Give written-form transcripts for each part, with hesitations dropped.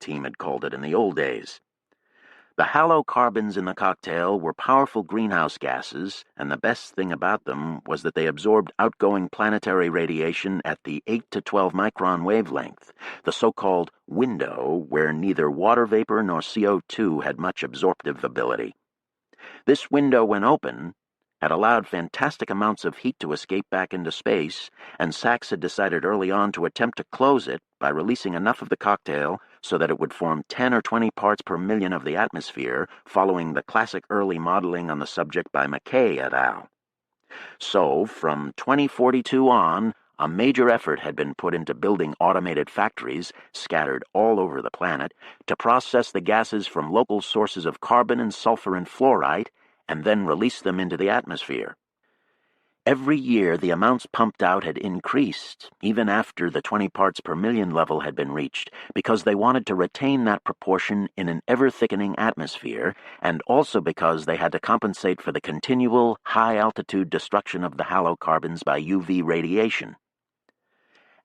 team had called it in the old days. The halocarbons in the cocktail were powerful greenhouse gases, and the best thing about them was that they absorbed outgoing planetary radiation at the 8 to 12 micron wavelength, the so-called window where neither water vapor nor CO2 had much absorptive ability. This window, when open, had allowed fantastic amounts of heat to escape back into space, and Sachs had decided early on to attempt to close it by releasing enough of the cocktail so that it would form 10 or 20 parts per million of the atmosphere, following the classic early modeling on the subject by McKay et al. So, from 2042 on, a major effort had been put into building automated factories, scattered all over the planet, to process the gases from local sources of carbon and sulfur and fluorite, and then release them into the atmosphere. Every year the amounts pumped out had increased, even after the 20 parts per million level had been reached, because they wanted to retain that proportion in an ever-thickening atmosphere, and also because they had to compensate for the continual, high-altitude destruction of the halocarbons by UV radiation.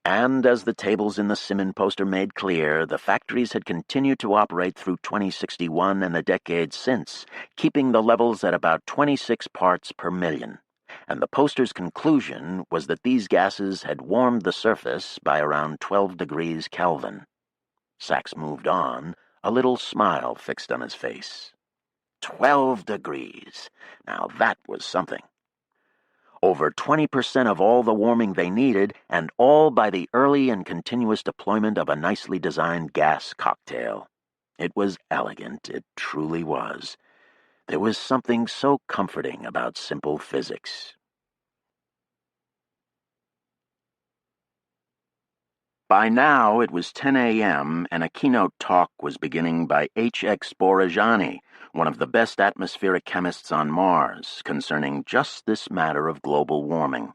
And as the tables in the Simon poster made clear, the factories had continued to operate through 2061 and the decades since, keeping the levels at about 26 parts per million. And the poster's conclusion was that these gases had warmed the surface by around 12 degrees Kelvin. Sachs moved on, a little smile fixed on his face. 12 degrees. Now that was something. Over 20% of all the warming they needed, and all by the early and continuous deployment of a nicely designed gas cocktail. It was elegant, it truly was. There was something so comforting about simple physics. By now it was 10 a.m., and a keynote talk was beginning by H.X. Borajani, one of the best atmospheric chemists on Mars, concerning just this matter of global warming.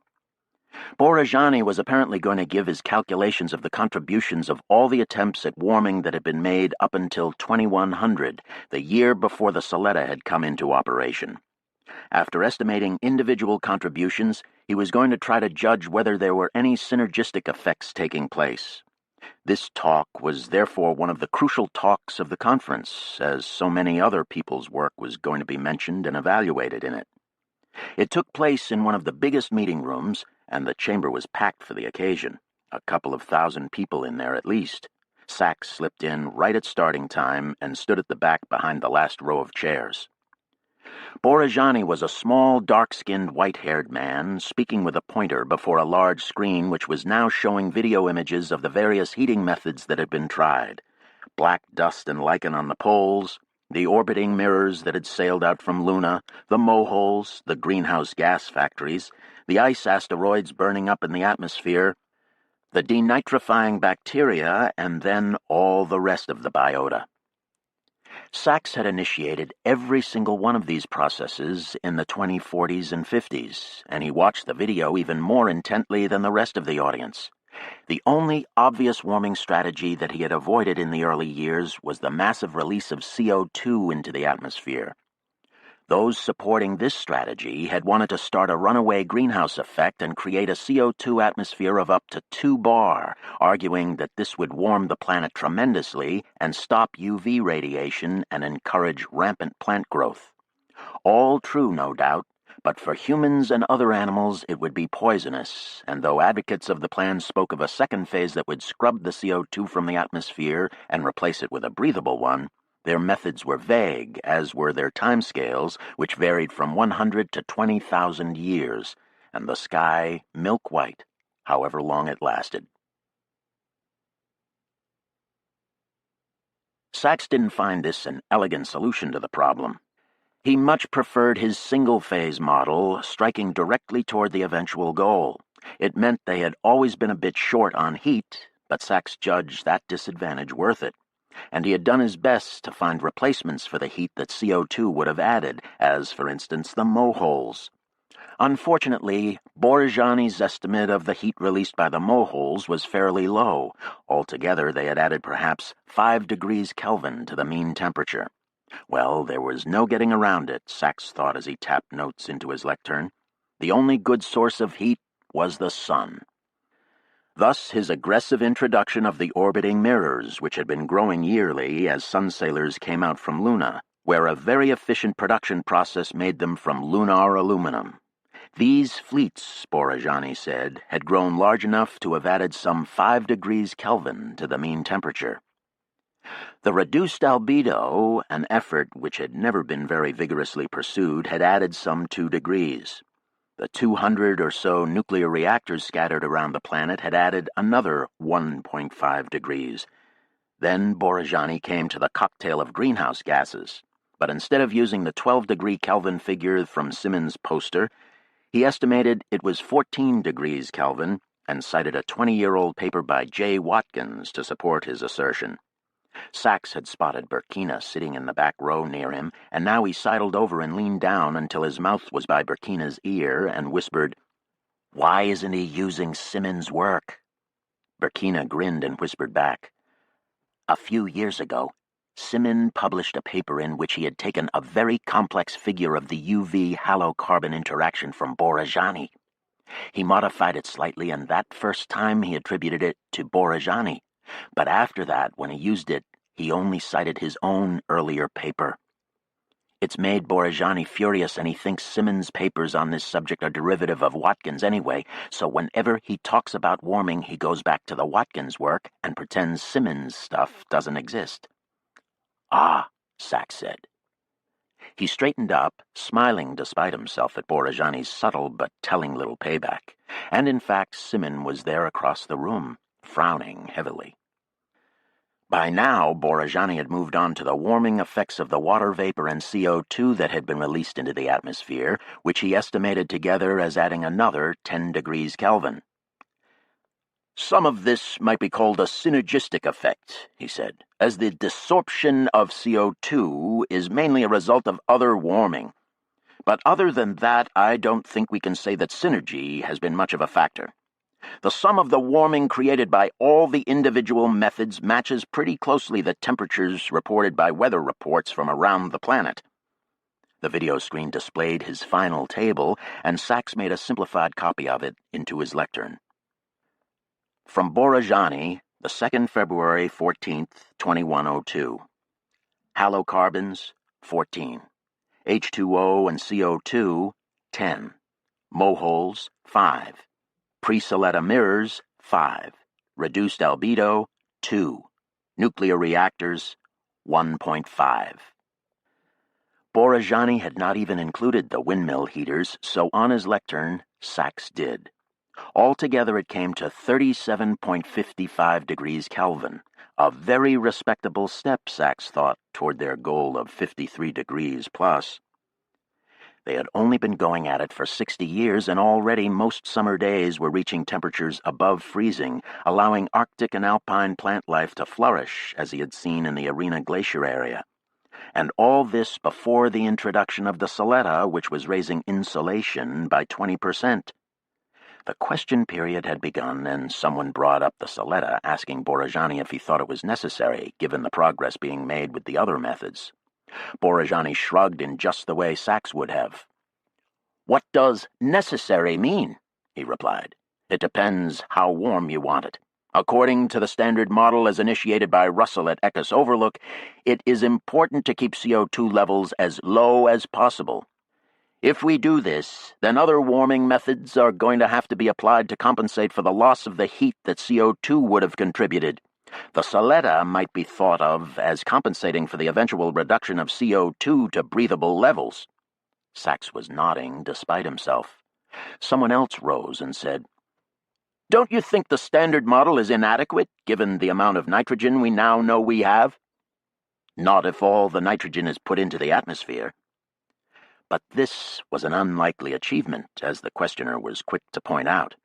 Borajani was apparently going to give his calculations of the contributions of all the attempts at warming that had been made up until 2100, the year before the Soletta had come into operation. After estimating individual contributions, he was going to try to judge whether there were any synergistic effects taking place. This talk was therefore one of the crucial talks of the conference, as so many other people's work was going to be mentioned and evaluated in it. It took place in one of the biggest meeting rooms, and the chamber was packed for the occasion, a couple of thousand people in there at least. Sachs slipped in right at starting time and stood at the back behind the last row of chairs. Borajani was a small, dark-skinned, white-haired man speaking with a pointer before a large screen which was now showing video images of the various heating methods that had been tried. Black dust and lichen on the poles, the orbiting mirrors that had sailed out from Luna, the moholes, the greenhouse gas factories, the ice asteroids burning up in the atmosphere, the denitrifying bacteria, and then all the rest of the biota. Sachs had initiated every single one of these processes in the 2040s and 50s, and he watched the video even more intently than the rest of the audience. The only obvious warming strategy that he had avoided in the early years was the massive release of CO2 into the atmosphere. Those supporting this strategy had wanted to start a runaway greenhouse effect and create a CO2 atmosphere of up to 2 bar, arguing that this would warm the planet tremendously and stop UV radiation and encourage rampant plant growth. All true, no doubt, but for humans and other animals it would be poisonous, and though advocates of the plan spoke of a second phase that would scrub the CO2 from the atmosphere and replace it with a breathable one, their methods were vague, as were their timescales, which varied from 100 to 20,000 years, and the sky milk white, however long it lasted. Sachs didn't find this an elegant solution to the problem. He much preferred his single-phase model, striking directly toward the eventual goal. It meant they had always been a bit short on heat, but Sachs judged that disadvantage worth it, and he had done his best to find replacements for the heat that CO2 would have added, as, for instance, the moholes. Unfortunately, Borajani's estimate of the heat released by the moholes was fairly low. Altogether, they had added perhaps 5 degrees Kelvin to the mean temperature. Well, there was no getting around it, Sachs thought as he tapped notes into his lectern. The only good source of heat was the sun. Thus his aggressive introduction of the orbiting mirrors, which had been growing yearly as sun sailors came out from Luna, where a very efficient production process made them from lunar aluminum. These fleets, Borajani said, had grown large enough to have added some 5 degrees Kelvin to the mean temperature. The reduced albedo, an effort which had never been very vigorously pursued, had added some 2 degrees. The 200 or so nuclear reactors scattered around the planet had added another 1.5 degrees. Then Borajani came to the cocktail of greenhouse gases, but instead of using the 12-degree Kelvin figure from Simmons' poster, he estimated it was 14 degrees Kelvin and cited a 20-year-old paper by J. Watkins to support his assertion. Sachs had spotted Burkina sitting in the back row near him, and now he sidled over and leaned down until his mouth was by Burkina's ear and whispered, "Why isn't he using Simmons' work?" Burkina grinned and whispered back, "A few years ago, Simmons published a paper in which he had taken a very complex figure of the UV halocarbon interaction from Borajani. He modified it slightly, and that first time he attributed it to Borajani. But after that, when he used it, he only cited his own earlier paper. It's made Borajani furious, and he thinks Simmons' papers on this subject are derivative of Watkins anyway, so whenever he talks about warming, he goes back to the Watkins work and pretends Simmons' stuff doesn't exist." "Ah," Sachs said. He straightened up, smiling despite himself at Borajani's subtle but telling little payback, and in fact Simmons was there across the room, frowning heavily. By now, Borajani had moved on to the warming effects of the water vapor and CO2 that had been released into the atmosphere, which he estimated together as adding another 10 degrees Kelvin. "Some of this might be called a synergistic effect," he said, "as the desorption of CO2 is mainly a result of other warming. But other than that, I don't think we can say that synergy has been much of a factor. The sum of the warming created by all the individual methods matches pretty closely the temperatures reported by weather reports from around the planet." The video screen displayed his final table, and Sachs made a simplified copy of it into his lectern. From Borajani, the 2nd February 14th, 2102. Halocarbons, 14. H2O and CO2, 10. Moholes, 5. Pre-Soletta mirrors, 5. Reduced albedo, 2. Nuclear reactors, 1.5. Borajani had not even included the windmill heaters, so on his lectern, Sachs did. Altogether it came to 37.55 degrees Kelvin, a very respectable step, Sachs thought, toward their goal of 53 degrees plus. They had only been going at it for 60 years, and already most summer days were reaching temperatures above freezing, allowing Arctic and alpine plant life to flourish, as he had seen in the Arena Glacier area. And all this before the introduction of the Soletta, which was raising insulation by 20%. The question period had begun, and someone brought up the Soletta, asking Borajani if he thought it was necessary, given the progress being made with the other methods. Borajani shrugged in just the way Sachs would have. "What does necessary mean?" he replied. "It depends how warm you want it. According to the standard model as initiated by Russell at Eckes Overlook, it is important to keep CO2 levels as low as possible. If we do this, then other warming methods are going to have to be applied to compensate for the loss of the heat that CO2 would have contributed. The Soletta might be thought of as compensating for the eventual reduction of CO2 to breathable levels." Sachs was nodding despite himself. Someone else rose and said, "Don't you think the standard model is inadequate, given the amount of nitrogen we now know we have?" "Not if all the nitrogen is put into the atmosphere." But this was an unlikely achievement, as the questioner was quick to point out.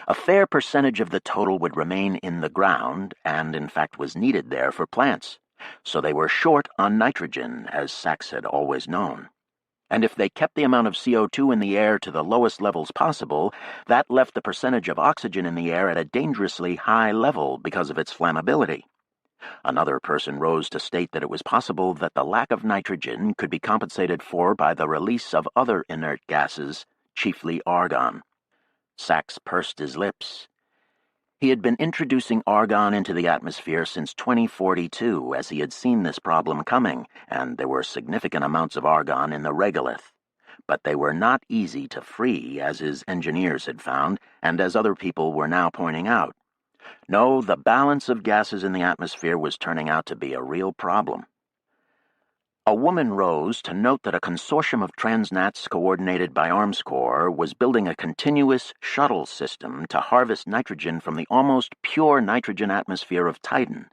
A fair percentage of the total would remain in the ground, and in fact was needed there for plants, so they were short on nitrogen, as Sachs had always known. And if they kept the amount of CO2 in the air to the lowest levels possible, that left the percentage of oxygen in the air at a dangerously high level because of its flammability. Another person rose to state that it was possible that the lack of nitrogen could be compensated for by the release of other inert gases, chiefly argon. Sachs pursed his lips. He had been introducing argon into the atmosphere since 2042, as he had seen this problem coming, and there were significant amounts of argon in the regolith. But they were not easy to free, as his engineers had found, and as other people were now pointing out. No, the balance of gases in the atmosphere was turning out to be a real problem. A woman rose to note that a consortium of transnats coordinated by Armscor was building a continuous shuttle system to harvest nitrogen from the almost pure nitrogen atmosphere of Titan,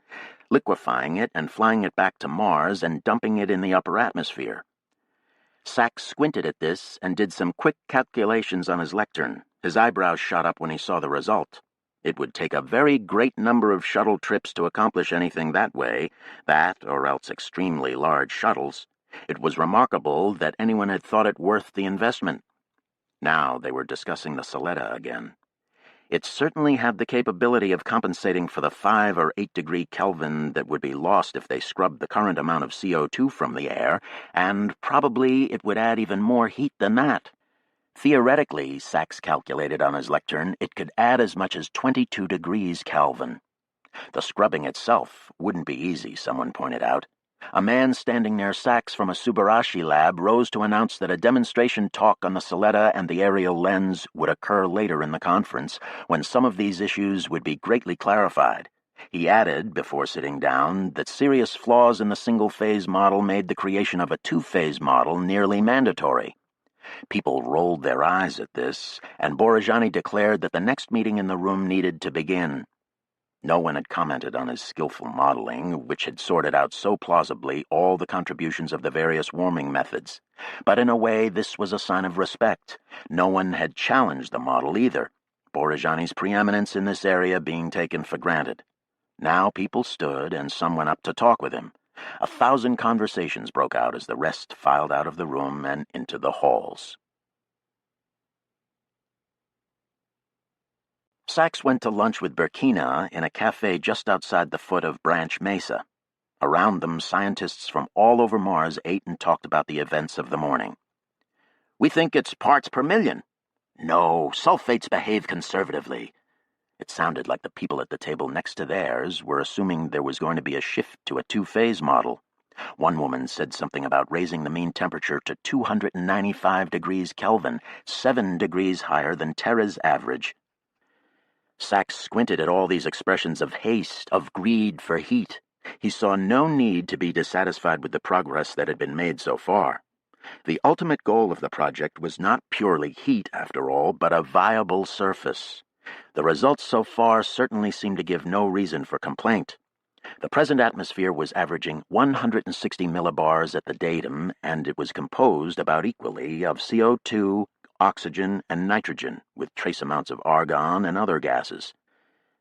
liquefying it and flying it back to Mars and dumping it in the upper atmosphere. Sachs squinted at this and did some quick calculations on his lectern. His eyebrows shot up when he saw the result. It would take a very great number of shuttle trips to accomplish anything that way, that or else extremely large shuttles. It was remarkable that anyone had thought it worth the investment. Now they were discussing the Soletta again. It certainly had the capability of compensating for the 5 or 8 degree Kelvin that would be lost if they scrubbed the current amount of CO2 from the air, and probably it would add even more heat than that. Theoretically, Sachs calculated on his lectern, it could add as much as 22 degrees Kelvin. The scrubbing itself wouldn't be easy, someone pointed out. A man standing near Sachs from a Subarashi lab rose to announce that a demonstration talk on the Soletta and the aerial lens would occur later in the conference, when some of these issues would be greatly clarified. He added, before sitting down, that serious flaws in the single-phase model made the creation of a two-phase model nearly mandatory. People rolled their eyes at this, and Borajani declared that the next meeting in the room needed to begin. No one had commented on his skillful modeling, which had sorted out so plausibly all the contributions of the various warming methods. But in a way, this was a sign of respect. No one had challenged the model either, Borajani's preeminence in this area being taken for granted. Now people stood, and some went up to talk with him. 1,000 conversations broke out as the rest filed out of the room and into the halls. Sachs went to lunch with Burkina in a cafe just outside the foot of Branch Mesa. Around them, scientists from all over Mars ate and talked about the events of the morning. "We think it's parts per million." "No, sulfates behave conservatively." It sounded like the people at the table next to theirs were assuming there was going to be a shift to a two-phase model. One woman said something about raising the mean temperature to 295 degrees Kelvin, 7 degrees higher than Terra's average. Sachs squinted at all these expressions of haste, of greed for heat. He saw no need to be dissatisfied with the progress that had been made so far. The ultimate goal of the project was not purely heat, after all, but a viable surface. The results so far certainly seemed to give no reason for complaint. The present atmosphere was averaging 160 millibars at the datum, and it was composed about equally of CO2, oxygen, and nitrogen, with trace amounts of argon and other gases.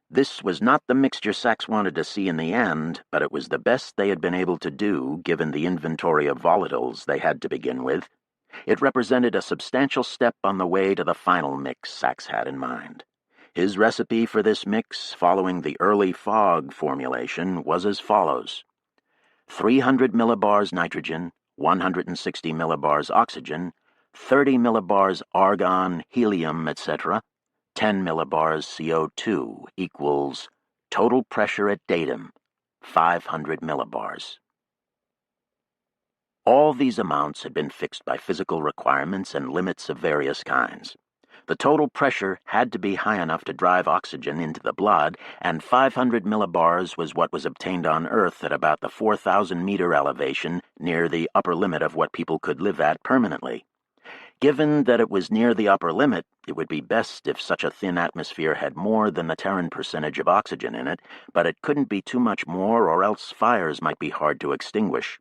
This was not the mixture Sachs wanted to see in the end, but it was the best they had been able to do, given the inventory of volatiles they had to begin with. It represented a substantial step on the way to the final mix Sachs had in mind. His recipe for this mix, following the early fog formulation, was as follows: 300 millibars nitrogen, 160 millibars oxygen, 30 millibars argon, helium, etc., 10 millibars CO2 equals total pressure at datum, 500 millibars. All these amounts had been fixed by physical requirements and limits of various kinds. The total pressure had to be high enough to drive oxygen into the blood, and 500 millibars was what was obtained on Earth at about the 4,000-meter elevation, near the upper limit of what people could live at permanently. Given that it was near the upper limit, it would be best if such a thin atmosphere had more than the Terran percentage of oxygen in it, but it couldn't be too much more, or else fires might be hard to extinguish.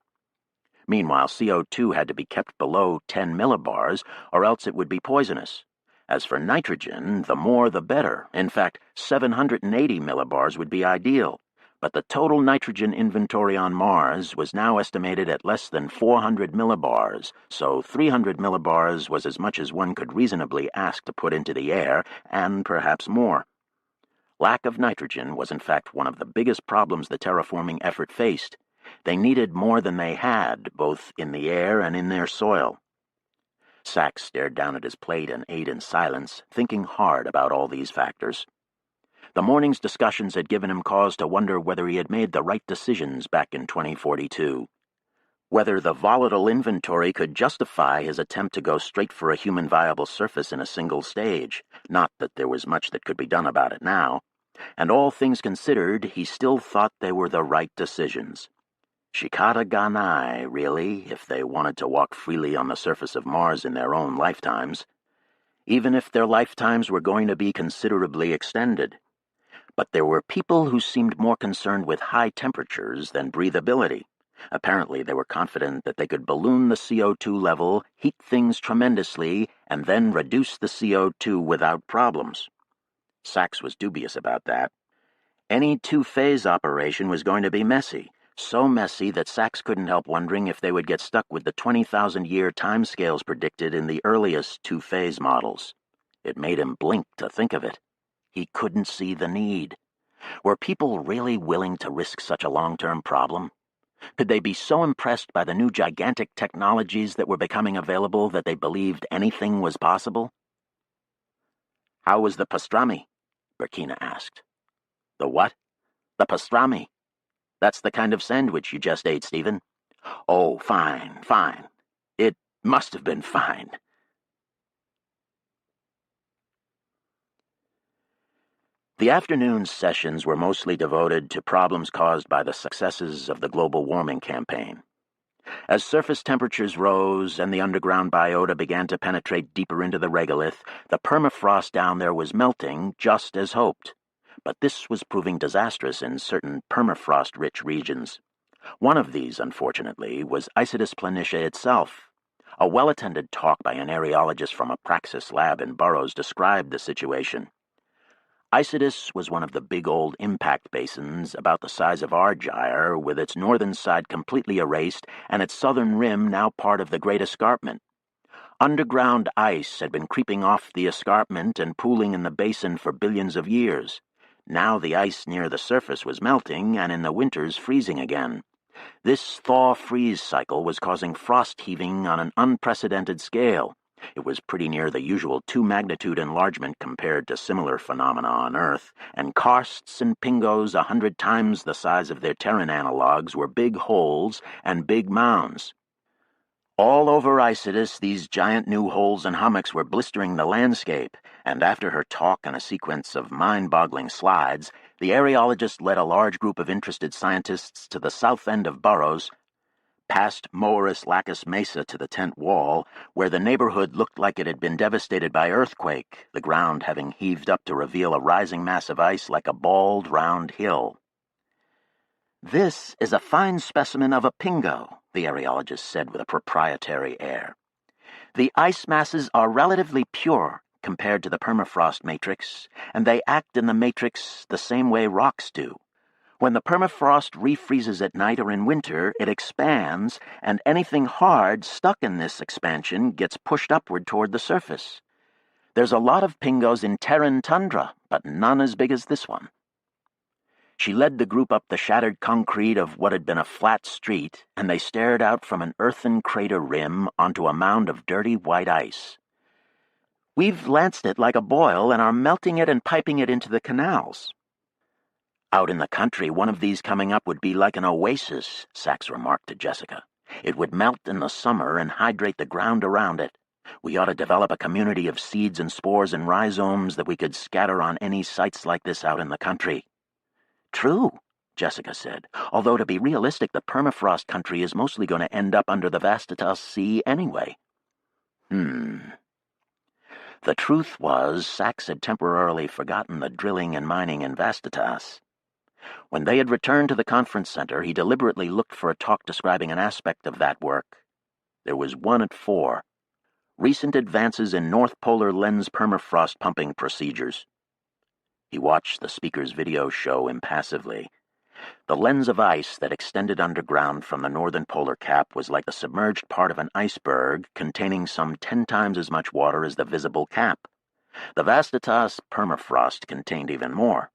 Meanwhile, CO2 had to be kept below 10 millibars, or else it would be poisonous. As for nitrogen, the more the better. In fact, 780 millibars would be ideal. But the total nitrogen inventory on Mars was now estimated at less than 400 millibars, so 300 millibars was as much as one could reasonably ask to put into the air, and perhaps more. Lack of nitrogen was in fact one of the biggest problems the terraforming effort faced. They needed more than they had, both in the air and in their soil. Sachs stared down at his plate and ate in silence, thinking hard about all these factors. The morning's discussions had given him cause to wonder whether he had made the right decisions back in 2042. Whether the volatile inventory could justify his attempt to go straight for a human-viable surface in a single stage, not that there was much that could be done about it now. And all things considered, he still thought they were the right decisions. Shikata Ganai, really, if they wanted to walk freely on the surface of Mars in their own lifetimes. Even if their lifetimes were going to be considerably extended. But there were people who seemed more concerned with high temperatures than breathability. Apparently, they were confident that they could balloon the CO2 level, heat things tremendously, and then reduce the CO2 without problems. Sachs was dubious about that. Any two-phase operation was going to be messy, so messy that Sachs couldn't help wondering if they would get stuck with the 20,000-year timescales predicted in the earliest two-phase models. It made him blink to think of it. He couldn't see the need. Were people really willing to risk such a long-term problem? Could they be so impressed by the new gigantic technologies that were becoming available that they believed anything was possible? "How was the pastrami?" Burkina asked. "The what?" "The pastrami. That's the kind of sandwich you just ate, Stephen." "Oh, fine, fine. It must have been fine." The afternoon sessions were mostly devoted to problems caused by the successes of the global warming campaign. As surface temperatures rose and the underground biota began to penetrate deeper into the regolith, the permafrost down there was melting just as hoped. But this was proving disastrous in certain permafrost-rich regions. One of these, unfortunately, was Isidis Planitia itself. A well-attended talk by an areologist from a Praxis lab in Burroughs described the situation. Isidis was one of the big old impact basins about the size of our gyre, with its northern side completely erased and its southern rim now part of the Great Escarpment. Underground ice had been creeping off the escarpment and pooling in the basin for billions of years. Now the ice near the surface was melting and in the winters freezing again. This thaw-freeze cycle was causing frost heaving on an unprecedented scale. It was pretty near the usual 2-magnitude enlargement compared to similar phenomena on Earth, and karsts and pingos 100 times the size of their Terran analogs were big holes and big mounds. All over Isidis, these giant new holes and hummocks were blistering the landscape, and after her talk and a sequence of mind-boggling slides, the areologist led a large group of interested scientists to the south end of Burroughs, past Moeris Lacus Mesa to the tent wall, where the neighborhood looked like it had been devastated by earthquake, the ground having heaved up to reveal a rising mass of ice like a bald, round hill. "This is a fine specimen of a pingo," the areologist said with a proprietary air. "The ice masses are relatively pure compared to the permafrost matrix, and they act in the matrix the same way rocks do. When the permafrost refreezes at night or in winter, it expands, and anything hard stuck in this expansion gets pushed upward toward the surface. There's a lot of pingos in Terran tundra, but none as big as this one." She led the group up the shattered concrete of what had been a flat street, and they stared out from an earthen crater rim onto a mound of dirty white ice. "We've lanced it like a boil and are melting it and piping it into the canals." "Out in the country, one of these coming up would be like an oasis," Sachs remarked to Jessica. "It would melt in the summer and hydrate the ground around it. We ought to develop a community of seeds and spores and rhizomes that we could scatter on any sites like this out in the country." "True," Jessica said, "although to be realistic, the permafrost country is mostly going to end up under the Vastatas Sea anyway." The truth was, Sachs had temporarily forgotten the drilling and mining in Vastatas. When they had returned to the conference center, he deliberately looked for a talk describing an aspect of that work. There was one at 4. Recent advances in North Polar lens permafrost pumping procedures. He watched the speaker's video show impassively. The lens of ice that extended underground from the northern polar cap was like the submerged part of an iceberg containing some 10 times as much water as the visible cap. The Vastatas permafrost contained even more.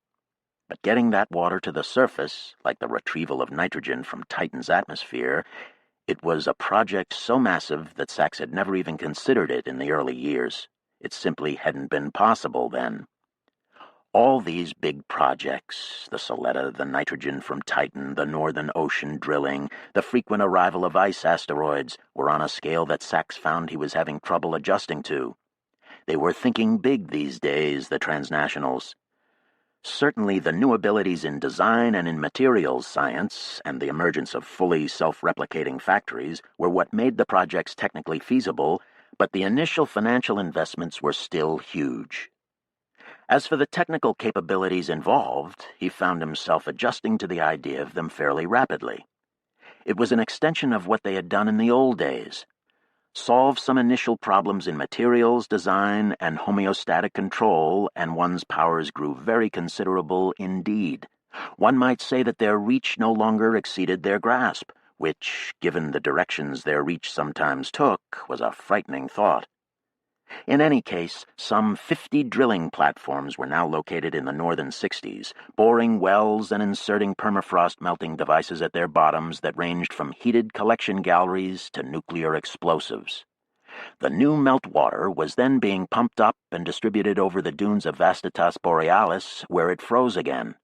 But getting that water to the surface, like the retrieval of nitrogen from Titan's atmosphere, it was a project so massive that Sachs had never even considered it in the early years. It simply hadn't been possible then. All these big projects, the Soletta, the nitrogen from Titan, the Northern Ocean drilling, the frequent arrival of ice asteroids, were on a scale that Sachs found he was having trouble adjusting to. They were thinking big these days, the transnationals. Certainly the new abilities in design and in materials science, and the emergence of fully self-replicating factories, were what made the projects technically feasible, but the initial financial investments were still huge. As for the technical capabilities involved, he found himself adjusting to the idea of them fairly rapidly. It was an extension of what they had done in the old days. Solve some initial problems in materials design and homeostatic control, and one's powers grew very considerable indeed. One might say that their reach no longer exceeded their grasp, which, given the directions their reach sometimes took, was a frightening thought. In any case, some 50 drilling platforms were now located in the northern 60s, boring wells and inserting permafrost melting devices at their bottoms that ranged from heated collection galleries to nuclear explosives. The new meltwater was then being pumped up and distributed over the dunes of Vastitas Borealis, where it froze again.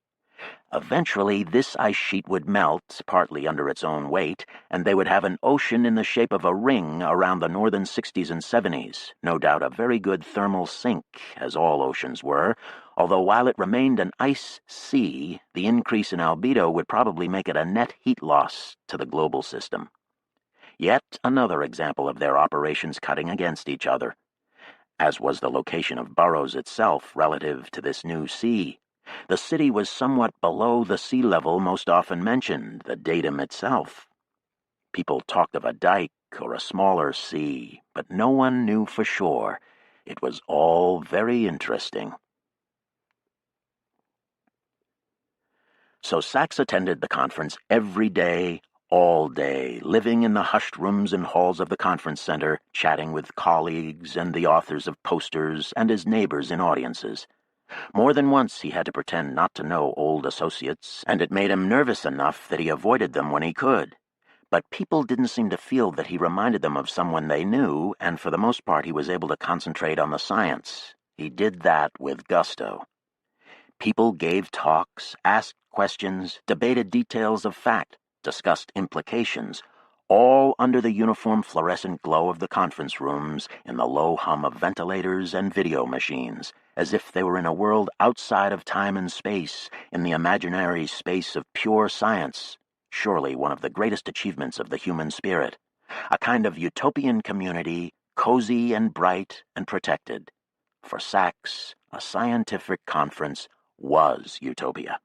Eventually, this ice sheet would melt, partly under its own weight, and they would have an ocean in the shape of a ring around the northern 60s and 70s, no doubt a very good thermal sink, as all oceans were, although while it remained an ice sea, the increase in albedo would probably make it a net heat loss to the global system. Yet another example of their operations cutting against each other, as was the location of Burroughs itself relative to this new sea. The city was somewhat below the sea level most often mentioned, the datum itself. People talked of a dike or a smaller sea, but no one knew for sure. It was all very interesting. So Sachs attended the conference every day, all day, living in the hushed rooms and halls of the conference center, chatting with colleagues and the authors of posters and his neighbors in audiences. More than once he had to pretend not to know old associates, and it made him nervous enough that he avoided them when he could. But people didn't seem to feel that he reminded them of someone they knew, and for the most part he was able to concentrate on the science. He did that with gusto. People gave talks, asked questions, debated details of fact, discussed implications, all under the uniform fluorescent glow of the conference rooms, in the low hum of ventilators and video machines, as if they were in a world outside of time and space, in the imaginary space of pure science, surely one of the greatest achievements of the human spirit, a kind of utopian community, cozy and bright and protected. For Sachs, a scientific conference was utopia.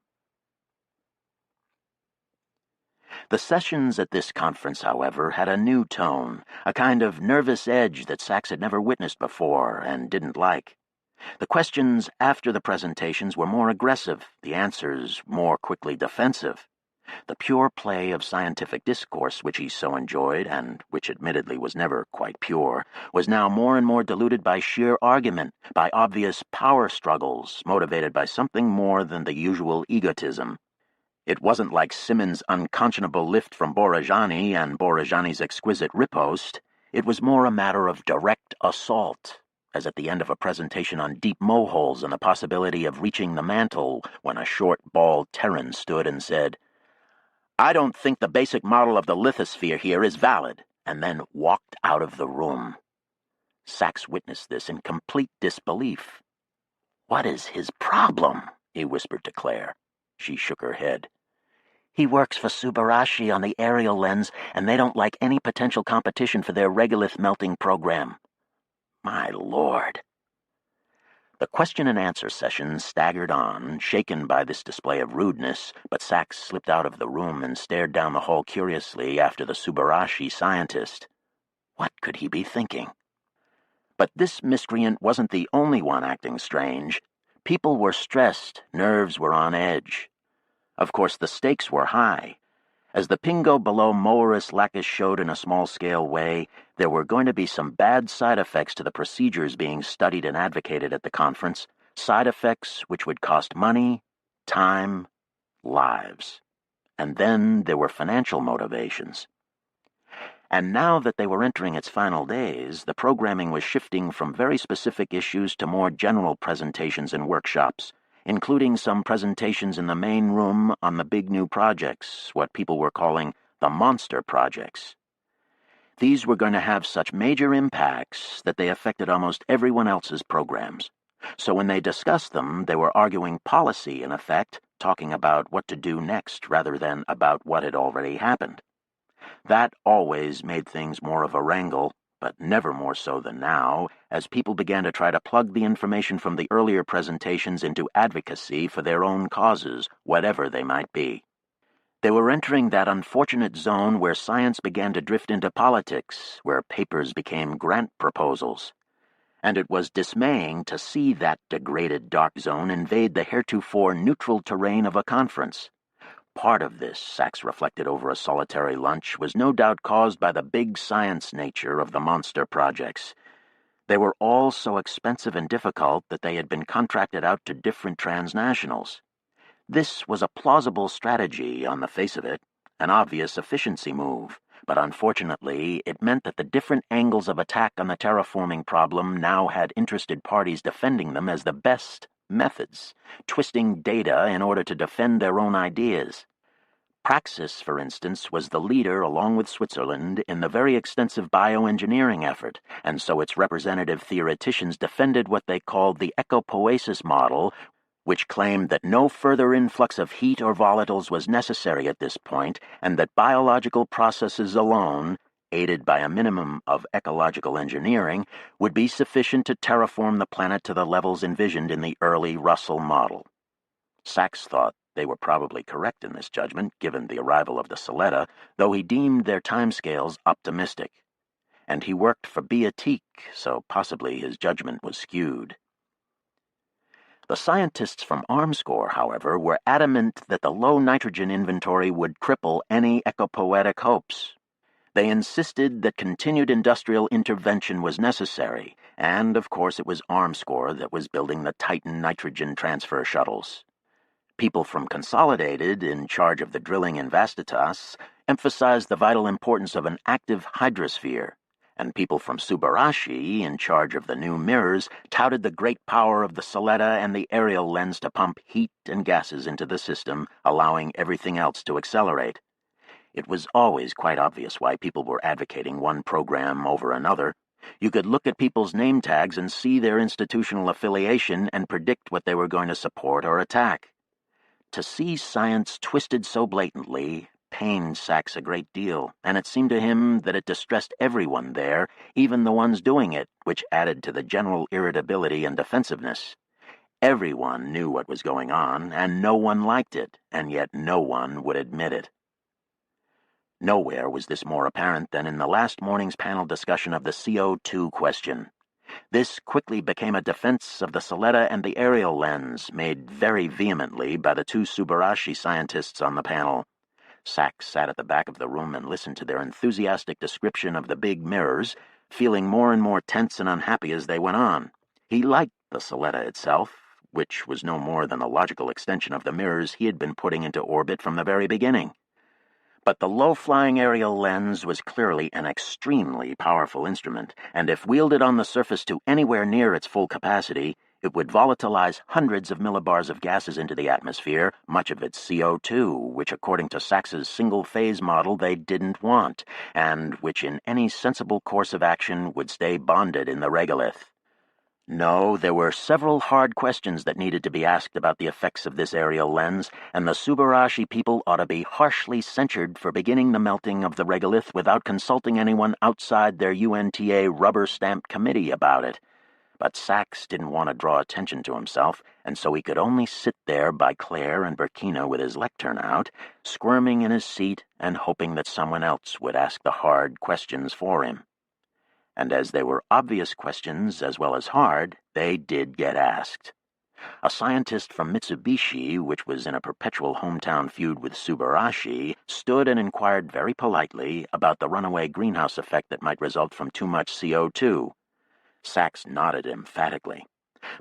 The sessions at this conference, however, had a new tone, a kind of nervous edge that Sachs had never witnessed before and didn't like. The questions after the presentations were more aggressive, the answers more quickly defensive. The pure play of scientific discourse which he so enjoyed, and which admittedly was never quite pure, was now more and more diluted by sheer argument, by obvious power struggles, motivated by something more than the usual egotism. It wasn't like Simmons' unconscionable lift from Borajani and Borajani's exquisite riposte. It was more a matter of direct assault, as at the end of a presentation on deep moleholes and the possibility of reaching the mantle, when a short, bald Terran stood and said, "I don't think the basic model of the lithosphere here is valid," and then walked out of the room. Sachs witnessed this in complete disbelief. "What is his problem?" he whispered to Claire. She shook her head. "He works for Subarashi on the aerial lens, and they don't like any potential competition for their regolith melting program." My lord. The question-and-answer session staggered on, shaken by this display of rudeness, but Sachs slipped out of the room and stared down the hall curiously after the Subarashi scientist. What could he be thinking? But this miscreant wasn't the only one acting strange. People were stressed, nerves were on edge. Of course, the stakes were high. As the Pingo below Moeris Lacus showed in a small-scale way, there were going to be some bad side effects to the procedures being studied and advocated at the conference, side effects which would cost money, time, lives. And then there were financial motivations. And now that they were entering its final days, the programming was shifting from very specific issues to more general presentations and workshops, including some presentations in the main room on the big new projects, what people were calling the monster projects. These were going to have such major impacts that they affected almost everyone else's programs. So when they discussed them, they were arguing policy, in effect, talking about what to do next rather than about what had already happened. That always made things more of a wrangle, but never more so than now, as people began to try to plug the information from the earlier presentations into advocacy for their own causes, whatever they might be. They were entering that unfortunate zone where science began to drift into politics, where papers became grant proposals. And it was dismaying to see that degraded dark zone invade the heretofore neutral terrain of a conference. Part of this, Sachs reflected over a solitary lunch, was no doubt caused by the big science nature of the monster projects. They were all so expensive and difficult that they had been contracted out to different transnationals. This was a plausible strategy on the face of it, an obvious efficiency move, but unfortunately it meant that the different angles of attack on the terraforming problem now had interested parties defending them as the best methods, twisting data in order to defend their own ideas. Praxis, for instance, was the leader, along with Switzerland, in the very extensive bioengineering effort, and so its representative theoreticians defended what they called the ecopoiesis model, which claimed that no further influx of heat or volatiles was necessary at this point, and that biological processes alone, aided by a minimum of ecological engineering, would be sufficient to terraform the planet to the levels envisioned in the early Russell model. Sachs thought they were probably correct in this judgment, given the arrival of the Soletta, though he deemed their timescales optimistic. And he worked for Beatique, so possibly his judgment was skewed. The scientists from Armscor, however, were adamant that the low nitrogen inventory would cripple any ecopoietic hopes. They insisted that continued industrial intervention was necessary, and of course it was Armscor that was building the Titan nitrogen transfer shuttles. People from Consolidated, in charge of the drilling in Vastitas, emphasized the vital importance of an active hydrosphere, and people from Subarashi, in charge of the new mirrors, touted the great power of the Soletta and the aerial lens to pump heat and gases into the system, allowing everything else to accelerate. It was always quite obvious why people were advocating one program over another. You could look at people's name tags and see their institutional affiliation and predict what they were going to support or attack. To see science twisted so blatantly pained Sachs a great deal, and it seemed to him that it distressed everyone there, even the ones doing it, which added to the general irritability and defensiveness. Everyone knew what was going on, and no one liked it, and yet no one would admit it. Nowhere was this more apparent than in the last morning's panel discussion of the CO2 question. This quickly became a defense of the Soletta and the aerial lens, made very vehemently by the two Subarashi scientists on the panel. Sachs sat at the back of the room and listened to their enthusiastic description of the big mirrors, feeling more and more tense and unhappy as they went on. He liked the Soletta itself, which was no more than a logical extension of the mirrors he had been putting into orbit from the very beginning. But the low-flying aerial lens was clearly an extremely powerful instrument, and if wielded on the surface to anywhere near its full capacity, it would volatilize hundreds of millibars of gases into the atmosphere, much of it CO2, which according to Sachs's single-phase model they didn't want, and which in any sensible course of action would stay bonded in the regolith. No, there were several hard questions that needed to be asked about the effects of this aerial lens, and the Subarashi people ought to be harshly censured for beginning the melting of the regolith without consulting anyone outside their UNTA rubber-stamped committee about it. But Sachs didn't want to draw attention to himself, and so he could only sit there by Claire and Burkina with his lectern out, squirming in his seat and hoping that someone else would ask the hard questions for him. And as they were obvious questions as well as hard, they did get asked. A scientist from Mitsubishi, which was in a perpetual hometown feud with Subarashi, stood and inquired very politely about the runaway greenhouse effect that might result from too much CO2. Sachs nodded emphatically.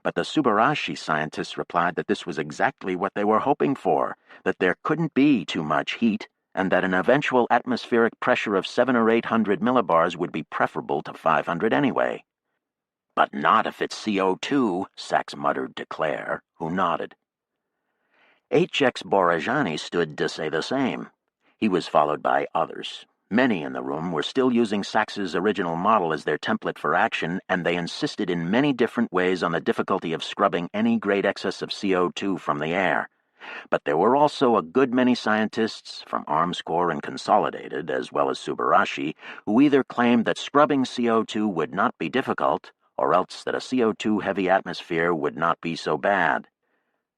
But the Subarashi scientists replied that this was exactly what they were hoping for, that there couldn't be too much heat, and that an eventual atmospheric pressure of 700 or 800 millibars would be preferable to 500 anyway. "But not if it's CO2, Sachs muttered to Claire, who nodded. H.X. Borajani stood to say the same. He was followed by others. Many in the room were still using Sachs's original model as their template for action, and they insisted in many different ways on the difficulty of scrubbing any great excess of CO2 from the air. But there were also a good many scientists, from Armscor and Consolidated, as well as Subarashi, who either claimed that scrubbing CO2 would not be difficult, or else that a CO2-heavy atmosphere would not be so bad.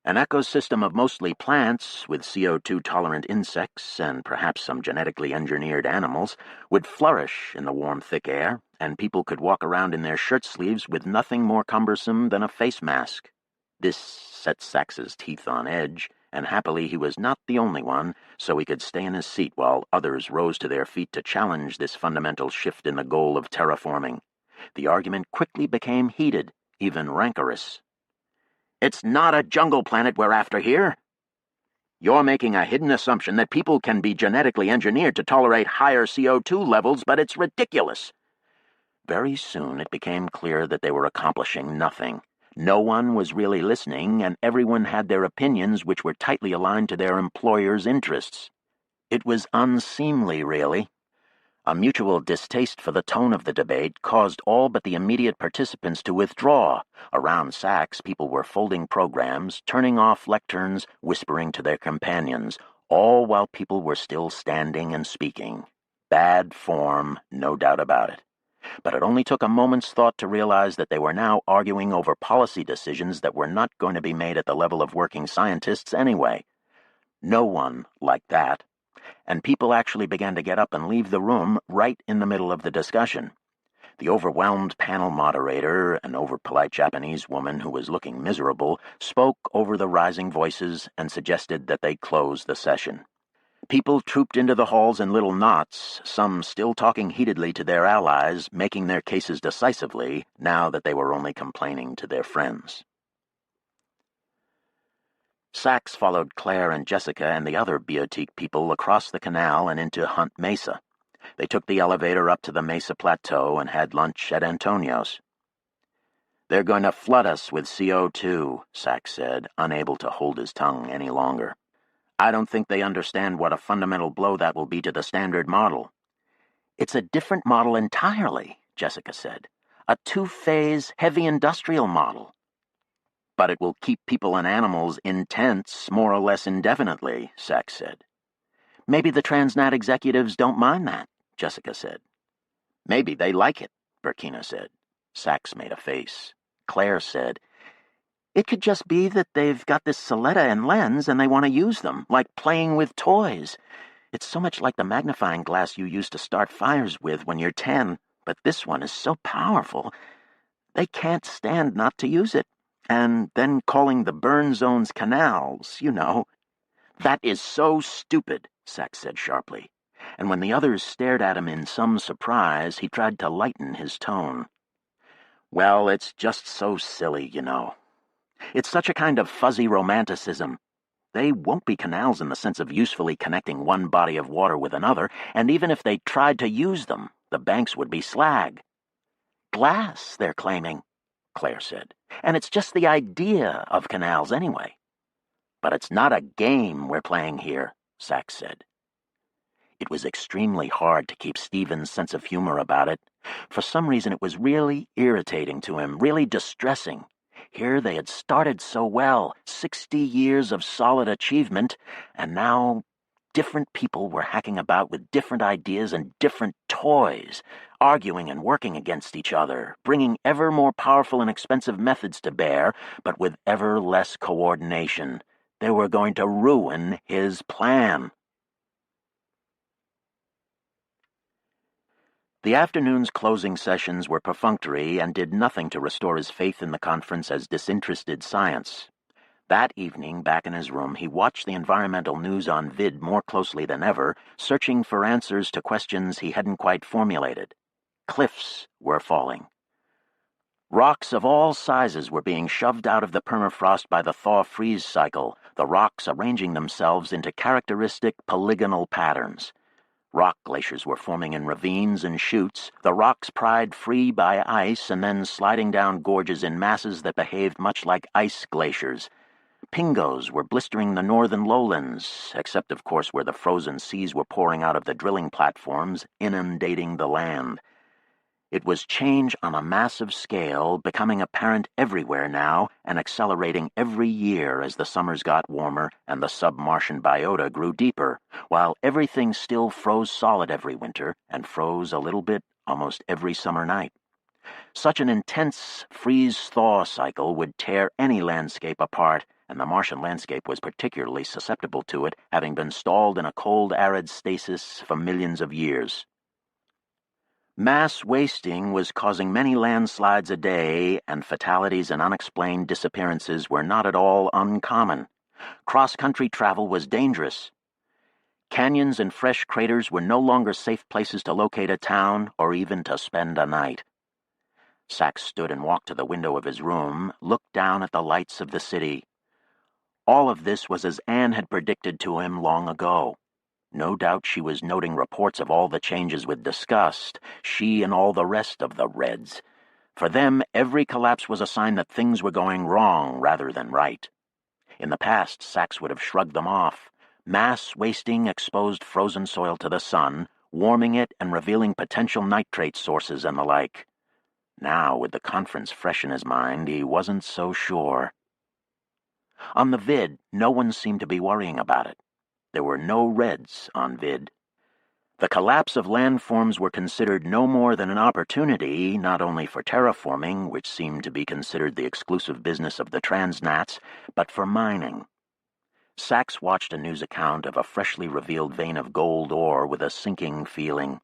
An ecosystem of mostly plants, with CO2-tolerant insects and perhaps some genetically engineered animals, would flourish in the warm, thick air, and people could walk around in their shirt sleeves with nothing more cumbersome than a face mask. This set Sachs's teeth on edge, and happily he was not the only one, so he could stay in his seat while others rose to their feet to challenge this fundamental shift in the goal of terraforming. The argument quickly became heated, even rancorous. "It's not a jungle planet we're after here. You're making a hidden assumption that people can be genetically engineered to tolerate higher CO2 levels, but it's ridiculous." Very soon it became clear that they were accomplishing nothing. No one was really listening, and everyone had their opinions which were tightly aligned to their employer's interests. It was unseemly, really. A mutual distaste for the tone of the debate caused all but the immediate participants to withdraw. Around Sachs, people were folding programs, turning off lecterns, whispering to their companions, all while people were still standing and speaking. Bad form, no doubt about it. But it only took a moment's thought to realize that they were now arguing over policy decisions that were not going to be made at the level of working scientists anyway. No one liked that. And people actually began to get up and leave the room right in the middle of the discussion. The overwhelmed panel moderator, an overpolite Japanese woman who was looking miserable, spoke over the rising voices and suggested that they close the session. People trooped into the halls in little knots, some still talking heatedly to their allies, making their cases decisively, now that they were only complaining to their friends. Sachs followed Claire and Jessica and the other Biotique people across the canal and into Hunt Mesa. They took the elevator up to the Mesa Plateau and had lunch at Antonio's. "They're going to flood us with CO2, Sachs said, unable to hold his tongue any longer. "I don't think they understand what a fundamental blow that will be to the standard model." "It's a different model entirely," Jessica said. "A two-phase, heavy industrial model." "But it will keep people and animals in tents more or less indefinitely," Sachs said. "Maybe the Transnat executives don't mind that," Jessica said. "Maybe they like it," Burkina said. Sachs made a face. Claire said, "It could just be that they've got this Soletta and lens and they want to use them, like playing with toys. It's so much like the magnifying glass you used to start fires with when you're 10, but this one is so powerful. They can't stand not to use it. And then calling the burn zones canals, you know." "That is so stupid," Sachs said sharply. And when the others stared at him in some surprise, he tried to lighten his tone. "Well, it's just so silly, you know. It's such a kind of fuzzy romanticism. They won't be canals in the sense of usefully connecting one body of water with another, and even if they tried to use them, the banks would be slag." "Glass, they're claiming," Claire said. "And it's just the idea of canals anyway." "But it's not a game we're playing here," Sachs said. It was extremely hard to keep Stephen's sense of humor about it. For some reason it was really irritating to him, really distressing. Here they had started so well, 60 years of solid achievement, and now different people were hacking about with different ideas and different toys, arguing and working against each other, bringing ever more powerful and expensive methods to bear, but with ever less coordination. They were going to ruin his plan. The afternoon's closing sessions were perfunctory and did nothing to restore his faith in the conference as disinterested science. That evening, back in his room, he watched the environmental news on vid more closely than ever, searching for answers to questions he hadn't quite formulated. Cliffs were falling. Rocks of all sizes were being shoved out of the permafrost by the thaw-freeze cycle, the rocks arranging themselves into characteristic polygonal patterns. Rock glaciers were forming in ravines and chutes, the rocks pried free by ice and then sliding down gorges in masses that behaved much like ice glaciers. pingos were blistering the northern lowlands, except, of course, where the frozen seas were pouring out of the drilling platforms, inundating the land. It was change on a massive scale, becoming apparent everywhere now and accelerating every year as the summers got warmer and the sub-Martian biota grew deeper, while everything still froze solid every winter and froze a little bit almost every summer night. Such an intense freeze-thaw cycle would tear any landscape apart, and the Martian landscape was particularly susceptible to it, having been stalled in a cold, arid stasis for millions of years. Mass wasting was causing many landslides a day, and fatalities and unexplained disappearances were not at all uncommon. Cross-country travel was dangerous. Canyons and fresh craters were no longer safe places to locate a town or even to spend a night. Sachs stood and walked to the window of his room, looked down at the lights of the city. All of this was as Anne had predicted to him long ago. No doubt she was noting reports of all the changes with disgust, she and all the rest of the Reds. For them, every collapse was a sign that things were going wrong rather than right. In the past, Sachs would have shrugged them off. Mass wasting exposed frozen soil to the sun, warming it and revealing potential nitrate sources and the like. Now, with the conference fresh in his mind, he wasn't so sure. On the vid, no one seemed to be worrying about it. There were no Reds on vid. The collapse of landforms were considered no more than an opportunity, not only for terraforming, which seemed to be considered the exclusive business of the transnats, but for mining. Sachs watched a news account of a freshly revealed vein of gold ore with a sinking feeling.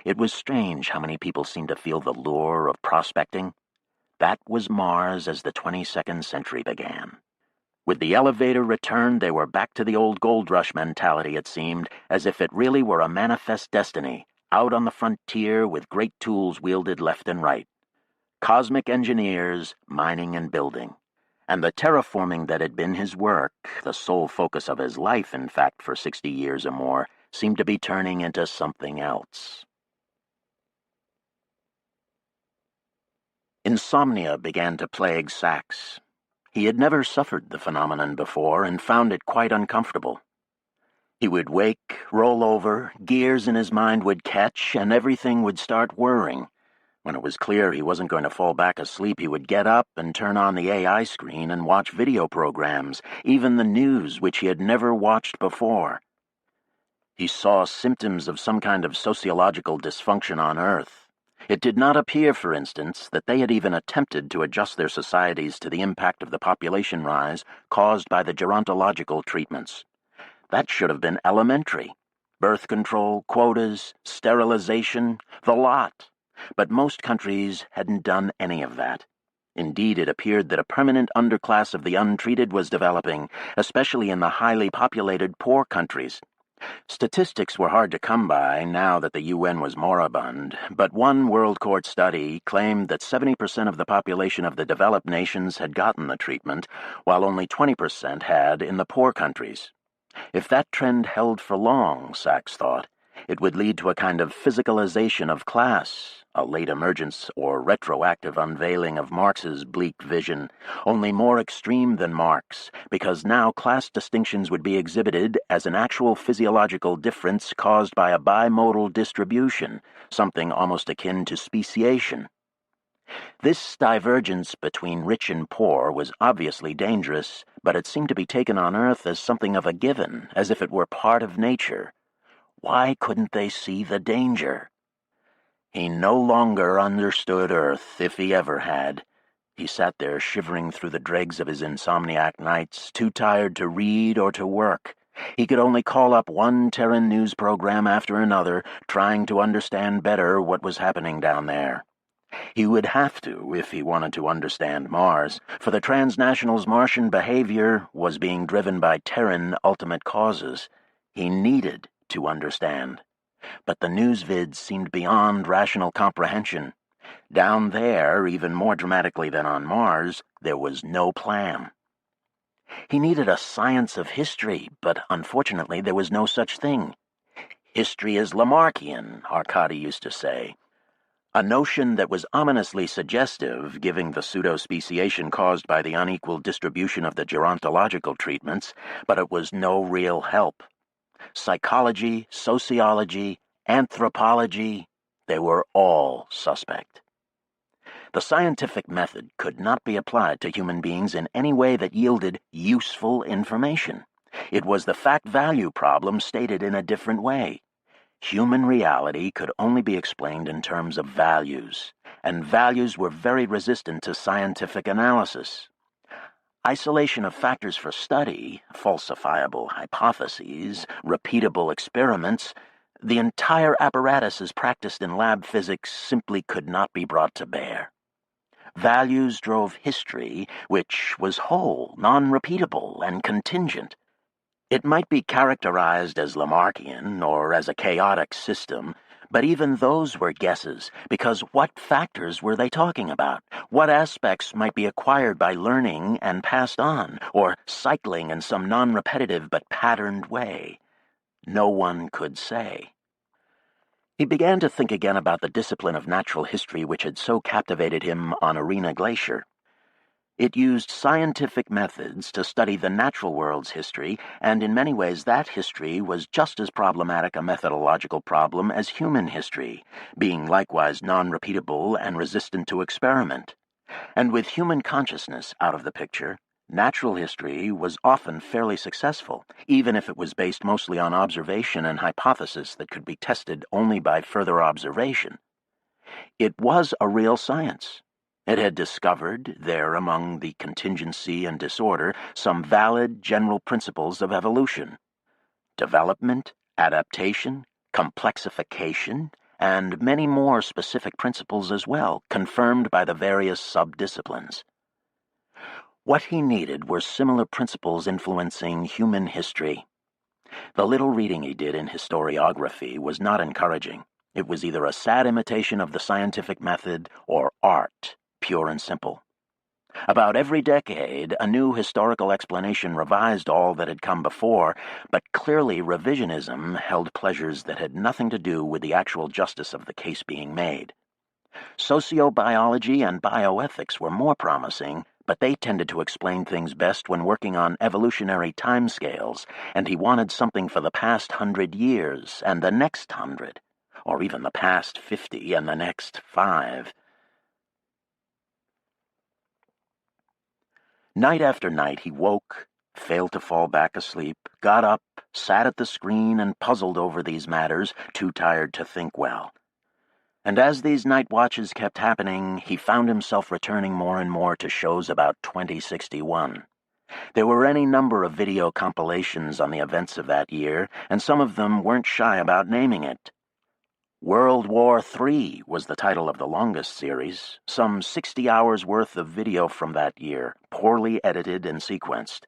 It was strange how many people seemed to feel the lure of prospecting. That was Mars as the 22nd century began. With the elevator return, they were back to the old gold rush mentality, it seemed, as if it really were a manifest destiny, out on the frontier with great tools wielded left and right. Cosmic engineers, mining and building. And the terraforming that had been his work, the sole focus of his life, in fact, for 60 years or more, seemed to be turning into something else. Insomnia began to plague Sachs. He had never suffered the phenomenon before and found it quite uncomfortable. He would wake, roll over, gears in his mind would catch, and everything would start whirring. When it was clear he wasn't going to fall back asleep, he would get up and turn on the AI screen and watch video programs, even the news, which he had never watched before. He saw symptoms of some kind of sociological dysfunction on Earth. It did not appear, for instance, that they had even attempted to adjust their societies to the impact of the population rise caused by the gerontological treatments. That should have been elementary. Birth control, quotas, sterilization, the lot. But most countries hadn't done any of that. Indeed, it appeared that a permanent underclass of the untreated was developing, especially in the highly populated poor countries. Statistics were hard to come by now that the UN was moribund, but one World Court study claimed that 70% of the population of the developed nations had gotten the treatment, while only 20% had in the poor countries. If that trend held for long, Sachs thought, it would lead to a kind of physicalization of class, a late emergence or retroactive unveiling of Marx's bleak vision, only more extreme than Marx, because now class distinctions would be exhibited as an actual physiological difference caused by a bimodal distribution, something almost akin to speciation. This divergence between rich and poor was obviously dangerous, but it seemed to be taken on Earth as something of a given, as if it were part of nature. Why couldn't they see the danger? He no longer understood Earth, if he ever had. He sat there shivering through the dregs of his insomniac nights, too tired to read or to work. He could only call up one Terran news program after another, trying to understand better what was happening down there. He would have to if he wanted to understand Mars, for the transnational's Martian behavior was being driven by Terran ultimate causes. He needed to understand. But the news vids seemed beyond rational comprehension. Down there, even more dramatically than on Mars, there was no plan. He needed a science of history, but unfortunately there was no such thing. History is Lamarckian, Arcadi used to say. A notion that was ominously suggestive, given the pseudo-speciation caused by the unequal distribution of the gerontological treatments, but it was no real help. Psychology, sociology, anthropology, they were all suspect. The scientific method could not be applied to human beings in any way that yielded useful information. It was the fact-value problem stated in a different way. Human reality could only be explained in terms of values, and values were very resistant to scientific analysis. Isolation of factors for study, falsifiable hypotheses, repeatable experiments, the entire apparatus practiced in lab physics simply could not be brought to bear. Values drove history, which was whole, non-repeatable, and contingent. It might be characterized as Lamarckian or as a chaotic system, but even those were guesses, because what factors were they talking about? What aspects might be acquired by learning and passed on, or cycling in some non-repetitive but patterned way? No one could say. He began to think again about the discipline of natural history which had so captivated him on Arena Glacier. It used scientific methods to study the natural world's history, and in many ways that history was just as problematic a methodological problem as human history, being likewise non-repeatable and resistant to experiment. And with human consciousness out of the picture, natural history was often fairly successful, even if it was based mostly on observation and hypothesis that could be tested only by further observation. It was a real science. It had discovered, there among the contingency and disorder, some valid general principles of evolution. Development, adaptation, complexification, and many more specific principles as well, confirmed by the various sub-disciplines. What he needed were similar principles influencing human history. The little reading he did in historiography was not encouraging. It was either a sad imitation of the scientific method or art, pure and simple. About every decade, a new historical explanation revised all that had come before, but clearly revisionism held pleasures that had nothing to do with the actual justice of the case being made. Sociobiology and bioethics were more promising, but they tended to explain things best when working on evolutionary timescales, and he wanted something for the past 100 years and the next 100, or even the past 50 and the next 5. Night after night he woke, failed to fall back asleep, got up, sat at the screen and puzzled over these matters, too tired to think well. And as these night watches kept happening, he found himself returning more and more to shows about 2061. There were any number of video compilations on the events of that year, and some of them weren't shy about naming it. World War III was the title of the longest series, some 60 hours worth of video from that year, poorly edited and sequenced.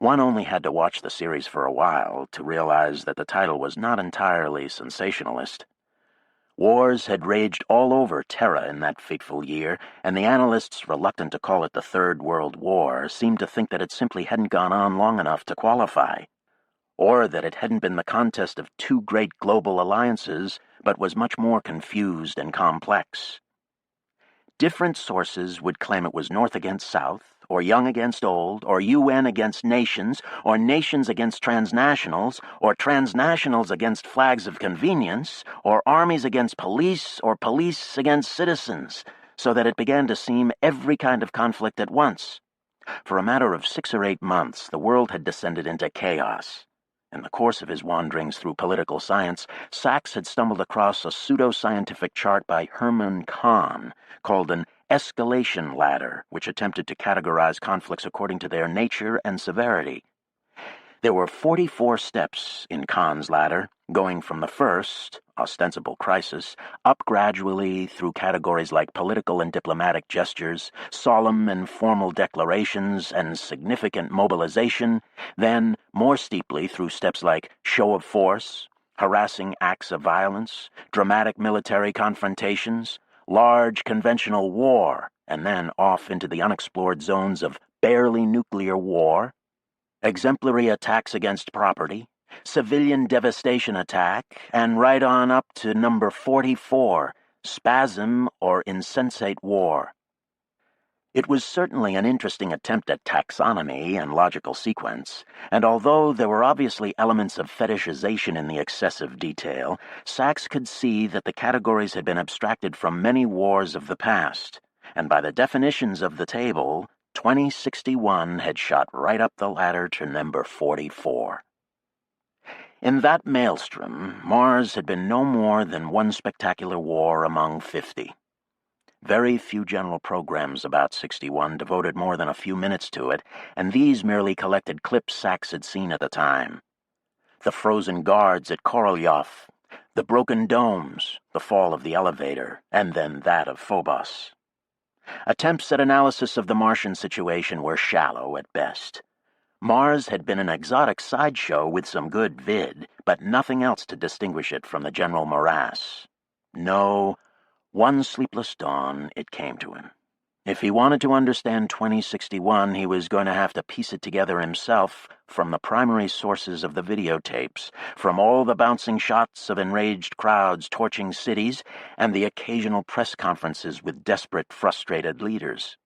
One only had to watch the series for a while to realize that the title was not entirely sensationalist. Wars had raged all over Terra in that fateful year, and the analysts, reluctant to call it the Third World War, seemed to think that it simply hadn't gone on long enough to qualify, or that it hadn't been the contest of two great global alliances, but was much more confused and complex. Different sources would claim it was North against South, or Young against Old, or UN against nations, or nations against transnationals, or transnationals against flags of convenience, or armies against police, or police against citizens, so that it began to seem every kind of conflict at once. For a matter of 6 or 8 months, the world had descended into chaos. In the course of his wanderings through political science, Sachs had stumbled across a pseudo-scientific chart by Herman Kahn called an escalation ladder, which attempted to categorize conflicts according to their nature and severity. There were 44 steps in Kahn's ladder, going from the first, ostensible crisis, up gradually through categories like political and diplomatic gestures, solemn and formal declarations, and significant mobilization, then more steeply through steps like show of force, harassing acts of violence, dramatic military confrontations, large conventional war, and then off into the unexplored zones of barely nuclear war, exemplary attacks against property, civilian devastation attack, and right on up to number 44, spasm or insensate war. It was certainly an interesting attempt at taxonomy and logical sequence, and although there were obviously elements of fetishization in the excessive detail, Sachs could see that the categories had been abstracted from many wars of the past, and by the definitions of the table, 2061 had shot right up the ladder to number 44. In that maelstrom, Mars had been no more than one spectacular war among 50. Very few general programs about 61 devoted more than a few minutes to it, and these merely collected clips Sachs had seen at the time. The frozen guards at Korolyov, the broken domes, the fall of the elevator, and then that of Phobos. Attempts at analysis of the Martian situation were shallow at best. Mars had been an exotic sideshow with some good vid, but nothing else to distinguish it from the general morass. No, one sleepless dawn it came to him. If he wanted to understand 2061, he was going to have to piece it together himself from the primary sources of the videotapes, from all the bouncing shots of enraged crowds torching cities, and the occasional press conferences with desperate, frustrated leaders.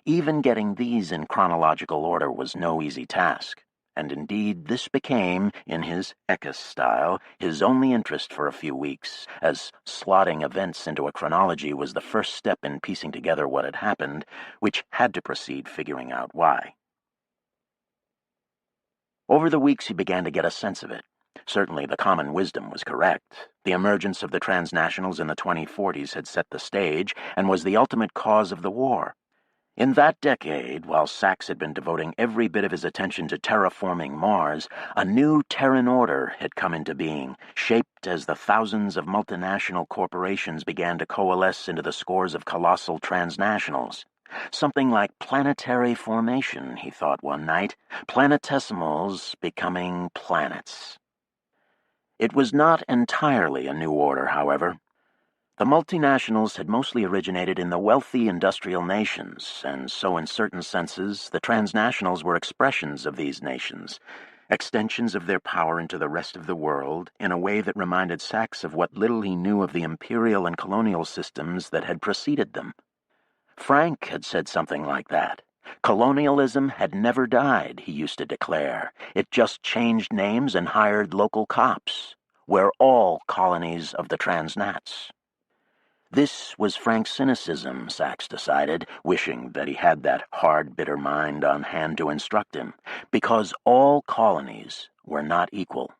Even getting these in chronological order was no easy task, and indeed this became, in his Eckes style, his only interest for a few weeks, as slotting events into a chronology was the first step in piecing together what had happened, which had to precede figuring out why. Over the weeks he began to get a sense of it. Certainly the common wisdom was correct. The emergence of the transnationals in the 2040s had set the stage and was the ultimate cause of the war. In that decade, while Sachs had been devoting every bit of his attention to terraforming Mars, a new Terran order had come into being, shaped as the thousands of multinational corporations began to coalesce into the scores of colossal transnationals. Something like planetary formation, he thought one night, planetesimals becoming planets. It was not entirely a new order, however. The multinationals had mostly originated in the wealthy industrial nations, and so in certain senses the transnationals were expressions of these nations, extensions of their power into the rest of the world in a way that reminded Sachs of what little he knew of the imperial and colonial systems that had preceded them. Frank had said something like that. Colonialism had never died, he used to declare. It just changed names and hired local cops. We're all colonies of the transnats. This was Frank's cynicism, Sachs decided, wishing that he had that hard, bitter mind on hand to instruct him, because all colonies were not equal.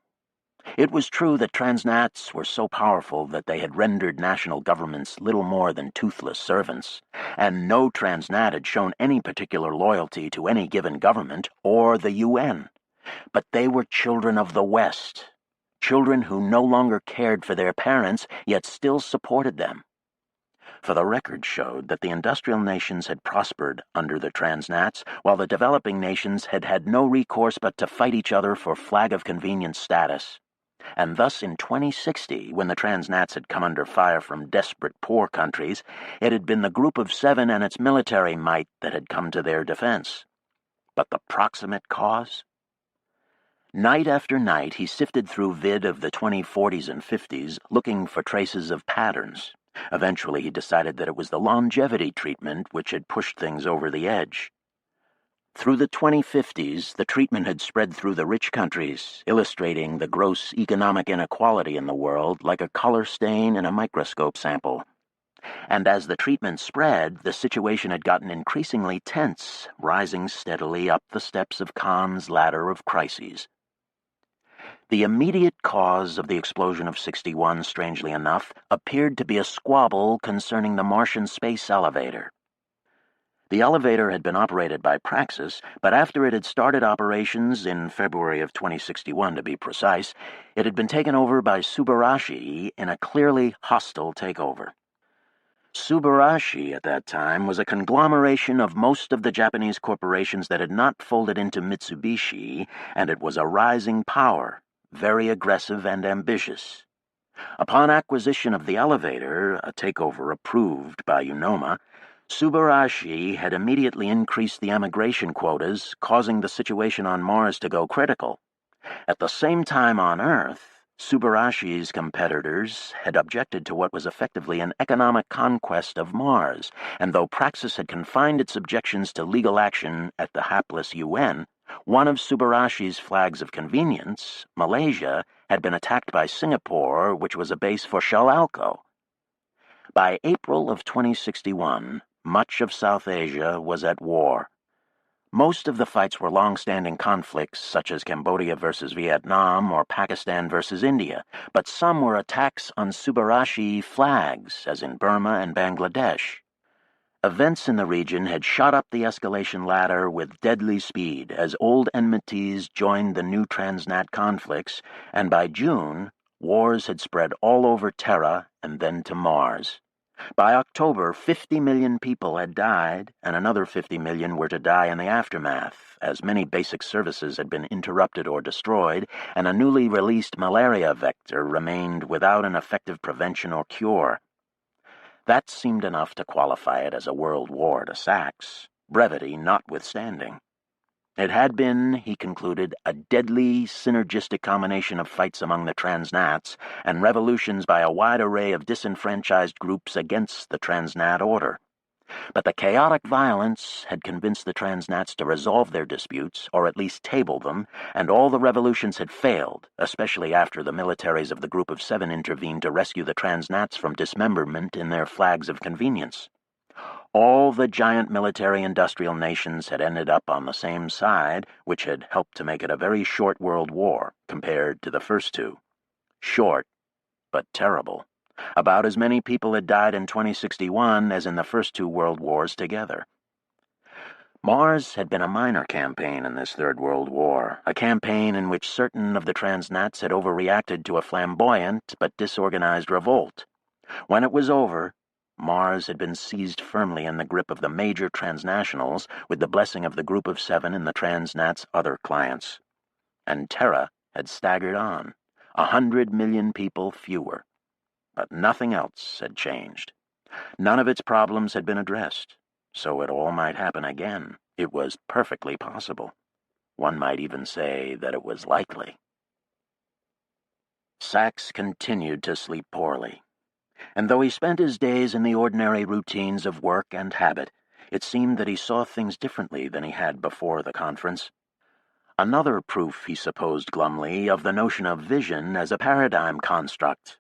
It was true that transnats were so powerful that they had rendered national governments little more than toothless servants, and no transnat had shown any particular loyalty to any given government or the UN. But they were children of the West, children who no longer cared for their parents, yet still supported them. For the record showed that the industrial nations had prospered under the transnats, while the developing nations had had no recourse but to fight each other for flag of convenience status. And thus in 2060, when the transnats had come under fire from desperate poor countries, it had been the Group of Seven and its military might that had come to their defense. But the proximate cause? Night after night he sifted through vid of the 2040s and 50s, looking for traces of patterns. Eventually he decided that it was the longevity treatment which had pushed things over the edge. Through the 2050s, the treatment had spread through the rich countries, illustrating the gross economic inequality in the world like a color stain in a microscope sample. And as the treatment spread, the situation had gotten increasingly tense, rising steadily up the steps of Kahn's ladder of crises. The immediate cause of the explosion of 61, strangely enough, appeared to be a squabble concerning the Martian space elevator. The elevator had been operated by Praxis, but after it had started operations in February of 2061 to be precise, it had been taken over by Subarashi in a clearly hostile takeover. Subarashi at that time was a conglomeration of most of the Japanese corporations that had not folded into Mitsubishi, and it was a rising power, very aggressive and ambitious. Upon acquisition of the elevator, a takeover approved by Unoma, Subarashi had immediately increased the emigration quotas, causing the situation on Mars to go critical. At the same time on Earth, Subarashi's competitors had objected to what was effectively an economic conquest of Mars, and though Praxis had confined its objections to legal action at the hapless UN, one of Subarashi's flags of convenience, Malaysia, had been attacked by Singapore, which was a base for Shalalco. By April of 2061, much of South Asia was at war. Most of the fights were long-standing conflicts, such as Cambodia versus Vietnam or Pakistan versus India, but some were attacks on Subarashi flags, as in Burma and Bangladesh. Events in the region had shot up the escalation ladder with deadly speed as old enmities joined the new transnat conflicts, and by June, wars had spread all over Terra and then to Mars. By October, 50 million people had died, and another 50 million were to die in the aftermath, as many basic services had been interrupted or destroyed, and a newly released malaria vector remained without an effective prevention or cure. That seemed enough to qualify it as a world war to Sachs, brevity notwithstanding. It had been, he concluded, a deadly, synergistic combination of fights among the transnats and revolutions by a wide array of disenfranchised groups against the transnat order. But the chaotic violence had convinced the transnats to resolve their disputes, or at least table them, and all the revolutions had failed, especially after the militaries of the Group of Seven intervened to rescue the transnats from dismemberment in their flags of convenience. All the giant military-industrial nations had ended up on the same side, which had helped to make it a very short world war compared to the first two. Short, but terrible. About as many people had died in 2061 as in the first two world wars together. Mars had been a minor campaign in this Third World War, a campaign in which certain of the transnats had overreacted to a flamboyant but disorganized revolt. When it was over, Mars had been seized firmly in the grip of the major transnationals with the blessing of the Group of Seven and the transnats' other clients. And Terra had staggered on, 100 million people fewer. But nothing else had changed. None of its problems had been addressed, so it all might happen again. It was perfectly possible. One might even say that it was likely. Sachs continued to sleep poorly. And though he spent his days in the ordinary routines of work and habit, it seemed that he saw things differently than he had before the conference. Another proof, he supposed glumly, of the notion of vision as a paradigm construct.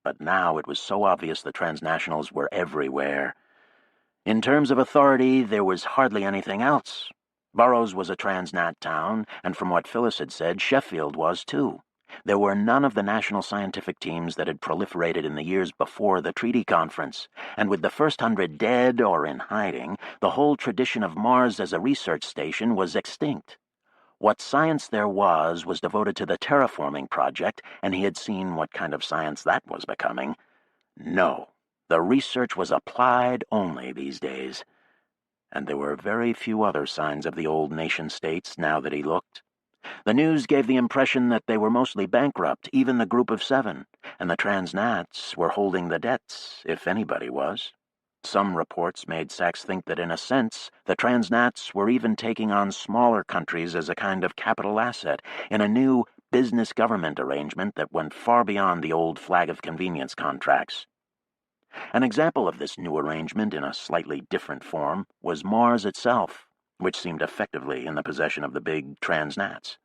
But now it was so obvious the transnationals were everywhere. In terms of authority, there was hardly anything else. Burroughs was a transnat town, and from what Phyllis had said, Sheffield was too. There were none of the national scientific teams that had proliferated in the years before the treaty conference, and with the first 100 dead or in hiding, the whole tradition of Mars as a research station was extinct. What science there was devoted to the terraforming project, and he had seen what kind of science that was becoming. No, the research was applied only these days, and there were very few other signs of the old nation-states now that he looked. The news gave the impression that they were mostly bankrupt, even the Group of Seven, and the transnats were holding the debts, if anybody was. Some reports made Sachs think that in a sense, the transnats were even taking on smaller countries as a kind of capital asset in a new business-government arrangement that went far beyond the old flag of convenience contracts. An example of this new arrangement in a slightly different form was Mars itself, which seemed effectively in the possession of the big transnats.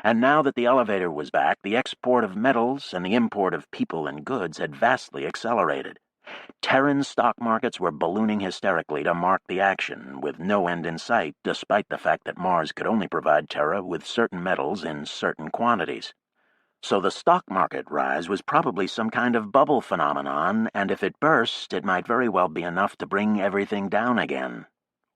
And now that the elevator was back, the export of metals and the import of people and goods had vastly accelerated. Terran stock markets were ballooning hysterically to mark the action, with no end in sight, despite the fact that Mars could only provide Terra with certain metals in certain quantities. So the stock market rise was probably some kind of bubble phenomenon, and if it burst, it might very well be enough to bring everything down again.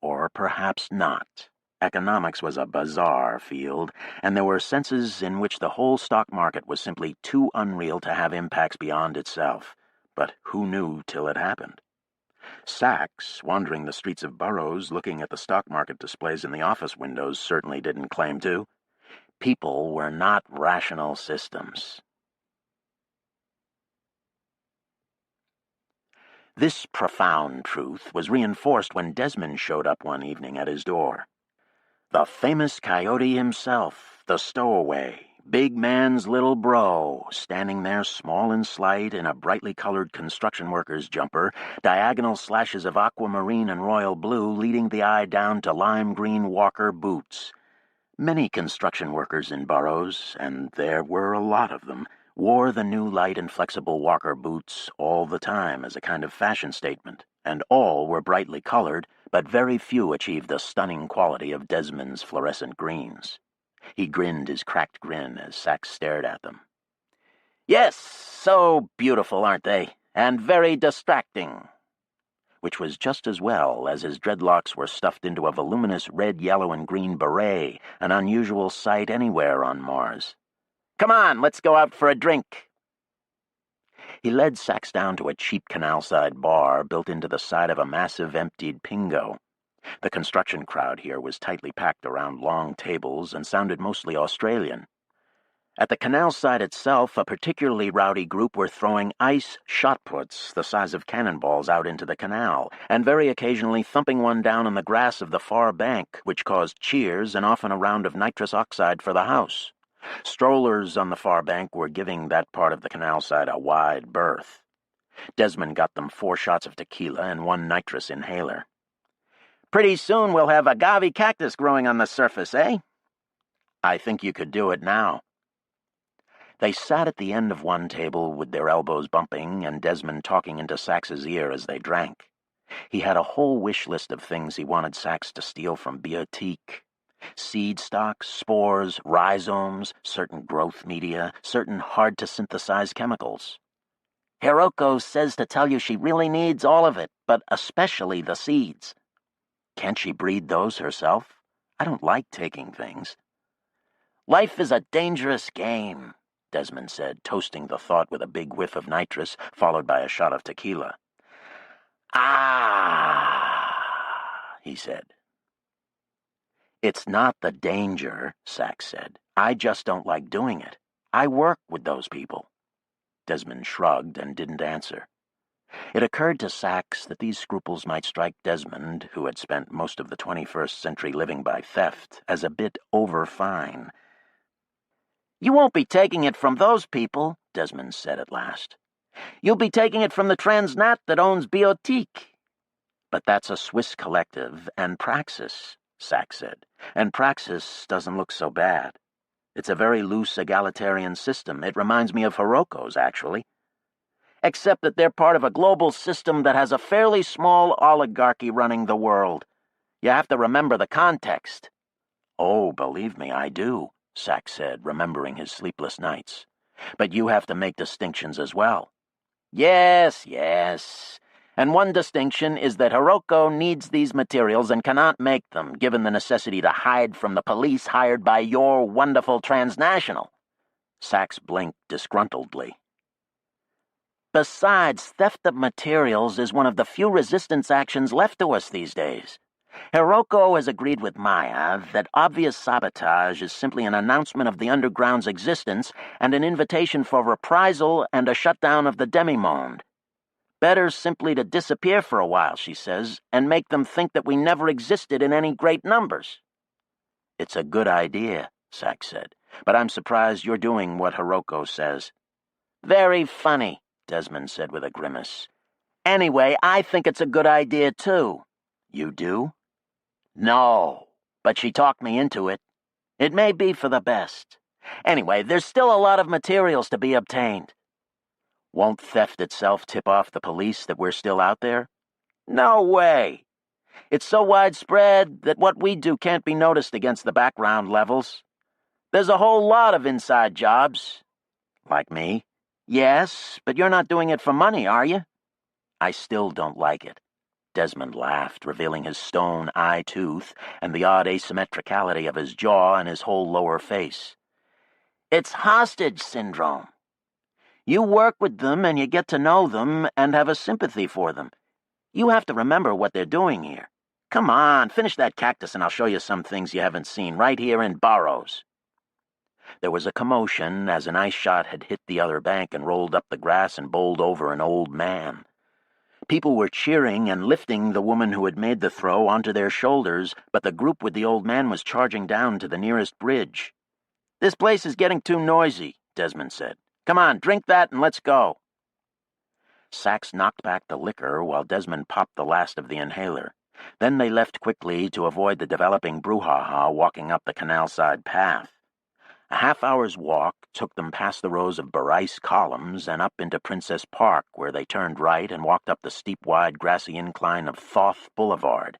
Or perhaps not. Economics was a bizarre field, and there were senses in which the whole stock market was simply too unreal to have impacts beyond itself. But who knew till it happened? Sachs, wandering the streets of Burroughs, looking at the stock market displays in the office windows, certainly didn't claim to. People were not rational systems. This profound truth was reinforced when Desmond showed up one evening at his door. The famous coyote himself, the stowaway, Big man's little bro, standing there small and slight in a brightly colored construction worker's jumper, diagonal slashes of aquamarine and royal blue leading the eye down to lime green Walker boots. Many construction workers in boroughs, and there were a lot of them, wore the new light and flexible Walker boots all the time as a kind of fashion statement, and all were brightly colored, but very few achieved the stunning quality of Desmond's fluorescent greens. He grinned his cracked grin as Sachs stared at them. "Yes, so beautiful, aren't they? And very distracting." Which was just as well, as his dreadlocks were stuffed into a voluminous red, yellow, and green beret, an unusual sight anywhere on Mars. "Come on, let's go out for a drink." He led Sachs down to a cheap canal-side bar built into the side of a massive emptied Pingo. The construction crowd here was tightly packed around long tables and sounded mostly Australian. At the canal side itself, a particularly rowdy group were throwing ice shot-puts the size of cannonballs out into the canal, and very occasionally thumping one down on the grass of the far bank, which caused cheers and often a round of nitrous oxide for the house. Strollers on the far bank were giving that part of the canal side a wide berth. Desmond got them 4 shots of tequila and 1 nitrous inhaler. "Pretty soon we'll have agave cactus growing on the surface, eh?" "I think you could do it now." They sat at the end of one table with their elbows bumping and Desmond talking into Sachs's ear as they drank. He had a whole wish list of things he wanted Sachs to steal from Biotique. Seed stocks, spores, rhizomes, certain growth media, certain hard-to-synthesize chemicals. "Hiroko says to tell you she really needs all of it, but especially the seeds." "Can't she breed those herself? I don't like taking things." "Life is a dangerous game," Desmond said, toasting the thought with a big whiff of nitrous, followed by a shot of tequila. "Ah," he said. "It's not the danger," Sachs said. "I just don't like doing it. I work with those people." Desmond shrugged and didn't answer. It occurred to Sachs that these scruples might strike Desmond, who had spent most of the 21st century living by theft, as a bit over-fine. "You won't be taking it from those people," Desmond said at last. "You'll be taking it from the Transnat that owns Biotique." "But that's a Swiss collective, and Praxis," Sachs said. "And Praxis doesn't look so bad. It's a very loose egalitarian system. It reminds me of Hiroko's, actually. Except that they're part of a global system that has a fairly small oligarchy running the world. You have to remember the context." "Oh, believe me, I do," Sachs said, remembering his sleepless nights. "But you have to make distinctions as well." Yes. And one distinction is that Hiroko needs these materials and cannot make them, given the necessity to hide from the police hired by your wonderful transnational." Sachs blinked disgruntledly. "Besides, theft of materials is one of the few resistance actions left to us these days. Hiroko has agreed with Maya that obvious sabotage is simply an announcement of the underground's existence and an invitation for reprisal and a shutdown of the demi-monde. Better simply to disappear for a while, she says, and make them think that we never existed in any great numbers." "It's a good idea," Sachs said, "but I'm surprised you're doing what Hiroko says." "Very funny," Desmond said with a grimace. "Anyway, I think it's a good idea, too." "You do?" "No, but she talked me into it. It may be for the best. Anyway, there's still a lot of materials to be obtained." "Won't theft itself tip off the police that we're still out there?" "No way. It's so widespread that what we do can't be noticed against the background levels. There's a whole lot of inside jobs." "Like me?" "Yes, but you're not doing it for money, are you?" "I still don't like it." Desmond laughed, revealing his stone eye tooth and the odd asymmetricality of his jaw and his whole lower face. "It's hostage syndrome. You work with them and you get to know them and have a sympathy for them. You have to remember what they're doing here. Come on, finish that cactus and I'll show you some things you haven't seen right here in Burroughs." There was a commotion as an ice shot had hit the other bank and rolled up the grass and bowled over an old man. People were cheering and lifting the woman who had made the throw onto their shoulders, but the group with the old man was charging down to the nearest bridge. "This place is getting too noisy," Desmond said. "Come on, drink that and let's go." Sachs knocked back the liquor while Desmond popped the last of the inhaler. Then they left quickly to avoid the developing brouhaha walking up the canal-side path. A half-hour's walk took them past the rows of Barice columns and up into Princess Park, where they turned right and walked up the steep, wide, grassy incline of Thoth Boulevard.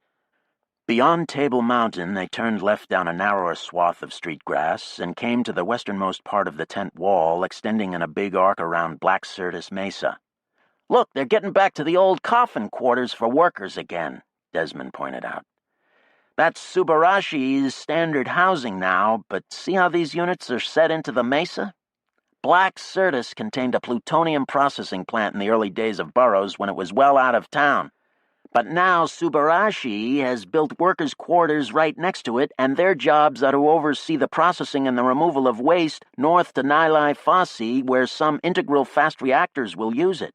Beyond Table Mountain, they turned left down a narrower swath of street grass and came to the westernmost part of the tent wall, extending in a big arc around Black Syrtis Mesa. "Look, they're getting back to the old coffin quarters for workers again," Desmond pointed out. "That's Subarashi's standard housing now, but see how these units are set into the mesa? Black Syrtis contained a plutonium processing plant in the early days of Burroughs when it was well out of town. But now Subarashi has built workers' quarters right next to it, and their jobs are to oversee the processing and the removal of waste north to Nili Fosse, where some integral fast reactors will use it.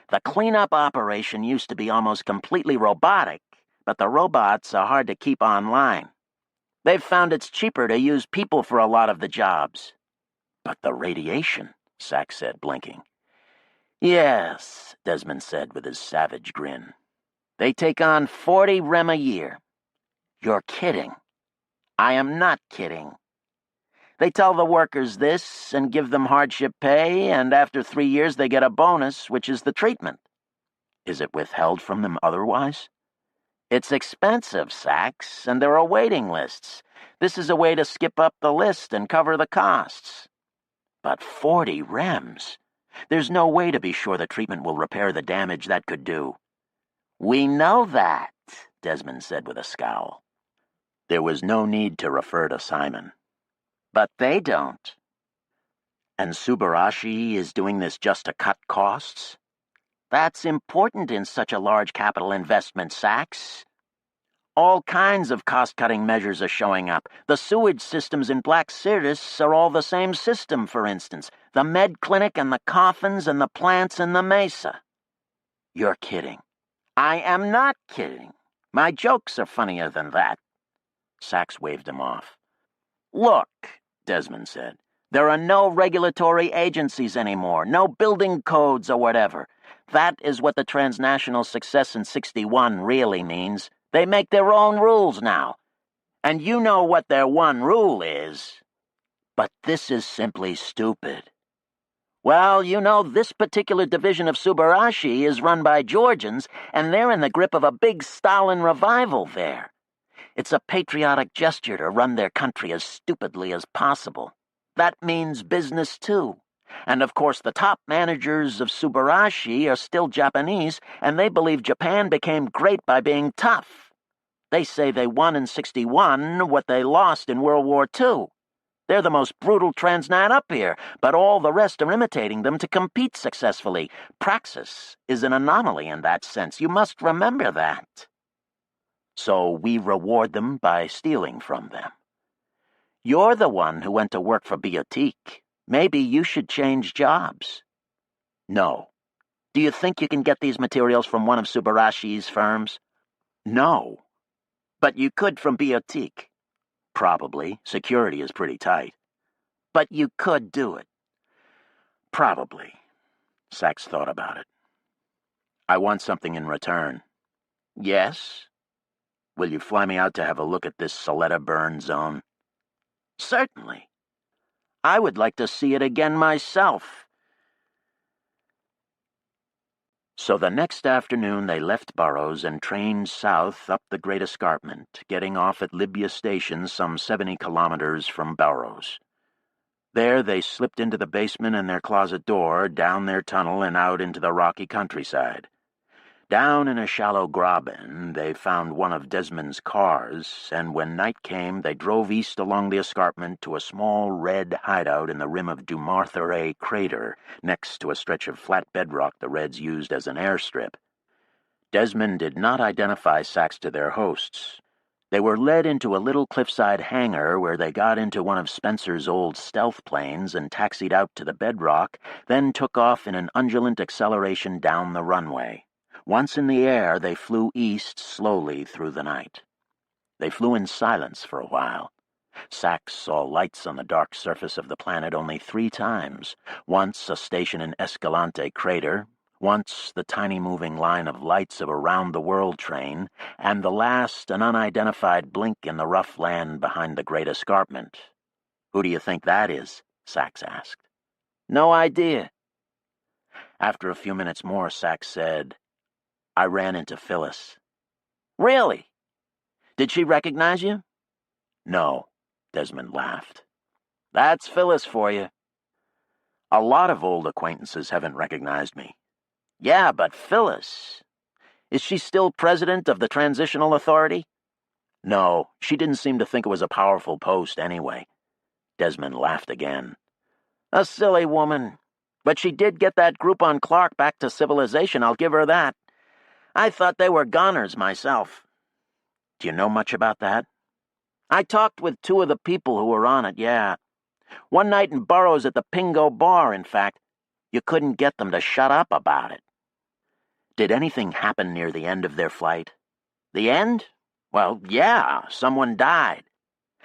The cleanup operation used to be almost completely robotic, but the robots are hard to keep online. They've found it's cheaper to use people for a lot of the jobs." "But the radiation," Sachs said, blinking. "Yes," Desmond said with his savage grin. "They take on 40 rem a year." "You're kidding." "I am not kidding. They tell the workers this and give them hardship pay, and after 3 years they get a bonus, which is the treatment." "Is it withheld from them otherwise?" "It's expensive, Sachs, and there are waiting lists. This is a way to skip up the list and cover the costs." "But 40 rems. There's no way to be sure the treatment will repair the damage that could do." "We know that," Desmond said with a scowl. There was no need to refer to Simon. "But they don't." "And Subarashi is doing this just to cut costs?" "That's important in such a large capital investment, Sachs. All kinds of cost-cutting measures are showing up. The sewage systems in Black Syrtis are all the same system, for instance. The med clinic and the coffins and the plants in the mesa." "You're kidding." "I am not kidding. My jokes are funnier than that." Sachs waved him off. "Look," Desmond said, "there are no regulatory agencies anymore, no building codes or whatever. That is what the transnational success in 61 really means. They make their own rules now. And you know what their one rule is." "But this is simply stupid." "Well, you know, this particular division of Subarashi is run by Georgians, and they're in the grip of a big Stalin revival there. It's a patriotic gesture to run their country as stupidly as possible. That means business, too. And of course the top managers of Subarashi are still Japanese, and they believe Japan became great by being tough. They say they won in 61 what they lost in World War II. They're the most brutal transnat up here, but all the rest are imitating them to compete successfully. Praxis is an anomaly in that sense. You must remember that." "So we reward them by stealing from them." "You're the one who went to work for Biotique. Maybe you should change jobs." "No." "Do you think you can get these materials from one of Subarashi's firms?" "No." "But you could from Biotique." "Probably. Security is pretty tight." "But you could do it." "Probably." Sachs thought about it. "I want something in return." "Yes?" "Will you fly me out to have a look at this Soletta burn zone?" "Certainly. I would like to see it again myself." So the next afternoon they left Burroughs and trained south up the Great Escarpment, getting off at Libya Station some 70 kilometers from Burroughs. There they slipped into the basement and their closet door, down their tunnel and out into the rocky countryside. Down in a shallow graben, they found one of Desmond's cars, and when night came, they drove east along the escarpment to a small red hideout in the rim of Dumarthere crater, next to a stretch of flat bedrock the Reds used as an airstrip. Desmond did not identify Sachs to their hosts. They were led into a little cliffside hangar where they got into one of Spencer's old stealth planes and taxied out to the bedrock, then took off in an undulant acceleration down the runway. Once in the air, they flew east slowly through the night. They flew in silence for a while. Sachs saw lights on the dark surface of the planet only 3 times. Once a station in Escalante crater, once the tiny moving line of lights of a round-the-world train, and the last an unidentified blink in the rough land behind the Great Escarpment. "Who do you think that is?" Sachs asked. "No idea." After a few minutes more, Sachs said, "I ran into Phyllis." "Really? Did she recognize you?" "No," Desmond laughed. "That's Phyllis for you." "A lot of old acquaintances haven't recognized me." "Yeah, but Phyllis. Is she still president of the Transitional Authority?" "No, she didn't seem to think it was a powerful post anyway." Desmond laughed again. "A silly woman. But she did get that group on Clark back to civilization, I'll give her that. I thought they were goners myself." "Do you know much about that?" "I talked with 2 of the people who were on it, yeah. One night in Burroughs at the Pingo Bar, in fact. You couldn't get them to shut up about it." "Did anything happen near the end of their flight?" "The end? Well, yeah, someone died.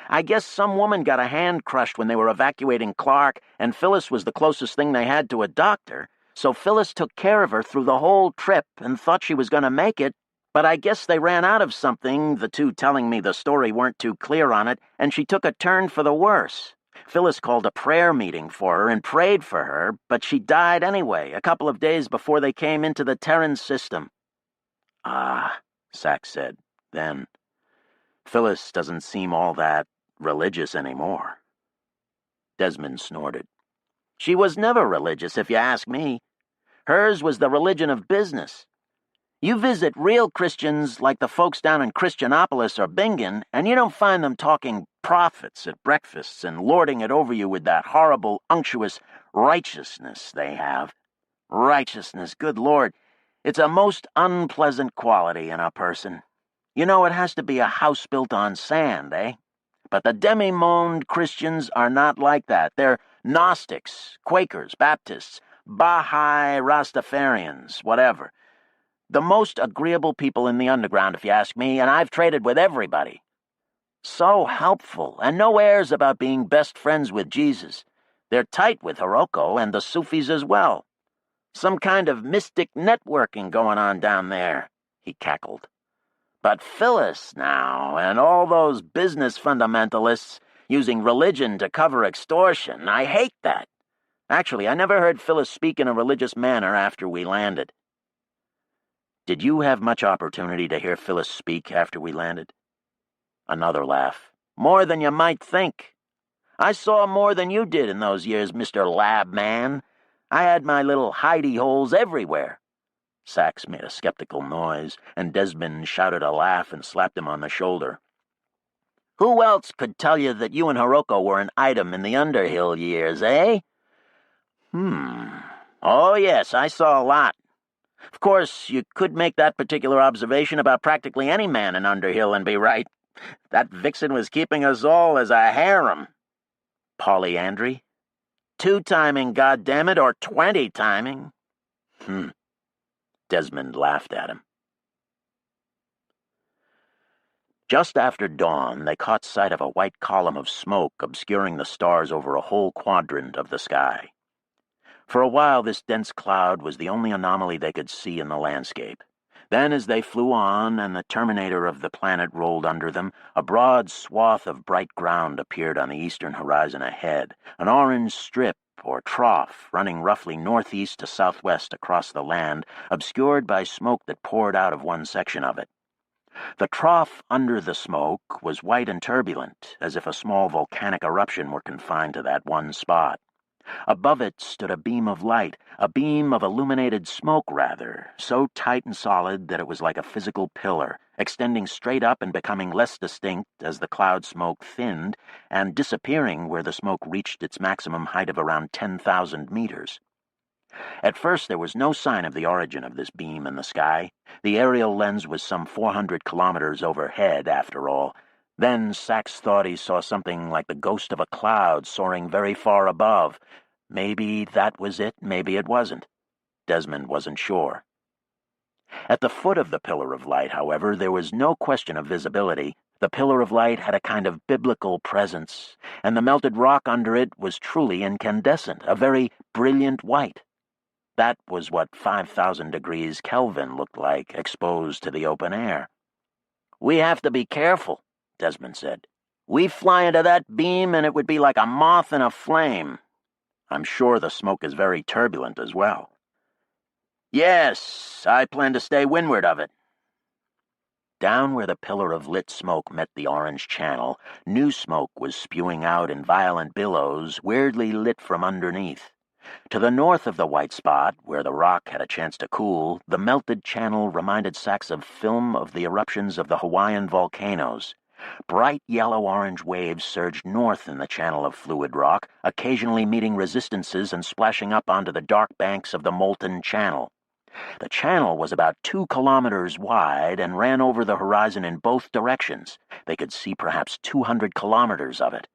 I guess some woman got a hand crushed when they were evacuating Clark, and Phyllis was the closest thing they had to a doctor, so Phyllis took care of her through the whole trip and thought she was going to make it, but I guess they ran out of something, the 2 telling me the story weren't too clear on it, and she took a turn for the worse. Phyllis called a prayer meeting for her and prayed for her, but she died anyway, a couple of days before they came into the Terran system." "Ah," Sachs said. Then, "Phyllis doesn't seem all that religious anymore." Desmond snorted. "She was never religious, if you ask me. Hers was the religion of business. You visit real Christians like the folks down in Christianopolis or Bingen, and you don't find them talking prophets at breakfasts and lording it over you with that horrible, unctuous righteousness they have. Righteousness, good Lord, it's a most unpleasant quality in a person. You know, it has to be a house built on sand, eh? But the demi-monde Christians are not like that. They're Gnostics, Quakers, Baptists, Baha'i, Rastafarians, whatever. The most agreeable people in the underground, if you ask me, and I've traded with everybody. So helpful, and no airs about being best friends with Jesus. They're tight with Hiroko and the Sufis as well. Some kind of mystic networking going on down there," he cackled. "But Phyllis, now, and all those business fundamentalists using religion to cover extortion, I hate that. Actually, I never heard Phyllis speak in a religious manner after we landed." "Did you have much opportunity to hear Phyllis speak after we landed?" Another laugh. "More than you might think. I saw more than you did in those years, Mr. Lab Man. I had my little hidey holes everywhere." Sachs made a skeptical noise, and Desmond shouted a laugh and slapped him on the shoulder. "Who else could tell you that you and Hiroko were an item in the Underhill years, eh?" "Oh, yes, I saw a lot. Of course, you could make that particular observation about practically any man in Underhill and be right. That vixen was keeping us all as a harem." "Polyandry?" "2-timing, goddammit, or 20-timing." Desmond laughed at him. Just after dawn, they caught sight of a white column of smoke obscuring the stars over a whole quadrant of the sky. For a while, this dense cloud was the only anomaly they could see in the landscape. Then, as they flew on and the terminator of the planet rolled under them, a broad swath of bright ground appeared on the eastern horizon ahead, an orange strip or trough running roughly northeast to southwest across the land, obscured by smoke that poured out of one section of it. The trough under the smoke was white and turbulent, as if a small volcanic eruption were confined to that one spot. Above it stood a beam of light, a beam of illuminated smoke, rather, so tight and solid that it was like a physical pillar, extending straight up and becoming less distinct as the cloud smoke thinned, and disappearing where the smoke reached its maximum height of around 10,000 meters. At first there was no sign of the origin of this beam in the sky. The aerial lens was some 400 kilometers overhead, after all. Then Sachs thought he saw something like the ghost of a cloud soaring very far above. Maybe that was it, maybe it wasn't. Desmond wasn't sure. At the foot of the pillar of light, however, there was no question of visibility. The pillar of light had a kind of biblical presence, and the melted rock under it was truly incandescent, a very brilliant white. That was what 5,000 degrees Kelvin looked like, exposed to the open air. "We have to be careful," Desmond said. "We fly into that beam and it would be like a moth in a flame. I'm sure the smoke is very turbulent as well." "Yes, I plan to stay windward of it." Down where the pillar of lit smoke met the orange channel, new smoke was spewing out in violent billows, weirdly lit from underneath. To the north of the white spot, where the rock had a chance to cool, the melted channel reminded Sachs of film of the eruptions of the Hawaiian volcanoes. Bright yellow-orange waves surged north in the channel of fluid rock, occasionally meeting resistances and splashing up onto the dark banks of the molten channel. The channel was about 2 kilometers wide and ran over the horizon in both directions. They could see perhaps 200 kilometers of it.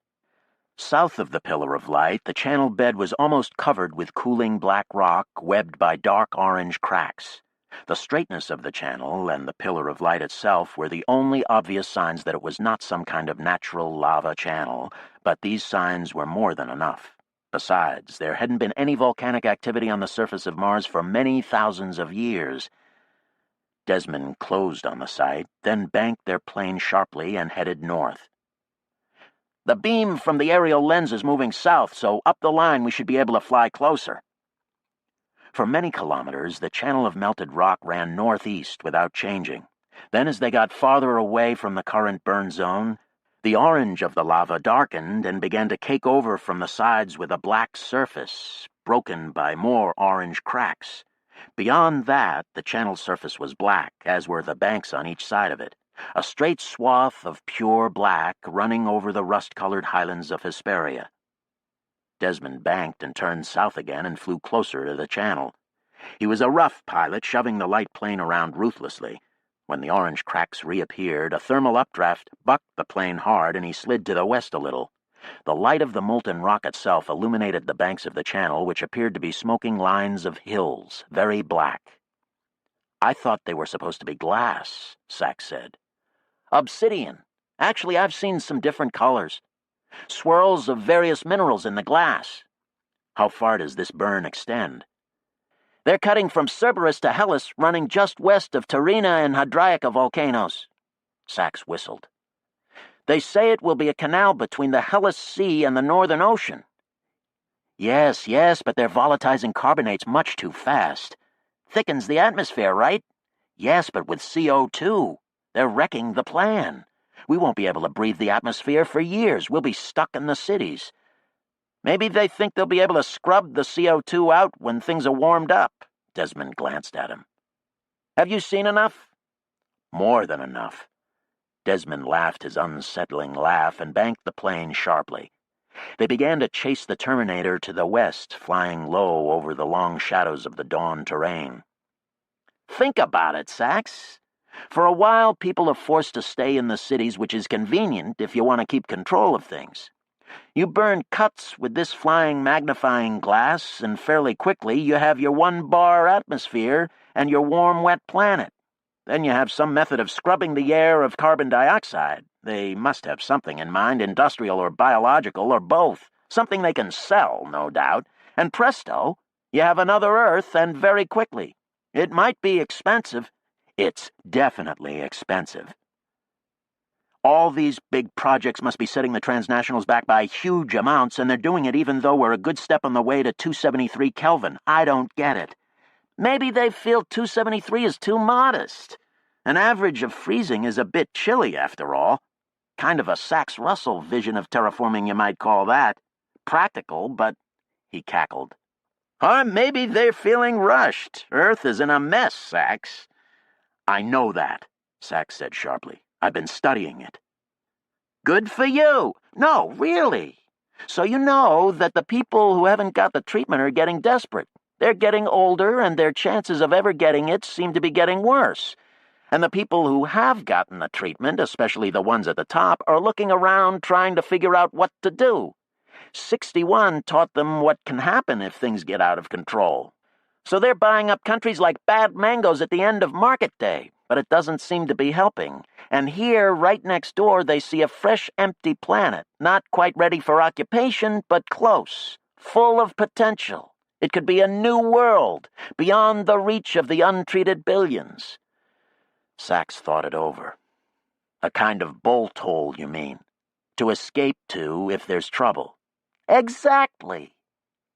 South of the pillar of light, the channel bed was almost covered with cooling black rock webbed by dark orange cracks. The straightness of the channel and the pillar of light itself were the only obvious signs that it was not some kind of natural lava channel, but these signs were more than enough. Besides, there hadn't been any volcanic activity on the surface of Mars for many thousands of years. Desmond closed on the sight, then banked their plane sharply and headed north. "The beam from the aerial lens is moving south, so up the line we should be able to fly closer." For many kilometers, the channel of melted rock ran northeast without changing. Then as they got farther away from the current burn zone, the orange of the lava darkened and began to cake over from the sides with a black surface, broken by more orange cracks. Beyond that, the channel surface was black, as were the banks on each side of it. A straight swath of pure black running over the rust-colored highlands of Hesperia. Desmond banked and turned south again and flew closer to the channel. He was a rough pilot, shoving the light plane around ruthlessly. When the orange cracks reappeared, a thermal updraft bucked the plane hard and he slid to the west a little. The light of the molten rock itself illuminated the banks of the channel, which appeared to be smoking lines of hills, very black. "I thought they were supposed to be glass," Sachs said. "Obsidian. Actually, I've seen some different colors. Swirls of various minerals in the glass." "How far does this burn extend?" "They're cutting from Cerberus to Hellas, running just west of Terina and Hadriaca volcanoes." Sachs whistled. "They say it will be a canal between the Hellas Sea and the Northern Ocean." Yes, but they're volatilizing carbonates much too fast. Thickens the atmosphere, right?" "Yes, but with CO2. They're wrecking the plan. We won't be able to breathe the atmosphere for years. We'll be stuck in the cities." "Maybe they think they'll be able to scrub the CO2 out when things are warmed up." Desmond glanced at him. "Have you seen enough?" "More than enough." Desmond laughed his unsettling laugh and banked the plane sharply. They began to chase the Terminator to the west, flying low over the long shadows of the dawn terrain. "Think about it, Sachs. For a while, people are forced to stay in the cities, which is convenient if you want to keep control of things. You burn cuts with this flying magnifying glass, and fairly quickly you have your 1-bar atmosphere and your warm, wet planet. Then you have some method of scrubbing the air of carbon dioxide. They must have something in mind, industrial or biological or both. Something they can sell, no doubt. And presto, you have another Earth, and very quickly. It might be expensive." "It's definitely expensive." "All these big projects must be setting the transnationals back by huge amounts, and they're doing it even though we're a good step on the way to 273 Kelvin. I don't get it." "Maybe they feel 273 is too modest. An average of freezing is a bit chilly, after all. Kind of a Sachs-Russell vision of terraforming, you might call that. Practical, but—" He cackled. "Or maybe they're feeling rushed. Earth is in a mess, Sachs." "I know that," Sachs said sharply. "I've been studying it." "Good for you. No, really. So you know that the people who haven't got the treatment are getting desperate. They're getting older, and their chances of ever getting it seem to be getting worse. And the people who have gotten the treatment, especially the ones at the top, are looking around trying to figure out what to do. 61 taught them what can happen if things get out of control. So they're buying up countries like bad mangoes at the end of market day, but it doesn't seem to be helping. And here, right next door, they see a fresh, empty planet, not quite ready for occupation, but close, full of potential. It could be a new world, beyond the reach of the untreated billions. Sachs thought it over. A kind of bolt hole, you mean? To escape to if there's trouble. Exactly.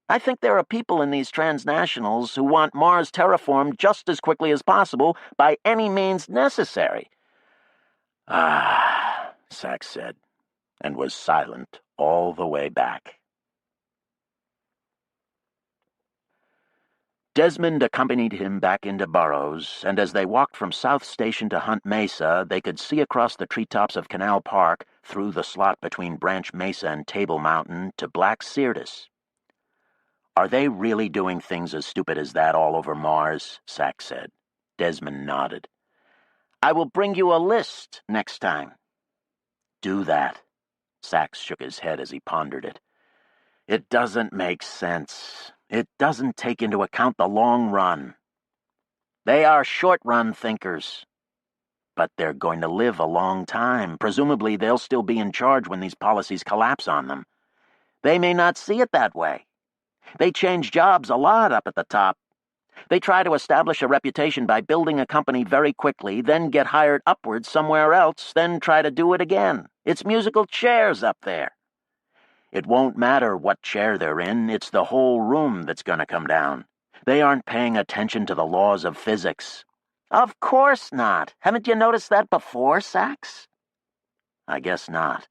I think there are people in these transnationals who want Mars terraformed just as quickly as possible by any means necessary. Ah, Sachs said, and was silent all the way back. Desmond accompanied him back into Burroughs, and as they walked from South Station to Hunt Mesa, they could see across the treetops of Canal Park, through the slot between Branch Mesa and Table Mountain, to Black Syrtis. "Are they really doing things as stupid as that all over Mars?" Sachs said. Desmond nodded. "I will bring you a list next time." "Do that." Sachs shook his head as he pondered it. "It doesn't make sense. It doesn't take into account the long run. They are short-run thinkers. But they're going to live a long time. Presumably they'll still be in charge when these policies collapse on them. They may not see it that way. They change jobs a lot up at the top. They try to establish a reputation by building a company very quickly, then get hired upwards somewhere else, then try to do it again. It's musical chairs up there. It won't matter what chair they're in, it's the whole room that's going to come down. They aren't paying attention to the laws of physics." "Of course not. Haven't you noticed that before, Sachs?" "I guess not."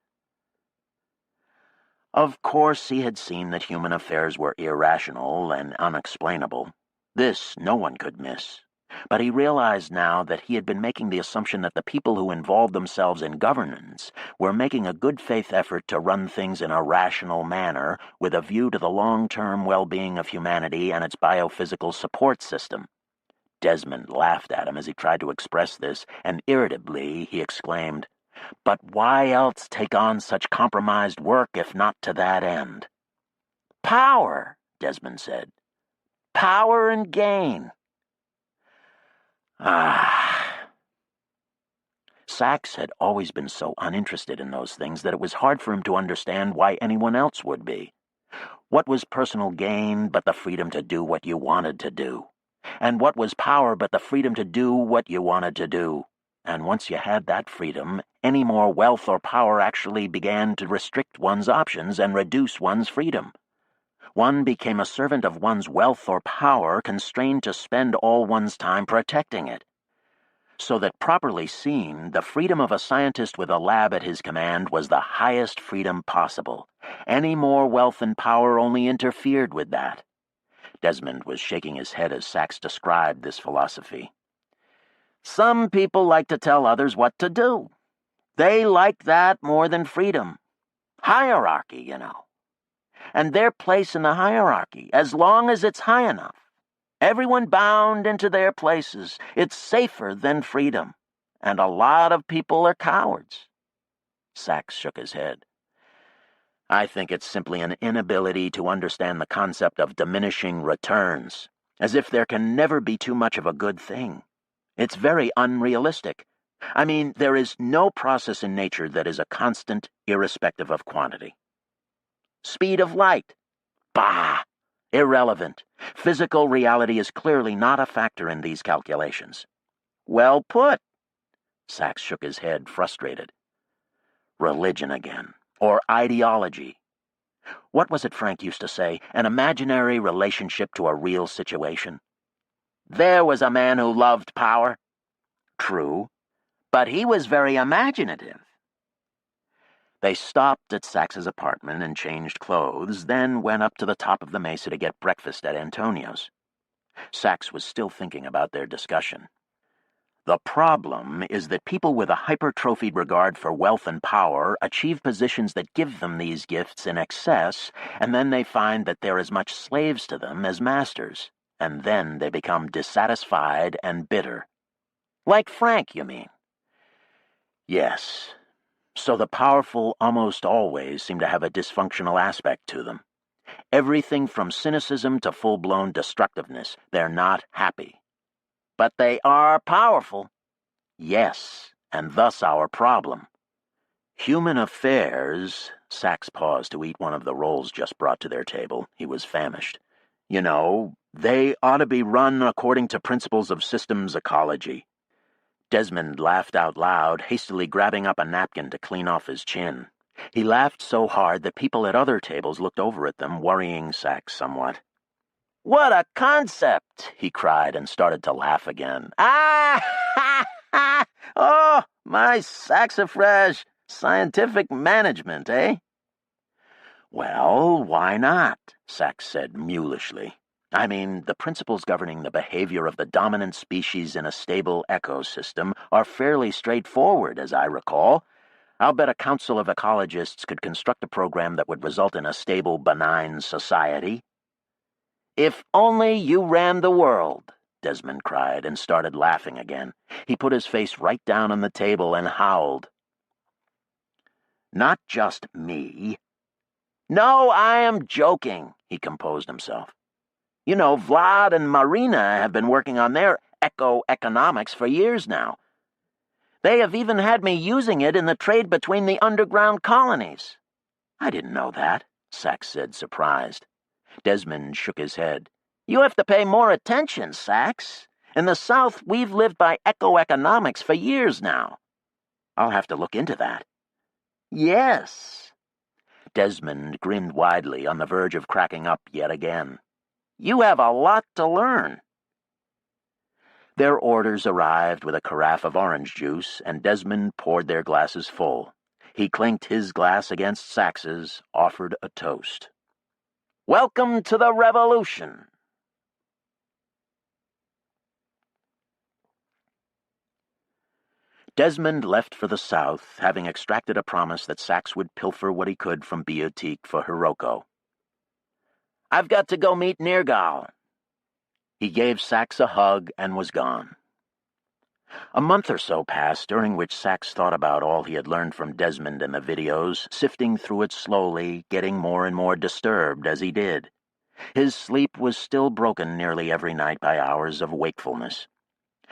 Of course he had seen that human affairs were irrational and unexplainable. This no one could miss. But he realized now that he had been making the assumption that the people who involved themselves in governance were making a good-faith effort to run things in a rational manner with a view to the long-term well-being of humanity and its biophysical support system. Desmond laughed at him as he tried to express this, and irritably he exclaimed, "But why else take on such compromised work if not to that end?" "Power," Desmond said. "Power and gain." Sachs had always been so uninterested in those things that it was hard for him to understand why anyone else would be. What was personal gain but the freedom to do what you wanted to do? And what was power but the freedom to do what you wanted to do? And once you had that freedom, any more wealth or power actually began to restrict one's options and reduce one's freedom. One became a servant of one's wealth or power, constrained to spend all one's time protecting it. So that, properly seen, the freedom of a scientist with a lab at his command was the highest freedom possible. Any more wealth and power only interfered with that. Desmond was shaking his head as Sachs described this philosophy. "Some people like to tell others what to do. They like that more than freedom. Hierarchy, you know. And their place in the hierarchy, as long as it's high enough. Everyone bound into their places. It's safer than freedom. And a lot of people are cowards." Sachs shook his head. "I think it's simply an inability to understand the concept of diminishing returns, as if there can never be too much of a good thing. It's very unrealistic. I mean, there is no process in nature that is a constant, irrespective of quantity. Speed of light? Bah! Irrelevant. Physical reality is clearly not a factor in these calculations." "Well put." Sachs shook his head, frustrated. Religion again. Or ideology. What was it Frank used to say? An imaginary relationship to a real situation. There was a man who loved power. True. But he was very imaginative. They stopped at Sachs's apartment and changed clothes, then went up to the top of the mesa to get breakfast at Antonio's. Sachs was still thinking about their discussion. The problem is that people with a hypertrophied regard for wealth and power achieve positions that give them these gifts in excess, and then they find that they're as much slaves to them as masters, and then they become dissatisfied and bitter. Like Frank, you mean? Yes. So the powerful almost always seem to have a dysfunctional aspect to them. Everything from cynicism to full-blown destructiveness. They're not happy. But they are powerful. Yes, and thus our problem. Human affairs. Sachs paused to eat one of the rolls just brought to their table. He was famished. You know, they ought to be run according to principles of systems ecology. Desmond laughed out loud, hastily grabbing up a napkin to clean off his chin. He laughed so hard that people at other tables looked over at them, worrying Sachs somewhat. "What a concept!" he cried and started to laugh again. "Ah! Ha! Ha! Oh, my saxifrage! Scientific management, eh?" "Well, why not?" Sachs said mulishly. "I mean, the principles governing the behavior of the dominant species in a stable ecosystem are fairly straightforward, as I recall. I'll bet a council of ecologists could construct a program that would result in a stable, benign society." "If only you ran the world," Desmond cried and started laughing again. He put his face right down on the table and howled. "Not just me." "No, I am joking," he composed himself. "You know, Vlad and Marina have been working on their eco-economics for years now. They have even had me using it in the trade between the underground colonies." "I didn't know that," Sachs said, surprised. Desmond shook his head. "You have to pay more attention, Sachs. In the South, we've lived by eco-economics for years now." "I'll have to look into that." "Yes." Desmond grinned widely, on the verge of cracking up yet again. "You have a lot to learn." Their orders arrived with a carafe of orange juice, and Desmond poured their glasses full. He clinked his glass against Sax's, offered a toast. "Welcome to the revolution." Desmond left for the South, having extracted a promise that Sachs would pilfer what he could from Biotique for Hiroko. "I've got to go meet Nergal." He gave Sachs a hug and was gone. A month or so passed, during which Sachs thought about all he had learned from Desmond and the videos, sifting through it slowly, getting more and more disturbed as he did. His sleep was still broken nearly every night by hours of wakefulness.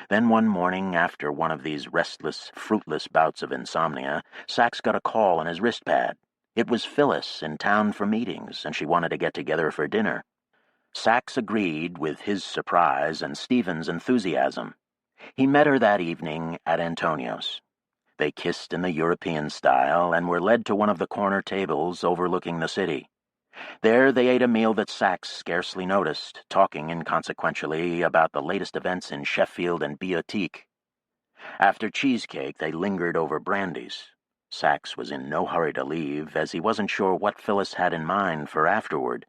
Then one morning, after one of these restless, fruitless bouts of insomnia, Sachs got a call on his wristpad. It was Phyllis in town for meetings, and she wanted to get together for dinner. Sachs agreed, with his surprise and Stephen's enthusiasm. He met her that evening at Antonio's. They kissed in the European style and were led to one of the corner tables overlooking the city. There they ate a meal that Sachs scarcely noticed, talking inconsequentially about the latest events in Sheffield and Biotique. After cheesecake, they lingered over brandies. Sachs was in no hurry to leave, as he wasn't sure what Phyllis had in mind for afterward.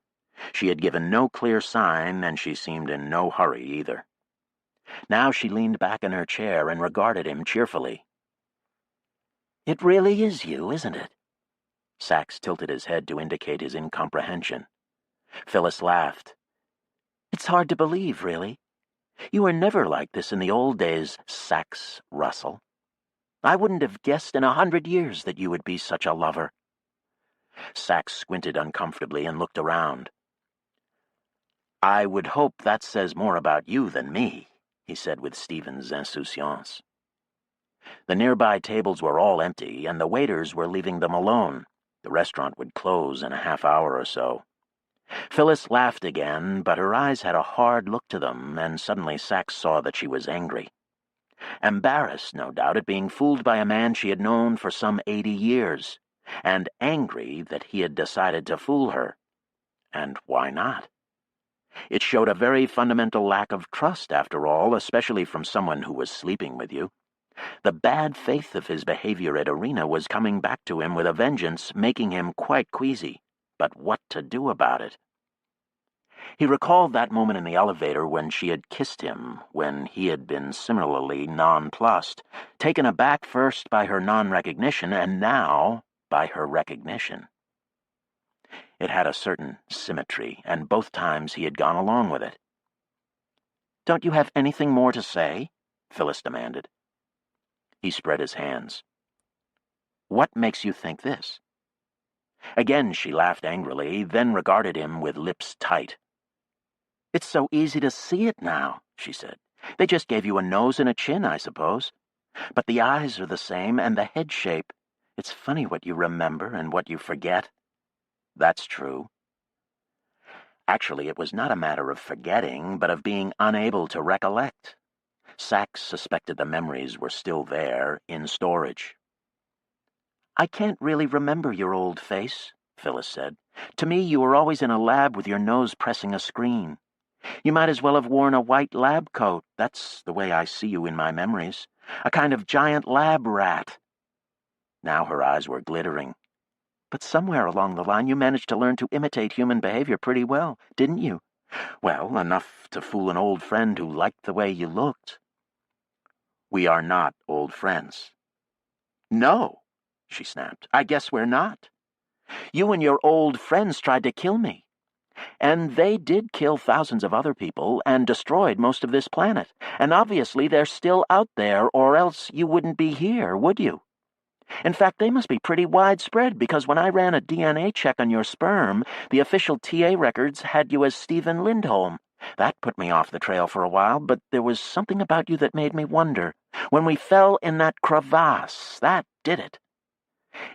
She had given no clear sign, and she seemed in no hurry either. Now she leaned back in her chair and regarded him cheerfully. "It really is you, isn't it?" Sachs tilted his head to indicate his incomprehension. Phyllis laughed. "It's hard to believe, really. You were never like this in the old days, Sachs Russell. I wouldn't have guessed in 100 years that you would be such a lover." Sachs squinted uncomfortably and looked around. "I would hope that says more about you than me," he said with Stephen's insouciance. The nearby tables were all empty, and the waiters were leaving them alone. The restaurant would close in a half hour or so. Phyllis laughed again, but her eyes had a hard look to them, and suddenly Sachs saw that she was angry. Embarrassed, no doubt, at being fooled by a man she had known for some 80 years, and angry that he had decided to fool her. And why not? It showed a very fundamental lack of trust, after all, especially from someone who was sleeping with you. The bad faith of his behavior at Arena was coming back to him with a vengeance, making him quite queasy. But what to do about it? He recalled that moment in the elevator when she had kissed him, when he had been similarly nonplussed, taken aback first by her non-recognition and now by her recognition. It had a certain symmetry, and both times he had gone along with it. "Don't you have anything more to say?" Phyllis demanded. He spread his hands. "What makes you think this?" Again she laughed angrily, then regarded him with lips tight. "It's so easy to see it now," she said. "They just gave you a nose and a chin, I suppose. But the eyes are the same, and the head shape. It's funny what you remember and what you forget. That's true. Actually, it was not a matter of forgetting, but of being unable to recollect. Sachs suspected the memories were still there, in storage. I can't really remember your old face, Phyllis said. To me, you were always in a lab with your nose pressing a screen. You might as well have worn a white lab coat. That's the way I see you in my memories. A kind of giant lab rat. Now her eyes were glittering. But somewhere along the line you managed to learn to imitate human behavior pretty well, didn't you? Well, enough to fool an old friend who liked the way you looked. We are not old friends. No, she snapped. I guess we're not. You and your old friends tried to kill me. And they did kill thousands of other people and destroyed most of this planet. And obviously they're still out there, or else you wouldn't be here, would you? In fact, they must be pretty widespread, because when I ran a DNA check on your sperm, the official TA records had you as Stephen Lindholm. That put me off the trail for a while, but there was something about you that made me wonder. When we fell in that crevasse, that did it.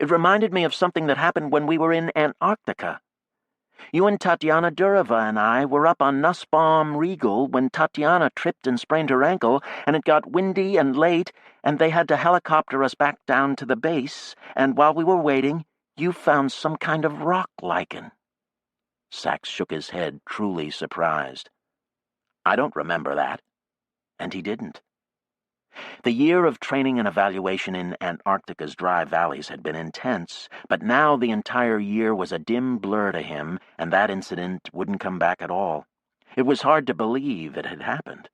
It reminded me of something that happened when we were in Antarctica. You and Tatiana Durova and I were up on Nussbaum Regal when Tatiana tripped and sprained her ankle, and it got windy and late, and they had to helicopter us back down to the base, and while we were waiting, you found some kind of rock lichen. Sachs shook his head, truly surprised. I don't remember that. And he didn't. The year of training and evaluation in Antarctica's dry valleys had been intense, but now the entire year was a dim blur to him, and that incident wouldn't come back at all. It was hard to believe it had happened.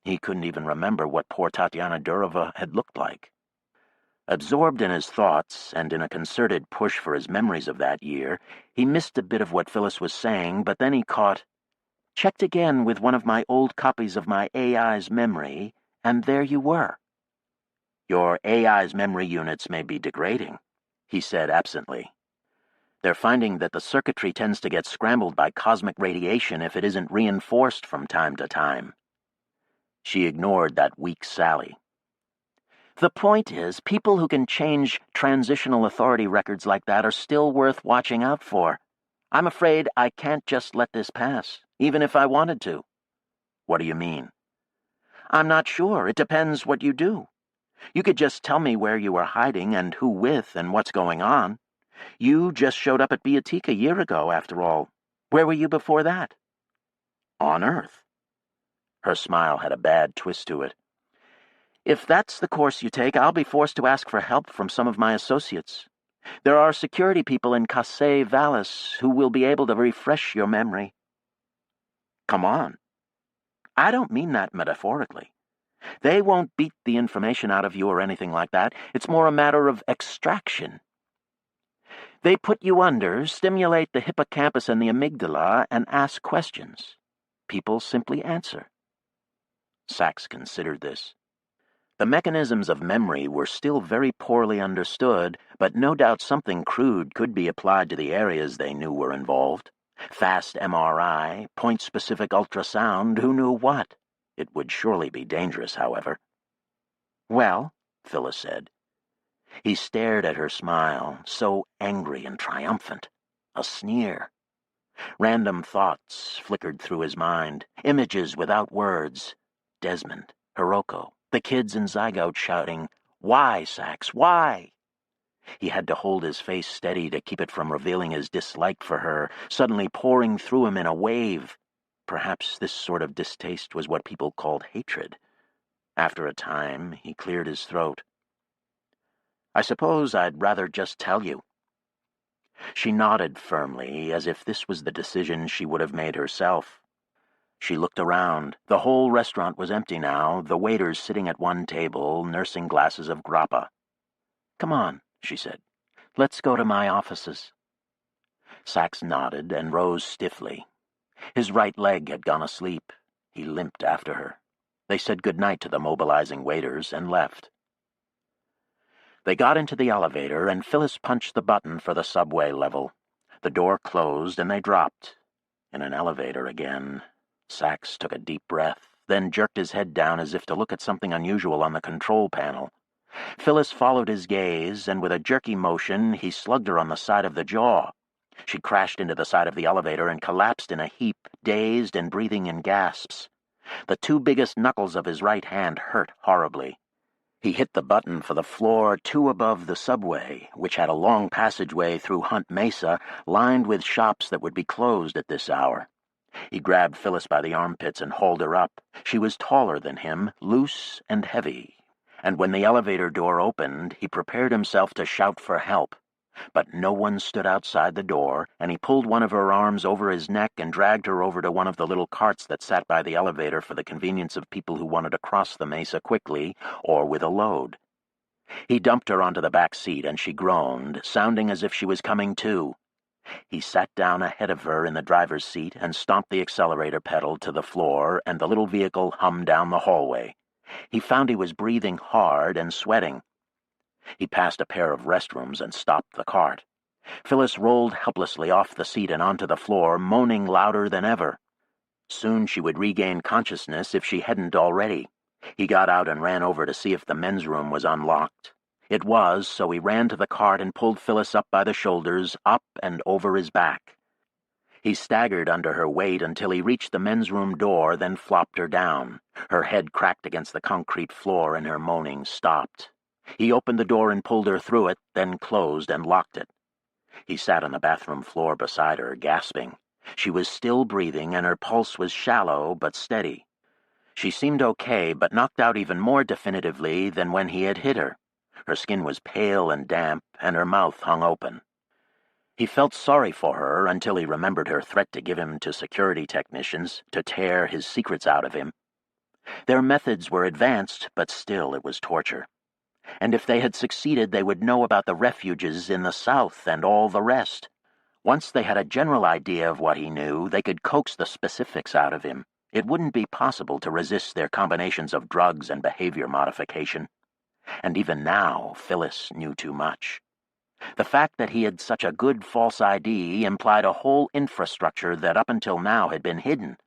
He couldn't even remember what poor Tatiana Durova had looked like. Absorbed in his thoughts, and in a concerted push for his memories of that year, he missed a bit of what Phyllis was saying, but then he checked again with one of my old copies of my AI's memory, and there you were. Your AI's memory units may be degrading, he said absently. They're finding that the circuitry tends to get scrambled by cosmic radiation if it isn't reinforced from time to time. She ignored that weak sally. The point is, people who can change transitional authority records like that are still worth watching out for. I'm afraid I can't just let this pass, even if I wanted to. What do you mean? I'm not sure. It depends what you do. You could just tell me where you were hiding and who with and what's going on. You just showed up at Beatique a year ago, after all. Where were you before that? On Earth. Her smile had a bad twist to it. If that's the course you take, I'll be forced to ask for help from some of my associates. There are security people in Casse Vallis who will be able to refresh your memory. Come on. I don't mean that metaphorically. They won't beat the information out of you or anything like that. It's more a matter of extraction. They put you under, stimulate the hippocampus and the amygdala, and ask questions. People simply answer. Sachs considered this. The mechanisms of memory were still very poorly understood, but no doubt something crude could be applied to the areas they knew were involved. Fast MRI, point-specific ultrasound, who knew what? It would surely be dangerous, however. Well, Phyllis said. He stared at her smile, so angry and triumphant. A sneer. Random thoughts flickered through his mind, images without words. Desmond, Hiroko, the kids in Zygote shouting, "Why, Sachs, why?" He had to hold his face steady to keep it from revealing his dislike for her, suddenly pouring through him in a wave. Perhaps this sort of distaste was what people called hatred. After a time, he cleared his throat. I suppose I'd rather just tell you. She nodded firmly, as if this was the decision she would have made herself. She looked around. The whole restaurant was empty now, the waiters sitting at one table, nursing glasses of grappa. Come on, she said. Let's go to my offices. Sachs nodded and rose stiffly. His right leg had gone asleep. He limped after her. They said good night to the mobilizing waiters and left. They got into the elevator, and Phyllis punched the button for the subway level. The door closed, and they dropped. In an elevator again. Sachs took a deep breath, then jerked his head down as if to look at something unusual on the control panel. Phyllis followed his gaze, and with a jerky motion, he slugged her on the side of the jaw. She crashed into the side of the elevator and collapsed in a heap, dazed and breathing in gasps. The two biggest knuckles of his right hand hurt horribly. He hit the button for the floor 2 above the subway, which had a long passageway through Hunt Mesa lined with shops that would be closed at this hour. He grabbed Phyllis by the armpits and hauled her up. She was taller than him, loose and heavy, and when the elevator door opened, he prepared himself to shout for help. But no one stood outside the door, and he pulled one of her arms over his neck and dragged her over to one of the little carts that sat by the elevator for the convenience of people who wanted to cross the mesa quickly or with a load. He dumped her onto the back seat, and she groaned, sounding as if she was coming to. He sat down ahead of her in the driver's seat and stomped the accelerator pedal to the floor, and the little vehicle hummed down the hallway. He found he was breathing hard and sweating. He passed a pair of restrooms and stopped the cart. Phyllis rolled helplessly off the seat and onto the floor, moaning louder than ever. Soon she would regain consciousness if she hadn't already. He got out and ran over to see if the men's room was unlocked. It was, so he ran to the cart and pulled Phyllis up by the shoulders, up and over his back. He staggered under her weight until he reached the men's room door, then flopped her down. Her head cracked against the concrete floor and her moaning stopped. He opened the door and pulled her through it, then closed and locked it. He sat on the bathroom floor beside her, gasping. She was still breathing, and her pulse was shallow but steady. She seemed okay, but knocked out even more definitively than when he had hit her. Her skin was pale and damp, and her mouth hung open. He felt sorry for her until he remembered her threat to give him to security technicians, to tear his secrets out of him. Their methods were advanced, but still it was torture. And if they had succeeded, they would know about the refuges in the South and all the rest. Once they had a general idea of what he knew, they could coax the specifics out of him. It wouldn't be possible to resist their combinations of drugs and behavior modification. And even now, Phyllis knew too much. The fact that he had such a good false ID implied a whole infrastructure that up until now had been hidden.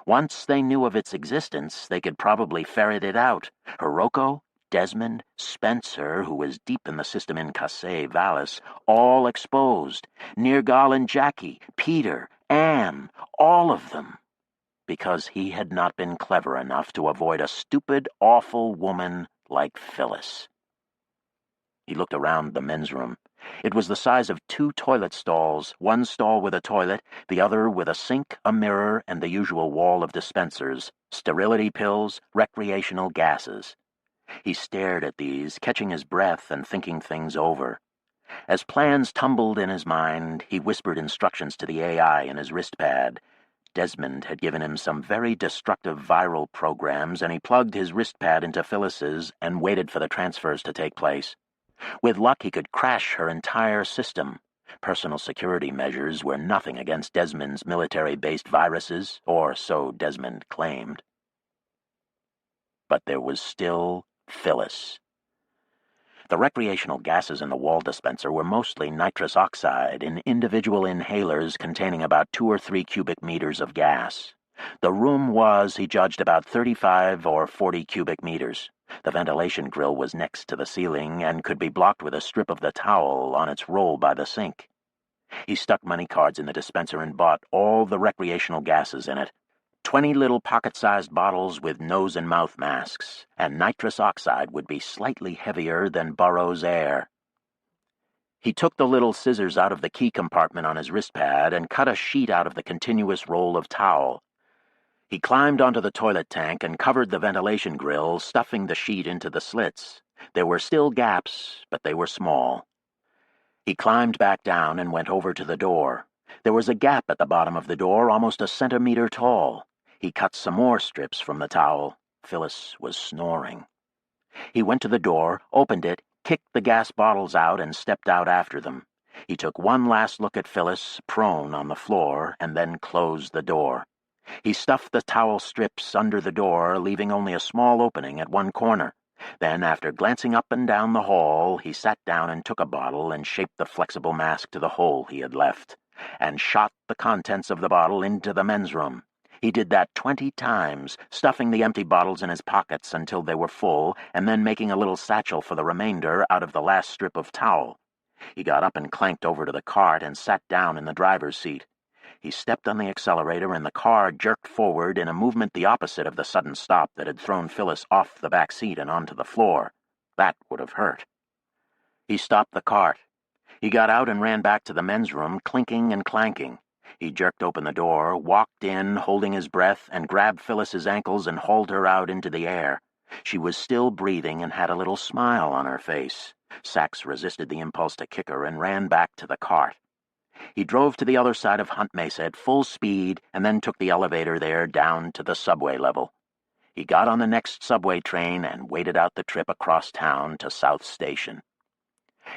Once they knew of its existence, they could probably ferret it out. Hiroko, Desmond, Spencer, who was deep in the system in Casey Vallis, all exposed. Nergal and Jackie, Peter, Anne, all of them. Because he had not been clever enough to avoid a stupid, awful woman like Phyllis. He looked around the men's room. It was the size of 2 toilet stalls, one stall with a toilet, the other with a sink, a mirror, and the usual wall of dispensers, sterility pills, recreational gases. He stared at these, catching his breath and thinking things over. As plans tumbled in his mind, he whispered instructions to the AI in his wristpad. Desmond had given him some very destructive viral programs, and he plugged his wristpad into Phyllis's and waited for the transfers to take place. With luck, he could crash her entire system. Personal security measures were nothing against Desmond's military-based viruses, or so Desmond claimed. But there was still Phyllis. The recreational gases in the wall dispenser were mostly nitrous oxide in individual inhalers containing about 2 or 3 cubic meters of gas. The room was, he judged, about 35 or 40 cubic meters. The ventilation grill was next to the ceiling and could be blocked with a strip of the towel on its roll by the sink. He stuck money cards in the dispenser and bought all the recreational gases in it. 20 little pocket-sized bottles with nose and mouth masks, and nitrous oxide would be slightly heavier than Burroughs air. He took the little scissors out of the key compartment on his wristpad and cut a sheet out of the continuous roll of towel. He climbed onto the toilet tank and covered the ventilation grill, stuffing the sheet into the slits. There were still gaps, but they were small. He climbed back down and went over to the door. There was a gap at the bottom of the door, almost a centimeter tall. He cut some more strips from the towel. Phyllis was snoring. He went to the door, opened it, kicked the gas bottles out, and stepped out after them. He took one last look at Phyllis, prone on the floor, and then closed the door. He stuffed the towel strips under the door, leaving only a small opening at one corner. Then, after glancing up and down the hall, he sat down and took a bottle and shaped the flexible mask to the hole he had left, and shot the contents of the bottle into the men's room. He did that 20 times, stuffing the empty bottles in his pockets until they were full, and then making a little satchel for the remainder out of the last strip of towel. He got up and clanked over to the cart and sat down in the driver's seat. He stepped on the accelerator and the car jerked forward in a movement the opposite of the sudden stop that had thrown Phyllis off the back seat and onto the floor. That would have hurt. He stopped the cart. He got out and ran back to the men's room, clinking and clanking. He jerked open the door, walked in, holding his breath, and grabbed Phyllis's ankles and hauled her out into the air. She was still breathing and had a little smile on her face. Sachs resisted the impulse to kick her and ran back to the cart. He drove to the other side of Hunt Mesa at full speed and then took the elevator there down to the subway level. He got on the next subway train and waited out the trip across town to South Station.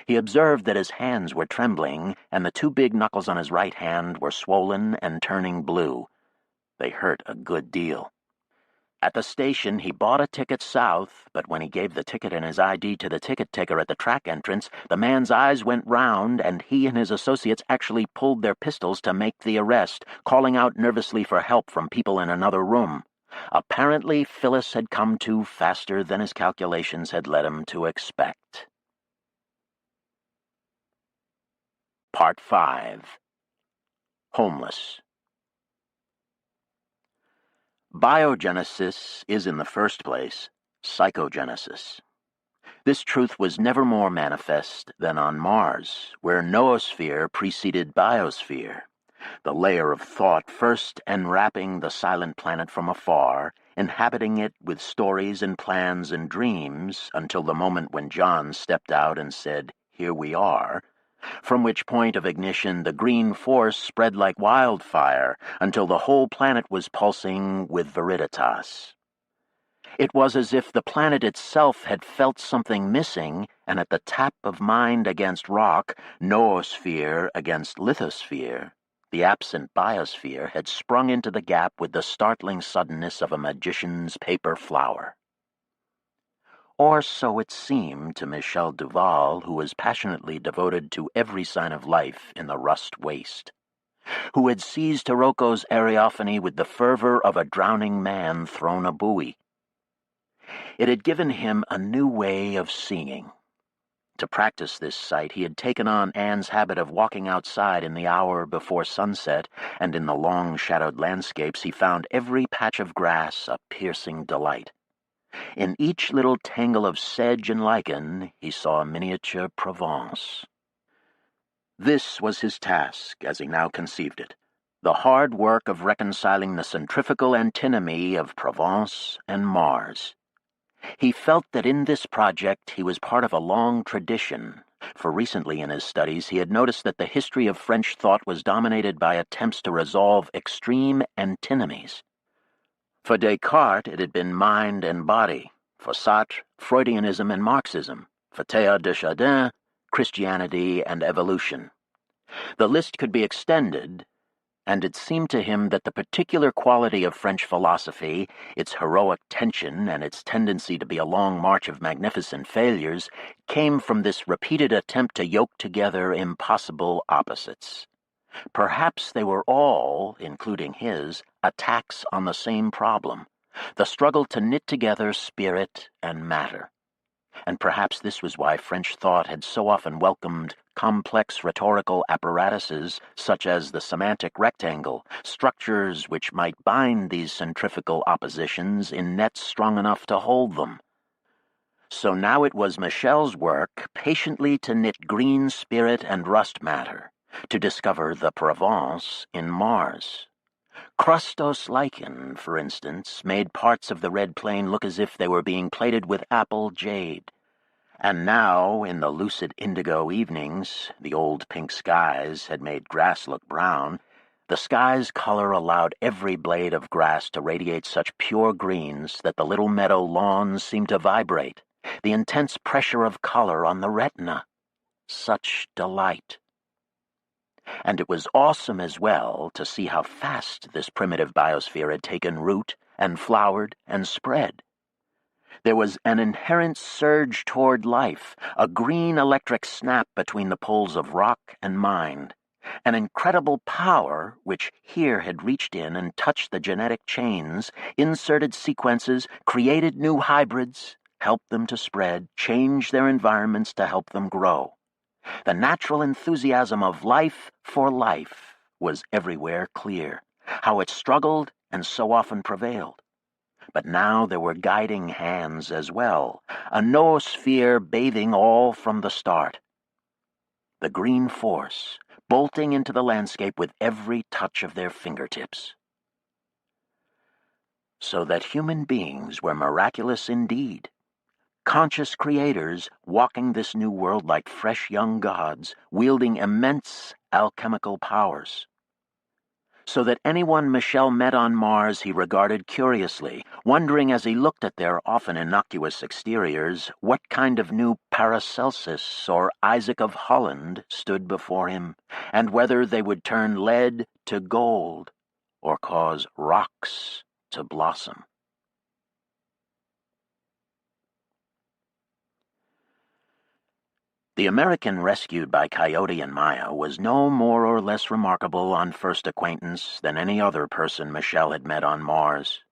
He observed that his hands were trembling and the two big knuckles on his right hand were swollen and turning blue. They hurt a good deal. At the station, he bought a ticket south, but when he gave the ticket and his ID to the ticket taker at the track entrance, the man's eyes went round and he and his associates actually pulled their pistols to make the arrest, calling out nervously for help from people in another room. Apparently, Phyllis had come to faster than his calculations had led him to expect. Part 5. Homeless. Biogenesis is, in the first place, psychogenesis. This truth was never more manifest than on Mars, where noosphere preceded biosphere, the layer of thought first enwrapping the silent planet from afar, inhabiting it with stories and plans and dreams until the moment when John stepped out and said, "Here we are," from which point of ignition the green force spread like wildfire until the whole planet was pulsing with viriditas. It was as if the planet itself had felt something missing, and at the tap of mind against rock, noosphere against lithosphere, the absent biosphere had sprung into the gap with the startling suddenness of a magician's paper flower. Or so it seemed to Michel Duval, who was passionately devoted to every sign of life in the rust waste, who had seized Hirocco's Ariophany with the fervor of a drowning man thrown a buoy. It had given him a new way of seeing. To practice this sight, he had taken on Anne's habit of walking outside in the hour before sunset, and in the long shadowed landscapes he found every patch of grass a piercing delight. In each little tangle of sedge and lichen, he saw a miniature Provence. This was his task, as he now conceived it, the hard work of reconciling the centrifugal antinomy of Provence and Mars. He felt that in this project he was part of a long tradition, for recently in his studies he had noticed that the history of French thought was dominated by attempts to resolve extreme antinomies. For Descartes, it had been mind and body. For Sartre, Freudianism and Marxism. For Teilhard de Chardin, Christianity and evolution. The list could be extended, and it seemed to him that the particular quality of French philosophy, its heroic tension and its tendency to be a long march of magnificent failures, came from this repeated attempt to yoke together impossible opposites. Perhaps they were all, including his, attacks on the same problem, the struggle to knit together spirit and matter. And perhaps this was why French thought had so often welcomed complex rhetorical apparatuses such as the semantic rectangle, structures which might bind these centrifugal oppositions in nets strong enough to hold them. So now it was Michel's work patiently to knit green spirit and rust matter, to discover the Provence in Mars. Crustose lichen, for instance, made parts of the red plain look as if they were being plated with apple jade. And now, in the lucid indigo evenings, the old pink skies had made grass look brown. The sky's color allowed every blade of grass to radiate such pure greens that the little meadow lawns seemed to vibrate, the intense pressure of color on the retina. Such delight. And it was awesome as well to see how fast this primitive biosphere had taken root and flowered and spread. There was an inherent surge toward life, a green electric snap between the poles of rock and mind. An incredible power, which here had reached in and touched the genetic chains, inserted sequences, created new hybrids, helped them to spread, changed their environments to help them grow. The natural enthusiasm of life for life was everywhere clear, how it struggled and so often prevailed. But now there were guiding hands as well, a noosphere bathing all from the start. The green force, bolting into the landscape with every touch of their fingertips. So that human beings were miraculous indeed. Conscious creators walking this new world like fresh young gods, wielding immense alchemical powers. So that anyone Michel met on Mars he regarded curiously, wondering as he looked at their often innocuous exteriors what kind of new Paracelsus or Isaac of Holland stood before him, and whether they would turn lead to gold or cause rocks to blossom. The American rescued by Coyote and Maya was no more or less remarkable on first acquaintance than any other person Michel had met on Mars.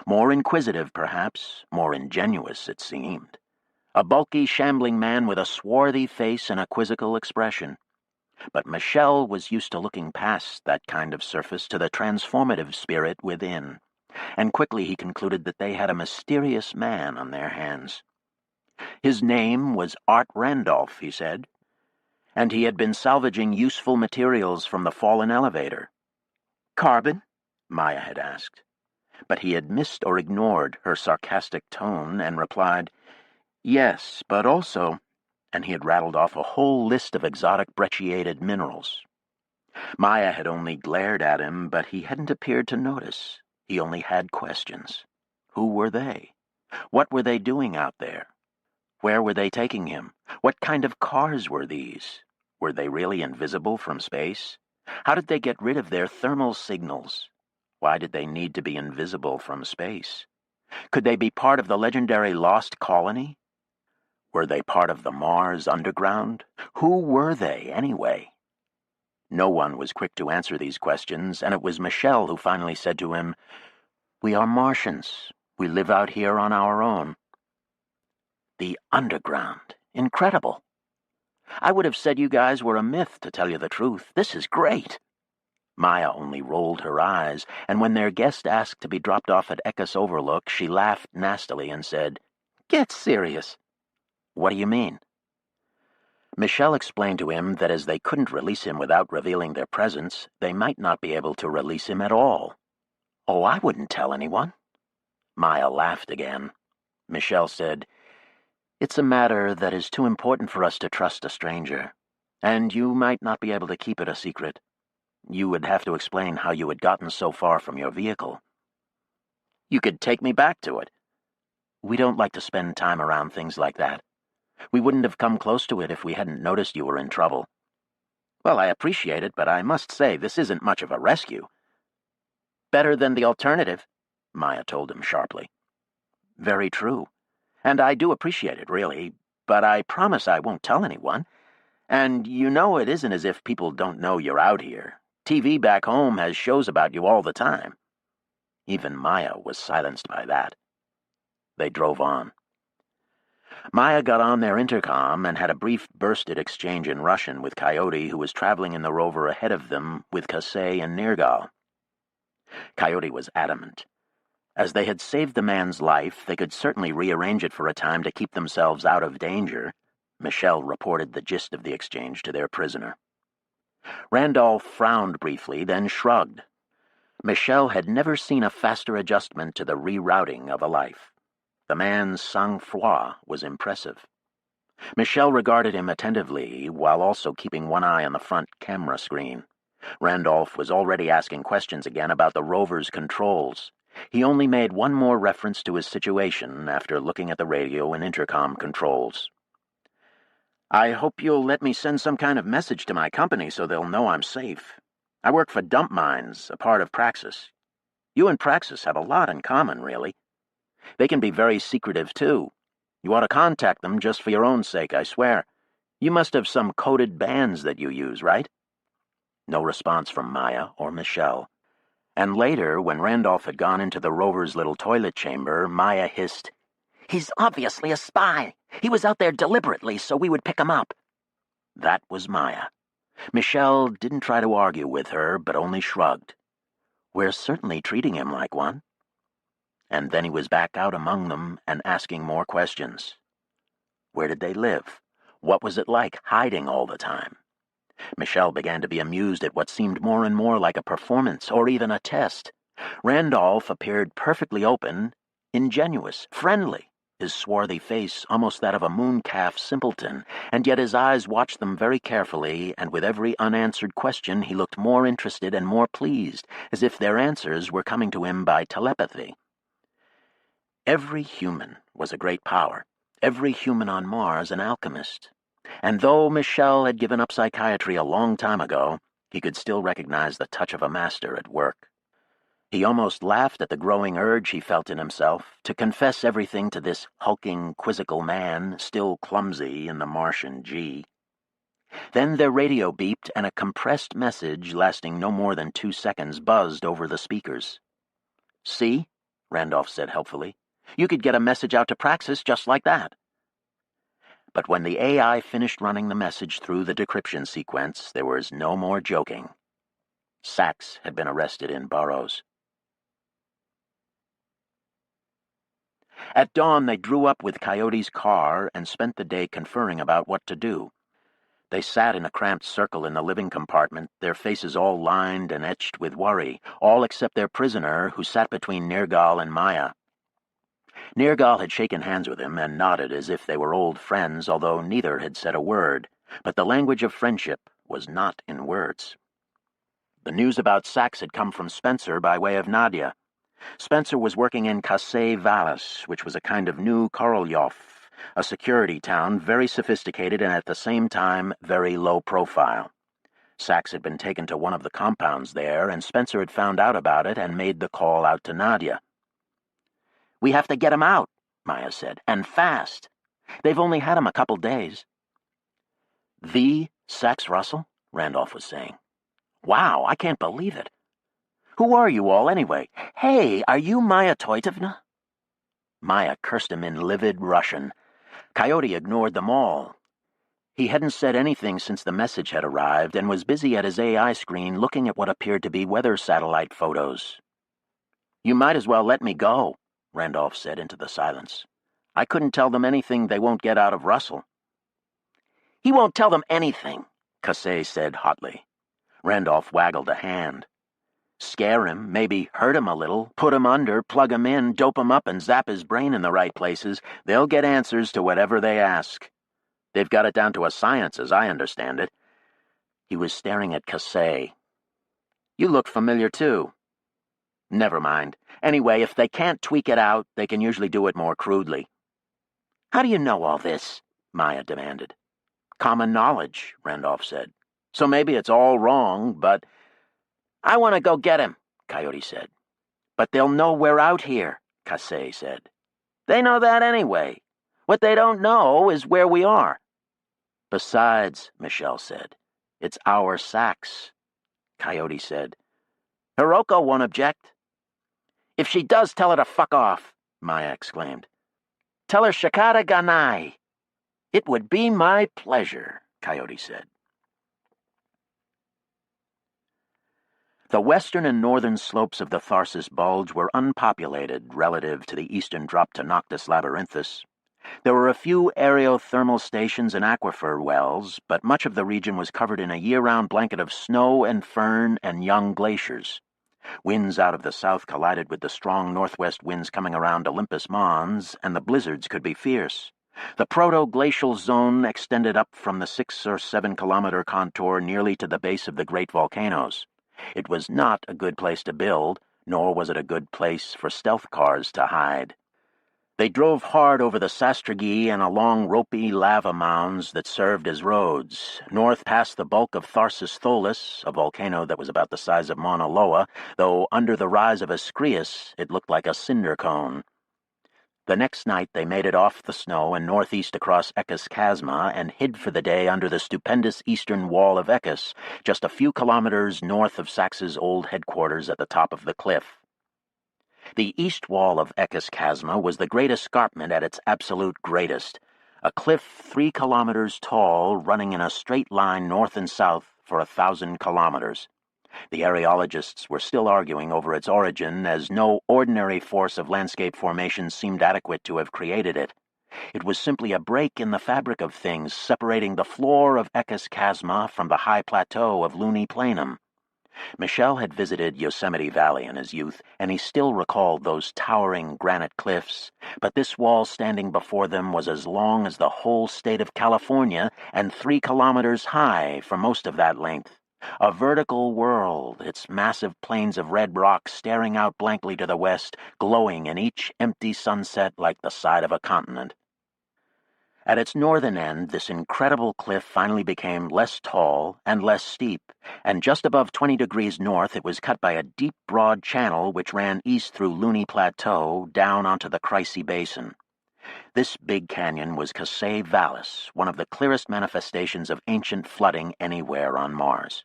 More inquisitive, perhaps, more ingenuous, it seemed. A bulky, shambling man with a swarthy face and a quizzical expression. But Michel was used to looking past that kind of surface to the transformative spirit within, and quickly he concluded that they had a mysterious man on their hands. His name was Art Randolph, he said, and he had been salvaging useful materials from the fallen elevator. Carbon? Maya had asked. But he had missed or ignored her sarcastic tone and replied, yes, but also, and he had rattled off a whole list of exotic brecciated minerals. Maya had only glared at him, but he hadn't appeared to notice. He only had questions. Who were they? What were they doing out there? Where were they taking him? What kind of cars were these? Were they really invisible from space? How did they get rid of their thermal signals? Why did they need to be invisible from space? Could they be part of the legendary Lost Colony? Were they part of the Mars Underground? Who were they, anyway? No one was quick to answer these questions, and it was Michel who finally said to him, "We are Martians. We live out here on our own." The Underground. Incredible. I would have said you guys were a myth, to tell you the truth. This is great. Maya only rolled her eyes, and when their guest asked to be dropped off at Eckes Overlook, she laughed nastily and said, "Get serious." "What do you mean?" Michel explained to him that as they couldn't release him without revealing their presence, they might not be able to release him at all. "Oh, I wouldn't tell anyone." Maya laughed again. Michel said, "It's a matter that is too important for us to trust a stranger, and you might not be able to keep it a secret. You would have to explain how you had gotten so far from your vehicle." "You could take me back to it." "We don't like to spend time around things like that. We wouldn't have come close to it if we hadn't noticed you were in trouble." "Well, I appreciate it, but I must say this isn't much of a rescue." "Better than the alternative," Maya told him sharply. "Very true. And I do appreciate it, really, but I promise I won't tell anyone. And you know it isn't as if people don't know you're out here. TV back home has shows about you all the time." Even Maya was silenced by that. They drove on. Maya got on their intercom and had a brief bursted exchange in Russian with Coyote, who was traveling in the rover ahead of them with Kasey and Nergal. Coyote was adamant. As they had saved the man's life, they could certainly rearrange it for a time to keep themselves out of danger. Michel reported the gist of the exchange to their prisoner. Randolph frowned briefly, then shrugged. Michel had never seen a faster adjustment to the rerouting of a life. The man's sang-froid was impressive. Michel regarded him attentively, while also keeping one eye on the front camera screen. Randolph was already asking questions again about the rover's controls. He only made one more reference to his situation after looking at the radio and intercom controls. "I hope you'll let me send some kind of message to my company so they'll know I'm safe. I work for Dump Mines, a part of Praxis. You and Praxis have a lot in common, really. They can be very secretive, too. You ought to contact them just for your own sake, I swear. You must have some coded bands that you use, right?" No response from Maya or Michelle. And later, when Randolph had gone into the rover's little toilet chamber, Maya hissed, "He's obviously a spy. He was out there deliberately so we would pick him up." That was Maya. Michelle didn't try to argue with her, but only shrugged. "We're certainly treating him like one." And then he was back out among them and asking more questions. Where did they live? What was it like hiding all the time? Michelle began to be amused at what seemed more and more like a performance or even a test. Randolph appeared perfectly open, ingenuous, friendly, his swarthy face almost that of a mooncalf simpleton, and yet his eyes watched them very carefully, and with every unanswered question he looked more interested and more pleased, as if their answers were coming to him by telepathy. Every human was a great power, every human on Mars an alchemist. And though Michelle had given up psychiatry a long time ago, he could still recognize the touch of a master at work. He almost laughed at the growing urge he felt in himself to confess everything to this hulking, quizzical man, still clumsy in the Martian G. Then their radio beeped, and a compressed message lasting no more than 2 seconds buzzed over the speakers. "See?" Randolph said helpfully. "You could get a message out to Praxis just like that." But when the AI finished running the message through the decryption sequence, there was no more joking. Sachs had been arrested in Burroughs. At dawn, they drew up with Coyote's car and spent the day conferring about what to do. They sat in a cramped circle in the living compartment, their faces all lined and etched with worry, all except their prisoner, who sat between Nergal and Maya. Nergal had shaken hands with him and nodded as if they were old friends, although neither had said a word. But the language of friendship was not in words. The news about Sachs had come from Spencer by way of Nadia. Spencer was working in Kasey Vallis, which was a kind of new Korolyov, a security town, very sophisticated and at the same time very low profile. Sachs had been taken to one of the compounds there, and Spencer had found out about it and made the call out to Nadia. "We have to get him out," Maya said, "and fast. They've only had him a couple days." "The Sachs Russell?" Randolph was saying. "Wow, I can't believe it. Who are you all, anyway? Hey, are you Maya Toitovna?" Maya cursed him in livid Russian. Coyote ignored them all. He hadn't said anything since the message had arrived and was busy at his AI screen looking at what appeared to be weather satellite photos. "You might as well let me go," Randolph said into the silence. "I couldn't tell them anything they won't get out of Russell." "He won't tell them anything," Kasey said hotly. Randolph waggled a hand. "Scare him, maybe hurt him a little, put him under, plug him in, dope him up, and zap his brain in the right places. They'll get answers to whatever they ask. They've got it down to a science, as I understand it." He was staring at Kasey. "You look familiar, too." "Never mind. Anyway, if they can't tweak it out, they can usually do it more crudely." "How do you know all this?" Maya demanded. "Common knowledge," Randolph said. "So maybe it's all wrong, but—" "I want to go get him," Coyote said. "But they'll know we're out here," Kasey said. "They know that anyway. What they don't know is where we are." "Besides," Michelle said, "it's our Sachs." Coyote said, "Hiroko won't object." "If she does, tell her to fuck off," Maya exclaimed. "Tell her Shikara Ganai." "It would be my pleasure," Coyote said. The western and northern slopes of the Tharsis Bulge were unpopulated relative to the eastern drop to Noctis Labyrinthus. There were a few aerothermal stations and aquifer wells, but much of the region was covered in a year-round blanket of snow and fern and young glaciers. Winds out of the south collided with the strong northwest winds coming around Olympus Mons, and the blizzards could be fierce. The proto-glacial zone extended up from the 6 or 7 kilometer contour nearly to the base of the great volcanoes. It was not a good place to build, nor was it a good place for stealth cars to hide. They drove hard over the sastrugi and along ropey lava mounds that served as roads, north past the bulk of Tharsis Tholus, a volcano that was about the size of Mauna Loa, though under the rise of Ascrius it looked like a cinder cone. The next night they made it off the snow and northeast across Eckes Chasma and hid for the day under the stupendous eastern wall of Eckes, just a few kilometers north of Sax's old headquarters at the top of the cliff. The east wall of Eckes Chasma was the great escarpment at its absolute greatest, a cliff 3 kilometers tall running in a straight line north and south for 1,000 kilometers. The areologists were still arguing over its origin, as no ordinary force of landscape formation seemed adequate to have created it. It was simply a break in the fabric of things separating the floor of Eckes Chasma from the high plateau of Luni Planum. Michel had visited Yosemite Valley in his youth, and he still recalled those towering granite cliffs, but this wall standing before them was as long as the whole state of California and 3 kilometers high for most of that length. A vertical world, its massive plains of red rock staring out blankly to the west, glowing in each empty sunset like the side of a continent. At its northern end, this incredible cliff finally became less tall and less steep, and just above 20 degrees north it was cut by a deep, broad channel which ran east through Luni Plateau down onto the Crissey Basin. This big canyon was Casey Vallis, one of the clearest manifestations of ancient flooding anywhere on Mars.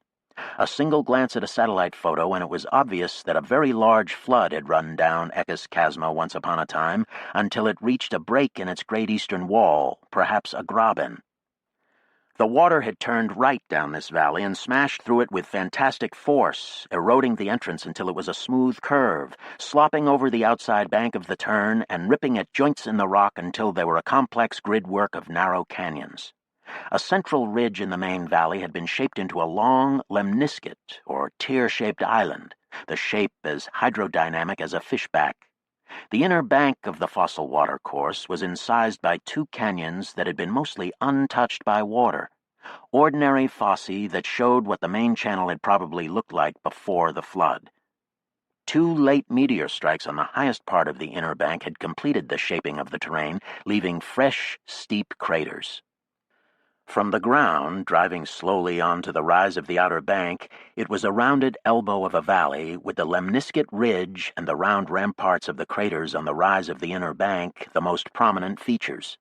A single glance at a satellite photo, and it was obvious that a very large flood had run down Eckes Chasma once upon a time until it reached a break in its great eastern wall, perhaps a graben. The water had turned right down this valley and smashed through it with fantastic force, eroding the entrance until it was a smooth curve, slopping over the outside bank of the turn and ripping at joints in the rock until they were a complex gridwork of narrow canyons. A central ridge in the main valley had been shaped into a long lemniscate, or tear-shaped island, the shape as hydrodynamic as a fishback. The inner bank of the fossil water course was incised by 2 canyons that had been mostly untouched by water, ordinary fossae that showed what the main channel had probably looked like before the flood. 2 late meteor strikes on the highest part of the inner bank had completed the shaping of the terrain, leaving fresh, steep craters. From the ground, driving slowly onto the rise of the outer bank, it was a rounded elbow of a valley with the lemniscate ridge and the round ramparts of the craters on the rise of the inner bank the most prominent features.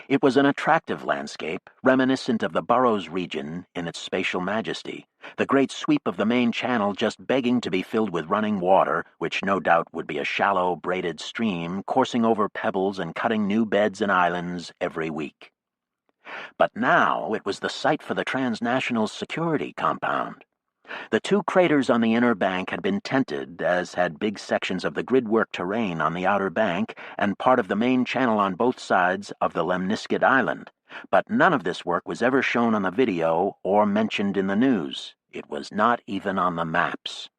It was an attractive landscape, reminiscent of the Burroughs region in its spatial majesty, the great sweep of the main channel just begging to be filled with running water, which no doubt would be a shallow, braided stream coursing over pebbles and cutting new beds and islands every week. But now it was the site for the transnational security compound. The 2 craters on the inner bank had been tented, as had big sections of the gridwork terrain on the outer bank and part of the main channel on both sides of the lemniscate island. But none of this work was ever shown on the video or mentioned in the news. It was not even on the maps.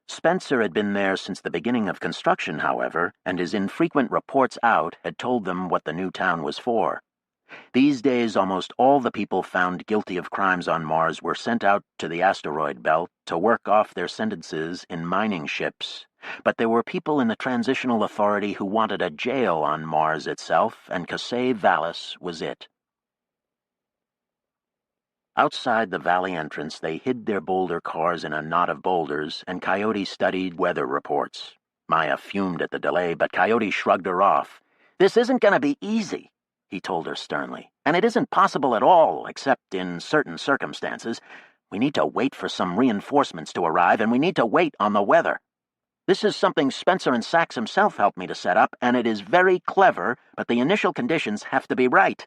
Spencer had been there since the beginning of construction, however, and his infrequent reports out had told them what the new town was for. These days, almost all the people found guilty of crimes on Mars were sent out to the asteroid belt to work off their sentences in mining ships. But there were people in the Transitional Authority who wanted a jail on Mars itself, and Casey Vallis was it. Outside the valley entrance, they hid their boulder cars in a knot of boulders, and Coyote studied weather reports. Maya fumed at the delay, but Coyote shrugged her off. "This isn't going to be easy," he told her sternly. "And it isn't possible at all, except in certain circumstances. We need to wait for some reinforcements to arrive, and we need to wait on the weather. This is something Spencer and Sachs himself helped me to set up, and it is very clever, but the initial conditions have to be right."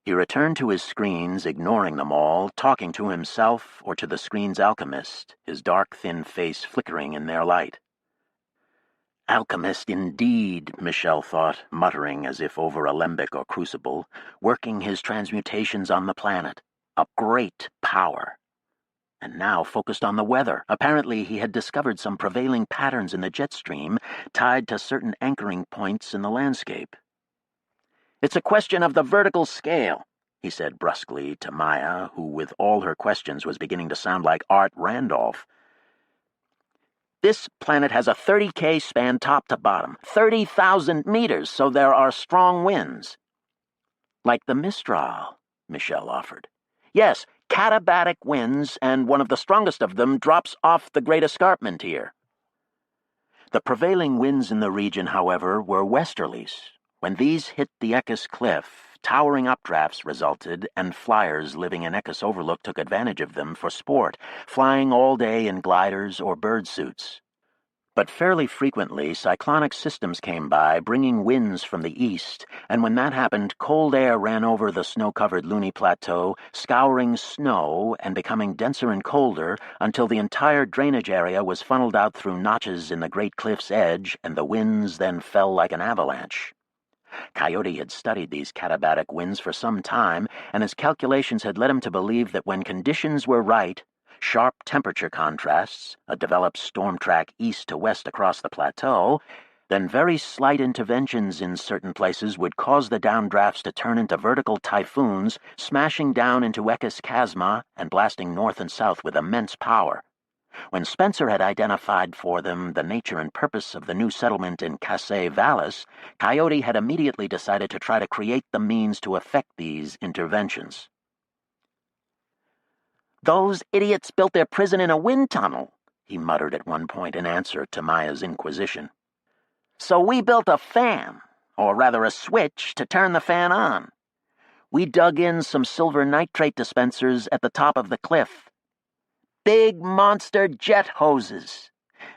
He returned to his screens, ignoring them all, talking to himself or to the screen's alchemist, his dark, thin face flickering in their light. Alchemist indeed, Michel thought, muttering as if over alembic or crucible, working his transmutations on the planet. A great power. And now focused on the weather. Apparently he had discovered some prevailing patterns in the jet stream tied to certain anchoring points in the landscape. "It's a question of the vertical scale," he said brusquely to Maya, who with all her questions was beginning to sound like Art Randolph. "This planet has a 30K span top to bottom, 30,000 meters, so there are strong winds." "Like the Mistral," Michel offered. "Yes, katabatic winds, and one of the strongest of them drops off the Great Escarpment here." The prevailing winds in the region, however, were westerlies. When these hit the Eckes Cliff, towering updrafts resulted, and flyers living in Eckes Overlook took advantage of them for sport, flying all day in gliders or bird suits. But fairly frequently, cyclonic systems came by, bringing winds from the east, and when that happened, cold air ran over the snow-covered Luni Plateau, scouring snow and becoming denser and colder until the entire drainage area was funneled out through notches in the great cliff's edge, and the winds then fell like an avalanche. Coyote had studied these katabatic winds for some time, and his calculations had led him to believe that when conditions were right, sharp temperature contrasts, a developed storm track east to west across the plateau, then very slight interventions in certain places would cause the downdrafts to turn into vertical typhoons, smashing down into Eckes Chasma and blasting north and south with immense power. When Spencer had identified for them the nature and purpose of the new settlement in Casse Vallis, Coyote had immediately decided to try to create the means to effect these interventions. "Those idiots built their prison in a wind tunnel," he muttered at one point in answer to Maya's inquisition. "So we built a fan, or rather a switch, to turn the fan on. We dug in some silver nitrate dispensers at the top of the cliff. Big monster jet hoses.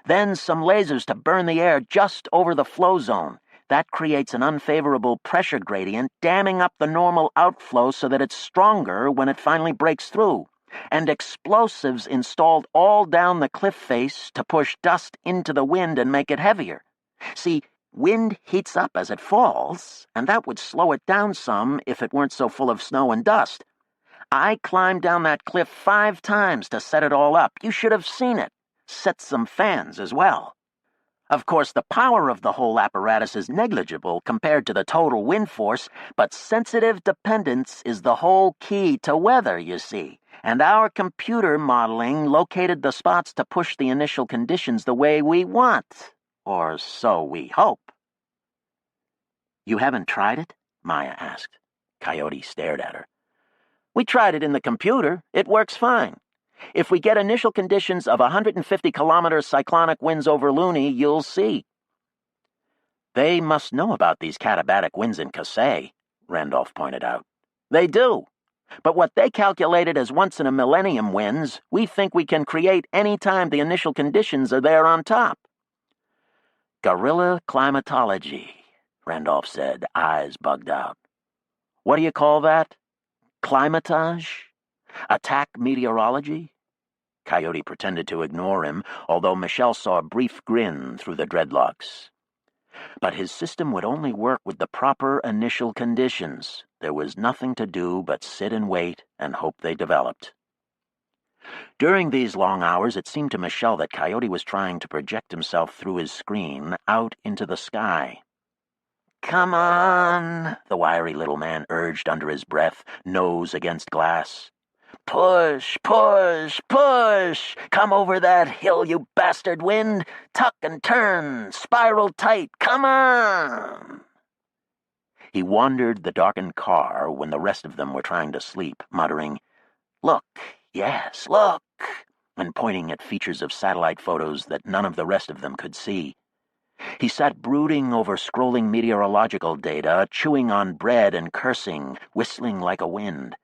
Then some lasers to burn the air just over the flow zone. That creates an unfavorable pressure gradient, damming up the normal outflow so that it's stronger when it finally breaks through. And explosives installed all down the cliff face to push dust into the wind and make it heavier. See, wind heats up as it falls, and that would slow it down some if it weren't so full of snow and dust. I climbed down that cliff 5 times to set it all up. You should have seen it. Set some fans as well. Of course, the power of the whole apparatus is negligible compared to the total wind force, but sensitive dependence is the whole key to weather, you see. And our computer modeling located the spots to push the initial conditions the way we want. Or so we hope." "You haven't tried it?" Maya asked. Coyote stared at her. "We tried it in the computer. It works fine. If we get initial conditions of 150-kilometer cyclonic winds over Luni, you'll see." "They must know about these katabatic winds in Casse," Randolph pointed out. "They do. But what they calculated as once-in-a-millennium winds, we think we can create any time the initial conditions are there on top." "Guerrilla climatology," Randolph said, eyes bugged out. "What do you call that? Climatage? Attack meteorology?" Coyote pretended to ignore him, although Michelle saw a brief grin through the dreadlocks. But his system would only work with the proper initial conditions. There was nothing to do but sit and wait and hope they developed. During these long hours, it seemed to Michelle that Coyote was trying to project himself through his screen out into the sky. "Come on," the wiry little man urged under his breath, nose against glass. "Push, push, push! Come over that hill, you bastard wind! Tuck and turn, spiral tight, come on!" He wandered the darkened car when the rest of them were trying to sleep, muttering, "Look, yes, look," and pointing at features of satellite photos that none of the rest of them could see. He sat brooding over scrolling meteorological data, chewing on bread and cursing, whistling like a wind.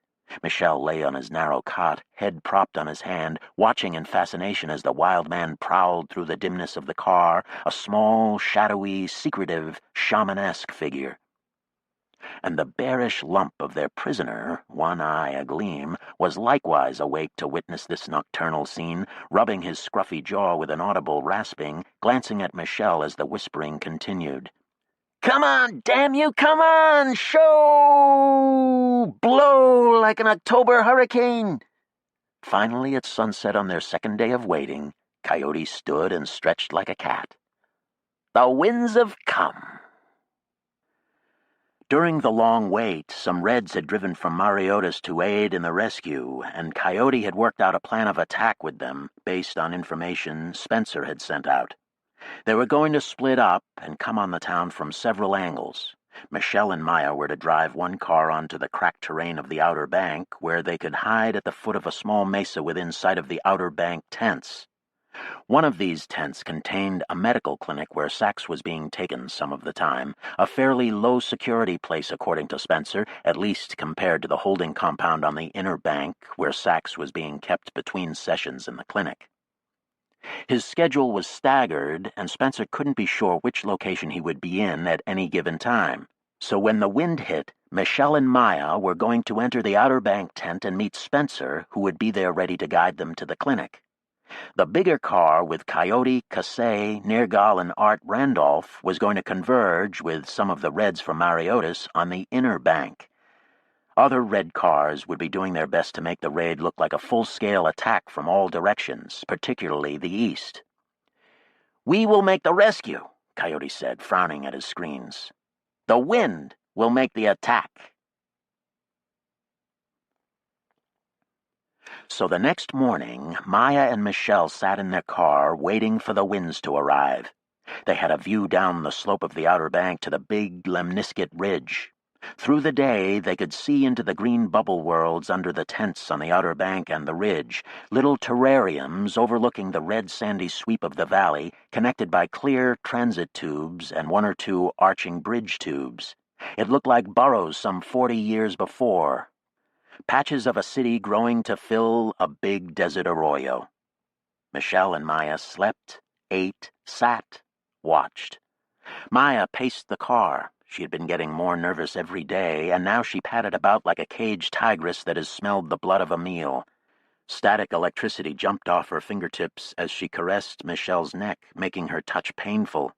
Michelle lay on his narrow cot, head propped on his hand, watching in fascination as the wild man prowled through the dimness of the car, a small, shadowy, secretive, shamanesque figure. And the bearish lump of their prisoner, one eye agleam, was likewise awake to witness this nocturnal scene, rubbing his scruffy jaw with an audible rasping, glancing at Michelle as the whispering continued. "Come on, damn you, come on! Show! Blow like an October hurricane!" Finally, at sunset on their second day of waiting, Coyote stood and stretched like a cat. "The winds have come." During the long wait, some Reds had driven from Mariotas to aid in the rescue, and Coyote had worked out a plan of attack with them based on information Spencer had sent out. They were going to split up and come on the town from several angles. Michelle and Maya were to drive one car onto the cracked terrain of the Outer Bank, where they could hide at the foot of a small mesa within sight of the Outer Bank tents. One of these tents contained a medical clinic where Sax was being taken some of the time, a fairly low-security place according to Spencer, at least compared to the holding compound on the inner bank where Sax was being kept between sessions in the clinic. His schedule was staggered, and Spencer couldn't be sure which location he would be in at any given time. So when the wind hit, Michelle and Maya were going to enter the Outer Bank tent and meet Spencer, who would be there ready to guide them to the clinic. The bigger car with Coyote, Casey, Nergal, and Art Randolph was going to converge with some of the Reds from Mariotis on the inner bank. Other Red cars would be doing their best to make the raid look like a full-scale attack from all directions, particularly the east. "We will make the rescue," Coyote said, frowning at his screens. "The wind will make the attack." So the next morning, Maya and Michelle sat in their car waiting for the winds to arrive. They had a view down the slope of the Outer Bank to the big Lemniscate Ridge. Through the day, they could see into the green bubble worlds under the tents on the Outer Bank and the ridge, little terrariums overlooking the red sandy sweep of the valley, connected by clear transit tubes and one or two arching bridge tubes. It looked like burrows some 40 years before. Patches of a city growing to fill a big desert arroyo. Michelle and Maya slept, ate, sat, watched. Maya paced the car. She had been getting more nervous every day, and now she padded about like a caged tigress that has smelled the blood of a meal. Static electricity jumped off her fingertips as she caressed Michelle's neck, making her touch painful.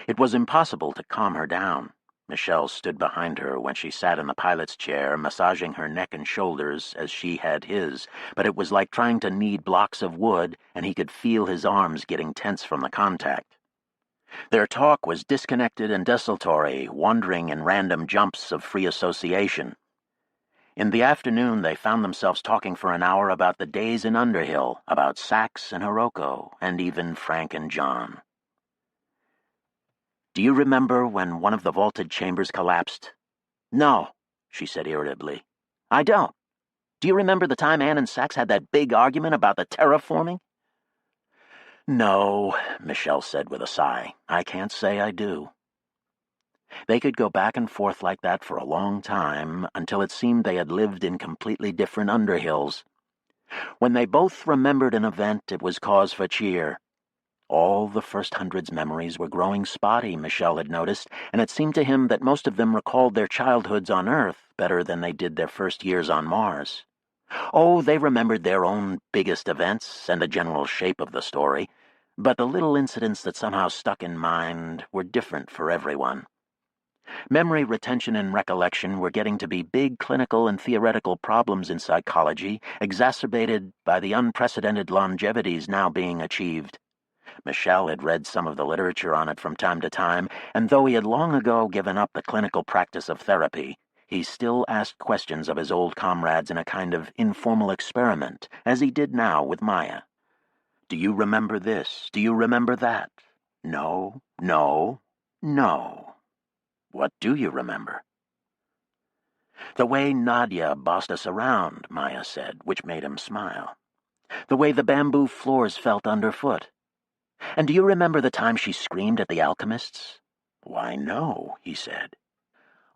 It was impossible to calm her down. Michelle stood behind her when she sat in the pilot's chair, massaging her neck and shoulders as she had his, but it was like trying to knead blocks of wood, and he could feel his arms getting tense from the contact. Their talk was disconnected and desultory, wandering in random jumps of free association. In the afternoon, they found themselves talking for an hour about the days in Underhill, about Sax and Hiroko, and even Frank and John. "Do you remember when one of the vaulted chambers collapsed?" "No," she said irritably. "I don't. Do you remember the time Ann and Sax had that big argument about the terraforming?" "No," Michelle said with a sigh. "I can't say I do." They could go back and forth like that for a long time, until it seemed they had lived in completely different Underhills. When they both remembered an event, it was cause for cheer. All the First Hundred's memories were growing spotty, Michelle had noticed, and it seemed to him that most of them recalled their childhoods on Earth better than they did their first years on Mars. Oh, they remembered their own biggest events and the general shape of the story, but the little incidents that somehow stuck in mind were different for everyone. Memory retention and recollection were getting to be big clinical and theoretical problems in psychology, exacerbated by the unprecedented longevities now being achieved. Michelle had read some of the literature on it from time to time, and though he had long ago given up the clinical practice of therapy, he still asked questions of his old comrades in a kind of informal experiment, as he did now with Maya. "Do you remember this? Do you remember that?" "No, no, no." "What do you remember?" "The way Nadia bossed us around," Maya said, which made him smile. "The way the bamboo floors felt underfoot. And do you remember the time she screamed at the alchemists?" "Why, no," he said.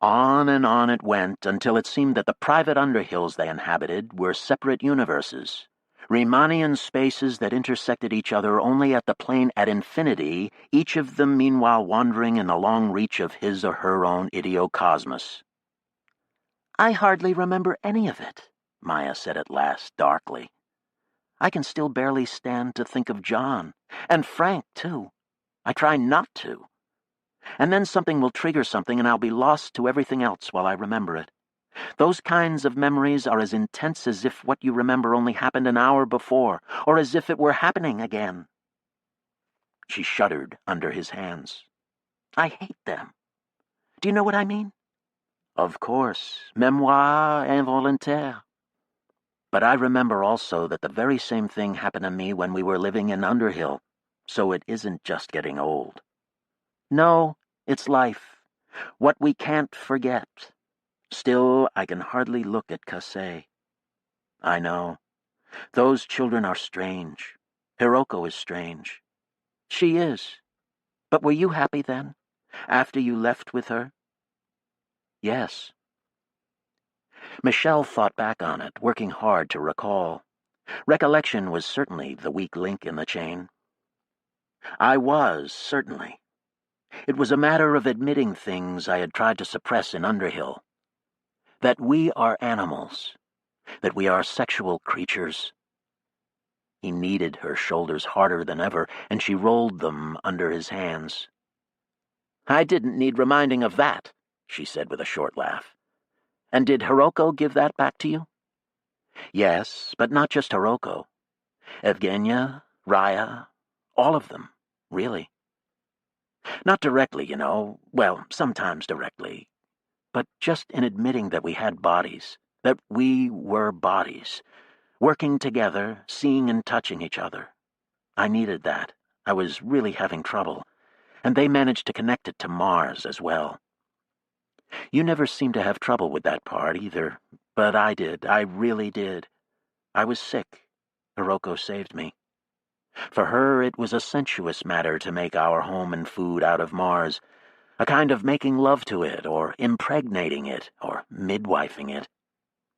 On and on it went until it seemed that the private Underhills they inhabited were separate universes, Riemannian spaces that intersected each other only at the plane at infinity, each of them meanwhile wandering in the long reach of his or her own idiocosmos. "I hardly remember any of it," Maya said at last, darkly. "I can still barely stand to think of John, and Frank, too. I try not to. And then something will trigger something and I'll be lost to everything else while I remember it. Those kinds of memories are as intense as if what you remember only happened an hour before, or as if it were happening again." She shuddered under his hands. "I hate them. Do you know what I mean?" "Of course, mémoire involontaire. But I remember also that the very same thing happened to me when we were living in Underhill, so it isn't just getting old. No, it's life. What we can't forget. Still, I can hardly look at Casey. I know. Those children are strange. Hiroko is strange. She is. But were you happy then, after you left with her? Yes. Michelle thought back on it, working hard to recall. Recollection was certainly the weak link in the chain. I was, certainly. It was a matter of admitting things I had tried to suppress in Underhill. That we are animals. That we are sexual creatures. He kneaded her shoulders harder than ever, and she rolled them under his hands. I didn't need reminding of that, she said with a short laugh. And did Hiroko give that back to you? Yes, but not just Hiroko. Evgenia, Raya, all of them, really. Not directly, you know, well, sometimes directly, but just in admitting that we had bodies, that we were bodies, working together, seeing and touching each other. I needed that. I was really having trouble, and they managed to connect it to Mars as well. You never seemed to have trouble with that part either, but I did. I really did. I was sick. Hiroko saved me. For her, it was a sensuous matter to make our home and food out of Mars, a kind of making love to it, or impregnating it, or midwifing it.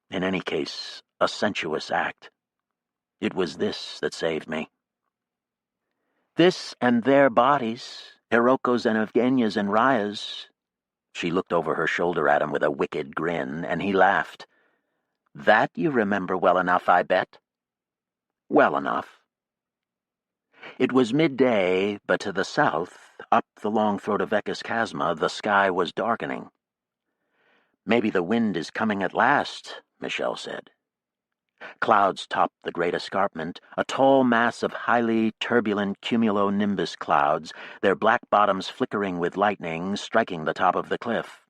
In any case, a sensuous act. It was this that saved me. This and their bodies, Hiroko's and Evgenia's and Raya's. She looked over her shoulder at him with a wicked grin, and he laughed. That you remember well enough, I bet. Well enough. It was midday, but to the south, up the long throat of Ekis Chasma, the sky was darkening. Maybe the wind is coming at last, Michelle said. Clouds topped the great escarpment, a tall mass of highly turbulent cumulonimbus clouds, their black bottoms flickering with lightning, striking the top of the cliff.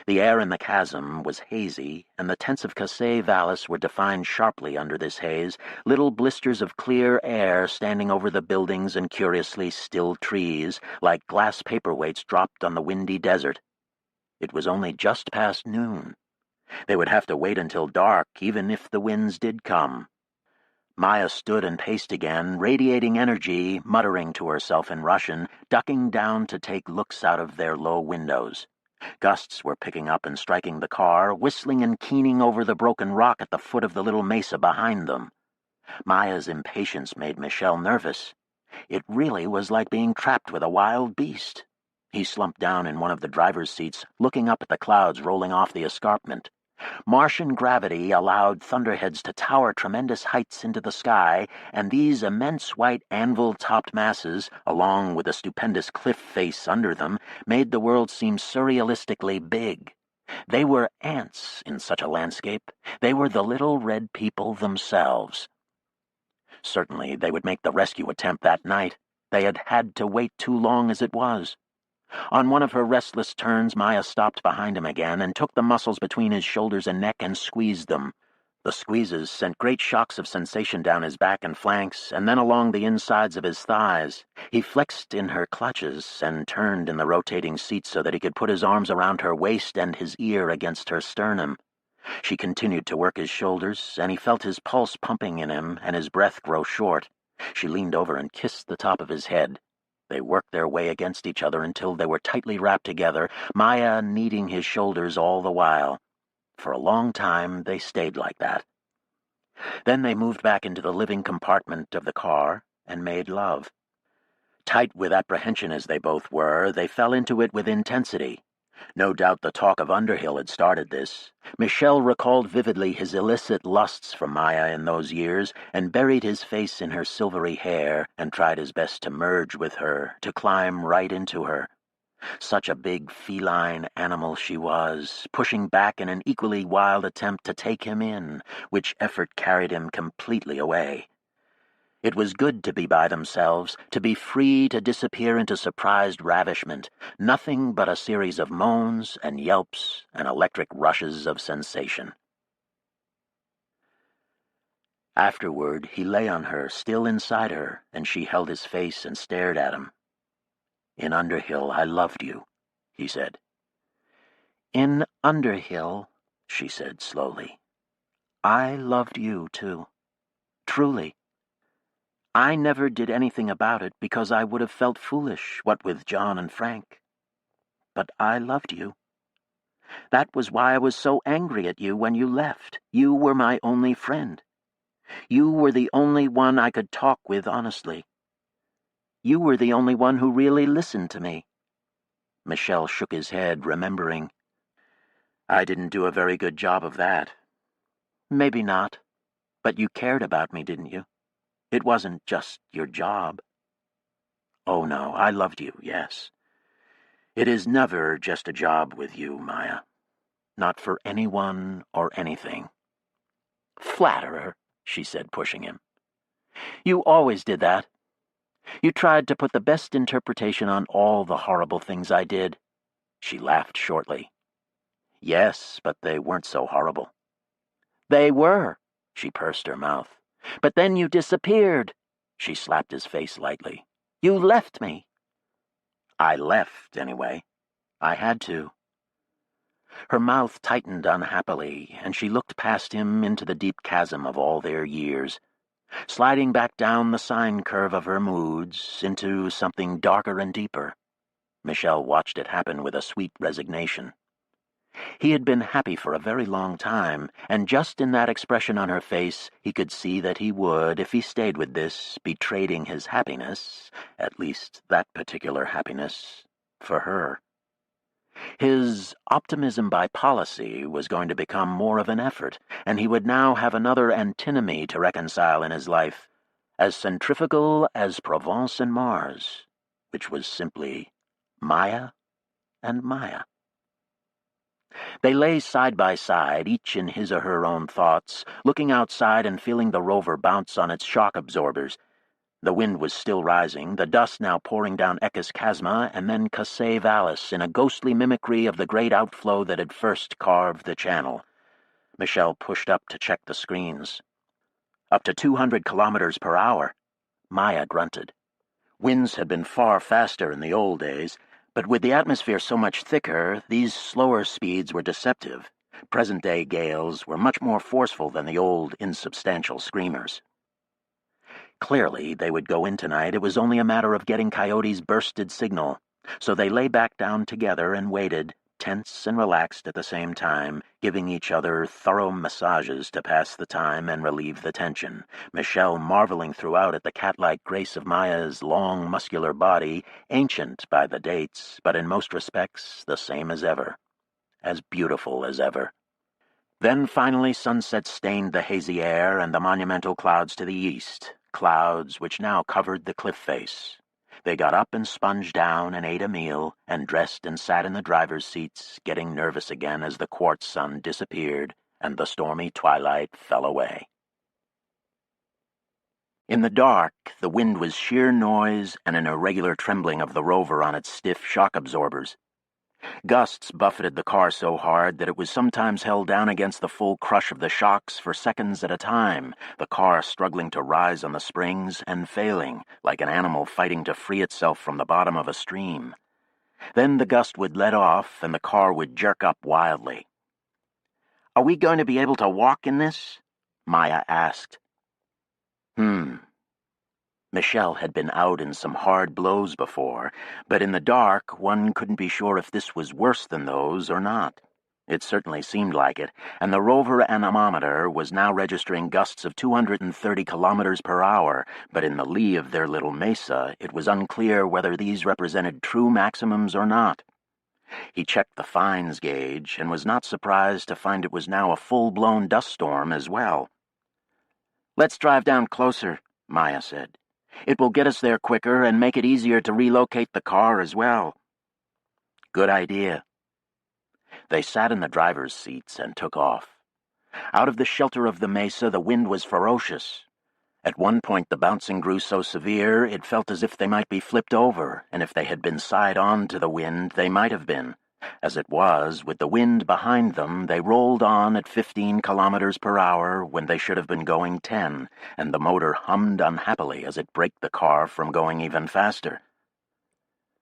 The air in the chasm was hazy, and the tents of Kasei Vallis were defined sharply under this haze, little blisters of clear air standing over the buildings and curiously still trees, like glass paperweights dropped on the windy desert. It was only just past noon. They would have to wait until dark, even if the winds did come. Maya stood and paced again, radiating energy, muttering to herself in Russian, ducking down to take looks out of their low windows. Gusts were picking up and striking the car, whistling and keening over the broken rock at the foot of the little mesa behind them. Maya's impatience made Michelle nervous. It really was like being trapped with a wild beast. He slumped down in one of the driver's seats, looking up at the clouds rolling off the escarpment. Martian gravity allowed thunderheads to tower tremendous heights into the sky, and these immense white anvil-topped masses, along with a stupendous cliff face under them, made the world seem surrealistically big. They were ants in such a landscape. They were the little red people themselves. Certainly they would make the rescue attempt that night. They had had to wait too long as it was. On one of her restless turns, Maya stopped behind him again and took the muscles between his shoulders and neck and squeezed them. The squeezes sent great shocks of sensation down his back and flanks, and then along the insides of his thighs. He flexed in her clutches and turned in the rotating seat so that he could put his arms around her waist and his ear against her sternum. She continued to work his shoulders, and he felt his pulse pumping in him and his breath grow short. She leaned over and kissed the top of his head. They worked their way against each other until they were tightly wrapped together, Maya kneading his shoulders all the while. For a long time they stayed like that. Then they moved back into the living compartment of the car and made love. Tight with apprehension as they both were, they fell into it with intensity. No doubt the talk of Underhill had started this. Michelle recalled vividly his illicit lusts for Maya in those years, and buried his face in her silvery hair, and tried his best to merge with her, to climb right into her. Such a big feline animal she was, pushing back in an equally wild attempt to take him in, which effort carried him completely away. It was good to be by themselves, to be free to disappear into surprised ravishment, nothing but a series of moans and yelps and electric rushes of sensation. Afterward, he lay on her, still inside her, and she held his face and stared at him. "In Underhill, I loved you," he said. "In Underhill," she said slowly, "I loved you, too. Truly. I never did anything about it because I would have felt foolish, what with John and Frank. But I loved you. That was why I was so angry at you when you left. You were my only friend. You were the only one I could talk with honestly. You were the only one who really listened to me. Michel shook his head, remembering. I didn't do a very good job of that. Maybe not. But you cared about me, didn't you? It wasn't just your job. Oh no, I loved you, yes. It is never just a job with you, Maya. Not for anyone or anything. Flatterer, she said, pushing him. You always did that. You tried to put the best interpretation on all the horrible things I did. She laughed shortly. Yes, but they weren't so horrible. They were, she pursed her mouth. But then you disappeared. She slapped his face lightly. You left me. I left, anyway. I had to. Her mouth tightened unhappily, and she looked past him into the deep chasm of all their years, sliding back down the sine curve of her moods into something darker and deeper. Michel watched it happen with a sweet resignation. He had been happy for a very long time, and just in that expression on her face, he could see that he would, if he stayed with this, be trading his happiness, at least that particular happiness, for her. His optimism by policy was going to become more of an effort, and he would now have another antinomy to reconcile in his life, as centrifugal as Provence and Mars, which was simply Maya and Maya. They lay side by side, each in his or her own thoughts, looking outside and feeling the rover bounce on its shock absorbers. The wind was still rising, the dust now pouring down Eckes Chasma and then Casset Vallis in a ghostly mimicry of the great outflow that had first carved the channel. Michel pushed up to check the screens. Up to 200 kilometers per hour. Maya grunted. Winds had been far faster in the old days, but with the atmosphere so much thicker, these slower speeds were deceptive. Present-day gales were much more forceful than the old, insubstantial screamers. Clearly, they would go in tonight. It was only a matter of getting Coyote's bursted signal. So they lay back down together and waited, tense and relaxed at the same time, giving each other thorough massages to pass the time and relieve the tension, Michel marveling throughout at the cat-like grace of Maya's long, muscular body, ancient by the dates, but in most respects the same as ever, as beautiful as ever. Then finally sunset stained the hazy air and the monumental clouds to the east, clouds which now covered the cliff face. They got up and sponged down and ate a meal and dressed and sat in the driver's seats, getting nervous again as the quartz sun disappeared and the stormy twilight fell away. In the dark, the wind was sheer noise and an irregular trembling of the rover on its stiff shock absorbers. Gusts buffeted the car so hard that it was sometimes held down against the full crush of the shocks for seconds at a time, the car struggling to rise on the springs and failing, like an animal fighting to free itself from the bottom of a stream. Then the gust would let off, and the car would jerk up wildly. "Are we going to be able to walk in this?" Maya asked. Michel had been out in some hard blows before, but in the dark one couldn't be sure if this was worse than those or not. It certainly seemed like it, and the rover anemometer was now registering gusts of 230 kilometers per hour, but in the lee of their little mesa it was unclear whether these represented true maximums or not. He checked the fines gauge and was not surprised to find it was now a full-blown dust storm as well. "Let's drive down closer," Maya said. "It will get us there quicker and make it easier to relocate the car as well." "Good idea." They sat in the driver's seats and took off. Out of the shelter of the mesa, the wind was ferocious. At one point the bouncing grew so severe it felt as if they might be flipped over, and if they had been side on to the wind, they might have been. As it was, with the wind behind them, they rolled on at 15 kilometers per hour when they should have been going 10, and the motor hummed unhappily as it braked the car from going even faster.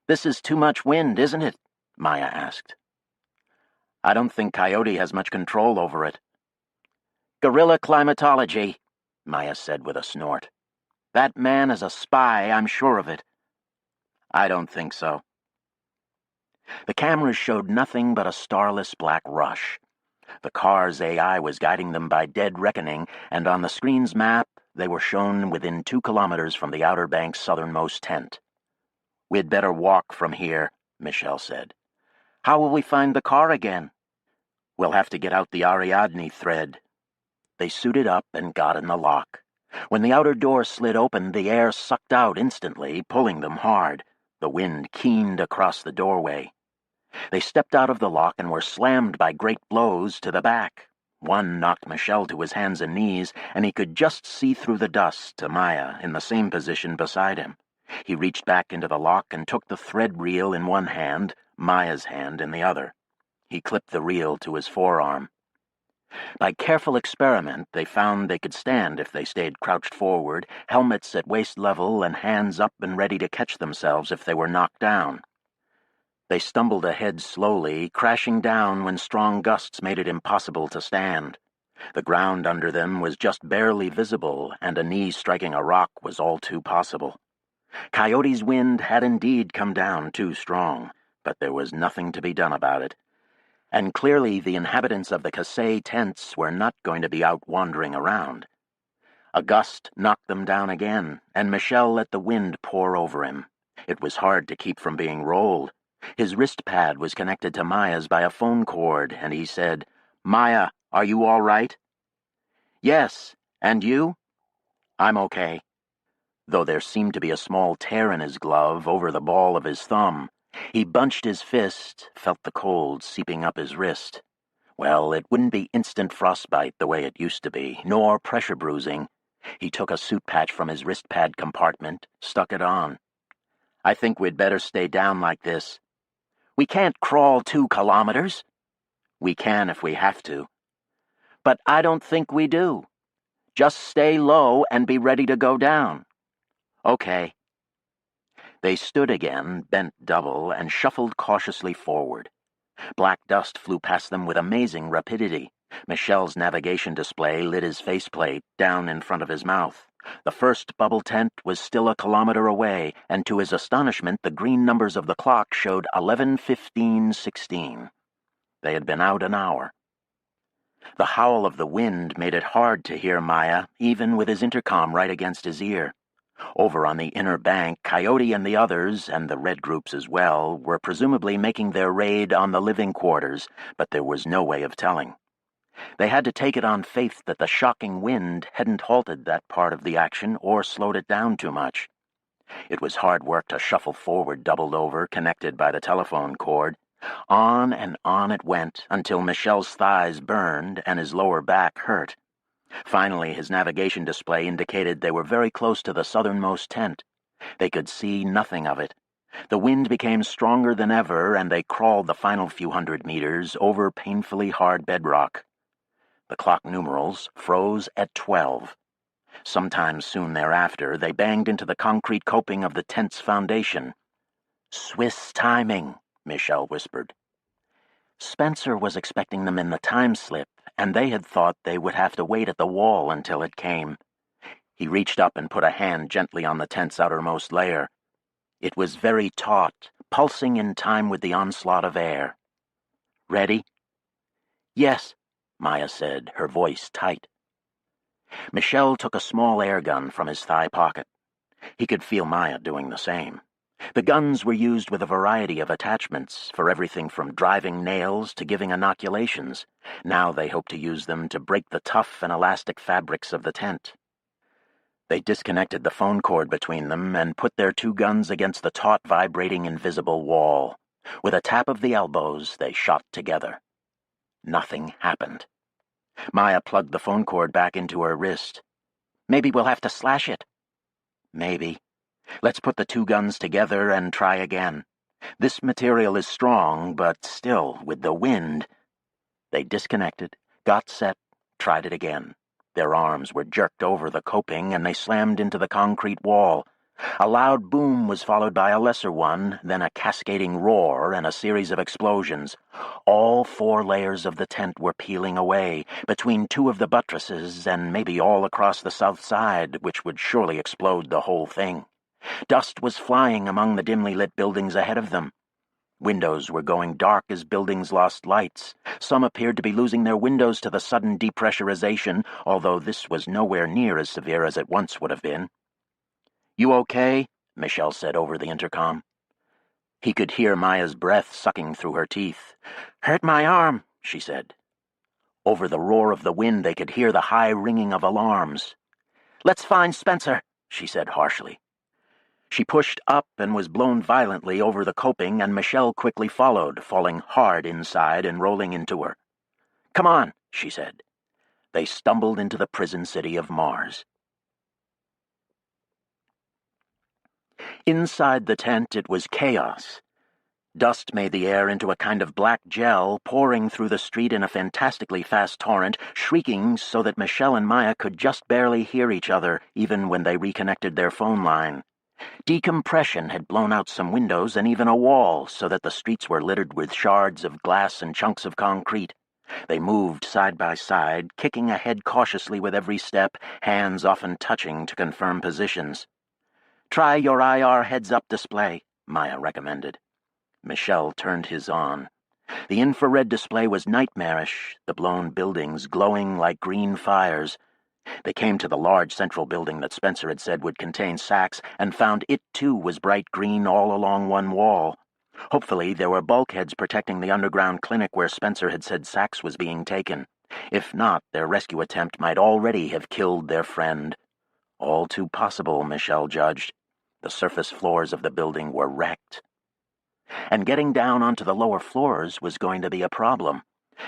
"This is too much wind, isn't it?" Maya asked. "I don't think Coyote has much control over it." "Guerrilla climatology," Maya said with a snort. That man is a spy, I'm sure of it. I don't think so. The cameras showed nothing but a starless black rush. The car's AI was guiding them by dead reckoning, and on the screen's map, they were shown within 2 kilometers from the Outer Banks' southernmost tent. We'd better walk from here, Michelle said. How will we find the car again? We'll have to get out the Ariadne thread. They suited up and got in the lock. When the outer door slid open, the air sucked out instantly, pulling them hard. The wind keened across the doorway. They stepped out of the lock and were slammed by great blows to the back. One knocked Michelle to his hands and knees, and he could just see through the dust to Maya in the same position beside him. He reached back into the lock and took the thread reel in one hand, Maya's hand in the other. He clipped the reel to his forearm. By careful experiment, they found they could stand if they stayed crouched forward, helmets at waist level and hands up and ready to catch themselves if they were knocked down. They stumbled ahead slowly, crashing down when strong gusts made it impossible to stand. The ground under them was just barely visible, and a knee striking a rock was all too possible. Coyote's wind had indeed come down too strong, but there was nothing to be done about it. And clearly the inhabitants of the Kasey tents were not going to be out wandering around. A gust knocked them down again, and Michelle let the wind pour over him. It was hard to keep from being rolled. His wrist pad was connected to Maya's by a phone cord, and he said, "Maya, are you all right?" "Yes, and you?" "I'm okay." Though there seemed to be a small tear in his glove over the ball of his thumb. He bunched his fist, felt the cold seeping up his wrist. Well, it wouldn't be instant frostbite the way it used to be, nor pressure bruising. He took a suit patch from his wrist pad compartment, stuck it on. "I think we'd better stay down like this." "We can't crawl 2 kilometers." "We can if we have to." "But I don't think we do. Just stay low and be ready to go down." "Okay." They stood again, bent double, and shuffled cautiously forward. Black dust flew past them with amazing rapidity. Michelle's navigation display lit his faceplate down in front of his mouth. The first bubble tent was still a kilometer away, and to his astonishment the green numbers of the clock showed 11:15:16. They had been out an hour. The howl of the wind made it hard to hear Maya, even with his intercom right against his ear. Over on the inner bank, Coyote and the others, and the red groups as well, were presumably making their raid on the living quarters, but there was no way of telling. They had to take it on faith that the shocking wind hadn't halted that part of the action or slowed it down too much. It was hard work to shuffle forward doubled over, connected by the telephone cord. On and on it went, until Michelle's thighs burned and his lower back hurt. Finally, his navigation display indicated they were very close to the southernmost tent. They could see nothing of it. The wind became stronger than ever, and they crawled the final few hundred meters over painfully hard bedrock. The clock numerals froze at 12. Sometime soon thereafter, they banged into the concrete coping of the tent's foundation. "Swiss timing," Michelle whispered. Spencer was expecting them in the time slip, and they had thought they would have to wait at the wall until it came. He reached up and put a hand gently on the tent's outermost layer. It was very taut, pulsing in time with the onslaught of air. "Ready?" "Yes," Maya said, her voice tight. Michelle took a small air gun from his thigh pocket. He could feel Maya doing the same. The guns were used with a variety of attachments, for everything from driving nails to giving inoculations. Now they hoped to use them to break the tough and elastic fabrics of the tent. They disconnected the phone cord between them and put their 2 guns against the taut, vibrating, invisible wall. With a tap of the elbows, they shot together. Nothing happened. Maya plugged the phone cord back into her wrist. "Maybe we'll have to slash it." "Maybe. Let's put the 2 guns together and try again. This material is strong, but still, with the wind..." They disconnected, got set, tried it again. Their arms were jerked over the coping, and they slammed into the concrete wall. A loud boom was followed by a lesser one, then a cascading roar and a series of explosions. All 4 layers of the tent were peeling away, between 2 of the buttresses and maybe all across the south side, which would surely explode the whole thing. Dust was flying among the dimly lit buildings ahead of them. Windows were going dark as buildings lost lights. Some appeared to be losing their windows to the sudden depressurization, although this was nowhere near as severe as it once would have been. "You okay?" Michelle said over the intercom. He could hear Maya's breath sucking through her teeth. "Hurt my arm," she said. Over the roar of the wind they could hear the high ringing of alarms. "Let's find Spencer," she said harshly. She pushed up and was blown violently over the coping, and Michelle quickly followed, falling hard inside and rolling into her. "Come on," she said. They stumbled into the prison city of Mars. Inside the tent it was chaos. Dust made the air into a kind of black gel, pouring through the street in a fantastically fast torrent, shrieking so that Michelle and Maya could just barely hear each other, even when they reconnected their phone line. Decompression had blown out some windows and even a wall, so that the streets were littered with shards of glass and chunks of concrete. They moved side by side, kicking ahead cautiously with every step, hands often touching to confirm positions. "Try your IR heads-up display," Maya recommended. Michelle turned his on. The infrared display was nightmarish, the blown buildings glowing like green fires. They came to the large central building that Spencer had said would contain Sachs, and found it too was bright green all along one wall. Hopefully there were bulkheads protecting the underground clinic where Spencer had said Sachs was being taken. If not, their rescue attempt might already have killed their friend. All too possible, Michelle judged. The surface floors of the building were wrecked. And getting down onto the lower floors was going to be a problem.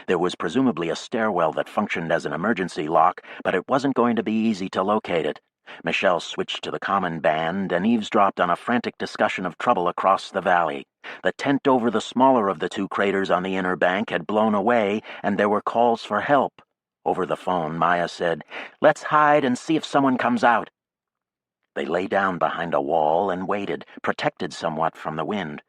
There was presumably a stairwell that functioned as an emergency lock, but it wasn't going to be easy to locate it. Michelle switched to the common band and eavesdropped on a frantic discussion of trouble across the valley. The tent over the smaller of the 2 craters on the inner bank had blown away, and there were calls for help. Over the phone, Maya said, "Let's hide and see if someone comes out." They lay down behind a wall and waited, protected somewhat from the wind.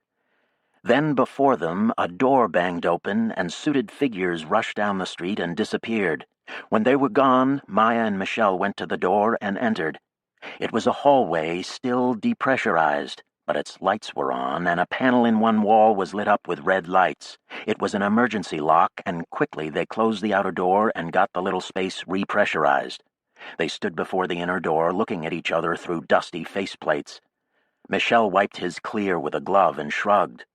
Then before them, a door banged open, and suited figures rushed down the street and disappeared. When they were gone, Maya and Michelle went to the door and entered. It was a hallway, still depressurized, but its lights were on, and a panel in one wall was lit up with red lights. It was an emergency lock, and quickly they closed the outer door and got the little space repressurized. They stood before the inner door, looking at each other through dusty faceplates. Michelle wiped his clear with a glove and shrugged.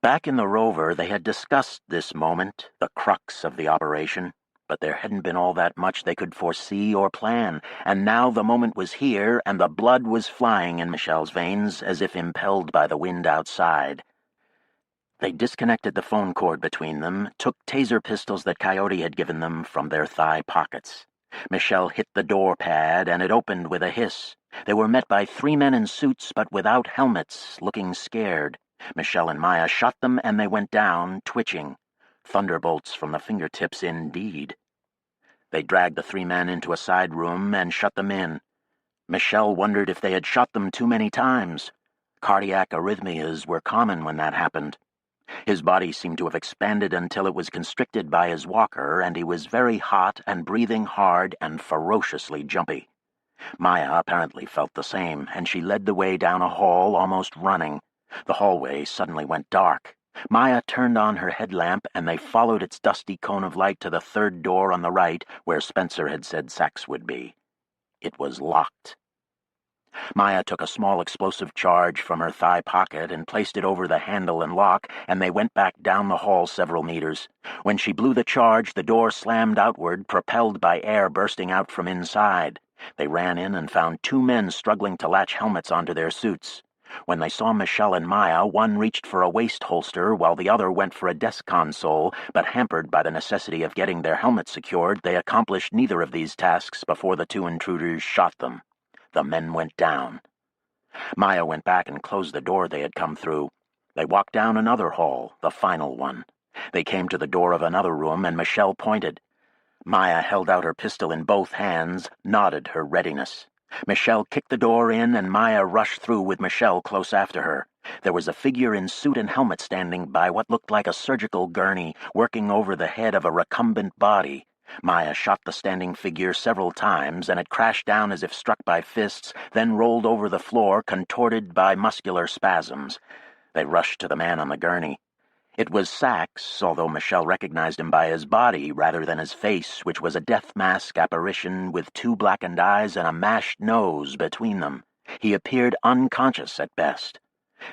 Back in the rover, they had discussed this moment, the crux of the operation, but there hadn't been all that much they could foresee or plan, and now the moment was here, and the blood was flying in Michelle's veins as if impelled by the wind outside. They disconnected the phone cord between them, took taser pistols that Coyote had given them from their thigh pockets. Michelle hit the door pad, and it opened with a hiss. They were met by 3 men in suits but without helmets, looking scared. Michelle and Maya shot them, and they went down, twitching. Thunderbolts from the fingertips, indeed. They dragged the 3 men into a side room and shut them in. Michelle wondered if they had shot them too many times. Cardiac arrhythmias were common when that happened. His body seemed to have expanded until it was constricted by his walker, and he was very hot and breathing hard and ferociously jumpy. Maya apparently felt the same, and she led the way down a hall, almost running. The hallway suddenly went dark. Maya turned on her headlamp, and they followed its dusty cone of light to the 3rd door on the right, where Spencer had said Sachs would be. It was locked. Maya took a small explosive charge from her thigh pocket and placed it over the handle and lock, and they went back down the hall several meters. When she blew the charge, the door slammed outward, propelled by air bursting out from inside. They ran in and found 2 men struggling to latch helmets onto their suits. When they saw Michelle and Maya, one reached for a waist holster while the other went for a desk console, but hampered by the necessity of getting their helmets secured, they accomplished neither of these tasks before the 2 intruders shot them. The men went down. Maya went back and closed the door they had come through. They walked down another hall, the final one. They came to the door of another room, and Michelle pointed. Maya held out her pistol in both hands, nodded her readiness. Michelle kicked the door in, and Maya rushed through with Michelle close after her. There was a figure in suit and helmet standing by what looked like a surgical gurney, working over the head of a recumbent body. Maya shot the standing figure several times, and it crashed down as if struck by fists, then rolled over the floor, contorted by muscular spasms. They rushed to the man on the gurney. It was Sachs, although Michelle recognized him by his body rather than his face, which was a death mask apparition with two blackened eyes and a mashed nose between them. He appeared unconscious at best.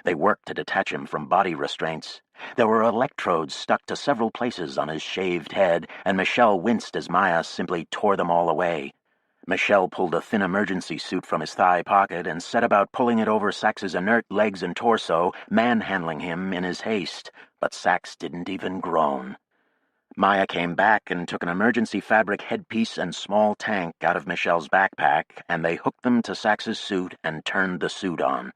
They worked to detach him from body restraints. There were electrodes stuck to several places on his shaved head, and Michelle winced as Maya simply tore them all away. Michelle pulled a thin emergency suit from his thigh pocket and set about pulling it over Sachs's inert legs and torso, manhandling him in his haste, but Sachs didn't even groan. Maya came back and took an emergency fabric headpiece and small tank out of Michelle's backpack, and they hooked them to Sachs's suit and turned the suit on.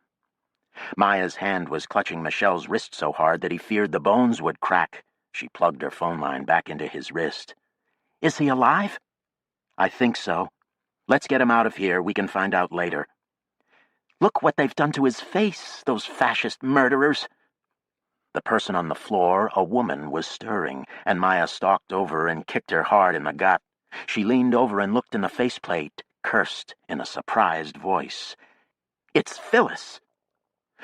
Maya's hand was clutching Michelle's wrist so hard that he feared the bones would crack. She plugged her phone line back into his wrist. "Is he alive?" "I think so. Let's get him out of here. We can find out later." "Look what they've done to his face, those fascist murderers." The person on the floor, a woman, was stirring, and Maya stalked over and kicked her hard in the gut. She leaned over and looked in the faceplate, cursed in a surprised voice. "It's Phyllis."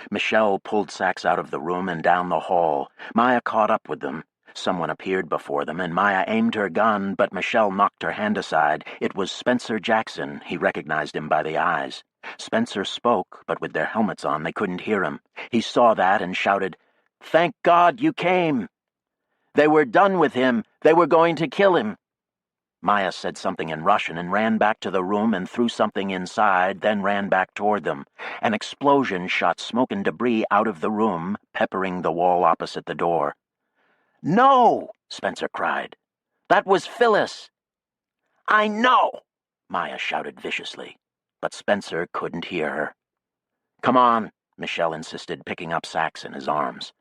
Michelle pulled Sachs out of the room and down the hall. Maya caught up with them. Someone appeared before them, and Maya aimed her gun, but Michelle knocked her hand aside. It was Spencer Jackson. He recognized him by the eyes. Spencer spoke, but with their helmets on, they couldn't hear him. He saw that and shouted, "Thank God you came!" "They were done with him. They were going to kill him." Maya said something in Russian and ran back to the room and threw something inside, then ran back toward them. An explosion shot smoke and debris out of the room, peppering the wall opposite the door. "No!" Spencer cried. "That was Phyllis." "I know!" Maya shouted viciously, but Spencer couldn't hear her. "Come on," Michelle insisted, picking up Sachs in his arms.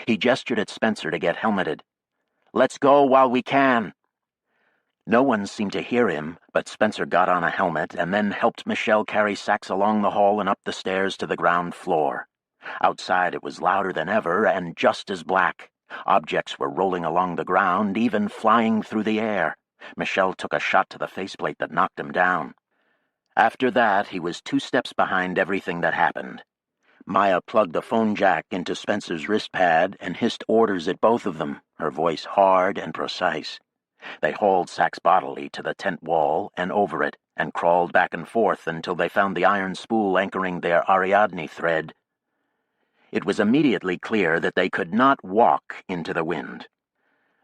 He gestured at Spencer to get helmeted. "Let's go while we can." No one seemed to hear him, but Spencer got on a helmet and then helped Michelle carry Sachs along the hall and up the stairs to the ground floor. Outside it was louder than ever and just as black. Objects were rolling along the ground, even flying through the air. Michelle took a shot to the faceplate that knocked him down. After that, he was 2 steps behind everything that happened. Maya plugged the phone jack into Spencer's wrist pad and hissed orders at both of them, her voice hard and precise. They hauled Sachs bodily to the tent wall and over it, and crawled back and forth until they found the iron spool anchoring their Ariadne thread. It was immediately clear that they could not walk into the wind.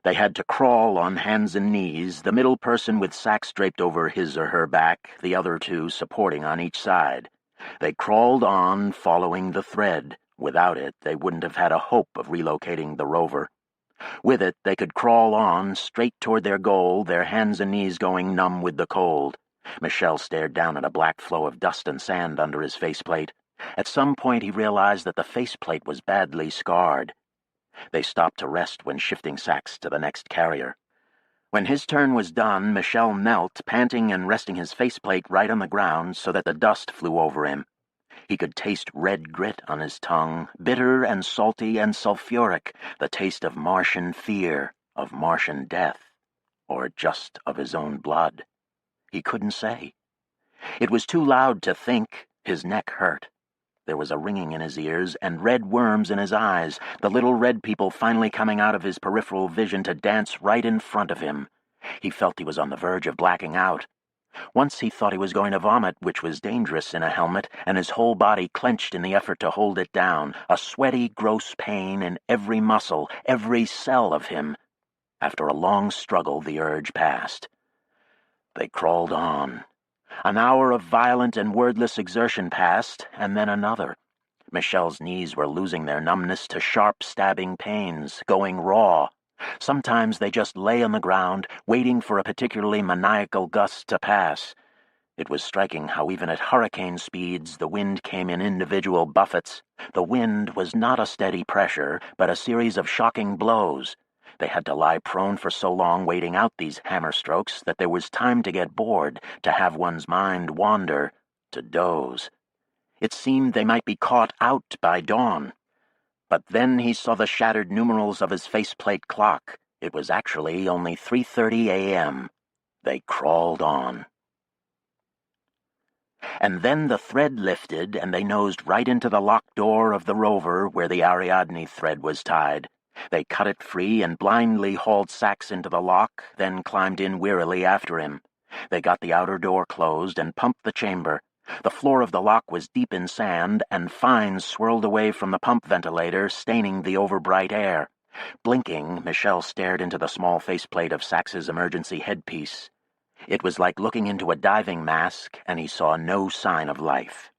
They had to crawl on hands and knees, the middle person with Sachs draped over his or her back, the other 2 supporting on each side. They crawled on, following the thread. Without it, they wouldn't have had a hope of relocating the rover. With it, they could crawl on, straight toward their goal, their hands and knees going numb with the cold. Michelle stared down at a black flow of dust and sand under his faceplate. At some point he realized that the faceplate was badly scarred. They stopped to rest when shifting Sachs to the next carrier. When his turn was done, Michelle knelt, panting and resting his faceplate right on the ground so that the dust flew over him. He could taste red grit on his tongue, bitter and salty and sulfuric, the taste of Martian fear, of Martian death, or just of his own blood. He couldn't say. It was too loud to think. His neck hurt. There was a ringing in his ears and red worms in his eyes, the little red people finally coming out of his peripheral vision to dance right in front of him. He felt he was on the verge of blacking out. Once he thought he was going to vomit, which was dangerous in a helmet, and his whole body clenched in the effort to hold it down, a sweaty, gross pain in every muscle, every cell of him. After a long struggle, the urge passed. They crawled on. An hour of violent and wordless exertion passed, and then another. Michelle's knees were losing their numbness to sharp, stabbing pains, going raw. Sometimes they just lay on the ground, waiting for a particularly maniacal gust to pass. It was striking how even at hurricane speeds the wind came in individual buffets. The wind was not a steady pressure, but a series of shocking blows. They had to lie prone for so long waiting out these hammer strokes that there was time to get bored, to have one's mind wander, to doze. It seemed they might be caught out by dawn. But then he saw the shattered numerals of his faceplate clock. It was actually only 3:30 a.m. They crawled on. And then the thread lifted, and they nosed right into the locked door of the rover where the Ariadne thread was tied. They cut it free and blindly hauled Sax into the lock, then climbed in wearily after him. They got the outer door closed and pumped the chamber. The floor of the lock was deep in sand, and fines swirled away from the pump ventilator, staining the overbright air. Blinking, Michelle stared into the small faceplate of Sax's emergency headpiece. It was like looking into a diving mask, and he saw no sign of life.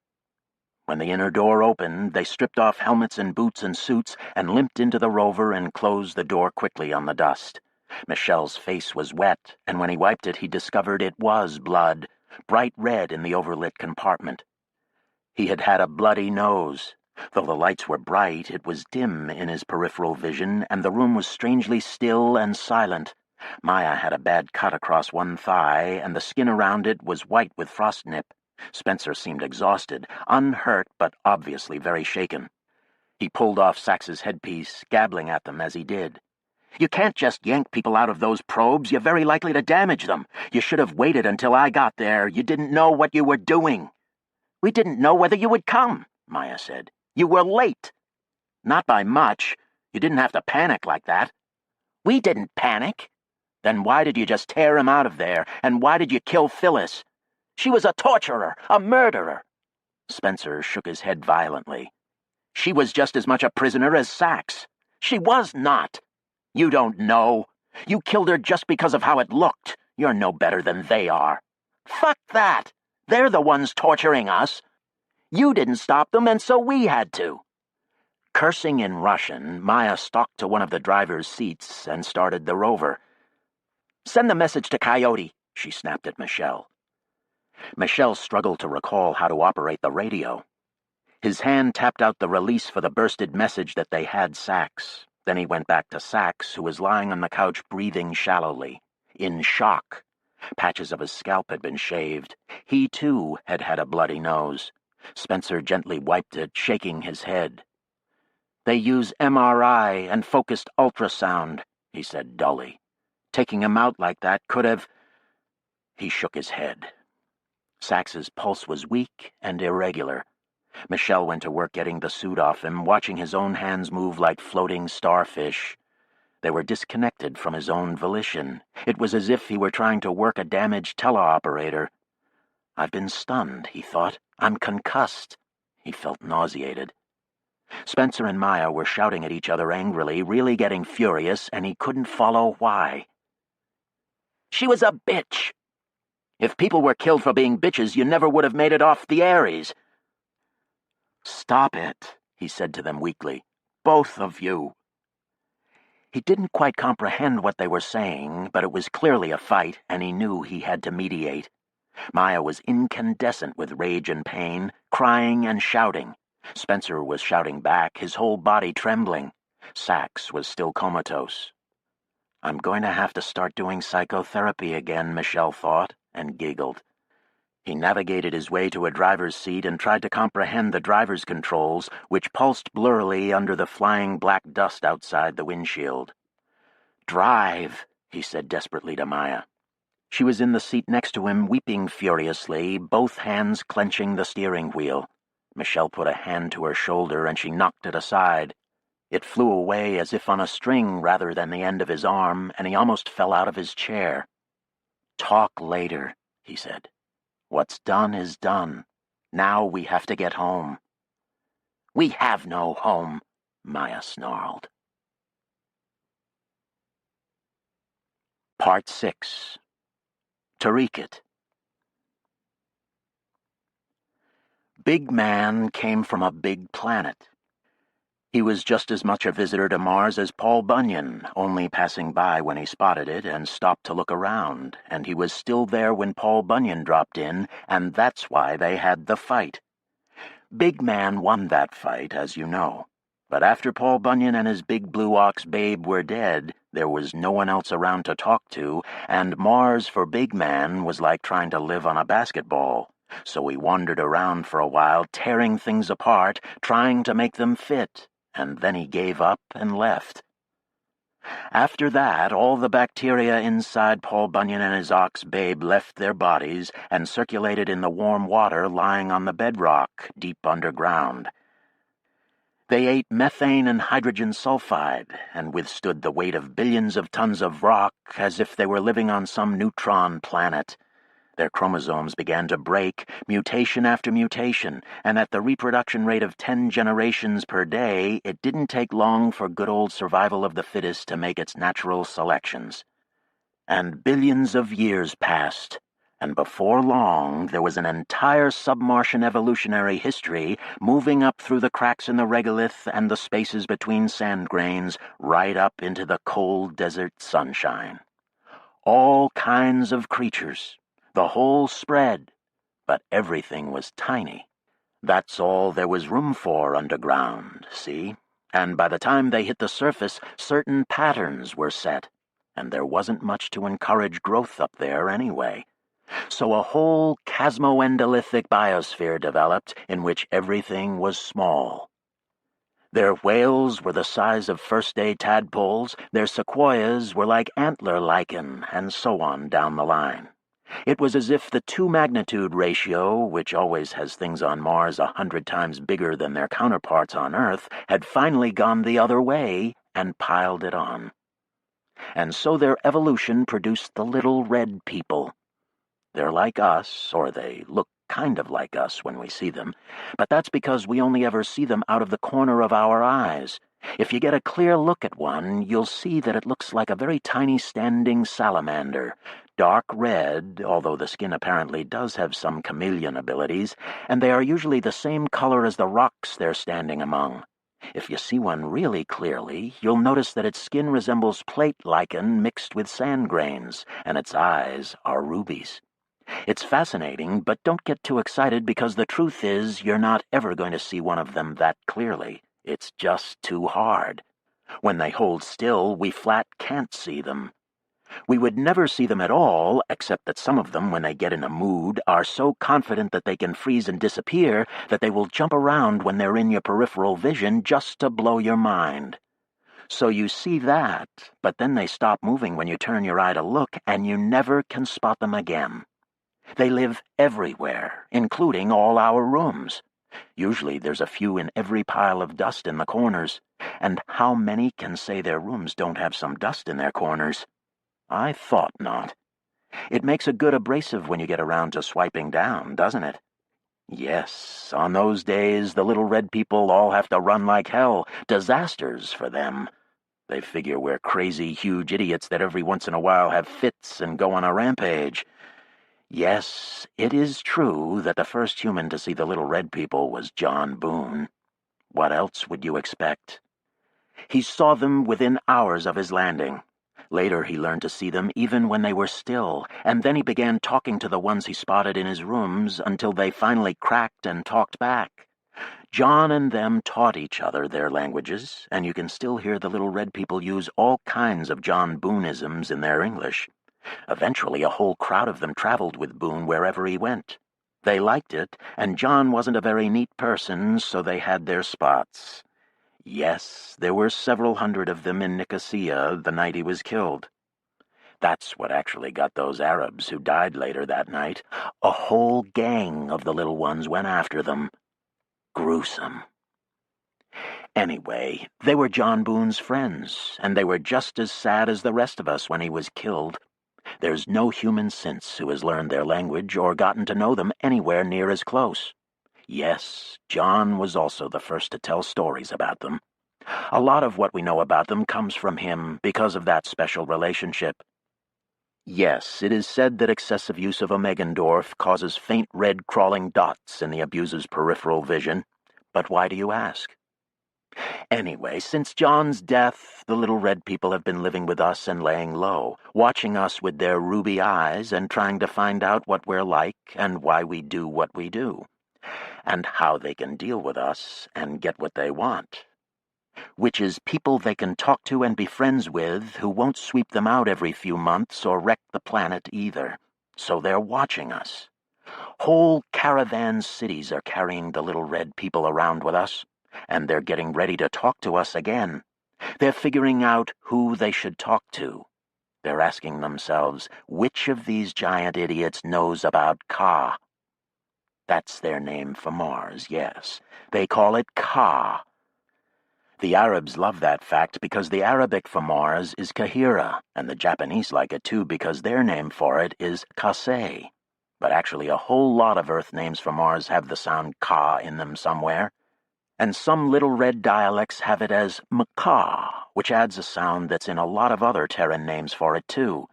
When the inner door opened, they stripped off helmets and boots and suits and limped into the rover and closed the door quickly on the dust. Michelle's face was wet, and when he wiped it, he discovered it was blood, bright red in the overlit compartment. He had had a bloody nose. Though the lights were bright, it was dim in his peripheral vision, and the room was strangely still and silent. Maya had a bad cut across one thigh, and the skin around it was white with frostnip. Spencer seemed exhausted, unhurt but obviously very shaken. He pulled off Sax's headpiece, gabbling at them as he did. "You can't just yank people out of those probes. You're very likely to damage them. You should have waited until I got there. You didn't know what you were doing." "We didn't know whether you would come," Maya said. "You were late." "Not by much. You didn't have to panic like that." "We didn't panic." "Then why did you just tear him out of there? And why did you kill Phyllis?" "She was a torturer, a murderer." Spencer shook his head violently. "She was just as much a prisoner as Sax." "She was not." "You don't know. You killed her just because of how it looked. You're no better than they are." "Fuck that. They're the ones torturing us. You didn't stop them, and so we had to." Cursing in Russian, Maya stalked to one of the driver's seats and started the rover. "Send the message to Coyote," she snapped at Michelle. Michelle struggled to recall how to operate the radio. His hand tapped out the release for the bursted message that they had Sax. Then he went back to Sax, who was lying on the couch breathing shallowly, in shock. Patches of his scalp had been shaved. He, too, had had a bloody nose. Spencer gently wiped it, shaking his head. "They use MRI and focused ultrasound," he said dully. "Taking him out like that could have—" He shook his head. Sax's pulse was weak and irregular. Michelle went to work getting the suit off him, watching his own hands move like floating starfish. They were disconnected from his own volition. It was as if he were trying to work a damaged teleoperator. "I've been stunned," he thought. "I'm concussed." He felt nauseated. Spencer and Maya were shouting at each other angrily, really getting furious, and he couldn't follow why. "She was a bitch. If people were killed for being bitches, you never would have made it off the Aries." "Stop it," he said to them weakly. "Both of you." He didn't quite comprehend what they were saying, but it was clearly a fight, and he knew he had to mediate. Maya was incandescent with rage and pain, crying and shouting. Spencer was shouting back, his whole body trembling. Sax was still comatose. "I'm going to have to start doing psychotherapy again," Michelle thought, and giggled. He navigated his way to a driver's seat and tried to comprehend the driver's controls, which pulsed blurrily under the flying black dust outside the windshield. "Drive," he said desperately to Maya. She was in the seat next to him, weeping furiously, both hands clenching the steering wheel. Michelle put a hand to her shoulder, and she knocked it aside. It flew away as if on a string rather than the end of his arm, and he almost fell out of his chair. "Talk later," he said. "What's done is done. Now we have to get home." "We have no home," Maya snarled. Part 6. Tariqat. Big Man came from a big planet. He was just as much a visitor to Mars as Paul Bunyan, only passing by when he spotted it and stopped to look around, and he was still there when Paul Bunyan dropped in, and that's why they had the fight. Big Man won that fight, as you know. But after Paul Bunyan and his big blue ox babe were dead, there was no one else around to talk to, and Mars for Big Man was like trying to live on a basketball. So he wandered around for a while, tearing things apart, trying to make them fit, and then he gave up and left. After that, all the bacteria inside Paul Bunyan and his ox Babe left their bodies and circulated in the warm water lying on the bedrock deep underground. They ate methane and hydrogen sulfide and withstood the weight of billions of tons of rock as if they were living on some neutron planet. Their chromosomes began to break, mutation after mutation, and at the reproduction rate of 10 generations per day, it didn't take long for good old survival of the fittest to make its natural selections. And billions of years passed, and before long there was an entire submartian evolutionary history moving up through the cracks in the regolith and the spaces between sand grains right up into the cold desert sunshine. All kinds of creatures. The whole spread, but everything was tiny. That's all there was room for underground, see? And by the time they hit the surface, certain patterns were set, and there wasn't much to encourage growth up there anyway. So a whole chasmoendolithic biosphere developed in which everything was small. Their whales were the size of first-day tadpoles, their sequoias were like antler lichen, and so on down the line. It was as if the 2-magnitude ratio, which always has things on Mars 100 times bigger than their counterparts on Earth, had finally gone the other way and piled it on. And so their evolution produced the little red people. They're like us, or they look kind of like us when we see them, but that's because we only ever see them out of the corner of our eyes. If you get a clear look at one, you'll see that it looks like a very tiny standing salamander, dark red, although the skin apparently does have some chameleon abilities, and they are usually the same color as the rocks they're standing among. If you see one really clearly, you'll notice that its skin resembles plate lichen mixed with sand grains, and its eyes are rubies. It's fascinating, but don't get too excited because the truth is you're not ever going to see one of them that clearly. It's just too hard. When they hold still, we flat can't see them. We would never see them at all, except that some of them, when they get in a mood, are so confident that they can freeze and disappear that they will jump around when they're in your peripheral vision just to blow your mind. So you see that, but then they stop moving when you turn your eye to look, and you never can spot them again. They live everywhere, including all our rooms. Usually there's a few in every pile of dust in the corners. And how many can say their rooms don't have some dust in their corners? I thought not. It makes a good abrasive when you get around to swiping down, doesn't it? Yes, on those days the little red people all have to run like hell. Disasters for them. They figure we're crazy, huge idiots that every once in a while have fits and go on a rampage. Yes, it is true that the first human to see the little red people was John Boone. What else would you expect? He saw them within hours of his landing. Later he learned to see them even when they were still, and then he began talking to the ones he spotted in his rooms until they finally cracked and talked back. John and them taught each other their languages, and you can still hear the little red people use all kinds of John Booneisms in their English. Eventually a whole crowd of them traveled with Boone wherever he went. They liked it, and John wasn't a very neat person, so they had their spots. Yes, there were several hundred of them in Nicosia the night he was killed. That's what actually got those Arabs who died later that night. A whole gang of the little ones went after them. Gruesome. Anyway, they were John Boone's friends, and they were just as sad as the rest of us when he was killed. There's no human since who has learned their language or gotten to know them anywhere near as close. Yes, John was also the first to tell stories about them. A lot of what we know about them comes from him because of that special relationship. Yes, it is said that excessive use of Omegendorf causes faint red crawling dots in the abuser's peripheral vision. But why do you ask? Anyway, since John's death, the little red people have been living with us and laying low, watching us with their ruby eyes and trying to find out what we're like and why we do what we do, and how they can deal with us and get what they want. Which is people they can talk to and be friends with who won't sweep them out every few months or wreck the planet either. So they're watching us. Whole caravan cities are carrying the little red people around with us, and they're getting ready to talk to us again. They're figuring out who they should talk to. They're asking themselves, which of these giant idiots knows about Ka? That's their name for Mars, yes. They call it Ka. The Arabs love that fact because the Arabic for Mars is Kahira, and the Japanese like it too because their name for it is Kasei. But actually a whole lot of Earth names for Mars have the sound Ka in them somewhere. And some little red dialects have it as Maka, which adds a sound that's in a lot of other Terran names for it too.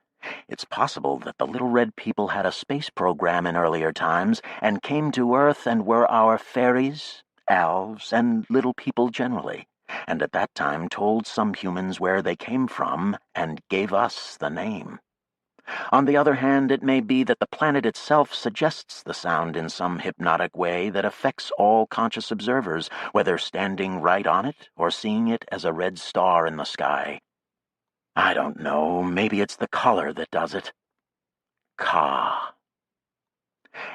It's possible that the little red people had a space program in earlier times and came to Earth and were our fairies, elves, and little people generally, and at that time told some humans where they came from and gave us the name. On the other hand, it may be that the planet itself suggests the sound in some hypnotic way that affects all conscious observers, whether standing right on it or seeing it as a red star in the sky. I don't know, maybe it's the color that does it. Ka.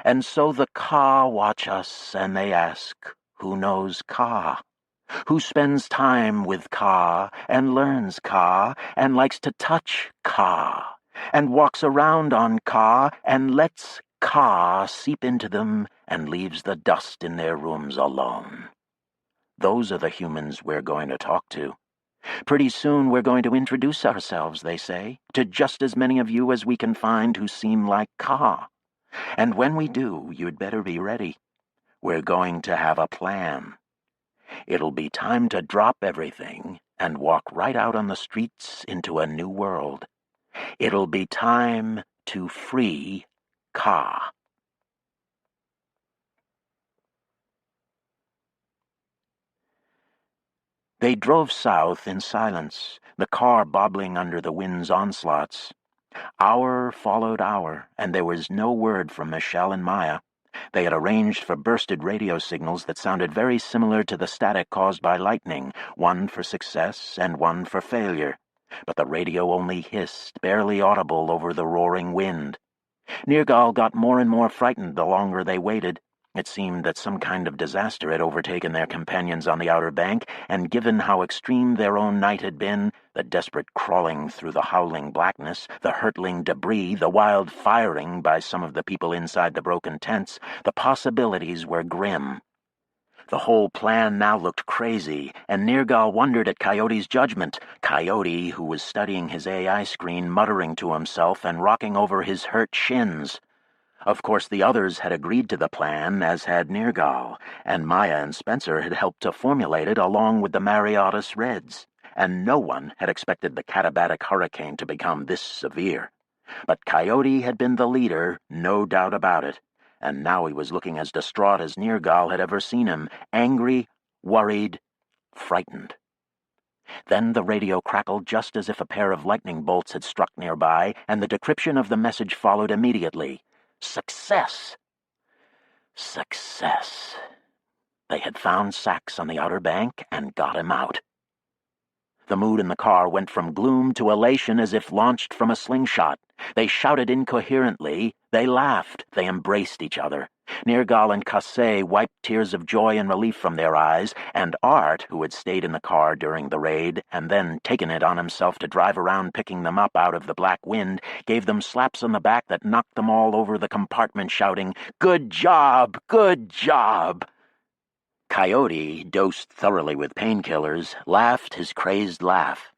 And so the Ka watch us and they ask, who knows Ka? Who spends time with Ka and learns Ka and likes to touch Ka and walks around on Ka and lets Ka seep into them and leaves the dust in their rooms alone. Those are the humans we're going to talk to. Pretty soon we're going to introduce ourselves, they say, to just as many of you as we can find who seem like Ka. And when we do, you'd better be ready. We're going to have a plan. It'll be time to drop everything and walk right out on the streets into a new world. It'll be time to free Ka. They drove south in silence, the car bobbling under the wind's onslaughts. Hour followed hour, and there was no word from Michelle and Maya. They had arranged for bursted radio signals that sounded very similar to the static caused by lightning, one for success and one for failure. But the radio only hissed, barely audible over the roaring wind. Nergal got more and more frightened the longer they waited. It seemed that some kind of disaster had overtaken their companions on the Outer Bank, and given how extreme their own night had been, the desperate crawling through the howling blackness, the hurtling debris, the wild firing by some of the people inside the broken tents, the possibilities were grim. The whole plan now looked crazy, and Nergal wondered at Coyote's judgment. Coyote, who was studying his AI screen, muttering to himself and rocking over his hurt shins. Of course, the others had agreed to the plan, as had Nergal, and Maya and Spencer had helped to formulate it along with the Mariotis Reds, and no one had expected the Katabatic hurricane to become this severe. But Coyote had been the leader, no doubt about it, and now he was looking as distraught as Nergal had ever seen him, angry, worried, frightened. Then the radio crackled just as if a pair of lightning bolts had struck nearby, and the decryption of the message followed immediately. Success! Success. They had found Sax on the Outer Bank and got him out. The mood in the car went from gloom to elation as if launched from a slingshot. They shouted incoherently, they laughed, they embraced each other. Nergal and Kasey wiped tears of joy and relief from their eyes, and Art, who had stayed in the car during the raid and then taken it on himself to drive around picking them up out of the black wind, gave them slaps on the back that knocked them all over the compartment, shouting, "Good job! Good job!" Coyote, dosed thoroughly with painkillers, laughed his crazed laugh.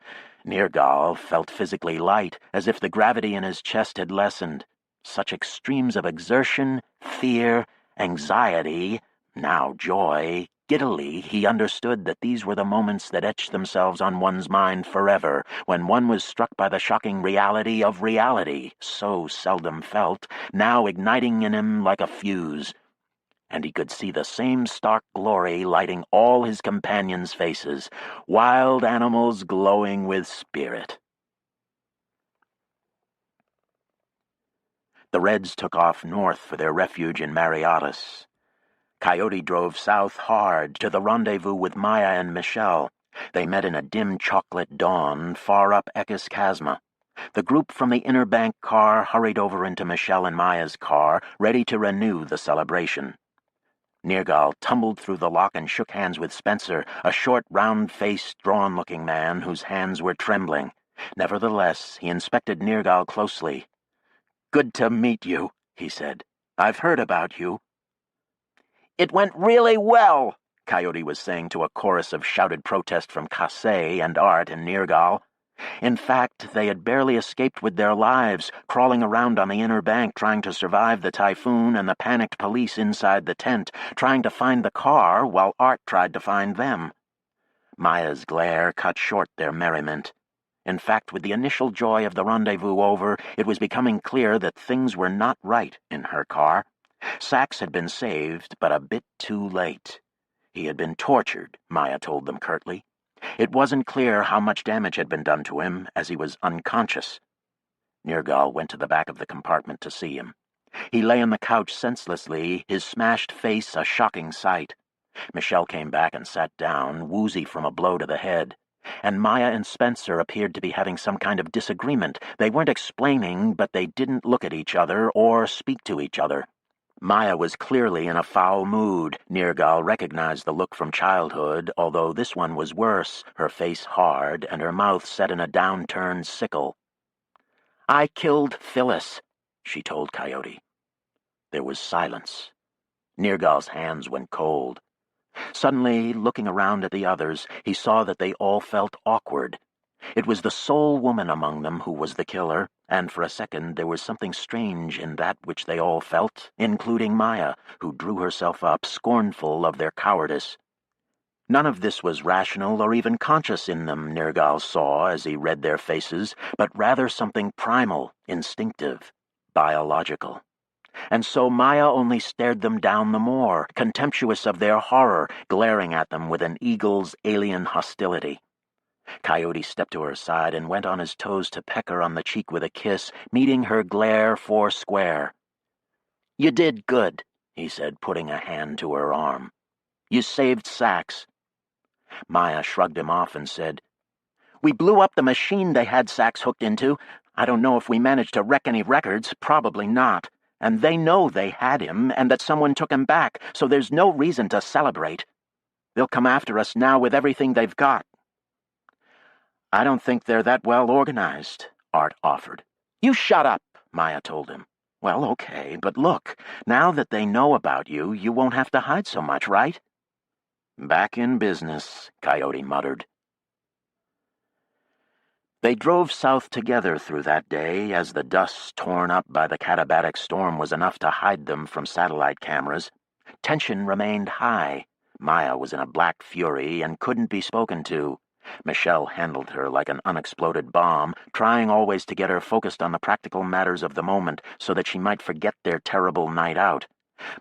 Nergal felt physically light, as if the gravity in his chest had lessened. Such extremes of exertion, fear, anxiety, now joy, giddily he understood that these were the moments that etched themselves on one's mind forever, when one was struck by the shocking reality of reality, so seldom felt, now igniting in him like a fuse. And he could see the same stark glory lighting all his companions' faces, wild animals glowing with spirit. The Reds took off north for their refuge in Mariotis. Coyote drove south hard to the rendezvous with Maya and Michelle. They met in a dim chocolate dawn far up Ekis Chasma. The group from the inner bank car hurried over into Michelle and Maya's car, ready to renew the celebration. Nergal tumbled through the lock and shook hands with Spencer, a short, round-faced, drawn-looking man whose hands were trembling. Nevertheless, he inspected Nergal closely. "Good to meet you," he said. "I've heard about you." "It went really well," Coyote was saying to a chorus of shouted protest from Cassé and Art and Nergal. In fact, they had barely escaped with their lives, crawling around on the inner bank trying to survive the typhoon and the panicked police inside the tent, trying to find the car while Art tried to find them. Maya's glare cut short their merriment. In fact, with the initial joy of the rendezvous over, it was becoming clear that things were not right in her car. Sax had been saved, but a bit too late. He had been tortured, Maya told them curtly. It wasn't clear how much damage had been done to him, as he was unconscious. Nergal went to the back of the compartment to see him. He lay on the couch senselessly, his smashed face a shocking sight. Michelle came back and sat down, woozy from a blow to the head. And Maya and Spencer appeared to be having some kind of disagreement. They weren't explaining, but they didn't look at each other or speak to each other. Maya was clearly in a foul mood. Nergal recognized the look from childhood, although this one was worse, her face hard and her mouth set in a downturned sickle. "I killed Phyllis," she told Coyote. There was silence. Nergal's hands went cold. Suddenly, looking around at the others, he saw that they all felt awkward. It was the sole woman among them who was the killer, and for a second there was something strange in that which they all felt, including Maya, who drew herself up, scornful of their cowardice. None of this was rational or even conscious in them, Nergal saw as he read their faces, but rather something primal, instinctive, biological. And so Maya only stared them down the more, contemptuous of their horror, glaring at them with an eagle's alien hostility. Coyote stepped to her side and went on his toes to peck her on the cheek with a kiss, meeting her glare foursquare. "You did good," he said, putting a hand to her arm. "You saved Sax." Maya shrugged him off and said, "We blew up the machine they had Sax hooked into. I don't know if we managed to wreck any records, probably not. And they know they had him and that someone took him back, so there's no reason to celebrate. They'll come after us now with everything they've got." "I don't think they're that well organized," Art offered. "You shut up," Maya told him. "Well, okay, but look, now that they know about you, you won't have to hide so much, right?" "Back in business," Coyote muttered. They drove south together through that day, as the dust torn up by the katabatic storm was enough to hide them from satellite cameras. Tension remained high. Maya was in a black fury and couldn't be spoken to. Michelle handled her like an unexploded bomb, trying always to get her focused on the practical matters of the moment so that she might forget their terrible night out.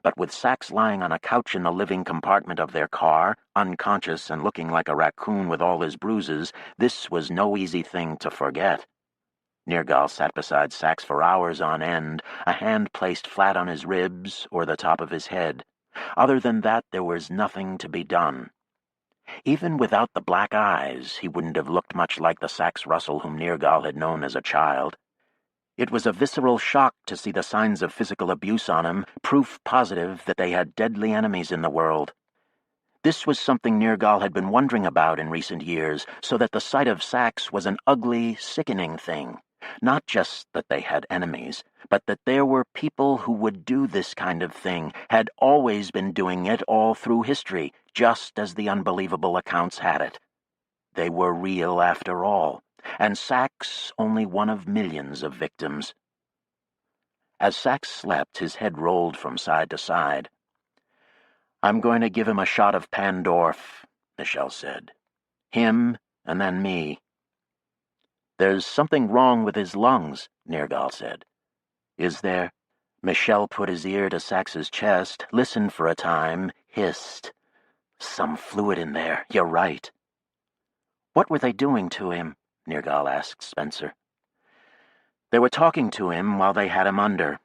But with Sax lying on a couch in the living compartment of their car, unconscious and looking like a raccoon with all his bruises, this was no easy thing to forget. Nergal sat beside Sax for hours on end, a hand placed flat on his ribs or the top of his head. Other than that, there was nothing to be done. Even without the black eyes, he wouldn't have looked much like the Sax Russell whom Nergal had known as a child. It was a visceral shock to see the signs of physical abuse on him, proof positive that they had deadly enemies in the world. This was something Nergal had been wondering about in recent years, so that the sight of Sax was an ugly, sickening thing. Not just that they had enemies, but that there were people who would do this kind of thing, had always been doing it all through history, just as the unbelievable accounts had it. They were real after all, and Sax only one of millions of victims. As Sax slept, his head rolled from side to side. "I'm going to give him a shot of Pandorf," Michelle said. "Him, and then me." "There's something wrong with his lungs," Nergal said. "Is there?" Michelle put his ear to Sax's chest, listened for a time, hissed. "Some fluid in there, you're right." "What were they doing to him?" Nergal asked Spencer. "They were talking to him while they had him under.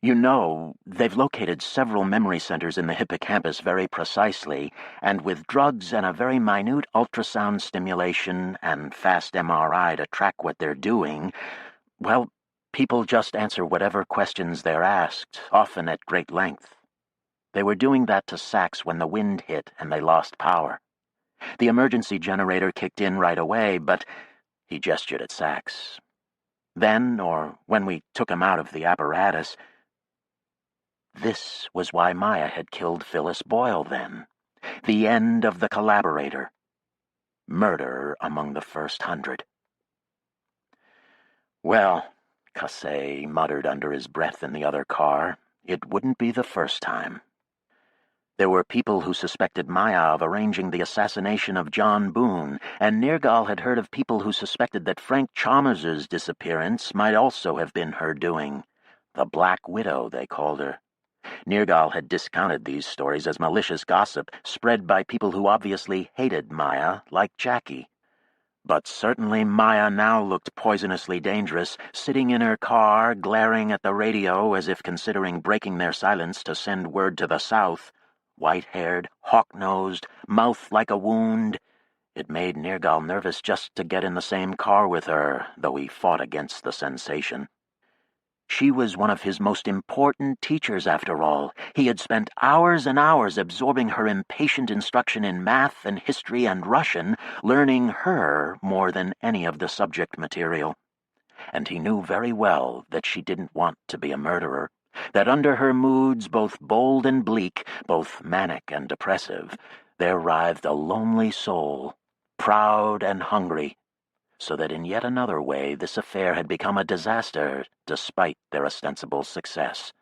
You know, they've located several memory centers in the hippocampus very precisely, and with drugs and a very minute ultrasound stimulation and fast MRI to track what they're doing, well, people just answer whatever questions they're asked, often at great length. They were doing that to Sax when the wind hit and they lost power. The emergency generator kicked in right away, but he gestured at Sax. Then, or when we took him out of the apparatus, this was why Maya had killed Phyllis Boyle then. The end of the collaborator. Murder among the first 100. Well, Casey muttered under his breath in the other car, it wouldn't be the first time. There were people who suspected Maya of arranging the assassination of John Boone, and Nergal had heard of people who suspected that Frank Chalmers's disappearance might also have been her doing. The Black Widow, they called her. Nergal had discounted these stories as malicious gossip spread by people who obviously hated Maya, like Jackie. But certainly Maya now looked poisonously dangerous, sitting in her car, glaring at the radio as if considering breaking their silence to send word to the south. White-haired, hawk-nosed, mouth like a wound. It made Nergal nervous just to get in the same car with her, though he fought against the sensation. She was one of his most important teachers, after all. He had spent hours and hours absorbing her impatient instruction in math and history and Russian, learning her more than any of the subject material. And he knew very well that she didn't want to be a murderer, that under her moods, both bold and bleak, both manic and depressive, there writhed a lonely soul, proud and hungry, so that in yet another way this affair had become a disaster despite their ostensible success.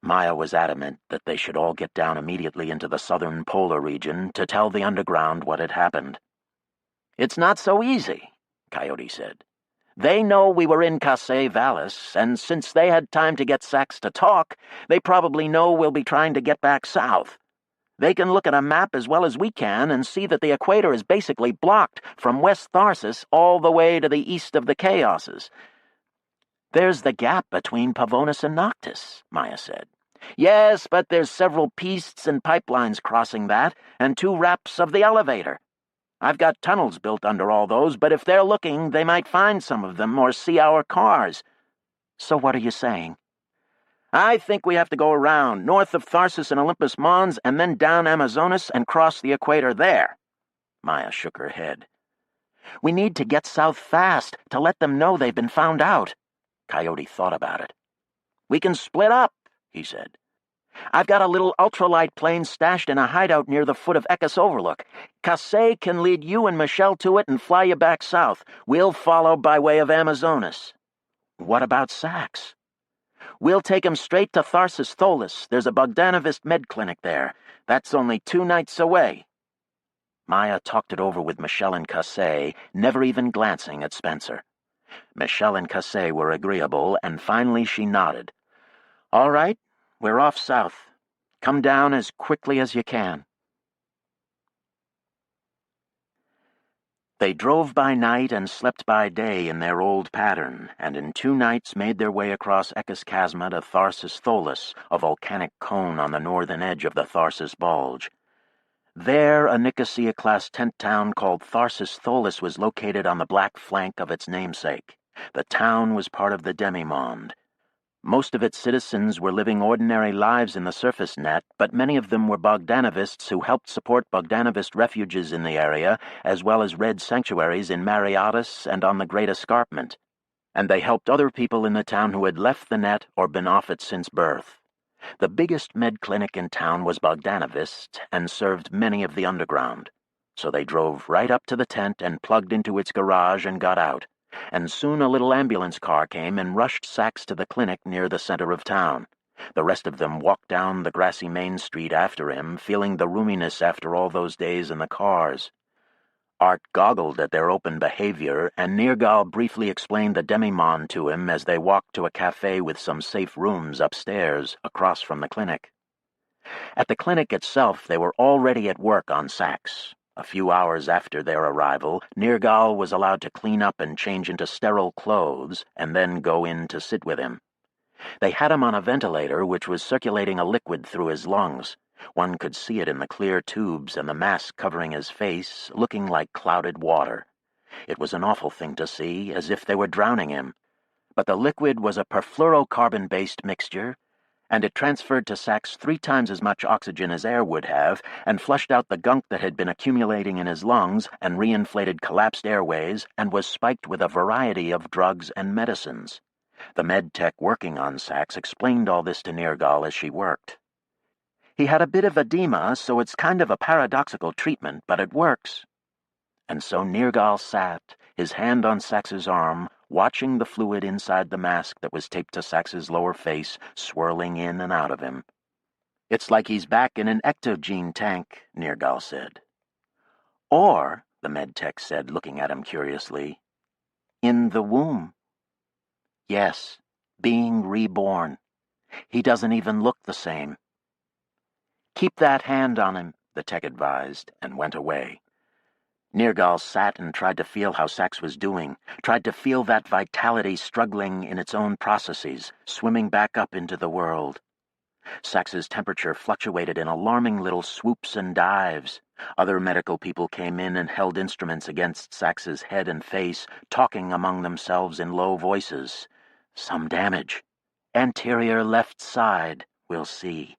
Maya was adamant that they should all get down immediately into the southern polar region to tell the underground what had happened. "It's not so easy," Coyote said. "They know we were in Casey Vallis, and since they had time to get Sax to talk, they probably know we'll be trying to get back south. They can look at a map as well as we can and see that the equator is basically blocked from West Tharsis all the way to the east of the Chaoses." "There's the gap between Pavonis and Noctis," Maya said. "Yes, but there's several pistes and pipelines crossing that, and 2 wraps of the elevator. I've got tunnels built under all those, but if they're looking, they might find some of them or see our cars." "So what are you saying?" "I think we have to go around, north of Tharsis and Olympus Mons, and then down Amazonas and cross the equator there." Maya shook her head. "We need to get south fast to let them know they've been found out." Coyote thought about it. "We can split up," he said. "I've got a little ultralight plane stashed in a hideout near the foot of Eckes Overlook. Casey can lead you and Michelle to it and fly you back south. We'll follow by way of Amazonas." "What about Sax?" "We'll take him straight to Tharsis Tholis. There's a Bogdanovist med clinic there. That's only 2 nights away." Maya talked it over with Michelle and Casey, never even glancing at Spencer. Michelle and Casey were agreeable, and finally she nodded. "All right, we're off south. Come down as quickly as you can." They drove by night and slept by day in their old pattern, and in 2 nights made their way across Eckes Chasma to Tharsis Tholis, a volcanic cone on the northern edge of the Tharsis Bulge. There, a Nicosia-class tent town called Tharsis Tholis was located on the black flank of its namesake. The town was part of the demimonde. Most of its citizens were living ordinary lives in the surface net, but many of them were Bogdanovists who helped support Bogdanovist refuges in the area, as well as red sanctuaries in Mariatis and on the Great Escarpment. And they helped other people in the town who had left the net or been off it since birth. The biggest med clinic in town was Bogdanovist and served many of the underground. So they drove right up to the tent and plugged into its garage and got out. And soon a little ambulance car came and rushed Sax to the clinic near the center of town. The rest of them walked down the grassy main street after him, feeling the roominess after all those days in the cars. Art goggled at their open behavior, and Nergal briefly explained the demimonde to him as they walked to a cafe with some safe rooms upstairs, across from the clinic. At the clinic itself, they were already at work on Sax. A few hours after their arrival, Nergal was allowed to clean up and change into sterile clothes, and then go in to sit with him. They had him on a ventilator which was circulating a liquid through his lungs. One could see it in the clear tubes and the mask covering his face, looking like clouded water. It was an awful thing to see, as if they were drowning him. But the liquid was a perfluorocarbon-based mixture, and it transferred to Sachs 3 times as much oxygen as air would have, and flushed out the gunk that had been accumulating in his lungs, and reinflated collapsed airways, and was spiked with a variety of drugs and medicines. The med tech working on Sachs explained all this to Nergal as she worked. He had a bit of edema, so it's kind of a paradoxical treatment, but it works. And so Nergal sat, his hand on Sax's arm, watching the fluid inside the mask that was taped to Sax's lower face swirling in and out of him. "It's like he's back in an ectogene tank," Nergal said. "Or," the med-tech said, looking at him curiously, "in the womb. Yes, being reborn. He doesn't even look the same." "Keep that hand on him," the tech advised, and went away. Nergal sat and tried to feel how Sax was doing, tried to feel that vitality struggling in its own processes, swimming back up into the world. Sax's temperature fluctuated in alarming little swoops and dives. Other medical people came in and held instruments against Sax's head and face, talking among themselves in low voices. "Some damage. Anterior left side, we'll see."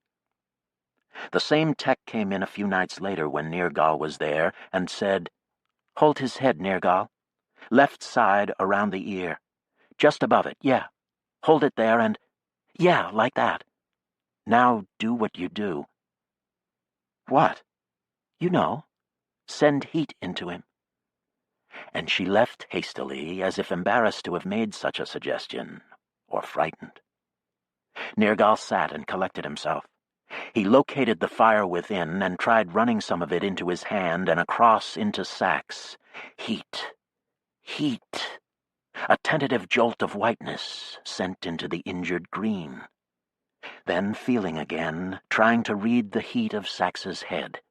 The same tech came in a few nights later when Nergal was there and said, "Hold his head, Nergal. Left side around the ear. Just above it, yeah. Hold it there and... yeah, like that. Now do what you do." "What?" "You know. Send heat into him." And she left hastily, as if embarrassed to have made such a suggestion, or frightened. Nergal sat and collected himself. He located the fire within and tried running some of it into his hand and across into Sax. Heat. Heat. A tentative jolt of whiteness sent into the injured green. Then feeling again, trying to read the heat of Sax's head.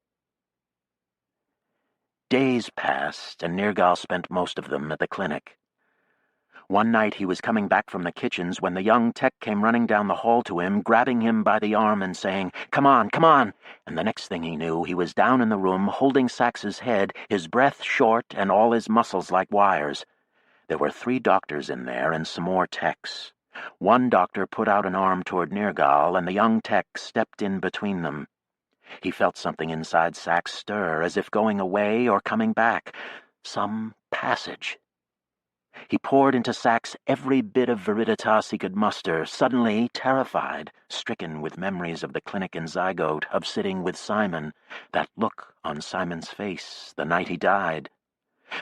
Days passed, and Nergal spent most of them at the clinic. One night he was coming back from the kitchens when the young tech came running down the hall to him, grabbing him by the arm and saying, "Come on, come on!" And the next thing he knew, he was down in the room, holding Sax's head, his breath short and all his muscles like wires. There were 3 doctors in there and some more techs. One doctor put out an arm toward Nergal, and the young tech stepped in between them. He felt something inside Sax stir, as if going away or coming back. Some passage. He poured into Sax every bit of viriditas he could muster, suddenly terrified, stricken with memories of the clinic in Zygote, of sitting with Simon, that look on Simon's face the night he died.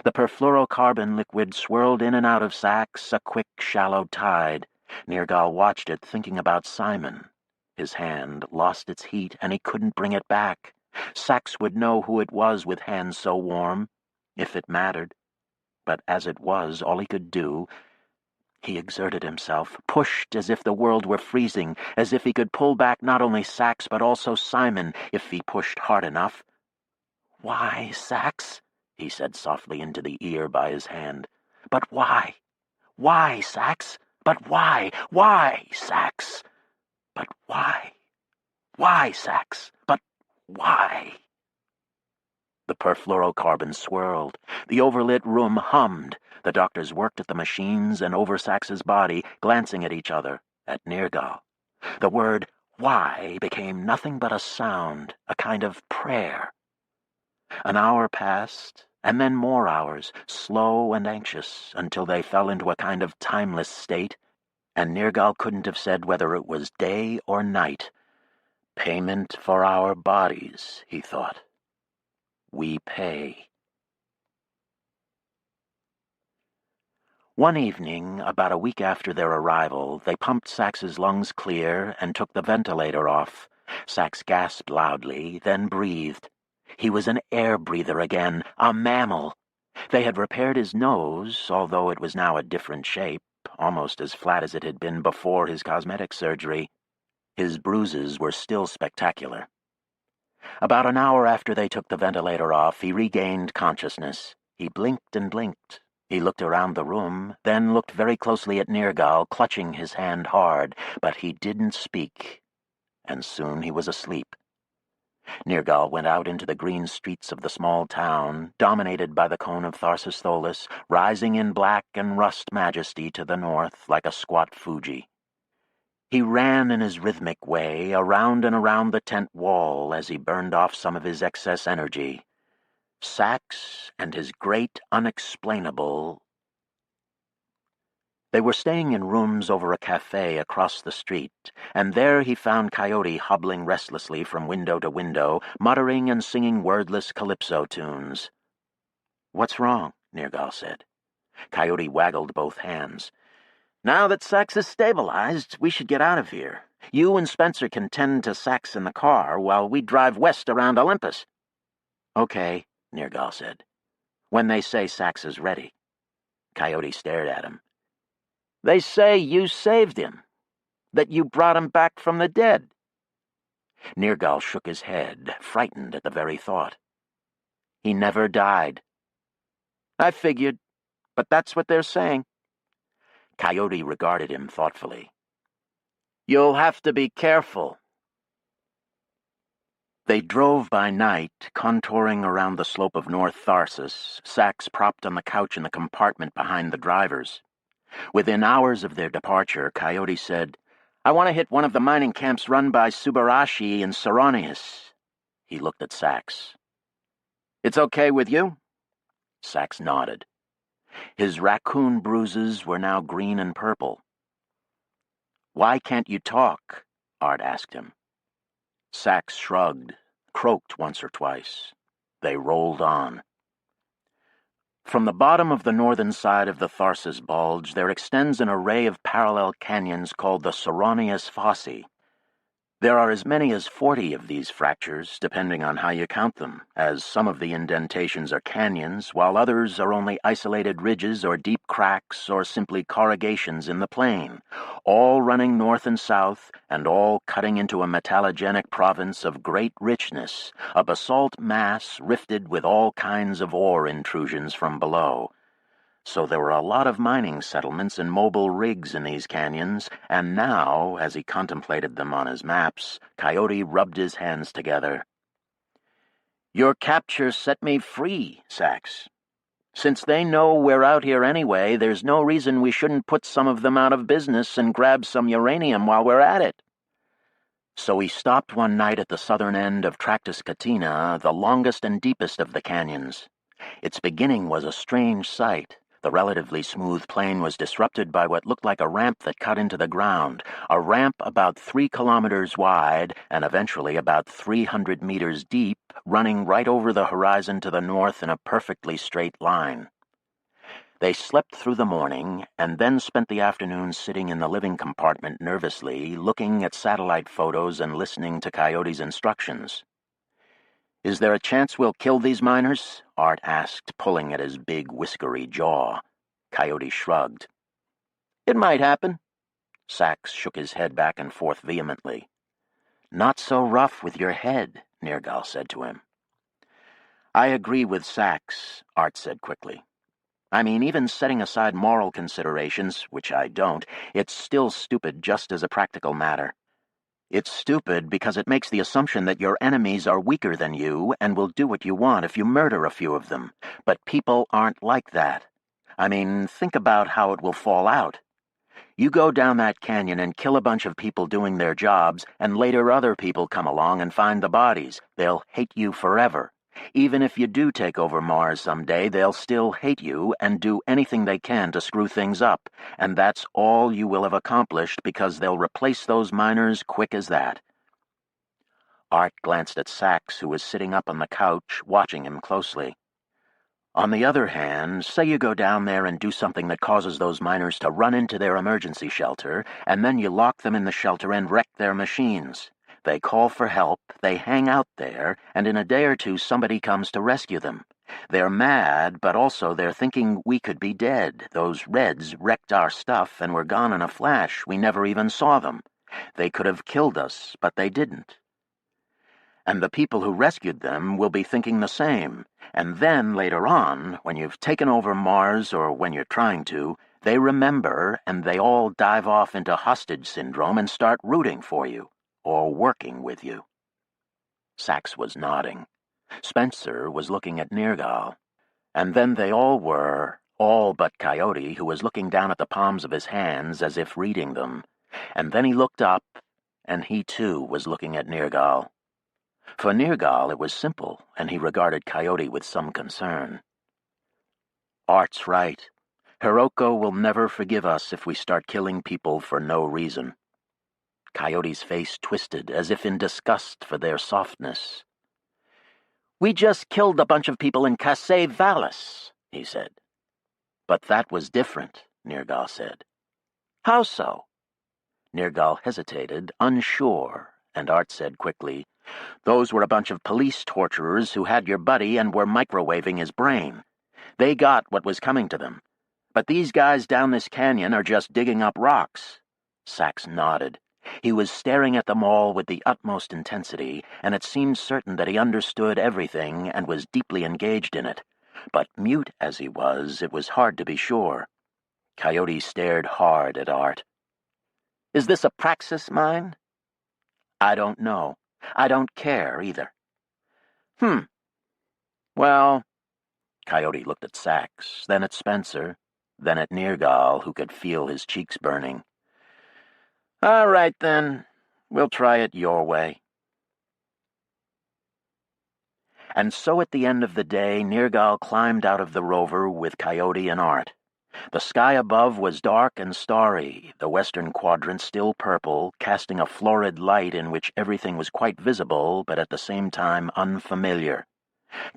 The perfluorocarbon liquid swirled in and out of Sax, a quick, shallow tide. Nergal watched it, thinking about Simon. His hand lost its heat, and he couldn't bring it back. Sax would know who it was with hands so warm, if it mattered. But as it was, all he could do, he exerted himself, pushed as if the world were freezing, as if he could pull back not only Sax but also Simon, if he pushed hard enough. "Why, Sax?" he said softly into the ear by his hand. "But why? Why, Sax? But why? Why, Sax? But why? Why, Sax? But why?" The perfluorocarbon swirled. The overlit room hummed. The doctors worked at the machines and over Sax's body, glancing at each other, at Nergal. The word "why" became nothing but a sound, a kind of prayer. An hour passed, and then more hours, slow and anxious, until they fell into a kind of timeless state, and Nergal couldn't have said whether it was day or night. "Payment for our bodies," he thought. "We pay." One evening, about a week after their arrival, they pumped Sax's lungs clear and took the ventilator off. Sax gasped loudly, then breathed. He was an air breather again, a mammal. They had repaired his nose, although it was now a different shape, almost as flat as it had been before his cosmetic surgery. His bruises were still spectacular. About an hour after they took the ventilator off, he regained consciousness. He blinked and blinked. He looked around the room, then looked very closely at Nergal, clutching his hand hard, but he didn't speak, and soon he was asleep. Nergal went out into the green streets of the small town, dominated by the cone of Tharsis Tholus, rising in black and rust majesty to the north like a squat Fuji. He ran in his rhythmic way, around and around the tent wall as he burned off some of his excess energy. Sax and his great unexplainable... They were staying in rooms over a cafe across the street, and there he found Coyote hobbling restlessly from window to window, muttering and singing wordless calypso tunes. "What's wrong?" Nergal said. Coyote waggled both hands. "Now that Sax is stabilized, we should get out of here. You and Spencer can tend to Sax in the car while we drive west around Olympus." "Okay," Nergal said. "When they say Sax is ready." Coyote stared at him. "They say you saved him, that you brought him back from the dead." Nergal shook his head, frightened at the very thought. "He never died." "I figured, but that's what they're saying." Coyote regarded him thoughtfully. "You'll have to be careful." They drove by night, contouring around the slope of North Tharsis, Sax propped on the couch in the compartment behind the drivers. Within hours of their departure, Coyote said, "I want to hit one of the mining camps run by Subarashi and Saronius." He looked at Sax. "It's okay with you?" Sax nodded. His raccoon bruises were now green and purple. "Why can't you talk?" Art asked him. Sax shrugged, croaked once or twice. They rolled on. From the bottom of the northern side of the Tharsis Bulge there extends an array of parallel canyons called the Saronius Fossae. There are as many as 40 of these fractures, depending on how you count them, as some of the indentations are canyons, while others are only isolated ridges or deep cracks or simply corrugations in the plain, all running north and south, and all cutting into a metallogenic province of great richness, a basalt mass rifted with all kinds of ore intrusions from below. So there were a lot of mining settlements and mobile rigs in these canyons, and now, as he contemplated them on his maps, Coyote rubbed his hands together. "Your capture set me free, Sax. Since they know we're out here anyway, there's no reason we shouldn't put some of them out of business and grab some uranium while we're at it." So he stopped one night at the southern end of Tractus Catina, the longest and deepest of the canyons. Its beginning was a strange sight. The relatively smooth plain was disrupted by what looked like a ramp that cut into the ground, a ramp about 3 kilometers wide and eventually about 300 meters deep, running right over the horizon to the north in a perfectly straight line. They slept through the morning and then spent the afternoon sitting in the living compartment nervously, looking at satellite photos and listening to Coyote's instructions. "Is there a chance we'll kill these miners?" Art asked, pulling at his big, whiskery jaw. Coyote shrugged. "It might happen." Sax shook his head back and forth vehemently. "Not so rough with your head," Nergal said to him. "I agree with Sax," Art said quickly. "I mean, even setting aside moral considerations, which I don't, it's still stupid just as a practical matter. It's stupid because it makes the assumption that your enemies are weaker than you and will do what you want if you murder a few of them. But people aren't like that. I mean, think about how it will fall out. You go down that canyon and kill a bunch of people doing their jobs, and later other people come along and find the bodies. They'll hate you forever. Even if you do take over Mars someday, they'll still hate you and do anything they can to screw things up, and that's all you will have accomplished because they'll replace those miners quick as that." Art glanced at Sax, who was sitting up on the couch, watching him closely. "On the other hand, say you go down there and do something that causes those miners to run into their emergency shelter, and then you lock them in the shelter and wreck their machines. They call for help, they hang out there, and in a day or two somebody comes to rescue them. They're mad, but also they're thinking we could be dead. Those Reds wrecked our stuff and were gone in a flash. We never even saw them. They could have killed us, but they didn't." And the people who rescued them will be thinking the same. And then, later on, when you've taken over Mars or when you're trying to, they remember and they all dive off into hostage syndrome and start rooting for you, or working with you. Sax was nodding. Spencer was looking at Nergal. And then they all were, all but Coyote, who was looking down at the palms of his hands as if reading them. And then he looked up, and he too was looking at Nergal. For Nergal it was simple, and he regarded Coyote with some concern. Art's right. Hiroko will never forgive us if we start killing people for no reason. Coyote's face twisted as if in disgust for their softness. We just killed a bunch of people in Casse Vallis, he said. But that was different, Nergal said. How so? Nergal hesitated, unsure, and Art said quickly, Those were a bunch of police torturers who had your buddy and were microwaving his brain. They got what was coming to them. But these guys down this canyon are just digging up rocks. Sax nodded. He was staring at them all with the utmost intensity, and it seemed certain that he understood everything and was deeply engaged in it. But mute as he was, it was hard to be sure. Coyote stared hard at Art. Is this a praxis mine? I don't know. I don't care, either. Well, Coyote looked at Sax, then at Spencer, then at Nergal, who could feel his cheeks burning. All right, then. We'll try it your way. And so at the end of the day, Nergal climbed out of the rover with Coyote and Art. The sky above was dark and starry, the western quadrant still purple, casting a florid light in which everything was quite visible, but at the same time unfamiliar.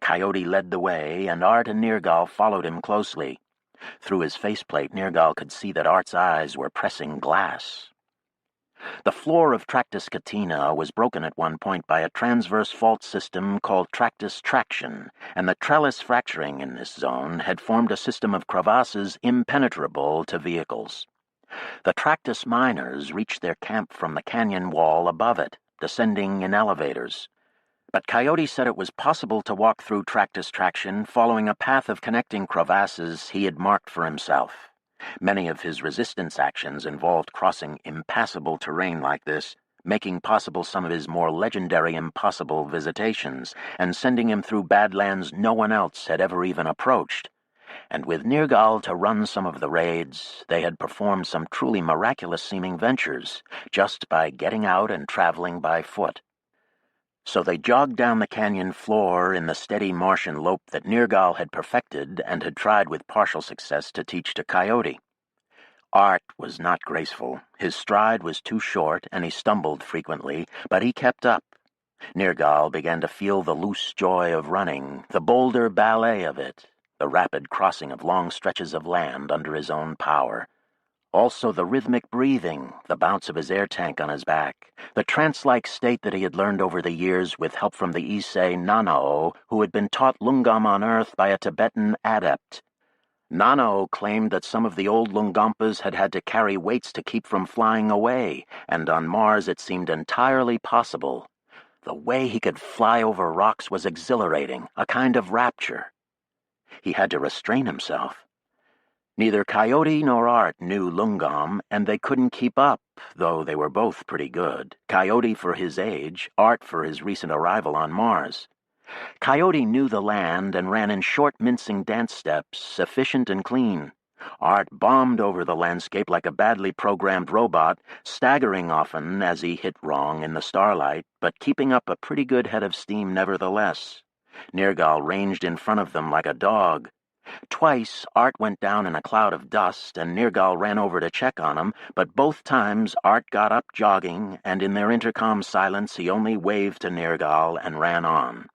Coyote led the way, and Art and Nergal followed him closely. Through his faceplate, Nergal could see that Art's eyes were pressing glass. The floor of Tractus Catina was broken at one point by a transverse fault system called Tractus Traction, and the trellis fracturing in this zone had formed a system of crevasses impenetrable to vehicles. The Tractus miners reached their camp from the canyon wall above it, descending in elevators. But Coyote said it was possible to walk through Tractus Traction following a path of connecting crevasses he had marked for himself. Many of his resistance actions involved crossing impassable terrain like this, making possible some of his more legendary impossible visitations, and sending him through badlands no one else had ever even approached. And with Nergal to run some of the raids, they had performed some truly miraculous-seeming ventures, just by getting out and traveling by foot. So they jogged down the canyon floor in the steady Martian lope that Nergal had perfected and had tried with partial success to teach to Coyote. Art was not graceful. His stride was too short, and he stumbled frequently, but he kept up. Nergal began to feel the loose joy of running, the bolder ballet of it, the rapid crossing of long stretches of land under his own power. Also the rhythmic breathing, the bounce of his air tank on his back, the trance-like state that he had learned over the years with help from the Issei Nanao, who had been taught Lungam on Earth by a Tibetan adept. Nanao claimed that some of the old Lungampas had had to carry weights to keep from flying away, and on Mars it seemed entirely possible. The way he could fly over rocks was exhilarating, a kind of rapture. He had to restrain himself. Neither Coyote nor Art knew Lungam, and they couldn't keep up, though they were both pretty good. Coyote for his age, Art for his recent arrival on Mars. Coyote knew the land and ran in short, mincing dance steps, efficient and clean. Art bombed over the landscape like a badly programmed robot, staggering often as he hit wrong in the starlight, but keeping up a pretty good head of steam nevertheless. Nergal ranged in front of them like a dog. Twice, Art went down in a cloud of dust, and Nergal ran over to check on him, but both times Art got up jogging, and in their intercom silence he only waved to Nergal and ran on.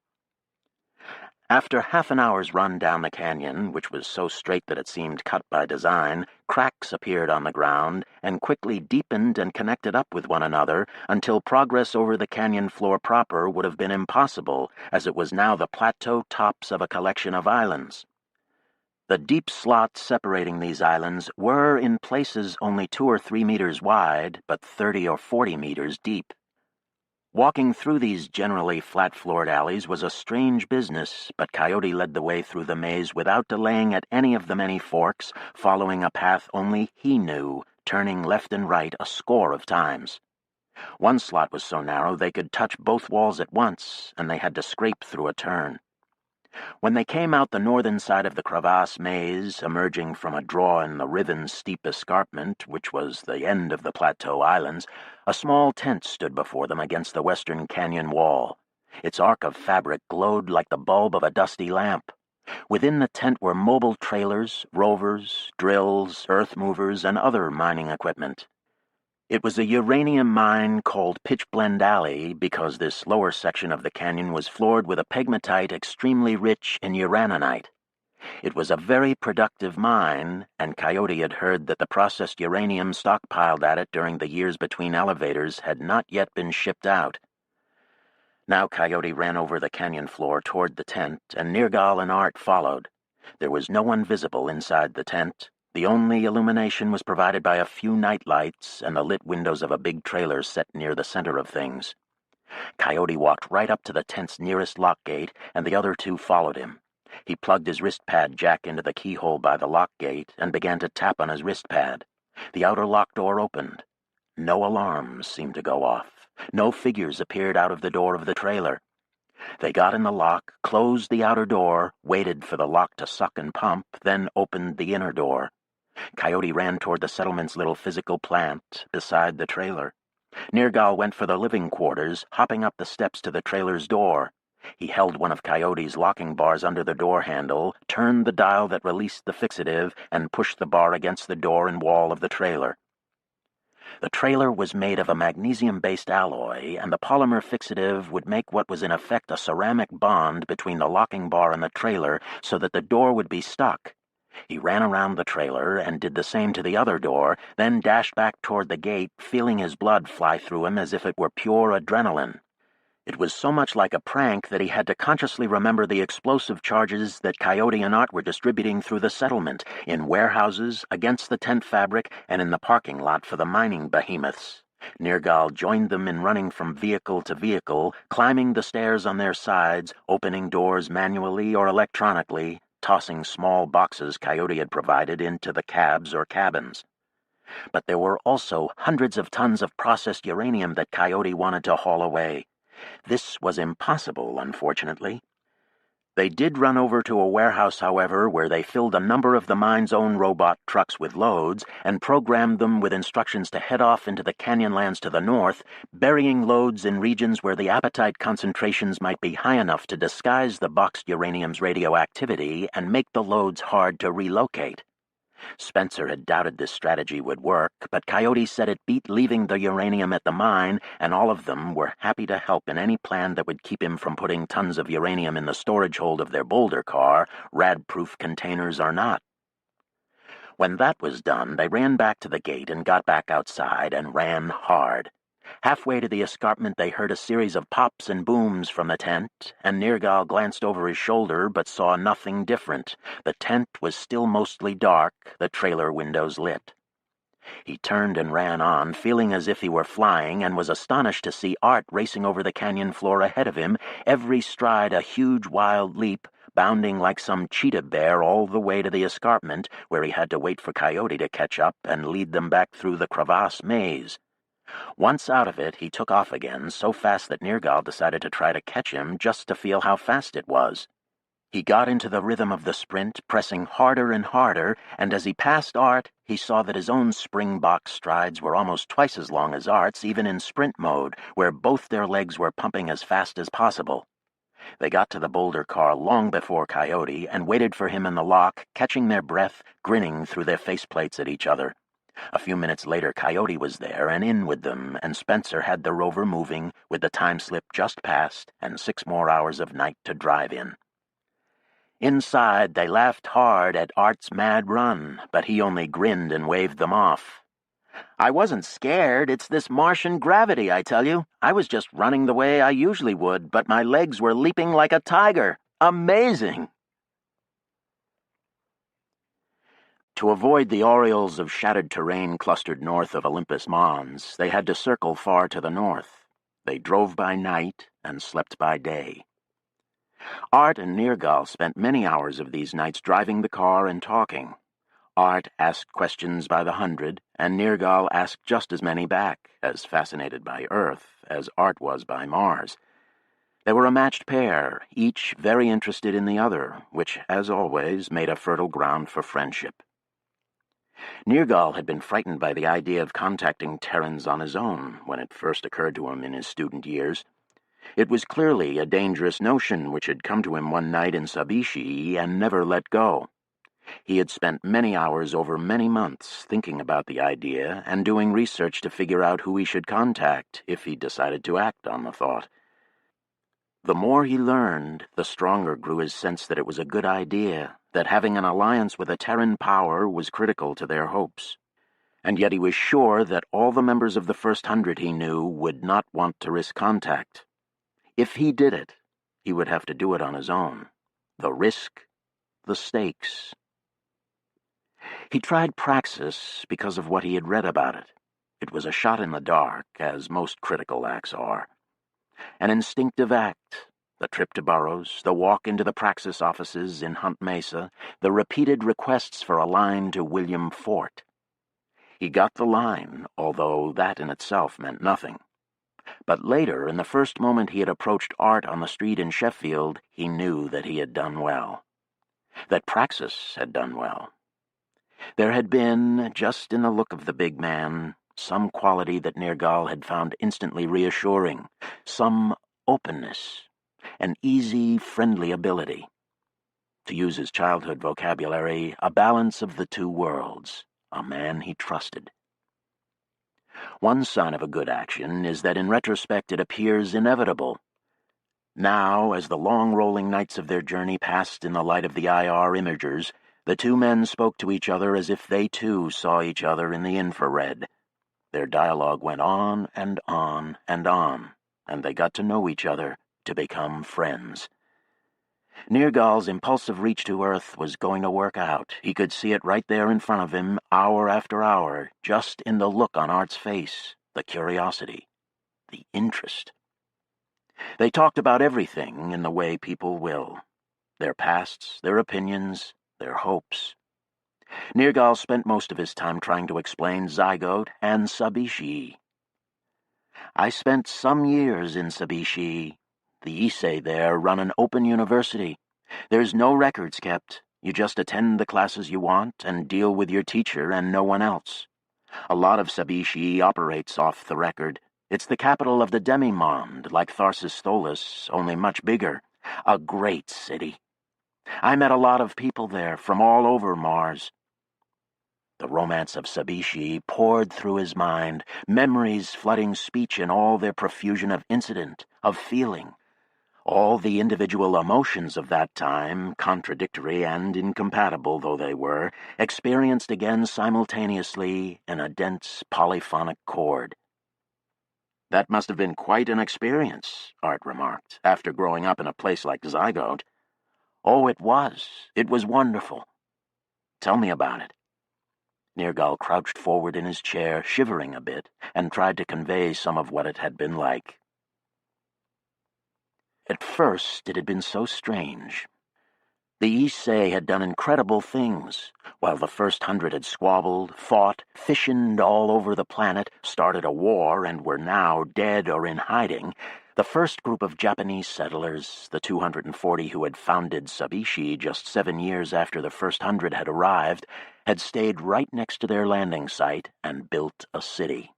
After half an hour's run down the canyon, which was so straight that it seemed cut by design, cracks appeared on the ground and quickly deepened and connected up with one another until progress over the canyon floor proper would have been impossible, as it was now the plateau tops of a collection of islands. The deep slots separating these islands were in places only 2 or 3 meters wide, but 30 or 40 meters deep. Walking through these generally flat-floored alleys was a strange business, but Coyote led the way through the maze without delaying at any of the many forks, following a path only he knew, turning left and right a score of times. One slot was so narrow they could touch both walls at once, and they had to scrape through a turn. When they came out the northern side of the crevasse maze, emerging from a draw in the Riven's steep escarpment, which was the end of the plateau islands, a small tent stood before them against the western canyon wall. Its arc of fabric glowed like the bulb of a dusty lamp. Within the tent were mobile trailers, rovers, drills, earth movers, and other mining equipment. It was a uranium mine called Pitchblende Alley because this lower section of the canyon was floored with a pegmatite extremely rich in uraninite. It was a very productive mine, and Coyote had heard that the processed uranium stockpiled at it during the years between elevators had not yet been shipped out. Now Coyote ran over the canyon floor toward the tent, and Nergal and Art followed. There was no one visible inside the tent. The only illumination was provided by a few night lights and the lit windows of a big trailer set near the center of things. Coyote walked right up to the tent's nearest lock gate, and the other two followed him. He plugged his wrist pad jack into the keyhole by the lock gate and began to tap on his wrist pad. The outer lock door opened. No alarms seemed to go off. No figures appeared out of the door of the trailer. They got in the lock, closed the outer door, waited for the lock to suck and pump, then opened the inner door. Coyote ran toward the settlement's little physical plant beside the trailer. Nergal went for the living quarters, hopping up the steps to the trailer's door. He held one of Coyote's locking bars under the door handle, turned the dial that released the fixative, and pushed the bar against the door and wall of the trailer. The trailer was made of a magnesium-based alloy, and the polymer fixative would make what was in effect a ceramic bond between the locking bar and the trailer so that the door would be stuck. He ran around the trailer and did the same to the other door, then dashed back toward the gate, feeling his blood fly through him as if it were pure adrenaline. It was so much like a prank that he had to consciously remember the explosive charges that Coyote and Art were distributing through the settlement, in warehouses, against the tent fabric, and in the parking lot for the mining behemoths. Nergal joined them in running from vehicle to vehicle, climbing the stairs on their sides, opening doors manually or electronically, tossing small boxes Coyote had provided into the cabs or cabins. But there were also hundreds of tons of processed uranium that Coyote wanted to haul away. This was impossible, unfortunately. They did run over to a warehouse, however, where they filled a number of the mine's own robot trucks with loads and programmed them with instructions to head off into the canyonlands to the north, burying loads in regions where the apatite concentrations might be high enough to disguise the boxed uranium's radioactivity and make the loads hard to relocate. Spencer had doubted this strategy would work, but Coyote said it beat leaving the uranium at the mine, and all of them were happy to help in any plan that would keep him from putting tons of uranium in the storage hold of their boulder car, rad-proof containers or not. When that was done, they ran back to the gate and got back outside and ran hard. Halfway to the escarpment, they heard a series of pops and booms from the tent, and Nergal glanced over his shoulder but saw nothing different. The tent was still mostly dark, the trailer windows lit. He turned and ran on, feeling as if he were flying, and was astonished to see Art racing over the canyon floor ahead of him, every stride a huge wild leap, bounding like some cheetah bear all the way to the escarpment, where he had to wait for Coyote to catch up and lead them back through the crevasse maze. Once out of it, he took off again, so fast that Nergal decided to try to catch him just to feel how fast it was. He got into the rhythm of the sprint, pressing harder and harder, and as he passed Art, he saw that his own spring-box strides were almost twice as long as Art's, even in sprint mode, where both their legs were pumping as fast as possible. They got to the boulder car long before Coyote and waited for him in the lock, catching their breath, grinning through their faceplates at each other. A few minutes later, Coyote was there and in with them, and Spencer had the rover moving, with the time slip just passed and 6 more hours of night to drive in. Inside, they laughed hard at Art's mad run, but he only grinned and waved them off. "I wasn't scared. It's this Martian gravity, I tell you. I was just running the way I usually would, but my legs were leaping like a tiger. Amazing!" To avoid the aureoles of shattered terrain clustered north of Olympus Mons, they had to circle far to the north. They drove by night and slept by day. Art and Nergal spent many hours of these nights driving the car and talking. Art asked questions by the hundred, and Nergal asked just as many back, as fascinated by Earth as Art was by Mars. They were a matched pair, each very interested in the other, which, as always, made a fertile ground for friendship. Nergal had been frightened by the idea of contacting Terrans on his own when it first occurred to him in his student years. It was clearly a dangerous notion which had come to him one night in Sabishi and never let go. He had spent many hours over many months thinking about the idea and doing research to figure out who he should contact if he decided to act on the thought. The more he learned, the stronger grew his sense that it was a good idea, that having an alliance with a Terran power was critical to their hopes. And yet he was sure that all the members of the First Hundred he knew would not want to risk contact. If he did it, he would have to do it on his own. The risk, the stakes. He tried Praxis because of what he had read about it. It was a shot in the dark, as most critical acts are. An instinctive act, the trip to Burroughs, the walk into the Praxis offices in Hunt Mesa, the repeated requests for a line to William Fort. He got the line, although that in itself meant nothing. But later, in the first moment he had approached Art on the street in Sheffield, he knew that he had done well. That Praxis had done well. There had been, just in the look of the big man, some quality that Nergal had found instantly reassuring, some openness, an easy, friendly ability. To use his childhood vocabulary, a balance of the two worlds, a man he trusted. One sign of a good action is that in retrospect it appears inevitable. Now, as the long rolling nights of their journey passed in the light of the IR imagers, the two men spoke to each other as if they too saw each other in the infrared. Their dialogue went on and on and on, and they got to know each other, to become friends. Nergal's impulsive reach to Earth was going to work out. He could see it right there in front of him, hour after hour, just in the look on Art's face, the curiosity, the interest. They talked about everything in the way people will. Their pasts, their opinions, their hopes. Nergal spent most of his time trying to explain Zygote and Sabishi. I spent some years in Sabishi. The Issei there run an open university. There's no records kept. You just attend the classes you want and deal with your teacher and no one else. A lot of Sabishi operates off the record. It's the capital of the Demimonde, like Tharsis Tholis, only much bigger. A great city. I met a lot of people there from all over Mars. The romance of Sabishi poured through his mind, memories flooding speech in all their profusion of incident, of feeling. All the individual emotions of that time, contradictory and incompatible though they were, experienced again simultaneously in a dense polyphonic chord. That must have been quite an experience, Art remarked, after growing up in a place like Zygote. Oh, it was. It was wonderful. Tell me about it. Nergal crouched forward in his chair, shivering a bit, and tried to convey some of what it had been like. At first, it had been so strange. The Issei had done incredible things. While the First Hundred had squabbled, fought, fissioned all over the planet, started a war, and were now dead or in hiding, the first group of Japanese settlers, the 240 who had founded Sabishi just 7 years after the First Hundred had arrived, had stayed right next to their landing site and built a city.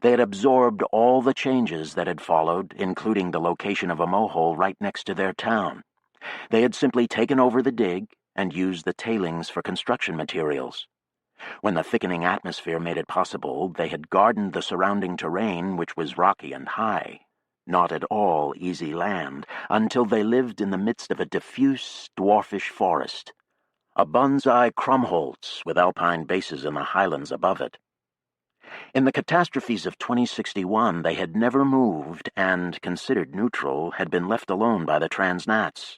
They had absorbed all the changes that had followed, including the location of a mohole right next to their town. They had simply taken over the dig and used the tailings for construction materials. When the thickening atmosphere made it possible, they had gardened the surrounding terrain, which was rocky and high, not at all easy land, until they lived in the midst of a diffuse, dwarfish forest, a bonsai Krumholtz with alpine bases in the highlands above it. In the catastrophes of 2061, they had never moved and, considered neutral, had been left alone by the transnats.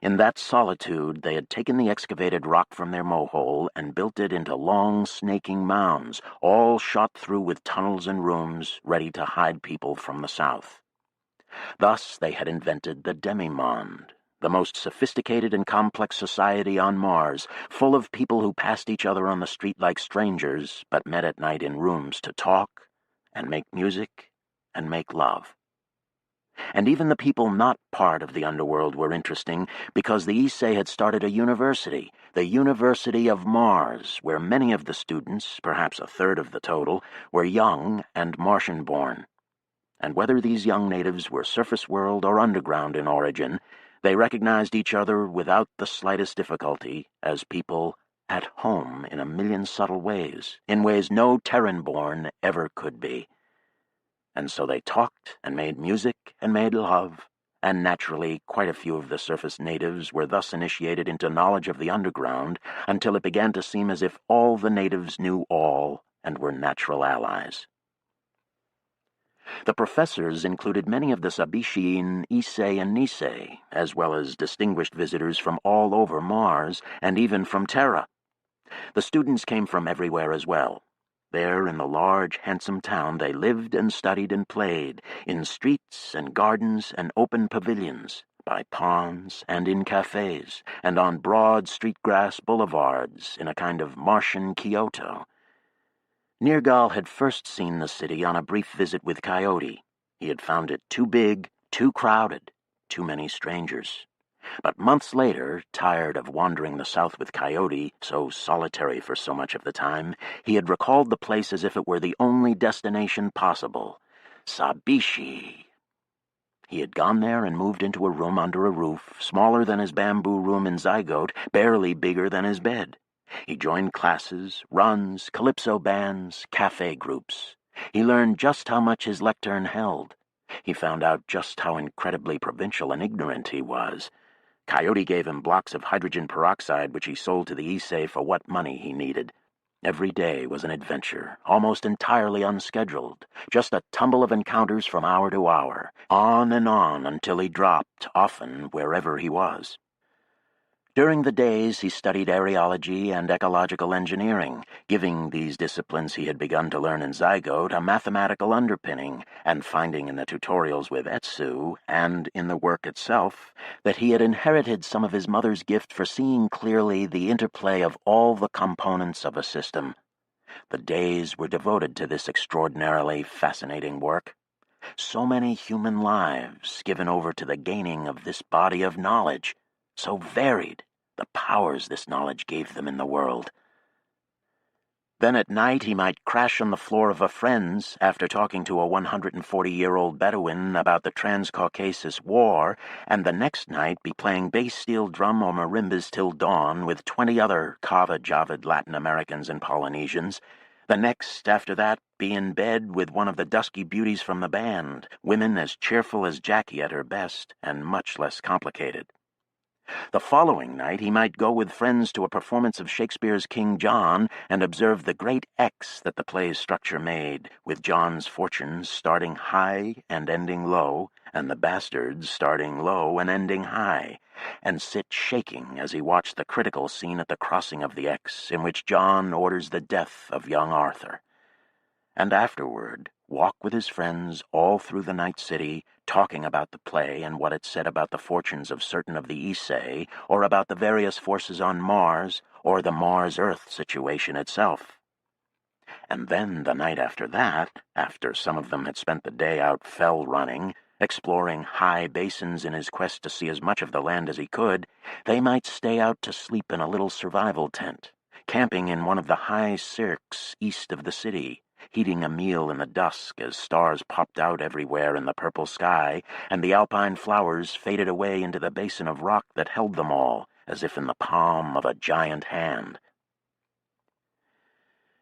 In that solitude, they had taken the excavated rock from their mohole and built it into long, snaking mounds, all shot through with tunnels and rooms, ready to hide people from the south. Thus they had invented the demi-monde, the most sophisticated and complex society on Mars, full of people who passed each other on the street like strangers, but met at night in rooms to talk and make music and make love. And even the people not part of the underworld were interesting, because the Issei had started a university, the University of Mars, where many of the students, perhaps a third of the total, were young and Martian-born. And whether these young natives were surface world or underground in origin, they recognized each other without the slightest difficulty as people at home in a million subtle ways, in ways no Terran-born ever could be. And so they talked and made music and made love, and naturally quite a few of the surface natives were thus initiated into knowledge of the underground until it began to seem as if all the natives knew all and were natural allies. The professors included many of the Sabishiin, Issei, and Nisei, as well as distinguished visitors from all over Mars and even from Terra. The students came from everywhere as well. There in the large, handsome town they lived and studied and played, in streets and gardens and open pavilions, by ponds and in cafes, and on broad street-grass boulevards in a kind of Martian Kyoto. Nergal had first seen the city on a brief visit with Coyote. He had found it too big, too crowded, too many strangers. But months later, tired of wandering the south with Coyote, so solitary for so much of the time, he had recalled the place as if it were the only destination possible. Sabishi. He had gone there and moved into a room under a roof, smaller than his bamboo room in Zygote, barely bigger than his bed. He joined classes, runs, calypso bands, cafe groups. He learned just how much his lectern held. He found out just how incredibly provincial and ignorant he was. Coyote gave him blocks of hydrogen peroxide which he sold to the Issei for what money he needed. Every day was an adventure, almost entirely unscheduled, just a tumble of encounters from hour to hour, on and on until he dropped, often wherever he was. During the days he studied areology and ecological engineering, giving these disciplines he had begun to learn in Zygote a mathematical underpinning, and finding in the tutorials with Etsu, and in the work itself, that he had inherited some of his mother's gift for seeing clearly the interplay of all the components of a system. The days were devoted to this extraordinarily fascinating work. So many human lives given over to the gaining of this body of knowledge, so varied, the powers this knowledge gave them in the world. Then at night he might crash on the floor of a friend's after talking to a 140-year-old Bedouin about the Trans-Caucasus War, and the next night be playing bass steel drum or marimbas till dawn with 20 other Kava-Javid Latin Americans and Polynesians. The next, after that, be in bed with one of the dusky beauties from the band, women as cheerful as Jackie at her best, and much less complicated. The following night he might go with friends to a performance of Shakespeare's King John and observe the great X that the play's structure made, with John's fortunes starting high and ending low, and the bastards starting low and ending high, and sit shaking as he watched the critical scene at the crossing of the X, in which John orders the death of young Arthur. And afterward walk with his friends all through the night city, talking about the play and what it said about the fortunes of certain of the Issei, or about the various forces on Mars, or the Mars-Earth situation itself. And then the night after that, after some of them had spent the day out fell running, exploring high basins in his quest to see as much of the land as he could, they might stay out to sleep in a little survival tent, camping in one of the high cirques east of the city, heating a meal in the dusk as stars popped out everywhere in the purple sky, and the alpine flowers faded away into the basin of rock that held them all, as if in the palm of a giant hand.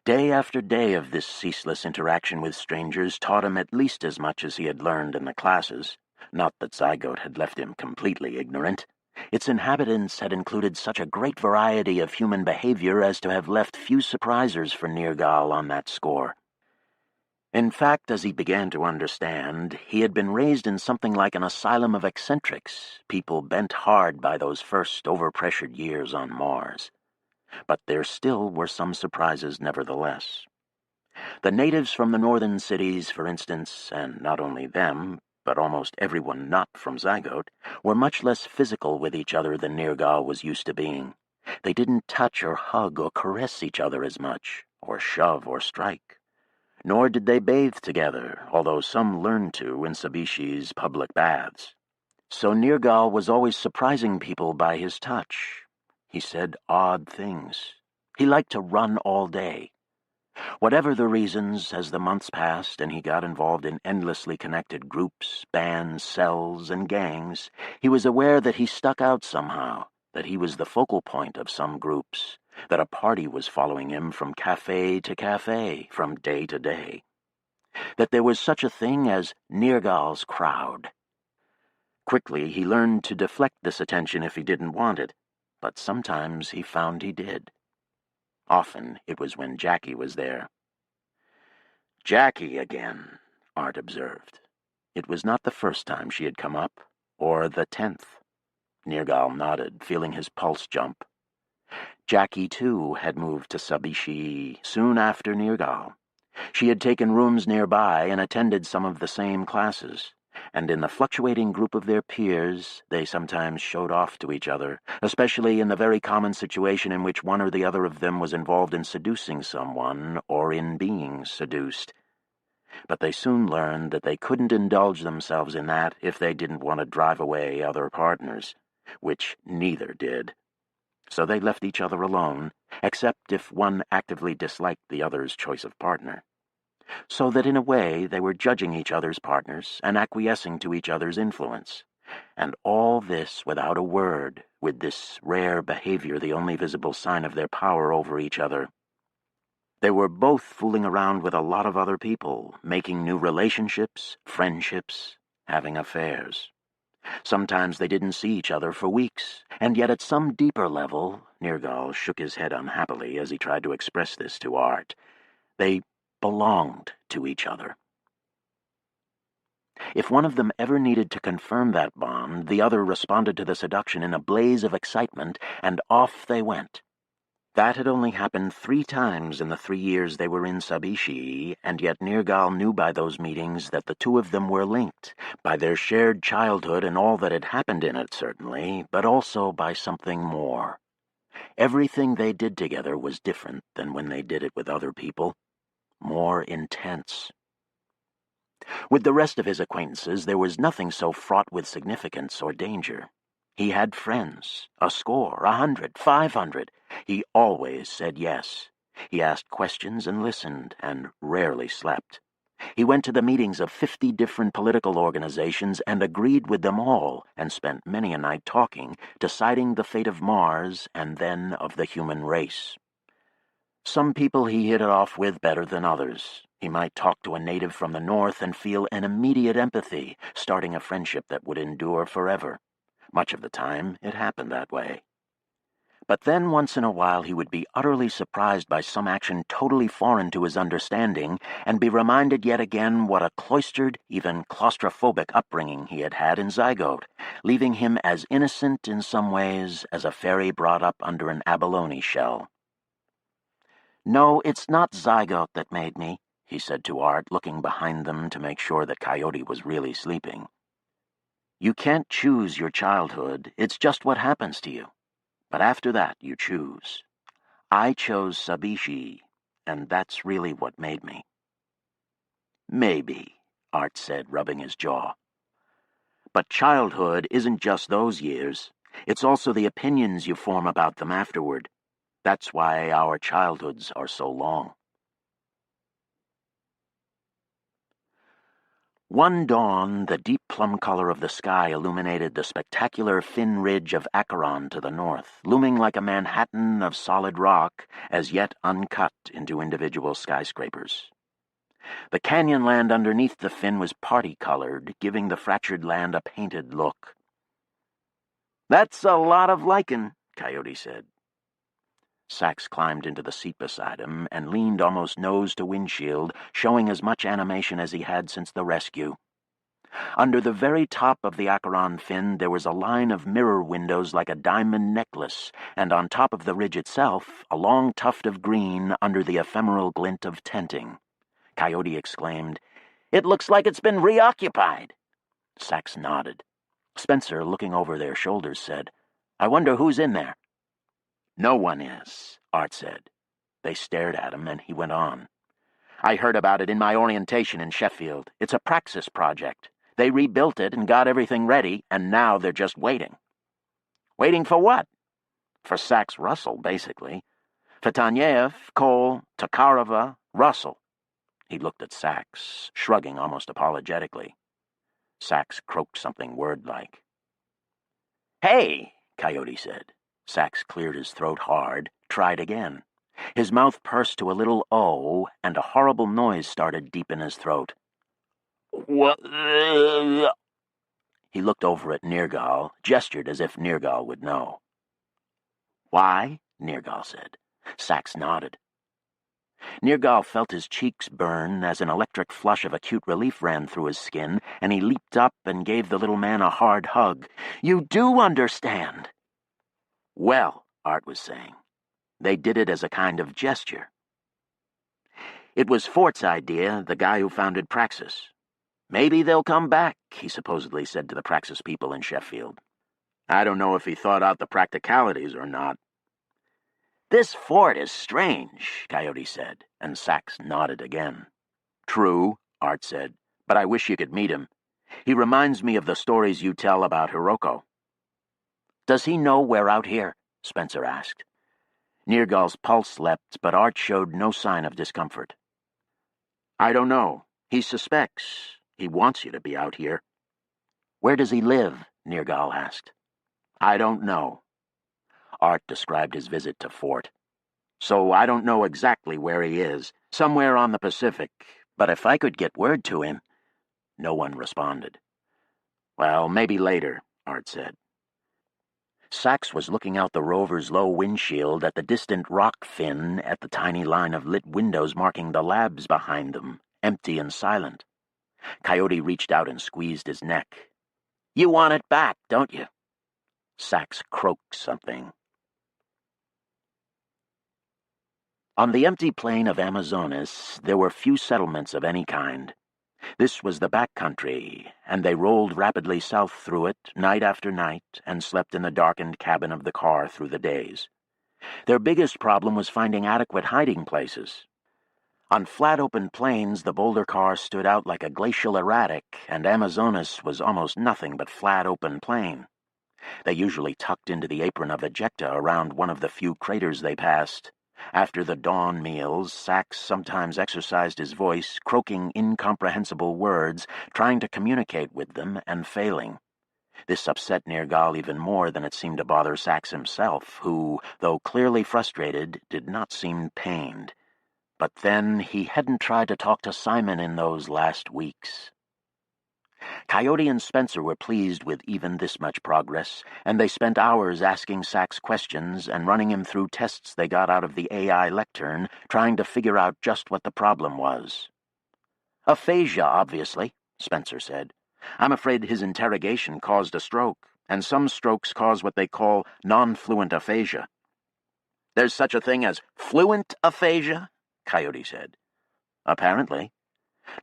Day after day of this ceaseless interaction with strangers taught him at least as much as he had learned in the classes. Not that Zygote had left him completely ignorant. Its inhabitants had included such a great variety of human behavior as to have left few surprisers for Nergal on that score. In fact, as he began to understand, he had been raised in something like an asylum of eccentrics, people bent hard by those first overpressured years on Mars. But there still were some surprises nevertheless. The natives from the northern cities, for instance, and not only them, but almost everyone not from Zygote, were much less physical with each other than Nergal was used to being. They didn't touch or hug or caress each other as much, or shove or strike. Nor did they bathe together, although some learned to in Sabishi's public baths. So Nergal was always surprising people by his touch. He said odd things. He liked to run all day. Whatever the reasons, as the months passed and he got involved in endlessly connected groups, bands, cells, and gangs, he was aware that he stuck out somehow, that he was the focal point of some groups, that a party was following him from cafe to cafe, from day to day, that there was such a thing as Nergal's crowd. Quickly he learned to deflect this attention if he didn't want it, but sometimes he found he did. Often it was when Jackie was there. Jackie again, Art observed. It was not the first time she had come up, or the 10th. Nergal nodded, feeling his pulse jump. Jackie, too, had moved to Sabishi soon after Nergal. She had taken rooms nearby and attended some of the same classes, and in the fluctuating group of their peers, they sometimes showed off to each other, especially in the very common situation in which one or the other of them was involved in seducing someone or in being seduced. But they soon learned that they couldn't indulge themselves in that if they didn't want to drive away other partners, which neither did. So they left each other alone, except if one actively disliked the other's choice of partner. So that in a way they were judging each other's partners and acquiescing to each other's influence. And all this without a word, with this rare behavior the only visible sign of their power over each other. They were both fooling around with a lot of other people, making new relationships, friendships, having affairs. Sometimes they didn't see each other for weeks, and yet at some deeper level, Nergal shook his head unhappily as he tried to express this to Art, they belonged to each other. If one of them ever needed to confirm that bond, the other responded to the seduction in a blaze of excitement, and off they went. That had only happened 3 times in the 3 years they were in Sabishi, and yet Nergal knew by those meetings that the two of them were linked, by their shared childhood and all that had happened in it, certainly, but also by something more. Everything they did together was different than when they did it with other people, more intense. With the rest of his acquaintances, there was nothing so fraught with significance or danger. He had friends, a score, 100, 500. He always said yes. He asked questions and listened, and rarely slept. He went to the meetings of 50 different political organizations and agreed with them all, and spent many a night talking, deciding the fate of Mars and then of the human race. Some people he hit it off with better than others. He might talk to a native from the north and feel an immediate empathy, starting a friendship that would endure forever. Much of the time, it happened that way. But then once in a while he would be utterly surprised by some action totally foreign to his understanding, and be reminded yet again what a cloistered, even claustrophobic upbringing he had had in Zygote, leaving him as innocent in some ways as a fairy brought up under an abalone shell. "No, it's not Zygote that made me," he said to Art, looking behind them to make sure that Coyote was really sleeping. "You can't choose your childhood, it's just what happens to you. But after that, you choose. I chose Sabishi, and that's really what made me." "Maybe," Art said, rubbing his jaw. "But childhood isn't just those years. It's also the opinions you form about them afterward. That's why our childhoods are so long." One dawn, the deep plum color of the sky illuminated the spectacular thin ridge of Acheron to the north, looming like a Manhattan of solid rock, as yet uncut into individual skyscrapers. The canyon land underneath the fin was party-colored, giving the fractured land a painted look. "That's a lot of lichen," Coyote said. Sachs climbed into the seat beside him and leaned almost nose to windshield, showing as much animation as he had since the rescue. Under the very top of the Acheron fin there was a line of mirror windows like a diamond necklace, and on top of the ridge itself, a long tuft of green under the ephemeral glint of tenting. Coyote exclaimed, "It looks like it's been reoccupied." Sachs nodded. Spencer, looking over their shoulders, said, "I wonder who's in there." "No one is," Art said. They stared at him, and he went on. "I heard about it in my orientation in Sheffield. It's a praxis project. They rebuilt it and got everything ready, and now they're just waiting." "Waiting for what?" "For Sachs-Russell, basically. For Taneyev, Cole, Tokarova, Russell." He looked at Sachs, shrugging almost apologetically. Sachs croaked something word-like. "Hey," Coyote said. Sachs cleared his throat hard, tried again. His mouth pursed to a little O, and a horrible noise started deep in his throat. "What?" He looked over at Nergal, gestured as if Nergal would know. "Why?" Nergal said. Sachs nodded. Nergal felt his cheeks burn as an electric flush of acute relief ran through his skin, and he leaped up and gave the little man a hard hug. "You do understand." "Well," Art was saying, "they did it as a kind of gesture." "It was Fort's idea, the guy who founded Praxis. Maybe they'll come back," he supposedly said to the Praxis people in Sheffield. "I don't know if he thought out the practicalities or not." "This Fort is strange," Coyote said, and Sachs nodded again. "True," Art said, "but I wish you could meet him. He reminds me of the stories you tell about Hiroko." "Does he know we're out here?" Spencer asked. Nergal's pulse leapt, but Art showed no sign of discomfort. "I don't know. He suspects. He wants you to be out here." "Where does he live?" Nergal asked. "I don't know." Art described his visit to Fort. "So I don't know exactly where he is. Somewhere on the Pacific. But if I could get word to him—" No one responded. "Well, maybe later," Art said. Sachs was looking out the rover's low windshield at the distant rock fin at the tiny line of lit windows marking the labs behind them, empty and silent. Coyote reached out and squeezed his neck. "You want it back, don't you?" Sachs croaked something. On the empty plain of Amazonas, there were few settlements of any kind. This was the back country, and they rolled rapidly south through it, night after night, and slept in the darkened cabin of the car through the days. Their biggest problem was finding adequate hiding places. On flat open plains, the boulder car stood out like a glacial erratic, and Amazonas was almost nothing but flat open plain. They usually tucked into the apron of ejecta around one of the few craters they passed. After the dawn meals, Sachs sometimes exercised his voice, croaking incomprehensible words, trying to communicate with them, and failing. This upset Nergal even more than it seemed to bother Sachs himself, who, though clearly frustrated, did not seem pained. But then he hadn't tried to talk to Simon in those last weeks. Coyote and Spencer were pleased with even this much progress, and they spent hours asking Sachs questions and running him through tests they got out of the AI lectern, trying to figure out just what the problem was. "Aphasia, obviously," Spencer said. "I'm afraid his interrogation caused a stroke, and some strokes cause what they call non-fluent aphasia." "There's such a thing as fluent aphasia?" Coyote said. "Apparently.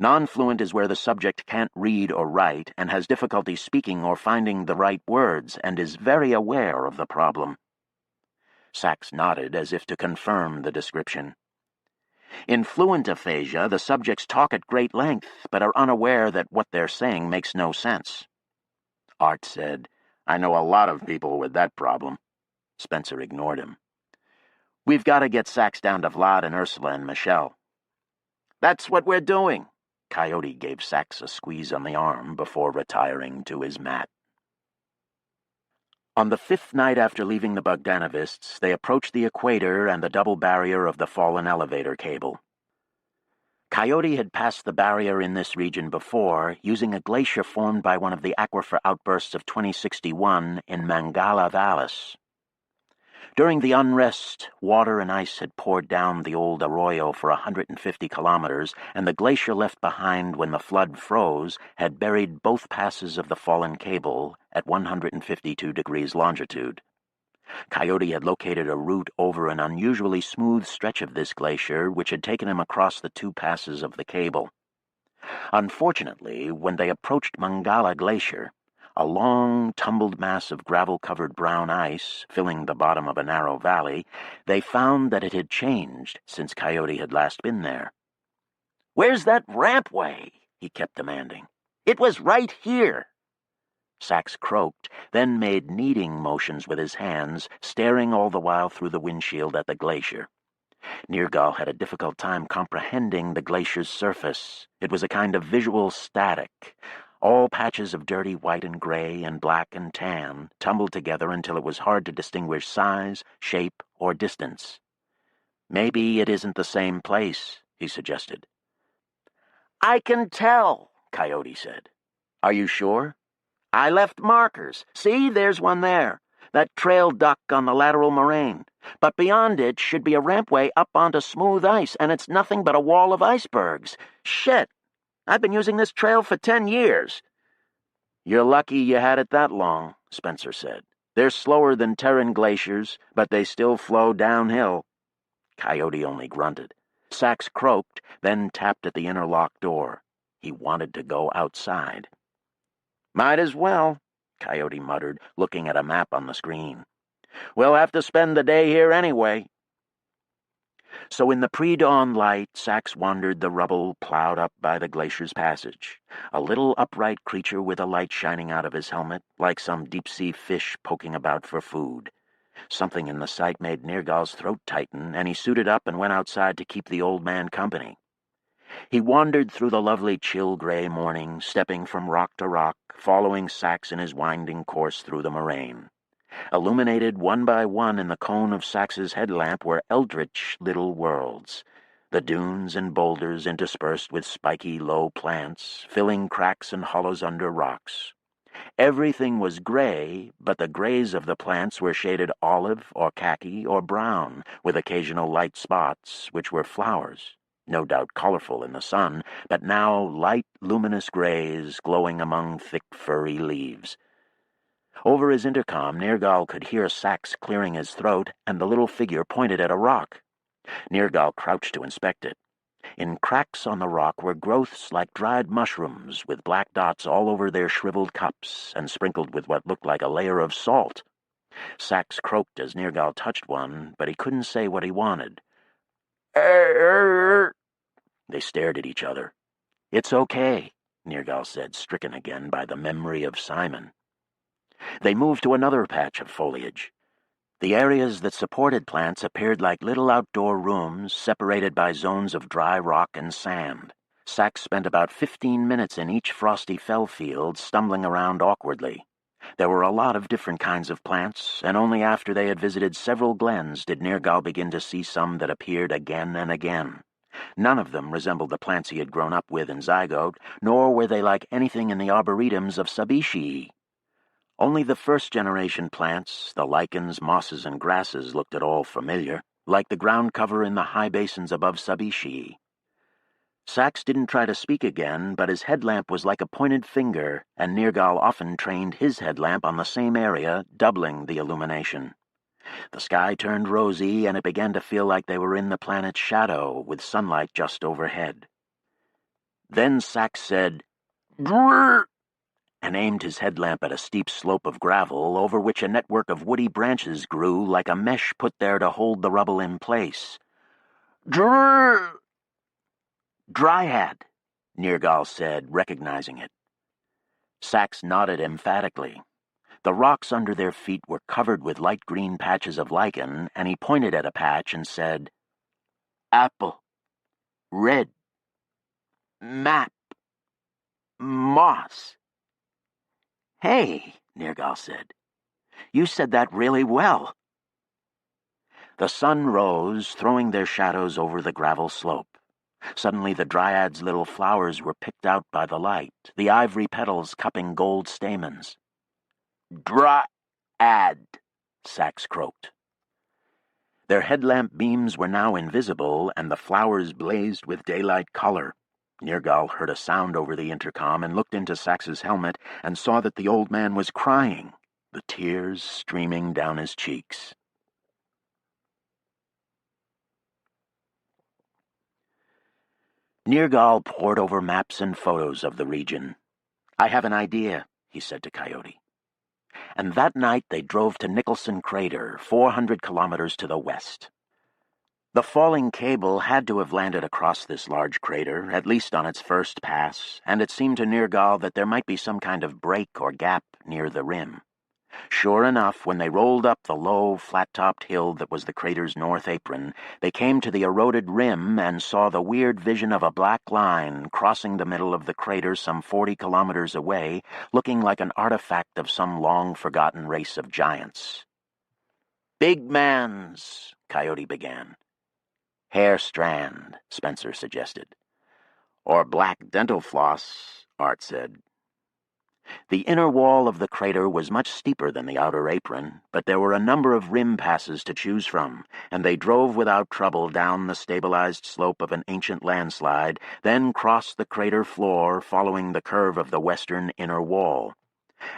Non-fluent is where the subject can't read or write and has difficulty speaking or finding the right words and is very aware of the problem." Sachs nodded as if to confirm the description. "In fluent aphasia, the subjects talk at great length but are unaware that what they're saying makes no sense." Art said, "I know a lot of people with that problem." Spencer ignored him. "We've got to get Sachs down to Vlad and Ursula and Michelle." "That's what we're doing." Coyote gave Sachs a squeeze on the arm before retiring to his mat. On the 5th night after leaving the Bogdanovists, they approached the equator and the double barrier of the fallen elevator cable. Coyote had passed the barrier in this region before, using a glacier formed by one of the aquifer outbursts of 2061 in Mangala Vallis. During the unrest, water and ice had poured down the old arroyo for 150 kilometers, and the glacier left behind when the flood froze had buried both passes of the fallen cable at 152 degrees longitude. Coyote had located a route over an unusually smooth stretch of this glacier which had taken him across the two passes of the cable. Unfortunately, when they approached Mangala Glacier, a long, tumbled mass of gravel-covered brown ice filling the bottom of a narrow valley, they found that it had changed since Coyote had last been there. "Where's that rampway?" he kept demanding. "It was right here." Sachs croaked, then made kneading motions with his hands, staring all the while through the windshield at the glacier. Nergal had a difficult time comprehending the glacier's surface. It was a kind of visual static. All patches of dirty white and gray and black and tan tumbled together until it was hard to distinguish size, shape, or distance. "Maybe it isn't the same place," he suggested. "I can tell," Coyote said. "Are you sure?" "I left markers. See, there's one there. That trail duck on the lateral moraine. But beyond it should be a rampway up onto smooth ice, and it's nothing but a wall of icebergs. Shit! I've been using this trail for 10 years. "You're lucky you had it that long," Spencer said. "They're slower than Terran glaciers, but they still flow downhill." Coyote only grunted. Sachs croaked, then tapped at the inner lock door. He wanted to go outside. "Might as well," Coyote muttered, looking at a map on the screen. "We'll have to spend the day here anyway." So in the pre-dawn light, Sachs wandered the rubble plowed up by the glacier's passage. A little upright creature with a light shining out of his helmet, like some deep-sea fish poking about for food. Something in the sight made Nergal's throat tighten, and he suited up and went outside to keep the old man company. He wandered through the lovely chill gray morning, stepping from rock to rock, following Sachs in his winding course through the moraine. Illuminated one by one in the cone of Sax's headlamp were eldritch little worlds, the dunes and boulders interspersed with spiky low plants, filling cracks and hollows under rocks. Everything was gray, but the grays of the plants were shaded olive or khaki or brown, with occasional light spots, which were flowers, no doubt colorful in the sun, but now light, luminous grays glowing among thick, furry leaves. Over his intercom, Nergal could hear Sachs clearing his throat, and the little figure pointed at a rock. Nergal crouched to inspect it. In cracks on the rock were growths like dried mushrooms, with black dots all over their shriveled cups and sprinkled with what looked like a layer of salt. Sachs croaked as Nergal touched one, but he couldn't say what he wanted. They stared at each other. "It's okay," Nergal said, stricken again by the memory of Simon. They moved to another patch of foliage. The areas that supported plants appeared like little outdoor rooms separated by zones of dry rock and sand. Sachs spent about 15 minutes in each frosty fell field, stumbling around awkwardly. There were a lot of different kinds of plants, and only after they had visited several glens did Nergal begin to see some that appeared again and again. None of them resembled the plants he had grown up with in Zygote, nor were they like anything in the arboretums of Sabishii. Only the first-generation plants, the lichens, mosses, and grasses looked at all familiar, like the ground cover in the high basins above Sabishii. Sachs didn't try to speak again, but his headlamp was like a pointed finger, and Nergal often trained his headlamp on the same area, doubling the illumination. The sky turned rosy, and it began to feel like they were in the planet's shadow, with sunlight just overhead. Then Sachs said, "Grrr!" and aimed his headlamp at a steep slope of gravel over which a network of woody branches grew like a mesh put there to hold the rubble in place. "Grrr!" "Dryad," Nergal said, recognizing it. Sachs nodded emphatically. The rocks under their feet were covered with light green patches of lichen, and he pointed at a patch and said, "Apple, red, map, moss." "Hey," Nergal said, "you said that really well." The sun rose, throwing their shadows over the gravel slope. Suddenly the dryad's little flowers were picked out by the light, the ivory petals cupping gold stamens. "Dryad," Sachs croaked. Their headlamp beams were now invisible, and the flowers blazed with daylight color. Nergal heard a sound over the intercom and looked into Sax's helmet and saw that the old man was crying, the tears streaming down his cheeks. Nergal pored over maps and photos of the region. "I have an idea," he said to Coyote. And that night they drove to Nicholson Crater, 400 kilometers to the west. The falling cable had to have landed across this large crater, at least on its first pass, and it seemed to Nergal that there might be some kind of break or gap near the rim. Sure enough, when they rolled up the low, flat-topped hill that was the crater's north apron, they came to the eroded rim and saw the weird vision of a black line crossing the middle of the crater some 40 kilometers away, looking like an artifact of some long-forgotten race of giants. "Big mans," Coyote began. "Hair strand," Spencer suggested. "Or black dental floss," Art said. The inner wall of the crater was much steeper than the outer apron, but there were a number of rim passes to choose from, and they drove without trouble down the stabilized slope of an ancient landslide, then crossed the crater floor, following the curve of the western inner wall.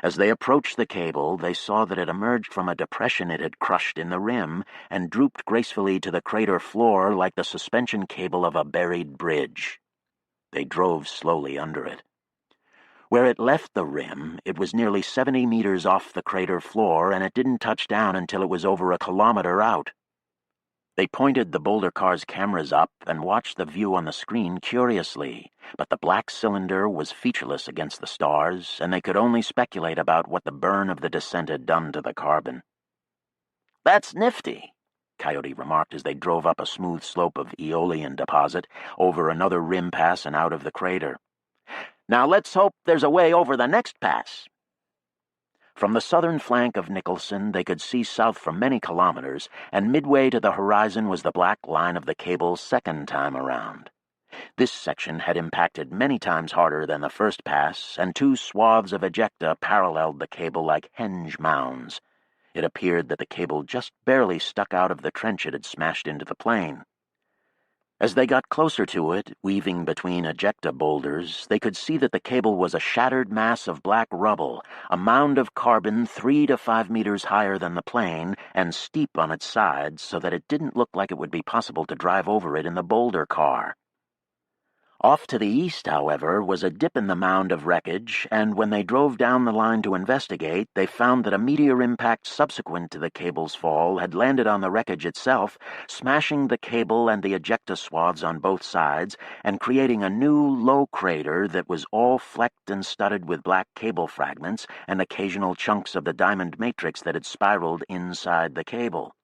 As they approached the cable, they saw that it emerged from a depression it had crushed in the rim and drooped gracefully to the crater floor like the suspension cable of a buried bridge. They drove slowly under it. Where it left the rim, it was nearly 70 meters off the crater floor, and it didn't touch down until it was over a kilometer out. They pointed the boulder car's cameras up and watched the view on the screen curiously, but the black cylinder was featureless against the stars, and they could only speculate about what the burn of the descent had done to the carbon. "That's nifty," Coyote remarked as they drove up a smooth slope of aeolian deposit, over another rim pass and out of the crater. "Now let's hope there's a way over the next pass." From the southern flank of Nicholson, they could see south for many kilometers, and midway to the horizon was the black line of the cable's second time around. This section had impacted many times harder than the first pass, and two swaths of ejecta paralleled the cable like henge mounds. It appeared that the cable just barely stuck out of the trench it had smashed into the plain. As they got closer to it, weaving between ejecta boulders, they could see that the cable was a shattered mass of black rubble, a mound of carbon 3 to 5 meters higher than the plain, and steep on its sides so that it didn't look like it would be possible to drive over it in the boulder car. Off to the east, however, was a dip in the mound of wreckage, and when they drove down the line to investigate, they found that a meteor impact subsequent to the cable's fall had landed on the wreckage itself, smashing the cable and the ejecta swaths on both sides, and creating a new low crater that was all flecked and studded with black cable fragments and occasional chunks of the diamond matrix that had spiraled inside the cable.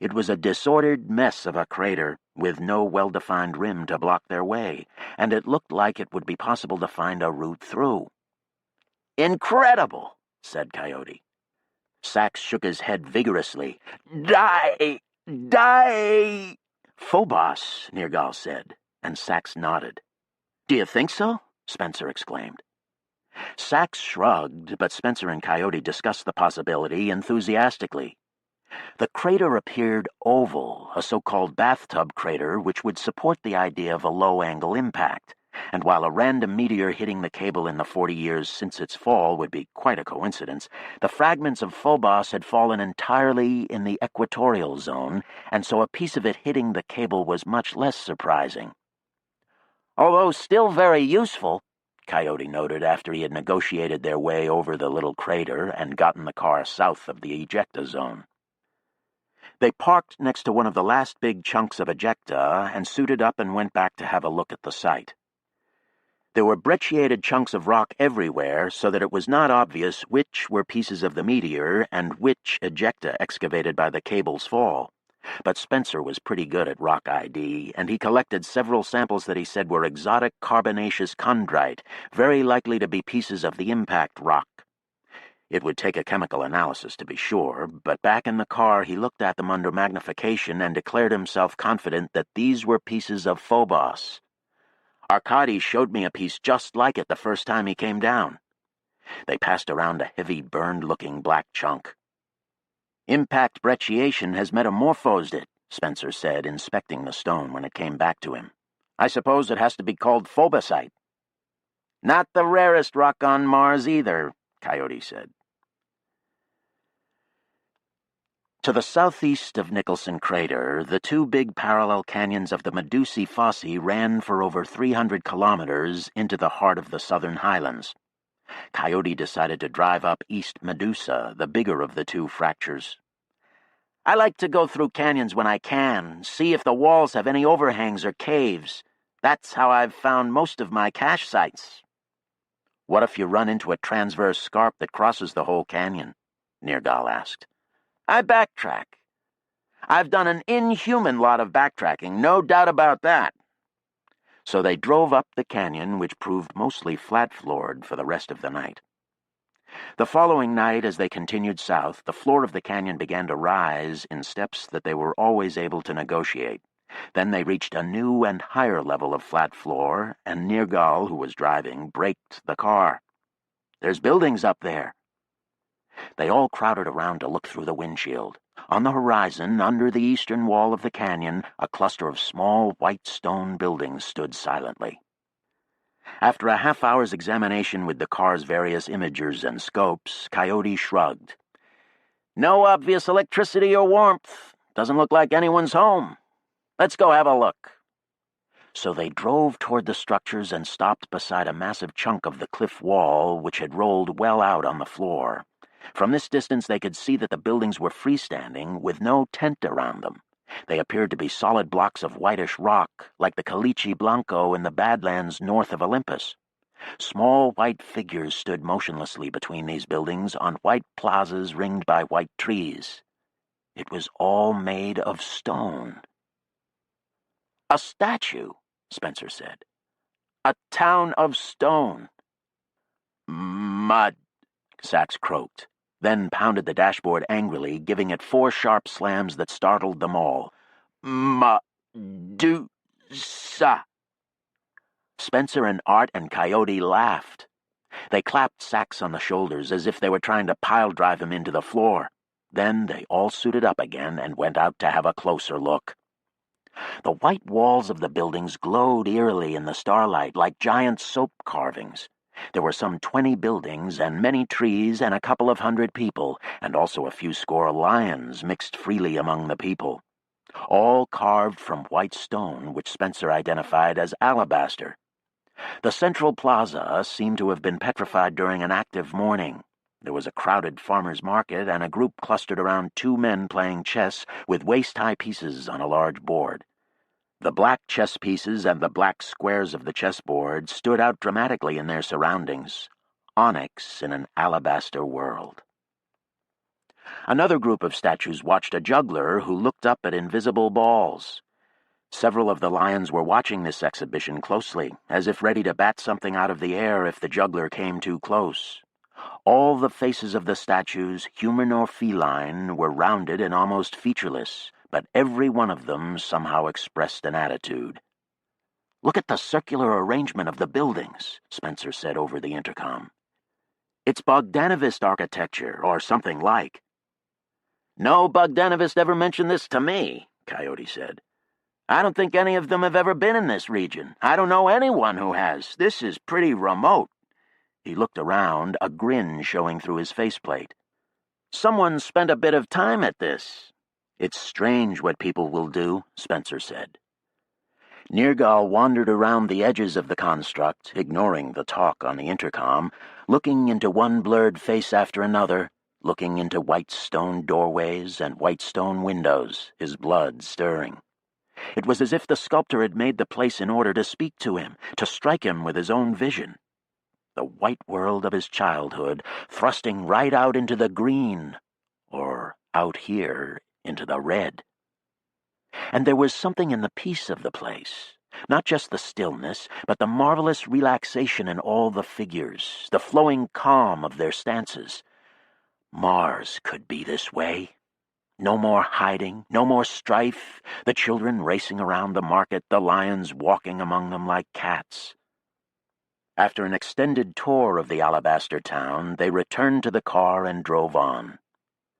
It was a disordered mess of a crater, with no well-defined rim to block their way, and it looked like it would be possible to find a route through. "Incredible," said Coyote. Sax shook his head vigorously. "Die! Die!" "Phobos," Nergal said, and Sax nodded. "Do you think so?" Spencer exclaimed. Sax shrugged, but Spencer and Coyote discussed the possibility enthusiastically. The crater appeared oval, a so-called bathtub crater which would support the idea of a low-angle impact, and while a random meteor hitting the cable in the 40 years since its fall would be quite a coincidence, the fragments of Phobos had fallen entirely in the equatorial zone, and so a piece of it hitting the cable was much less surprising. "Although still very useful," Coyote noted after he had negotiated their way over the little crater and gotten the car south of the ejecta zone. They parked next to one of the last big chunks of ejecta and suited up and went back to have a look at the site. There were brecciated chunks of rock everywhere, so that it was not obvious which were pieces of the meteor and which ejecta excavated by the cable's fall. But Spencer was pretty good at rock ID, and he collected several samples that he said were exotic carbonaceous chondrite, very likely to be pieces of the impact rock. It would take a chemical analysis to be sure, but back in the car he looked at them under magnification and declared himself confident that these were pieces of Phobos. "Arkady showed me a piece just like it the first time he came down." They passed around a heavy, burned-looking black chunk. "Impact brecciation has metamorphosed it," Spencer said, inspecting the stone when it came back to him. "I suppose it has to be called phobosite." "Not the rarest rock on Mars either," Coyote said. To the southeast of Nicholson Crater, the two big parallel canyons of the Medusi Fosse ran for over 300 kilometers into the heart of the southern highlands. Coyote decided to drive up East Medusa, the bigger of the two fractures. "I like to go through canyons when I can, see if the walls have any overhangs or caves. That's how I've found most of my cache sites." "What if you run into a transverse scarp that crosses the whole canyon?" Nergal asked. "I backtrack. I've done an inhuman lot of backtracking, no doubt about that." So they drove up the canyon, which proved mostly flat-floored for the rest of the night. The following night, as they continued south, the floor of the canyon began to rise in steps that they were always able to negotiate. Then they reached a new and higher level of flat floor, and Nergal, who was driving, braked the car. "There's buildings up there." They all crowded around to look through the windshield. On the horizon, under the eastern wall of the canyon, a cluster of small white stone buildings stood silently. After a half-hour's examination with the car's various imagers and scopes, Coyote shrugged. "No obvious electricity or warmth. Doesn't look like anyone's home. Let's go have a look." So they drove toward the structures and stopped beside a massive chunk of the cliff wall which had rolled well out on the floor. From this distance they could see that the buildings were freestanding, with no tent around them. They appeared to be solid blocks of whitish rock, like the Caliche Blanco in the Badlands north of Olympus. Small white figures stood motionlessly between these buildings on white plazas ringed by white trees. It was all made of stone. "A statue," Spencer said. "A town of stone." "Mud," Sachs croaked, then pounded the dashboard angrily, giving it 4 sharp slams that startled them all. "Ma-do-sa." Spencer and Art and Coyote laughed. They clapped Sachs on the shoulders as if they were trying to pile-drive him into the floor. Then they all suited up again and went out to have a closer look. The white walls of the buildings glowed eerily in the starlight like giant soap carvings. There were some 20 buildings and many trees and a couple of 100 people, and also a few score lions mixed freely among the people. All carved from white stone, which Spencer identified as alabaster. The central plaza seemed to have been petrified during an active morning. There was a crowded farmer's market and a group clustered around 2 men playing chess with waist-high pieces on a large board. The black chess pieces and the black squares of the chessboard stood out dramatically in their surroundings, onyx in an alabaster world. Another group of statues watched a juggler who looked up at invisible balls. Several of the lions were watching this exhibition closely, as if ready to bat something out of the air if the juggler came too close. All the faces of the statues, human or feline, were rounded and almost featureless, but every one of them somehow expressed an attitude. "Look at the circular arrangement of the buildings," Spencer said over the intercom. "It's Bogdanovist architecture, or something like." "No Bogdanovist ever mentioned this to me," Coyote said. "I don't think any of them have ever been in this region. I don't know anyone who has. This is pretty remote." He looked around, a grin showing through his faceplate. "Someone spent a bit of time at this." "It's strange what people will do," Spencer said. Nergal wandered around the edges of the construct, ignoring the talk on the intercom, looking into one blurred face after another, looking into white stone doorways and white stone windows, his blood stirring. It was as if the sculptor had made the place in order to speak to him, to strike him with his own vision. The white world of his childhood thrusting right out into the green, or out here into the red. And there was something in the peace of the place, not just the stillness, but the marvelous relaxation in all the figures, the flowing calm of their stances. Mars could be this way. No more hiding, no more strife, the children racing around the market, the lions walking among them like cats. After an extended tour of the alabaster town, they returned to the car and drove on.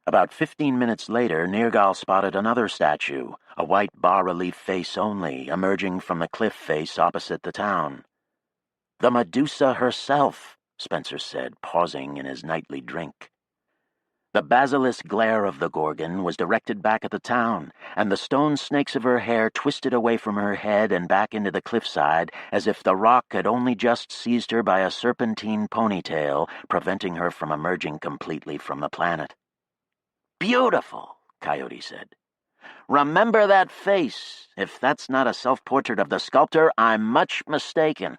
About 15 minutes later, Nergal spotted another statue, a white bas-relief face only, emerging from the cliff face opposite the town. "The Medusa herself," Spencer said, pausing in his nightly drink. The basilisk glare of the Gorgon was directed back at the town, and the stone snakes of her hair twisted away from her head and back into the cliffside as if the rock had only just seized her by a serpentine ponytail, preventing her from emerging completely from the planet. "Beautiful," Coyote said. "Remember that face. If that's not a self-portrait of the sculptor, I'm much mistaken."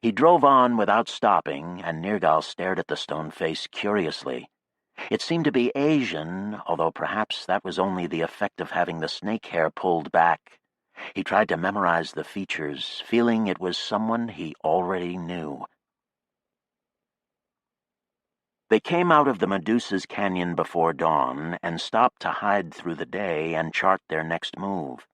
He drove on without stopping, and Nergal stared at the stone face curiously. It seemed to be Asian, although perhaps that was only the effect of having the snake hair pulled back. He tried to memorize the features, feeling it was someone he already knew. They came out of the Medusa's canyon before dawn and stopped to hide through the day and chart their next move.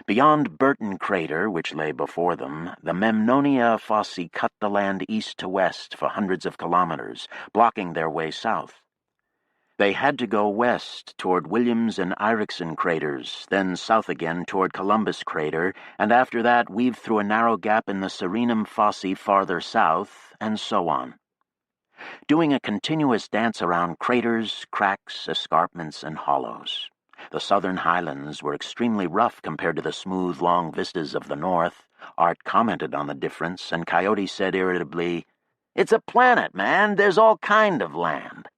Beyond Burton Crater, which lay before them, the Memnonia Fosse cut the land east to west for hundreds of kilometers, blocking their way south. They had to go west toward Williams and Erickson craters, then south again toward Columbus Crater, and after that weave through a narrow gap in the Serenum Fosse farther south, and so on. Doing a continuous dance around craters, cracks, escarpments, and hollows. The southern highlands were extremely rough compared to the smooth, long vistas of the north. Art commented on the difference, and Coyote said irritably, "It's a planet, man. There's all kind of land."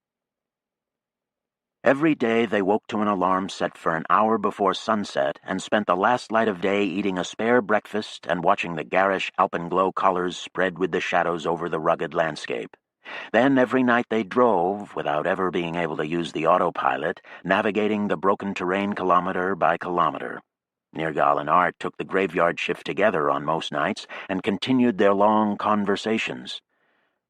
Every day they woke to an alarm set for an hour before sunset and spent the last light of day eating a spare breakfast and watching the garish alpenglow colors spread with the shadows over the rugged landscape. Then every night they drove, without ever being able to use the autopilot, navigating the broken terrain kilometer by kilometer. Nergal and Art took the graveyard shift together on most nights and continued their long conversations.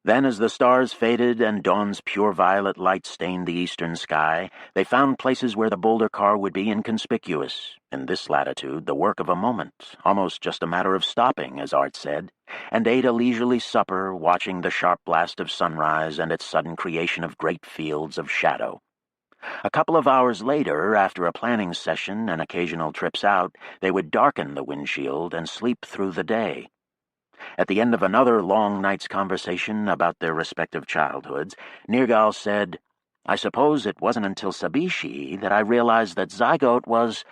Then, as the stars faded and dawn's pure violet light stained the eastern sky, they found places where the boulder car would be inconspicuous. In this latitude, the work of a moment, almost just a matter of stopping, as Art said, and ate a leisurely supper, watching the sharp blast of sunrise and its sudden creation of great fields of shadow. A couple of hours later, after a planning session and occasional trips out, they would darken the windshield and sleep through the day. At the end of another long night's conversation about their respective childhoods, Nergal said, "I suppose it wasn't until Sabishi that I realized that Zygote was—"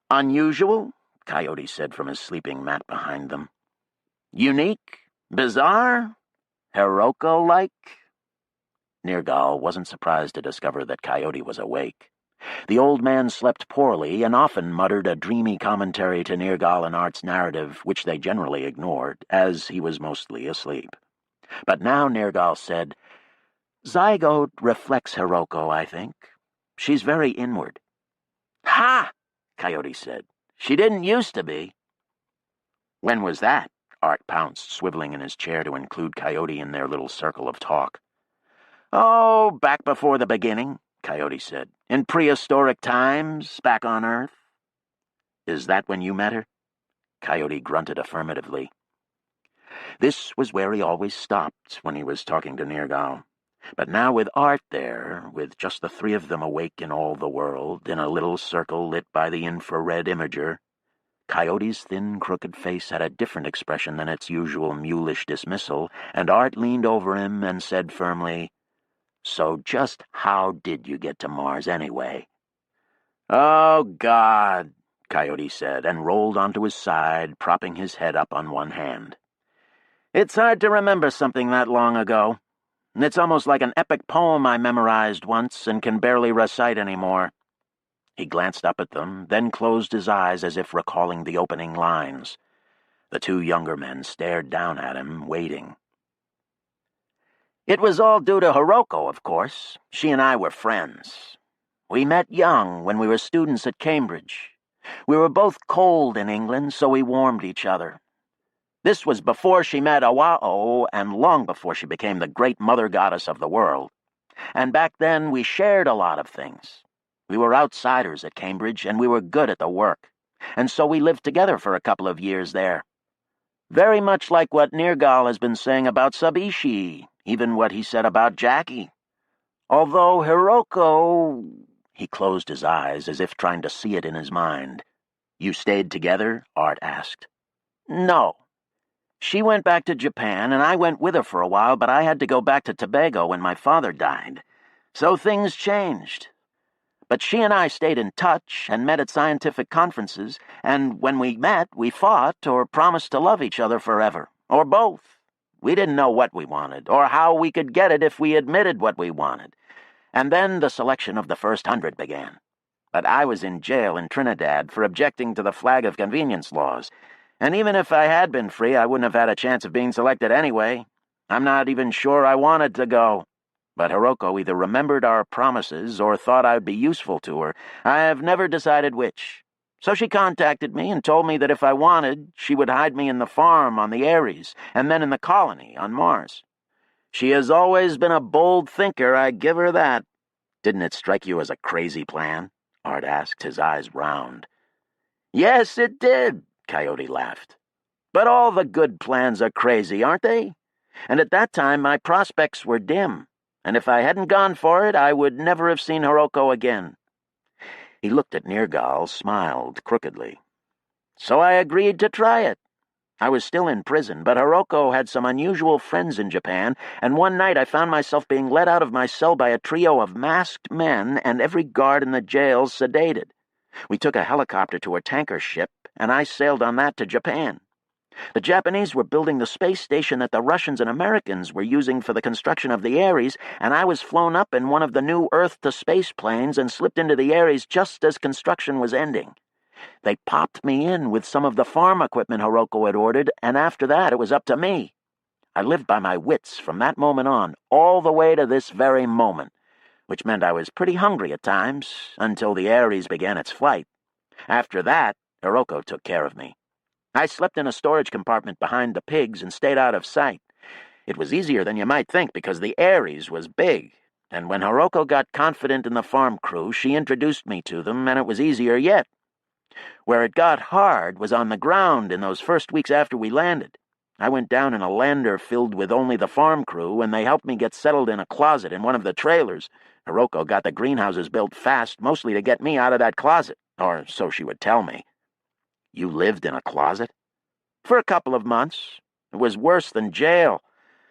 "Unusual," Coyote said from his sleeping mat behind them. "Unique? Bizarre? Hiroko-like?" Nergal wasn't surprised to discover that Coyote was awake. The old man slept poorly and often muttered a dreamy commentary to Nergal and Art's narrative, which they generally ignored, as he was mostly asleep. But now Nergal said, "Zygote reflects Hiroko, I think. She's very inward." "Ha!" Coyote said. "She didn't used to be." "When was that?" Art pounced, swiveling in his chair to include Coyote in their little circle of talk. "Oh, back before the beginning," Coyote said. "In prehistoric times, back on Earth." "Is that when you met her?" Coyote grunted affirmatively. This was where he always stopped when he was talking to Nergal. But now with Art there, with just the three of them awake in all the world, in a little circle lit by the infrared imager, Coyote's thin, crooked face had a different expression than its usual mulish dismissal, and Art leaned over him and said firmly, "So just how did you get to Mars anyway?" "Oh, God," Coyote said, and rolled onto his side, propping his head up on one hand. "It's hard to remember something that long ago. It's almost like an epic poem I memorized once and can barely recite anymore." He glanced up at them, then closed his eyes as if recalling the opening lines. The two younger men stared down at him, waiting. "It was all due to Hiroko, of course. She and I were friends. We met young, when we were students at Cambridge. We were both cold in England, so we warmed each other. This was before she met Awao, and long before she became the great mother goddess of the world. And back then we shared a lot of things. We were outsiders at Cambridge, and we were good at the work. And so we lived together for a couple of years there. Very much like what Nergal has been saying about Sabishi, even what he said about Jackie. Although Hiroko..." He closed his eyes as if trying to see it in his mind. "You stayed together?" Art asked. "No. She went back to Japan, and I went with her for a while, but I had to go back to Tobago when my father died. So things changed. But she and I stayed in touch and met at scientific conferences, and when we met, we fought or promised to love each other forever, or both. We didn't know what we wanted, or how we could get it if we admitted what we wanted. And then the selection of the first 100 began. But I was in jail in Trinidad for objecting to the flag of convenience laws, and even if I had been free, I wouldn't have had a chance of being selected anyway. I'm not even sure I wanted to go. But Hiroko either remembered our promises or thought I'd be useful to her. I have never decided which. So she contacted me and told me that if I wanted, she would hide me in the farm on the Ares, and then in the colony on Mars. She has always been a bold thinker, I give her that." "Didn't it strike you as a crazy plan?" Art asked, his eyes round. "Yes, it did," Coyote laughed. "But all the good plans are crazy, aren't they? And at that time, my prospects were dim. And if I hadn't gone for it, I would never have seen Hiroko again." He looked at Nergal, smiled crookedly. "So I agreed to try it. I was still in prison, but Hiroko had some unusual friends in Japan, and one night I found myself being led out of my cell by a trio of masked men and every guard in the jail sedated. We took a helicopter to a tanker ship, and I sailed on that to Japan. The Japanese were building the space station that the Russians and Americans were using for the construction of the Ares, and I was flown up in one of the new Earth-to-space planes and slipped into the Ares just as construction was ending. They popped me in with some of the farm equipment Hiroko had ordered, and after that it was up to me. I lived by my wits from that moment on, all the way to this very moment, which meant I was pretty hungry at times, until the Ares began its flight. After that, Hiroko took care of me. I slept in a storage compartment behind the pigs and stayed out of sight. It was easier than you might think because the Ares was big, and when Hiroko got confident in the farm crew, she introduced me to them, and it was easier yet. Where it got hard was on the ground in those first weeks after we landed. I went down in a lander filled with only the farm crew, and they helped me get settled in a closet in one of the trailers. Hiroko got the greenhouses built fast, mostly to get me out of that closet, or so she would tell me." "You lived in a closet?" "For a couple of months. It was worse than jail.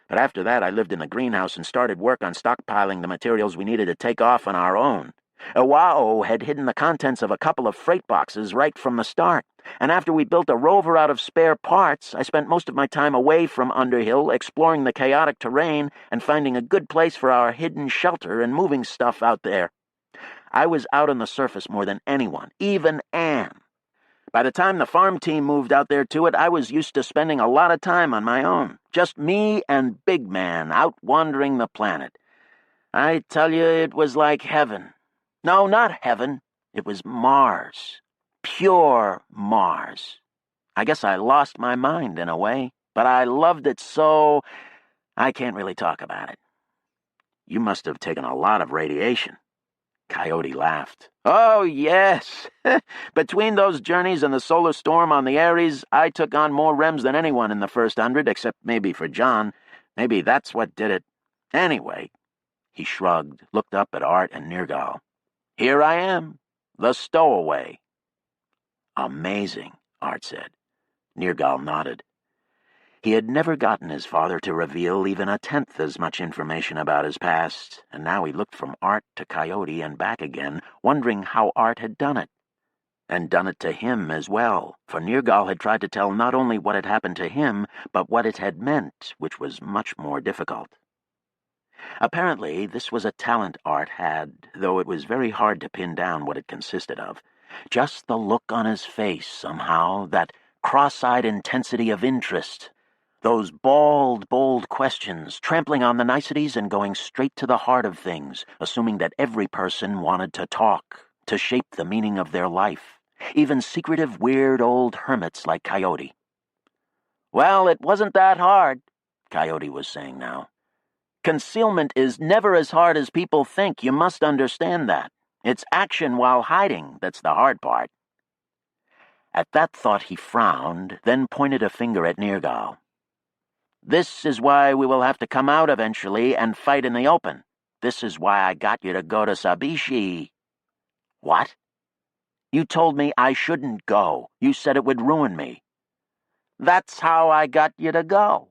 But after that I lived in the greenhouse and started work on stockpiling the materials we needed to take off on our own. Iwao had hidden the contents of a couple of freight boxes right from the start, and after we built a rover out of spare parts, I spent most of my time away from Underhill, exploring the chaotic terrain and finding a good place for our hidden shelter and moving stuff out there. I was out on the surface more than anyone, even Anne. By the time the farm team moved out there to it, I was used to spending a lot of time on my own. Just me and Big Man out wandering the planet. I tell you, it was like heaven. No, not heaven. It was Mars. Pure Mars. I guess I lost my mind in a way, but I loved it so I can't really talk about it." "You must have taken a lot of radiation." Coyote laughed. "Oh, yes. Between those journeys and the solar storm on the Ares, I took on more REMs than anyone in the first 100, except maybe for John. Maybe that's what did it. Anyway," he shrugged, looked up at Art and Nergal. "Here I am, the stowaway." "Amazing," Art said. Nergal nodded. He had never gotten his father to reveal even a tenth as much information about his past, and now he looked from Art to Coyote and back again, wondering how Art had done it. And done it to him as well, for Nergal had tried to tell not only what had happened to him, but what it had meant, which was much more difficult. Apparently, this was a talent Art had, though it was very hard to pin down what it consisted of. Just the look on his face, somehow, that cross-eyed intensity of interest. Those bald, bold questions, trampling on the niceties and going straight to the heart of things, assuming that every person wanted to talk, to shape the meaning of their life, even secretive, weird old hermits like Coyote. "Well, it wasn't that hard," Coyote was saying now. "Concealment is never as hard as people think. You must understand that. It's action while hiding that's the hard part." At that thought he frowned, then pointed a finger at Nergal. "This is why we will have to come out eventually and fight in the open. This is why I got you to go to Sabishi." What? You told me I shouldn't go. You said it would ruin me. That's how I got you to go.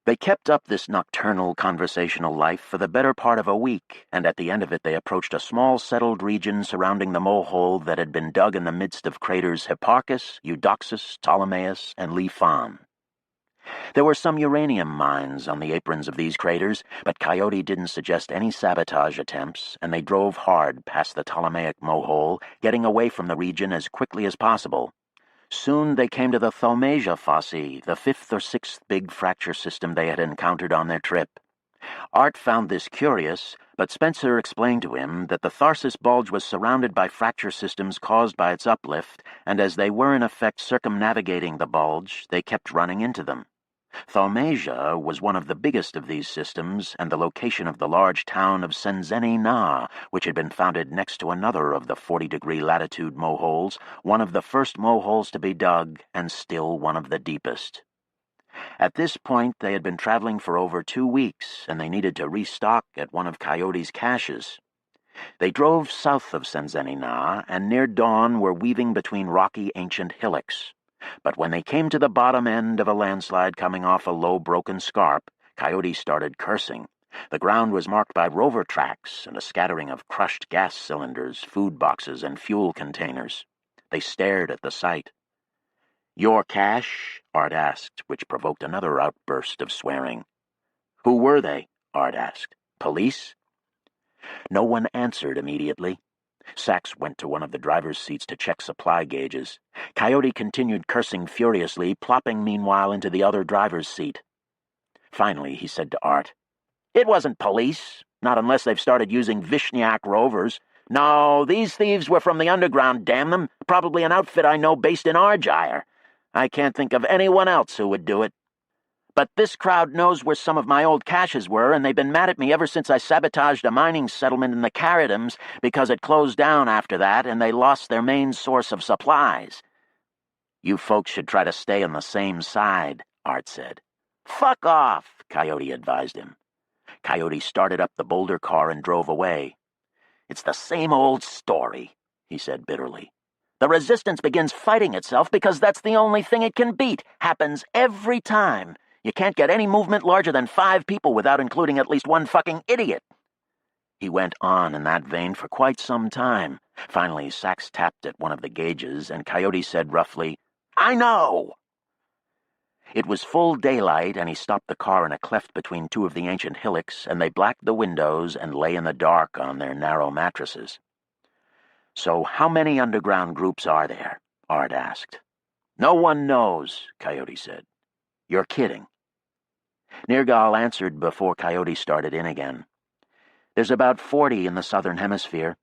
They kept up this nocturnal conversational life for the better part of a week, and at the end of it they approached a small settled region surrounding the mole-hole that had been dug in the midst of craters Hipparchus, Eudoxus, Ptolemaeus, and Lifan. There were some uranium mines on the aprons of these craters, but Coyote didn't suggest any sabotage attempts, and they drove hard past the Ptolemaic mole-hole, getting away from the region as quickly as possible. Soon they came to the Thaumasia Fosse, the fifth or sixth big fracture system they had encountered on their trip. Art found this curious, but Spencer explained to him that the Tharsis Bulge was surrounded by fracture systems caused by its uplift, and as they were in effect circumnavigating the bulge, they kept running into them. Thaumasia was one of the biggest of these systems, and the location of the large town of Senzeni Na, which had been founded next to another of the 40-degree latitude moleholes, one of the first moleholes to be dug, and still one of the deepest. At this point, they had been traveling for over 2 weeks, and they needed to restock at one of Coyote's caches. They drove south of Senzeni Na, and near dawn were weaving between rocky ancient hillocks. But when they came to the bottom end of a landslide coming off a low broken scarp, Coyote started cursing. The ground was marked by rover tracks and a scattering of crushed gas cylinders, food boxes, and fuel containers. They stared at the sight. "Your cache?" Art asked, which provoked another outburst of swearing. "Who were they?" Art asked. "Police?" No one answered immediately. Sachs went to one of the driver's seats to check supply gauges. Coyote continued cursing furiously, plopping meanwhile into the other driver's seat. Finally, he said to Art, "It wasn't police, not unless they've started using Vishniak rovers. No, these thieves were from the underground, damn them, probably an outfit I know based in Argyre. I can't think of anyone else who would do it. But this crowd knows where some of my old caches were, and they've been mad at me ever since I sabotaged a mining settlement in the Caridums because it closed down after that and they lost their main source of supplies." "You folks should try to stay on the same side," Art said. "Fuck off," Coyote advised him. Coyote started up the boulder car and drove away. "It's the same old story," he said bitterly. "The resistance begins fighting itself because that's the only thing it can beat. Happens every time. You can't get any movement larger than 5 people without including at least one fucking idiot." He went on in that vein for quite some time. Finally, Sachs tapped at one of the gauges, and Coyote said roughly, "I know!" It was full daylight, and he stopped the car in a cleft between 2 of the ancient hillocks, and they blacked the windows and lay in the dark on their narrow mattresses. "So how many underground groups are there?" Art asked. "No one knows," Coyote said. "You're kidding." Nergal answered before Coyote started in again. "There's about 40 in the southern hemisphere,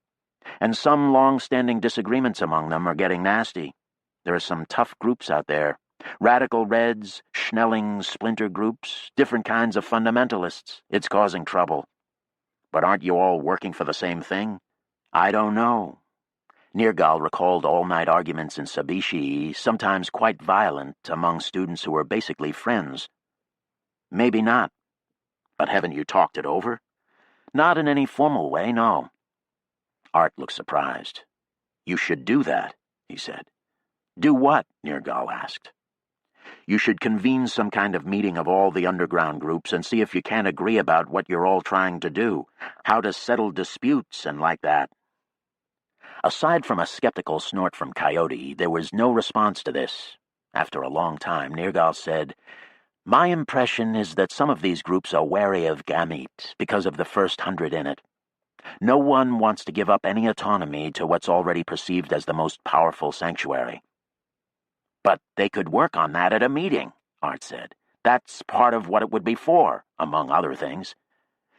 and some long-standing disagreements among them are getting nasty. There are some tough groups out there. Radical Reds, Schnelling, splinter groups, different kinds of fundamentalists. It's causing trouble. But aren't you all working for the same thing?" "I don't know." Nergal recalled all-night arguments in Sabishi, sometimes quite violent, among students who were basically friends. "Maybe not. But haven't you talked it over?" "Not in any formal way, no." Art looked surprised. "You should do that," he said. "Do what?" Nergal asked. "You should convene some kind of meeting of all the underground groups and see if you can't agree about what you're all trying to do, how to settle disputes and like that." Aside from a skeptical snort from Coyote, there was no response to this. After a long time, Nergal said, "My impression is that some of these groups are wary of Gamete because of the first 100 in it. No one wants to give up any autonomy to what's already perceived as the most powerful sanctuary." "But they could work on that at a meeting," Art said. "That's part of what it would be for, among other things.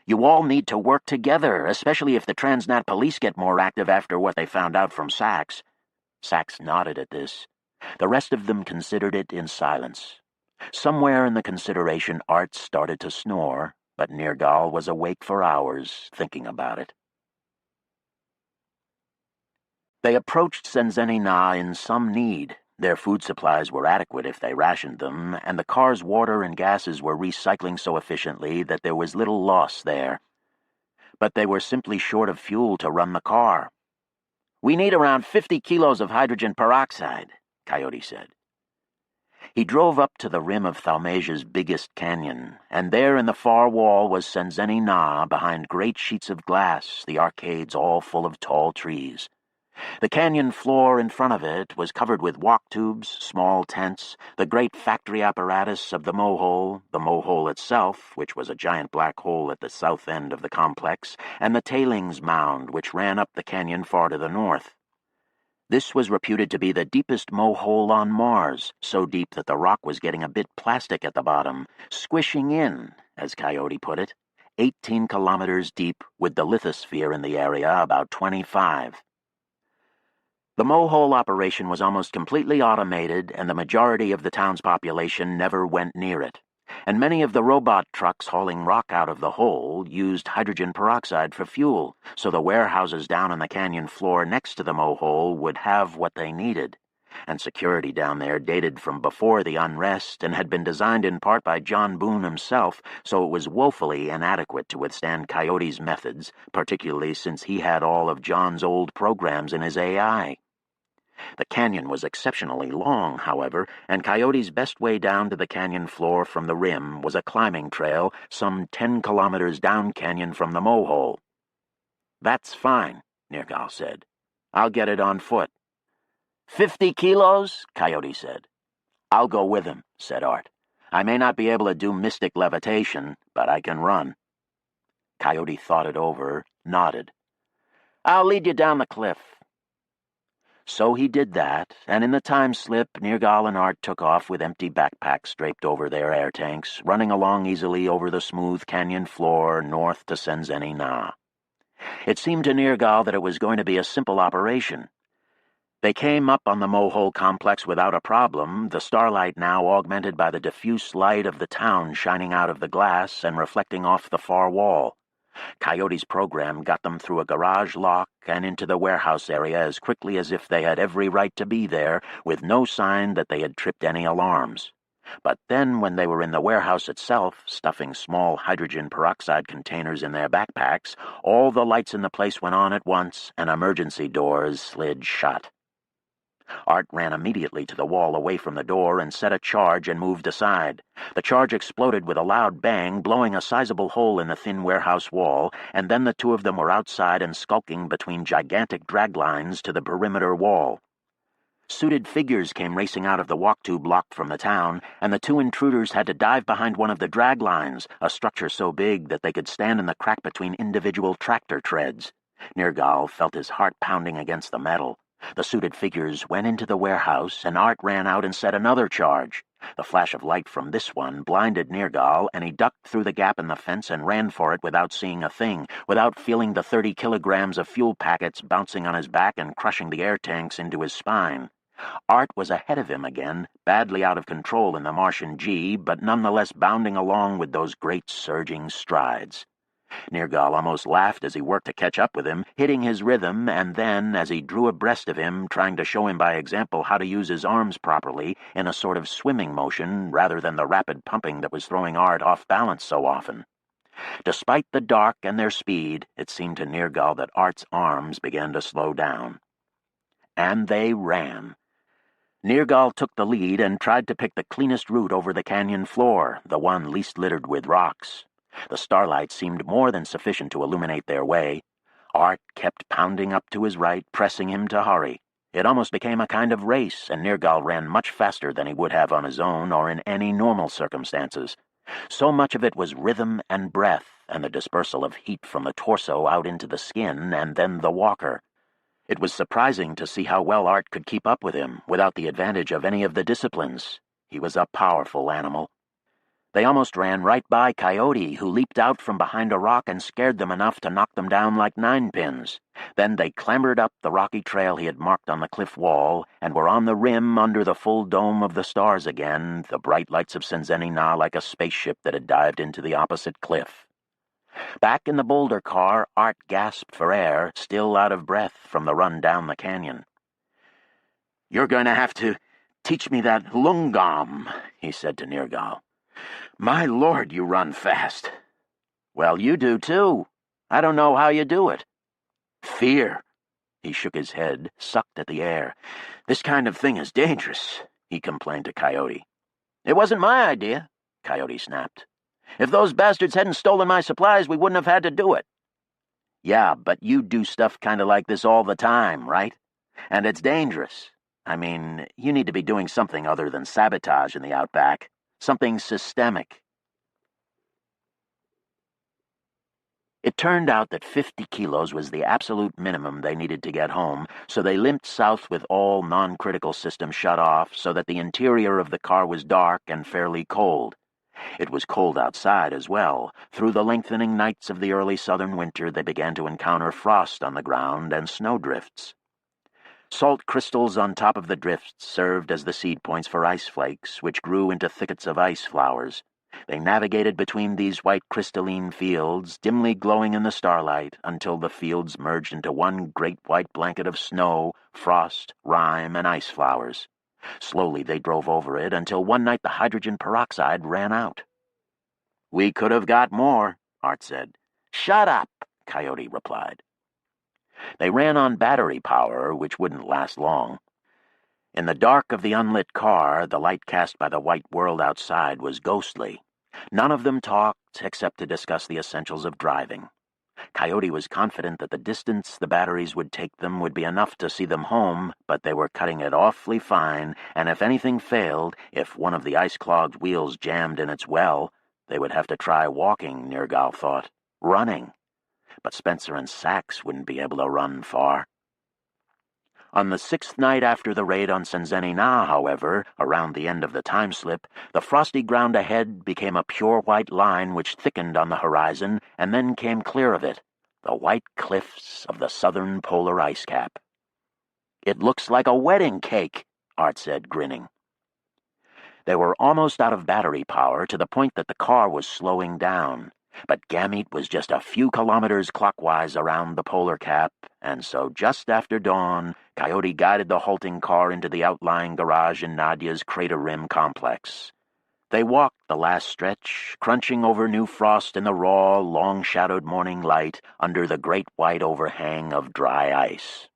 You all need to work together, especially if the Transnat police get more active after what they found out from Sachs." Sachs nodded at this. The rest of them considered it in silence. Somewhere in the consideration, Art started to snore, but Nergal was awake for hours, thinking about it. They approached Senzeni Na in some need. Their food supplies were adequate if they rationed them, and the car's water and gases were recycling so efficiently that there was little loss there. but they were simply short of fuel to run the car. "We need around 50 kilos of hydrogen peroxide," Coyote said. He drove up to the rim of Thalmasia's biggest canyon, and there in the far wall was Senzeni Na behind great sheets of glass, the arcades all full of tall trees. The canyon floor in front of it was covered with walk tubes, small tents, the great factory apparatus of the mohole itself, which was a giant black hole at the south end of the complex, and the tailings mound which ran up the canyon far to the north. This was reputed to be the deepest mohole on Mars, so deep that the rock was getting a bit plastic at the bottom, squishing in, as Coyote put it, 18 kilometers deep, with the lithosphere in the area about 25. The mohole operation was almost completely automated, and the majority of the town's population never went near it. And many of the robot trucks hauling rock out of the hole used hydrogen peroxide for fuel, so the warehouses down on the canyon floor next to the mohole would have what they needed. And security down there dated from before the unrest and had been designed in part by John Boone himself, so it was woefully inadequate to withstand Coyote's methods, particularly since he had all of John's old programs in his AI. The canyon was exceptionally long, however, and Coyote's best way down to the canyon floor from the rim was a climbing trail some 10 kilometers down canyon from the mohole. "That's fine," Nergal said. "I'll get it on foot." 50 kilos? Coyote said. "I'll go with him," said Art. "I may not be able to do mystic levitation, but I can run." Coyote thought it over, nodded. "I'll lead you down the cliff." So he did that, and in the time slip, Nergal and Art took off with empty backpacks draped over their air tanks, running along easily over the smooth canyon floor north to Senzeni Na. It seemed to Nergal that it was going to be a simple operation. They came up on the mohole complex without a problem, the starlight now augmented by the diffuse light of the town shining out of the glass and reflecting off the far wall. Coyote's program got them through a garage lock and into the warehouse area as quickly as if they had every right to be there, with no sign that they had tripped any alarms. But then when they were in the warehouse itself, stuffing small hydrogen peroxide containers in their backpacks, all the lights in the place went on at once and emergency doors slid shut. Art ran immediately to the wall away from the door and set a charge and moved aside. The charge exploded with a loud bang, blowing a sizable hole in the thin warehouse wall, and then the two of them were outside and skulking between gigantic drag lines to the perimeter wall. Suited figures came racing out of the walk tube locked from the town, and the two intruders had to dive behind one of the drag lines, a structure so big that they could stand in the crack between individual tractor treads. Nergal felt his heart pounding against the metal. The suited figures went into the warehouse, and Art ran out and set another charge. The flash of light from this one blinded Nergal, and he ducked through the gap in the fence and ran for it without seeing a thing, without feeling the 30 kilograms of fuel packets bouncing on his back and crushing the air tanks into his spine. Art was ahead of him again, badly out of control in the Martian G, but nonetheless bounding along with those great surging strides. Nergal almost laughed as he worked to catch up with him, hitting his rhythm, and then, as he drew abreast of him, trying to show him by example how to use his arms properly, in a sort of swimming motion rather than the rapid pumping that was throwing Art off balance so often. Despite the dark and their speed, it seemed to Nergal that Art's arms began to slow down. And they ran. Nergal took the lead and tried to pick the cleanest route over the canyon floor, the one least littered with rocks. The starlight seemed more than sufficient to illuminate their way. Art kept pounding up to his right, pressing him to hurry. It almost became a kind of race, and Nergal ran much faster than he would have on his own or in any normal circumstances. So much of it was rhythm and breath, and the dispersal of heat from the torso out into the skin, and then the walker. It was surprising to see how well Art could keep up with him, without the advantage of any of the disciplines. He was a powerful animal. They almost ran right by Coyote, who leaped out from behind a rock and scared them enough to knock them down like 9-pins. Then they clambered up the rocky trail he had marked on the cliff wall, and were on the rim under the full dome of the stars again, the bright lights of Senzeni Na like a spaceship that had dived into the opposite cliff. Back in the boulder car, Art gasped for air, still out of breath from the run down the canyon. "You're going to have to teach me that lungam," he said to Nergal. "My Lord, you run fast." "Well, you do too." I don't know how you do it." "Fear." He shook his head, sucked at the air. "This kind of thing is dangerous," he complained to Coyote. "It wasn't my idea," Coyote snapped. "If those bastards hadn't stolen my supplies, we wouldn't have had to do it." "Yeah, but you do stuff kind of like this all the time, right? And it's dangerous. I mean, you need to be doing something other than sabotage in the outback. Something systemic." It turned out that 50 kilos was the absolute minimum they needed to get home, so they limped south with all non-critical systems shut off so that the interior of the car was dark and fairly cold. It was cold outside as well. Through the lengthening nights of the early southern winter, they began to encounter frost on the ground and snowdrifts. Salt crystals on top of the drifts served as the seed points for ice flakes, which grew into thickets of ice flowers. They navigated between these white crystalline fields, dimly glowing in the starlight, until the fields merged into one great white blanket of snow, frost, rime, and ice flowers. Slowly they drove over it until one night the hydrogen peroxide ran out. "We could have got more," Art said. "Shut up," Coyote replied. They ran on battery power, which wouldn't last long. In the dark of the unlit car, the light cast by the white world outside was ghostly. None of them talked, except to discuss the essentials of driving. Coyote was confident that the distance the batteries would take them would be enough to see them home, but they were cutting it awfully fine, and if anything failed, if one of the ice-clogged wheels jammed in its well, they would have to try walking, Nergal thought. Running. But Spencer and Sachs wouldn't be able to run far. On the 6th night after the raid on Senzeni-Na, however, around the end of the time-slip, the frosty ground ahead became a pure white line which thickened on the horizon and then came clear of it, the white cliffs of the southern polar ice cap. "It looks like a wedding cake," Art said, grinning. They were almost out of battery power to the point that the car was slowing down. But Gamete was just a few kilometers clockwise around the polar cap, and so just after dawn, Coyote guided the halting car into the outlying garage in Nadia's Crater Rim complex. They walked the last stretch, crunching over new frost in the raw, long-shadowed morning light under the great white overhang of dry ice.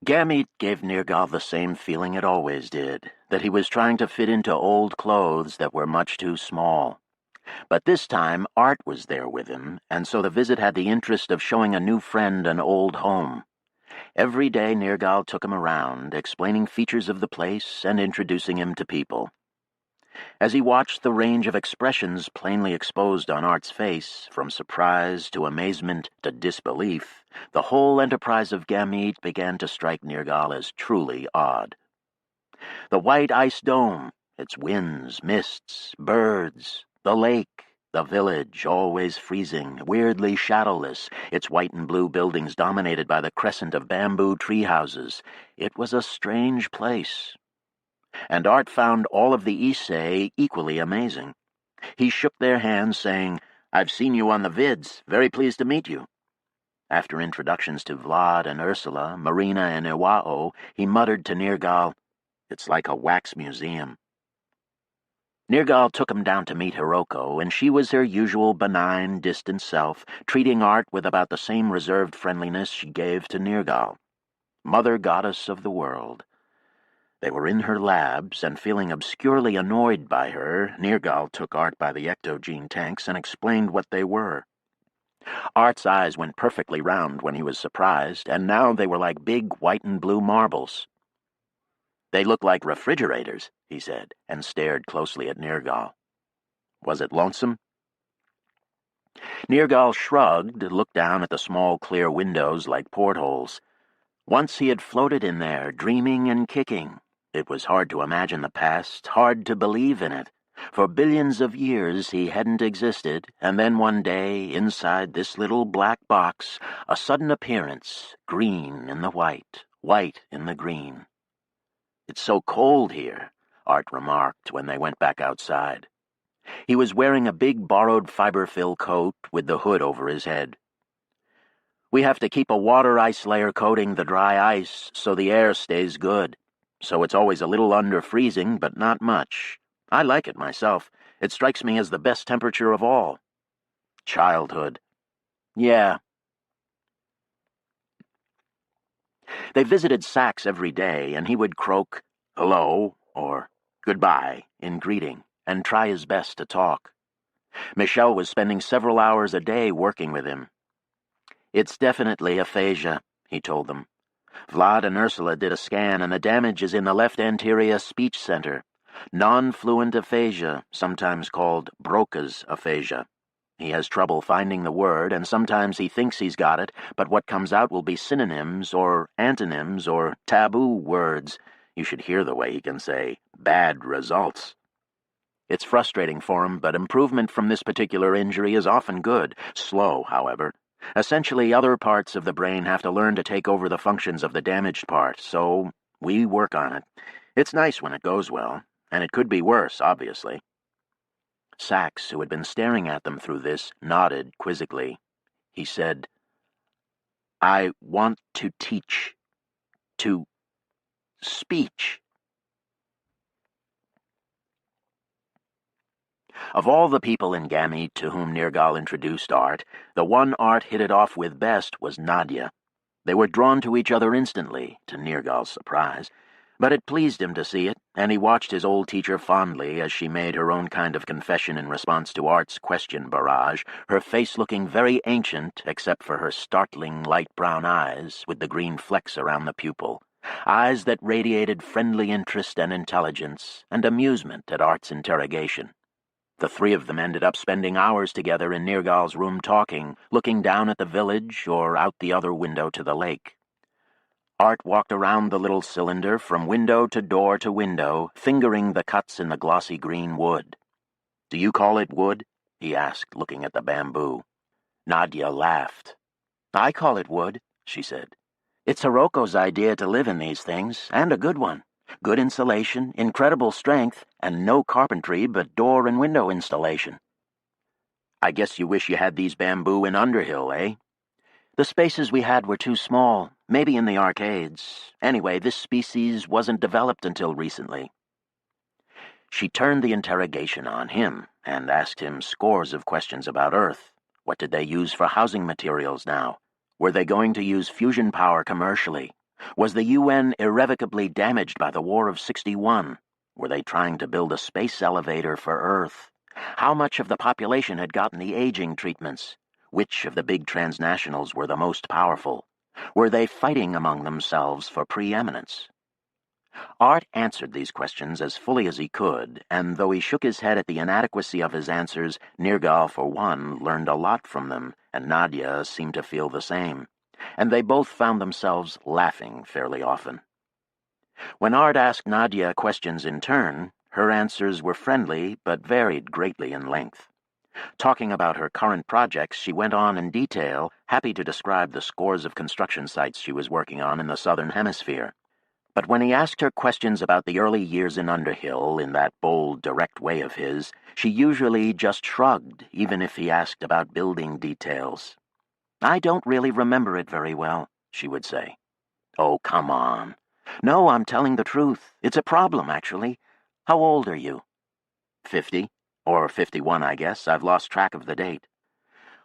Gamete gave Nergal the same feeling it always did, that he was trying to fit into old clothes that were much too small. But this time Art was there with him, and so the visit had the interest of showing a new friend an old home. Every day Nergal took him around, explaining features of the place and introducing him to people. As he watched the range of expressions plainly exposed on Art's face, from surprise to amazement to disbelief, the whole enterprise of Gamete began to strike Nergal as truly odd. The white ice dome, its winds, mists, birds, the lake, the village, always freezing, weirdly shadowless, its white and blue buildings dominated by the crescent of bamboo tree houses. It was a strange place. And Art found all of the Issei equally amazing. He shook their hands, saying, "I've seen you on the vids. Very pleased to meet you." After introductions to Vlad and Ursula, Marina and Iwao, he muttered to Nergal, "It's like a wax museum." Nergal took him down to meet Hiroko, and she was her usual benign, distant self, treating Art with about the same reserved friendliness she gave to Nergal. Mother goddess of the world. They were in her labs, and feeling obscurely annoyed by her, Nergal took Art by the ectogene tanks and explained what they were. Art's eyes went perfectly round when he was surprised, and now they were like big white and blue marbles. "They look like refrigerators," he said, and stared closely at Nergal. "Was it lonesome?" Nergal shrugged, looked down at the small clear windows like portholes. Once he had floated in there, dreaming and kicking. It was hard to imagine the past, hard to believe in it. For billions of years he hadn't existed, and then one day, inside this little black box, a sudden appearance, green in the white, white in the green. "It's so cold here," Art remarked when they went back outside. He was wearing a big borrowed fiber-fill coat with the hood over his head. "We have to keep a water ice layer coating the dry ice so the air stays good. So it's always a little under freezing, but not much. I like it myself. It strikes me as the best temperature of all. Childhood. Yeah. They visited Sachs every day, and he would croak, "Hello," or "Goodbye," in greeting, and try his best to talk. Michelle was spending several hours a day working with him. "It's definitely aphasia," he told them. "Vlad and Ursula did a scan, and the damage is in the left anterior speech center. Non-fluent aphasia, sometimes called Broca's aphasia. He has trouble finding the word, and sometimes he thinks he's got it, but what comes out will be synonyms or antonyms or taboo words. You should hear the way he can say, 'bad results.' It's frustrating for him, but improvement from this particular injury is often good, slow, however. Essentially, other parts of the brain have to learn to take over the functions of the damaged part, so we work on it. It's nice when it goes well, and it could be worse, obviously." Sachs, who had been staring at them through this, nodded quizzically. He said, "I want to teach. To speech." Of all the people in Gamete to whom Nergal introduced Art, the one Art hit it off with best was Nadia. They were drawn to each other instantly, to Nergal's surprise. But it pleased him to see it, and he watched his old teacher fondly as she made her own kind of confession in response to Art's question barrage, her face looking very ancient except for her startling light brown eyes with the green flecks around the pupil, eyes that radiated friendly interest and intelligence and amusement at Art's interrogation. The three of them ended up spending hours together in Nergal's room talking, looking down at the village or out the other window to the lake. Art walked around the little cylinder from window to window, fingering the cuts in the glossy green wood. "Do you call it wood?" he asked, looking at the bamboo. Nadia laughed. "I call it wood," she said. "It's Hiroko's idea to live in these things, and a good one. Good insulation, incredible strength, and no carpentry but door and window installation." "I guess you wish you had these bamboo in Underhill, eh?" "The spaces we had were too small, maybe in the arcades. Anyway, this species wasn't developed until recently." She turned the interrogation on him and asked him scores of questions about Earth. What did they use for housing materials now? Were they going to use fusion power commercially? Was the UN irrevocably damaged by the War of '61? Were they trying to build a space elevator for Earth? How much of the population had gotten the aging treatments? Which of the big transnationals were the most powerful? Were they fighting among themselves for preeminence? Art answered these questions as fully as he could, and though he shook his head at the inadequacy of his answers, Nergal, for one, learned a lot from them, and Nadia seemed to feel the same, and they both found themselves laughing fairly often. When Art asked Nadia questions in turn, her answers were friendly but varied greatly in length. Talking about her current projects, she went on in detail, happy to describe the scores of construction sites she was working on in the Southern Hemisphere. But when he asked her questions about the early years in Underhill in that bold, direct way of his, she usually just shrugged, even if he asked about building details. "I don't really remember it very well," she would say. "Oh, come on." "No, I'm telling the truth. It's a problem, actually. How old are you?" 50. Or 51, I guess. I've lost track of the date.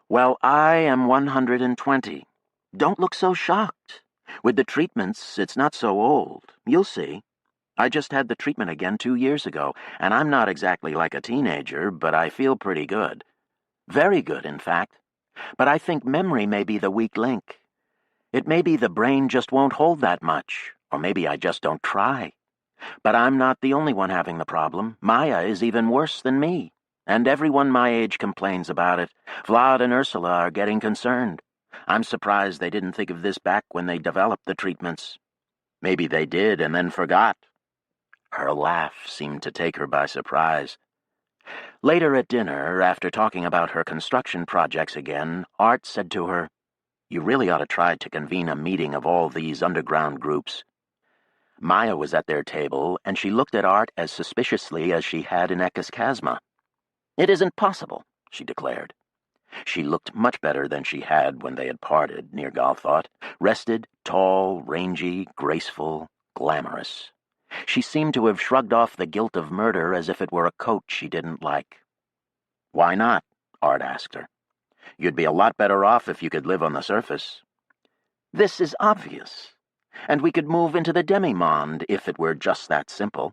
"Well, I am 120. Don't look so shocked. With the treatments, it's not so old. You'll see. I just had the treatment again 2 years ago, and I'm not exactly like a teenager, but I feel pretty good. Very good, in fact. But I think memory may be the weak link. It may be the brain just won't hold that much, or maybe I just don't try. But I'm not the only one having the problem. Maya is even worse than me, and everyone my age complains about it. Vlad and Ursula are getting concerned. I'm surprised they didn't think of this back when they developed the treatments. Maybe they did and then forgot." Her laugh seemed to take her by surprise. Later at dinner, after talking about her construction projects again, Art said to her, "You really ought to try to convene a meeting of all these underground groups." Maya was at their table, and she looked at Art as suspiciously as she had in Ekascasma. "It isn't possible," she declared. She looked much better than she had when they had parted, Nergal thought. Rested, tall, rangy, graceful, glamorous. She seemed to have shrugged off the guilt of murder as if it were a coat she didn't like. Why not? Art asked her. You'd be a lot better off if you could live on the surface. This is obvious. And we could move into the demi-monde if it were just that simple.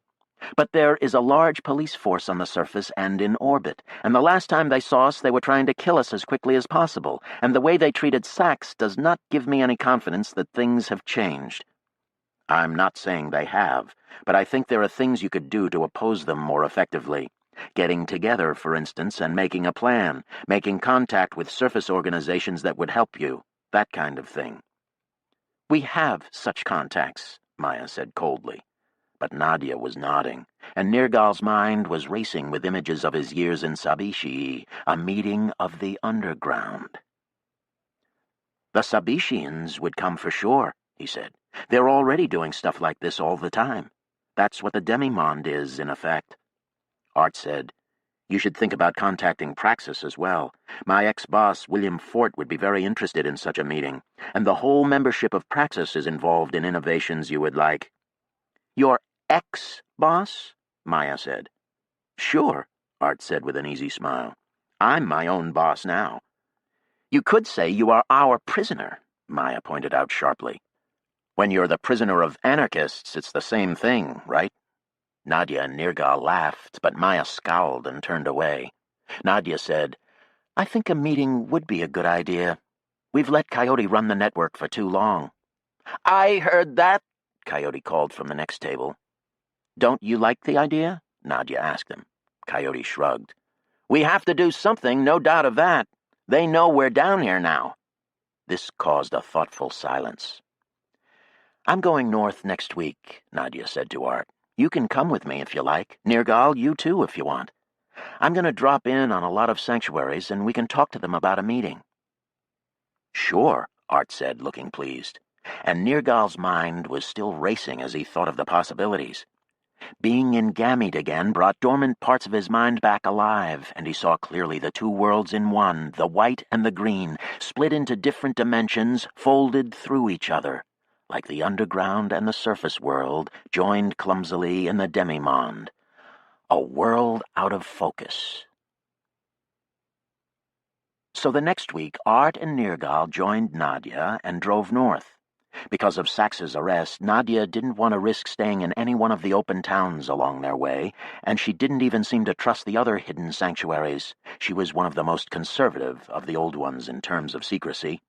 But there is a large police force on the surface and in orbit, and the last time they saw us they were trying to kill us as quickly as possible, and the way they treated Sax does not give me any confidence that things have changed. I'm not saying they have, but I think there are things you could do to oppose them more effectively. Getting together, for instance, and making a plan, making contact with surface organizations that would help you, that kind of thing. We have such contacts, Maya said coldly. But Nadia was nodding, and Nergal's mind was racing with images of his years in Sabishi, a meeting of the underground. The Sabishians would come for sure, he said. They're already doing stuff like this all the time. That's what the demi-monde is, in effect. Art said, You should think about contacting Praxis as well. My ex-boss, William Fort, would be very interested in such a meeting, and the whole membership of Praxis is involved in innovations you would like. Your ex-boss? Maya said. Sure, Art said with an easy smile. I'm my own boss now. You could say you are our prisoner, Maya pointed out sharply. When you're the prisoner of anarchists, it's the same thing, right? Nadia and Nergal laughed, but Maya scowled and turned away. Nadia said, I think a meeting would be a good idea. We've let Coyote run the network for too long. I heard that, Coyote called from the next table. Don't you like the idea? Nadia asked him. Coyote shrugged. We have to do something, no doubt of that. They know we're down here now. This caused a thoughtful silence. I'm going north next week, Nadia said to Art. You can come with me if you like. Nergal, you too if you want. I'm going to drop in on a lot of sanctuaries and we can talk to them about a meeting. Sure, Art said, looking pleased. And Nergal's mind was still racing as he thought of the possibilities. Being in Gamete again brought dormant parts of his mind back alive, and he saw clearly the two worlds in one, the white and the green, split into different dimensions, folded through each other, like the underground and the surface world, joined clumsily in the demi-monde. A world out of focus. So the next week, Art and Nergal joined Nadia and drove north. Because of Sax's arrest, Nadia didn't want to risk staying in any one of the open towns along their way, and she didn't even seem to trust the other hidden sanctuaries. She was one of the most conservative of the old ones in terms of secrecy.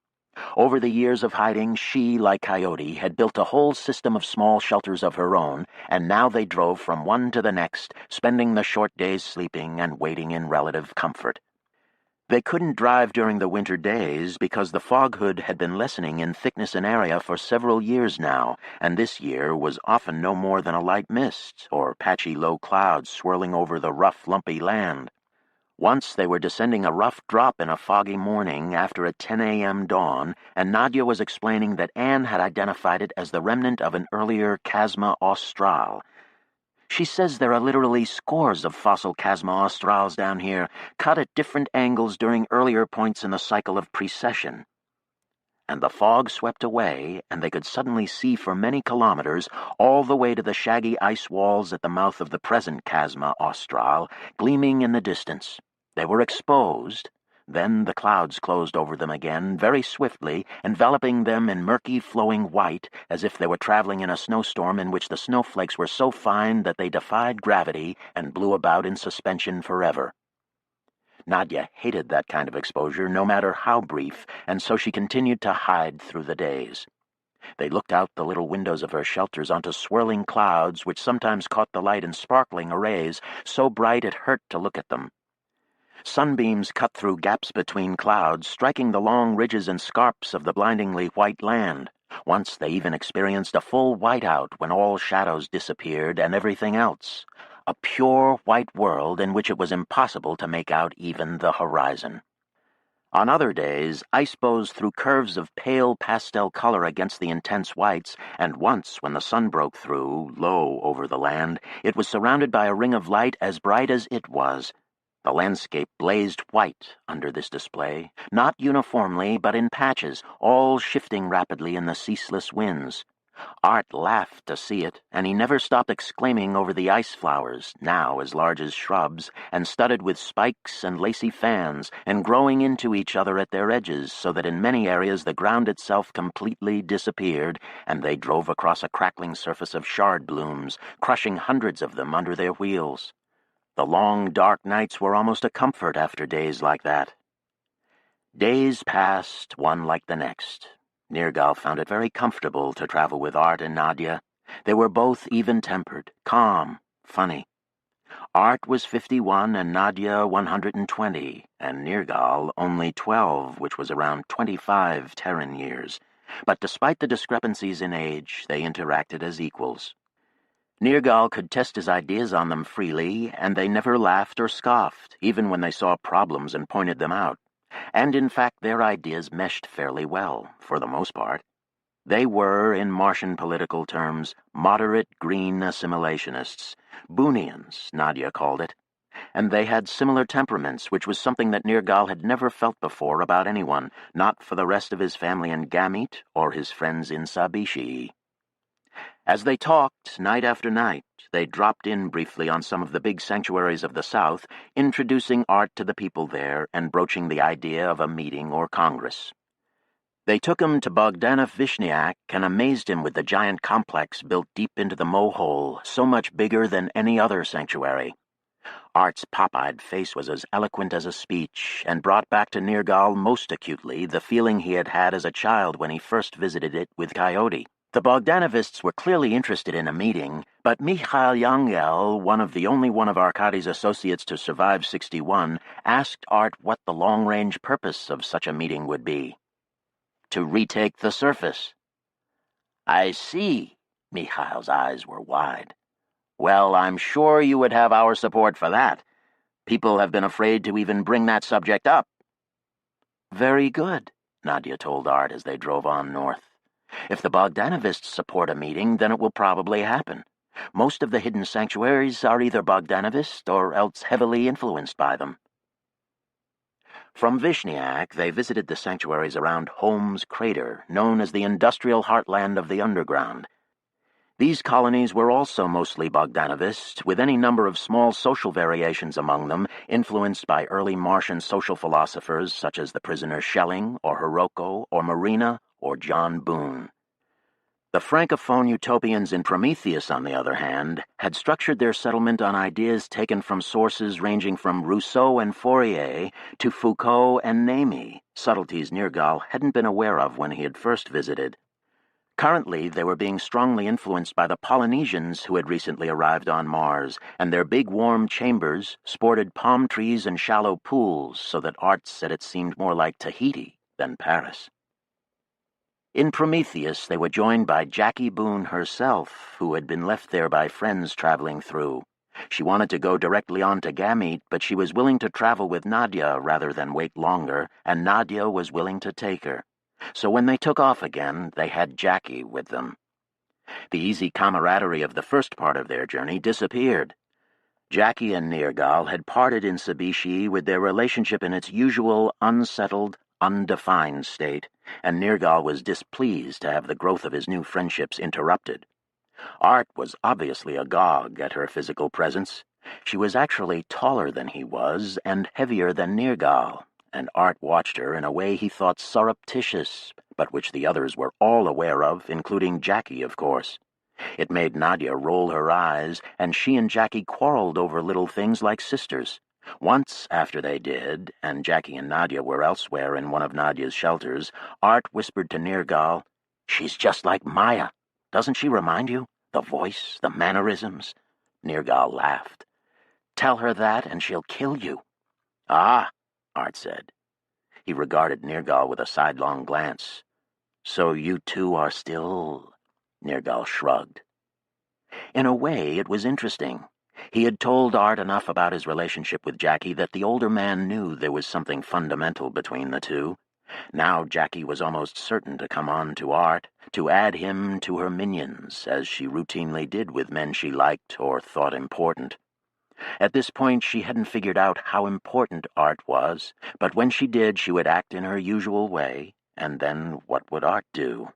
Over the years of hiding, she, like Coyote, had built a whole system of small shelters of her own, and now they drove from one to the next, spending the short days sleeping and waiting in relative comfort. They couldn't drive during the winter days because the fog hood had been lessening in thickness and area for several years now, and this year was often no more than a light mist or patchy low clouds swirling over the rough, lumpy land. Once they were descending a rough drop in a foggy morning after a 10 a.m. dawn, and Nadia was explaining that Anne had identified it as the remnant of an earlier Chasma Austral. She says there are literally scores of fossil Chasma Australs down here, cut at different angles during earlier points in the cycle of precession. And the fog swept away, and they could suddenly see for many kilometers, all the way to the shaggy ice walls at the mouth of the present Chasma Austral, gleaming in the distance. They were exposed. Then the clouds closed over them again, very swiftly, enveloping them in murky, flowing white, as if they were traveling in a snowstorm in which the snowflakes were so fine that they defied gravity and blew about in suspension forever. Nadia hated that kind of exposure, no matter how brief, and so she continued to hide through the days. They looked out the little windows of her shelters onto swirling clouds which sometimes caught the light in sparkling arrays, so bright it hurt to look at them. Sunbeams cut through gaps between clouds, striking the long ridges and scarps of the blindingly white land. Once they even experienced a full whiteout when all shadows disappeared and everything else. A pure white world in which it was impossible to make out even the horizon. On other days, ice bows through curves of pale pastel color against the intense whites, and once, when the sun broke through, low over the land, it was surrounded by a ring of light as bright as it was. The landscape blazed white under this display, not uniformly, but in patches, all shifting rapidly in the ceaseless winds. Art laughed to see it, and he never stopped exclaiming over the ice flowers, now as large as shrubs, and studded with spikes and lacy fans, and growing into each other at their edges, so that in many areas the ground itself completely disappeared, and they drove across a crackling surface of shard blooms, crushing hundreds of them under their wheels. The long, dark nights were almost a comfort after days like that. Days passed, one like the next. Nergal found it very comfortable to travel with Art and Nadia. They were both even-tempered, calm, funny. Art was 51 and Nadia 120, and Nergal only 12, which was around 25 Terran years. But despite the discrepancies in age, they interacted as equals. Nergal could test his ideas on them freely, and they never laughed or scoffed, even when they saw problems and pointed them out. And in fact their ideas meshed fairly well, for the most part. They were, in Martian political terms, moderate green assimilationists, Boonians, Nadia called it, and they had similar temperaments, which was something that Nergal had never felt before about anyone, not for the rest of his family in Gamete or his friends in Sabishi. As they talked, night after night, they dropped in briefly on some of the big sanctuaries of the South, introducing Art to the people there and broaching the idea of a meeting or congress. They took him to Bogdanov Vishniak and amazed him with the giant complex built deep into the mow-hole, so much bigger than any other sanctuary. Art's pop-eyed face was as eloquent as a speech, and brought back to Nergal most acutely the feeling he had had as a child when he first visited it with Coyote. The Bogdanovists were clearly interested in a meeting, but Mikhail Yangel, one of Arkady's associates to survive 61, asked Art what the long-range purpose of such a meeting would be. To retake the surface. I see. Mikhail's eyes were wide. Well, I'm sure you would have our support for that. People have been afraid to even bring that subject up. Very good, Nadia told Art as they drove on north. If the Bogdanovists support a meeting, then it will probably happen. Most of the hidden sanctuaries are either Bogdanovist or else heavily influenced by them. From Vishniak, they visited the sanctuaries around Holmes Crater, known as the industrial heartland of the underground. These colonies were also mostly Bogdanovist, with any number of small social variations among them, influenced by early Martian social philosophers such as the prisoner Schelling, or Hiroko, or Marina, or John Boone. The Francophone utopians in Prometheus, on the other hand, had structured their settlement on ideas taken from sources ranging from Rousseau and Fourier to Foucault and Nemi, subtleties Nergal hadn't been aware of when he had first visited. Currently, they were being strongly influenced by the Polynesians who had recently arrived on Mars, and their big warm chambers sported palm trees and shallow pools, so that Art said it seemed more like Tahiti than Paris. In Prometheus, they were joined by Jackie Boone herself, who had been left there by friends traveling through. She wanted to go directly on to Gamete, but she was willing to travel with Nadia rather than wait longer, and Nadia was willing to take her. So when they took off again, they had Jackie with them. The easy camaraderie of the first part of their journey disappeared. Jackie and Nergal had parted in Sabishi with their relationship in its usual unsettled, undefined state, and Nergal was displeased to have the growth of his new friendships interrupted. Art was obviously agog at her physical presence. She was actually taller than he was and heavier than Nergal, and Art watched her in a way he thought surreptitious, but which the others were all aware of, including Jackie, of course. It made Nadia roll her eyes, and she and Jackie quarreled over little things like sisters. Once, after they did, and Jackie and Nadia were elsewhere in one of Nadia's shelters, Art whispered to Nergal, "She's just like Maya. Doesn't she remind you? The voice, the mannerisms." Nergal laughed. "Tell her that, and she'll kill you." "Ah," Art said. He regarded Nergal with a sidelong glance. "So you two are still—" Nergal shrugged. In a way, it was interesting. He had told Art enough about his relationship with Jackie that the older man knew there was something fundamental between the two. Now Jackie was almost certain to come on to Art, to add him to her minions, as she routinely did with men she liked or thought important. At this point, she hadn't figured out how important Art was, but when she did, she would act in her usual way, and then what would Art do?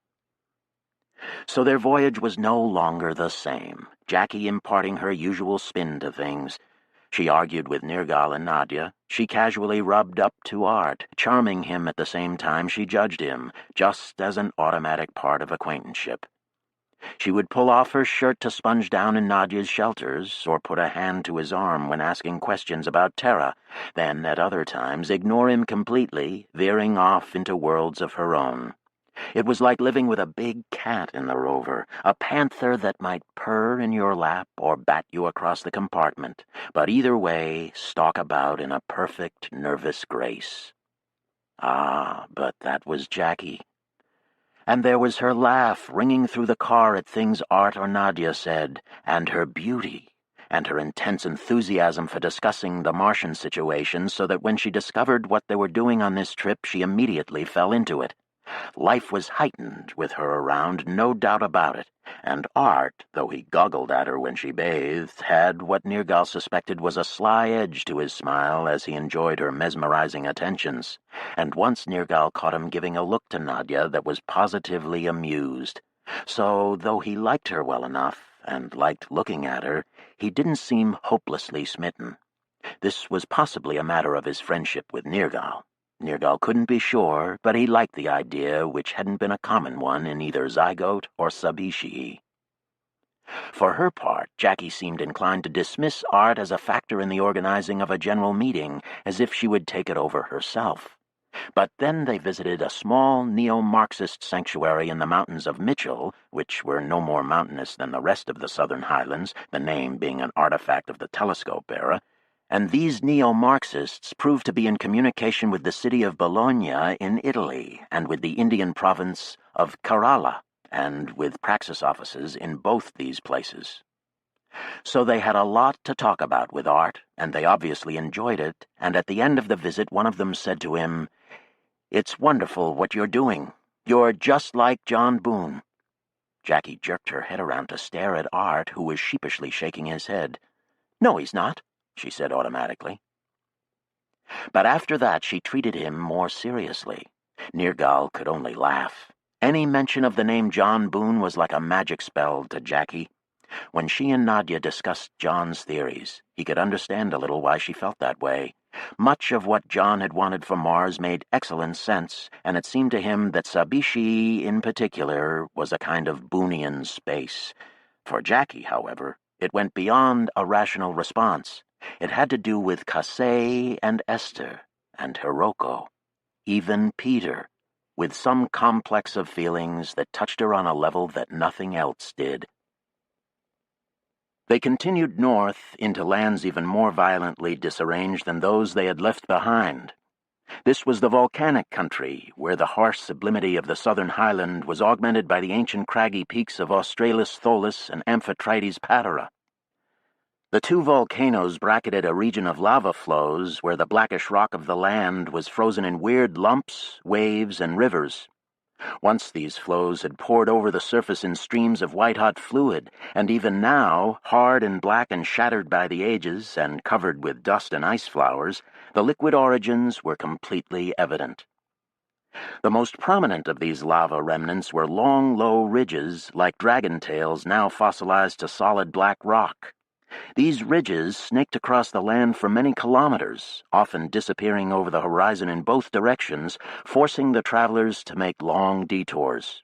So their voyage was no longer the same, Jackie imparting her usual spin to things. She argued with Nergal and Nadia. She casually rubbed up to Art, charming him at the same time she judged him, just as an automatic part of acquaintanceship. She would pull off her shirt to sponge down in Nadia's shelters, or put a hand to his arm when asking questions about Terra, then at other times ignore him completely, veering off into worlds of her own. It was like living with a big cat in the rover, a panther that might purr in your lap or bat you across the compartment, but either way stalk about in a perfect nervous grace. Ah, but that was Jackie. And there was her laugh ringing through the car at things Art or Nadia said, and her beauty, and her intense enthusiasm for discussing the Martian situation, so that when she discovered what they were doing on this trip, she immediately fell into it. Life was heightened with her around, no doubt about it, and Art, though he goggled at her when she bathed, had what Nergal suspected was a sly edge to his smile as he enjoyed her mesmerizing attentions, and once Nergal caught him giving a look to Nadia that was positively amused. So, though he liked her well enough, and liked looking at her, he didn't seem hopelessly smitten. This was possibly a matter of his friendship with Nergal. Nergal couldn't be sure, but he liked the idea, which hadn't been a common one in either Zygote or Sub-Ishii. For her part, Jackie seemed inclined to dismiss Art as a factor in the organizing of a general meeting, as if she would take it over herself. But then they visited a small neo-Marxist sanctuary in the mountains of Mitchell, which were no more mountainous than the rest of the southern highlands, the name being an artifact of the telescope era, and these neo-Marxists proved to be in communication with the city of Bologna in Italy, and with the Indian province of Kerala, and with praxis offices in both these places. So they had a lot to talk about with Art, and they obviously enjoyed it, and at the end of the visit one of them said to him, "It's wonderful what you're doing. You're just like John Boone." Jackie jerked her head around to stare at Art, who was sheepishly shaking his head. "No, he's not," she said automatically. But after that she treated him more seriously. Nergal could only laugh. Any mention of the name John Boone was like a magic spell to Jackie. When she and Nadia discussed John's theories, he could understand a little why she felt that way. Much of what John had wanted for Mars made excellent sense, and it seemed to him that Sub-Ishii, in particular, was a kind of Boonian space. For Jackie, however, it went beyond a rational response. It had to do with Kasei and Esther and Hiroko, even Peter, with some complex of feelings that touched her on a level that nothing else did. They continued north into lands even more violently disarranged than those they had left behind. This was the volcanic country, where the harsh sublimity of the southern highland was augmented by the ancient craggy peaks of Australis Tholus and Amphitrite Patera. The two volcanoes bracketed a region of lava flows where the blackish rock of the land was frozen in weird lumps, waves, and rivers. Once these flows had poured over the surface in streams of white-hot fluid, and even now, hard and black and shattered by the ages and covered with dust and ice flowers, the liquid origins were completely evident. The most prominent of these lava remnants were long, low ridges like dragon tails now fossilized to solid black rock. These ridges snaked across the land for many kilometers, often disappearing over the horizon in both directions, forcing the travelers to make long detours.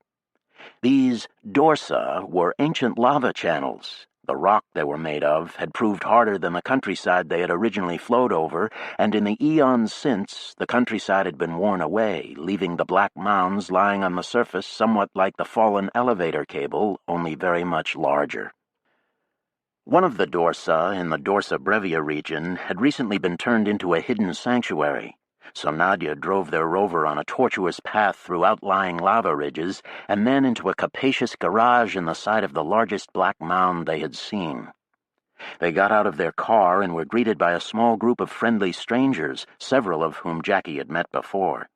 These dorsa were ancient lava channels. The rock they were made of had proved harder than the countryside they had originally flowed over, and in the eons since, the countryside had been worn away, leaving the black mounds lying on the surface somewhat like the fallen elevator cable, only very much larger. One of the dorsa in the Dorsa Brevia region had recently been turned into a hidden sanctuary, so Nadia drove their rover on a tortuous path through outlying lava ridges and then into a capacious garage in the side of the largest black mound they had seen. They got out of their car and were greeted by a small group of friendly strangers, several of whom Jackie had met before.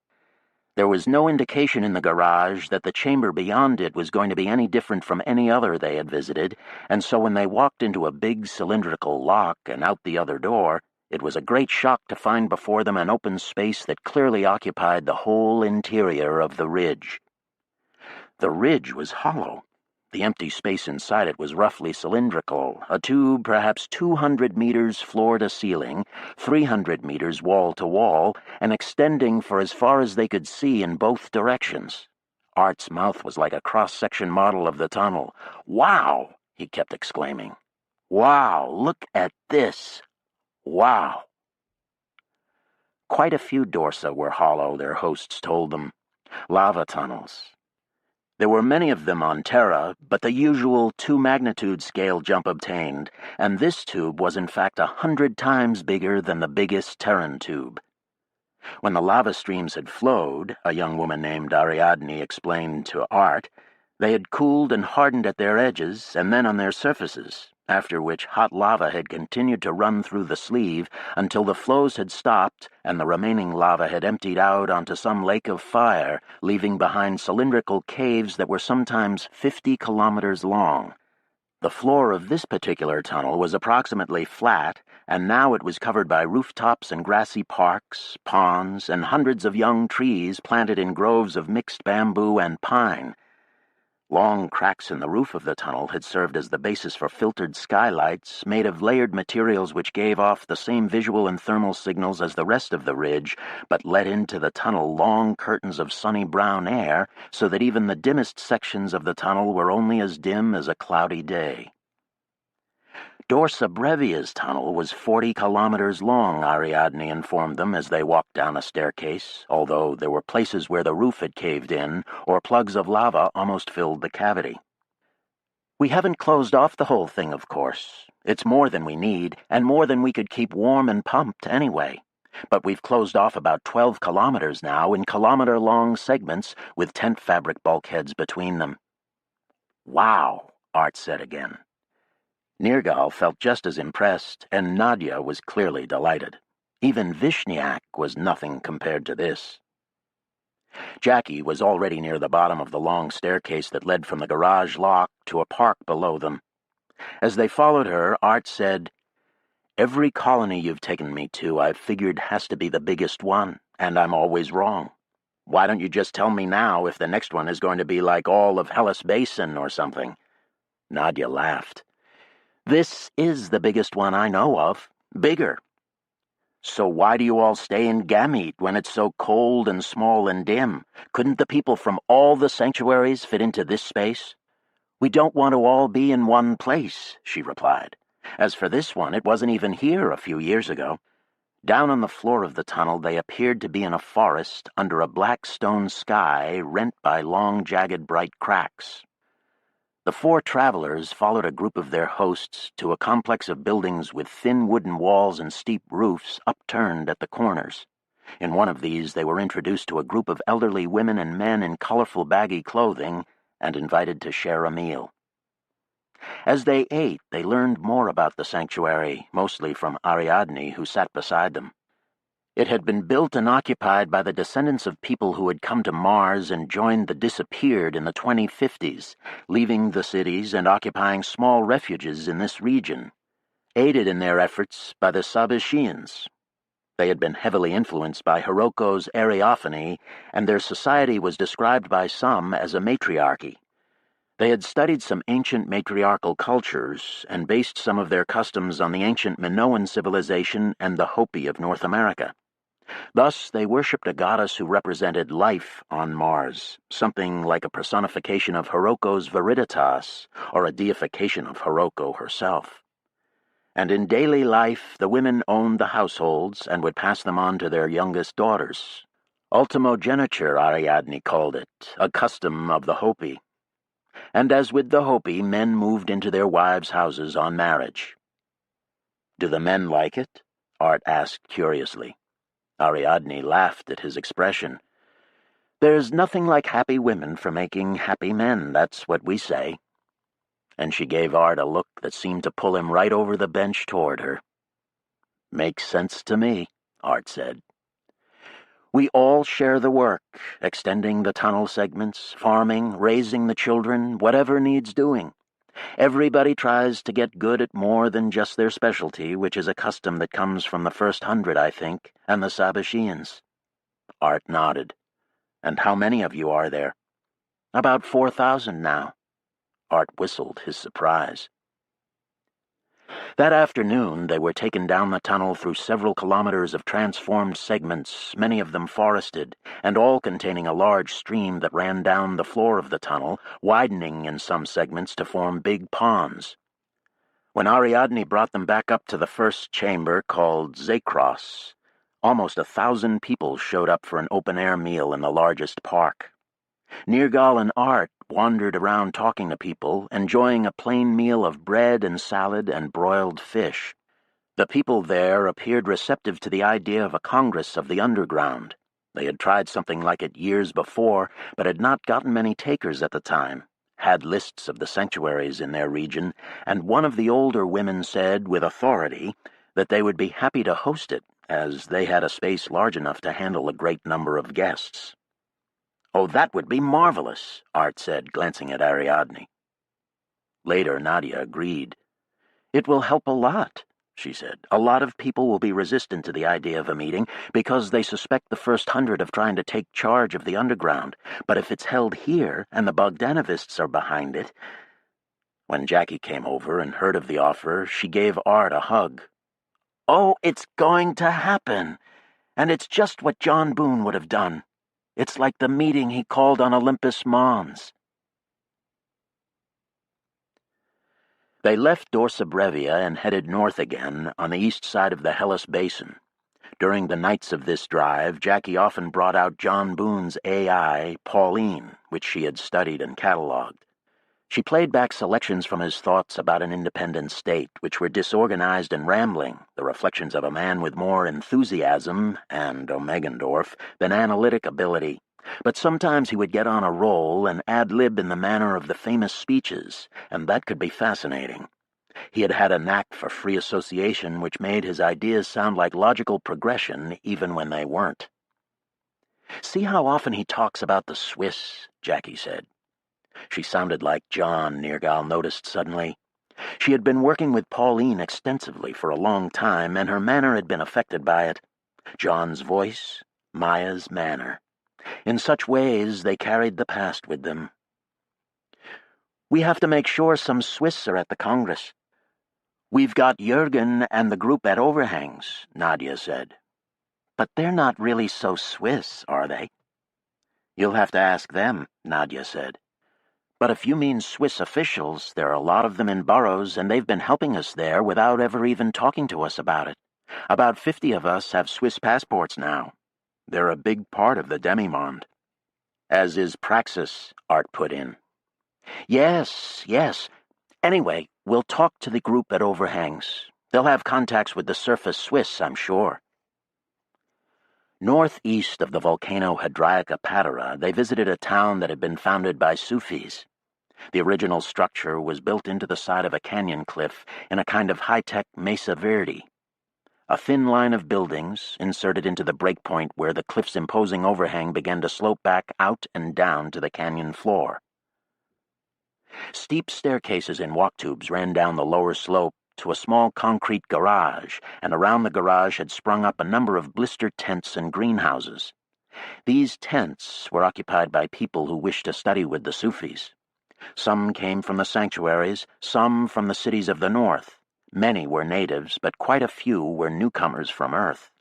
There was no indication in the garage that the chamber beyond it was going to be any different from any other they had visited, and so when they walked into a big cylindrical lock and out the other door, it was a great shock to find before them an open space that clearly occupied the whole interior of the ridge. The ridge was hollow. The empty space inside it was roughly cylindrical, a tube perhaps 200 meters floor to ceiling, 300 meters wall to wall, and extending for as far as they could see in both directions. Art's mouth was like a cross-section model of the tunnel. "Wow!" he kept exclaiming. "Wow, look at this! Wow!" Quite a few Dorsa were hollow, their hosts told them. Lava tunnels. There were many of them on Terra, but the usual 2-magnitude scale jump obtained, and this tube was in fact 100 times bigger than the biggest Terran tube. When the lava streams had flowed, a young woman named Ariadne explained to Art, they had cooled and hardened at their edges and then on their surfaces, after which hot lava had continued to run through the sleeve until the flows had stopped and the remaining lava had emptied out onto some lake of fire, leaving behind cylindrical caves that were sometimes 50 kilometers long. The floor of this particular tunnel was approximately flat, and now it was covered by rooftops and grassy parks, ponds, and hundreds of young trees planted in groves of mixed bamboo and pine. Long cracks in the roof of the tunnel had served as the basis for filtered skylights made of layered materials which gave off the same visual and thermal signals as the rest of the ridge, but let into the tunnel long curtains of sunny brown air so that even the dimmest sections of the tunnel were only as dim as a cloudy day. Dorsa Brevia's tunnel was 40 kilometers long, Ariadne informed them as they walked down a staircase, although there were places where the roof had caved in or plugs of lava almost filled the cavity. "We haven't closed off the whole thing, of course. It's more than we need, and more than we could keep warm and pumped anyway. But we've closed off about 12 kilometers now in kilometer-long segments with tent fabric bulkheads between them." "Wow," Art said again. Nergal felt just as impressed, and Nadia was clearly delighted. Even Vishniak was nothing compared to this. Jackie was already near the bottom of the long staircase that led from the garage lock to a park below them. As they followed her, Art said, "Every colony you've taken me to I've figured has to be the biggest one, and I'm always wrong. Why don't you just tell me now if the next one is going to be like all of Hellas Basin or something?" Nadia laughed. "This is the biggest one I know of. Bigger." "So why do you all stay in Gamete when it's so cold and small and dim? Couldn't the people from all the sanctuaries fit into this space?" "We don't want to all be in one place," she replied. "As for this one, it wasn't even here a few years ago." Down on the floor of the tunnel they appeared to be in a forest under a black stone sky rent by long, jagged, bright cracks. The 4 travelers followed a group of their hosts to a complex of buildings with thin wooden walls and steep roofs upturned at the corners. In one of these they were introduced to a group of elderly women and men in colorful baggy clothing and invited to share a meal. As they ate, they learned more about the sanctuary, mostly from Ariadne, who sat beside them. It had been built and occupied by the descendants of people who had come to Mars and joined the disappeared in the 2050s, leaving the cities and occupying small refuges in this region, aided in their efforts by the Sabishians. They had been heavily influenced by Hiroko's Ariophany, and their society was described by some as a matriarchy. They had studied some ancient matriarchal cultures and based some of their customs on the ancient Minoan civilization and the Hopi of North America. Thus, they worshipped a goddess who represented life on Mars, something like a personification of Hiroko's Viriditas, or a deification of Hiroko herself. And in daily life, the women owned the households and would pass them on to their youngest daughters. Ultimogeniture, Ariadne called it, a custom of the Hopi. And as with the Hopi, men moved into their wives' houses on marriage. "Do the men like it?" Art asked curiously. Ariadne laughed at his expression. "There's nothing like happy women for making happy men, that's what we say." And she gave Art a look that seemed to pull him right over the bench toward her. "Makes sense to me," Art said. "We all share the work, extending the tunnel segments, farming, raising the children, whatever needs doing. Everybody tries to get good at more than just their specialty, which is a custom that comes from the first 100, I think, and the Sabishians." Art nodded. "And how many of you are there?" About 4,000 now. Art whistled his surprise. That afternoon, they were taken down the tunnel through several kilometers of transformed segments, many of them forested, and all containing a large stream that ran down the floor of the tunnel, widening in some segments to form big ponds. When Ariadne brought them back up to the first chamber, called Zakros, almost 1,000 people showed up for an open-air meal in the largest park. Nergal and Art wandered around talking to people, enjoying a plain meal of bread and salad and broiled fish. The people there appeared receptive to the idea of a Congress of the Underground. They had tried something like it years before, but had not gotten many takers at the time, had lists of the sanctuaries in their region, and one of the older women said, with authority, that they would be happy to host it, as they had a space large enough to handle a great number of guests. "Oh, that would be marvelous," Art said, glancing at Ariadne. Later, Nadia agreed. "It will help a lot," she said. "A lot of people will be resistant to the idea of a meeting because they suspect the first 100 of trying to take charge of the underground. But if it's held here and the Bogdanovists are behind it—" When Jackie came over and heard of the offer, she gave Art a hug. "Oh, it's going to happen. And it's just what John Boone would have done. It's like the meeting he called on Olympus Mons." They left Dorsa Brevia and headed north again on the east side of the Hellas Basin. During the nights of this drive, Jackie often brought out John Boone's AI, Pauline, which she had studied and catalogued. She played back selections from his thoughts about an independent state, which were disorganized and rambling, the reflections of a man with more enthusiasm, and Omegendorf, than analytic ability. But sometimes he would get on a roll and ad-lib in the manner of the famous speeches, and that could be fascinating. He had had a knack for free association which made his ideas sound like logical progression even when they weren't. "See how often he talks about the Swiss," Jackie said. She sounded like John, Nergal noticed suddenly. She had been working with Pauline extensively for a long time, and her manner had been affected by it. John's voice, Maya's manner. In such ways, they carried the past with them. "We have to make sure some Swiss are at the Congress. We've got Jürgen and the group at Overhangs," Nadia said. "But they're not really so Swiss, are they?" "You'll have to ask them," Nadia said. "But if you mean Swiss officials, there are a lot of them in Burroughs, and they've been helping us there without ever even talking to us about it. About 50 of us have Swiss passports now. They're a big part of the demi-monde." "As is Praxis," Art put in. Yes. Anyway, we'll talk to the group at Overhangs. They'll have contacts with the surface Swiss, I'm sure." Northeast of the volcano Hadraica Patera, they visited a town that had been founded by Sufis. The original structure was built into the side of a canyon cliff in a kind of high-tech Mesa Verde. A thin line of buildings, inserted into the breakpoint where the cliff's imposing overhang began to slope back out and down to the canyon floor. Steep staircases in walk tubes ran down the lower slope to a small concrete garage, and around the garage had sprung up a number of blister tents and greenhouses. These tents were occupied by people who wished to study with the Sufis. Some came from the sanctuaries, some from the cities of the north. Many were natives, but quite a few were newcomers from Earth.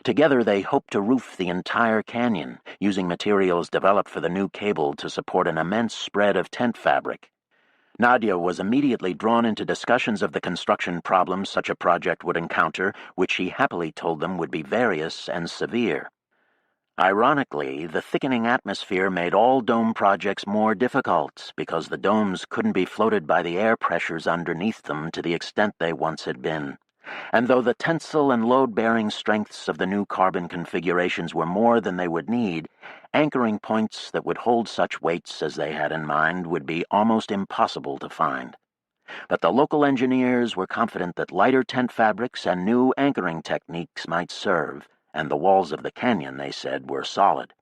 Together they hoped to roof the entire canyon, using materials developed for the new cable to support an immense spread of tent fabric. Nadia was immediately drawn into discussions of the construction problems such a project would encounter, which she happily told them would be various and severe. Ironically, the thickening atmosphere made all dome projects more difficult because the domes couldn't be floated by the air pressures underneath them to the extent they once had been. And though the tensile and load-bearing strengths of the new carbon configurations were more than they would need, anchoring points that would hold such weights as they had in mind would be almost impossible to find. But the local engineers were confident that lighter tent fabrics and new anchoring techniques might serve, and the walls of the canyon, they said, were solid.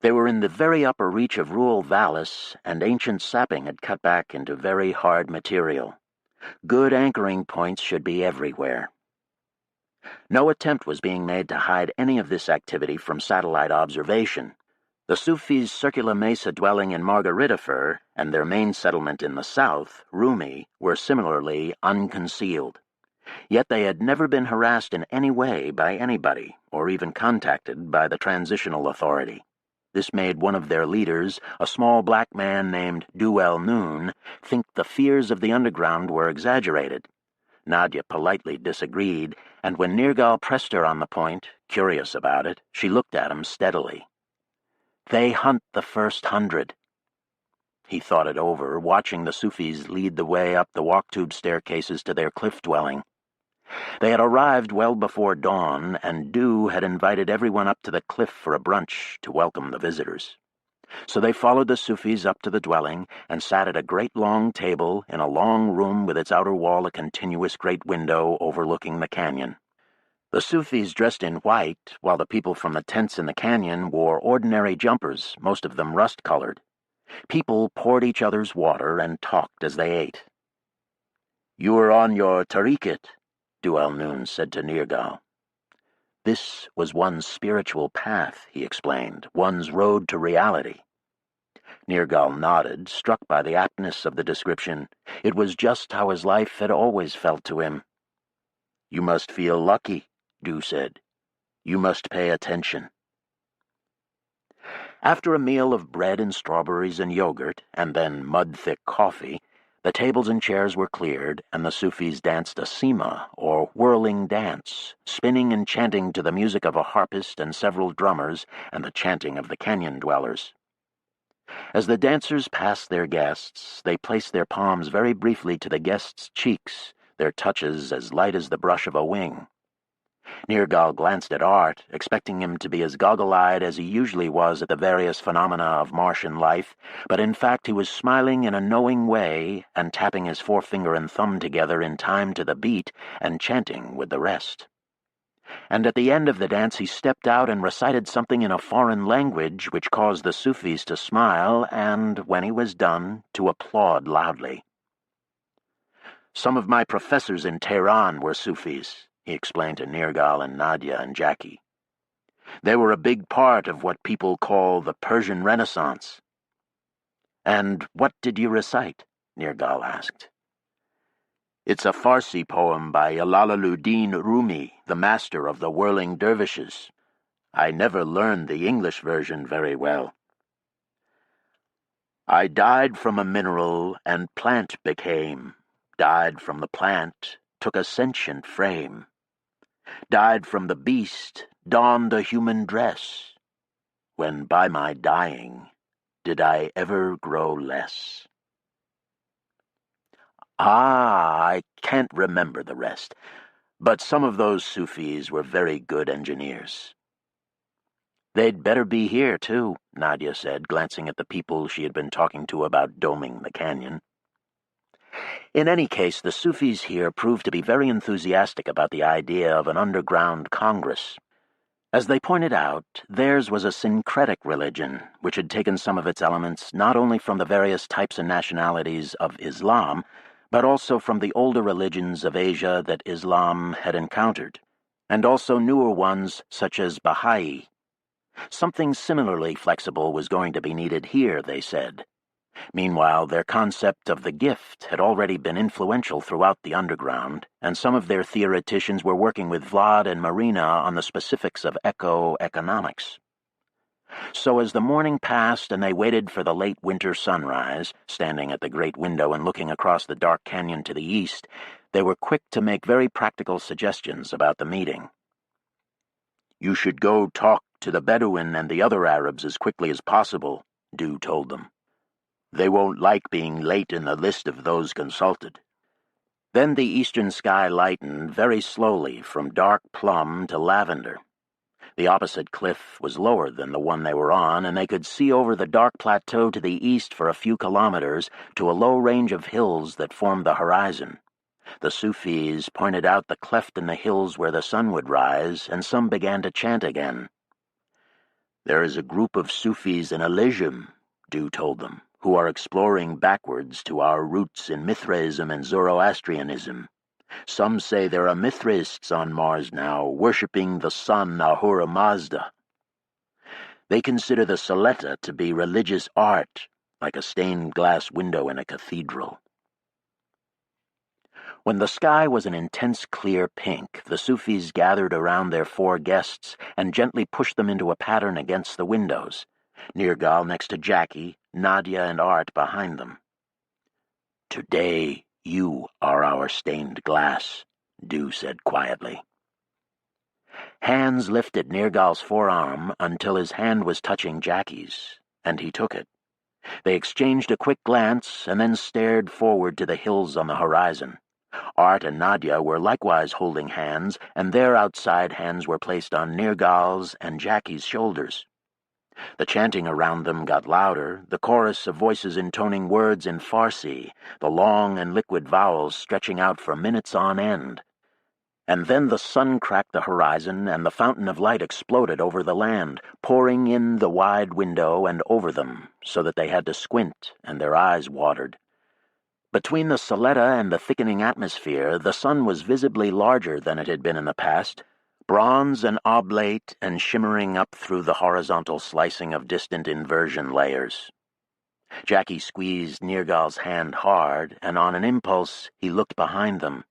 They were in the very upper reach of rural valleys, and ancient sapping had cut back into very hard material. Good anchoring points should be everywhere. No attempt was being made to hide any of this activity from satellite observation. The Sufis' circular mesa dwelling in Margaritifer and their main settlement in the south, Rumi, were similarly unconcealed. Yet they had never been harassed in any way by anybody, or even contacted by the transitional authority. This made one of their leaders, a small black man named Duel Noon, think the fears of the underground were exaggerated. Nadia politely disagreed, and when Nirgal pressed her on the point, curious about it, she looked at him steadily. "They hunt the first 100. He thought it over, watching the Sufis lead the way up the walk-tube staircases to their cliff dwelling. They had arrived well before dawn, and Du had invited everyone up to the cliff for a brunch to welcome the visitors. So they followed the Sufis up to the dwelling and sat at a great long table in a long room with its outer wall a continuous great window overlooking the canyon. The Sufis dressed in white, while the people from the tents in the canyon wore ordinary jumpers, most of them rust-colored. People poured each other's water and talked as they ate. "You are on your tariqat," Duel Noon said to Nirgal. This was one's spiritual path, he explained, one's road to reality. Nirgal nodded, struck by the aptness of the description. It was just how his life had always felt to him. "You must feel lucky," Du said. "You must pay attention." After a meal of bread and strawberries and yogurt, and then mud-thick coffee, the tables and chairs were cleared, and the Sufis danced a sema, or whirling dance, spinning and chanting to the music of a harpist and several drummers and the chanting of the canyon dwellers. As the dancers passed their guests, they placed their palms very briefly to the guests' cheeks, their touches as light as the brush of a wing. Nirgal glanced at Art, expecting him to be as goggle-eyed as he usually was at the various phenomena of Martian life, but in fact he was smiling in a knowing way and tapping his forefinger and thumb together in time to the beat and chanting with the rest. And at the end of the dance he stepped out and recited something in a foreign language which caused the Sufis to smile and, when he was done, to applaud loudly. "Some of my professors in Tehran were Sufis," he explained to Nirgal and Nadia and Jackie. "They were a big part of what people call the Persian Renaissance." "And what did you recite?" Nirgal asked. "It's a Farsi poem by Jalaluddin Rumi, the master of the whirling dervishes. I never learned the English version very well. I died from a mineral and plant became, died from the plant, took a sentient frame. Died from the beast, donned a human dress. When by my dying, did I ever grow less?" I can't remember the rest, but some of those Sufis were very good engineers." "They'd better be here, too," Nadia said, glancing at the people she had been talking to about doming the canyon. In any case, the Sufis here proved to be very enthusiastic about the idea of an underground Congress. As they pointed out, theirs was a syncretic religion, which had taken some of its elements not only from the various types and nationalities of Islam, but also from the older religions of Asia that Islam had encountered, and also newer ones such as Baha'i. Something similarly flexible was going to be needed here, they said. Meanwhile, their concept of the gift had already been influential throughout the underground, and some of their theoreticians were working with Vlad and Marina on the specifics of eco-economics. So as the morning passed and they waited for the late winter sunrise, standing at the great window and looking across the dark canyon to the east, they were quick to make very practical suggestions about the meeting. "You should go talk to the Bedouin and the other Arabs as quickly as possible," Du told them. "They won't like being late in the list of those consulted." Then the eastern sky lightened very slowly from dark plum to lavender. The opposite cliff was lower than the one they were on, and they could see over the dark plateau to the east for a few kilometers to a low range of hills that formed the horizon. The Sufis pointed out the cleft in the hills where the sun would rise, and some began to chant again. "There is a group of Sufis in Elysium," Du told them, "who are exploring backwards to our roots in Mithraism and Zoroastrianism. Some say there are Mithraists on Mars now, worshipping the sun Ahura Mazda." They consider the Soletta to be religious art, like a stained glass window in a cathedral. When the sky was an intense clear pink, the Sufis gathered around their 4 guests and gently pushed them into a pattern against the windows, Nirgal next to Jackie, Nadia and Art behind them. "Today you are our stained glass," Dew said quietly. Hands lifted Nirgal's forearm until his hand was touching Jackie's, and he took it. They exchanged a quick glance and then stared forward to the hills on the horizon. Art and Nadia were likewise holding hands, and their outside hands were placed on Nirgal's and Jackie's shoulders. The chanting around them got louder, the chorus of voices intoning words in Farsi, the long and liquid vowels stretching out for minutes on end. And then the sun cracked the horizon, and the fountain of light exploded over the land, pouring in the wide window and over them, so that they had to squint, and their eyes watered. Between the Soletta and the thickening atmosphere, the sun was visibly larger than it had been in the past, bronze and oblate and shimmering up through the horizontal slicing of distant inversion layers. Jackie squeezed Nirgal's hand hard, and on an impulse he looked behind them.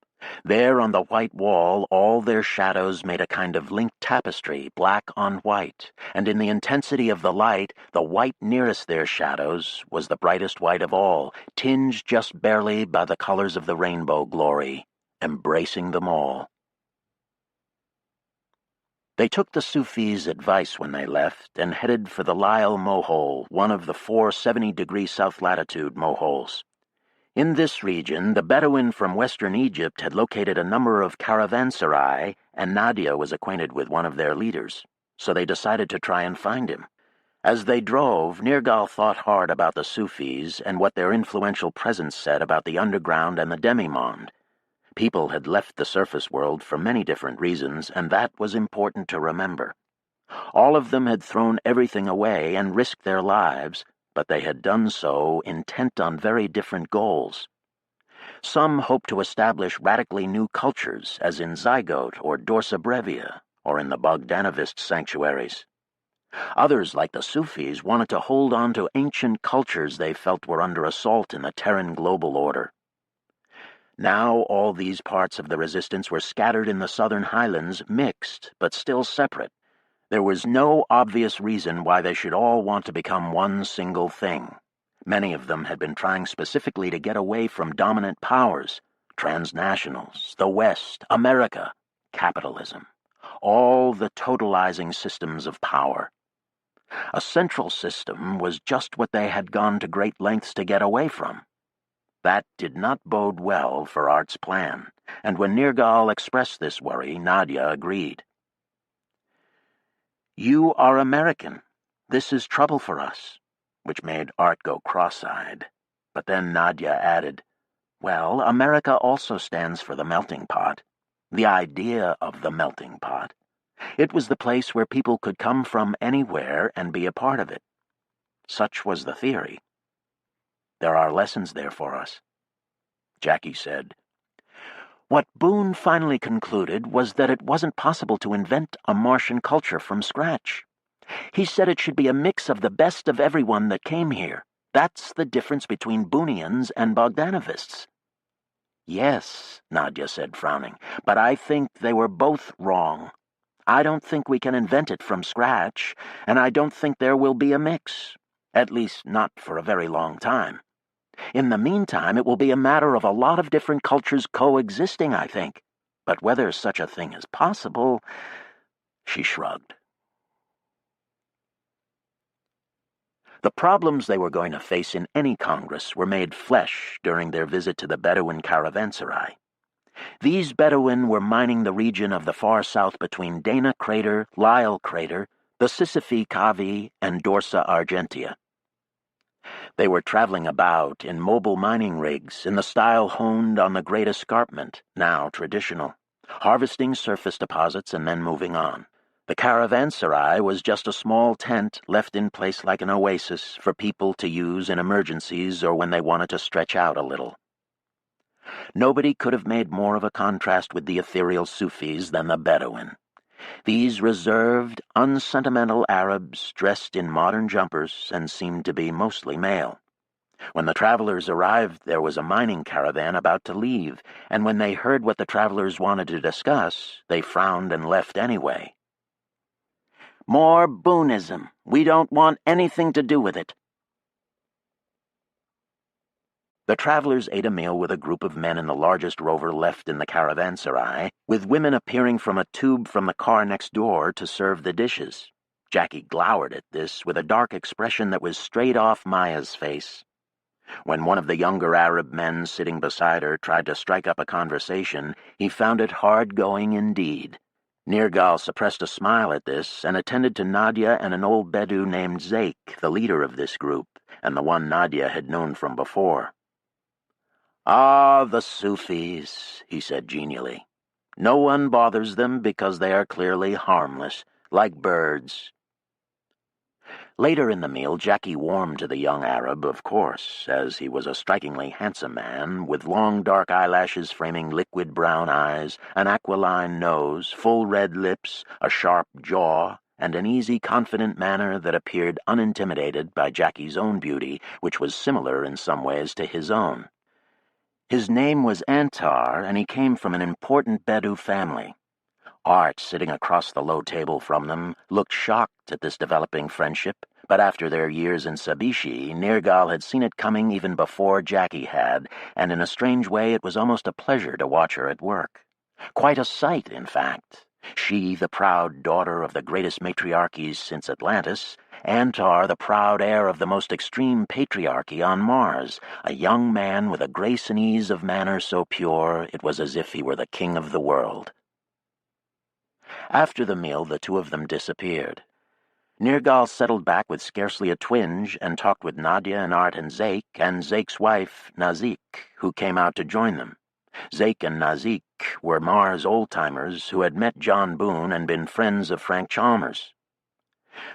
There on the white wall all their shadows made a kind of linked tapestry, black on white, and in the intensity of the light, the white nearest their shadows was the brightest white of all, tinged just barely by the colors of the rainbow glory, embracing them all. They took the Sufis' advice when they left and headed for the Lyle Mohole, one of the 4 70-degree south latitude moholes. In this region, the Bedouin from western Egypt had located a number of caravanserai, and Nadia was acquainted with one of their leaders, so they decided to try and find him. As they drove, Nirgal thought hard about the Sufis and what their influential presence said about the underground and the demimonde. People had left the surface world for many different reasons, and that was important to remember. All of them had thrown everything away and risked their lives, but they had done so intent on very different goals. Some hoped to establish radically new cultures, as in Zygote or Dorsa Brevia, or in the Bogdanovist sanctuaries. Others, like the Sufis, wanted to hold on to ancient cultures they felt were under assault in the Terran global order. Now all these parts of the resistance were scattered in the southern highlands, mixed, but still separate. There was no obvious reason why they should all want to become one single thing. Many of them had been trying specifically to get away from dominant powers, transnationals, the West, America, capitalism, all the totalizing systems of power. A central system was just what they had gone to great lengths to get away from. That did not bode well for Art's plan, and when Nirgal expressed this worry, Nadia agreed. "You are American. This is trouble for us," which made Art go cross-eyed. But then Nadia added, "Well, America also stands for the melting pot, the idea of the melting pot. It was the place where people could come from anywhere and be a part of it. Such was the theory. There are lessons there for us." Jackie said, "What Boone finally concluded was that it wasn't possible to invent a Martian culture from scratch. He said it should be a mix of the best of everyone that came here. That's the difference between Boonians and Bogdanovists." "Yes," Nadia said, frowning, "but I think they were both wrong. I don't think we can invent it from scratch, and I don't think there will be a mix, at least not for a very long time. In the meantime, it will be a matter of a lot of different cultures coexisting, I think. But whether such a thing is possible—" She shrugged. The problems they were going to face in any Congress were made flesh during their visit to the Bedouin caravanserai. These Bedouin were mining the region of the far south between Dana Crater, Lyell Crater, the Sisyphe Cavie, and Dorsa Argentea. They were traveling about in mobile mining rigs in the style honed on the great escarpment, now traditional, harvesting surface deposits and then moving on. The caravanserai was just a small tent left in place like an oasis for people to use in emergencies or when they wanted to stretch out a little. Nobody could have made more of a contrast with the ethereal Sufis than the Bedouin. These reserved, unsentimental Arabs dressed in modern jumpers and seemed to be mostly male. When the travelers arrived, there was a mining caravan about to leave, and when they heard what the travelers wanted to discuss, they frowned and left anyway. "More Boonism. We don't want anything to do with it." The travelers ate a meal with a group of men in the largest rover left in the caravanserai, with women appearing from a tube from the car next door to serve the dishes. Jackie glowered at this with a dark expression that was straight off Maya's face. When one of the younger Arab men sitting beside her tried to strike up a conversation, he found it hard going indeed. Nirgal suppressed a smile at this and attended to Nadia and an old Bedou named Zake, the leader of this group, and the one Nadia had known from before. "Ah, the Sufis," he said genially. "No one bothers them because they are clearly harmless, like birds." Later in the meal, Jackie warmed to the young Arab, of course, as he was a strikingly handsome man, with long dark eyelashes framing liquid brown eyes, an aquiline nose, full red lips, a sharp jaw, and an easy, confident manner that appeared unintimidated by Jackie's own beauty, which was similar in some ways to his own. His name was Antar, and he came from an important Bedou family. Art, sitting across the low table from them, looked shocked at this developing friendship, but after their years in Sabishi, Nirgal had seen it coming even before Jackie had, and in a strange way it was almost a pleasure to watch her at work. Quite a sight, in fact. She, the proud daughter of the greatest matriarchies since Atlantis, Antar, the proud heir of the most extreme patriarchy on Mars, a young man with a grace and ease of manner so pure it was as if he were the king of the world. After the meal, the two of them disappeared. Nirgal settled back with scarcely a twinge and talked with Nadia and Art and Zake's wife, Nazik, who came out to join them. Zake and Nazik were Mars old-timers who had met John Boone and been friends of Frank Chalmers.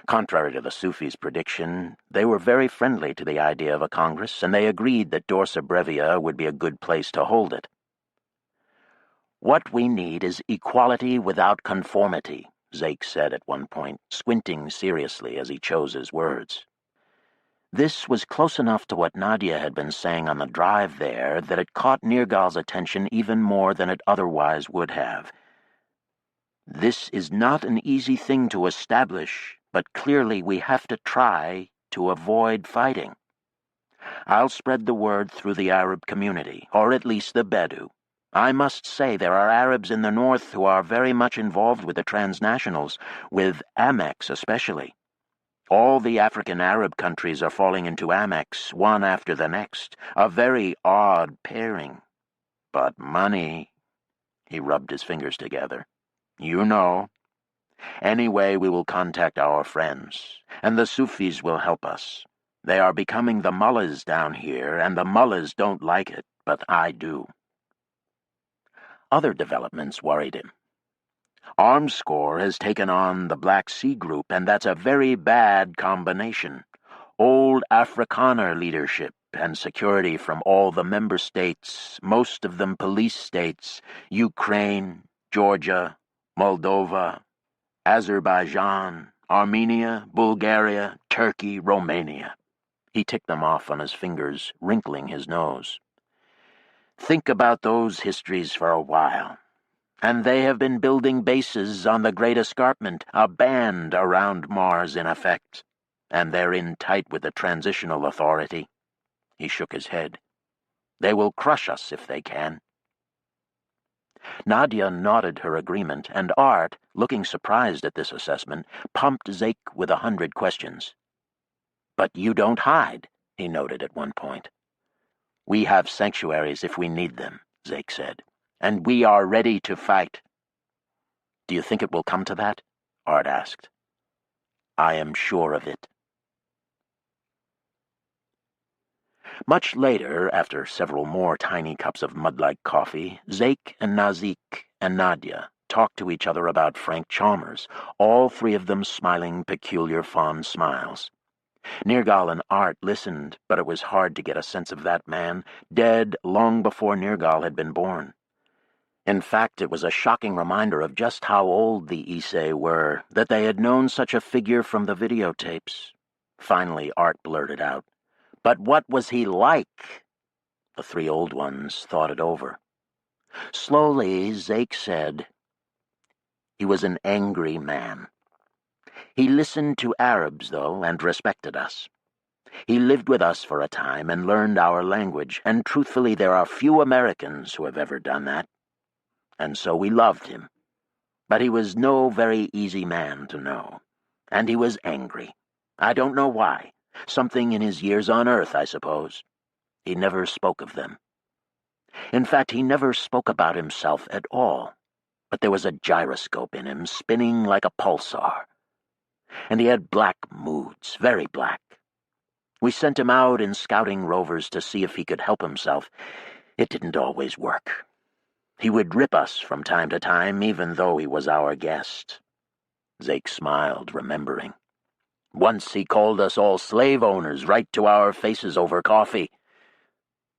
Contrary to the Sufis' prediction, they were very friendly to the idea of a Congress, and they agreed that Dorsa Brevia would be a good place to hold it. "What we need is equality without conformity," Zake said at one point, squinting seriously as he chose his words. This was close enough to what Nadia had been saying on the drive there that it caught Nirgal's attention even more than it otherwise would have. "This is not an easy thing to establish, but clearly we have to try to avoid fighting. I'll spread the word through the Arab community, or at least the Bedou. I must say there are Arabs in the north who are very much involved with the transnationals, with Amex especially. All the African Arab countries are falling into Amex, one after the next, a very odd pairing. But money," he rubbed his fingers together, "you know. Anyway, we will contact our friends, and the Sufis will help us. They are becoming the mullahs down here, and the mullahs don't like it, but I do." Other developments worried him. Armscor has taken on the Black Sea Group, and that's a very bad combination. Old Afrikaner leadership and security from all the member states, most of them police states, Ukraine, Georgia, Moldova, Azerbaijan, Armenia, Bulgaria, Turkey, Romania. He ticked them off on his fingers, wrinkling his nose. Think about those histories for a while. And they have been building bases on the Great Escarpment, a band around Mars in effect. And they're in tight with the Transitional Authority. He shook his head. They will crush us if they can. Nadia nodded her agreement, and Art, looking surprised at this assessment, pumped Zake with 100 questions. "But you don't hide," he noted at one point. "We have sanctuaries if we need them," Zake said, "and we are ready to fight." "Do you think it will come to that?" Art asked. "I am sure of it." Much later, after several more tiny cups of mud-like coffee, Zake and Nazik and Nadia talked to each other about Frank Chalmers, all three of them smiling peculiar fond smiles. Nirgal and Art listened, but it was hard to get a sense of that man, dead long before Nirgal had been born. In fact, it was a shocking reminder of just how old the Issei were, that they had known such a figure from the videotapes. Finally, Art blurted out, "But what was he like?" The three old ones thought it over. Slowly, Zeke said, "He was an angry man. He listened to Arabs, though, and respected us. He lived with us for a time and learned our language, and truthfully there are few Americans who have ever done that. And so we loved him. But he was no very easy man to know. And he was angry. I don't know why. Something in his years on Earth, I suppose. He never spoke of them. In fact, he never spoke about himself at all. But there was a gyroscope in him, spinning like a pulsar. And he had black moods, very black. We sent him out in scouting rovers to see if he could help himself. It didn't always work. He would rip us from time to time, even though he was our guest." Zeke smiled, remembering. "Once he called us all slave owners right to our faces over coffee."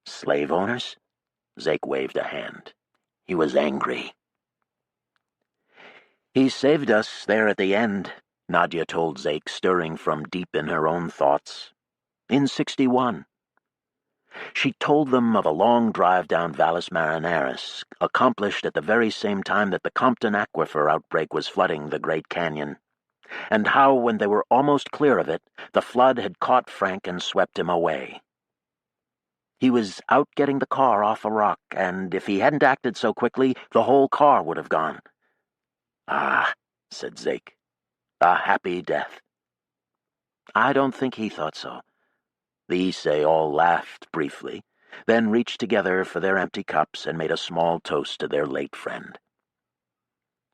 "Slave owners?" Zeke waved a hand. He was angry. "He saved us there at the end," Nadia told Zeke, stirring from deep in her own thoughts. "In 61. She told them of a long drive down Valles Marineris, accomplished at the very same time that the Compton Aquifer outbreak was flooding the Great Canyon, and how, when they were almost clear of it, the flood had caught Frank and swept him away. He was out getting the car off a rock, and if he hadn't acted so quickly, the whole car would have gone." "Ah," said Zeke, "a happy death." I don't think he thought so. The Issei all laughed briefly, then reached together for their empty cups and made a small toast to their late friend.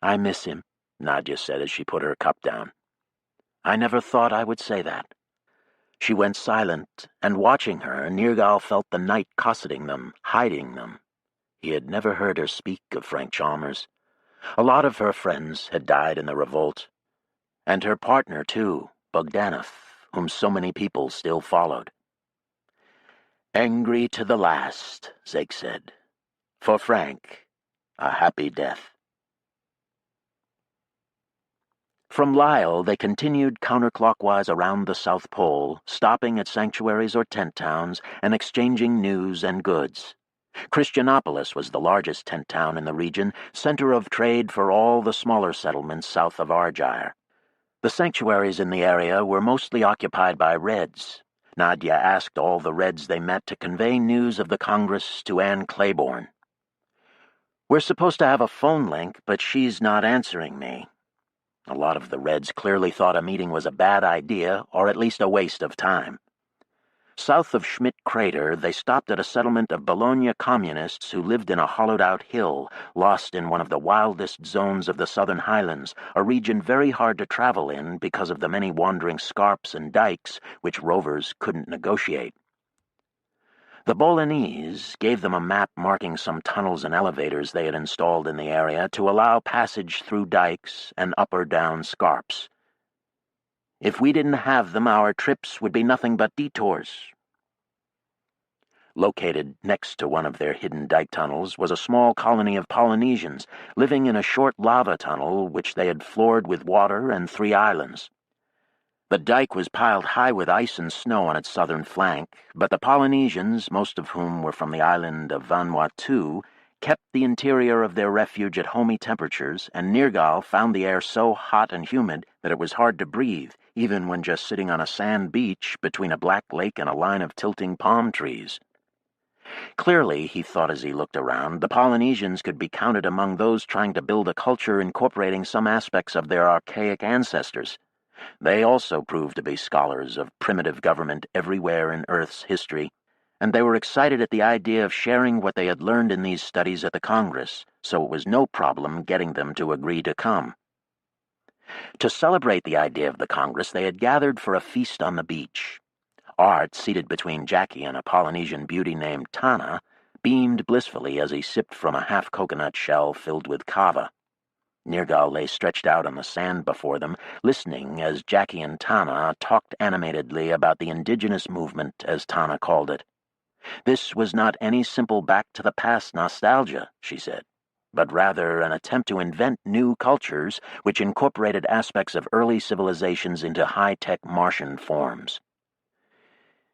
"I miss him," Nadia said as she put her cup down. "I never thought I would say that." She went silent, and watching her, Nergal felt the night cosseting them, hiding them. He had never heard her speak of Frank Chalmers. A lot of her friends had died in the revolt. And her partner, too, Bogdanov, whom so many people still followed. "Angry to the last," Zeke said. "For Frank, a happy death." From Lyle, they continued counterclockwise around the South Pole, stopping at sanctuaries or tent towns and exchanging news and goods. Christianopolis was the largest tent town in the region, center of trade for all the smaller settlements south of Argyre. The sanctuaries in the area were mostly occupied by Reds. Nadia asked all the Reds they met to convey news of the Congress to Anne Claiborne. "We're supposed to have a phone link, but she's not answering me." A lot of the Reds clearly thought a meeting was a bad idea, or at least a waste of time. South of Schmidt Crater, they stopped at a settlement of Bologna communists who lived in a hollowed-out hill, lost in one of the wildest zones of the southern highlands, a region very hard to travel in because of the many wandering scarps and dikes which rovers couldn't negotiate. The Bolognese gave them a map marking some tunnels and elevators they had installed in the area to allow passage through dikes and up or down scarps. If we didn't have them, our trips would be nothing but detours. Located next to one of their hidden dike tunnels was a small colony of Polynesians living in a short lava tunnel which they had floored with water and 3 islands. The dike was piled high with ice and snow on its southern flank, but the Polynesians, most of whom were from the island of Vanuatu, kept the interior of their refuge at homey temperatures, and Nergal found the air so hot and humid that it was hard to breathe, even when just sitting on a sand beach between a black lake and a line of tilting palm trees. Clearly, he thought as he looked around, the Polynesians could be counted among those trying to build a culture incorporating some aspects of their archaic ancestors. They also proved to be scholars of primitive government everywhere in Earth's history, and they were excited at the idea of sharing what they had learned in these studies at the Congress, so it was no problem getting them to agree to come. To celebrate the idea of the Congress, they had gathered for a feast on the beach. Art, seated between Jackie and a Polynesian beauty named Tana, beamed blissfully as he sipped from a half-coconut shell filled with kava. Nergal lay stretched out on the sand before them, listening as Jackie and Tana talked animatedly about the indigenous movement, as Tana called it. This was not any simple back-to-the-past nostalgia, she said. but rather an attempt to invent new cultures which incorporated aspects of early civilizations into high-tech Martian forms.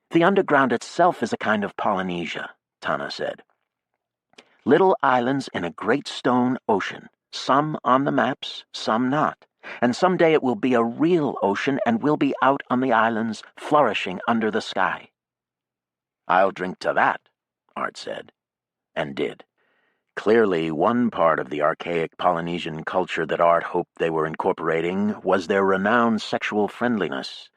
"The underground itself is a kind of Polynesia," Tana said. "Little islands in a great stone ocean, some on the maps, some not. And someday it will be a real ocean and we'll be out on the islands, flourishing under the sky." "I'll drink to that," Art said, and did. Clearly, one part of the archaic Polynesian culture that Art hoped they were incorporating was their renowned sexual friendliness.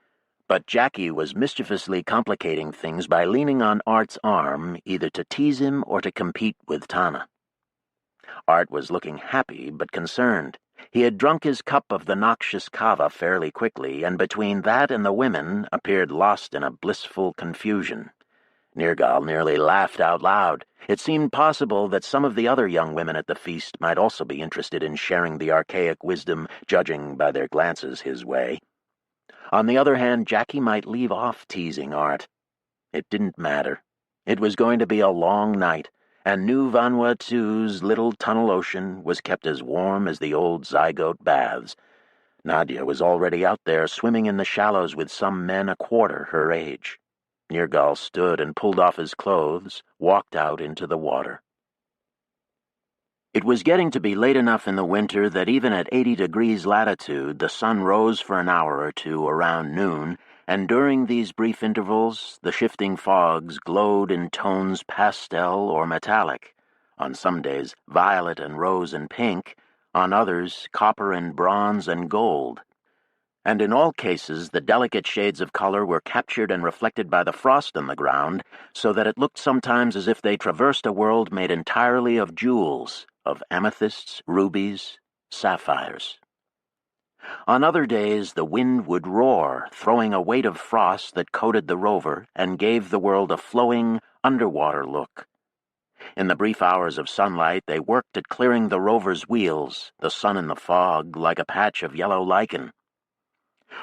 But Jackie was mischievously complicating things by leaning on Art's arm, either to tease him or to compete with Tana. Art was looking happy but concerned. He had drunk his cup of the noxious kava fairly quickly, and between that and the women appeared lost in a blissful confusion. Nergal nearly laughed out loud. It seemed possible that some of the other young women at the feast might also be interested in sharing the archaic wisdom, judging by their glances his way. On the other hand, Jackie might leave off teasing Art. It didn't matter. It was going to be a long night, and New Vanuatu's little tunnel ocean was kept as warm as the old zygote baths. Nadia was already out there swimming in the shallows with some men a quarter her age. Nergal stood and pulled off his clothes, walked out into the water. It was getting to be late enough in the winter that even at 80 degrees latitude the sun rose for an hour or two around noon, and during these brief intervals the shifting fogs glowed in tones pastel or metallic, on some days violet and rose and pink, on others copper and bronze and gold. And in all cases the delicate shades of color were captured and reflected by the frost on the ground, so that it looked sometimes as if they traversed a world made entirely of jewels, of amethysts, rubies, sapphires. On other days the wind would roar, throwing a weight of frost that coated the rover and gave the world a flowing, underwater look. In the brief hours of sunlight they worked at clearing the rover's wheels, the sun in the fog like a patch of yellow lichen.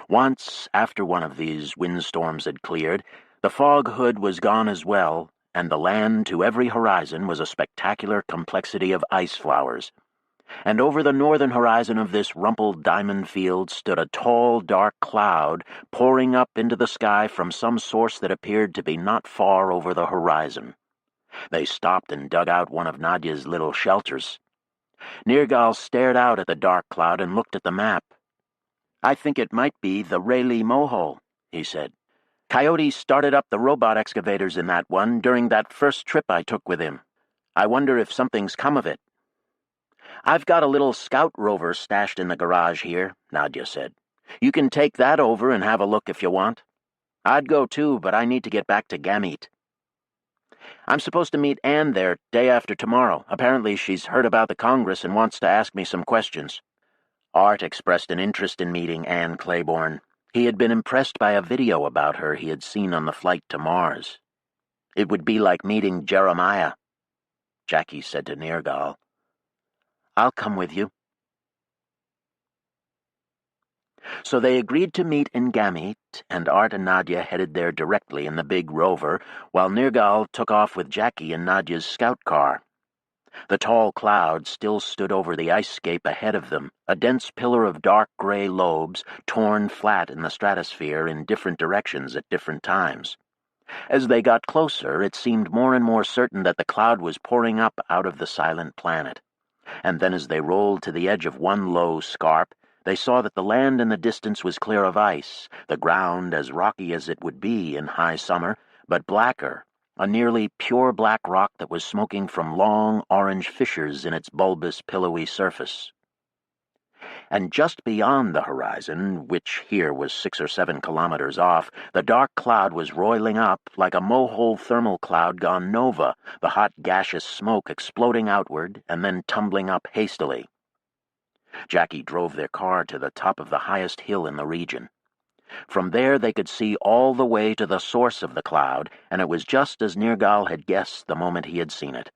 Once, after one of these windstorms had cleared, the fog hood was gone as well, and the land to every horizon was a spectacular complexity of ice flowers. And over the northern horizon of this rumpled diamond field stood a tall, dark cloud pouring up into the sky from some source that appeared to be not far over the horizon. They stopped and dug out one of Nadia's little shelters. Nergal stared out at the dark cloud and looked at the map. "I think it might be the Rayleigh Mohole," he said. "Coyote started up the robot excavators in that one during that first trip I took with him. I wonder if something's come of it." "I've got a little scout rover stashed in the garage here," Nadia said. "You can take that over and have a look if you want. I'd go too, but I need to get back to Gamete. I'm supposed to meet Anne there day after tomorrow. Apparently she's heard about the Congress and wants to ask me some questions." Art expressed an interest in meeting Anne Claiborne. He had been impressed by a video about her he had seen on the flight to Mars. It would be like meeting Jeremiah. Jackie said to Nergal, "I'll come with you." So they agreed to meet in Gamete, and Art and Nadia headed there directly in the big rover, while Nergal took off with Jackie in Nadia's scout car. The tall cloud still stood over the ice-scape ahead of them, a dense pillar of dark gray lobes torn flat in the stratosphere in different directions at different times. As they got closer, it seemed more and more certain that the cloud was pouring up out of the silent planet. And then as they rolled to the edge of one low scarp, they saw that the land in the distance was clear of ice, the ground as rocky as it would be in high summer, but blacker, a nearly pure black rock that was smoking from long orange fissures in its bulbous, pillowy surface. And just beyond the horizon, which here was 6 or 7 kilometers off, the dark cloud was roiling up like a mohole thermal cloud gone nova, the hot gaseous smoke exploding outward and then tumbling up hastily. Jackie drove their car to the top of the highest hill in the region. From there they could see all the way to the source of the cloud, and it was just as Nergal had guessed the moment he had seen it.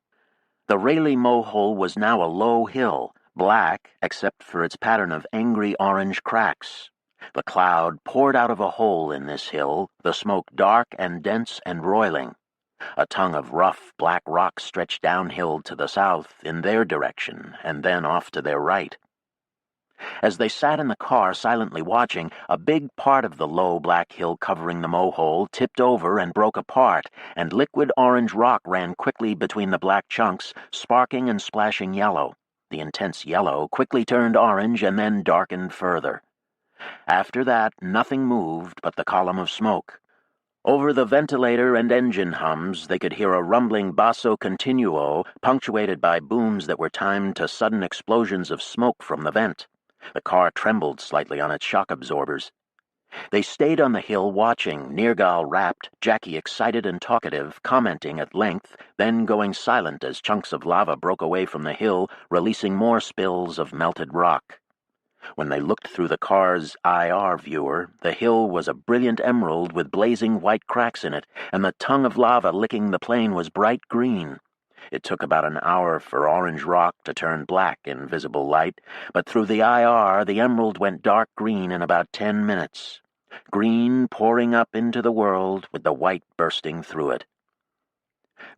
The Rayleigh Mohole was now a low hill, black except for its pattern of angry orange cracks. The cloud poured out of a hole in this hill, the smoke dark and dense and roiling. A tongue of rough, black rock stretched downhill to the south in their direction, and then off to their right. As they sat in the car silently watching, a big part of the low black hill covering the mow-hole tipped over and broke apart, and liquid orange rock ran quickly between the black chunks, sparking and splashing yellow. The intense yellow quickly turned orange and then darkened further. After that, nothing moved but the column of smoke. Over the ventilator and engine hums, they could hear a rumbling basso continuo, punctuated by booms that were timed to sudden explosions of smoke from the vent. The car trembled slightly on its shock absorbers. They stayed on the hill watching, Nergal rapt, Jackie excited and talkative, commenting at length, then going silent as chunks of lava broke away from the hill, releasing more spills of melted rock. When they looked through the car's IR viewer, the hill was a brilliant emerald with blazing white cracks in it, and the tongue of lava licking the plain was bright green. It took about an hour for orange rock to turn black in visible light, but through the IR the emerald went dark green in about 10 minutes. Green pouring up into the world with the white bursting through it.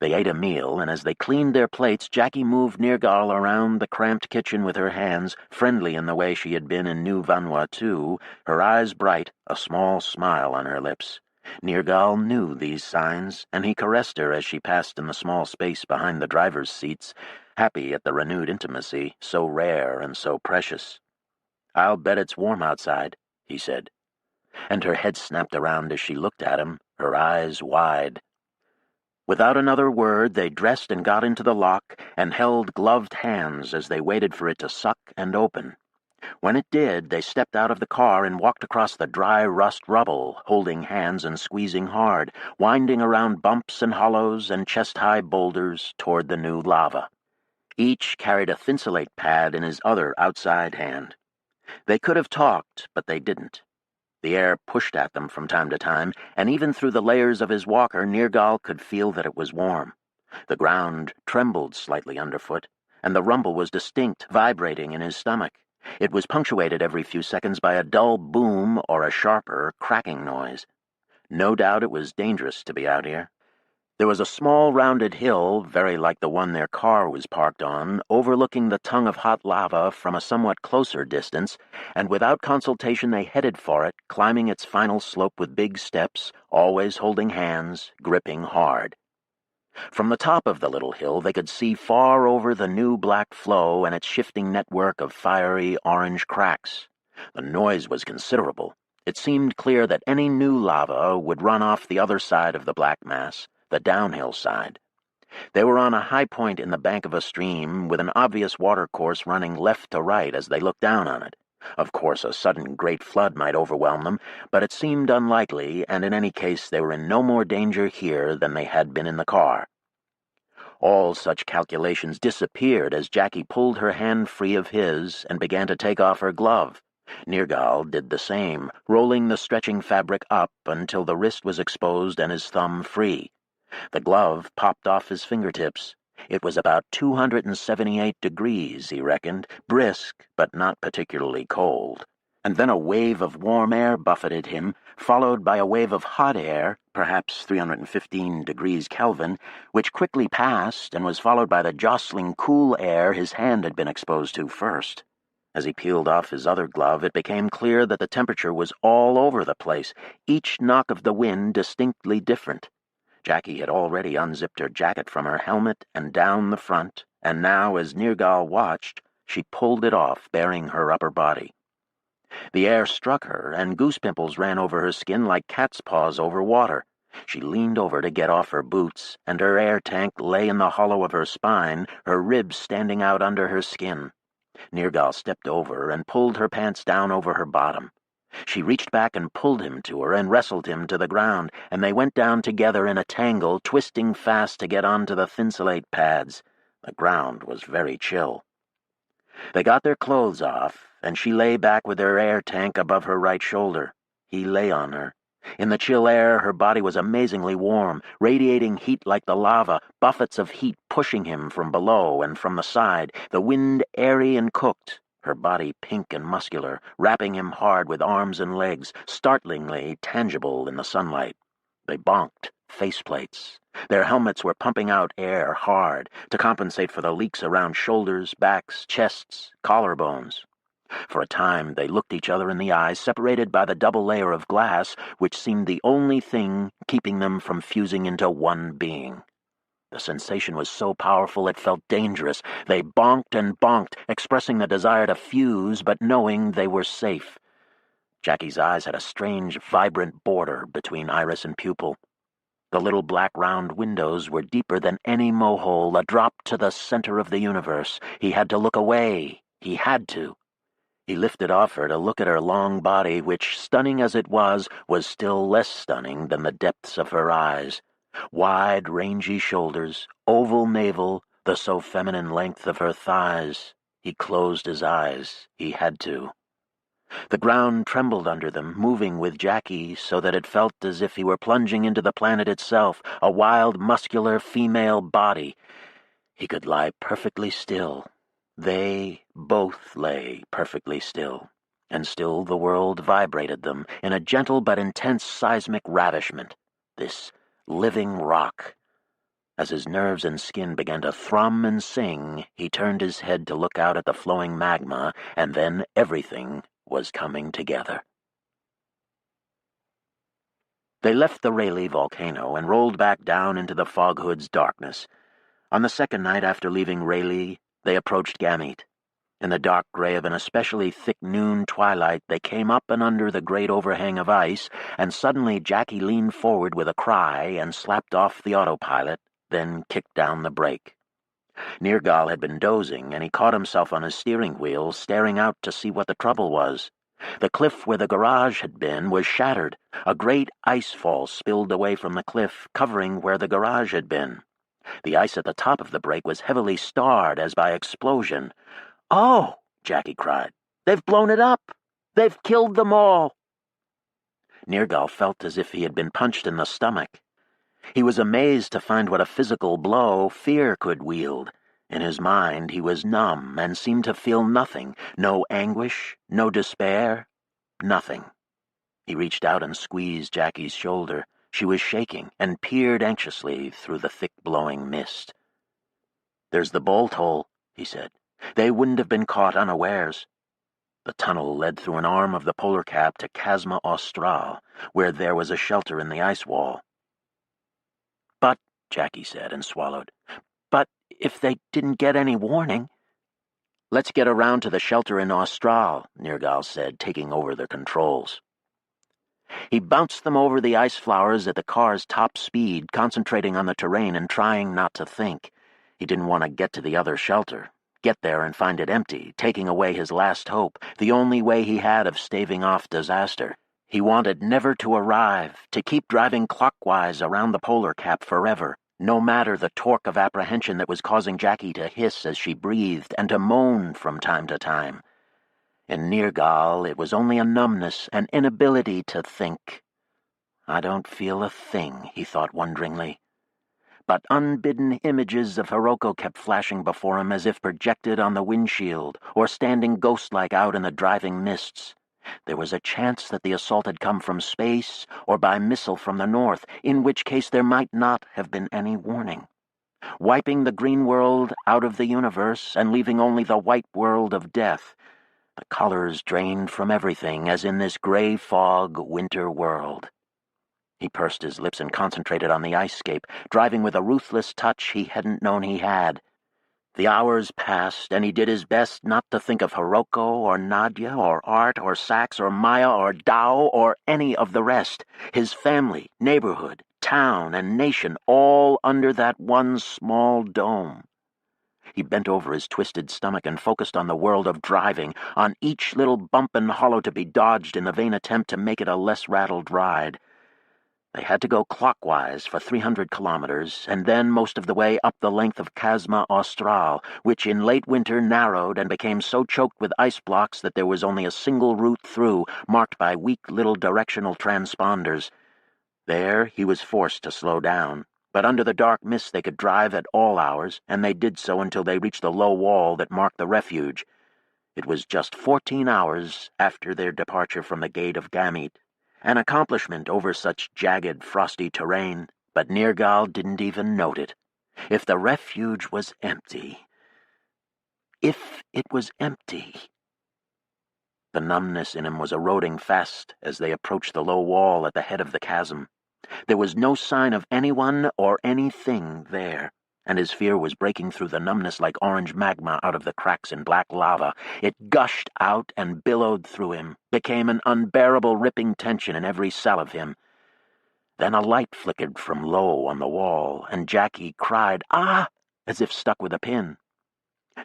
They ate a meal, and as they cleaned their plates, Jackie moved Nergal around the cramped kitchen with her hands, friendly in the way she had been in New Vanuatu, her eyes bright, a small smile on her lips. Nergal knew these signs, and he caressed her as she passed in the small space behind the driver's seats, happy at the renewed intimacy, so rare and so precious. "I'll bet it's warm outside," he said. And her head snapped around as she looked at him, her eyes wide. Without another word, they dressed and got into the lock and held gloved hands as they waited for it to suck and open. When it did, they stepped out of the car and walked across the dry rust rubble, holding hands and squeezing hard, winding around bumps and hollows and chest-high boulders toward the new lava. Each carried a thinsulate pad in his other outside hand. They could have talked, but they didn't. The air pushed at them from time to time, and even through the layers of his walker, Nergal could feel that it was warm. The ground trembled slightly underfoot, and the rumble was distinct, vibrating in his stomach. It was punctuated every few seconds by a dull boom or a sharper, cracking noise. No doubt it was dangerous to be out here. There was a small rounded hill, very like the one their car was parked on, overlooking the tongue of hot lava from a somewhat closer distance, and without consultation they headed for it, climbing its final slope with big steps, always holding hands, gripping hard. From the top of the little hill they could see far over the new black flow and its shifting network of fiery orange cracks. The noise was considerable. It seemed clear that any new lava would run off the other side of the black mass, the downhill side. They were on a high point in the bank of a stream with an obvious watercourse running left to right as they looked down on it. Of course, a sudden great flood might overwhelm them, but it seemed unlikely, and in any case they were in no more danger here than they had been in the car. All such calculations disappeared as Jackie pulled her hand free of his and began to take off her glove. Nergal did the same, rolling the stretching fabric up until the wrist was exposed and his thumb free. The glove popped off his fingertips. It was about 278 degrees, he reckoned, brisk, but not particularly cold. And then a wave of warm air buffeted him, followed by a wave of hot air, perhaps 315 degrees Kelvin, which quickly passed and was followed by the jostling cool air his hand had been exposed to first. As he peeled off his other glove, it became clear that the temperature was all over the place, each knock of the wind distinctly different. Jackie had already unzipped her jacket from her helmet and down the front, and now, as Nergal watched, she pulled it off, baring her upper body. The air struck her, and goose pimples ran over her skin like cat's paws over water. She leaned over to get off her boots, and her air tank lay in the hollow of her spine, her ribs standing out under her skin. Nergal stepped over and pulled her pants down over her bottom. She reached back and pulled him to her and wrestled him to the ground, and they went down together in a tangle, twisting fast to get onto the thinsulate pads. The ground was very chill. They got their clothes off, and she lay back with her air tank above her right shoulder. He lay on her. In the chill air, her body was amazingly warm, radiating heat like the lava, buffets of heat pushing him from below and from the side, the wind airy and cooked, her body pink and muscular, wrapping him hard with arms and legs, startlingly tangible in the sunlight. They bonked. faceplates. Their helmets were pumping out air hard to compensate for the leaks around shoulders, backs, chests, collarbones. For a time, they looked each other in the eyes, separated by the double layer of glass, which seemed the only thing keeping them from fusing into one being. The sensation was so powerful it felt dangerous. They bonked and bonked, expressing the desire to fuse, but knowing they were safe. Jackie's eyes had a strange, vibrant border between iris and pupil. The little black round windows were deeper than any mohole, a drop to the center of the universe. He had to look away. He had to. He lifted off her to look at her long body, which, stunning as it was still less stunning than the depths of her eyes. Wide, rangy shoulders, oval navel, the so feminine length of her thighs. He closed his eyes. He had to. The ground trembled under them, moving with Jackie so that it felt as if he were plunging into the planet itself, a wild, muscular female body. He could lie perfectly still. They both lay perfectly still, and still the world vibrated them in a gentle but intense seismic ravishment. This living rock. As his nerves and skin began to thrum and sing, he turned his head to look out at the flowing magma, and then everything was coming together. They left the Rayleigh volcano and rolled back down into the Foghood's darkness. On the second night after leaving Rayleigh, they approached Gamete. In the dark gray of an especially thick noon twilight, they came up and under the great overhang of ice, and suddenly Jackie leaned forward with a cry and slapped off the autopilot, then kicked down the brake. Nergal had been dozing, and he caught himself on his steering wheel, staring out to see what the trouble was. The cliff where the garage had been was shattered. A great ice fall spilled away from the cliff, covering where the garage had been. The ice at the top of the break was heavily starred as by explosion. "Oh!" Jackie cried. "They've blown it up! They've killed them all!" Nergal felt as if he had been punched in the stomach. He was amazed to find what a physical blow fear could wield. In his mind he was numb and seemed to feel nothing, no anguish, no despair, nothing. He reached out and squeezed Jackie's shoulder. She was shaking and peered anxiously through the thick blowing mist. "There's the bolt hole," he said. "They wouldn't have been caught unawares." The tunnel led through an arm of the polar cap to Chasma Austral, where there was a shelter in the ice wall. "But," Jackie said and swallowed, "but if they didn't get any warning—" "Let's get around to the shelter in Austral," Nergal said, taking over the controls. He bounced them over the ice flowers at the car's top speed, concentrating on the terrain and trying not to think. He didn't want to get to the other shelter, get there and find it empty, taking away his last hope, the only way he had of staving off disaster. He wanted never to arrive, to keep driving clockwise around the polar cap forever, no matter the torque of apprehension that was causing Jackie to hiss as she breathed and to moan from time to time. In Nergal, it was only a numbness, an inability to think. "I don't feel a thing," he thought wonderingly. But unbidden images of Hiroko kept flashing before him as if projected on the windshield or standing ghost-like out in the driving mists. There was a chance that the assault had come from space or by missile from the north, in which case there might not have been any warning. Wiping the green world out of the universe and leaving only the white world of death. The colors drained from everything, as in this gray fog winter world. He pursed his lips and concentrated on the ice-scape, driving with a ruthless touch he hadn't known he had. The hours passed, and he did his best not to think of Hiroko or Nadia or Art or Sax or Maya or Dao or any of the rest. His family, neighborhood, town, and nation all under that one small dome. He bent over his twisted stomach and focused on the world of driving, on each little bump and hollow to be dodged in the vain attempt to make it a less rattled ride. They had to go clockwise for 300 kilometers, and then most of the way up the length of Chasma Austral, which in late winter narrowed and became so choked with ice blocks that there was only a single route through, marked by weak little directional transponders. There he was forced to slow down, but under the dark mist they could drive at all hours, and they did so until they reached the low wall that marked the refuge. It was just 14 hours after their departure from the gate of Gamete. An accomplishment over such jagged, frosty terrain, but Nergal didn't even note it. If the refuge was empty... If it was empty... The numbness in him was eroding fast as they approached the low wall at the head of the chasm. There was no sign of anyone or anything there, and his fear was breaking through the numbness like orange magma out of the cracks in black lava. It gushed out and billowed through him, became an unbearable ripping tension in every cell of him. Then a light flickered from low on the wall, and Jackie cried, "Ah!" as if stuck with a pin.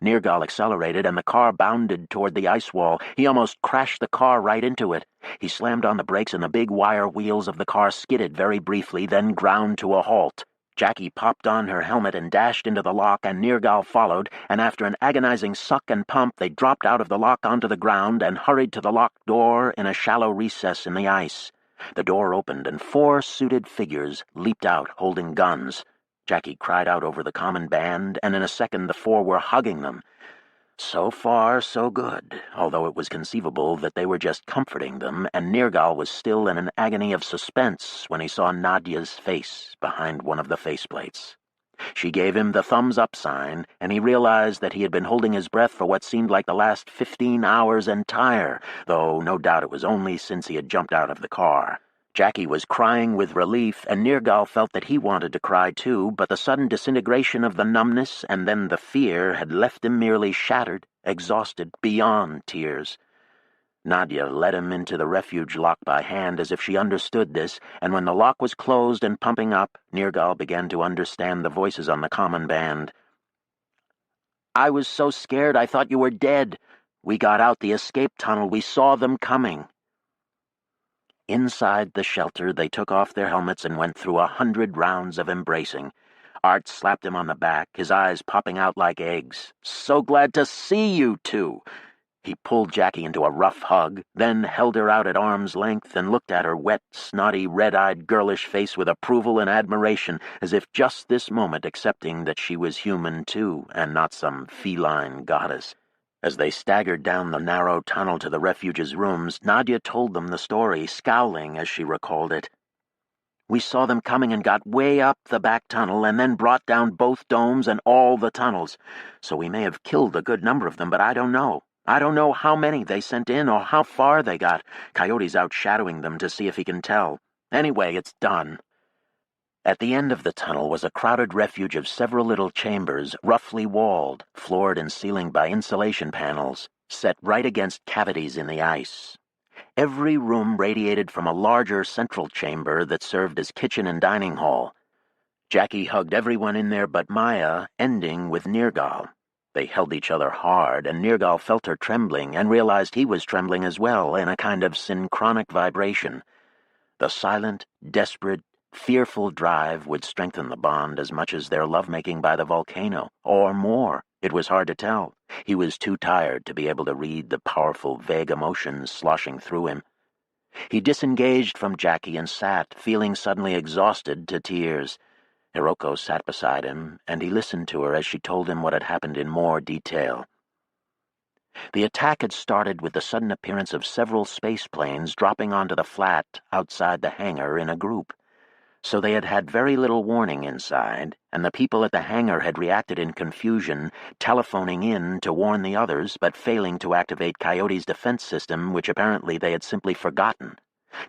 Nergal accelerated, and the car bounded toward the ice wall. He almost crashed the car right into it. He slammed on the brakes, and the big wire wheels of the car skidded very briefly, then ground to a halt. Jackie popped on her helmet and dashed into the lock, and Nergal followed, and after an agonizing suck and pump, they dropped out of the lock onto the ground and hurried to the locked door in a shallow recess in the ice. The door opened, and 4 suited figures leaped out, holding guns. Jackie cried out over the common band, and in a second the 4 were hugging them. So far, so good, although it was conceivable that they were just comforting them, and Nergal was still in an agony of suspense when he saw Nadia's face behind one of the faceplates. She gave him the thumbs-up sign, and he realized that he had been holding his breath for what seemed like the last 15 hours entire, though no doubt it was only since he had jumped out of the car. Jackie was crying with relief, and Nergal felt that he wanted to cry too, but the sudden disintegration of the numbness and then the fear had left him merely shattered, exhausted, beyond tears. Nadia led him into the refuge lock by hand as if she understood this, and when the lock was closed and pumping up, Nergal began to understand the voices on the common band. "I was so scared I thought you were dead. We got out the escape tunnel. We saw them coming." Inside the shelter, they took off their helmets and went through 100 rounds of embracing. Art slapped him on the back, his eyes popping out like eggs. "So glad to see you two." He pulled Jackie into a rough hug, then held her out at arm's length and looked at her wet, snotty, red-eyed, girlish face with approval and admiration, as if just this moment accepting that she was human too, and not some feline goddess. As they staggered down the narrow tunnel to the refuge's rooms, Nadia told them the story, scowling as she recalled it. "We saw them coming and got way up the back tunnel and then brought down both domes and all the tunnels. So we may have killed a good number of them, but I don't know. I don't know how many they sent in or how far they got. Coyote's out shadowing them to see if he can tell. Anyway, it's done." At the end of the tunnel was a crowded refuge of several little chambers, roughly walled, floored and ceilinged by insulation panels, set right against cavities in the ice. Every room radiated from a larger central chamber that served as kitchen and dining hall. Jackie hugged everyone in there but Maya, ending with Nergal. They held each other hard, and Nergal felt her trembling and realized he was trembling as well in a kind of synchronic vibration. The silent, desperate, fearful drive would strengthen the bond as much as their lovemaking by the volcano, or more. It was hard to tell. He was too tired to be able to read the powerful, vague emotions sloshing through him. He disengaged from Jackie and sat, feeling suddenly exhausted to tears. Hiroko sat beside him, and he listened to her as she told him what had happened in more detail. The attack had started with the sudden appearance of several space planes dropping onto the flat outside the hangar in a group. So they had had very little warning inside, and the people at the hangar had reacted in confusion, telephoning in to warn the others, but failing to activate Coyote's defense system, which apparently they had simply forgotten.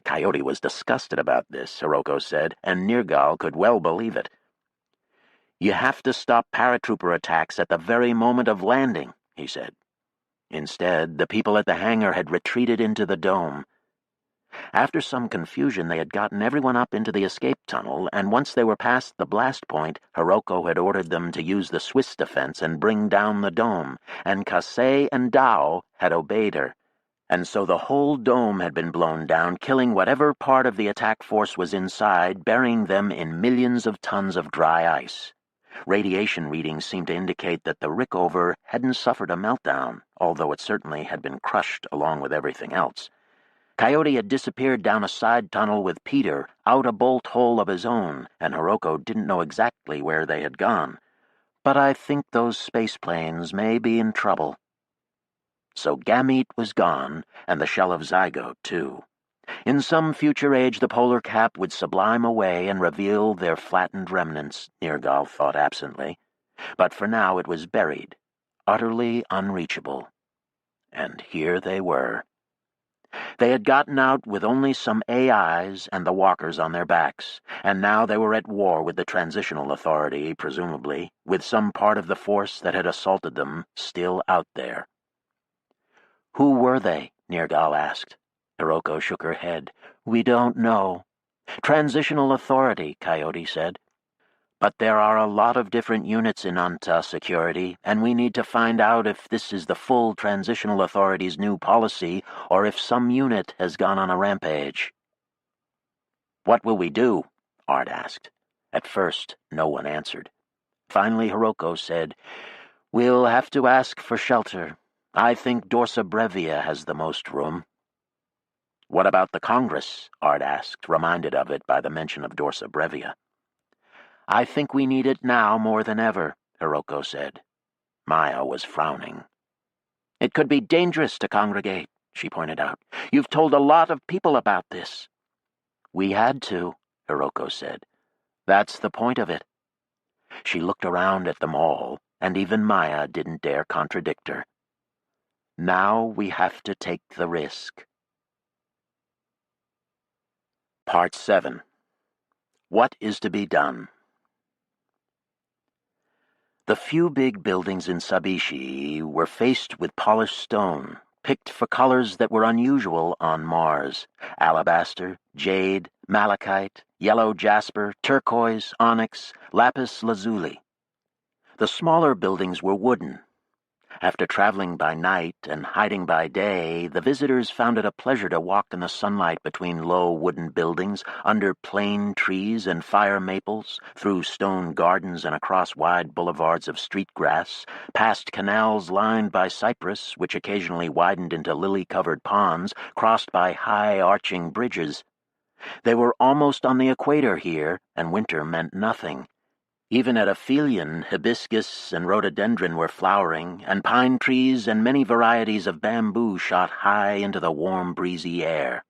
Coyote was disgusted about this, Hiroko said, and Nergal could well believe it. "You have to stop paratrooper attacks at the very moment of landing," he said. Instead, the people at the hangar had retreated into the dome. After some confusion, they had gotten everyone up into the escape tunnel, and once they were past the blast point, Hiroko had ordered them to use the Swiss defense and bring down the dome, and Kasei and Dao had obeyed her. And so the whole dome had been blown down, killing whatever part of the attack force was inside, burying them in millions of tons of dry ice. Radiation readings seemed to indicate that the Rickover hadn't suffered a meltdown, although it certainly had been crushed along with everything else. Coyote had disappeared down a side tunnel with Peter, out a bolt hole of his own, and Hiroko didn't know exactly where they had gone. But I think those space planes may be in trouble. So Gamete was gone, and the shell of Zygote, too. In some future age the polar cap would sublime away and reveal their flattened remnants, Nergal thought absently. But for now it was buried, utterly unreachable. And here they were. They had gotten out with only some AIs and the walkers on their backs, and now they were at war with the Transitional Authority, presumably, with some part of the force that had assaulted them still out there. "Who were they?" Nergal asked. Hiroko shook her head. "We don't know." "Transitional Authority," Coyote said. "But there are a lot of different units in Anta Security, and we need to find out if this is the full Transitional Authority's new policy or if some unit has gone on a rampage." "What will we do?" Art asked. At first, no one answered. Finally, Hiroko said, "We'll have to ask for shelter. I think Dorsa Brevia has the most room." "What about the Congress?" Art asked, reminded of it by the mention of Dorsa Brevia. "I think we need it now more than ever," Hiroko said. Maya was frowning. "It could be dangerous to congregate," she pointed out. "You've told a lot of people about this." "We had to," Hiroko said. "That's the point of it." She looked around at them all, and even Maya didn't dare contradict her. "Now we have to take the risk." Part 7. What is to be done? The few big buildings in Sabishi were faced with polished stone, picked for colors that were unusual on Mars: alabaster, jade, malachite, yellow jasper, turquoise, onyx, lapis lazuli. The smaller buildings were wooden. After traveling by night and hiding by day, the visitors found it a pleasure to walk in the sunlight between low wooden buildings, under plane trees and fire maples, through stone gardens and across wide boulevards of street grass, past canals lined by cypress, which occasionally widened into lily-covered ponds, crossed by high, arching bridges. They were almost on the equator here, and winter meant nothing. Even at aphelion, hibiscus and rhododendron were flowering, and pine trees and many varieties of bamboo shot high into the warm, breezy air.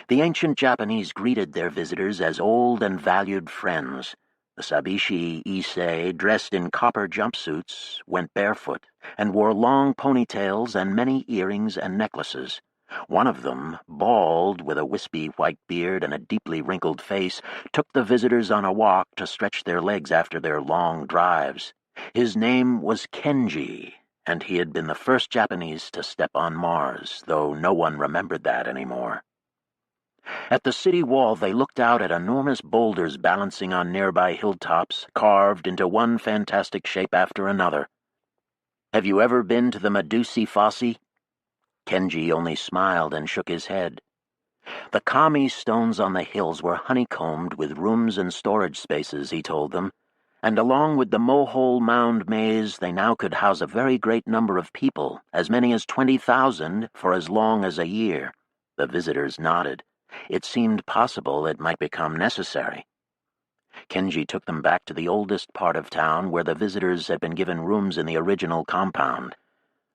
The ancient Japanese greeted their visitors as old and valued friends. The Sabishi Issei, dressed in copper jumpsuits, went barefoot, and wore long ponytails and many earrings and necklaces. One of them, bald, with a wispy white beard and a deeply wrinkled face, took the visitors on a walk to stretch their legs after their long drives. His name was Kenji, and he had been the first Japanese to step on Mars, though no one remembered that anymore. At the city wall they looked out at enormous boulders balancing on nearby hilltops, carved into one fantastic shape after another. "Have you ever been to the Medusi Fosse?" Kenji only smiled and shook his head. The kami stones on the hills were honeycombed with rooms and storage spaces, he told them, and along with the mohole mound maze they now could house a very great number of people, as many as 20,000 for as long as a year. The visitors nodded. It seemed possible it might become necessary. Kenji took them back to the oldest part of town where the visitors had been given rooms in the original compound.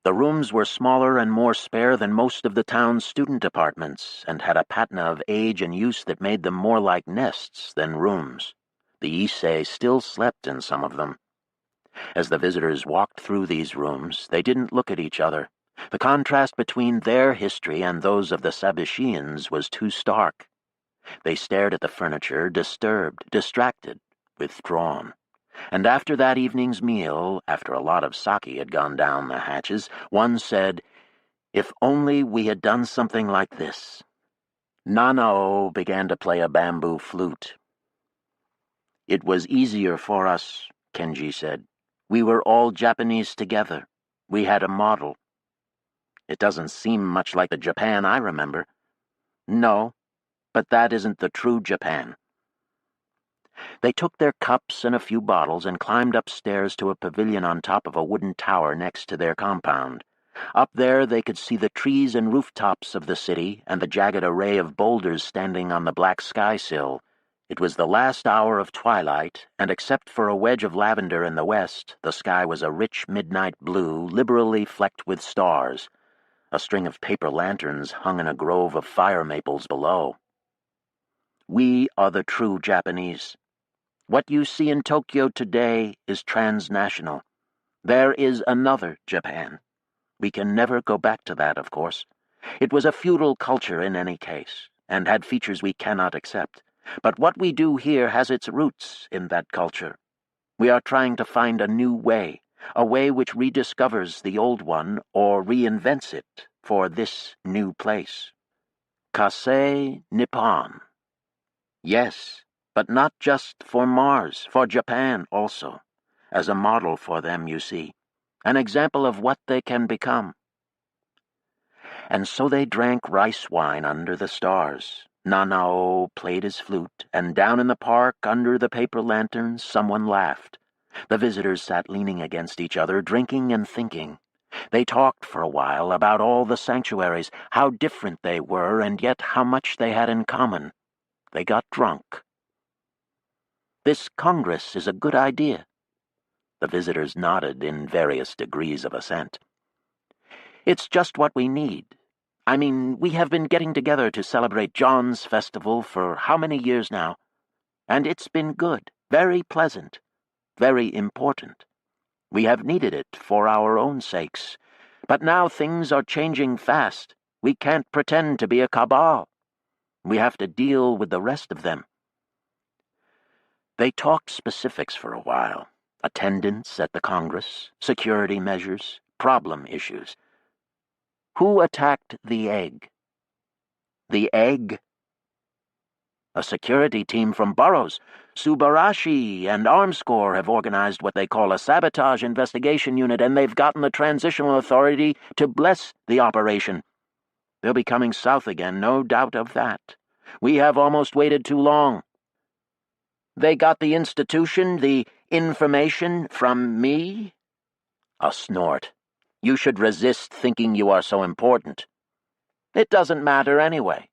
The rooms were smaller and more spare than most of the town's student apartments, and had a patina of age and use that made them more like nests than rooms. The Issei still slept in some of them. As the visitors walked through these rooms, they didn't look at each other. The contrast between their history and those of the Sabishians was too stark. They stared at the furniture, disturbed, distracted, withdrawn. And after that evening's meal, after a lot of sake had gone down the hatches, one said, "If only we had done something like this." Nanao began to play a bamboo flute. "It was easier for us," Kenji said. "We were all Japanese together. We had a model." "It doesn't seem much like the Japan I remember." "No, but that isn't the true Japan." They took their cups and a few bottles and climbed upstairs to a pavilion on top of a wooden tower next to their compound. Up there they could see the trees and rooftops of the city and the jagged array of boulders standing on the black sky sill. It was the last hour of twilight, and except for a wedge of lavender in the west, the sky was a rich midnight blue, liberally flecked with stars. A string of paper lanterns hung in a grove of fire maples below. We are the true Japanese. What you see in Tokyo today is transnational. There is another Japan. We can never go back to that, of course. It was a feudal culture in any case, and had features we cannot accept. But what we do here has its roots in that culture. We are trying to find a new way, a way which rediscovers the old one or reinvents it for this new place. Kasei Nippon. Yes, but not just for Mars, for Japan also. As a model for them, you see. An example of what they can become. And so they drank rice wine under the stars. Nanao played his flute, and down in the park, under the paper lanterns, someone laughed. The visitors sat leaning against each other, drinking and thinking. They talked for a while about all the sanctuaries, how different they were, and yet how much they had in common. They got drunk. This Congress is a good idea. The visitors nodded in various degrees of assent. It's just what we need. I mean, we have been getting together to celebrate John's festival for how many years now? And it's been good, very pleasant, very important. We have needed it for our own sakes. But now things are changing fast. We can't pretend to be a cabal. We have to deal with the rest of them. They talked specifics for a while. Attendance at the Congress, security measures, problem issues. Who attacked the egg? The egg? A security team from Burroughs. Subarashi and Armscore have organized what they call a sabotage investigation unit, and they've gotten the Transitional Authority to bless the operation. They'll be coming south again, no doubt of that. We have almost waited too long. They got the institution, the information from me? A snort. You should resist thinking you are so important. It doesn't matter anyway.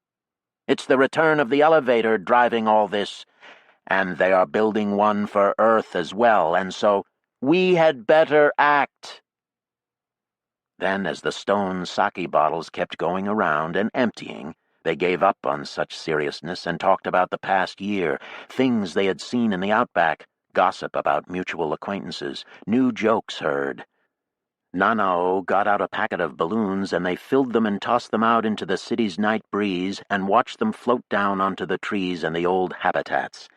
It's the return of the elevator driving all this, and they are building one for Earth as well, and so we had better act. Then, as the stone sake bottles kept going around and emptying, they gave up on such seriousness and talked about the past year, things they had seen in the outback, gossip about mutual acquaintances, new jokes heard. Nanao got out a packet of balloons, and they filled them and tossed them out into the city's night breeze and watched them float down onto the trees and the old habitats.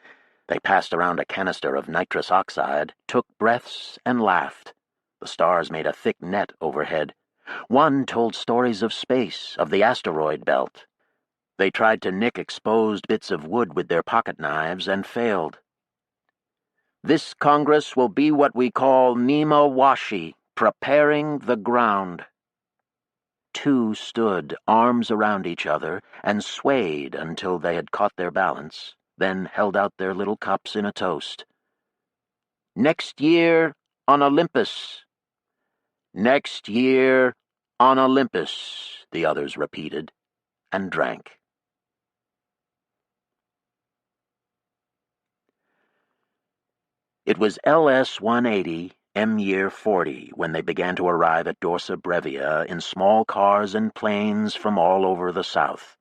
They passed around a canister of nitrous oxide, took breaths, and laughed. The stars made a thick net overhead. One told stories of space, of the asteroid belt. They tried to nick exposed bits of wood with their pocket knives and failed. This Congress will be what we call Nima-washi, preparing the ground. Two stood, arms around each other, and swayed until they had caught their balance, then held out their little cups in a toast. Next year on Olympus. Next year on Olympus, the others repeated, and drank. It was LS 180, M year 40, when they began to arrive at Dorsa Brevia in small cars and planes from all over the south.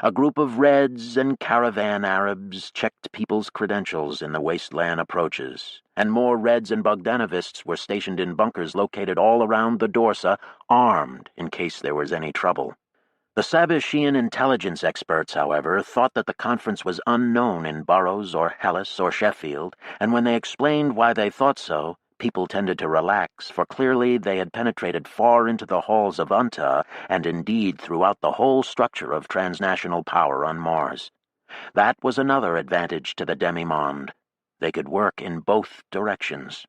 A group of Reds and caravan Arabs checked people's credentials in the wasteland approaches, and more Reds and Bogdanovists were stationed in bunkers located all around the Dorsa, armed in case there was any trouble. The Sabishian intelligence experts, however, thought that the conference was unknown in Burroughs or Hellas or Sheffield, and when they explained why they thought so, people tended to relax, for clearly they had penetrated far into the halls of UNTA and indeed throughout the whole structure of transnational power on Mars. That was another advantage to the demi-monde. They could work in both directions.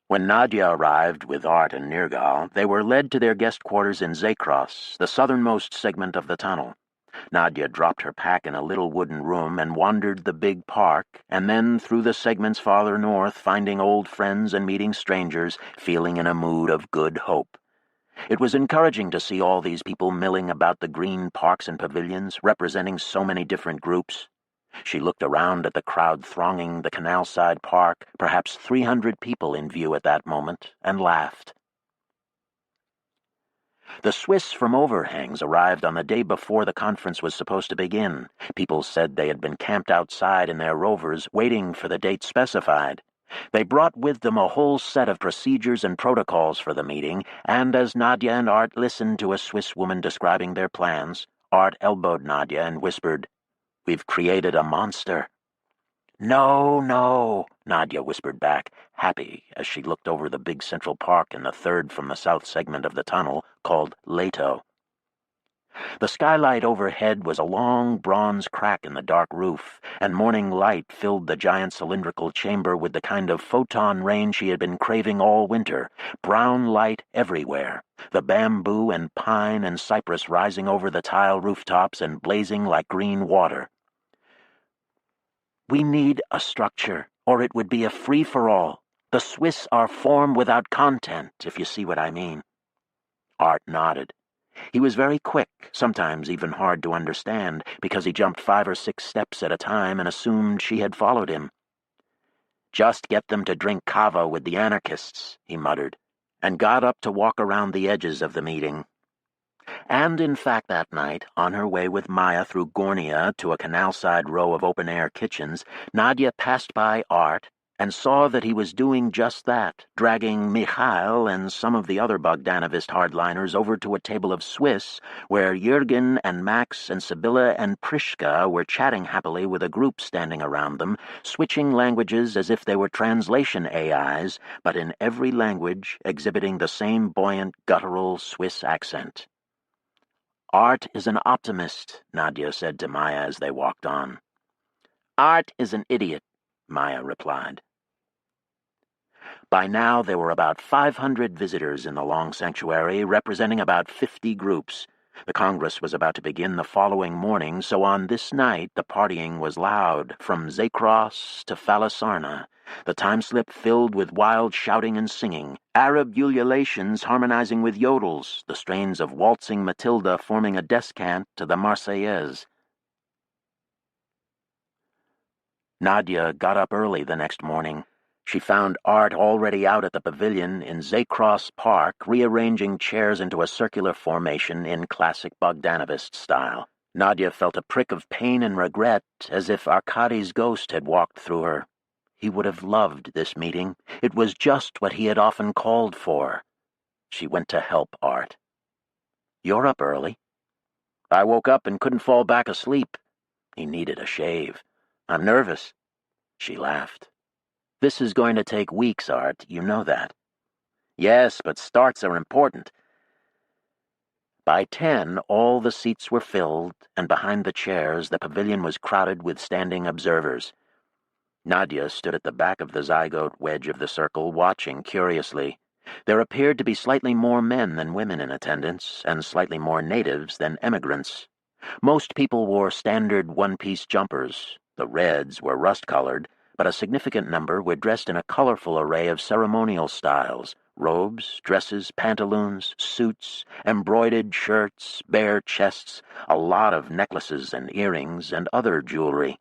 When Nadia arrived with Art and Nergal, they were led to their guest quarters in Zakros, the southernmost segment of the tunnel. Nadia dropped her pack in a little wooden room and wandered the big park, and then through the segments farther north, finding old friends and meeting strangers, feeling in a mood of good hope. It was encouraging to see all these people milling about the green parks and pavilions, representing so many different groups. She looked around at the crowd thronging the canal-side park, perhaps 300 people in view at that moment, and laughed. The Swiss from Overhangs arrived on the day before the conference was supposed to begin. People said they had been camped outside in their rovers, waiting for the date specified. They brought with them a whole set of procedures and protocols for the meeting, and as Nadia and Art listened to a Swiss woman describing their plans, Art elbowed Nadia and whispered, "We've created a monster." "No, no," Nadia whispered back, happy as she looked over the big central park in the third from the south segment of the tunnel, called Leto. The skylight overhead was a long bronze crack in the dark roof, and morning light filled the giant cylindrical chamber with the kind of photon rain she had been craving all winter, brown light everywhere, the bamboo and pine and cypress rising over the tile rooftops and blazing like green water. "We need a structure, or it would be a free-for-all. The Swiss are form without content, if you see what I mean." Art nodded. He was very quick, sometimes even hard to understand, because he jumped 5 or 6 steps at a time and assumed she had followed him. "Just get them to drink kava with the anarchists," he muttered, and got up to walk around the edges of the meeting. And in fact that night, on her way with Maya through Gornia to a canal-side row of open-air kitchens, Nadia passed by Art and saw that he was doing just that, dragging Mikhail and some of the other Bogdanovist hardliners over to a table of Swiss, where Jürgen and Max and Sibylla and Prishka were chatting happily with a group standing around them, switching languages as if they were translation AIs, but in every language exhibiting the same buoyant, guttural Swiss accent. "Art is an optimist," Nadia said to Maya as they walked on. "Art is an idiot," Maya replied. By now there were about 500 visitors in the long sanctuary, representing about 50 groups. The Congress was about to begin the following morning, so on this night the partying was loud, from Zakros to Phalisarna, the time-slip filled with wild shouting and singing, Arab ululations harmonizing with yodels, the strains of waltzing Matilda forming a descant to the Marseillaise. Nadia got up early the next morning. She found Art already out at the pavilion in Zakros Park, rearranging chairs into a circular formation in classic Bogdanovist style. Nadia felt a prick of pain and regret, as if Arkady's ghost had walked through her. He would have loved this meeting. It was just what he had often called for. She went to help Art. "You're up early." "I woke up and couldn't fall back asleep." He needed a shave. "I'm nervous." She laughed. "This is going to take weeks, Art. You know that." "Yes, but starts are important." By 10, all the seats were filled, and behind the chairs the pavilion was crowded with standing observers. Nadia stood at the back of the zygote wedge of the circle, watching curiously. There appeared to be slightly more men than women in attendance, and slightly more natives than emigrants. Most people wore standard one-piece jumpers. The reds were rust-colored, but a significant number were dressed in a colorful array of ceremonial styles: robes, dresses, pantaloons, suits, embroidered shirts, bare chests, a lot of necklaces and earrings, and other jewelry.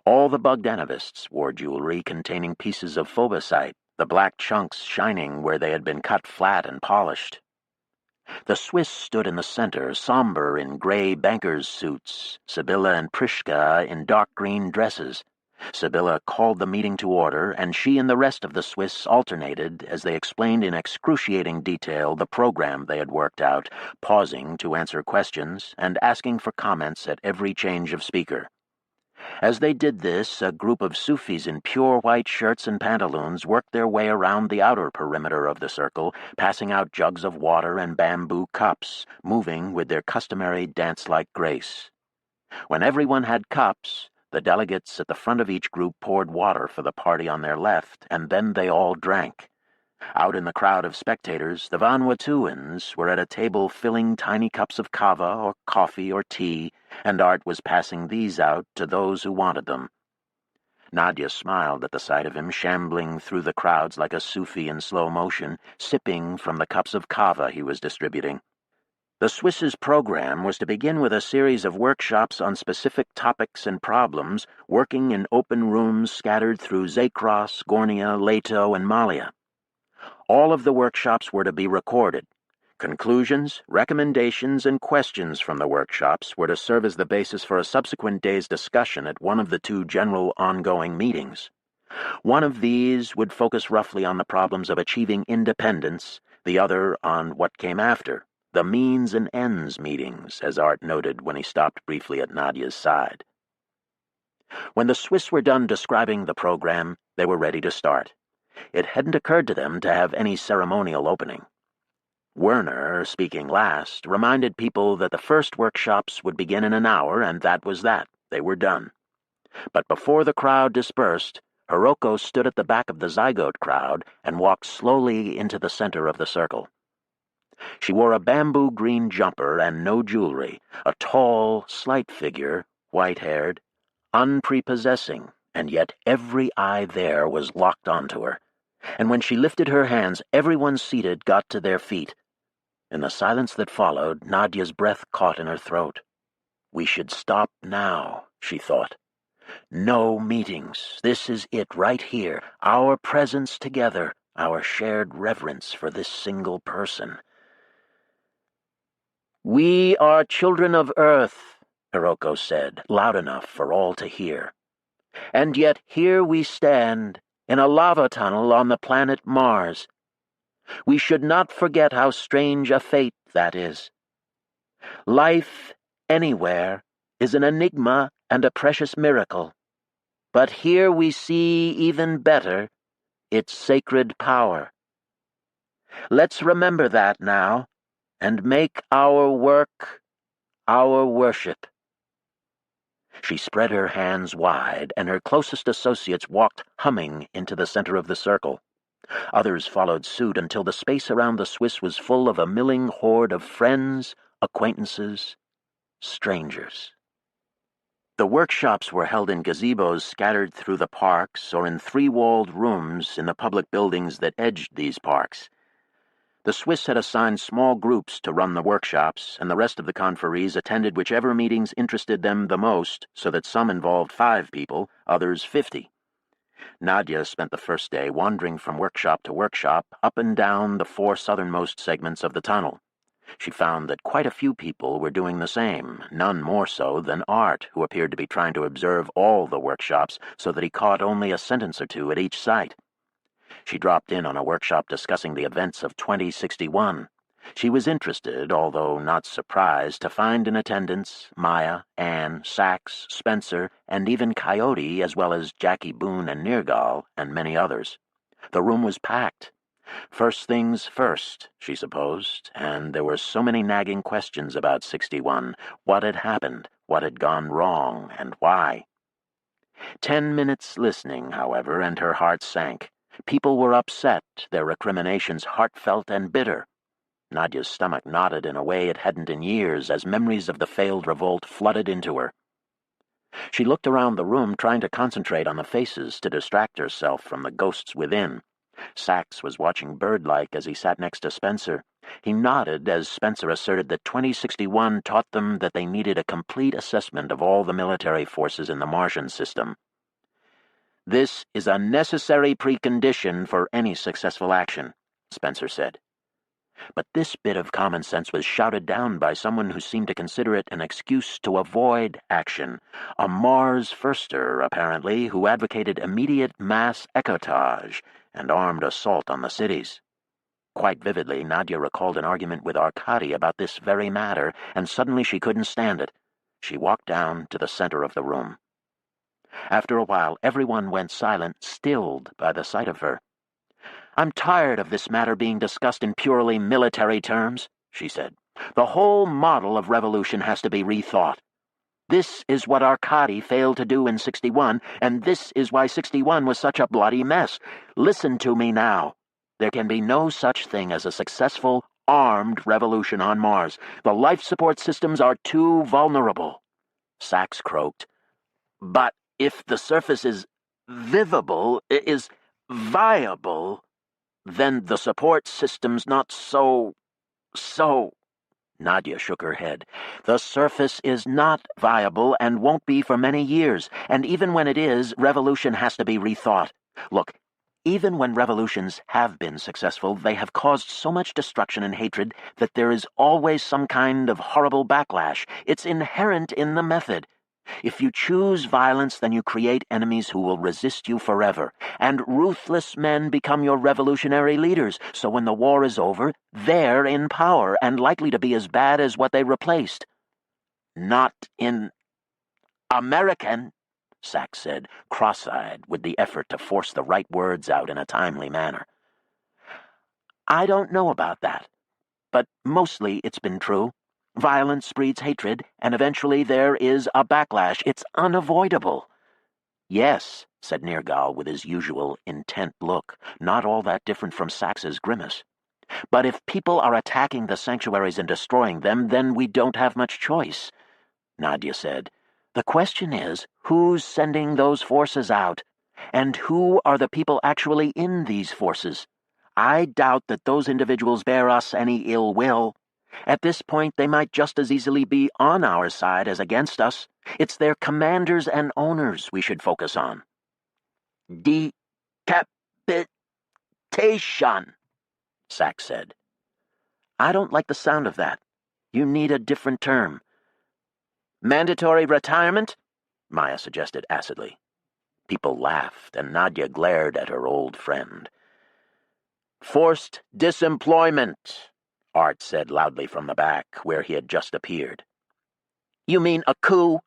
All the Bogdanovists wore jewelry containing pieces of phobosite, the black chunks shining where they had been cut flat and polished. The Swiss stood in the center, somber in gray bankers' suits, Sibylla and Prishka in dark green dresses. Sibylla called the meeting to order, and she and the rest of the Swiss alternated as they explained in excruciating detail the program they had worked out, pausing to answer questions and asking for comments at every change of speaker. As they did this, a group of Sufis in pure white shirts and pantaloons worked their way around the outer perimeter of the circle, passing out jugs of water and bamboo cups, moving with their customary dance-like grace. When everyone had cups, the delegates at the front of each group poured water for the party on their left, and then they all drank. Out in the crowd of spectators, the Vanuatuans were at a table filling tiny cups of kava or coffee or tea, and Art was passing these out to those who wanted them. Nadia smiled at the sight of him shambling through the crowds like a Sufi in slow motion, sipping from the cups of kava he was distributing. The Swiss's program was to begin with a series of workshops on specific topics and problems, working in open rooms scattered through Zakros, Gornia, Leto, and Malia. All of the workshops were to be recorded. Conclusions, recommendations, and questions from the workshops were to serve as the basis for a subsequent day's discussion at one of the two general ongoing meetings. One of these would focus roughly on the problems of achieving independence, the other on what came after, the means and ends meetings, as Art noted when he stopped briefly at Nadia's side. When the Swiss were done describing the program, they were ready to start. It hadn't occurred to them to have any ceremonial opening. Werner, speaking last, reminded people that the first workshops would begin in an hour, and that was that. They were done. But before the crowd dispersed, Hiroko stood at the back of the Zygote crowd and walked slowly into the center of the circle. She wore a bamboo green jumper and no jewelry, a tall, slight figure, white-haired, unprepossessing, and yet every eye there was locked onto her. And when she lifted her hands, everyone seated got to their feet. In the silence that followed, Nadia's breath caught in her throat. We should stop now, she thought. No meetings. This is it right here. Our presence together, our shared reverence for this single person. We are children of Earth, Hiroko said, loud enough for all to hear. And yet here we stand, in a lava tunnel on the planet Mars. We should not forget how strange a fate that is. Life, anywhere, is an enigma and a precious miracle. But here we see, even better, its sacred power. Let's remember that now, and make our work our worship. She spread her hands wide, and her closest associates walked humming into the center of the circle. Others followed suit until the space around the Swiss was full of a milling horde of friends, acquaintances, strangers. The workshops were held in gazebos scattered through the parks or in three-walled rooms in the public buildings that edged these parks. The Swiss had assigned small groups to run the workshops, and the rest of the conferees attended whichever meetings interested them the most, so that some involved 5 people, others 50. Nadia spent the first day wandering from workshop to workshop, up and down the 4 southernmost segments of the tunnel. She found that quite a few people were doing the same, none more so than Art, who appeared to be trying to observe all the workshops so that he caught only a sentence or two at each site. She dropped in on a workshop discussing the events of 2061. She was interested, although not surprised, to find in attendance Maya, Anne, Sachs, Spencer, and even Coyote, as well as Jackie Boone and Nergal, and many others. The room was packed. First things first, she supposed, and there were so many nagging questions about 61, what had happened, what had gone wrong, and why. 10 minutes listening, however, and her heart sank. People were upset, their recriminations heartfelt and bitter. Nadia's stomach knotted in a way it hadn't in years as memories of the failed revolt flooded into her. She looked around the room, trying to concentrate on the faces to distract herself from the ghosts within. Sachs was watching bird-like as he sat next to Spencer. He nodded as Spencer asserted that 2061 taught them that they needed a complete assessment of all the military forces in the Martian system. This is a necessary precondition for any successful action, Spencer said. But this bit of common sense was shouted down by someone who seemed to consider it an excuse to avoid action, a Mars firster, apparently, who advocated immediate mass écoutage and armed assault on the cities. Quite vividly, Nadia recalled an argument with Arkady about this very matter, and suddenly she couldn't stand it. She walked down to the center of the room. After a while, everyone went silent, stilled by the sight of her. I'm tired of this matter being discussed in purely military terms, she said. The whole model of revolution has to be rethought. This is what Arkady failed to do in 61, and this is why 61 was such a bloody mess. Listen to me now. There can be no such thing as a successful, armed revolution on Mars. The life support systems are too vulnerable. Sachs croaked. But if the surface is viable, then the support system's not so... Nadia shook her head. The surface is not viable and won't be for many years, and even when it is, revolution has to be rethought. Look, Even when revolutions have been successful, they have caused so much destruction and hatred that there is always some kind of horrible backlash. It's inherent in the method. If you choose violence, then you create enemies who will resist you forever, and ruthless men become your revolutionary leaders, so when the war is over, they're in power and likely to be as bad as what they replaced. Not in American, Sachs said, cross-eyed with the effort to force the right words out in a timely manner. I don't know about that, but mostly it's been true. Violence breeds hatred, and eventually there is a backlash. It's unavoidable. Yes, said Nergal with his usual intent look, not all that different from Sax's grimace. But if people are attacking the sanctuaries and destroying them, then we don't have much choice. Nadia said, the question is, who's sending those forces out? And who are the people actually in these forces? I doubt that those individuals bear us any ill will. At this point, they might just as easily be on our side as against us. It's their commanders and owners we should focus on. Decapitation, Sachs said. I don't like the sound of that. You need a different term. Mandatory retirement? Maya suggested acidly. People laughed, and Nadia glared at her old friend. Forced disemployment, Art said loudly from the back, where he had just appeared. You mean a coup?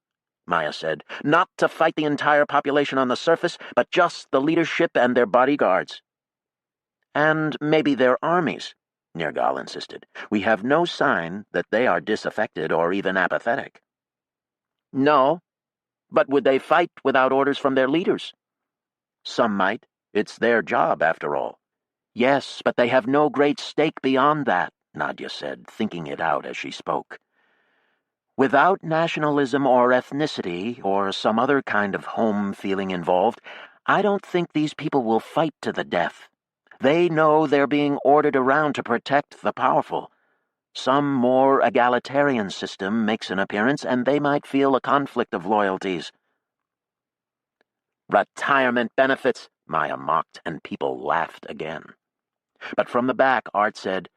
Maya said. Not to fight the entire population on the surface, but just the leadership and their bodyguards. And maybe their armies, Nergal insisted. We have no sign that they are disaffected or even apathetic. No, but would they fight without orders from their leaders? Some might. It's their job, after all. Yes, but they have no great stake beyond that, Nadia said, thinking it out as she spoke. Without nationalism or ethnicity or some other kind of home feeling involved, I don't think these people will fight to the death. They know they're being ordered around to protect the powerful. Some more egalitarian system makes an appearance, and they might feel a conflict of loyalties. Retirement benefits, Maya mocked, and people laughed again. But from the back, Art said,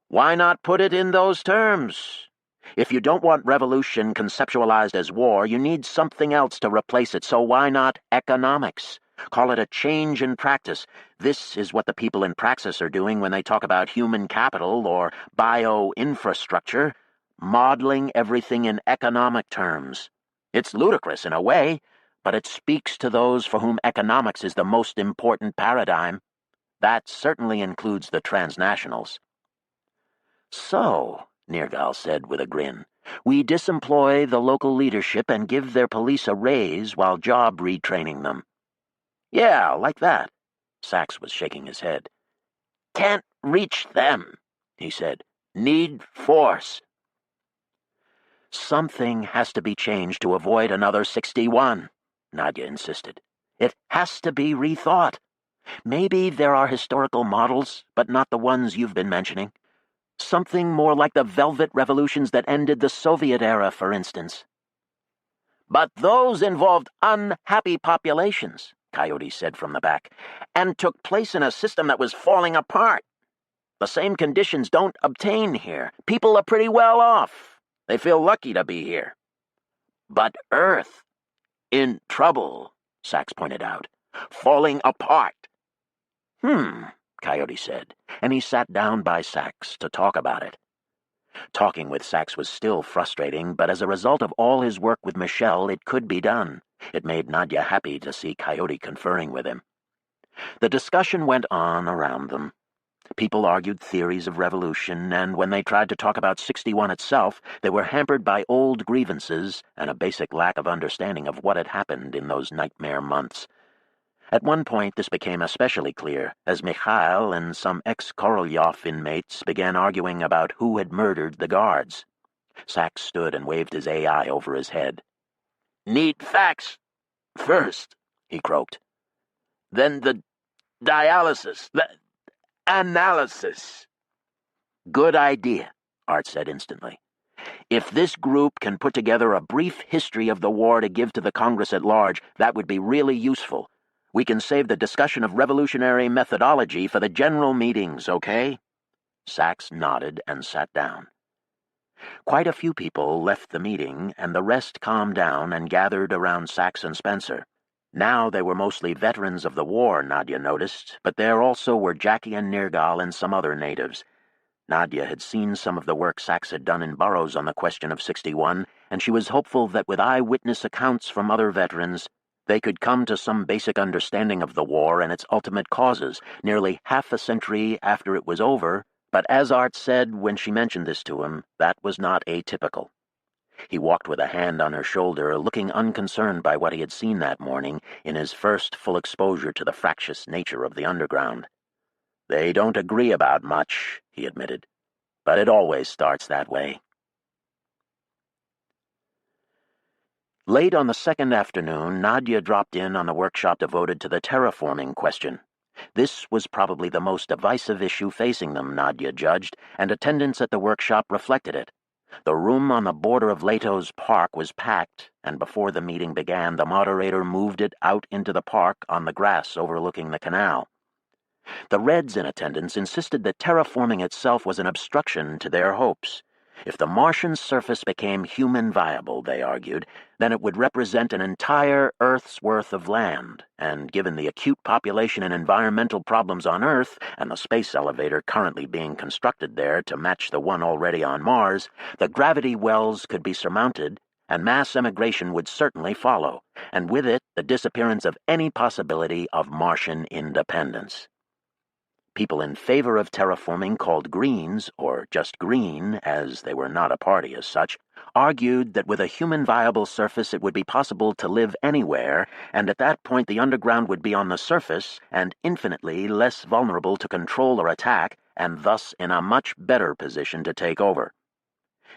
why not put it in those terms? If you don't want revolution conceptualized as war, you need something else to replace it, so why not economics? Call it a change in practice. This is what the people in praxis are doing when they talk about human capital or bio-infrastructure, modeling everything in economic terms. It's ludicrous in a way, but it speaks to those for whom economics is the most important paradigm. That certainly includes the transnationals. So, Nergal said with a grin, we disemploy the local leadership and give their police a raise while job retraining them. Yeah, like that. Sachs was shaking his head. Can't reach them, he said. Need force. Something has to be changed to avoid another 61, Nadia insisted. It has to be rethought. Maybe there are historical models, but not the ones you've been mentioning. Something more like the Velvet Revolutions that ended the Soviet era, for instance. But those involved unhappy populations, Coyote said from the back, and took place in a system that was falling apart. The same conditions don't obtain here. People are pretty well off. They feel lucky to be here. But Earth, in trouble, Sachs pointed out. Falling apart. Coyote said, and he sat down by Sachs to talk about it. Talking with Sachs was still frustrating, but as a result of all his work with Michelle, it could be done. It made Nadia happy to see Coyote conferring with him. The discussion went on around them. People argued theories of revolution, and when they tried to talk about 61 itself, they were hampered by old grievances and a basic lack of understanding of what had happened in those nightmare months. At one point this became especially clear, as Mikhail and some ex-Korolyov inmates began arguing about who had murdered the guards. Sachs stood and waved his AI over his head. Need facts first, he croaked. Then the dialysis, the analysis. Good idea, Art said instantly. If this group can put together a brief history of the war to give to the Congress at large, that would be really useful. We can save the discussion of revolutionary methodology for the general meetings, okay?" Sachs nodded and sat down. Quite a few people left the meeting, and the rest calmed down and gathered around Sachs and Spencer. Now they were mostly veterans of the war, Nadia noticed, but there also were Jackie and Nergal and some other natives. Nadia had seen some of the work Sachs had done in Burroughs on the question of 61, and she was hopeful that with eyewitness accounts from other veterans, they could come to some basic understanding of the war and its ultimate causes, nearly half a century after it was over. But as Art said when she mentioned this to him, that was not atypical. He walked with a hand on her shoulder, looking unconcerned by what he had seen that morning in his first full exposure to the fractious nature of the underground. "They don't agree about much," he admitted, "but it always starts that way." Late on the second afternoon, Nadia dropped in on the workshop devoted to the terraforming question. This was probably the most divisive issue facing them, Nadia judged, and attendance at the workshop reflected it. The room on the border of Leto's park was packed, and before the meeting began, the moderator moved it out into the park on the grass overlooking the canal. The Reds in attendance insisted that terraforming itself was an obstruction to their hopes. If the Martian surface became human viable, they argued, then it would represent an entire Earth's worth of land, and given the acute population and environmental problems on Earth, and the space elevator currently being constructed there to match the one already on Mars, the gravity wells could be surmounted, and mass emigration would certainly follow, and with it the disappearance of any possibility of Martian independence. People in favor of terraforming, called Greens, or just Green, as they were not a party as such, argued that with a human-viable surface it would be possible to live anywhere, and at that point the underground would be on the surface and infinitely less vulnerable to control or attack, and thus in a much better position to take over.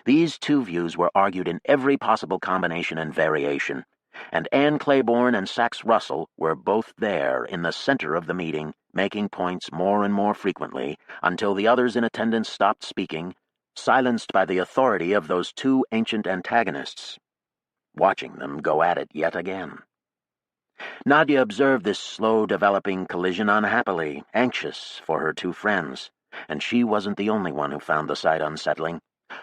These two views were argued in every possible combination and variation, and Anne Claiborne and Sax Russell were both there in the center of the meeting, making points more and more frequently, until the others in attendance stopped speaking, silenced by the authority of those two ancient antagonists, watching them go at it yet again. Nadia observed this slow-developing collision unhappily, anxious for her two friends, and she wasn't the only one who found the sight unsettling.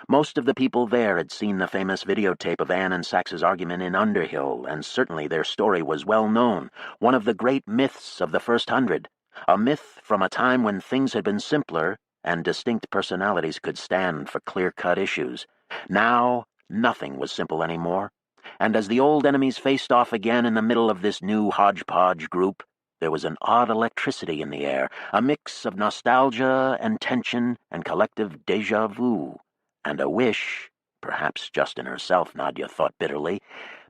Most of the people there had seen the famous videotape of Anne and Sax's argument in Underhill, and certainly their story was well known, one of the great myths of the first 100, a myth from a time when things had been simpler and distinct personalities could stand for clear-cut issues. Now, nothing was simple anymore, and as the old enemies faced off again in the middle of this new hodgepodge group, there was an odd electricity in the air, a mix of nostalgia and tension and collective déjà vu, and a wish, perhaps just in herself, Nadia thought bitterly,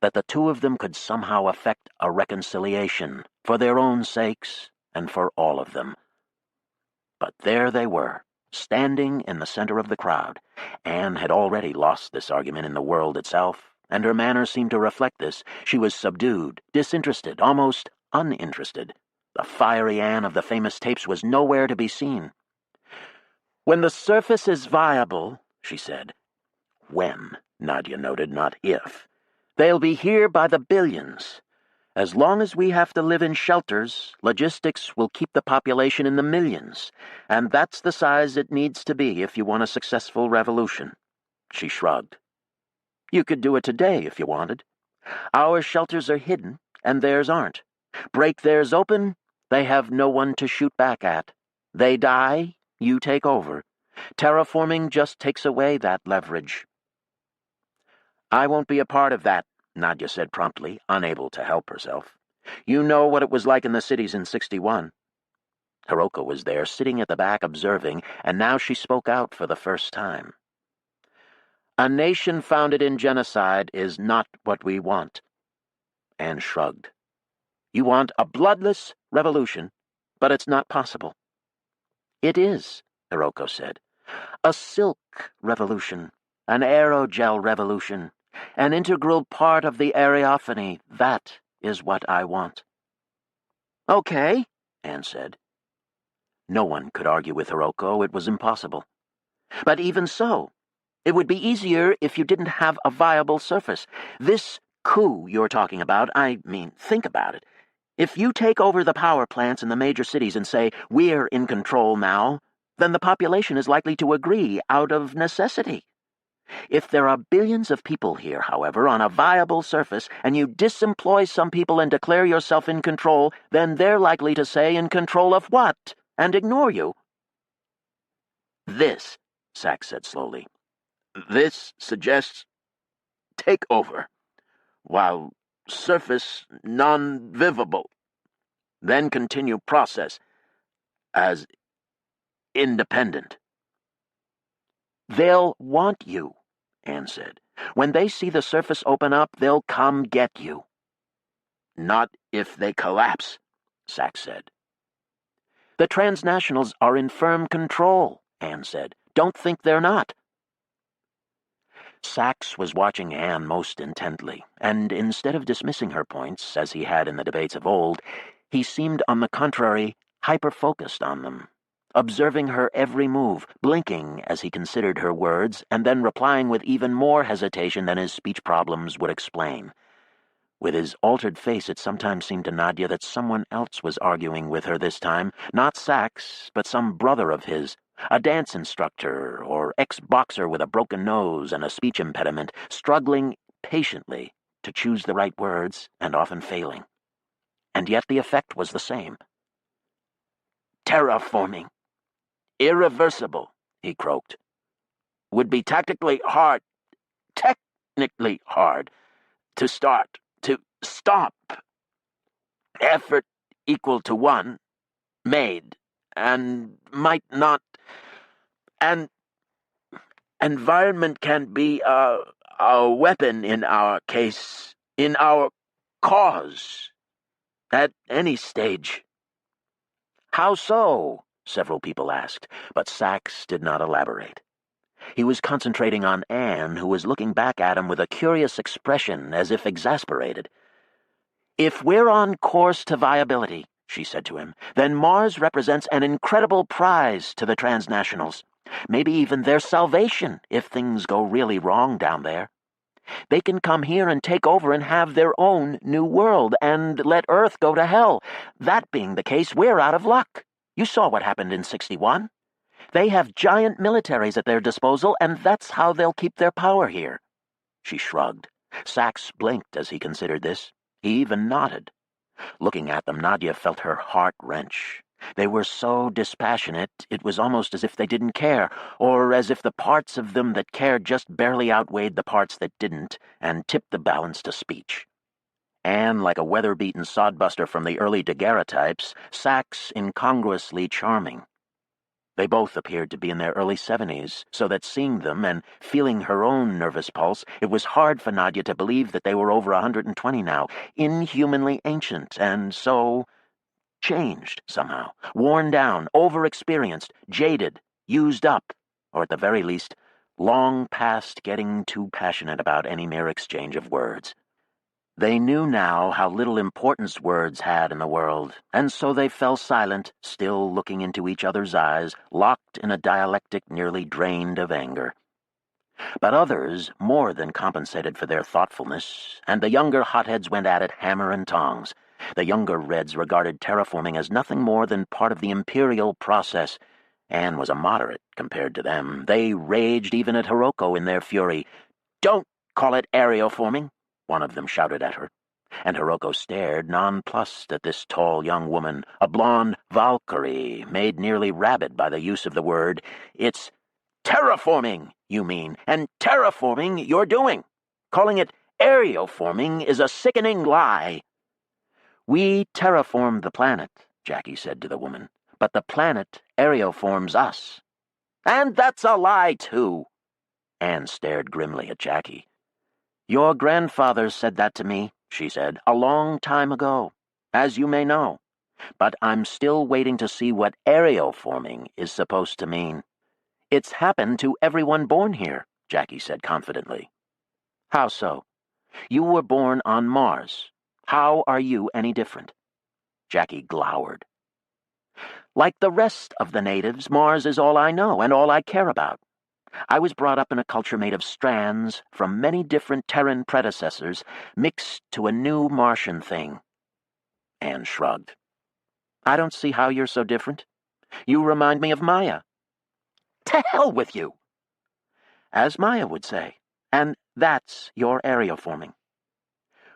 that the two of them could somehow effect a reconciliation, for their own sakes and for all of them. But there they were, standing in the center of the crowd. Anne had already lost this argument in the world itself, and her manner seemed to reflect this. She was subdued, disinterested, almost uninterested. The fiery Anne of the famous tapes was nowhere to be seen. "When the surface is viable," she said. "When," Nadia noted, not if. "They'll be here by the billions. As long as we have to live in shelters, logistics will keep the population in the millions, and that's the size it needs to be if you want a successful revolution." She shrugged. "You could do it today if you wanted. Our shelters are hidden, and theirs aren't. Break theirs open, they have no one to shoot back at. They die, you take over. Terraforming just takes away that leverage." "I won't be a part of that," Nadia said promptly, unable to help herself. "You know what it was like in the cities in 61. Hiroko was there, sitting at the back observing, and now she spoke out for the first time. "A nation founded in genocide is not what we want." Anne shrugged. "You want a bloodless revolution, but it's not possible." "It is," Hiroko said. "A silk revolution, an aerogel revolution, an integral part of the areophany. That is what I want." "Okay," Anne said. No one could argue with Hiroko. It was impossible. "But even so, it would be easier if you didn't have a viable surface. This coup you're talking about, I mean, think about it. If you take over the power plants in the major cities and say, we're in control now, then the population is likely to agree out of necessity. If there are billions of people here, however, on a viable surface, and you disemploy some people and declare yourself in control, then they're likely to say in control of what, and ignore you. This, Sachs said slowly, this suggests takeover, while surface non-vivable, then continue process as independent. They'll want you, Anne said. When they see the surface open up, they'll come get you. Not if they collapse, Sachs said. The transnationals are in firm control, Anne said. Don't think they're not. Sachs was watching Anne most intently, and instead of dismissing her points, as he had in the debates of old, he seemed, on the contrary, hyper-focused on them, observing her every move, blinking as he considered her words, and then replying with even more hesitation than his speech problems would explain. With his altered face, it sometimes seemed to Nadia that someone else was arguing with her this time, not Sachs, but some brother of his, a dance instructor or ex-boxer with a broken nose and a speech impediment, struggling patiently to choose the right words and often failing. And yet the effect was the same. Terraforming. Irreversible, he croaked. Would be technically hard to start, to stop. Effort equal to 1, made, and might not, and environment can be a weapon in our case, in our cause, at any stage. How so? Several people asked, but Sachs did not elaborate. He was concentrating on Anne, who was looking back at him with a curious expression, as if exasperated. If we're on course to viability, she said to him, then Mars represents an incredible prize to the transnationals. Maybe even their salvation if things go really wrong down there. They can come here and take over and have their own new world and let Earth go to hell. That being the case, we're out of luck. You saw what happened in 61. They have giant militaries at their disposal, and that's how they'll keep their power here. She shrugged. Sachs blinked as he considered this. He even nodded. Looking at them, Nadia felt her heart wrench. They were so dispassionate, it was almost as if they didn't care, or as if the parts of them that cared just barely outweighed the parts that didn't, and tipped the balance to speech. Anne, like a weather-beaten sodbuster from the early daguerreotypes, Sachs incongruously charming. They both appeared to be in their early 70s, so that seeing them and feeling her own nervous pulse, it was hard for Nadia to believe that they were over 120 now, inhumanly ancient, and so changed somehow, worn down, over-experienced, jaded, used up, or at the very least, long past getting too passionate about any mere exchange of words. They knew now how little importance words had in the world, and so they fell silent, still looking into each other's eyes, locked in a dialectic nearly drained of anger. But others more than compensated for their thoughtfulness, and the younger hotheads went at it hammer and tongs. The younger Reds regarded terraforming as nothing more than part of the imperial process. Anne was a moderate compared to them. They raged even at Hiroko in their fury. "Don't call it aeroforming," one of them shouted at her. And Hiroko stared, nonplussed, at this tall young woman, a blonde Valkyrie, made nearly rabid by the use of the word. "It's terraforming, you mean, and terraforming you're doing. Calling it aeroforming is a sickening lie." "We terraform the planet," Jackie said to the woman, "but the planet aeroforms us." "And that's a lie, too." Anne stared grimly at Jackie. "Your grandfather said that to me," she said, "a long time ago, as you may know. But I'm still waiting to see what aeroforming is supposed to mean." "It's happened to everyone born here," Jackie said confidently. "How so? You were born on Mars. How are you any different?" Jackie glowered. "Like the rest of the natives, Mars is all I know and all I care about. I was brought up in a culture made of strands from many different Terran predecessors mixed to a new Martian thing." Anne shrugged. I don't see how you're so different. You remind me of Maya. To hell with you! As Maya would say, and that's your areoforming.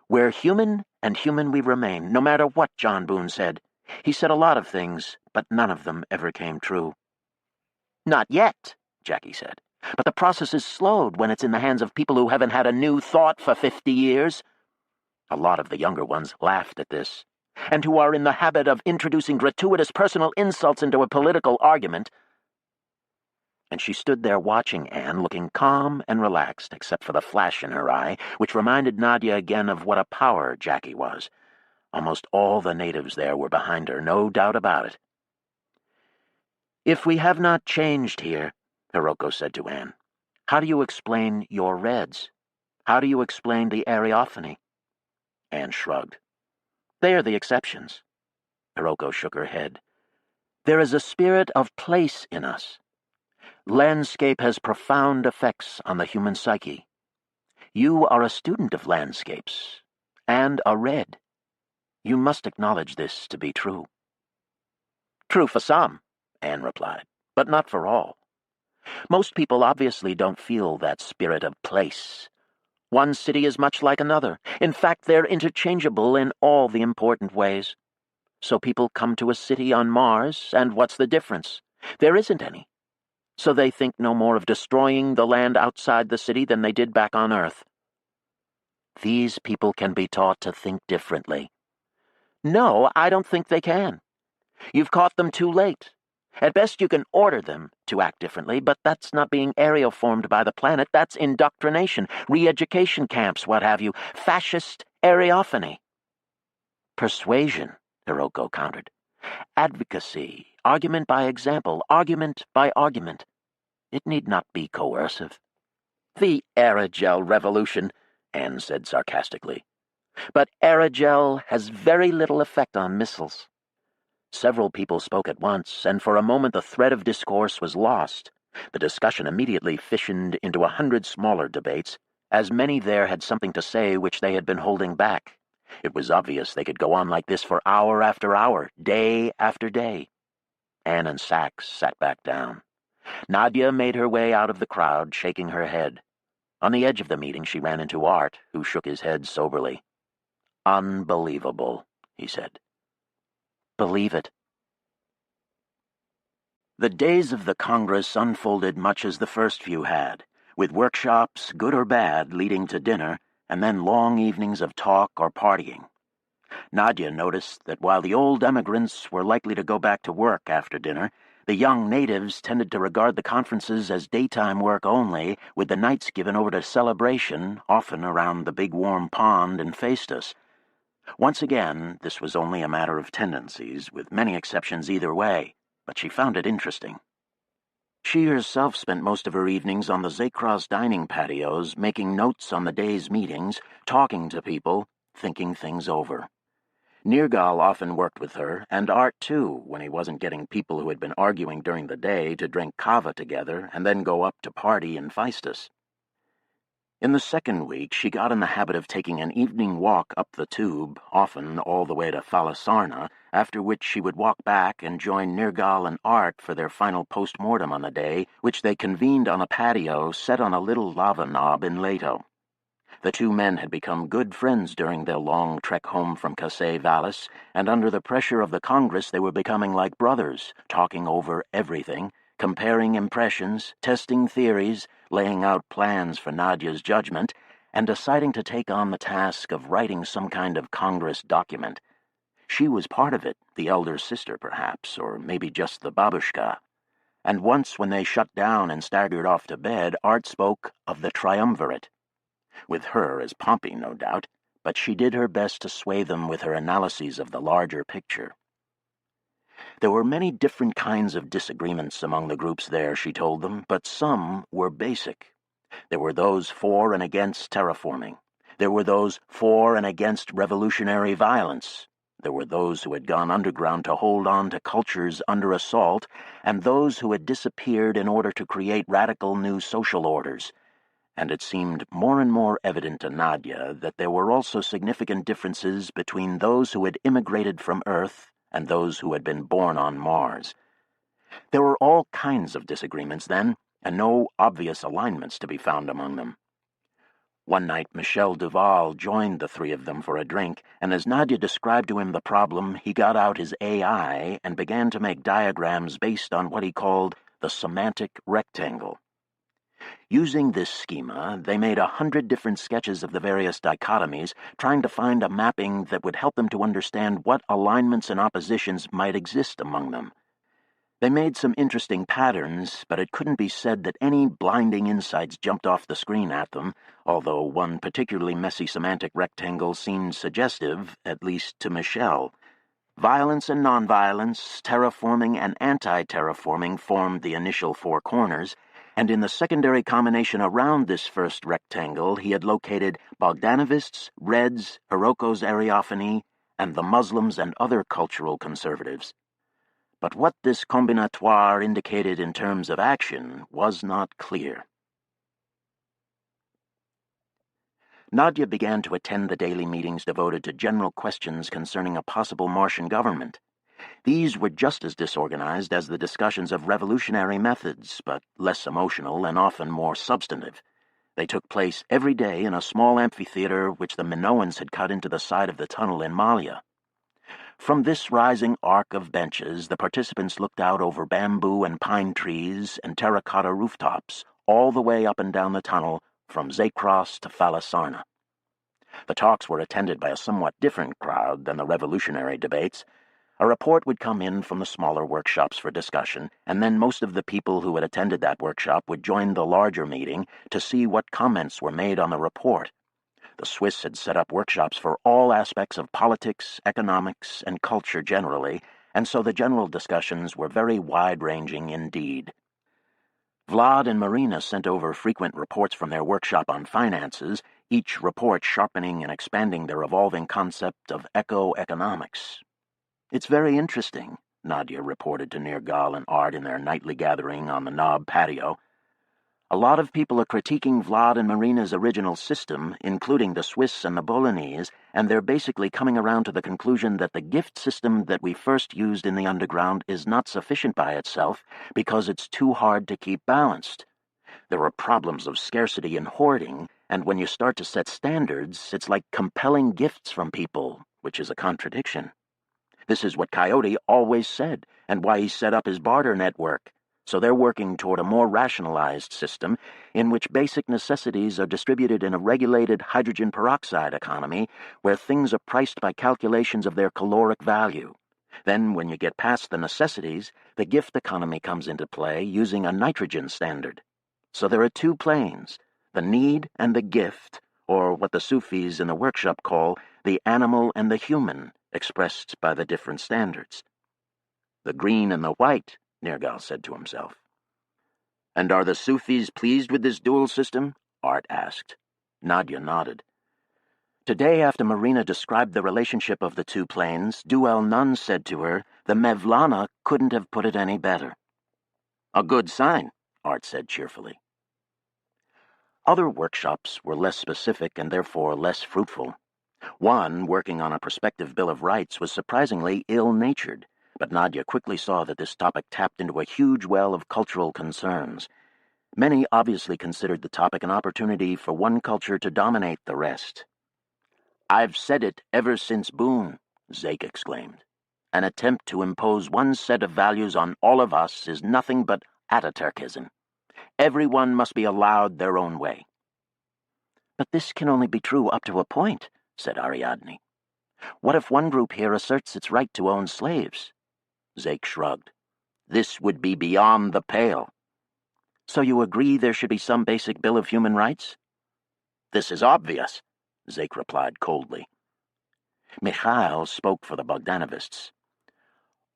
We're human, and human we remain, no matter what John Boone said. He said a lot of things, but none of them ever came true. Not yet, Jackie said. But the process is slowed when it's in the hands of people who haven't had a new thought for 50 years. A lot of the younger ones laughed at this, and who are in the habit of introducing gratuitous personal insults into a political argument. And she stood there watching Anne, looking calm and relaxed, except for the flash in her eye, which reminded Nadia again of what a power Jackie was. Almost all the natives there were behind her, no doubt about it. If we have not changed here, Hiroko said to Anne, how do you explain your reds? How do you explain the areophany? Anne shrugged. They are the exceptions. Hiroko shook her head. There is a spirit of place in us. Landscape has profound effects on the human psyche. You are a student of landscapes, and a red. You must acknowledge this to be true. True for some, Anne replied, but not for all. Most people obviously don't feel that spirit of place. One city is much like another. In fact, they're interchangeable in all the important ways. So people come to a city on Mars, and what's the difference? There isn't any. So they think no more of destroying the land outside the city than they did back on Earth. These people can be taught to think differently. No, I don't think they can. You've caught them too late. At best you can order them to act differently, but that's not being areoformed by the planet. That's indoctrination, re-education camps, what have you, fascist areophany. Persuasion, Hiroko countered. Advocacy, argument by example, argument by argument. It need not be coercive. The aerogel revolution, Anne said sarcastically. But aerogel has very little effect on missiles. Several people spoke at once, and for a moment the thread of discourse was lost. The discussion immediately fissioned into 100 smaller debates, as many there had something to say which they had been holding back. It was obvious they could go on like this for hour after hour, day after day. Anne and Sachs sat back down. Nadia made her way out of the crowd, shaking her head. On the edge of the meeting she ran into Art, who shook his head soberly. Unbelievable, he said. Believe it. The days of the Congress unfolded much as the first few had, with workshops, good or bad, leading to dinner, and then long evenings of talk or partying. Nadia noticed that while the old emigrants were likely to go back to work after dinner, the young natives tended to regard the conferences as daytime work only, with the nights given over to celebration, often around the big warm pond in Phaestus. Once again, this was only a matter of tendencies, with many exceptions either way, but she found it interesting. She herself spent most of her evenings on the Zakros dining patios, making notes on the day's meetings, talking to people, thinking things over. Nirgal often worked with her, and Art too, when he wasn't getting people who had been arguing during the day to drink kava together and then go up to party in Phaestus. In the second week, she got in the habit of taking an evening walk up the tube, often all the way to Thalasarna, after which she would walk back and join Nirgal and Art for their final post-mortem on the day, which they convened on a patio set on a little lava knob in Leto. The two men had become good friends during their long trek home from Kasey Vallis, and under the pressure of the Congress they were becoming like brothers, talking over everything, comparing impressions, testing theories, laying out plans for Nadia's judgment, and deciding to take on the task of writing some kind of Congress document. She was part of it, the elder sister perhaps, or maybe just the babushka. And once when they shut down and staggered off to bed, Art spoke of the triumvirate. With her as Pompey, no doubt, but she did her best to sway them with her analyses of the larger picture. There were many different kinds of disagreements among the groups there, she told them, but some were basic. There were those for and against terraforming. There were those for and against revolutionary violence. There were those who had gone underground to hold on to cultures under assault, and those who had disappeared in order to create radical new social orders. and it seemed more and more evident to Nadia that there were also significant differences between those who had immigrated from Earth and those who had been born on Mars. There were all kinds of disagreements then, and no obvious alignments to be found among them. One night, Michel Duval joined the three of them for a drink, and as Nadia described to him the problem, he got out his AI and began to make diagrams based on what he called the semantic rectangle. Using this schema, they made 100 different sketches of the various dichotomies, trying to find a mapping that would help them to understand what alignments and oppositions might exist among them. They made some interesting patterns, but it couldn't be said that any blinding insights jumped off the screen at them, although one particularly messy semantic rectangle seemed suggestive, at least to Michel. Violence and nonviolence, terraforming and anti-terraforming formed the initial four corners, and in the secondary combination around this first rectangle he had located Bogdanovists, Reds, Hirocco's Ariophany, and the Muslims and other cultural conservatives. But what this combinatoire indicated in terms of action was not clear. Nadia began to attend the daily meetings devoted to general questions concerning a possible Martian government. These were just as disorganized as the discussions of revolutionary methods, but less emotional and often more substantive. They took place every day in a small amphitheater which the Minoans had cut into the side of the tunnel in Malia. From this rising arc of benches, the participants looked out over bamboo and pine trees and terracotta rooftops, all the way up and down the tunnel, from Zakros to Falasarna. The talks were attended by a somewhat different crowd than the revolutionary debates. A report would come in from the smaller workshops for discussion, and then most of the people who had attended that workshop would join the larger meeting to see what comments were made on the report. The Swiss had set up workshops for all aspects of politics, economics, and culture generally, and so the general discussions were very wide-ranging indeed. Vlad and Marina sent over frequent reports from their workshop on finances, each report sharpening and expanding their evolving concept of eco-economics. "It's very interesting," Nadia reported to Nergal and Art in their nightly gathering on the knob patio. "A lot of people are critiquing Vlad and Marina's original system, including the Swiss and the Bolognese, and they're basically coming around to the conclusion that the gift system that we first used in the underground is not sufficient by itself because it's too hard to keep balanced. There are problems of scarcity and hoarding, and when you start to set standards, it's like compelling gifts from people, which is a contradiction. This is what Coyote always said, and why he set up his barter network. So they're working toward a more rationalized system in which basic necessities are distributed in a regulated hydrogen peroxide economy where things are priced by calculations of their caloric value. Then, when you get past the necessities, the gift economy comes into play using a nitrogen standard. So there are two planes, the need and the gift, or what the Sufis in the workshop call the animal and the human, expressed by the different standards." "The green and the white," Nergal said to himself. "And are the Sufis pleased with this dual system?" Art asked. Nadia nodded. Today, after Marina described the relationship of the two planes, Duel Nun said to her, "The Mevlana couldn't have put it any better." "A good sign," Art said cheerfully. Other workshops were less specific and therefore less fruitful. One, working on a prospective Bill of Rights, was surprisingly ill-natured, but Nadia quickly saw that this topic tapped into a huge well of cultural concerns. Many obviously considered the topic an opportunity for one culture to dominate the rest. "I've said it ever since Boone," Zake exclaimed. "An attempt to impose one set of values on all of us is nothing but Ataturkism. Everyone must be allowed their own way." "But this can only be true up to a point," said Ariadne. "What if one group here asserts its right to own slaves?" Zake shrugged. "This would be beyond the pale." "So you agree there should be some basic Bill of Human Rights?" "This is obvious," Zake replied coldly. Mikhail spoke for the Bogdanovists.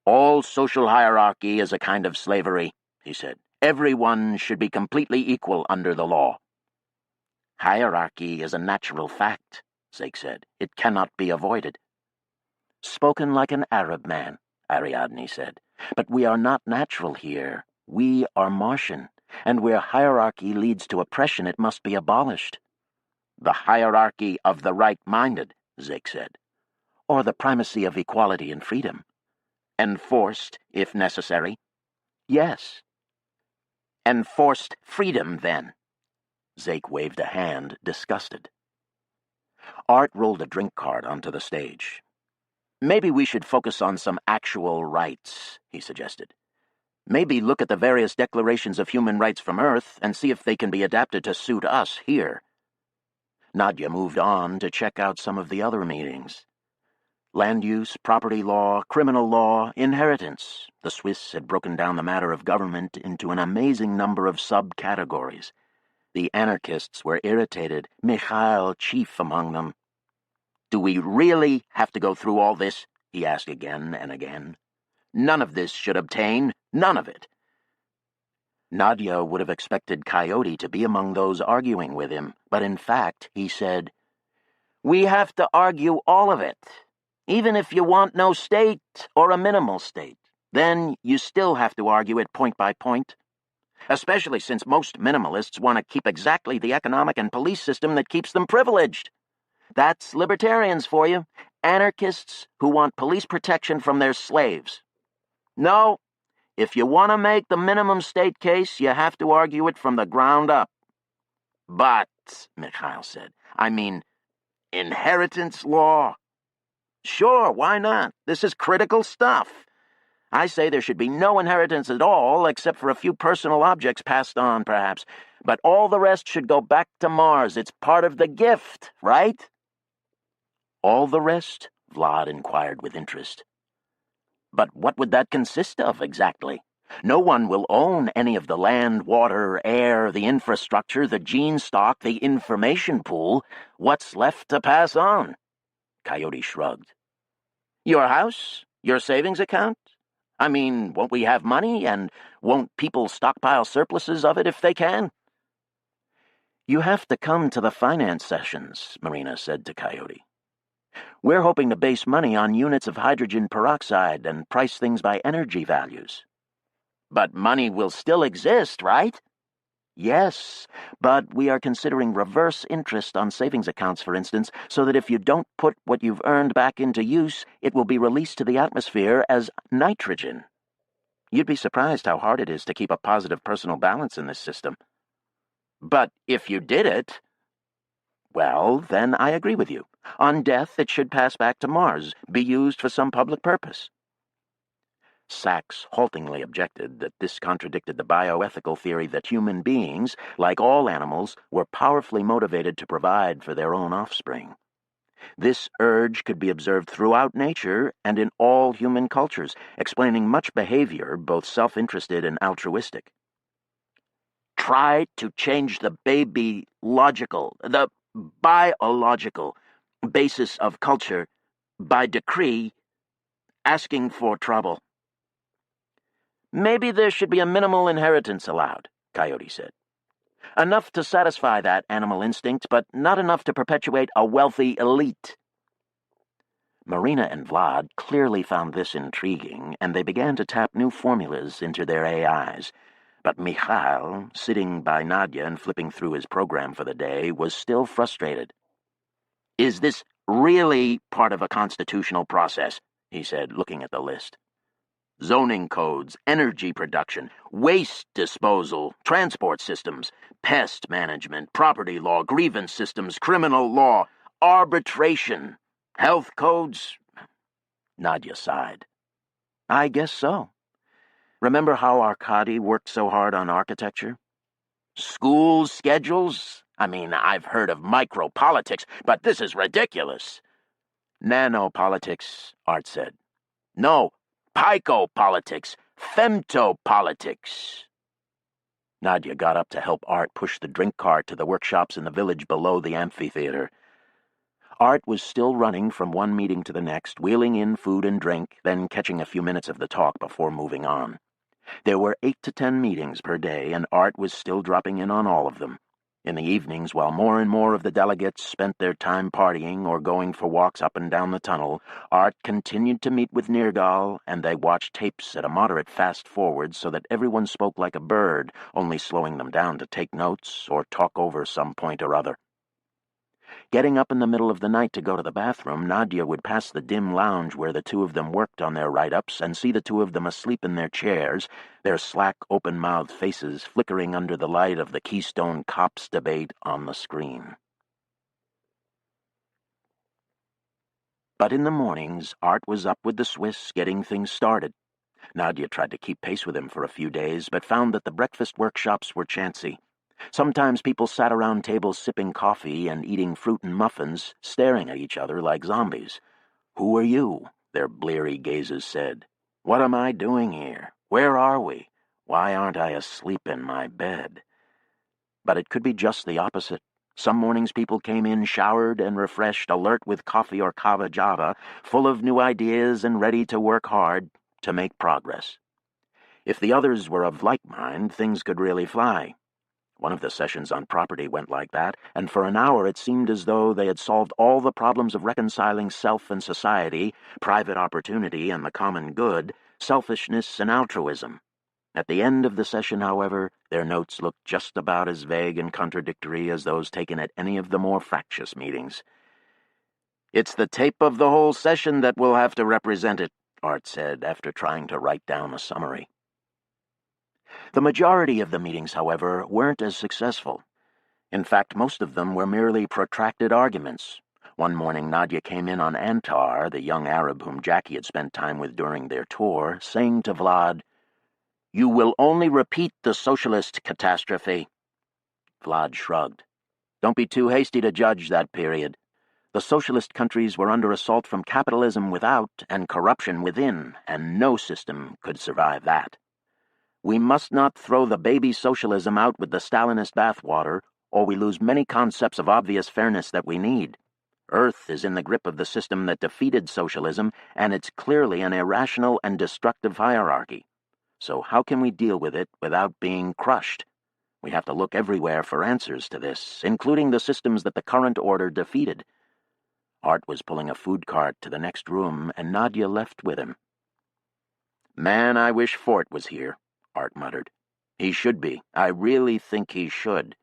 "All social hierarchy is a kind of slavery," he said. "Everyone should be completely equal under the law." "Hierarchy is a natural fact," Zake said. "It cannot be avoided." "Spoken like an Arab man," Ariadne said. "But we are not natural here. We are Martian, And where hierarchy leads to oppression, it must be abolished. The hierarchy of the right-minded, Zeke said. Or the primacy of equality and freedom. Enforced, if necessary. Yes. Enforced freedom, then. Zeke waved a hand, disgusted. Art rolled a drink cart onto the stage. Maybe we should focus on some actual rights, he suggested. Maybe look at the various declarations of human rights from Earth and see if they can be adapted to suit us here. Nadia moved on to check out some of the other meetings. Land use, property law, criminal law, inheritance. The Swiss had broken down the matter of government into an amazing number of subcategories. The anarchists were irritated, Mikhail chief among them. Do we really have to go through all this? He asked again and again. None of this should obtain, none of it. Nadia would have expected Coyote to be among those arguing with him, but in fact, he said, we have to argue all of it. Even if you want no state or a minimal state, then you still have to argue it point by point. Especially since most minimalists want to keep exactly the economic and police system that keeps them privileged. That's libertarians for you, anarchists who want police protection from their slaves. No, if you want to make the minimum state case, you have to argue it from the ground up. But, Mikhail said, I mean, inheritance law. Sure, why not? This is critical stuff. I say there should be no inheritance at all, except for a few personal objects passed on, perhaps. But all the rest should go back to Mars. It's part of the gift, right? All the rest? Vlad inquired with interest. But what would that consist of, exactly? No one will own any of the land, water, air, the infrastructure, the gene stock, the information pool. What's left to pass on? Coyote shrugged. Your house? Your savings account? I mean, won't we have money, and won't people stockpile surpluses of it if they can? You have to come to the finance sessions, Marina said to Coyote. We're hoping to base money on units of hydrogen peroxide and price things by energy values. But money will still exist, right? Yes, but we are considering reverse interest on savings accounts, for instance, so that if you don't put what you've earned back into use, it will be released to the atmosphere as nitrogen. You'd be surprised how hard it is to keep a positive personal balance in this system. But if you did it... Well, then I agree with you. On death, it should pass back to Mars, be used for some public purpose. Sachs haltingly objected that this contradicted the bioethical theory that human beings, like all animals, were powerfully motivated to provide for their own offspring. This urge could be observed throughout nature and in all human cultures, explaining much behavior, both self-interested and altruistic. Try to change the biological basis of culture by decree, asking for trouble. Maybe there should be a minimal inheritance allowed, Coyote said. Enough to satisfy that animal instinct, but not enough to perpetuate a wealthy elite. Marina and Vlad clearly found this intriguing, and they began to tap new formulas into their AIs. But Mikhail, sitting by Nadia and flipping through his program for the day, was still frustrated. Is this really part of a constitutional process? He said, looking at the list. Zoning codes, energy production, waste disposal, transport systems, pest management, property law, grievance systems, criminal law, arbitration, health codes. Nadia sighed. I guess so. Remember how Arkady worked so hard on architecture? School schedules? I mean, I've heard of micropolitics, but this is ridiculous. Nanopolitics, Art said. No, picopolitics, femtopolitics. Nadia got up to help Art push the drink cart to the workshops in the village below the amphitheater. Art was still running from one meeting to the next, wheeling in food and drink, then catching a few minutes of the talk before moving on. There were 8 to 10 meetings per day, and Art was still dropping in on all of them. In the evenings, while more and more of the delegates spent their time partying or going for walks up and down the tunnel, Art continued to meet with Nergal, and they watched tapes at a moderate fast-forward so that everyone spoke like a bird, only slowing them down to take notes or talk over some point or other. Getting up in the middle of the night to go to the bathroom, Nadia would pass the dim lounge where the two of them worked on their write-ups and see the two of them asleep in their chairs, their slack, open-mouthed faces flickering under the light of the Keystone Cops debate on the screen. But in the mornings, Art was up with the Swiss getting things started. Nadia tried to keep pace with him for a few days, but found that the breakfast workshops were chancy. Sometimes people sat around tables sipping coffee and eating fruit and muffins, staring at each other like zombies. "Who are you?" their bleary gazes said. "What am I doing here? Where are we? Why aren't I asleep in my bed?" But it could be just the opposite. Some mornings people came in showered and refreshed, alert with coffee or kava java, full of new ideas and ready to work hard to make progress. If the others were of like mind, things could really fly. One of the sessions on property went like that, and for an hour it seemed as though they had solved all the problems of reconciling self and society, private opportunity and the common good, selfishness and altruism. At the end of the session, however, their notes looked just about as vague and contradictory as those taken at any of the more fractious meetings. "It's the tape of the whole session that will have to represent it," Art said after trying to write down a summary. The majority of the meetings, however, weren't as successful. In fact, most of them were merely protracted arguments. One morning, Nadia came in on Antar, the young Arab whom Jackie had spent time with during their tour, saying to Vlad, "You will only repeat the socialist catastrophe." Vlad shrugged. "Don't be too hasty to judge that period. The socialist countries were under assault from capitalism without and corruption within, and no system could survive that. We must not throw the baby socialism out with the Stalinist bathwater, or we lose many concepts of obvious fairness that we need. Earth is in the grip of the system that defeated socialism, and it's clearly an irrational and destructive hierarchy. So how can we deal with it without being crushed? We have to look everywhere for answers to this, including the systems that the current order defeated." Art was pulling a food cart to the next room, and Nadia left with him. "Man, I wish Fort was here," Art muttered. "He should be. I really think he should."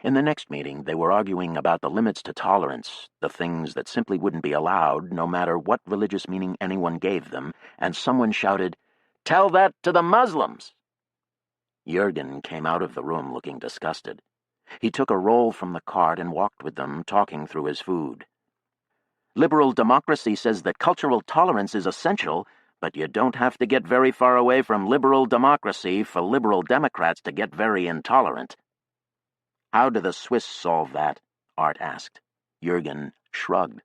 In the next meeting, they were arguing about the limits to tolerance, the things that simply wouldn't be allowed, no matter what religious meaning anyone gave them, and someone shouted, "Tell that to the Muslims!" Jurgen came out of the room looking disgusted. He took a roll from the cart and walked with them, talking through his food. "Liberal democracy says that cultural tolerance is essential, but you don't have to get very far away from liberal democracy for liberal Democrats to get very intolerant." "How do the Swiss solve that?" Art asked. Jurgen shrugged.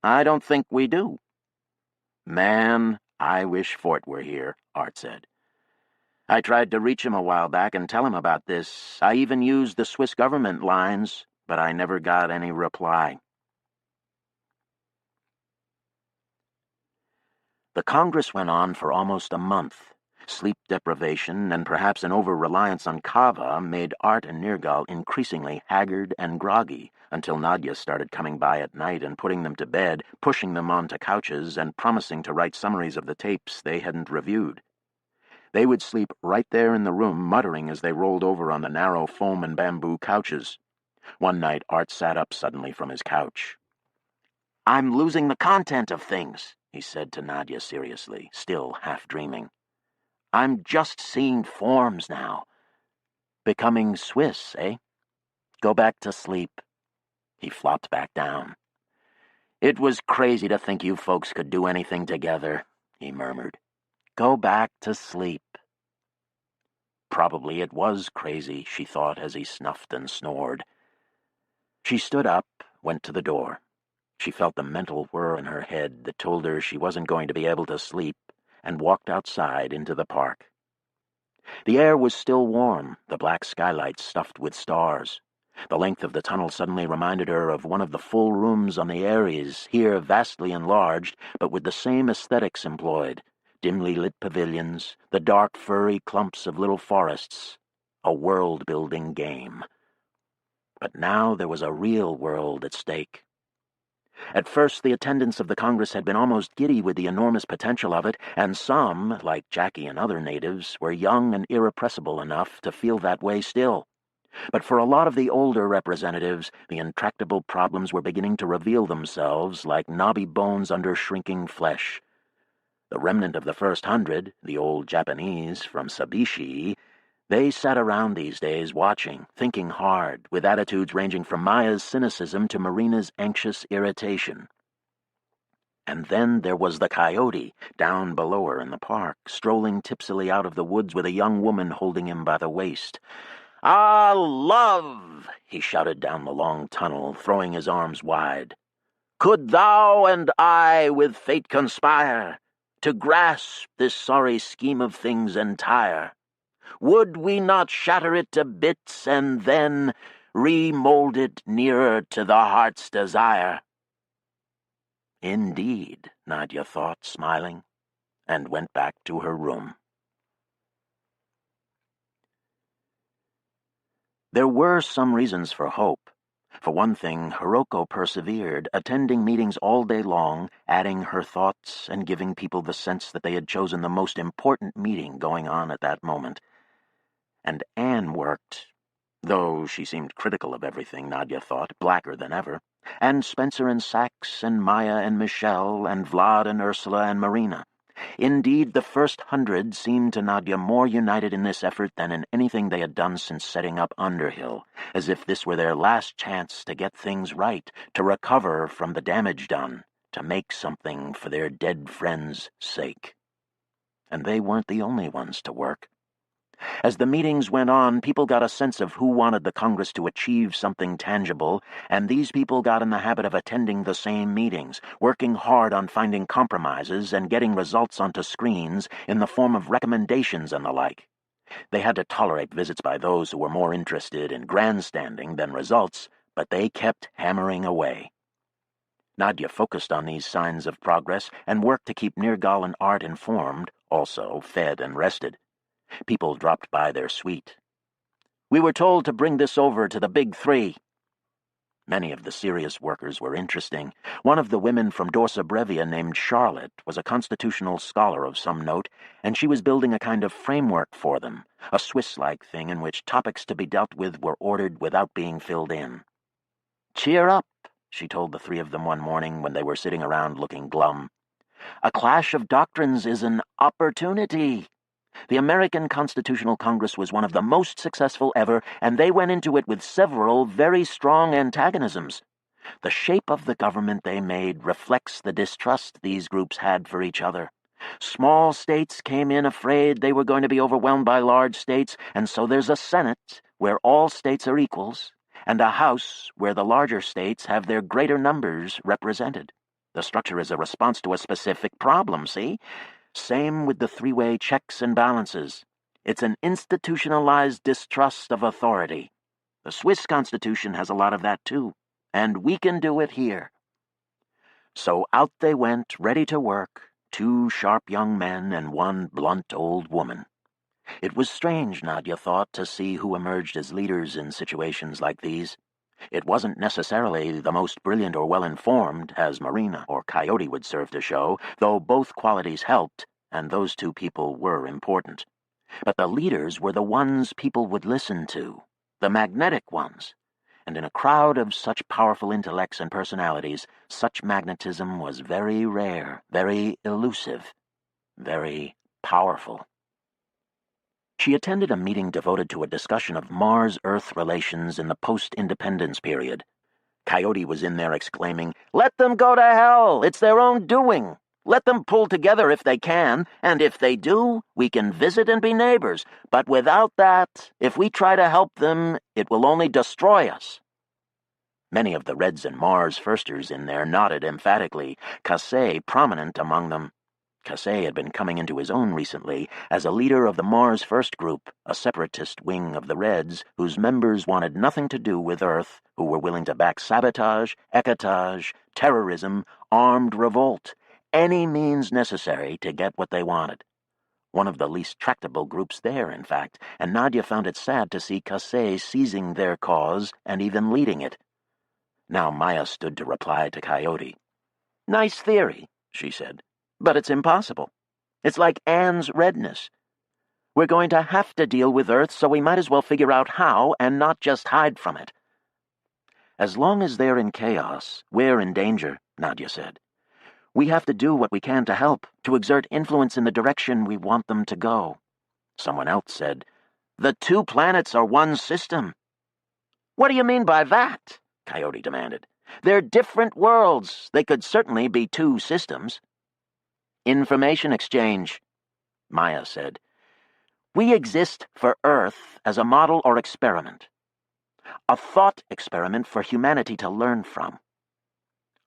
"I don't think we do." "Man, I wish Fort were here," Art said. "I tried to reach him a while back and tell him about this. I even used the Swiss government lines, but I never got any reply." The Congress went on for almost a month. Sleep deprivation and perhaps an over-reliance on kava made Art and Nergal increasingly haggard and groggy until Nadia started coming by at night and putting them to bed, pushing them onto couches, and promising to write summaries of the tapes they hadn't reviewed. They would sleep right there in the room, muttering as they rolled over on the narrow foam and bamboo couches. One night, Art sat up suddenly from his couch. "I'm losing the content of things," he said to Nadia seriously, still half-dreaming. "I'm just seeing forms now. Becoming Swiss, eh? Go back to sleep." He flopped back down. "It was crazy to think you folks could do anything together," he murmured. "Go back to sleep." Probably it was crazy, she thought as he snuffed and snored. She stood up, went to the door. She felt the mental whir in her head that told her she wasn't going to be able to sleep, and walked outside into the park. The air was still warm, the black skylight stuffed with stars. The length of the tunnel suddenly reminded her of one of the full rooms on the Aries, here vastly enlarged, but with the same aesthetics employed. Dimly lit pavilions, the dark furry clumps of little forests. A world-building game. But now there was a real world at stake. At first, the attendants of the Congress had been almost giddy with the enormous potential of it, and some, like Jackie and other natives, were young and irrepressible enough to feel that way still. But for a lot of the older representatives, the intractable problems were beginning to reveal themselves like knobby bones under shrinking flesh. The remnant of the first 100, the old Japanese from Sabishi, they sat around these days watching, thinking hard, with attitudes ranging from Maya's cynicism to Marina's anxious irritation. And then there was the coyote, down below her in the park, strolling tipsily out of the woods with a young woman holding him by the waist. "Ah, love!" he shouted down the long tunnel, throwing his arms wide. "Could thou and I with fate conspire to grasp this sorry scheme of things entire? Would we not shatter it to bits and then remold it nearer to the heart's desire?" Indeed, Nadia thought, smiling, and went back to her room. There were some reasons for hope. For one thing, Hiroko persevered, attending meetings all day long, adding her thoughts and giving people the sense that they had chosen the most important meeting going on at that moment. And Anne worked, though she seemed critical of everything, Nadia thought, blacker than ever, and Spencer and Sachs and Maya and Michelle and Vlad and Ursula and Marina. Indeed, the first 100 seemed to Nadia more united in this effort than in anything they had done since setting up Underhill, as if this were their last chance to get things right, to recover from the damage done, to make something for their dead friends' sake. And they weren't the only ones to work. As the meetings went on, people got a sense of who wanted the Congress to achieve something tangible, and these people got in the habit of attending the same meetings, working hard on finding compromises and getting results onto screens in the form of recommendations and the like. They had to tolerate visits by those who were more interested in grandstanding than results, but they kept hammering away. Nadia focused on these signs of progress and worked to keep Nirgal and Art informed, also fed and rested. People dropped by their suite. "We were told to bring this over to the Big Three." Many of the serious workers were interesting. One of the women from Dorsa Brevia named Charlotte was a constitutional scholar of some note, and she was building a kind of framework for them, a Swiss-like thing in which topics to be dealt with were ordered without being filled in. "Cheer up," she told the three of them one morning when they were sitting around looking glum. "A clash of doctrines is an opportunity. The American Constitutional Congress was one of the most successful ever, and they went into it with several very strong antagonisms. The shape of the government they made reflects the distrust these groups had for each other. Small states came in afraid they were going to be overwhelmed by large states, and so there's a Senate where all states are equals, and a House where the larger states have their greater numbers represented. The structure is a response to a specific problem, see? Same with the three-way checks and balances. It's an institutionalized distrust of authority. The Swiss Constitution has a lot of that too, and we can do it here." So out they went, ready to work, 2 sharp young men and 1 blunt old woman. It was strange, Nadia thought, to see who emerged as leaders in situations like these. It wasn't necessarily the most brilliant or well-informed, as Marina or Coyote would serve to show, though both qualities helped, and those 2 people were important. But the leaders were the ones people would listen to, the magnetic ones. And in a crowd of such powerful intellects and personalities, such magnetism was very rare, very elusive, very powerful. She attended a meeting devoted to a discussion of Mars-Earth relations in the post-independence period. Coyote was in there exclaiming, "Let them go to hell! It's their own doing! Let them pull together if they can, and if they do, we can visit and be neighbors. But without that, if we try to help them, it will only destroy us." Many of the Reds and Mars firsters in there nodded emphatically, Casey prominent among them. Casey had been coming into his own recently as a leader of the Mars First Group, a separatist wing of the Reds whose members wanted nothing to do with Earth, who were willing to back sabotage, ecotage, terrorism, armed revolt, any means necessary to get what they wanted. one of the least tractable groups there, in fact, and Nadia found it sad to see Casey seizing their cause and even leading it. Now Maya stood to reply to Coyote. "Nice theory," she said, "but it's impossible. It's like Anne's redness. We're going to have to deal with Earth, so we might as well figure out how and not just hide from it." "As long as they're in chaos, we're in danger," Nadia said. "We have to do what we can to help, to exert influence in the direction we want them to go." Someone else said, "The two planets are one system." "What do you mean by that?" Coyote demanded. "They're different worlds. They could certainly be two systems." "Information exchange," Maya said. "We exist for Earth as a model or experiment. A thought experiment for humanity to learn from."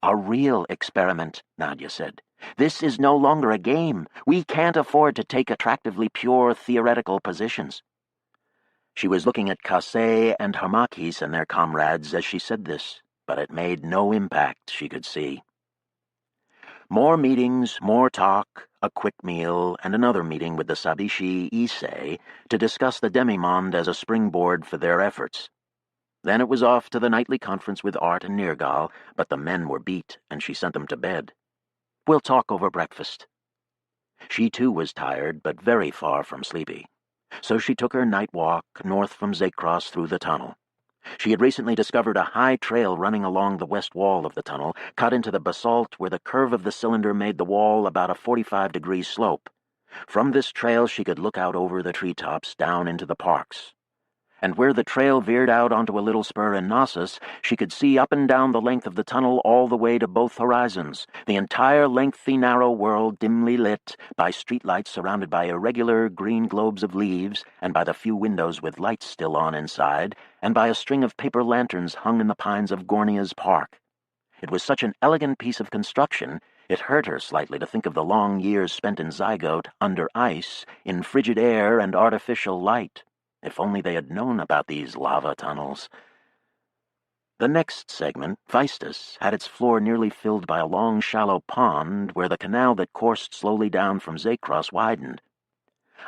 "A real experiment," Nadia said. "This is no longer a game. We can't afford to take attractively pure theoretical positions." She was looking at Casey and Harmakis and their comrades as she said this, but it made no impact, she could see. More meetings, more talk, a quick meal, and another meeting with the Sabishi Issei to discuss the demimonde as a springboard for their efforts. Then it was off to the nightly conference with Art and Nirgal, but the men were beat, and she sent them to bed. "We'll talk over breakfast." She too was tired, but very far from sleepy. So she took her night walk north from Zakros through the tunnel. She had recently discovered a high trail running along the west wall of the tunnel, cut into the basalt where the curve of the cylinder made the wall about a 45-degree slope. From this trail she could look out over the treetops down into the parks. And where the trail veered out onto a little spur in Knossos, she could see up and down the length of the tunnel all the way to both horizons, the entire lengthy narrow world dimly lit by streetlights surrounded by irregular green globes of leaves, and by the few windows with lights still on inside, and by a string of paper lanterns hung in the pines of Gornia's park. It was such an elegant piece of construction, it hurt her slightly to think of the long years spent in Zygote, under ice, in frigid air and artificial light. If only they had known about these lava tunnels. The next segment, Phaistos, had its floor nearly filled by a long, shallow pond where the canal that coursed slowly down from Zakros widened.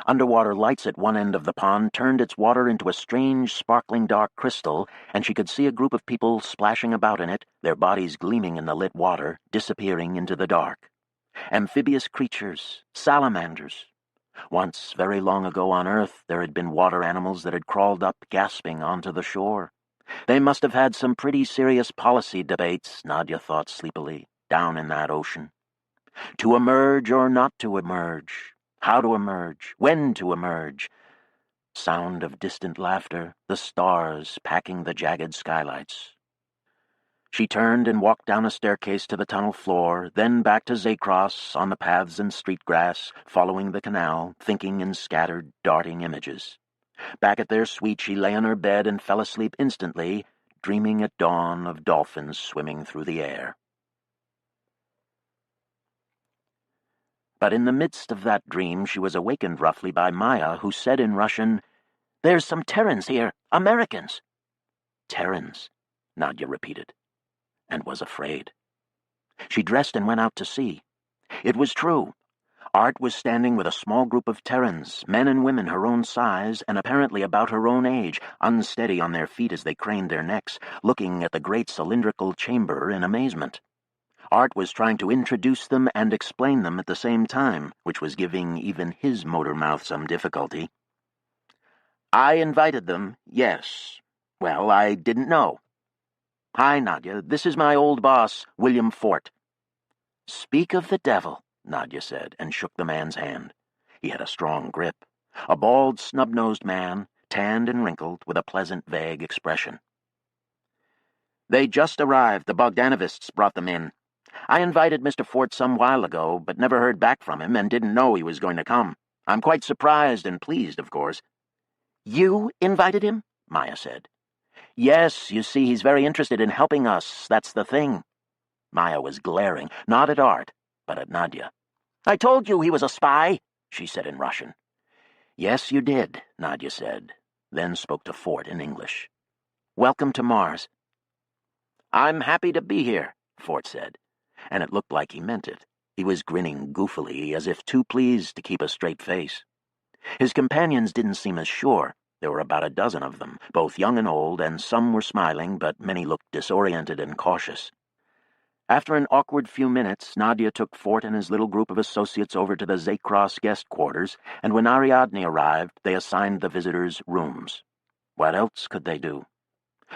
Underwater lights at one end of the pond turned its water into a strange, sparkling dark crystal, and she could see a group of people splashing about in it, their bodies gleaming in the lit water, disappearing into the dark. Amphibious creatures, salamanders. Once, very long ago on Earth, there had been water animals that had crawled up, gasping, onto the shore. They must have had some pretty serious policy debates, Nadia thought sleepily, down in that ocean. To emerge or not to emerge? How to emerge? When to emerge? Sound of distant laughter, the stars packing the jagged skylights. She turned and walked down a staircase to the tunnel floor, then back to Zakros, on the paths and street grass, following the canal, thinking in scattered, darting images. Back at their suite she lay on her bed and fell asleep instantly, dreaming at dawn of dolphins swimming through the air. But in the midst of that dream she was awakened roughly by Maya, who said in Russian, "There's some Terrans here, Americans." "Terrans," Nadia repeated, and was afraid. She dressed and went out to see. It was true. Art was standing with a small group of Terrans, men and women her own size and apparently about her own age, unsteady on their feet as they craned their necks, looking at the great cylindrical chamber in amazement. Art was trying to introduce them and explain them at the same time, which was giving even his motor mouth some difficulty. "I invited them, yes. Well, I didn't know. Hi, Nadia. This is my old boss, William Fort." "Speak of the devil," Nadia said, and shook the man's hand. He had a strong grip. A bald, snub-nosed man, tanned and wrinkled, with a pleasant, vague expression. "They just arrived. The Bogdanovists brought them in. I invited Mr. Fort some while ago, but never heard back from him and didn't know he was going to come. I'm quite surprised and pleased, of course." "You invited him?" Maya said. "Yes, you see, he's very interested in helping us. That's the thing." Maya was glaring, not at Art, but at Nadia. "I told you he was a spy," she said in Russian. "Yes, you did," Nadia said, then spoke to Fort in English. "Welcome to Mars." "I'm happy to be here," Fort said, and it looked like he meant it. He was grinning goofily, as if too pleased to keep a straight face. His companions didn't seem as sure. There were about a dozen of them, both young and old, and some were smiling, but many looked disoriented and cautious. After an awkward few minutes, Nadia took Fort and his little group of associates over to the Zakros guest quarters, and when Ariadne arrived, they assigned the visitors rooms. What else could they do?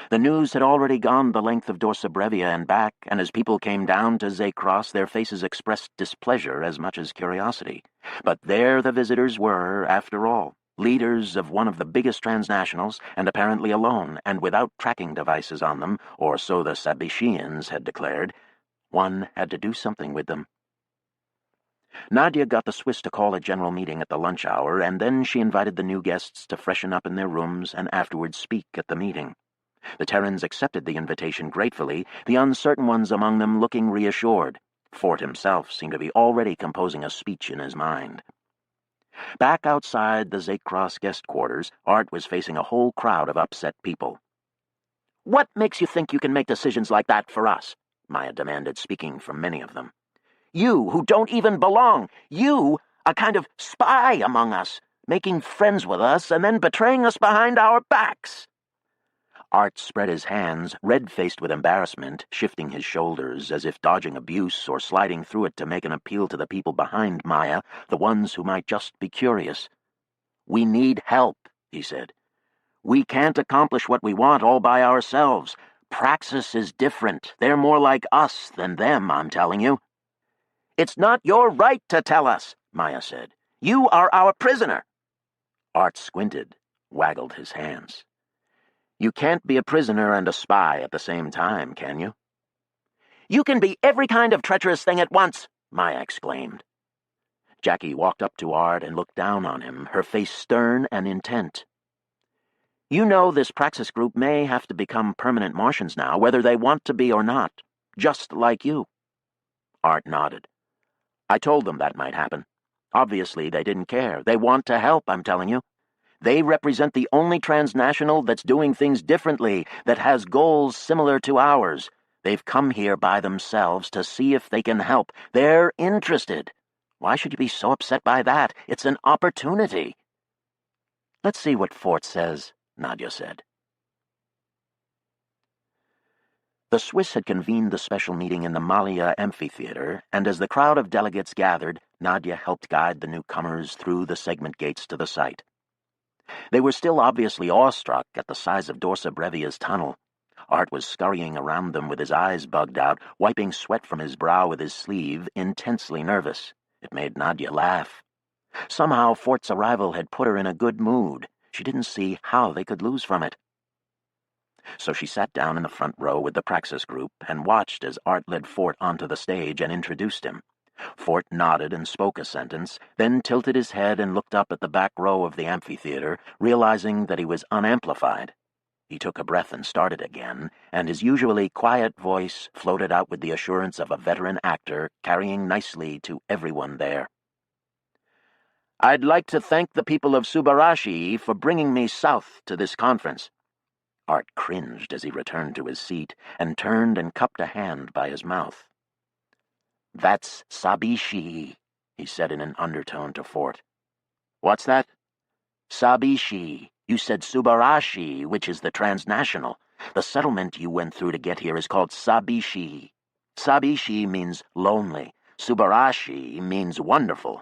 The news had already gone the length of Dorsabrevia and back, and as people came down to Zakros, their faces expressed displeasure as much as curiosity. But there the visitors were, after all, leaders of one of the biggest transnationals, and apparently alone, and without tracking devices on them, or so the Sabishians had declared. One had to do something with them. Nadia got the Swiss to call a general meeting at the lunch hour, and then she invited the new guests to freshen up in their rooms and afterwards speak at the meeting. The Terrans accepted the invitation gratefully, the uncertain ones among them looking reassured. Fort himself seemed to be already composing a speech in his mind. Back outside the Zakros guest quarters, Art was facing a whole crowd of upset people. "What makes you think you can make decisions like that for us?" Maya demanded, speaking for many of them. "You, who don't even belong. You, a kind of spy among us, making friends with us and then betraying us behind our backs." Art spread his hands, red-faced with embarrassment, shifting his shoulders as if dodging abuse or sliding through it to make an appeal to the people behind Maya, the ones who might just be curious. "We need help," he said. "We can't accomplish what we want all by ourselves. Praxis is different. They're more like us than them, I'm telling you." "It's not your right to tell us," Maya said. "You are our prisoner." Art squinted, waggled his hands. "You can't be a prisoner and a spy at the same time, can you?" "You can be every kind of treacherous thing at once," Maya exclaimed. Jackie walked up to Art and looked down on him, her face stern and intent. "You know this Praxis group may have to become permanent Martians now, whether they want to be or not, just like you." Art nodded. "I told them that might happen. Obviously, they didn't care. They want to help, I'm telling you. They represent the only transnational that's doing things differently, that has goals similar to ours. They've come here by themselves to see if they can help. They're interested. Why should you be so upset by that? It's an opportunity." "Let's see what Fort says," Nadia said. The Swiss had convened the special meeting in the Malia amphitheater, and as the crowd of delegates gathered, Nadia helped guide the newcomers through the segment gates to the site. They were still obviously awestruck at the size of Dorsabrevia's tunnel. Art was scurrying around them with his eyes bugged out, wiping sweat from his brow with his sleeve, intensely nervous. It made Nadia laugh. Somehow Fort's arrival had put her in a good mood. She didn't see how they could lose from it. So she sat down in the front row with the Praxis group and watched as Art led Fort onto the stage and introduced him. Fort nodded and spoke a sentence, then tilted his head and looked up at the back row of the amphitheater, realizing that he was unamplified. He took a breath and started again, and his usually quiet voice floated out with the assurance of a veteran actor, carrying nicely to everyone there. "I'd like to thank the people of Subarashi for bringing me south to this conference." Art cringed as he returned to his seat and turned and cupped a hand by his mouth. "That's Sabishi," he said in an undertone to Fort. "What's that?" "Sabishi. You said Subarashi, which is the transnational. The settlement you went through to get here is called Sabishi. Sabishi means lonely. Subarashi means wonderful."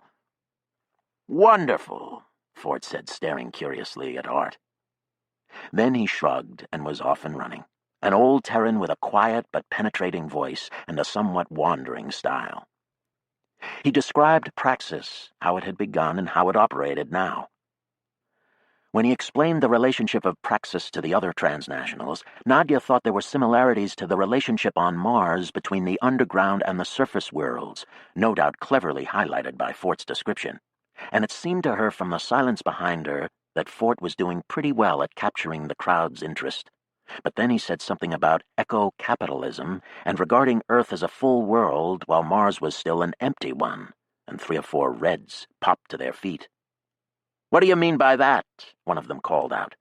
"Wonderful," Fort said, staring curiously at Art. Then he shrugged and was off and running, an old Terran with a quiet but penetrating voice and a somewhat wandering style. He described Praxis, how it had begun and how it operated now. When he explained the relationship of Praxis to the other transnationals, Nadia thought there were similarities to the relationship on Mars between the underground and the surface worlds, no doubt cleverly highlighted by Fort's description, and it seemed to her from the silence behind her that Fort was doing pretty well at capturing the crowd's interest. But then he said something about eco-capitalism and regarding Earth as a full world while Mars was still an empty one, and 3 or 4 Reds popped to their feet. "What do you mean by that?" one of them called out.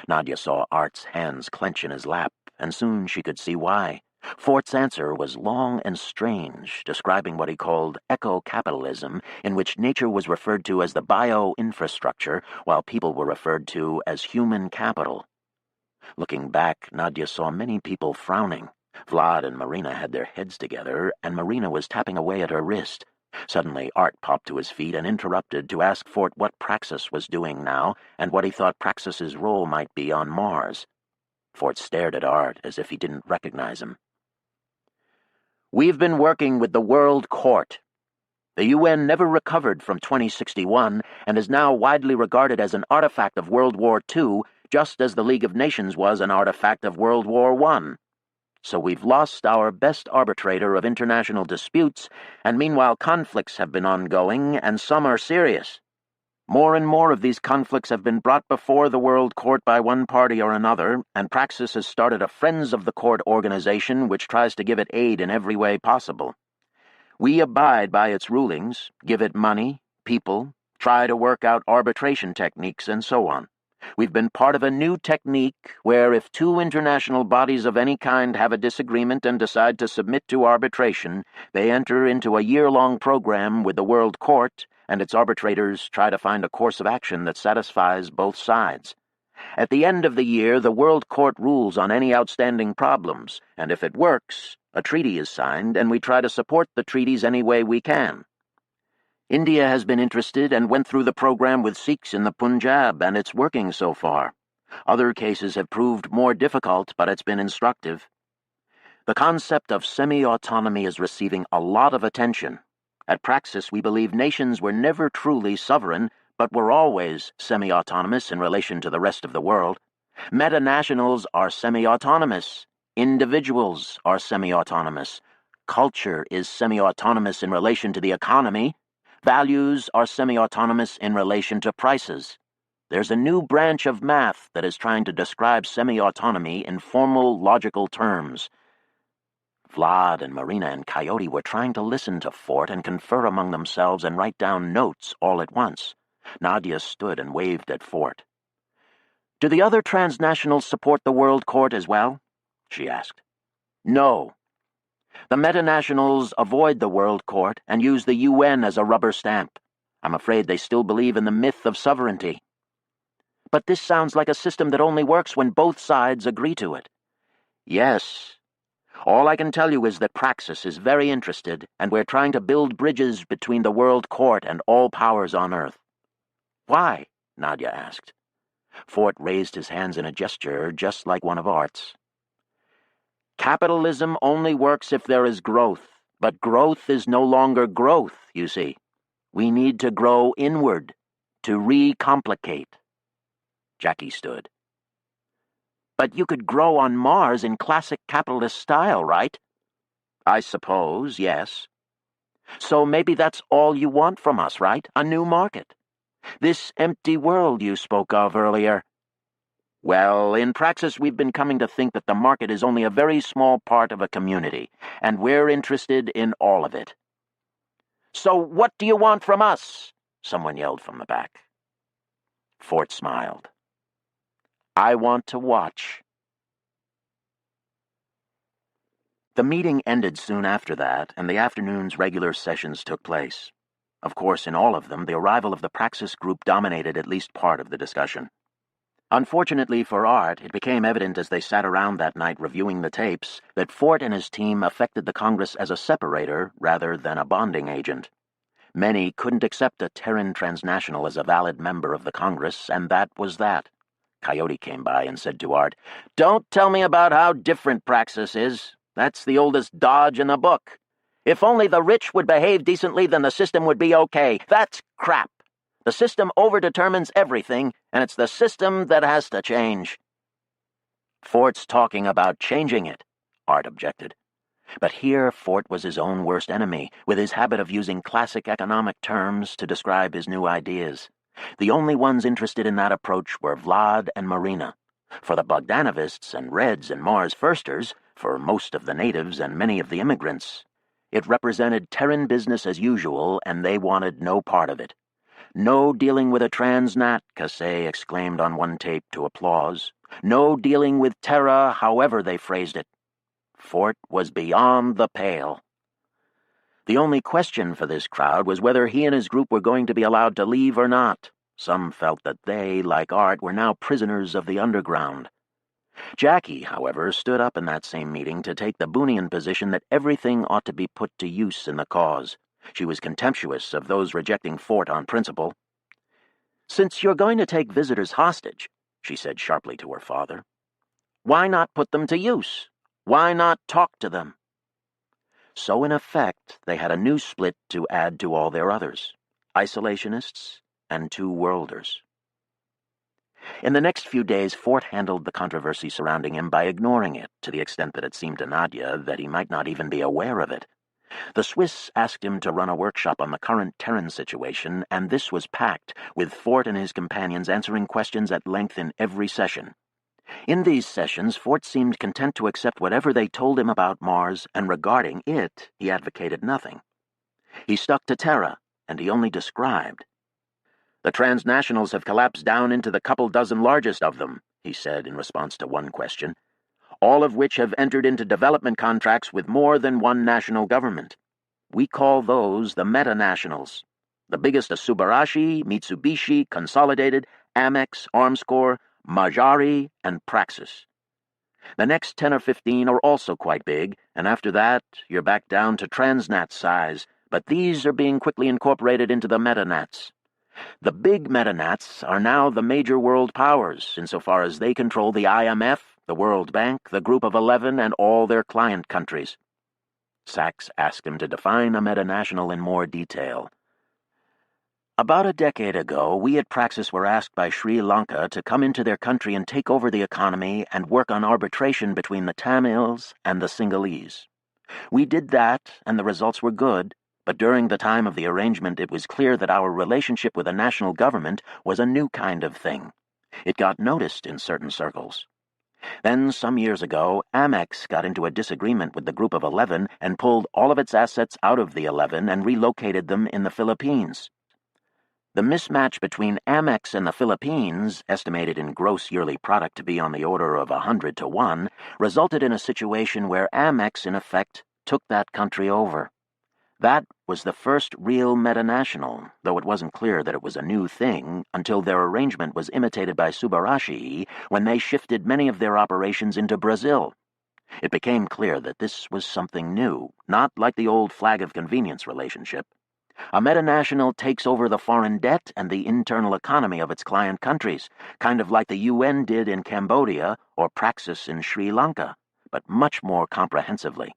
Nadia saw Art's hands clench in his lap, and soon she could see why. Fort's answer was long and strange, describing what he called eco-capitalism, in which nature was referred to as the bio-infrastructure, while people were referred to as human capital. Looking back, Nadia saw many people frowning. Vlad and Marina had their heads together, and Marina was tapping away at her wrist. Suddenly, Art popped to his feet and interrupted to ask Fort what Praxis was doing now and what he thought Praxis's role might be on Mars. Fort stared at Art as if he didn't recognize him. "We've been working with the World Court. The UN never recovered from 2061 and is now widely regarded as an artifact of World War II, just as the League of Nations was an artifact of World War I. So we've lost our best arbitrator of international disputes, and meanwhile conflicts have been ongoing, and some are serious. More and more of these conflicts have been brought before the World Court by one party or another, and Praxis has started a Friends of the Court organization which tries to give it aid in every way possible. We abide by its rulings, give it money, people, try to work out arbitration techniques, and so on. We've been part of a new technique where if two international bodies of any kind have a disagreement and decide to submit to arbitration, they enter into a year-long program with the World Court, and its arbitrators try to find a course of action that satisfies both sides. At the end of the year, the World Court rules on any outstanding problems, and if it works, a treaty is signed, and we try to support the treaties any way we can. India has been interested and went through the program with Sikhs in the Punjab, and it's working so far. Other cases have proved more difficult, but it's been instructive. The concept of semi-autonomy is receiving a lot of attention. At Praxis, we believe nations were never truly sovereign, but were always semi-autonomous in relation to the rest of the world. Metanationals are semi-autonomous. Individuals are semi-autonomous. Culture is semi-autonomous in relation to the economy. Values are semi-autonomous in relation to prices. There's a new branch of math that is trying to describe semi-autonomy in formal, logical terms. Vlad and Marina and Coyote were trying to listen to Fort and confer among themselves and write down notes all at once. Nadia stood and waved at Fort. "Do the other transnationals support the World Court as well?" she asked. "No. The metanationals avoid the World Court and use the UN as a rubber stamp. I'm afraid they still believe in the myth of sovereignty." "But this sounds like a system that only works when both sides agree to it." "Yes. All I can tell you is that Praxis is very interested, and we're trying to build bridges between the World Court and all powers on Earth." "Why?" Nadia asked. Fort raised his hands in a gesture just like one of Art's. "Capitalism only works if there is growth, but growth is no longer growth, you see. We need to grow inward, to recomplicate." Jackie stood. "But you could grow on Mars in classic capitalist style, right?" "I suppose, yes." "So maybe that's all you want from us, right? A new market? This empty world you spoke of earlier." "Well, in Praxis we've been coming to think that the market is only a very small part of a community, and we're interested in all of it." "So what do you want from us?" someone yelled from the back. Fort smiled. "I want to watch." The meeting ended soon after that, and the afternoon's regular sessions took place. Of course, in all of them, the arrival of the Praxis group dominated at least part of the discussion. Unfortunately for Art, it became evident as they sat around that night reviewing the tapes that Fort and his team affected the Congress as a separator rather than a bonding agent. Many couldn't accept a Terran transnational as a valid member of the Congress, and that was that. Coyote came by and said to Art, "Don't tell me about how different Praxis is. That's the oldest dodge in the book. If only the rich would behave decently, then the system would be okay. That's crap. The system overdetermines everything, and it's the system that has to change." "Fort's talking about changing it," Art objected. But here Fort was his own worst enemy, with his habit of using classic economic terms to describe his new ideas. The only ones interested in that approach were Vlad and Marina. For the Bogdanovists and Reds and Mars Firsters, for most of the natives and many of the immigrants, it represented Terran business as usual, and they wanted no part of it. "No dealing with a transnat," Casey exclaimed on one tape to applause. "No dealing with Terra, however they phrased it." Fort was beyond the pale. The only question for this crowd was whether he and his group were going to be allowed to leave or not. Some felt that they, like Art, were now prisoners of the underground. Jackie, however, stood up in that same meeting to take the Boonian position that everything ought to be put to use in the cause. She was contemptuous of those rejecting Fort on principle. "Since you're going to take visitors hostage," she said sharply to her father, "why not put them to use? Why not talk to them?" So in effect, they had a new split to add to all their others: isolationists and two-worlders. In the next few days, Fort handled the controversy surrounding him by ignoring it, to the extent that it seemed to Nadia that he might not even be aware of it. The Swiss asked him to run a workshop on the current Terran situation, and this was packed, with Fort and his companions answering questions at length in every session. In these sessions, Fort seemed content to accept whatever they told him about Mars, and regarding it, he advocated nothing. He stuck to Terra, and he only described. "The transnationals have collapsed down into the couple dozen largest of them," he said in response to one question, "all of which have entered into development contracts with more than one national government. We call those the metanationals. The biggest are Subarashi, Mitsubishi, Consolidated, Amex, Armscor, Majari, and Praxis. The next 10 or 15 are also quite big, and after that you're back down to transnat size, but these are being quickly incorporated into the metanats. The big metanats are now the major world powers, insofar as they control the IMF, the World Bank, the Group of 11, and all their client countries." Sachs asked him to define a metanational in more detail. "About a decade ago, we at Praxis were asked by Sri Lanka to come into their country and take over the economy and work on arbitration between the Tamils and the Sinhalese. We did that, and the results were good, but during the time of the arrangement it was clear that our relationship with the national government was a new kind of thing. It got noticed in certain circles. Then, some years ago, Amex got into a disagreement with the Group of 11 and pulled all of its assets out of the 11 and relocated them in the Philippines. The mismatch between Amex and the Philippines, estimated in gross yearly product to be on the order of 100 to 1, resulted in a situation where Amex, in effect, took that country over. That was the first real metanational, though it wasn't clear that it was a new thing until their arrangement was imitated by Subarashi when they shifted many of their operations into Brazil. It became clear that this was something new, not like the old flag of convenience relationship. A metanational takes over the foreign debt and the internal economy of its client countries, kind of like the UN did in Cambodia or Praxis in Sri Lanka, but much more comprehensively.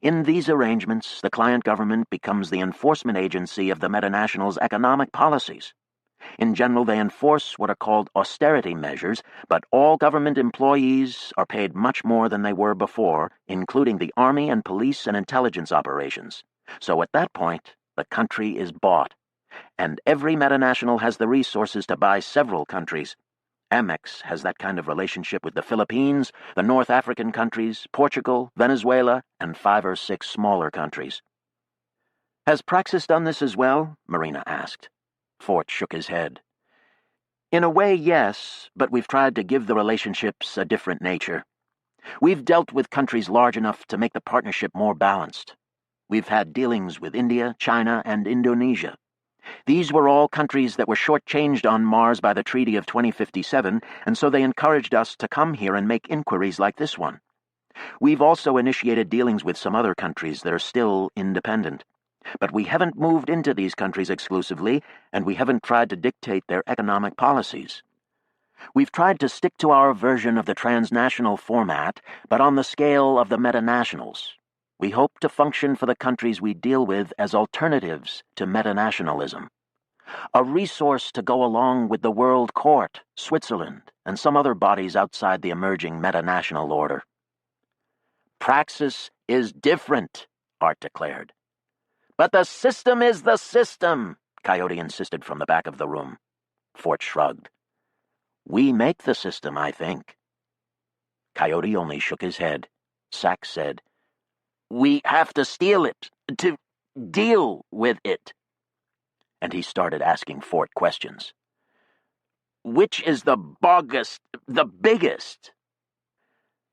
In these arrangements, the client government becomes the enforcement agency of the metanational's economic policies. In general, they enforce what are called austerity measures, but all government employees are paid much more than they were before, including the army and police and intelligence operations. So at that point, the country is bought, and every metanational has the resources to buy several countries. Amex has that kind of relationship with the Philippines, the North African countries, Portugal, Venezuela, and 5 or 6 smaller countries. "Has Praxis done this as well?" Marina asked. Fort shook his head. "In a way, yes, but we've tried to give the relationships a different nature. We've dealt with countries large enough to make the partnership more balanced. We've had dealings with India, China, and Indonesia. These were all countries that were shortchanged on Mars by the Treaty of 2057, and so they encouraged us to come here and make inquiries like this one. We've also initiated dealings with some other countries that are still independent. But we haven't moved into these countries exclusively, and we haven't tried to dictate their economic policies. We've tried to stick to our version of the transnational format, but on the scale of the metanationals. We hope to function for the countries we deal with as alternatives to metanationalism. A resource to go along with the World Court, Switzerland, and some other bodies outside the emerging metanational order." "Praxis is different," Art declared. "But the system is the system," Coyote insisted from the back of the room. Fort shrugged. "We make the system, I think." Coyote only shook his head. Sachs said, "We have to steal it, to deal with it." And he started asking Fort questions. "Which is the biggest?"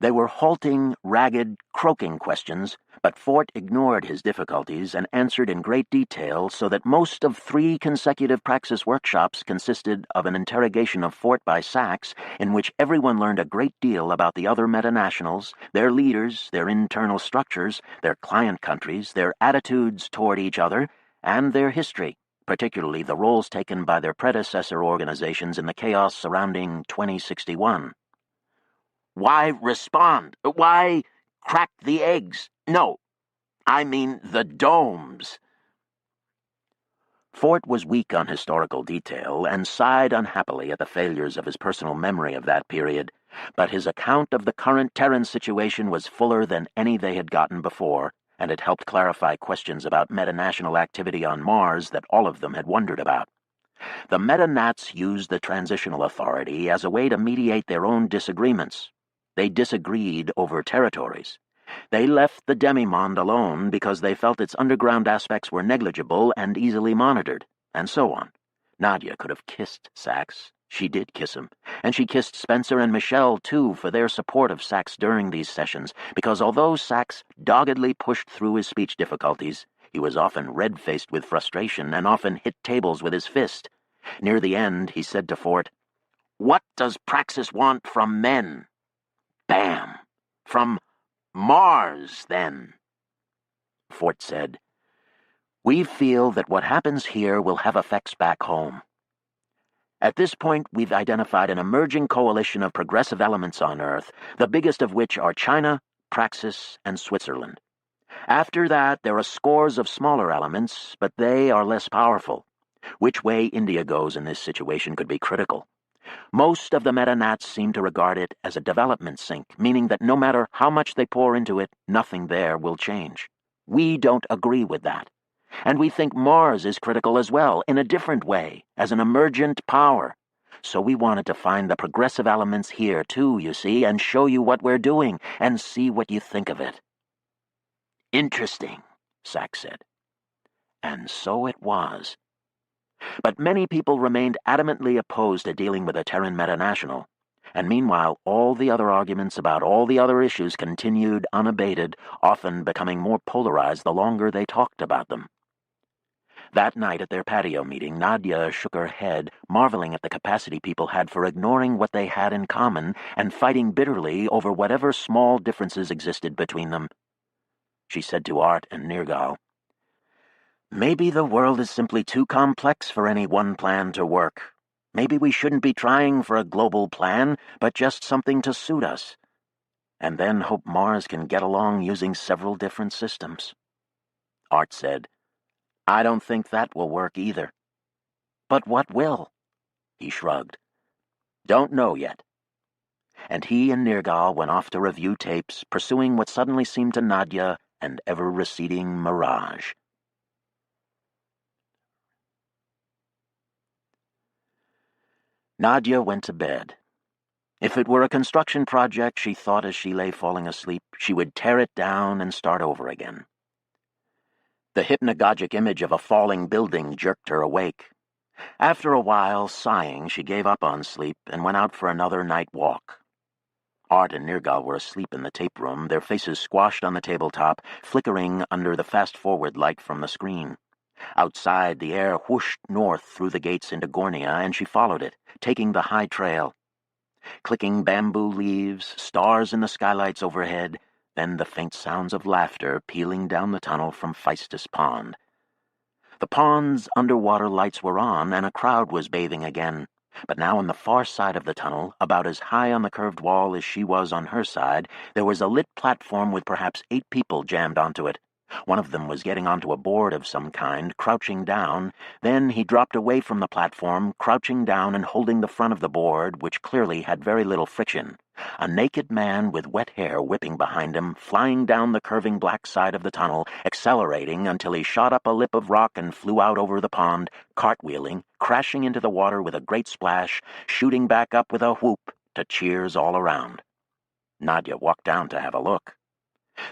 They were halting, ragged, croaking questions, but Fort ignored his difficulties and answered in great detail so that most of 3 consecutive praxis workshops consisted of an interrogation of Fort by Sachs in which everyone learned a great deal about the other metanationals, their leaders, their internal structures, their client countries, their attitudes toward each other, and their history, particularly the roles taken by their predecessor organizations in the chaos surrounding 2061. Why respond? Why crack the eggs? No, I mean the domes. Fort was weak on historical detail and sighed unhappily at the failures of his personal memory of that period, but his account of the current Terran situation was fuller than any they had gotten before, and it helped clarify questions about metanational activity on Mars that all of them had wondered about. The metanats used the Transitional Authority as a way to mediate their own disagreements. They disagreed over territories. They left the demimonde alone because they felt its underground aspects were negligible and easily monitored, and so on. Nadia could have kissed Sachs. She did kiss him, and she kissed Spencer and Michelle, too, for their support of Sachs during these sessions, because although Sachs doggedly pushed through his speech difficulties, he was often red-faced with frustration and often hit tables with his fist. Near the end, he said to Fort, "What does Praxis want from men?" Bam! "From Mars, then." Fort said, "We feel that what happens here will have effects back home. At this point, we've identified an emerging coalition of progressive elements on Earth, the biggest of which are China, Praxis, and Switzerland. After that, there are scores of smaller elements, but they are less powerful. Which way India goes in this situation could be critical. Most of the metanats seem to regard it as a development sink, meaning that no matter how much they pour into it, nothing there will change. We don't agree with that. And we think Mars is critical as well, in a different way, as an emergent power. So we wanted to find the progressive elements here too, you see, and show you what we're doing, and see what you think of it." "Interesting," Sachs said. And so it was. But many people remained adamantly opposed to dealing with a Terran metanational, and meanwhile all the other arguments about all the other issues continued unabated, often becoming more polarized the longer they talked about them. That night at their patio meeting, Nadia shook her head, marveling at the capacity people had for ignoring what they had in common and fighting bitterly over whatever small differences existed between them. She said to Art and Nirgal, "Maybe the world is simply too complex for any one plan to work. Maybe we shouldn't be trying for a global plan, but just something to suit us. And then hope Mars can get along using several different systems." Art said, "I don't think that will work either." "But what will?" He shrugged. "Don't know yet." And he and Nirgal went off to review tapes, pursuing what suddenly seemed to Nadia an ever-receding mirage. Nadia went to bed. If it were a construction project, she thought as she lay falling asleep, she would tear it down and start over again. The hypnagogic image of a falling building jerked her awake. After a while, sighing, she gave up on sleep and went out for another night walk. Art and Nirgal were asleep in the tape room, their faces squashed on the tabletop, flickering under the fast-forward light from the screen. Outside, the air whooshed north through the gates into Gornia, and she followed it, taking the high trail. Clicking bamboo leaves, stars in the skylights overhead, then the faint sounds of laughter pealing down the tunnel from Feistus Pond. The pond's underwater lights were on, and a crowd was bathing again, but now on the far side of the tunnel, about as high on the curved wall as she was on her side, there was a lit platform with perhaps 8 people jammed onto it. One of them was getting onto a board of some kind, crouching down. Then he dropped away from the platform, crouching down and holding the front of the board, which clearly had very little friction. A naked man with wet hair whipping behind him, flying down the curving black side of the tunnel, accelerating until he shot up a lip of rock and flew out over the pond, cartwheeling, crashing into the water with a great splash, shooting back up with a whoop, to cheers all around. Nadia walked down to have a look.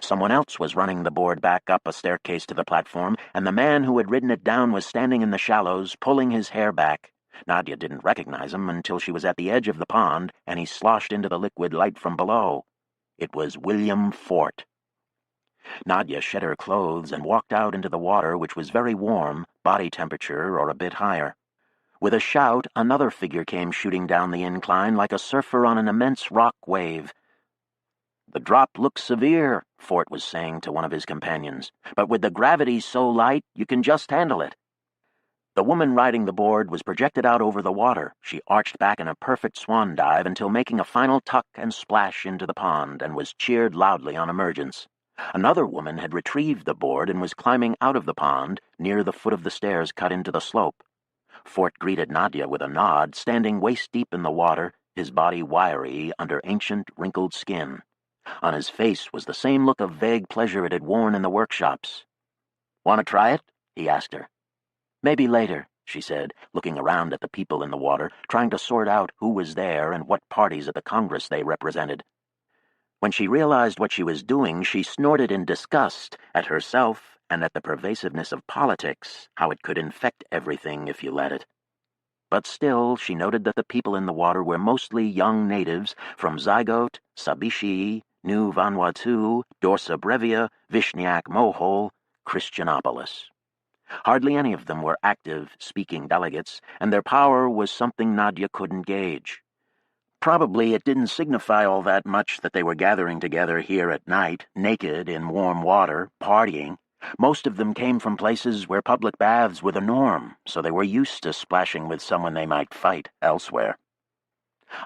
Someone else was running the board back up a staircase to the platform, and the man who had ridden it down was standing in the shallows, pulling his hair back. Nadia didn't recognize him until she was at the edge of the pond, and he sloshed into the liquid light from below. It was William Fort. Nadia shed her clothes and walked out into the water, which was very warm, body temperature or a bit higher. With a shout, another figure came shooting down the incline like a surfer on an immense rock wave. "The drop looks severe," Fort was saying to one of his companions, "but with the gravity so light, you can just handle it." The woman riding the board was projected out over the water. She arched back in a perfect swan dive until making a final tuck and splash into the pond, and was cheered loudly on emergence. Another woman had retrieved the board and was climbing out of the pond near the foot of the stairs cut into the slope. Fort greeted Nadia with a nod, standing waist-deep in the water, his body wiry under ancient, wrinkled skin. On his face was the same look of vague pleasure it had worn in the workshops. "Want to try it?" he asked her. "Maybe later," she said, looking around at the people in the water, trying to sort out who was there and what parties at the Congress they represented. When she realized what she was doing, she snorted in disgust at herself and at the pervasiveness of politics, how it could infect everything if you let it. But still, she noted that the people in the water were mostly young natives from Zygote, Sabishi, New Vanuatu, Dorsa Brevia, Vishniac Mohole, Christianopolis. Hardly any of them were active, speaking delegates, and their power was something Nadia couldn't gauge. Probably it didn't signify all that much that they were gathering together here at night, naked in warm water, partying. Most of them came from places where public baths were the norm, so they were used to splashing with someone they might fight elsewhere.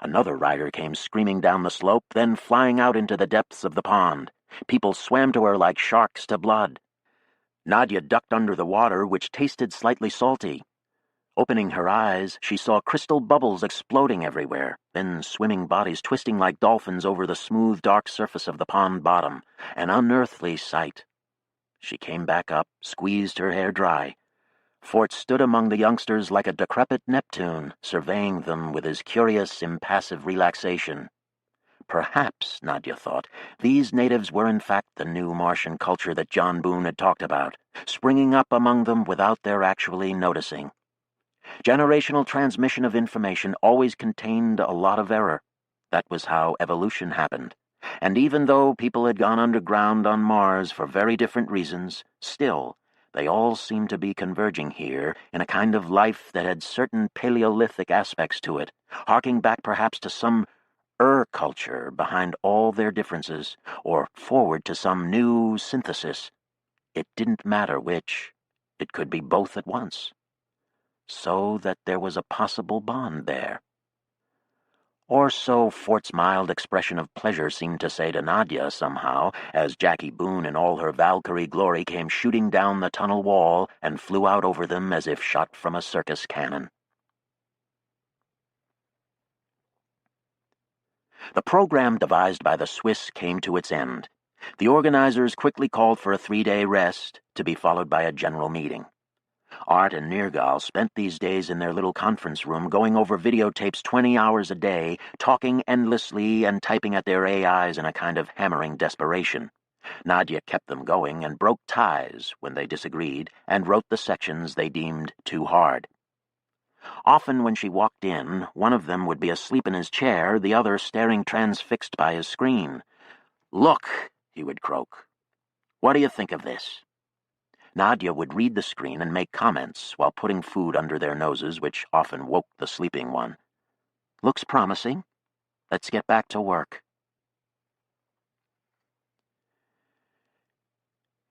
Another rider came screaming down the slope, then flying out into the depths of the pond. People swam to her like sharks to blood. Nadia ducked under the water, which tasted slightly salty. Opening her eyes, she saw crystal bubbles exploding everywhere, then swimming bodies twisting like dolphins over the smooth, dark surface of the pond bottom. An unearthly sight. She came back up, squeezed her hair dry. Fort stood among the youngsters like a decrepit Neptune, surveying them with his curious, impassive relaxation. Perhaps, Nadia thought, these natives were in fact the new Martian culture that John Boone had talked about, springing up among them without their actually noticing. Generational transmission of information always contained a lot of error. That was how evolution happened. And even though people had gone underground on Mars for very different reasons, still, they all seemed to be converging here in a kind of life that had certain Paleolithic aspects to it, harking back perhaps to some culture behind all their differences, or forward to some new synthesis. It didn't matter which. It could be both at once. So that there was a possible bond there. Or so Fort's mild expression of pleasure seemed to say to Nadia somehow, as Jackie Boone in all her Valkyrie glory came shooting down the tunnel wall and flew out over them as if shot from a circus cannon. The program devised by the Swiss came to its end. The organizers quickly called for a 3-day rest, to be followed by a general meeting. Art and Nergal spent these days in their little conference room going over videotapes 20 hours a day, talking endlessly and typing at their AIs in a kind of hammering desperation. Nadia kept them going and broke ties when they disagreed and wrote the sections they deemed too hard. Often when she walked in, one of them would be asleep in his chair, the other staring transfixed by his screen. "Look," he would croak. "What do you think of this?" Nadia would read the screen and make comments while putting food under their noses, which often woke the sleeping one. "Looks promising. Let's get back to work."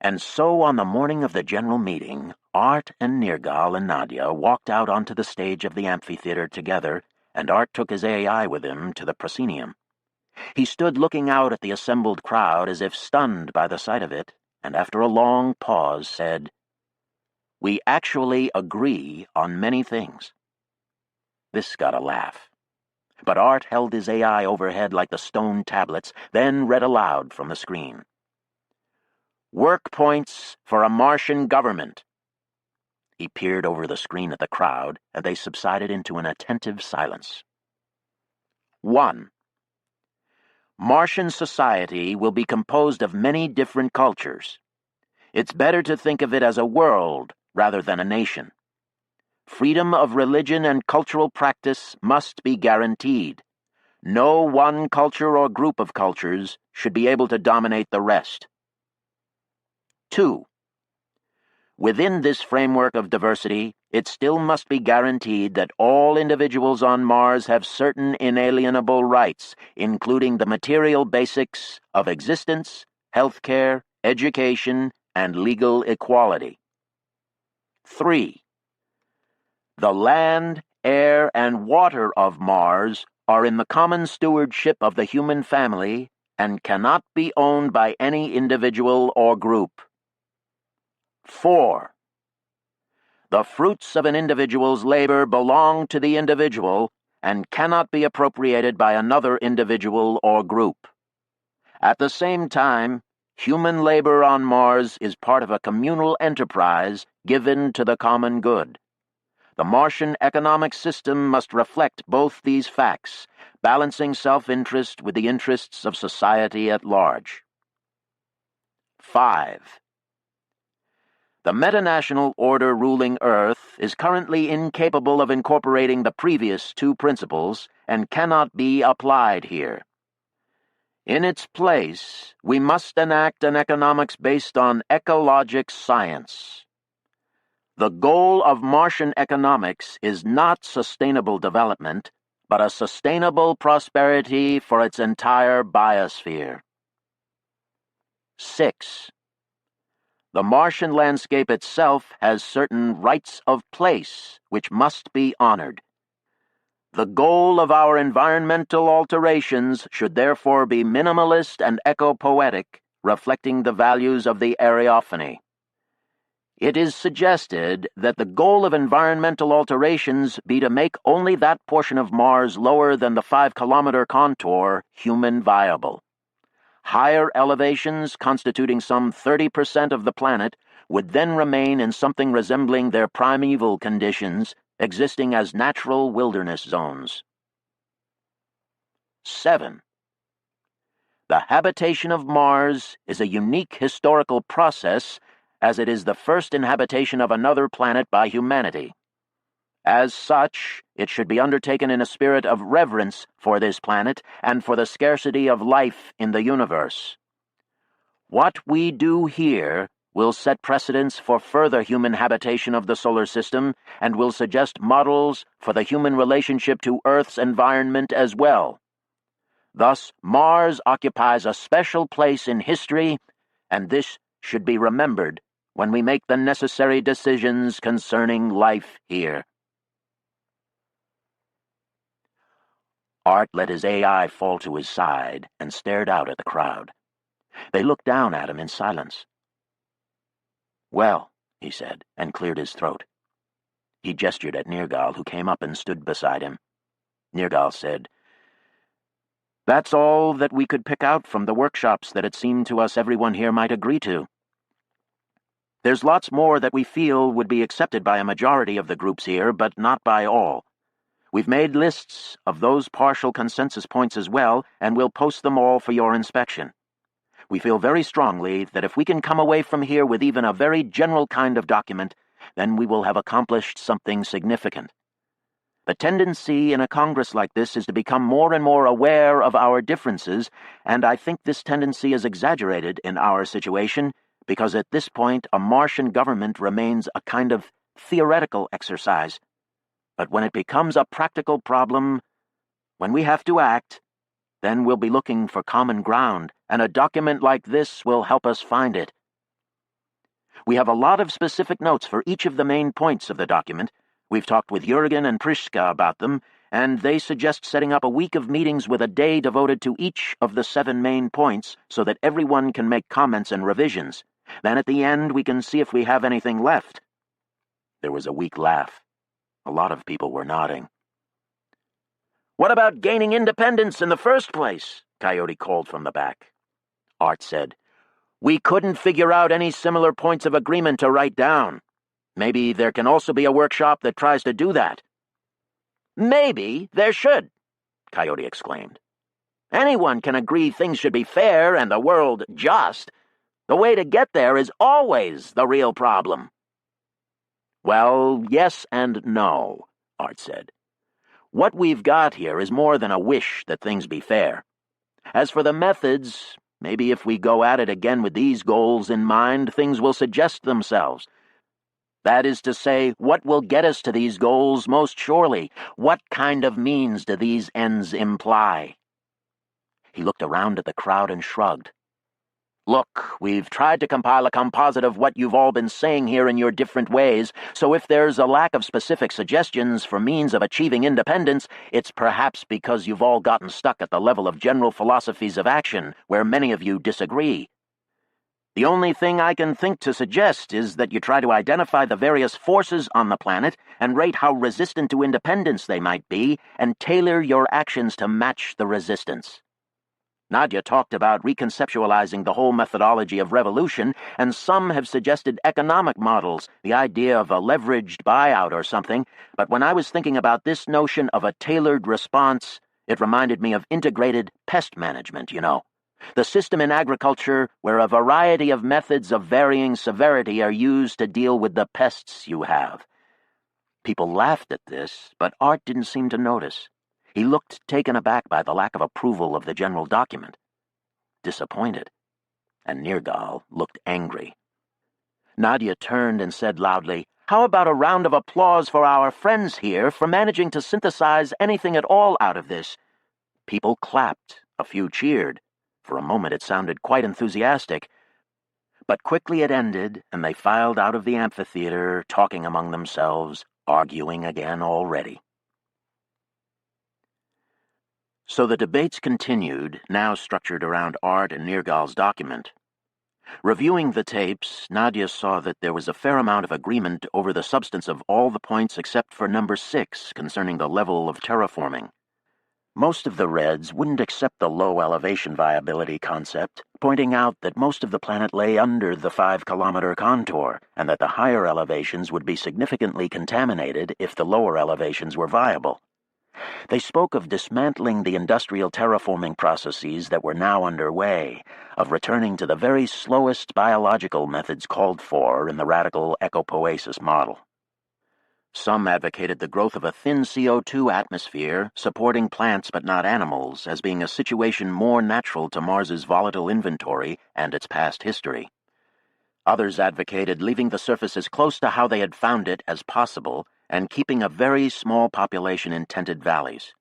And so on the morning of the general meeting, Art and Nergal and Nadia walked out onto the stage of the amphitheater together, and Art took his AI with him to the proscenium. He stood looking out at the assembled crowd as if stunned by the sight of it, and after a long pause said, "We actually agree on many things." This got a laugh. But Art held his AI overhead like the stone tablets, then read aloud from the screen. "Work points for a Martian government." He peered over the screen at the crowd, and they subsided into an attentive silence. 1. Martian society will be composed of many different cultures. It's better to think of it as a world rather than a nation. Freedom of religion and cultural practice must be guaranteed. No one culture or group of cultures should be able to dominate the rest. 2. Within this framework of diversity, it still must be guaranteed that all individuals on Mars have certain inalienable rights, including the material basics of existence, healthcare, education, and legal equality. 3. The land, air, and water of Mars are in the common stewardship of the human family and cannot be owned by any individual or group. 4. The fruits of an individual's labor belong to the individual and cannot be appropriated by another individual or group. At the same time, human labor on Mars is part of a communal enterprise given to the common good. The Martian economic system must reflect both these facts, balancing self-interest with the interests of society at large. 5. The metanational order ruling Earth is currently incapable of incorporating the previous two principles and cannot be applied here. In its place, we must enact an economics based on ecologic science. The goal of Martian economics is not sustainable development, but a sustainable prosperity for its entire biosphere. 6. The Martian landscape itself has certain rights of place which must be honored. The goal of our environmental alterations should therefore be minimalist and eco-poetic, reflecting the values of the Ariophany. It is suggested that the goal of environmental alterations be to make only that portion of Mars lower than the 5-kilometer contour human viable. Higher elevations, constituting some 30% of the planet, would then remain in something resembling their primeval conditions, existing as natural wilderness zones. 7. The habitation of Mars is a unique historical process, as it is the first inhabitation of another planet by humanity. As such, it should be undertaken in a spirit of reverence for this planet and for the scarcity of life in the universe. What we do here will set precedents for further human habitation of the solar system and will suggest models for the human relationship to Earth's environment as well. Thus, Mars occupies a special place in history, and this should be remembered when we make the necessary decisions concerning life here. Art let his AI fall to his side and stared out at the crowd. They looked down at him in silence. "Well," he said, and cleared his throat. He gestured at Nergal, who came up and stood beside him. Nergal said, "That's all that we could pick out from the workshops that it seemed to us everyone here might agree to. There's lots more that we feel would be accepted by a majority of the groups here, but not by all. We've made lists of those partial consensus points as well, and we'll post them all for your inspection. We feel very strongly that if we can come away from here with even a very general kind of document, then we will have accomplished something significant. The tendency in a Congress like this is to become more and more aware of our differences, and I think this tendency is exaggerated in our situation, because at this point a Martian government remains a kind of theoretical exercise. But when it becomes a practical problem, when we have to act, then we'll be looking for common ground, and a document like this will help us find it. We have a lot of specific notes for each of the main points of the document. We've talked with Jurgen and Priska about them, and they suggest setting up a week of meetings with a day devoted to each of the 7 main points so that everyone can make comments and revisions. Then at the end we can see if we have anything left." There was a weak laugh. A lot of people were nodding. "What about gaining independence in the first place?" Coyote called from the back. Art said, "We couldn't figure out any similar points of agreement to write down. Maybe there can also be a workshop that tries to do that." "Maybe there should," Coyote exclaimed. "Anyone can agree things should be fair and the world just. The way to get there is always the real problem." "Well, yes and no," Art said. What we've got here is more than a wish that things be fair. As for the methods, maybe if we go at it again with these goals in mind, things will suggest themselves. That is to say, what will get us to these goals most surely? What kind of means do these ends imply? He looked around at the crowd and shrugged. Look, we've tried to compile a composite of what you've all been saying here in your different ways, so if there's a lack of specific suggestions for means of achieving independence, it's perhaps because you've all gotten stuck at the level of general philosophies of action, where many of you disagree. The only thing I can think to suggest is that you try to identify the various forces on the planet and rate how resistant to independence they might be, and tailor your actions to match the resistance. Nadia talked about reconceptualizing the whole methodology of revolution, and some have suggested economic models, the idea of a leveraged buyout or something, but when I was thinking about this notion of a tailored response, it reminded me of integrated pest management, the system in agriculture where a variety of methods of varying severity are used to deal with the pests you have. People laughed at this, but Art didn't seem to notice. He looked taken aback by the lack of approval of the general document. Disappointed. And Nergal looked angry. Nadia turned and said loudly, "How about a round of applause for our friends here for managing to synthesize anything at all out of this?" People clapped. A few cheered. For a moment it sounded quite enthusiastic. But quickly it ended, and they filed out of the amphitheater, talking among themselves, arguing again already. So the debates continued, now structured around Art and Nergal's document. Reviewing the tapes, Nadia saw that there was a fair amount of agreement over the substance of all the points except for number 6, concerning the level of terraforming. Most of the Reds wouldn't accept the low elevation viability concept, pointing out that most of the planet lay under the 5-kilometer contour, and that the higher elevations would be significantly contaminated if the lower elevations were viable. They spoke of dismantling the industrial terraforming processes that were now underway, of returning to the very slowest biological methods called for in the radical ecopoiesis model. Some advocated the growth of a thin CO2 atmosphere, supporting plants but not animals, as being a situation more natural to Mars's volatile inventory and its past history. Others advocated leaving the surface as close to how they had found it as possible, and keeping a very small population in tented valleys.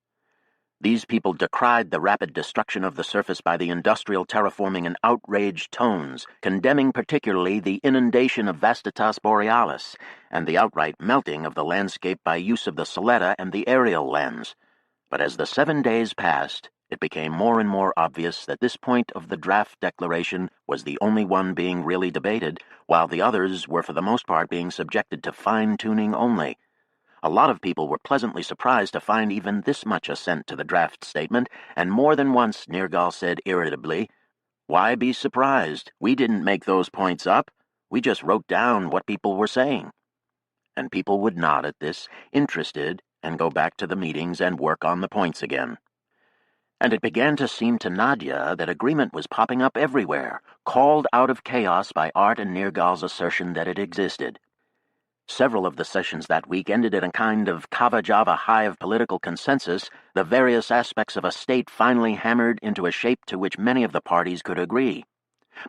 These people decried the rapid destruction of the surface by the industrial terraforming in outraged tones, condemning particularly the inundation of Vastitas Borealis and the outright melting of the landscape by use of the Soletta and the aerial lens. But as the 7 days passed, it became more and more obvious that this point of the draft declaration was the only one being really debated, while the others were for the most part being subjected to fine-tuning only. A lot of people were pleasantly surprised to find even this much assent to the draft statement, and more than once Nergal said irritably, "Why be surprised? We didn't make those points up. We just wrote down what people were saying." And people would nod at this, interested, and go back to the meetings and work on the points again. And it began to seem to Nadia that agreement was popping up everywhere, called out of chaos by Art and Nergal's assertion that it existed. Several of the sessions that week ended in a kind of Kava-Java high of political consensus, the various aspects of a state finally hammered into a shape to which many of the parties could agree.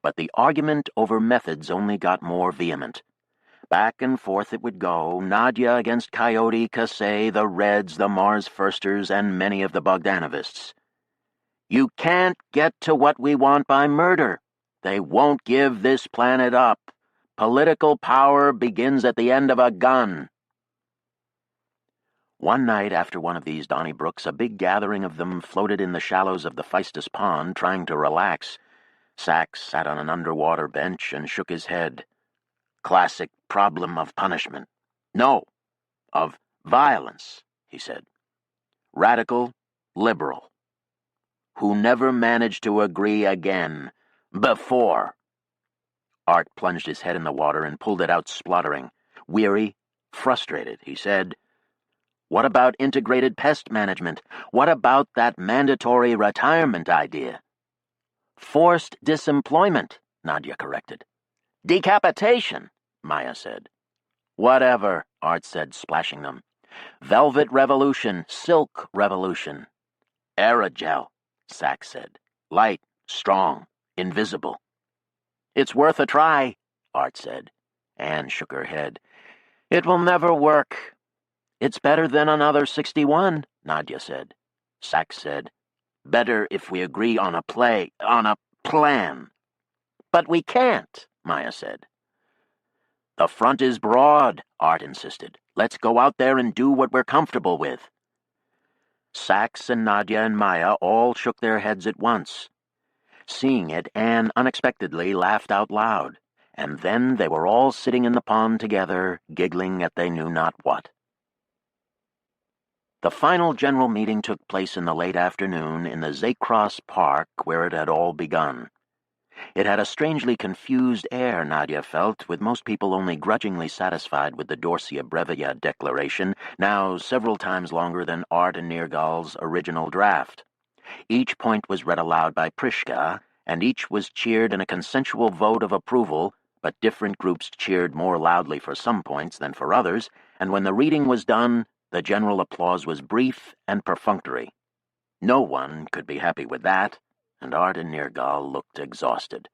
But the argument over methods only got more vehement. Back and forth it would go, Nadia against Coyote, Kasey, the Reds, the Mars Firsters, and many of the Bogdanovists. "You can't get to what we want by murder. They won't give this planet up. Political power begins at the end of a gun." One night after one of these Donnybrooks, a big gathering of them floated in the shallows of the Pheistus Pond, trying to relax. Sachs sat on an underwater bench and shook his head. "Classic problem of punishment. No, of violence," he said. "Radical, liberal. Who never managed to agree again. Before." Art plunged his head in the water and pulled it out spluttering. Weary, frustrated, he said, "What about integrated pest management? What about that mandatory retirement idea?" "Forced disemployment," Nadia corrected. "Decapitation," Maya said. "Whatever," Art said, splashing them. Velvet revolution, silk revolution. Aerogel, Sachs said. Light, strong, invisible. It's worth a try, Art said. Anne shook her head. It will never work. It's better than another 61, Nadia said. Sachs said, better if we agree on a plan. But we can't, Maya said. The front is broad, Art insisted. Let's go out there and do what we're comfortable with. Sachs and Nadia and Maya all shook their heads at once. Seeing it, Anne unexpectedly laughed out loud, and then they were all sitting in the pond together, giggling at they knew not what. The final general meeting took place in the late afternoon in the Zaycross Park where it had all begun. It had a strangely confused air, Nadia felt, with most people only grudgingly satisfied with the Dorsia Brevia Declaration, now several times longer than Art and Nergal's original draft. Each point was read aloud by Prishka, and each was cheered in a consensual vote of approval, but different groups cheered more loudly for some points than for others, and when the reading was done, the general applause was brief and perfunctory. No one could be happy with that, and Art and Nergal looked exhausted.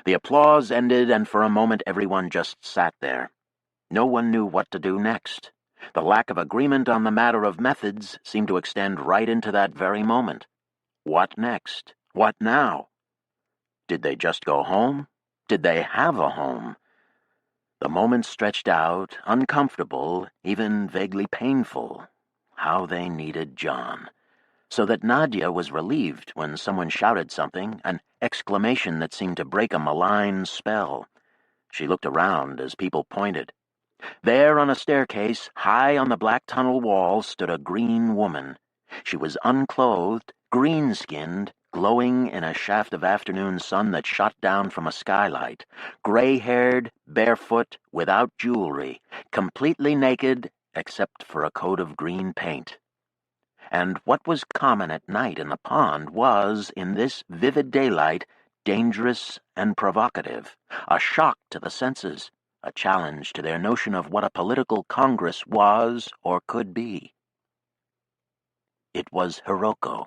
The applause ended, and for a moment everyone just sat there. No one knew what to do next. The lack of agreement on the matter of methods seemed to extend right into that very moment. What next? What now? Did they just go home? Did they have a home? The moments stretched out, uncomfortable, even vaguely painful. How they needed John. So that Nadia was relieved when someone shouted something, an exclamation that seemed to break a malign spell. She looked around as people pointed. There on a staircase, high on the black tunnel wall, stood a green woman. She was unclothed, green-skinned, glowing in a shaft of afternoon sun that shot down from a skylight, gray-haired, barefoot, without jewelry, completely naked except for a coat of green paint. And what was common at night in the pond was, in this vivid daylight, dangerous and provocative, a shock to the senses, a challenge to their notion of what a political congress was or could be. It was Hiroko.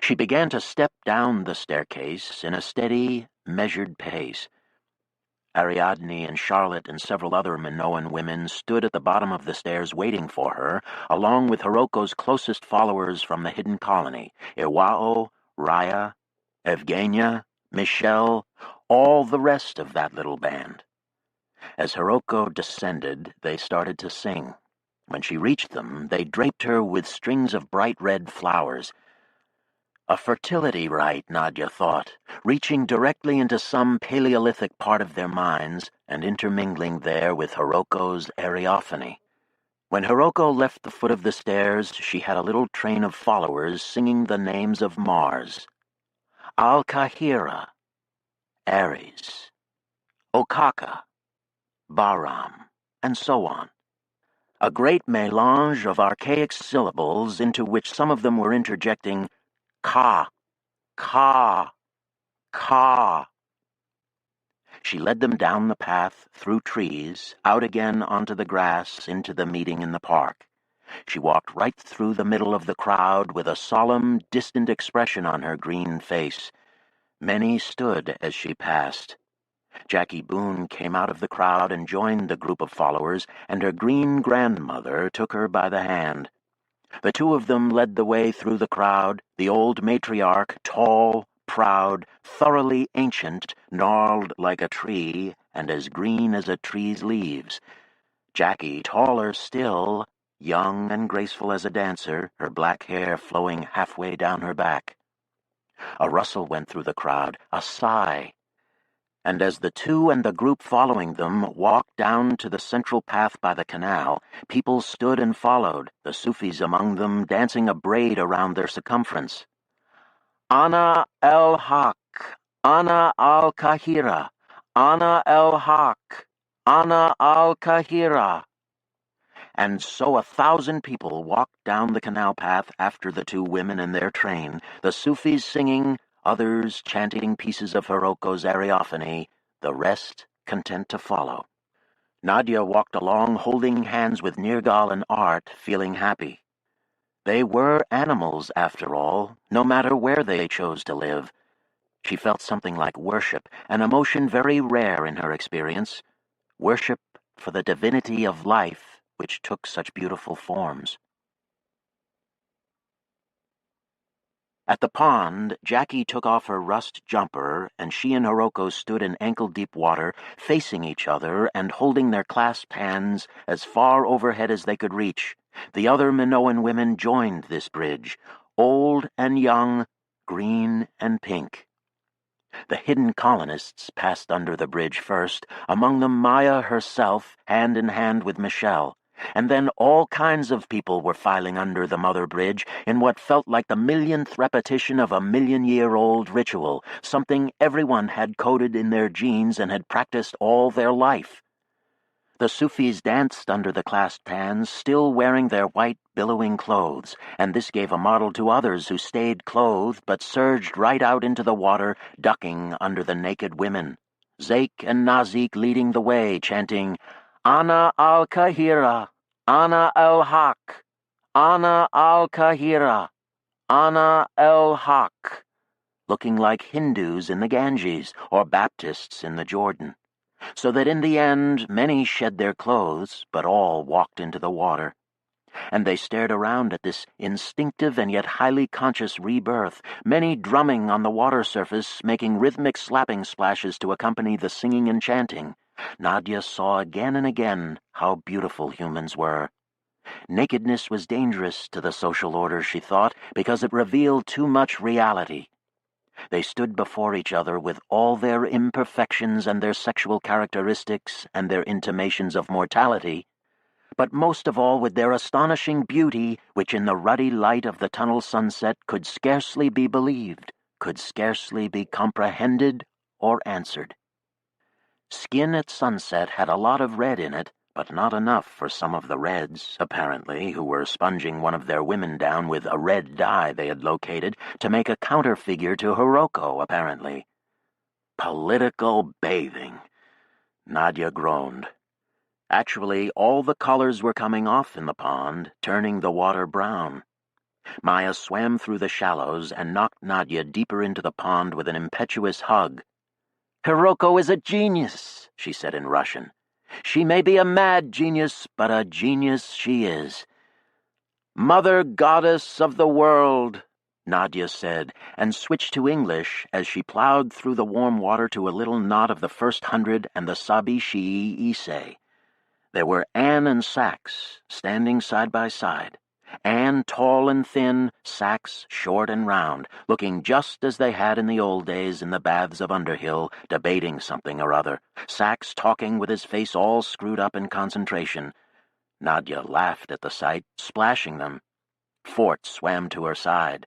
She began to step down the staircase in a steady, measured pace. Ariadne and Charlotte and several other Minoan women stood at the bottom of the stairs waiting for her, along with Hiroko's closest followers from the hidden colony, Iwao, Raya, Evgenia, Michelle, all the rest of that little band. As Hiroko descended, they started to sing. When she reached them, they draped her with strings of bright red flowers. A fertility rite, Nadia thought, reaching directly into some Paleolithic part of their minds and intermingling there with Hiroko's Ariophany. When Hiroko left the foot of the stairs, she had a little train of followers singing the names of Mars. Al-Kahira, Ares, Okaka, Bahram, and so on. A great mélange of archaic syllables into which some of them were interjecting ka, ka, ka. She led them down the path, through trees, out again onto the grass, into the meeting in the park. She walked right through the middle of the crowd with a solemn, distant expression on her green face. Many stood as she passed. Jackie Boone came out of the crowd and joined the group of followers, and her green grandmother took her by the hand. The two of them led the way through the crowd, the old matriarch, tall, proud, thoroughly ancient, gnarled like a tree, and as green as a tree's leaves. Jackie, taller still, young and graceful as a dancer, her black hair flowing halfway down her back. A rustle went through the crowd, a sigh, and as the two and the group following them walked down to the central path by the canal, people stood and followed, the Sufis among them dancing a braid around their circumference. Ana el-Haq, Ana al-Kahira, Ana el-Haq, Ana al-Kahira. And so 1,000 people walked down the canal path after the two women in their train, the Sufis singing, others chanting pieces of Hiroko's Ariophany, the rest content to follow. Nadia walked along holding hands with Nirgal and Art, feeling happy. They were animals, after all, no matter where they chose to live. She felt something like worship, an emotion very rare in her experience. Worship for the divinity of life, which took such beautiful forms. At the pond, Jackie took off her rust jumper, and she and Hiroko stood in ankle-deep water, facing each other and holding their clasped hands as far overhead as they could reach. The other Minoan women joined this bridge, old and young, green and pink. The hidden colonists passed under the bridge first, among them Maya herself, hand in hand with Michelle. And then all kinds of people were filing under the mother bridge in what felt like the millionth repetition of a million-year-old ritual, something everyone had coded in their genes and had practiced all their life. The Sufis danced under the clasped hands, still wearing their white, billowing clothes, and this gave a model to others who stayed clothed but surged right out into the water, ducking under the naked women. Zeke and Nazik leading the way, chanting, Ana al-Kahira, Ana el-Haq, Ana al-Kahira, Ana el-Haq, looking like Hindus in the Ganges or Baptists in the Jordan. So that in the end many shed their clothes, but all walked into the water. And they stared around at this instinctive and yet highly conscious rebirth, many drumming on the water surface, making rhythmic slapping splashes to accompany the singing and chanting. Nadia saw again and again how beautiful humans were. Nakedness was dangerous to the social order, she thought, because it revealed too much reality. They stood before each other with all their imperfections and their sexual characteristics and their intimations of mortality, but most of all with their astonishing beauty, which in the ruddy light of the tunnel sunset could scarcely be believed, could scarcely be comprehended or answered. Skin at sunset had a lot of red in it, but not enough for some of the Reds, apparently, who were sponging one of their women down with a red dye they had located to make a counterfigure to Hiroko, apparently. Political bathing. Nadia groaned. Actually, all the colors were coming off in the pond, turning the water brown. Maya swam through the shallows and knocked Nadia deeper into the pond with an impetuous hug. Hiroko is a genius, she said in Russian. She may be a mad genius, but a genius she is. Mother goddess of the world, Nadia said, and switched to English as she plowed through the warm water to a little knot of the First Hundred and the Sabi Shii Issei. There were Anne and Sax, standing side by side. Anne tall and thin, Sax short and round, looking just as they had in the old days in the baths of Underhill, debating something or other. Sax talking with his face all screwed up in concentration. Nadia laughed at the sight, splashing them. Fort swam to her side.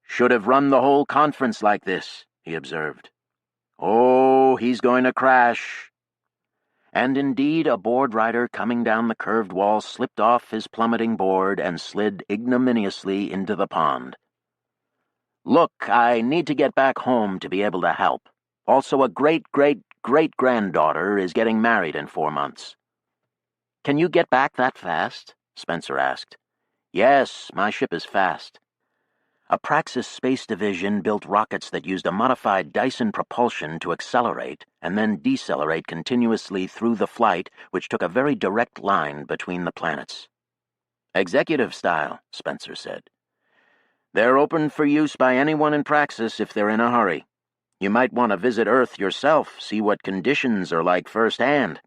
Should have run the whole conference like this, he observed. Oh, he's going to crash. And indeed a board rider coming down the curved wall slipped off his plummeting board and slid ignominiously into the pond. Look, I need to get back home to be able to help. Also, a great-great-great-granddaughter is getting married in 4 months. Can you get back that fast? Spencer asked. Yes, my ship is fast. A Praxis Space Division built rockets that used a modified Dyson propulsion to accelerate and then decelerate continuously through the flight, which took a very direct line between the planets. Executive style, Spencer said. They're open for use by anyone in Praxis if they're in a hurry. You might want to visit Earth yourself, see what conditions are like firsthand.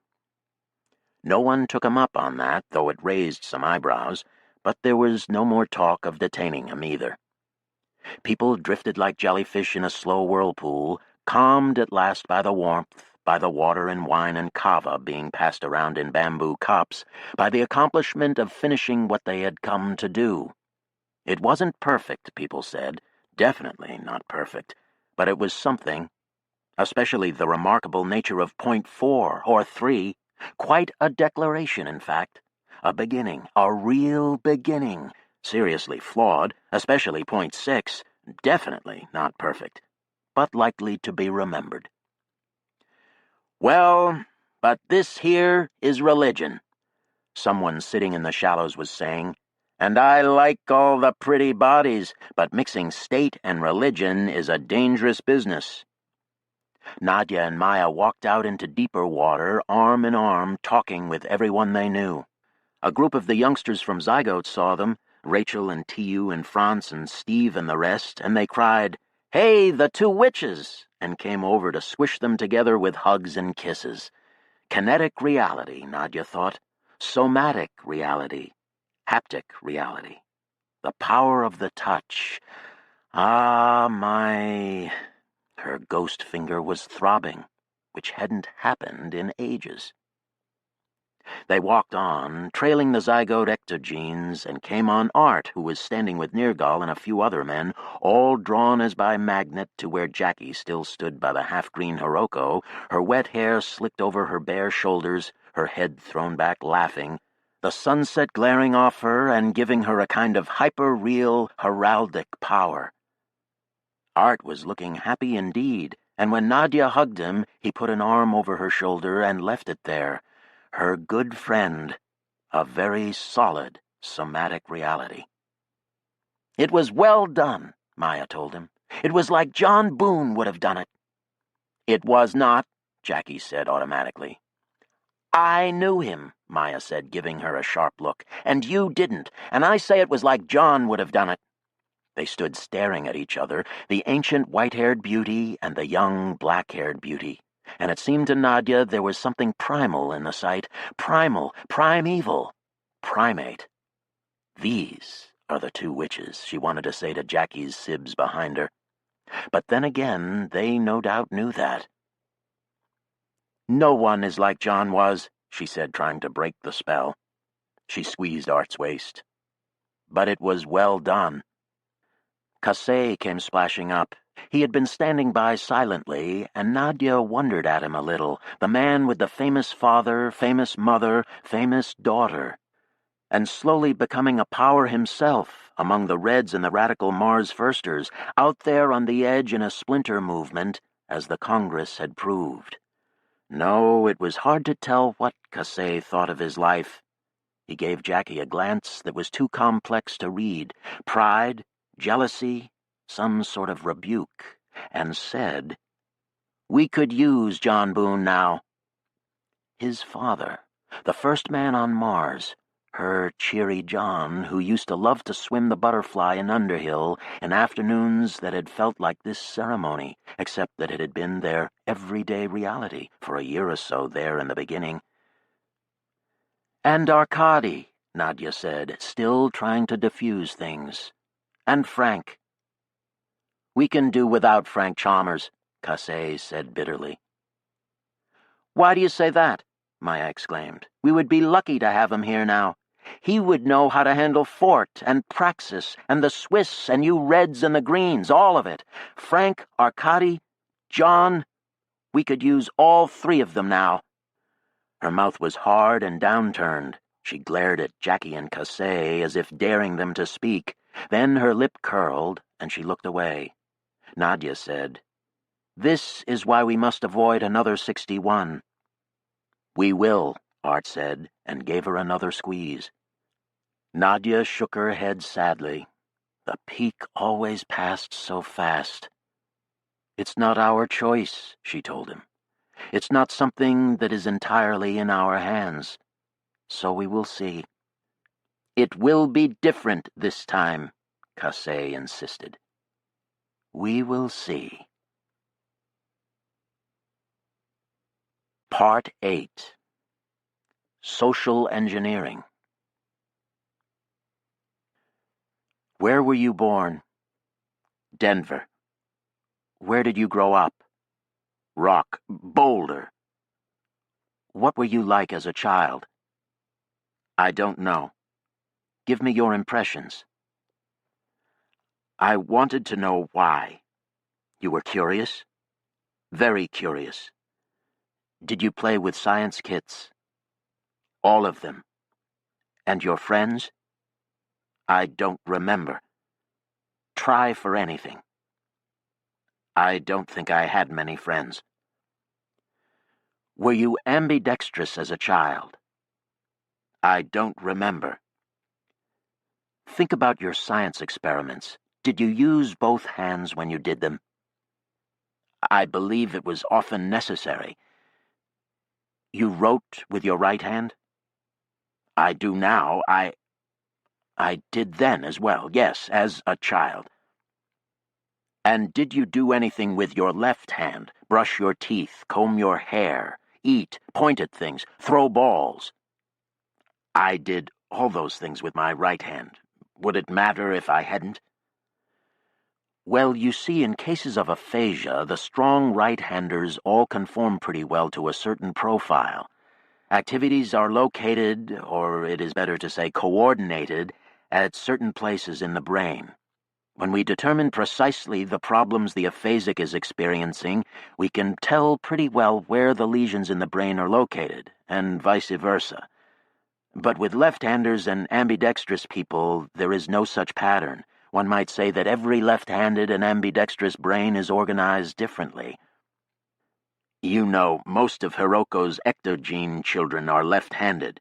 No one took him up on that, though it raised some eyebrows, but there was no more talk of detaining him either. People drifted like jellyfish in a slow whirlpool, calmed at last by the warmth, by the water and wine and kava being passed around in bamboo cups, by the accomplishment of finishing what they had come to do. It wasn't perfect, people said, definitely not perfect, but it was something, especially the remarkable nature of point 4 or 3, quite a declaration, in fact, a beginning, a real beginning. Seriously flawed, especially point 6, definitely not perfect, but likely to be remembered. Well, but this here is religion," someone sitting in the shallows was saying. "And I like all the pretty bodies, but mixing state and religion is a dangerous business." Nadia and Maya walked out into deeper water, arm in arm, talking with everyone they knew. A group of the youngsters from Zygote saw them, Rachel and Tiu and Franz and Steve and the rest, and they cried, "Hey, the two witches!" and came over to swish them together with hugs and kisses. Kinetic reality, Nadia thought. Somatic reality. Haptic reality. The power of the touch. Ah, my... Her ghost finger was throbbing, which hadn't happened in ages. They walked on, trailing the zygote ectogenes, and came on Art, who was standing with Nergal and a few other men, all drawn as by magnet to where Jackie still stood by the half-green Hiroko, her wet hair slicked over her bare shoulders, her head thrown back laughing, the sunset glaring off her and giving her a kind of hyper-real, heraldic power. Art was looking happy indeed, and when Nadia hugged him, he put an arm over her shoulder and left it there. Her good friend, a very solid somatic reality. "It was well done," Maya told him. "It was like John Boone would have done it." "It was not," Jackie said automatically. "I knew him," Maya said, giving her a sharp look, "and you didn't, and I say it was like John would have done it." They stood staring at each other, the ancient white-haired beauty and the young black-haired beauty, and it seemed to Nadia there was something primal in the sight, primal, primeval, primate. "These are the two witches," she wanted to say to Jackie's sibs behind her. But then again, they no doubt knew that. "No one is like John was," she said, trying to break the spell. She squeezed Art's waist. "But it was well done." Kasei came splashing up. He had been standing by silently, and Nadia wondered at him a little, the man with the famous father, famous mother, famous daughter, and slowly becoming a power himself among the Reds and the radical Mars Firsters, out there on the edge in a splinter movement, as the Congress had proved. No, it was hard to tell what Kasei thought of his life. He gave Jackie a glance that was too complex to read. Pride, jealousy, some sort of rebuke, and said, "We could use John Boone now." His father, the first man on Mars, her cheery John, who used to love to swim the butterfly in Underhill in afternoons that had felt like this ceremony, except that it had been their everyday reality for a year or so there in the beginning. "And Arkady," Nadia said, still trying to diffuse things. "And Frank." "We can do without Frank Chalmers," Kasei said bitterly. "Why do you say that?" Maya exclaimed. "We would be lucky to have him here now. He would know how to handle Fort and Praxis and the Swiss and you Reds and the Greens, all of it. Frank, Arkady, John, we could use all three of them now." Her mouth was hard and downturned. She glared at Jackie and Kasei as if daring them to speak. Then her lip curled, and she looked away. Nadia said, "This is why we must avoid another 61. "We will," Art said, and gave her another squeeze. Nadia shook her head sadly. The peak always passed so fast. "It's not our choice," she told him. "It's not something that is entirely in our hands. So we will see." "It will be different this time," Kasei insisted. "We will see." Part 8. Social Engineering. "Where were you born?" "Denver." "Where did you grow up?" Boulder." "What were you like as a child?" "I don't know." "Give me your impressions." "I wanted to know why." "You were curious?" "Very curious." "Did you play with science kits?" "All of them." "And your friends?" "I don't remember." "Try for anything." "I don't think I had many friends." Were you ambidextrous as a child? I don't remember. Think about your science experiments. Did you use both hands when you did them? I believe it was often necessary. You wrote with your right hand? I do now. I did then as well, yes, as a child. And did you do anything with your left hand? Brush your teeth, comb your hair, eat, point at things, throw balls? I did all those things with my right hand. Would it matter if I hadn't? Well, you see, in cases of aphasia, the strong right-handers all conform pretty well to a certain profile. Activities are located, or it is better to say coordinated, at certain places in the brain. When we determine precisely the problems the aphasic is experiencing, we can tell pretty well where the lesions in the brain are located, and vice versa. But with left-handers and ambidextrous people, there is no such pattern. One might say that every left-handed and ambidextrous brain is organized differently. You know, most of Hiroko's ectogene children are left-handed.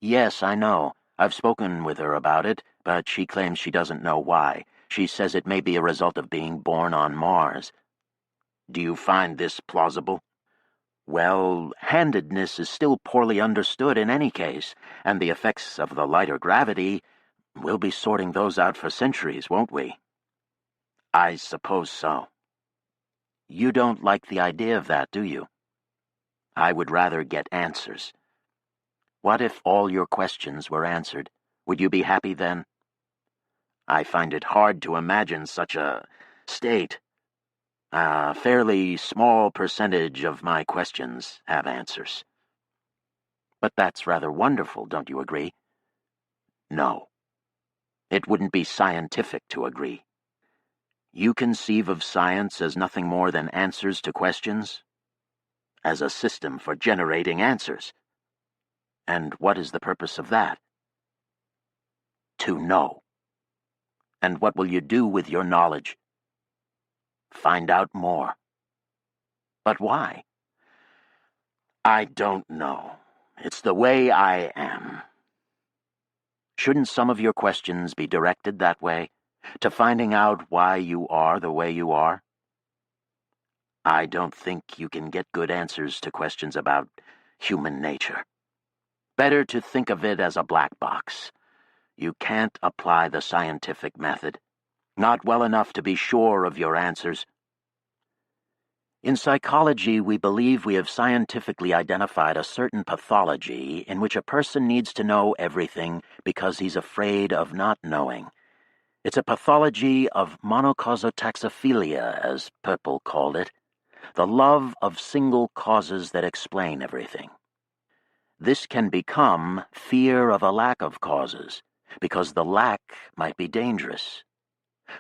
Yes, I know. I've spoken with her about it, but she claims she doesn't know why. She says it may be a result of being born on Mars. Do you find this plausible? Well, handedness is still poorly understood in any case, and the effects of the lighter gravity, we'll be sorting those out for centuries, won't we? I suppose so. You don't like the idea of that, do you? I would rather get answers. What if all your questions were answered? Would you be happy then? I find it hard to imagine such a state. A fairly small percentage of my questions have answers. But that's rather wonderful, don't you agree? No. It wouldn't be scientific to agree. You conceive of science as nothing more than answers to questions? As a system for generating answers. And what is the purpose of that? To know. And what will you do with your knowledge? Find out more. But why? I don't know. It's the way I am. Shouldn't some of your questions be directed that way, to finding out why you are the way you are? I don't think you can get good answers to questions about human nature. Better to think of it as a black box. You can't apply the scientific method. Not well enough to be sure of your answers. In psychology, we believe we have scientifically identified a certain pathology in which a person needs to know everything because he's afraid of not knowing. It's a pathology of monocausatotaxophilia, as Purple called it, the love of single causes that explain everything. This can become fear of a lack of causes, because the lack might be dangerous.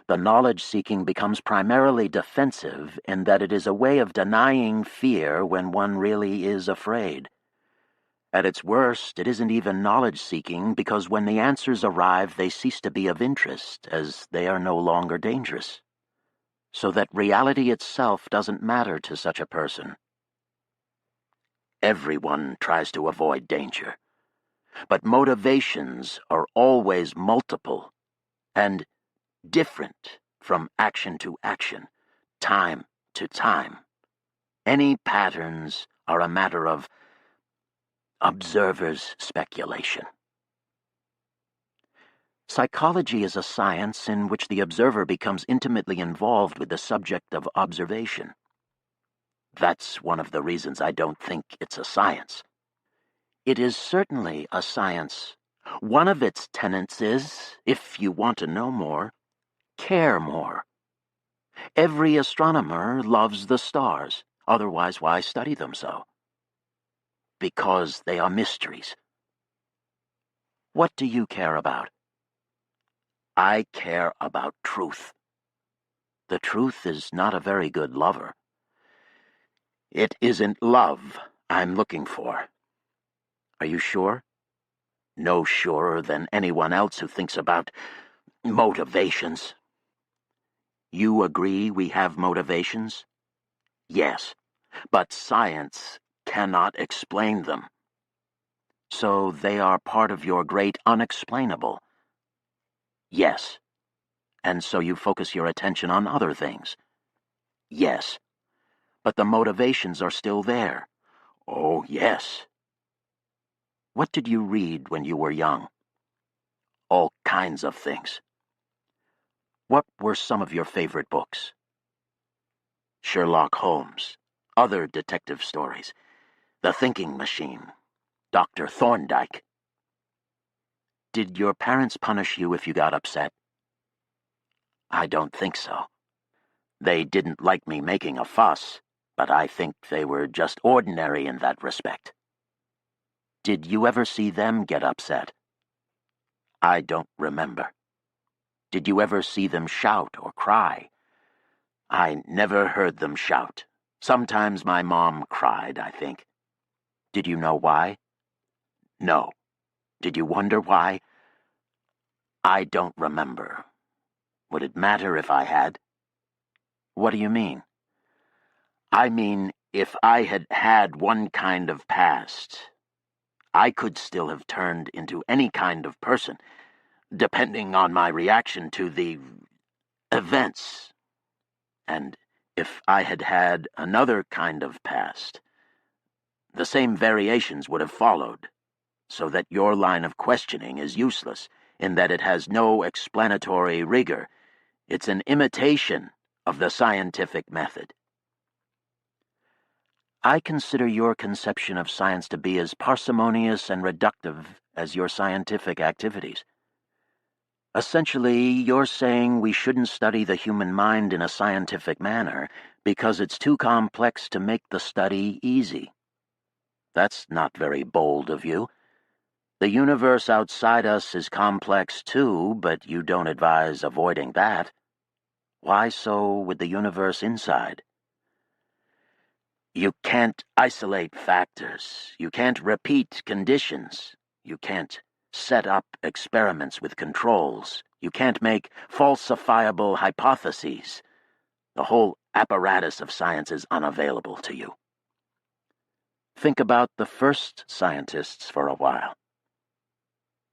The knowledge-seeking becomes primarily defensive in that it is a way of denying fear when one really is afraid. At its worst, it isn't even knowledge-seeking because when the answers arrive, they cease to be of interest as they are no longer dangerous. So that reality itself doesn't matter to such a person. Everyone tries to avoid danger, but motivations are always multiple and different from action to action, time to time. Any patterns are a matter of observer's speculation. Psychology is a science in which the observer becomes intimately involved with the subject of observation. That's one of the reasons I don't think it's a science. It is certainly a science. One of its tenets is, if you want to know more, care more. Every astronomer loves the stars, otherwise why study them so? Because they are mysteries. What do you care about? I care about truth. The truth is not a very good lover. It isn't love I'm looking for. Are you sure? No surer than anyone else who thinks about motivations. You agree we have motivations? Yes, but science cannot explain them. So they are part of your great unexplainable. Yes. And so you focus your attention on other things. Yes. But the motivations are still there. Oh, yes. What did you read when you were young? All kinds of things. What were some of your favorite books? Sherlock Holmes, other detective stories, The Thinking Machine, Dr. Thorndyke. Did your parents punish you if you got upset? I don't think so. They didn't like me making a fuss, but I think they were just ordinary in that respect. Did you ever see them get upset? I don't remember. Did you ever see them shout or cry? I never heard them shout. Sometimes my mom cried, I think. Did you know why? No. Did you wonder why? I don't remember. Would it matter if I had? What do you mean? I mean, if I had had one kind of past, I could still have turned into any kind of person, depending on my reaction to the events. And if I had had another kind of past, the same variations would have followed, so that your line of questioning is useless, in that it has no explanatory rigor. It's an imitation of the scientific method. I consider your conception of science to be as parsimonious and reductive as your scientific activities. Essentially, you're saying we shouldn't study the human mind in a scientific manner because it's too complex to make the study easy. That's not very bold of you. The universe outside us is complex too, but you don't advise avoiding that. Why so with the universe inside? You can't isolate factors. You can't repeat conditions. You can't set up experiments with controls. You can't make falsifiable hypotheses. The whole apparatus of science is unavailable to you. Think about the first scientists for a while.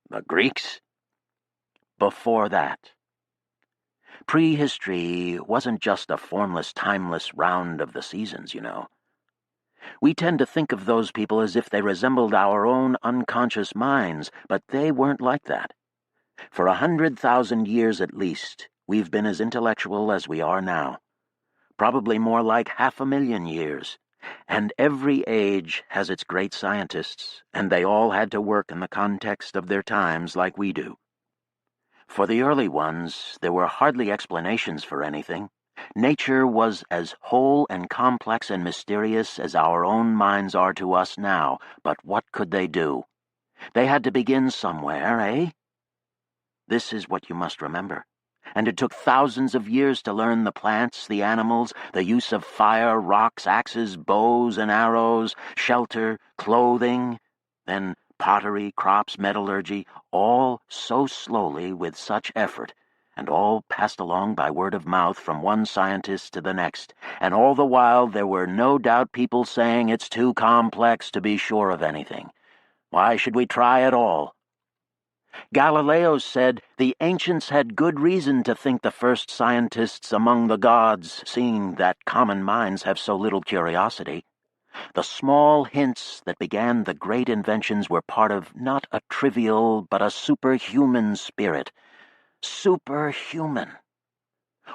The Greeks? Before that. Prehistory wasn't just a formless, timeless round of the seasons, you know. We tend to think of those people as if they resembled our own unconscious minds, but they weren't like that. For 100,000 years at least, we've been as intellectual as we are now. Probably more like 500,000 years. And every age has its great scientists, and they all had to work in the context of their times like we do. For the early ones, there were hardly explanations for anything. Nature was as whole and complex and mysterious as our own minds are to us now, but what could they do? They had to begin somewhere, eh? This is what you must remember. And it took thousands of years to learn the plants, the animals, the use of fire, rocks, axes, bows and arrows, shelter, clothing, then pottery, crops, metallurgy, all so slowly with such effort, and all passed along by word of mouth from one scientist to the next, and all the while there were no doubt people saying it's too complex to be sure of anything. Why should we try at all? Galileo said the ancients had good reason to think the first scientists among the gods, seeing that common minds have so little curiosity. The small hints that began the great inventions were part of not a trivial but a superhuman spirit. Superhuman.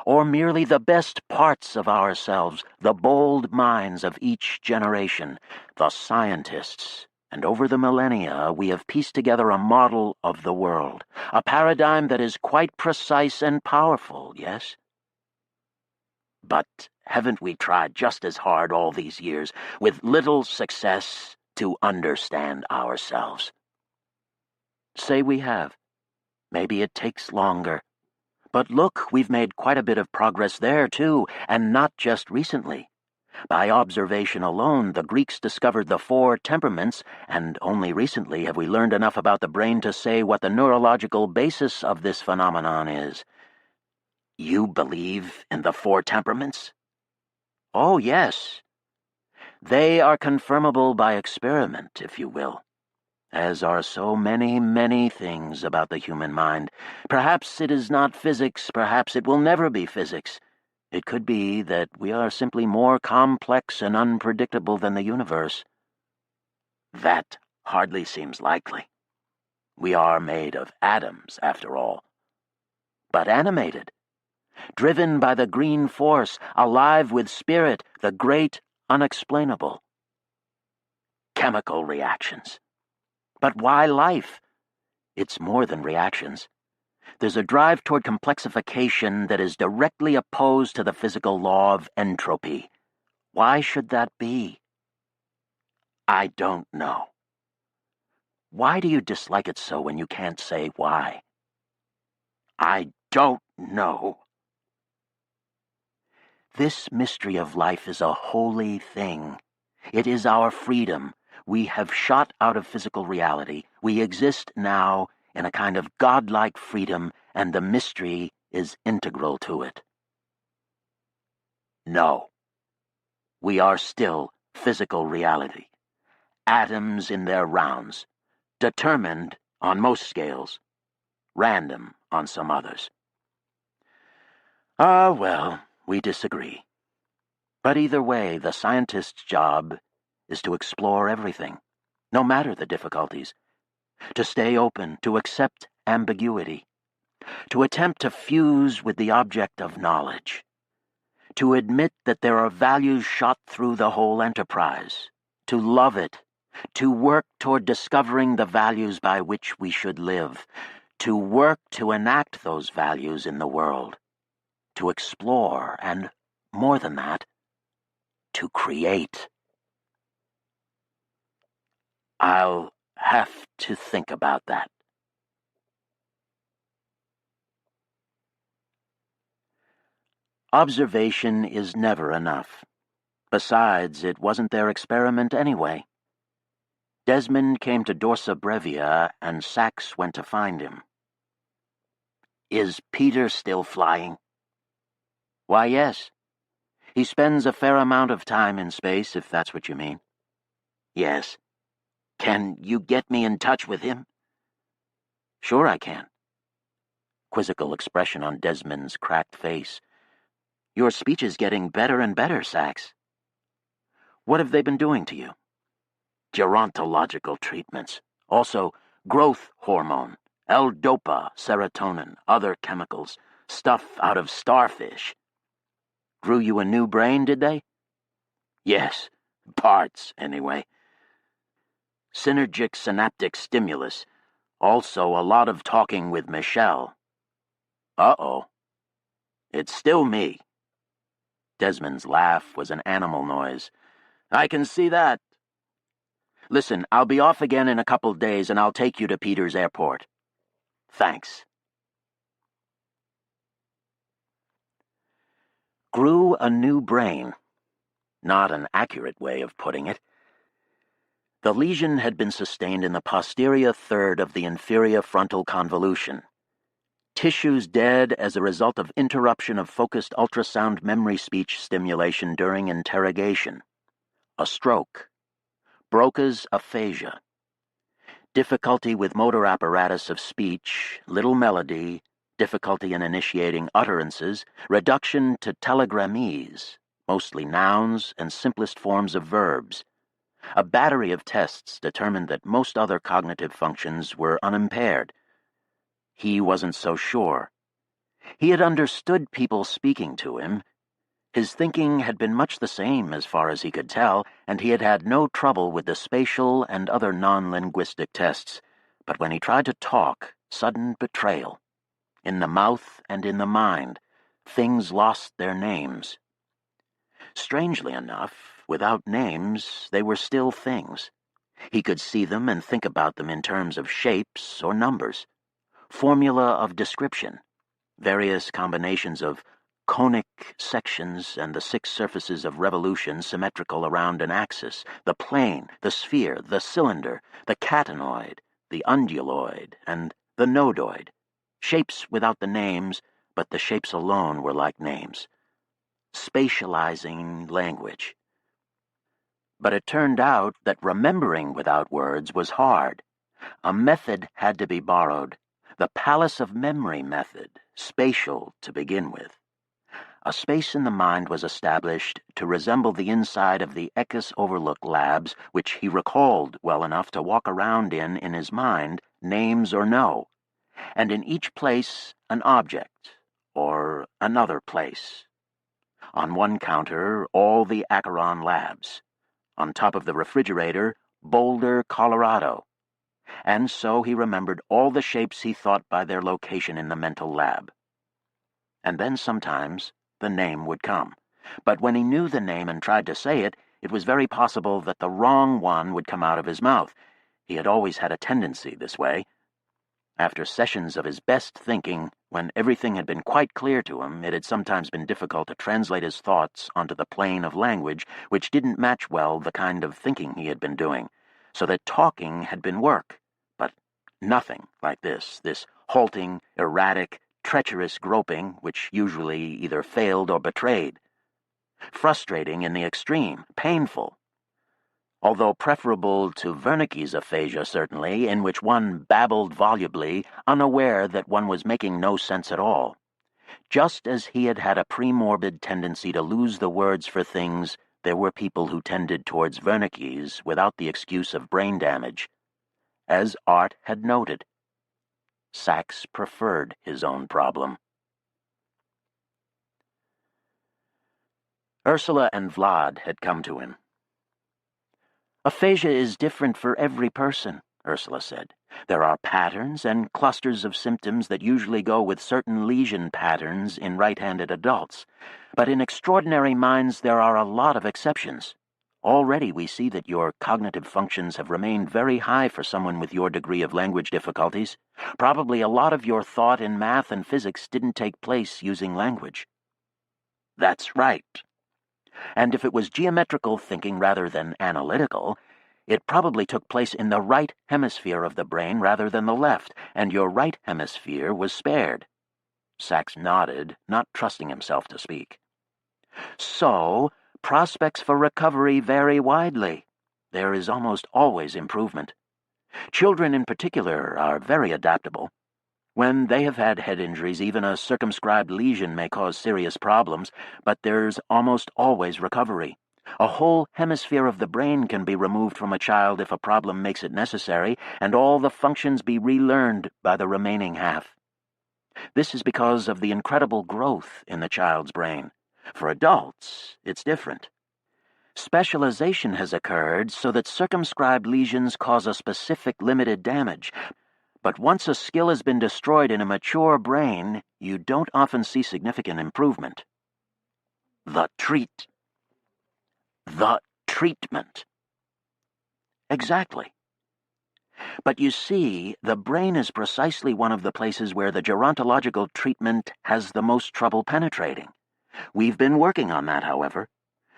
Or merely the best parts of ourselves, the bold minds of each generation, the scientists. And over the millennia, we have pieced together a model of the world, a paradigm that is quite precise and powerful, yes? But haven't we tried just as hard all these years, with little success, to understand ourselves? Say we have. Maybe it takes longer. But look, we've made quite a bit of progress there, too, and not just recently. By observation alone, the Greeks discovered the 4 temperaments, and only recently have we learned enough about the brain to say what the neurological basis of this phenomenon is. You believe in the 4 temperaments? Oh, yes. They are confirmable by experiment, if you will, as are so many, many things about the human mind. Perhaps it is not physics, perhaps it will never be physics. It could be that we are simply more complex and unpredictable than the universe. That hardly seems likely. We are made of atoms, after all. But animated, driven by the green force, alive with spirit, the great unexplainable. Chemical reactions. But why life? It's more than reactions. There's a drive toward complexification that is directly opposed to the physical law of entropy. Why should that be? I don't know. Why do you dislike it so when you can't say why? I don't know. This mystery of life is a holy thing. It is our freedom. We have shot out of physical reality. We exist now in a kind of godlike freedom, and the mystery is integral to it. No. We are still physical reality. Atoms in their rounds. Determined on most scales. Random on some others. Ah, well, we disagree. But either way, the scientist's job is to explore everything, no matter the difficulties, to stay open, to accept ambiguity, to attempt to fuse with the object of knowledge, to admit that there are values shot through the whole enterprise, to love it, to work toward discovering the values by which we should live, to work to enact those values in the world, to explore, and, more than that, to create. I'll have to think about that. Observation is never enough. Besides, it wasn't their experiment anyway. Desmond came to Dorsa Brevia, and Sachs went to find him. Is Peter still flying? Why, yes. He spends a fair amount of time in space, if that's what you mean. Yes. Can you get me in touch with him? Sure I can. Quizzical expression on Desmond's cracked face. Your speech is getting better and better, Sachs. What have they been doing to you? Gerontological treatments. Also, growth hormone, L-dopa, serotonin, other chemicals, stuff out of starfish. Grew you a new brain, did they? Yes, parts, anyway. Synergic synaptic stimulus. Also a lot of talking with Michelle. Uh-oh. It's still me. Desmond's laugh was an animal noise. I can see that. Listen, I'll be off again in a couple days, and I'll take you to Peter's airport. Thanks. Grew a new brain. Not an accurate way of putting it. The lesion had been sustained in the posterior third of the inferior frontal convolution. Tissues dead as a result of interruption of focused ultrasound memory speech stimulation during interrogation. A stroke. Broca's aphasia. Difficulty with motor apparatus of speech, little melody, difficulty in initiating utterances, reduction to telegrammese, mostly nouns and simplest forms of verbs. A battery of tests determined that most other cognitive functions were unimpaired. He wasn't so sure. He had understood people speaking to him. His thinking had been much the same as far as he could tell, and he had had no trouble with the spatial and other non-linguistic tests. But when he tried to talk, sudden betrayal. In the mouth and in the mind, things lost their names. Strangely enough, without names, they were still things. He could see them and think about them in terms of shapes or numbers. Formula of description, various combinations of conic sections and the 6 surfaces of revolution symmetrical around an axis, the plane, the sphere, the cylinder, the catenoid, the unduloid, and the nodoid. Shapes without the names, but the shapes alone were like names. Spatializing language. But it turned out that remembering without words was hard. A method had to be borrowed, the Palace of Memory method, spatial to begin with. A space in the mind was established to resemble the inside of the Eckes Overlook labs, which he recalled well enough to walk around in his mind, names or no, and in each place an object, or another place. On one counter, all the Acheron labs. On top of the refrigerator, Boulder, Colorado. And so he remembered all the shapes he thought by their location in the mental lab. And then sometimes the name would come. But when he knew the name and tried to say it, it was very possible that the wrong one would come out of his mouth. He had always had a tendency this way. After sessions of his best thinking, when everything had been quite clear to him, it had sometimes been difficult to translate his thoughts onto the plane of language, which didn't match well the kind of thinking he had been doing, so that talking had been work, but nothing like this halting, erratic, treacherous groping, which usually either failed or betrayed. Frustrating in the extreme, painful. Although preferable to Wernicke's aphasia, certainly, in which one babbled volubly, unaware that one was making no sense at all. Just as he had had a premorbid tendency to lose the words for things, there were people who tended towards Wernicke's without the excuse of brain damage. As Art had noted, Sachs preferred his own problem. Ursula and Vlad had come to him. Aphasia is different for every person, Ursula said. There are patterns and clusters of symptoms that usually go with certain lesion patterns in right-handed adults. But in extraordinary minds there are a lot of exceptions. Already we see that your cognitive functions have remained very high for someone with your degree of language difficulties. Probably a lot of your thought in math and physics didn't take place using language. That's right. And if it was geometrical thinking rather than analytical, it probably took place in the right hemisphere of the brain rather than the left, and your right hemisphere was spared. Sachs nodded, not trusting himself to speak. So, prospects for recovery vary widely. There is almost always improvement. Children in particular are very adaptable. When they have had head injuries, even a circumscribed lesion may cause serious problems, but there's almost always recovery. A whole hemisphere of the brain can be removed from a child if a problem makes it necessary, and all the functions be relearned by the remaining half. This is because of the incredible growth in the child's brain. For adults, it's different. Specialization has occurred so that circumscribed lesions cause a specific limited damage. But once a skill has been destroyed in a mature brain, you don't often see significant improvement. The treatment. Exactly. But you see, the brain is precisely one of the places where the gerontological treatment has the most trouble penetrating. We've been working on that, however.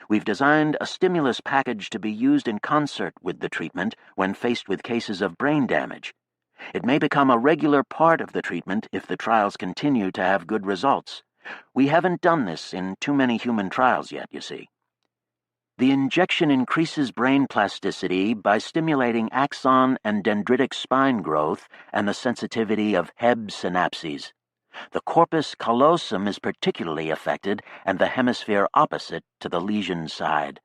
We've designed a stimulus package to be used in concert with the treatment when faced with cases of brain damage. It may become a regular part of the treatment if the trials continue to have good results. We haven't done this in too many human trials yet, you see. The injection increases brain plasticity by stimulating axon and dendritic spine growth and the sensitivity of Hebb synapses. The corpus callosum is particularly affected and the hemisphere opposite to the lesion side.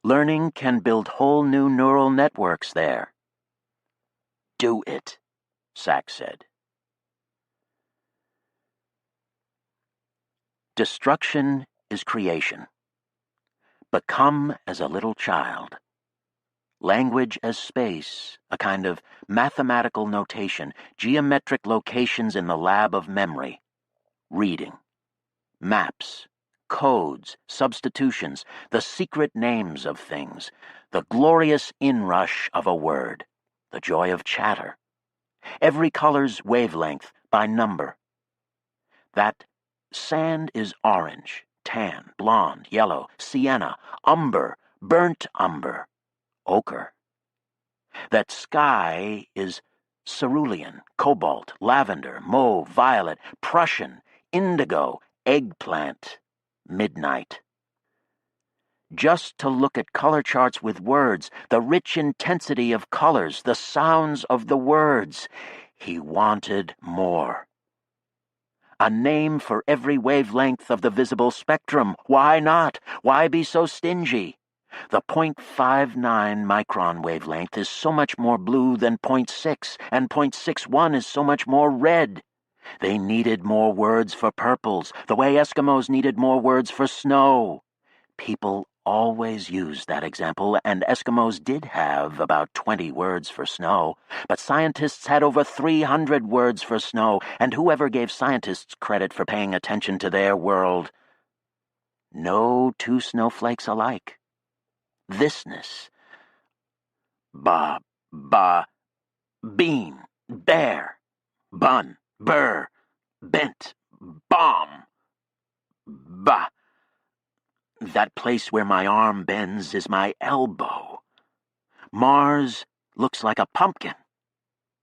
Learning can build whole new neural networks there. Do it, Sachs said. Destruction is creation. Become as a little child. Language as space, a kind of mathematical notation, geometric locations in the lab of memory. Reading. Maps. Codes, substitutions, the secret names of things, the glorious inrush of a word, the joy of chatter. Every color's wavelength by number. That sand is orange, tan, blonde, yellow, sienna, umber, burnt umber, ochre. That sky is cerulean, cobalt, lavender, mauve, violet, Prussian, indigo, eggplant, midnight. just to look at color charts with words, the rich intensity of colors, the sounds of the words. He wanted more. A name for every wavelength of the visible spectrum. Why not? Why be so stingy? The 0.59 micron wavelength is so much more blue than 0.6, and 0.61 is so much more red. They needed more words for purples, the way Eskimos needed more words for snow. People always used that example, and Eskimos did have about 20 words for snow, but scientists had over 300 words for snow, and whoever gave scientists credit for paying attention to their world? No two snowflakes alike. Thisness. Bean, bear, bun, burr, bent, bomb. Ba. That place where my arm bends is my elbow. Mars looks like a pumpkin.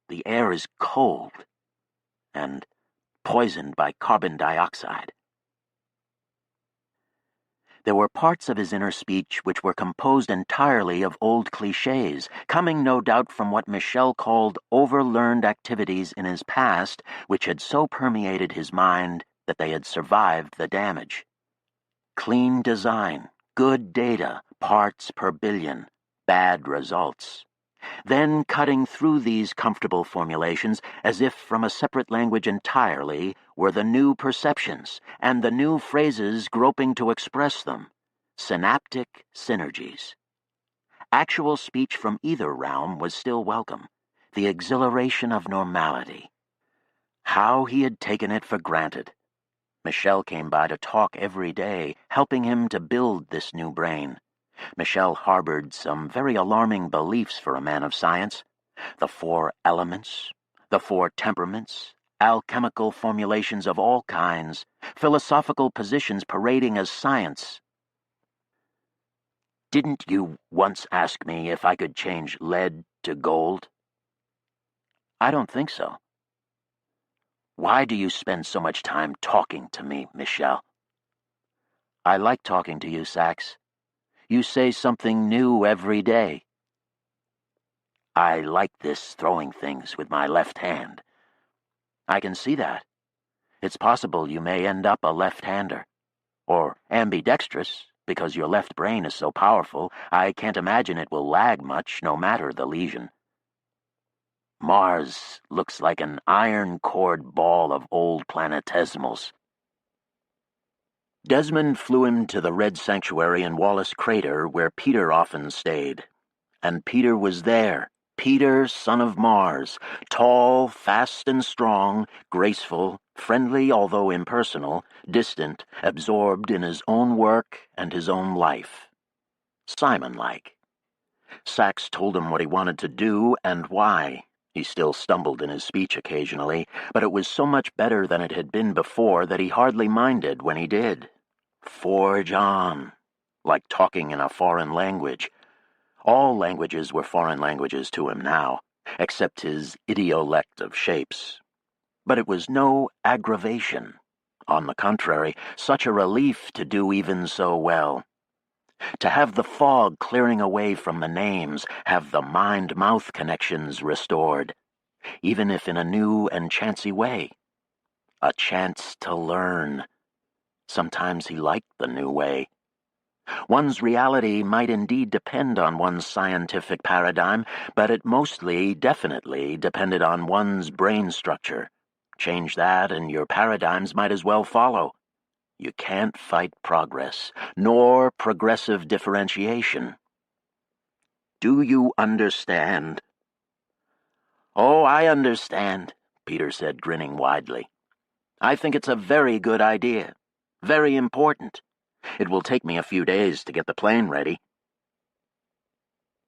The air is cold and poisoned by carbon dioxide. There were parts of his inner speech which were composed entirely of old cliches, coming no doubt from what Michel called overlearned activities in his past which had so permeated his mind that they had survived the damage. Clean design, good data, parts per billion, bad results. Then cutting through these comfortable formulations as if from a separate language entirely were the new perceptions and the new phrases groping to express them. Synaptic synergies. Actual speech from either realm was still welcome. The exhilaration of normality. How he had taken it for granted. Michel came by to talk every day, helping him to build this new brain. Michel harbored some very alarming beliefs for a man of science. The 4 elements, the 4 temperaments, alchemical formulations of all kinds, philosophical positions parading as science. Didn't you once ask me if I could change lead to gold? I don't think so. Why do you spend so much time talking to me, Michel? I like talking to you, Sax. You say something new every day. I like this throwing things with my left hand. I can see that. It's possible you may end up a left-hander. Or ambidextrous, because your left brain is so powerful, I can't imagine it will lag much, no matter the lesion. Mars looks like an iron-cored ball of old planetesimals. Desmond flew him to the Red Sanctuary in Wallace Crater, where Peter often stayed. And Peter was there. Peter, son of Mars, tall, fast and strong, graceful, friendly although impersonal, distant, absorbed in his own work and his own life. Simon-like. Sax told him what he wanted to do and why. He still stumbled in his speech occasionally, but it was so much better than it had been before that he hardly minded when he did. Forge on, like talking in a foreign language. All languages were foreign languages to him now, except his idiolect of shapes. But it was no aggravation. On the contrary, such a relief to do even so well. To have the fog clearing away from the names, have the mind-mouth connections restored, even if in a new and chancy way. A chance to learn. Sometimes he liked the new way. One's reality might indeed depend on one's scientific paradigm, but it mostly, definitely, depended on one's brain structure. Change that and your paradigms might as well follow. You can't fight progress, nor progressive differentiation. Do you understand? Oh, I understand, Peter said, grinning widely. I think it's a very good idea. Very important. It will take me a few days to get the plane ready.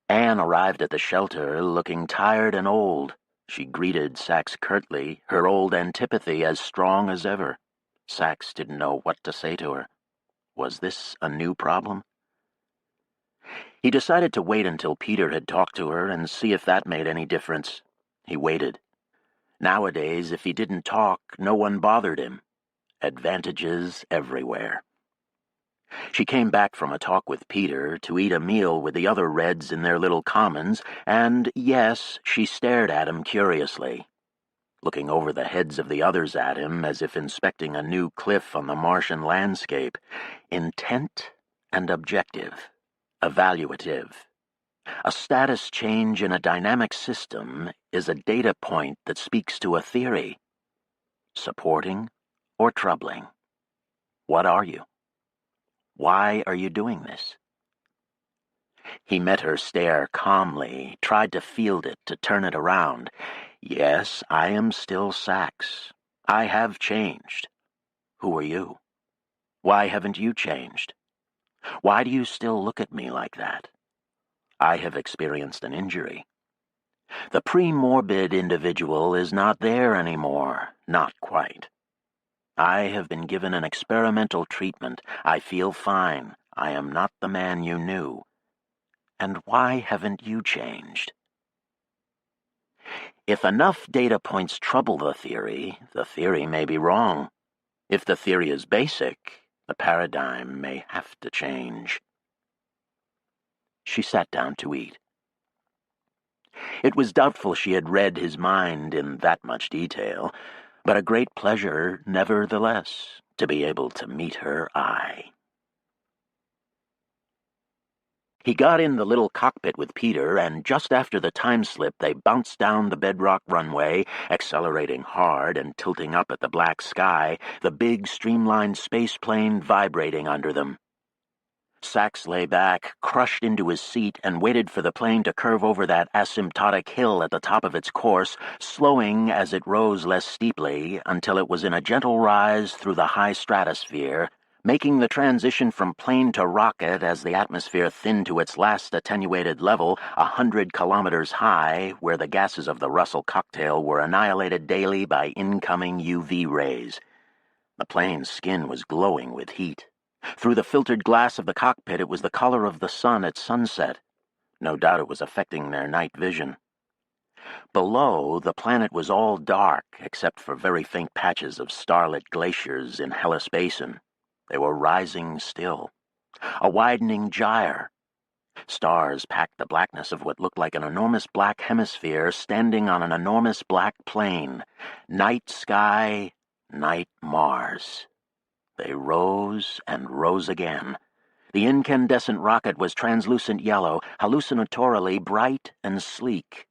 Anne arrived at the shelter looking tired and old. She greeted Sax curtly, her old antipathy as strong as ever. Sax didn't know what to say to her. Was this a new problem? He decided to wait until Peter had talked to her and see if that made any difference. He waited. Nowadays, if he didn't talk, no one bothered him. Advantages everywhere. She came back from a talk with Peter to eat a meal with the other Reds in their little commons, and, yes, she stared at him curiously, looking over the heads of the others at him as if inspecting a new cliff on the Martian landscape, intent and objective, evaluative. A status change in a dynamic system is a data point that speaks to a theory, supporting or troubling. What are you? Why are you doing this? He met her stare calmly, tried to field it, to turn it around. Yes, I am still Sax. I have changed. Who are you? Why haven't you changed? Why do you still look at me like that? I have experienced an injury. The pre-morbid individual is not there anymore, not quite. I have been given an experimental treatment. I feel fine. I am not the man you knew. And why haven't you changed? If enough data points trouble the theory may be wrong. If the theory is basic, the paradigm may have to change. She sat down to eat. It was doubtful she had read his mind in that much detail, but a great pleasure, nevertheless, to be able to meet her eye. He got in the little cockpit with Peter, and just after the time slip they bounced down the bedrock runway, accelerating hard and tilting up at the black sky, the big streamlined space plane vibrating under them. Sax lay back, crushed into his seat, and waited for the plane to curve over that asymptotic hill at the top of its course, slowing as it rose less steeply until it was in a gentle rise through the high stratosphere, making the transition from plane to rocket as the atmosphere thinned to its last attenuated level, 100 kilometers high, where the gases of the Russell cocktail were annihilated daily by incoming UV rays. The plane's skin was glowing with heat. Through the filtered glass of the cockpit it was the color of the sun at sunset. No doubt it was affecting their night vision. Below, the planet was all dark except for very faint patches of starlit glaciers in Hellas Basin. They were rising still. A widening gyre. Stars packed the blackness of what looked like an enormous black hemisphere standing on an enormous black plain. Night sky, night Mars. They rose and rose again. The incandescent rocket was translucent yellow, hallucinatorily bright and sleek.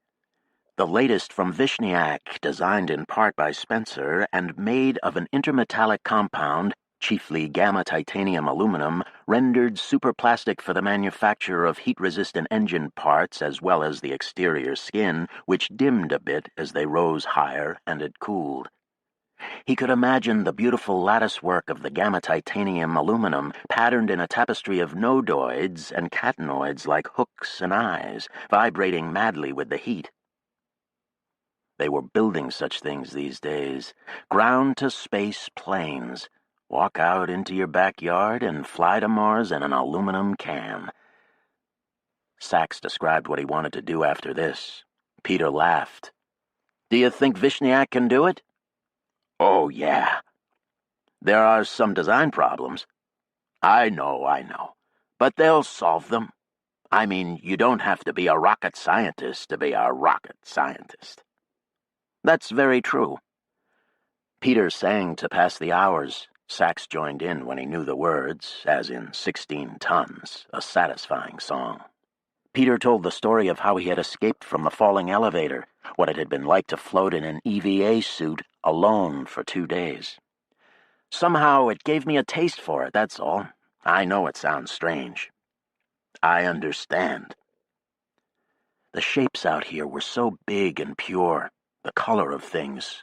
The latest from Vishniac, designed in part by Spencer and made of an intermetallic compound, chiefly gamma-titanium aluminum, rendered superplastic for the manufacture of heat-resistant engine parts as well as the exterior skin, which dimmed a bit as they rose higher and it cooled. He could imagine the beautiful latticework of the gamma-titanium aluminum patterned in a tapestry of nodoids and catenoids like hooks and eyes, vibrating madly with the heat. They were building such things these days, ground-to-space planes. Walk out into your backyard and fly to Mars in an aluminum can. Sax described what he wanted to do after this. Peter laughed. Do you think Vishniac can do it? Oh, yeah. There are some design problems. I know. But they'll solve them. I mean, you don't have to be a rocket scientist to be a rocket scientist. That's very true. Peter sang to pass the hours. Sax joined in when he knew the words, as in 16 tons, a satisfying song. Peter told the story of how he had escaped from the falling elevator, what it had been like to float in an EVA suit alone for 2 days. Somehow it gave me a taste for it, that's all. I know it sounds strange. I understand. The shapes out here were so big and pure, the color of things.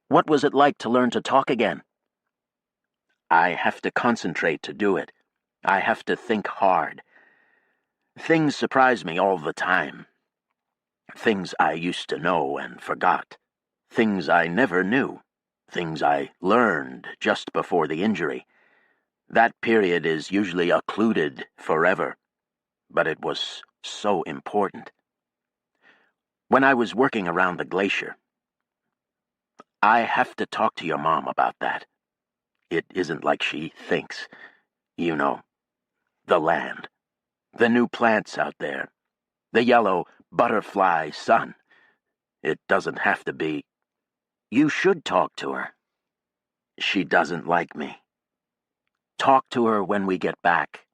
What was it like to learn to talk again? I have to concentrate to do it. I have to think hard. Things surprise me all the time. Things I used to know and forgot. Things I never knew. Things I learned just before the injury. That period is usually occluded forever, but it was so important. When I was working around the glacier, I have to talk to your mom about that. It isn't like she thinks. You know, the land. The new plants out there. The yellow butterfly sun. It doesn't have to be. You should talk to her. She doesn't like me. Talk to her when we get back.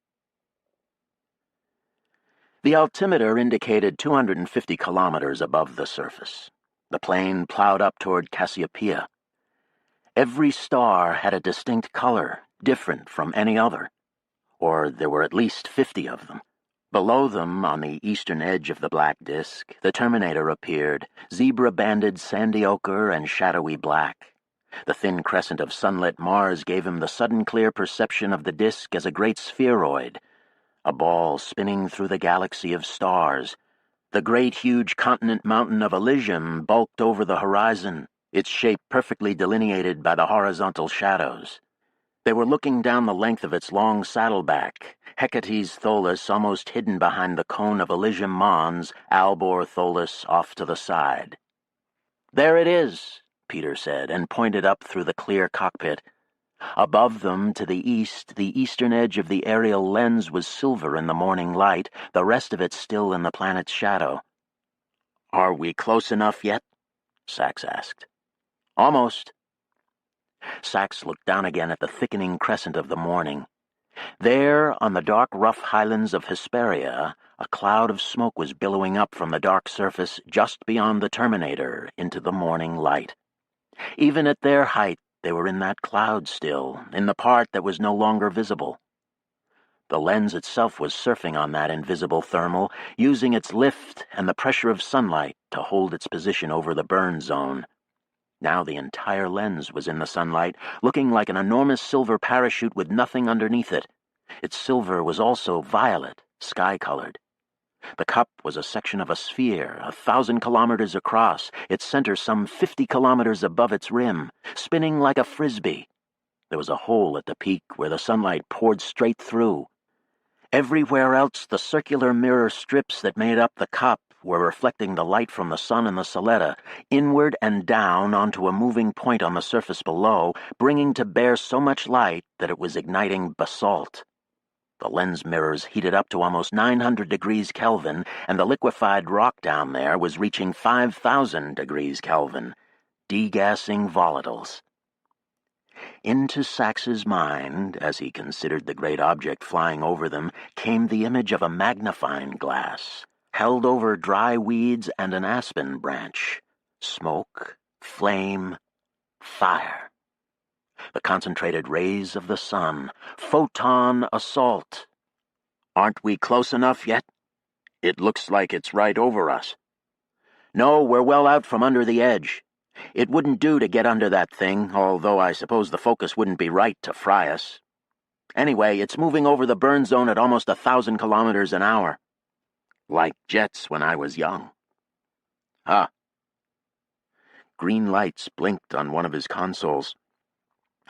The altimeter indicated 250 kilometers above the surface. The plane plowed up toward Cassiopeia. Every star had a distinct color, different from any other. Or there were at least 50 of them. Below them, on the eastern edge of the black disk, the Terminator appeared, zebra-banded sandy ochre and shadowy black. The thin crescent of sunlit Mars gave him the sudden clear perception of the disk as a great spheroid, a ball spinning through the galaxy of stars. The great huge continent mountain of Elysium bulked over the horizon, its shape perfectly delineated by the horizontal shadows. They were looking down the length of its long saddleback, Hecate's Tholus almost hidden behind the cone of Elysium Mons, Albor Tholus off to the side. "There it is," Peter said, and pointed up through the clear cockpit. Above them, to the east, the eastern edge of the aerial lens was silver in the morning light, the rest of it still in the planet's shadow. "Are we close enough yet?" Sachs asked. "Almost." Sachs looked down again at the thickening crescent of the morning. There, on the dark rough highlands of Hesperia, a cloud of smoke was billowing up from the dark surface just beyond the Terminator into the morning light. Even at their height, they were in that cloud still, in the part that was no longer visible. The lens itself was surfing on that invisible thermal, using its lift and the pressure of sunlight to hold its position over the burn zone. Now the entire lens was in the sunlight, looking like an enormous silver parachute with nothing underneath it. Its silver was also violet, sky-colored. The cup was a section of a sphere, 1,000 kilometers across, its center some 50 kilometers above its rim, spinning like a frisbee. There was a hole at the peak where the sunlight poured straight through. Everywhere else, the circular mirror strips that made up the cup were reflecting the light from the sun and the Soletta, inward and down onto a moving point on the surface below, bringing to bear so much light that it was igniting basalt. The lens mirrors heated up to almost 900 degrees Kelvin, and the liquefied rock down there was reaching 5,000 degrees Kelvin, degassing volatiles. Into Sachs's mind, as he considered the great object flying over them, came the image of a magnifying glass, held over dry weeds and an aspen branch. Smoke, flame, fire. The concentrated rays of the sun, photon assault. "Aren't we close enough yet? It looks like it's right over us." "No, we're well out from under the edge. It wouldn't do to get under that thing, although I suppose the focus wouldn't be right to fry us. Anyway, it's moving over the burn zone at almost 1,000 kilometers an hour. Like jets when I was young." "Huh." Green lights blinked on one of his consoles.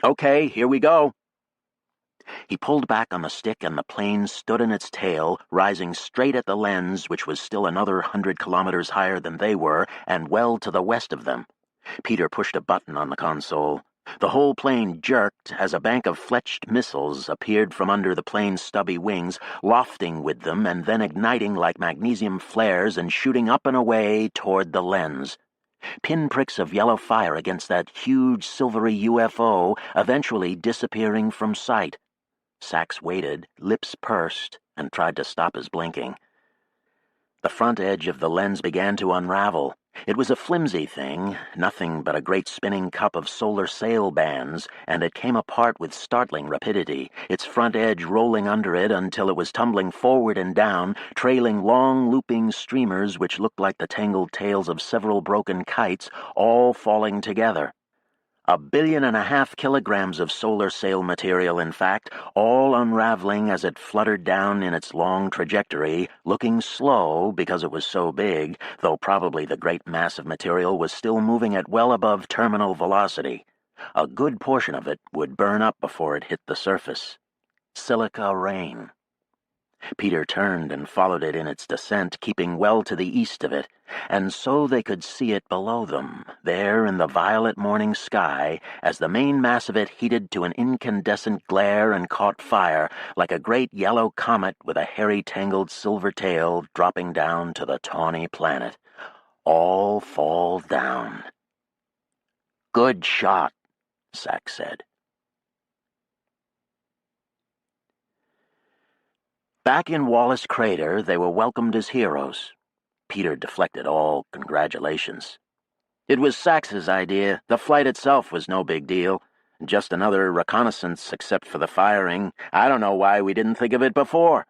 "Okay, here we go." He pulled back on the stick and the plane stood in its tail, rising straight at the lens, which was still another 100 kilometers higher than they were, and well to the west of them. Peter pushed a button on the console. The whole plane jerked as a bank of fletched missiles appeared from under the plane's stubby wings, lofting with them and then igniting like magnesium flares and shooting up and away toward the lens. Pinpricks of yellow fire against that huge silvery UFO, eventually disappearing from sight. Sachs waited, lips pursed, and tried to stop his blinking. The front edge of the lens began to unravel. It was a flimsy thing, nothing but a great spinning cup of solar sail bands, and it came apart with startling rapidity, its front edge rolling under it until it was tumbling forward and down, trailing long looping streamers which looked like the tangled tails of several broken kites, all falling together. 1.5 billion kilograms of solar sail material, in fact, all unraveling as it fluttered down in its long trajectory, looking slow because it was so big, though probably the great mass of material was still moving at well above terminal velocity. A good portion of it would burn up before it hit the surface. Silica rain. Peter turned and followed it in its descent, keeping well to the east of it, and so they could see it below them, there in the violet morning sky, as the main mass of it heated to an incandescent glare and caught fire, like a great yellow comet with a hairy tangled silver tail dropping down to the tawny planet. All fall down. "Good shot," Sack said. Back in Wallace Crater, they were welcomed as heroes. Peter deflected all congratulations. It was Sax's idea. The flight itself was no big deal. Just another reconnaissance except for the firing. I don't know why we didn't think of it before.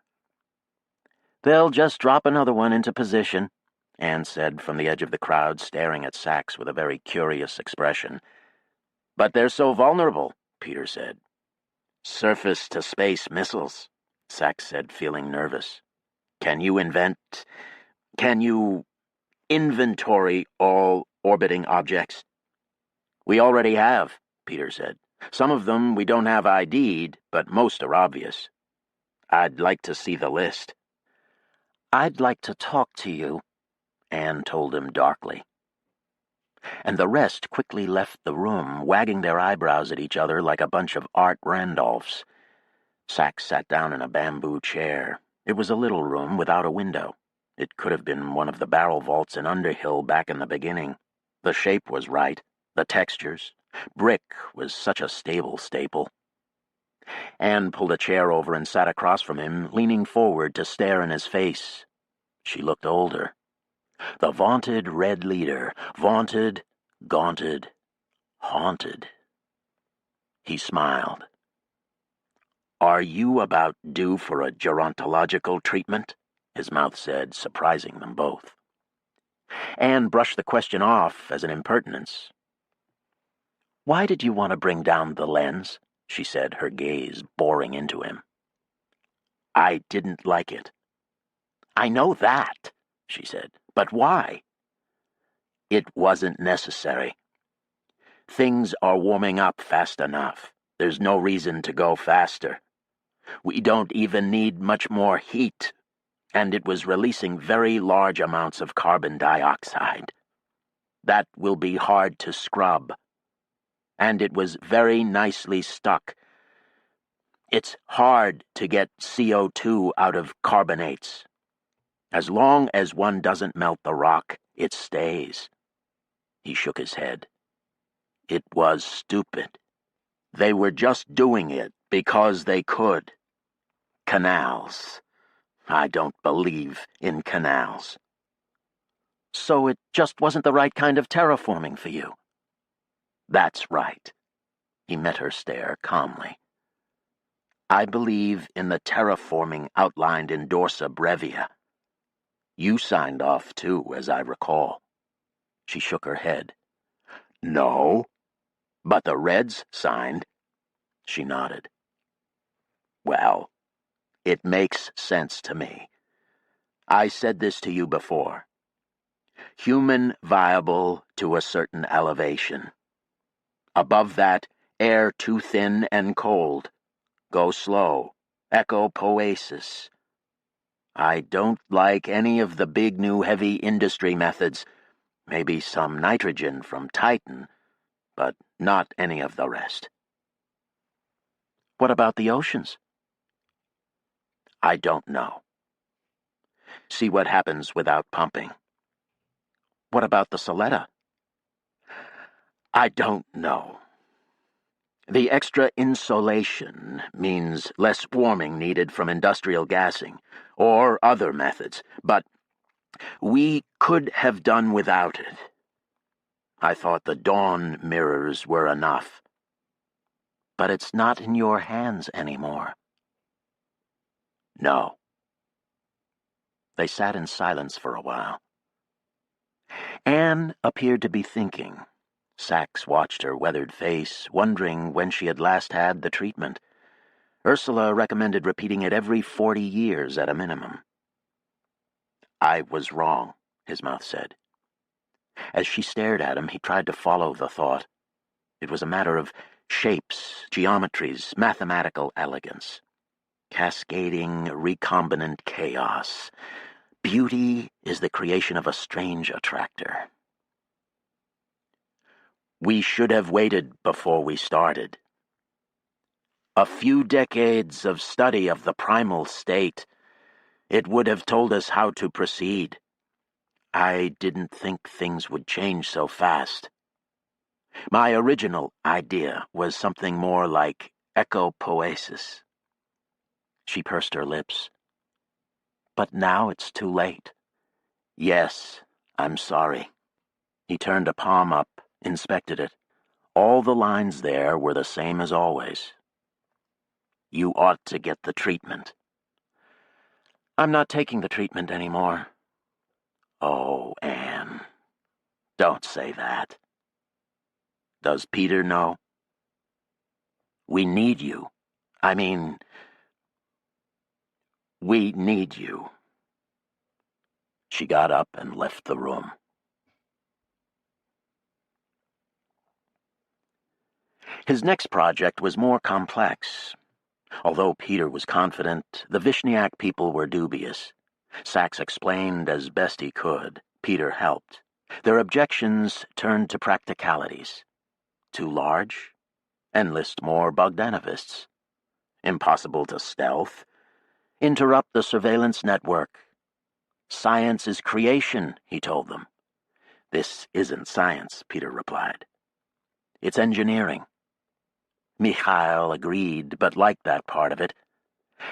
"They'll just drop another one into position," Anne said from the edge of the crowd, staring at Sax with a very curious expression. "But they're so vulnerable," Peter said. "Surface-to-space missiles," Sax said, feeling nervous. Can you inventory all orbiting objects?" "We already have," Peter said. "Some of them we don't have ID'd, but most are obvious. I'd like to see the list." "I'd like to talk to you," Anne told him darkly. And the rest quickly left the room, wagging their eyebrows at each other like a bunch of Art Randolphs. Sax sat down in a bamboo chair. It was a little room without a window. It could have been one of the barrel vaults in Underhill back in the beginning. The shape was right, the textures. Brick was such a stable staple. Anne pulled a chair over and sat across from him, leaning forward to stare in his face. She looked older. The vaunted Red Leader, vaunted, gaunted, haunted. He smiled. "Are you about due for a gerontological treatment?" his mouth said, surprising them both. Anne brushed the question off as an impertinence. "Why did you want to bring down the lens?" she said, her gaze boring into him. "I didn't like it." "I know that," she said, "but why?" "It wasn't necessary. Things are warming up fast enough. There's no reason to go faster. We don't even need much more heat, and it was releasing very large amounts of carbon dioxide. That will be hard to scrub. And it was very nicely stuck. It's hard to get CO2 out of carbonates. As long as one doesn't melt the rock, it stays." He shook his head. "It was stupid. They were just doing it because they could. Canals. I don't believe in canals." "So it just wasn't the right kind of terraforming for you?" "That's right." He met her stare calmly. "I believe in the terraforming outlined in Dorsa Brevia. You signed off too, as I recall." She shook her head. "No, but the Reds signed." She nodded. "Well, it makes sense to me. I said this to you before. Human viable to a certain elevation. Above that, air too thin and cold. Go slow. Ecopoiesis. I don't like any of the big new heavy industry methods. Maybe some nitrogen from Titan, but not any of the rest." "What about the oceans?" "I don't know. See what happens without pumping." "What about the Soletta?" "I don't know. The extra insolation means less warming needed from industrial gassing, or other methods, but we could have done without it. I thought the dawn mirrors were enough." "But it's not in your hands anymore." "No." They sat in silence for a while. Anne appeared to be thinking. Sax watched her weathered face, wondering when she had last had the treatment. Ursula recommended repeating it every 40 years at a minimum. "I was wrong," his mouth said. As she stared at him, he tried to follow the thought. It was a matter of shapes, geometries, mathematical elegance. Cascading, recombinant chaos. Beauty is the creation of a strange attractor. We should have waited before we started. A few decades of study of the primal state, it would have told us how to proceed. I didn't think things would change so fast. My original idea was something more like ecopoiesis. She pursed her lips. But now it's too late. Yes, I'm sorry. He turned a palm up, inspected it. All the lines there were the same as always. You ought to get the treatment. I'm not taking the treatment anymore. Oh, Anne, don't say that. Does Peter know? We need you. I mean, we need you. She got up and left the room. His next project was more complex. Although Peter was confident, the Vishniac people were dubious. Sachs explained as best he could. Peter helped. Their objections turned to practicalities. Too large? Enlist more Bogdanovists. Impossible to stealth. Interrupt the surveillance network. Science is creation, he told them. This isn't science, Peter replied. It's engineering. Mikhail agreed, but liked that part of it.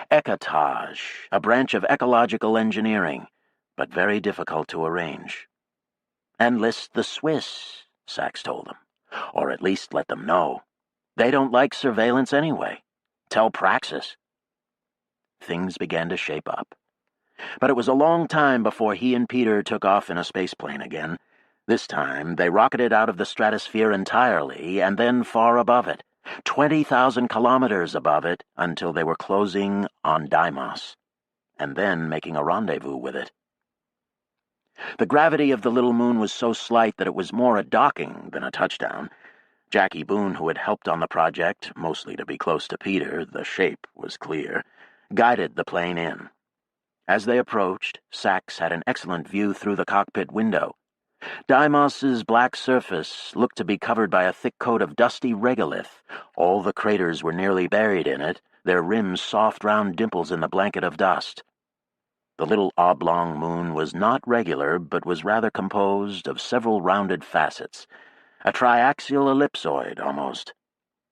Ecotage, a branch of ecological engineering, but very difficult to arrange. Enlist the Swiss, Sachs told them. Or at least let them know. They don't like surveillance anyway. Tell Praxis. Things began to shape up. But it was a long time before he and Peter took off in a spaceplane again. This time, they rocketed out of the stratosphere entirely, and then far above it, 20,000 kilometers above it, until they were closing on Deimos, and then making a rendezvous with it. The gravity of the little moon was so slight that it was more a docking than a touchdown. Jackie Boone, who had helped on the project, mostly to be close to Peter, the shape was clear, guided the plane in. As they approached, Sachs had an excellent view through the cockpit window. Deimos's black surface looked to be covered by a thick coat of dusty regolith. All the craters were nearly buried in it, their rims soft round dimples in the blanket of dust. The little oblong moon was not regular, but was rather composed of several rounded facets. A triaxial ellipsoid, almost.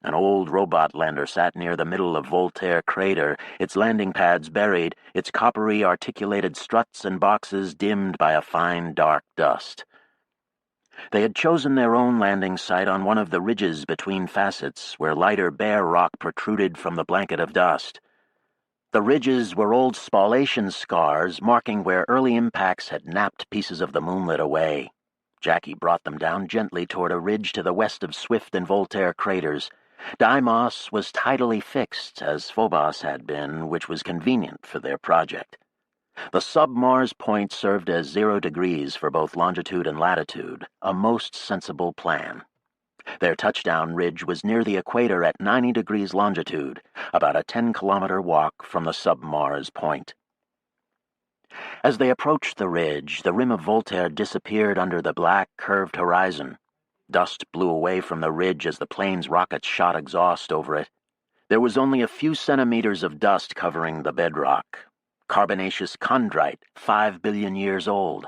An old robot lander sat near the middle of Voltaire crater, its landing pads buried, its coppery articulated struts and boxes dimmed by a fine dark dust. They had chosen their own landing site on one of the ridges between facets, where lighter bare rock protruded from the blanket of dust. The ridges were old spallation scars marking where early impacts had napped pieces of the moonlet away. Jackie brought them down gently toward a ridge to the west of Swift and Voltaire craters. Deimos was tidally fixed, as Phobos had been, which was convenient for their project. The sub-Mars point served as 0 degrees for both longitude and latitude, a most sensible plan. Their touchdown ridge was near the equator at 90 degrees longitude, about a 10-kilometer walk from the sub-Mars point. As they approached the ridge, the rim of Voltaire disappeared under the black, curved horizon. Dust blew away from the ridge as the plane's rockets shot exhaust over it. There was only a few centimeters of dust covering the bedrock. Carbonaceous chondrite, 5 billion years old.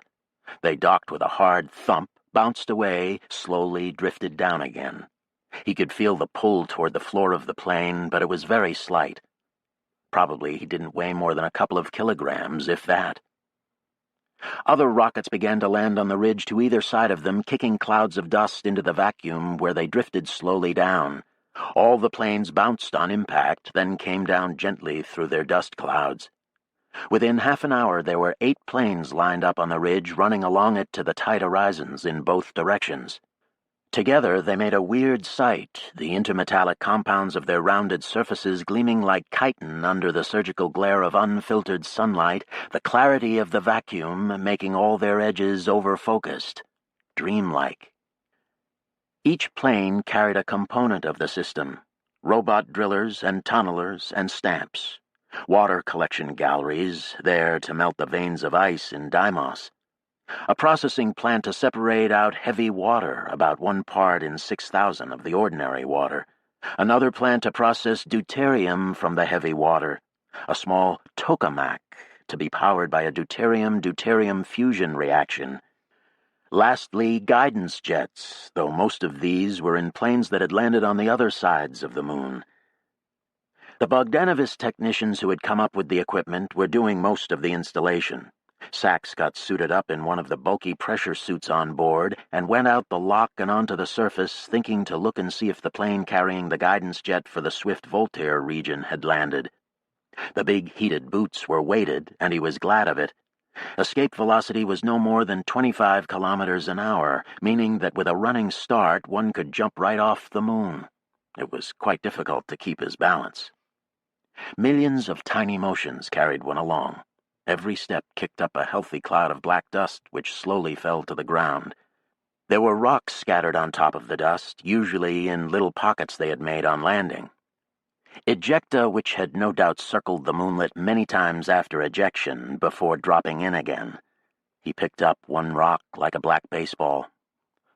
They docked with a hard thump, bounced away, slowly drifted down again. He could feel the pull toward the floor of the plane, but it was very slight. Probably he didn't weigh more than a couple of kilograms, if that. Other rockets began to land on the ridge to either side of them, kicking clouds of dust into the vacuum where they drifted slowly down. All the planes bounced on impact, then came down gently through their dust clouds. Within half an hour, there were 8 planes lined up on the ridge, running along it to the tight horizons in both directions. Together, they made a weird sight, the intermetallic compounds of their rounded surfaces gleaming like chitin under the surgical glare of unfiltered sunlight, the clarity of the vacuum making all their edges over-focused, dreamlike. Each plane carried a component of the system, robot drillers and tunnelers and stamps. water collection galleries there to melt the veins of ice in Deimos, a processing plant to separate out heavy water, about 1 part in 6,000 of the ordinary water, another plant to process deuterium from the heavy water, a small tokamak to be powered by a deuterium-deuterium fusion reaction. Lastly, guidance jets, though most of these were in planes that had landed on the other sides of the moon. The Bogdanovich technicians who had come up with the equipment were doing most of the installation. Sachs got suited up in one of the bulky pressure suits on board and went out the lock and onto the surface, thinking to look and see if the plane carrying the guidance jet for the Swift Voltaire region had landed. The big heated boots were weighted, and he was glad of it. Escape velocity was no more than 25 kilometers an hour, meaning that with a running start one could jump right off the moon. It was quite difficult to keep his balance. Millions of tiny motions carried one along. Every step kicked up a healthy cloud of black dust, which slowly fell to the ground. There were rocks scattered on top of the dust, usually in little pockets they had made on landing. Ejecta, which had no doubt circled the moonlet many times after ejection before dropping in again. He picked up one rock like a black baseball.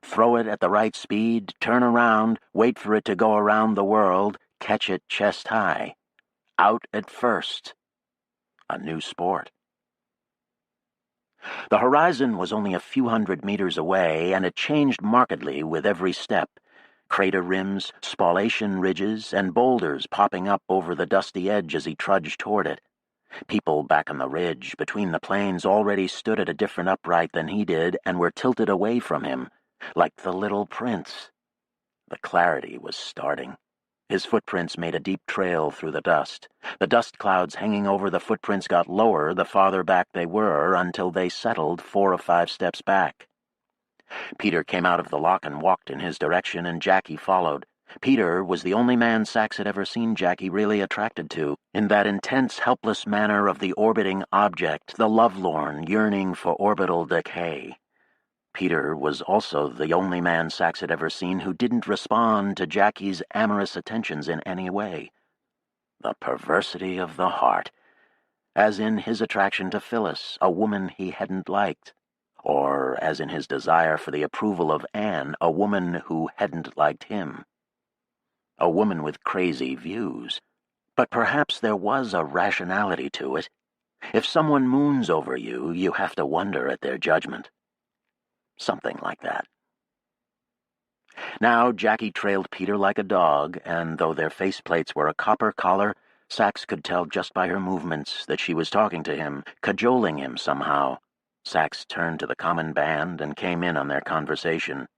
Throw it at the right speed, turn around, wait for it to go around the world, catch it chest high. Out at first. A new sport. The horizon was only a few hundred meters away, and it changed markedly with every step. Crater rims, spallation ridges, and boulders popping up over the dusty edge as he trudged toward it. People back on the ridge, between the planes, already stood at a different upright than he did and were tilted away from him, like the Little Prince. The clarity was starting. His footprints made a deep trail through the dust. The dust clouds hanging over the footprints got lower the farther back they were, until they settled 4 or 5 steps back. Peter came out of the lock and walked in his direction, and Jackie followed. Peter was the only man Sachs had ever seen Jackie really attracted to, in that intense, helpless manner of the orbiting object, the lovelorn yearning for orbital decay. Peter was also the only man Sachs had ever seen who didn't respond to Jackie's amorous attentions in any way. The perversity of the heart, as in his attraction to Phyllis, a woman he hadn't liked, or as in his desire for the approval of Anne, a woman who hadn't liked him. A woman with crazy views. But perhaps there was a rationality to it. If someone moons over you, you have to wonder at their judgment. Something like that. Now Jackie trailed Peter like a dog, and though their faceplates were a copper collar, Sachs could tell just by her movements that she was talking to him, cajoling him somehow. Sachs turned to the common band and came in on their conversation.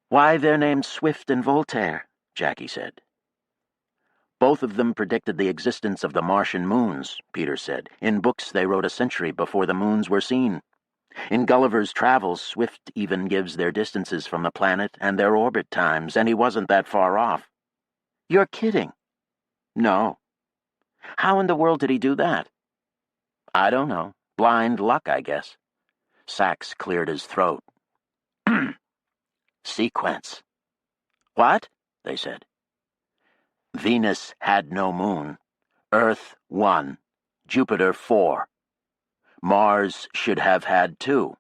"Why, they're named Swift and Voltaire," Jackie said. "Both of them predicted the existence of the Martian moons," Peter said. "In books they wrote a century before the moons were seen. In Gulliver's Travels, Swift even gives their distances from the planet and their orbit times, and he wasn't that far off." "You're kidding." "No." "How in the world did he do that?" "I don't know. Blind luck, I guess." Sachs cleared his throat. "Sequence." "What?" they said. "Venus had no moon. Earth 1. Jupiter 4. Mars should have had 2.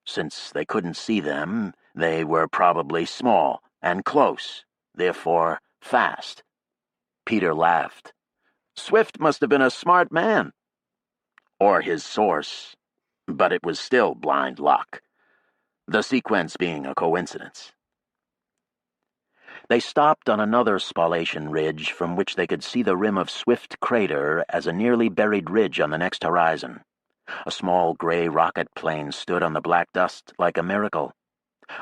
Since they couldn't see them, they were probably small and close, therefore fast." Peter laughed. "Swift must have been a smart man." "Or his source. But it was still blind luck. The sequence being a coincidence." They stopped on another spallation ridge from which they could see the rim of Swift Crater as a nearly buried ridge on the next horizon. A small gray rocket plane stood on the black dust like a miracle.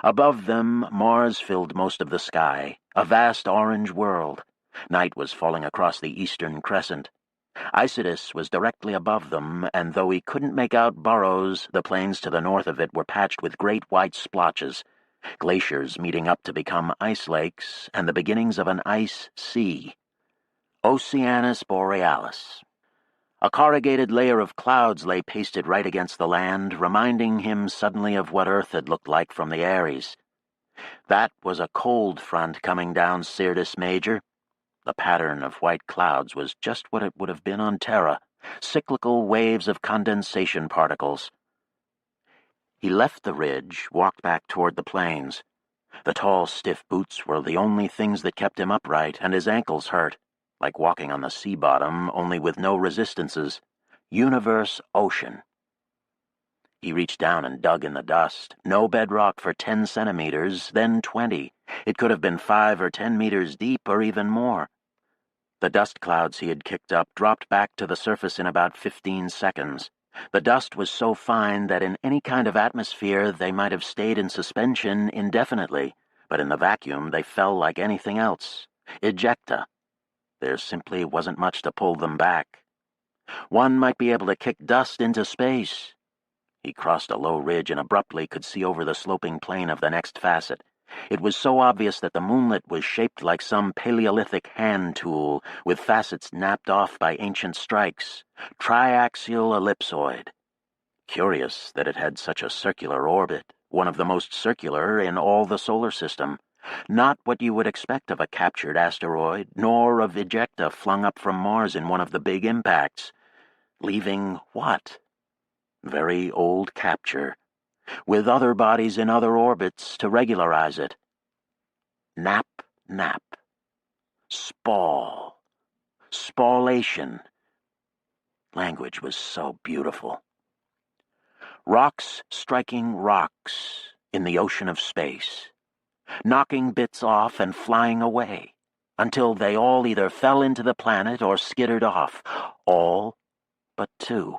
Above them, Mars filled most of the sky, a vast orange world. Night was falling across the eastern crescent. Isidus was directly above them, and though he couldn't make out Burrows, the plains to the north of it were patched with great white splotches, glaciers meeting up to become ice lakes, and the beginnings of an ice sea. Oceanus Borealis. A corrugated layer of clouds lay pasted right against the land, reminding him suddenly of what Earth had looked like from the Aries. That was a cold front coming down Syrtis Major. The pattern of white clouds was just what it would have been on Terra, cyclical waves of condensation particles. He left the ridge, walked back toward the plains. The tall, stiff boots were the only things that kept him upright, and his ankles hurt, like walking on the sea bottom, only with no resistances. Universe ocean. He reached down and dug in the dust. No bedrock for 10 centimeters, then 20. It could have been 5 or 10 meters deep, or even more. The dust clouds he had kicked up dropped back to the surface in about 15 seconds. The dust was so fine that in any kind of atmosphere they might have stayed in suspension indefinitely, but in the vacuum they fell like anything else. Ejecta. There simply wasn't much to pull them back. One might be able to kick dust into space. He crossed a low ridge and abruptly could see over the sloping plane of the next facet. It was so obvious that the moonlet was shaped like some Paleolithic hand tool, with facets napped off by ancient strikes. Triaxial ellipsoid. Curious that it had such a circular orbit, one of the most circular in all the solar system. Not what you would expect of a captured asteroid, nor of ejecta flung up from Mars in one of the big impacts. Leaving what? Very old capture, with other bodies in other orbits to regularize it. Nap, nap. Spall. Spallation. Language was so beautiful. Rocks striking rocks in the ocean of space, knocking bits off and flying away, until they all either fell into the planet or skittered off. All but 2.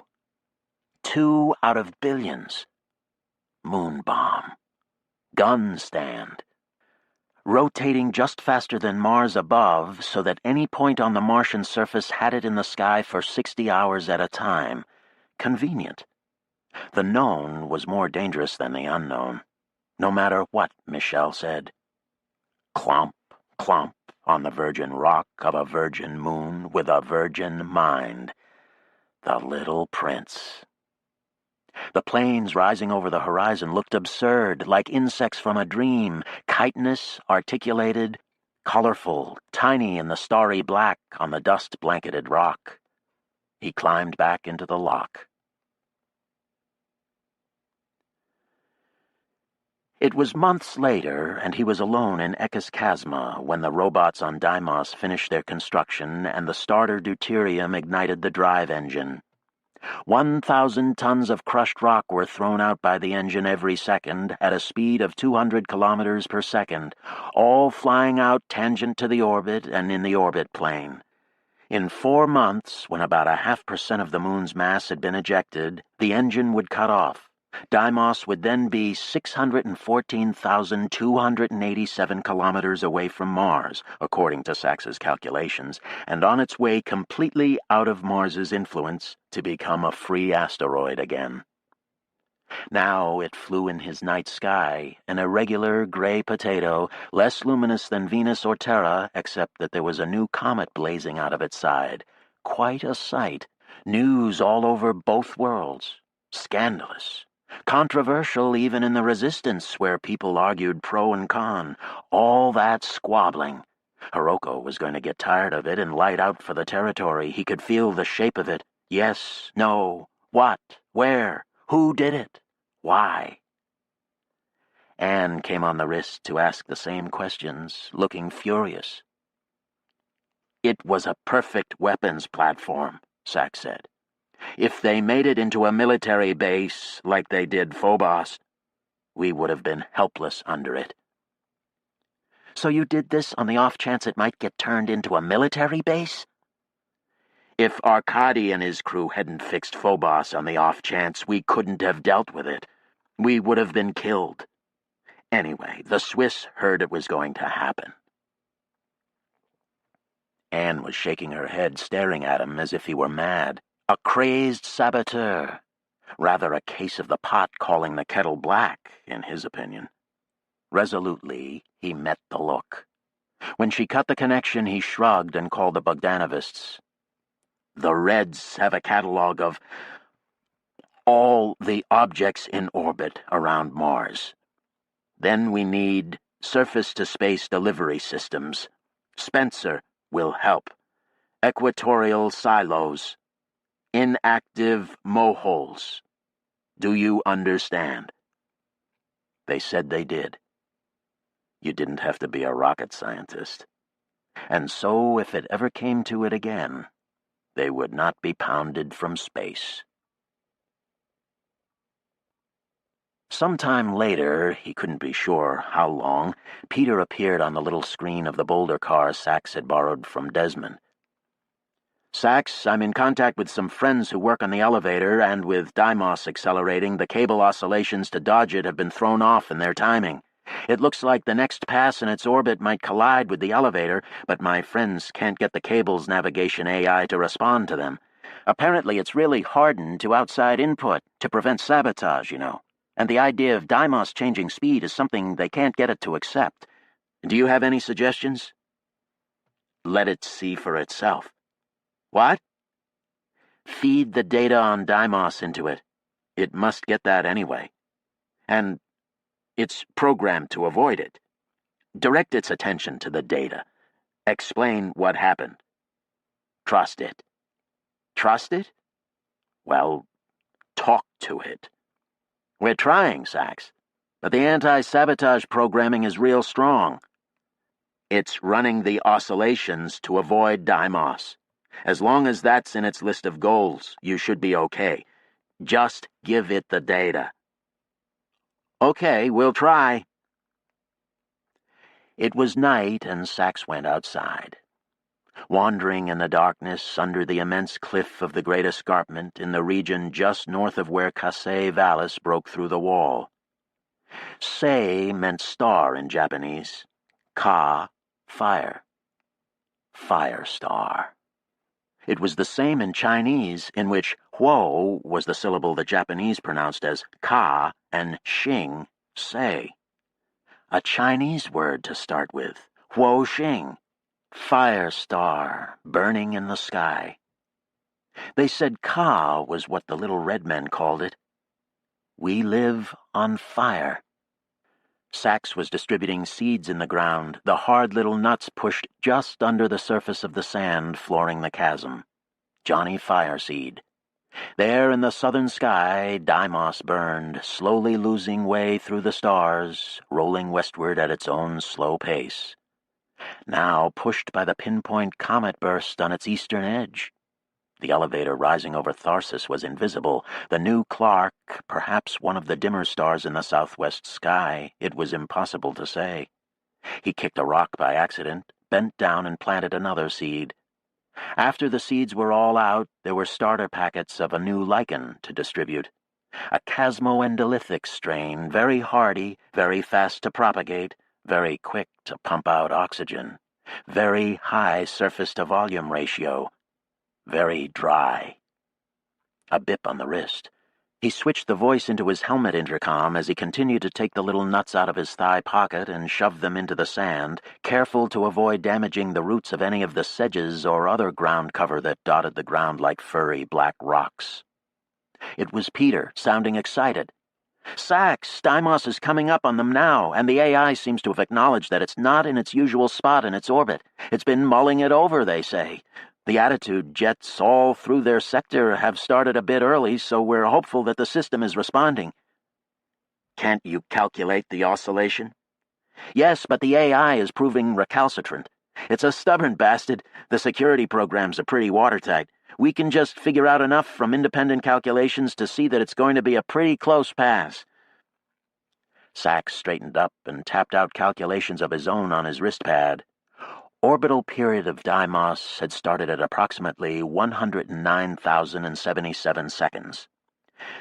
2 out of billions. Moon bomb. Gun stand. Rotating just faster than Mars above so that any point on the Martian surface had it in the sky for 60 hours at a time. Convenient. The known was more dangerous than the unknown, no matter what Michelle said. Clomp, clomp on the virgin rock of a virgin moon with a virgin mind. The little prince. The planes rising over the horizon looked absurd, like insects from a dream, chitinous, articulated, colorful, tiny in the starry black on the dust-blanketed rock. He climbed back into the lock. It was months later, and he was alone in Ekis Chasma when the robots on Deimos finished their construction and the starter deuterium ignited the drive engine. 1,000 tons of crushed rock were thrown out by the engine every second at a speed of 200 kilometers per second, all flying out tangent to the orbit and in the orbit plane. In 4 months, when about 0.5% of the moon's mass had been ejected, the engine would cut off. Deimos would then be 614,287 kilometers away from Mars, according to Sachs's calculations, and on its way completely out of Mars's influence to become a free asteroid again. Now it flew in his night sky, an irregular gray potato, less luminous than Venus or Terra, except that there was a new comet blazing out of its side. Quite a sight. News all over both worlds. Scandalous. Controversial even in the resistance, where people argued pro and con. All that squabbling. Hiroko was going to get tired of it and light out for the territory. He could feel the shape of it. Yes, no, what, where, who did it, why? Anne came on the wrist to ask the same questions, looking furious. It was a perfect weapons platform, Sachs said. If they made it into a military base, like they did Phobos, we would have been helpless under it. So you did this on the off chance it might get turned into a military base? If Arkady and his crew hadn't fixed Phobos on the off chance, we couldn't have dealt with it. We would have been killed. Anyway, the Swiss heard it was going to happen. Anne was shaking her head, staring at him as if he were mad. A crazed saboteur. Rather a case of the pot calling the kettle black, in his opinion. Resolutely, he met the look. When she cut the connection, he shrugged and called the Bogdanovists. The Reds have a catalog of all the objects in orbit around Mars. Then we need surface-to-space delivery systems. Spencer, will help. Equatorial silos. Inactive moholes. Do you understand?" They said they did. You didn't have to be a rocket scientist. And so, if it ever came to it again, they would not be pounded from space. Sometime later, he couldn't be sure how long, Peter appeared on the little screen of the Boulder car Sachs had borrowed from Desmond. "Sachs, I'm in contact with some friends who work on the elevator, and with Deimos accelerating, the cable oscillations to dodge it have been thrown off in their timing. It looks like the next pass in its orbit might collide with the elevator, but my friends can't get the cable's navigation AI to respond to them. Apparently it's really hardened to outside input to prevent sabotage, and the idea of Deimos changing speed is something they can't get it to accept. Do you have any suggestions?" "Let it see for itself." "What?" "Feed the data on Deimos into it. It must get that anyway. And it's programmed to avoid it. Direct its attention to the data. Explain what happened. Trust it." "Trust it?" "Well, talk to it." "We're trying, Sachs, but the anti-sabotage programming is real strong. It's running the oscillations to avoid Deimos. As long as that's in its list of goals, you should be okay. Just give it the data." "Okay, we'll try." It was night, and Sachs went outside. Wandering in the darkness under the immense cliff of the Great Escarpment in the region just north of where Kasei Vallis broke through the wall. Sei meant star in Japanese. Ka, fire. Fire star. It was the same in Chinese, in which huo was the syllable the Japanese pronounced as ka and xing, sei. A Chinese word to start with, huo xing, fire star, burning in the sky. They said ka was what the little red men called it. We live on fire. Sachs was distributing seeds in the ground, the hard little nuts pushed just under the surface of the sand flooring the chasm. Johnny Fireseed. There in the southern sky, Deimos burned, slowly losing way through the stars, rolling westward at its own slow pace. Now pushed by the pinpoint comet burst on its eastern edge. The elevator rising over Tharsis was invisible. The new Clark, perhaps one of the dimmer stars in the southwest sky, it was impossible to say. He kicked a rock by accident, bent down and planted another seed. After the seeds were all out, there were starter packets of a new lichen to distribute. A chasmoendolithic strain, very hardy, very fast to propagate, very quick to pump out oxygen, very high surface-to-volume ratio, very dry. A bip on the wrist. He switched the voice into his helmet intercom as he continued to take the little nuts out of his thigh pocket and shove them into the sand, careful to avoid damaging the roots of any of the sedges or other ground cover that dotted the ground like furry black rocks. It was Peter, sounding excited. "Sachs, Deimos is coming up on them now, and the AI seems to have acknowledged that it's not in its usual spot in its orbit. It's been mulling it over, they say. The attitude jets all through their sector have started a bit early, so we're hopeful that the system is responding." "Can't you calculate the oscillation?" "Yes, but the AI is proving recalcitrant. It's a stubborn bastard. The security programs are pretty watertight. We can just figure out enough from independent calculations to see that it's going to be a pretty close pass." Sachs straightened up and tapped out calculations of his own on his wrist pad. Orbital period of Deimos had started at approximately 109,077 seconds.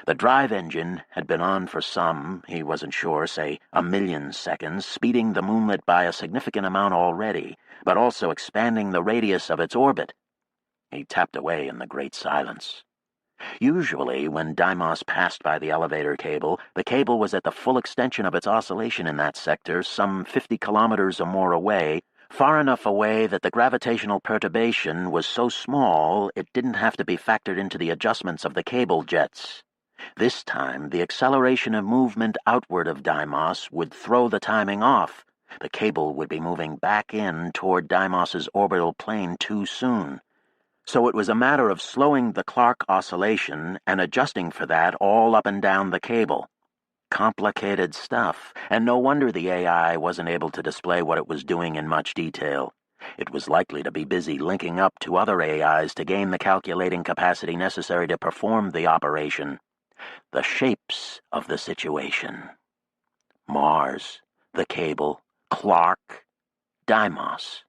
The drive engine had been on for some, he wasn't sure, say 1,000,000 seconds, speeding the moonlet by a significant amount already, but also expanding the radius of its orbit. He tapped away in the great silence. Usually, when Deimos passed by the elevator cable, the cable was at the full extension of its oscillation in that sector, some 50 kilometers or more away, far enough away that the gravitational perturbation was so small it didn't have to be factored into the adjustments of the cable jets. This time, the acceleration of movement outward of Deimos would throw the timing off, The cable would be moving back in toward Deimos's orbital plane too soon. So it was a matter of slowing the Clark oscillation and adjusting for that all up and down the cable. Complicated stuff, and no wonder the AI wasn't able to display what it was doing in much detail. It was likely to be busy linking up to other AIs to gain the calculating capacity necessary to perform the operation. The shapes of the situation. Mars, the cable, Clark, Deimos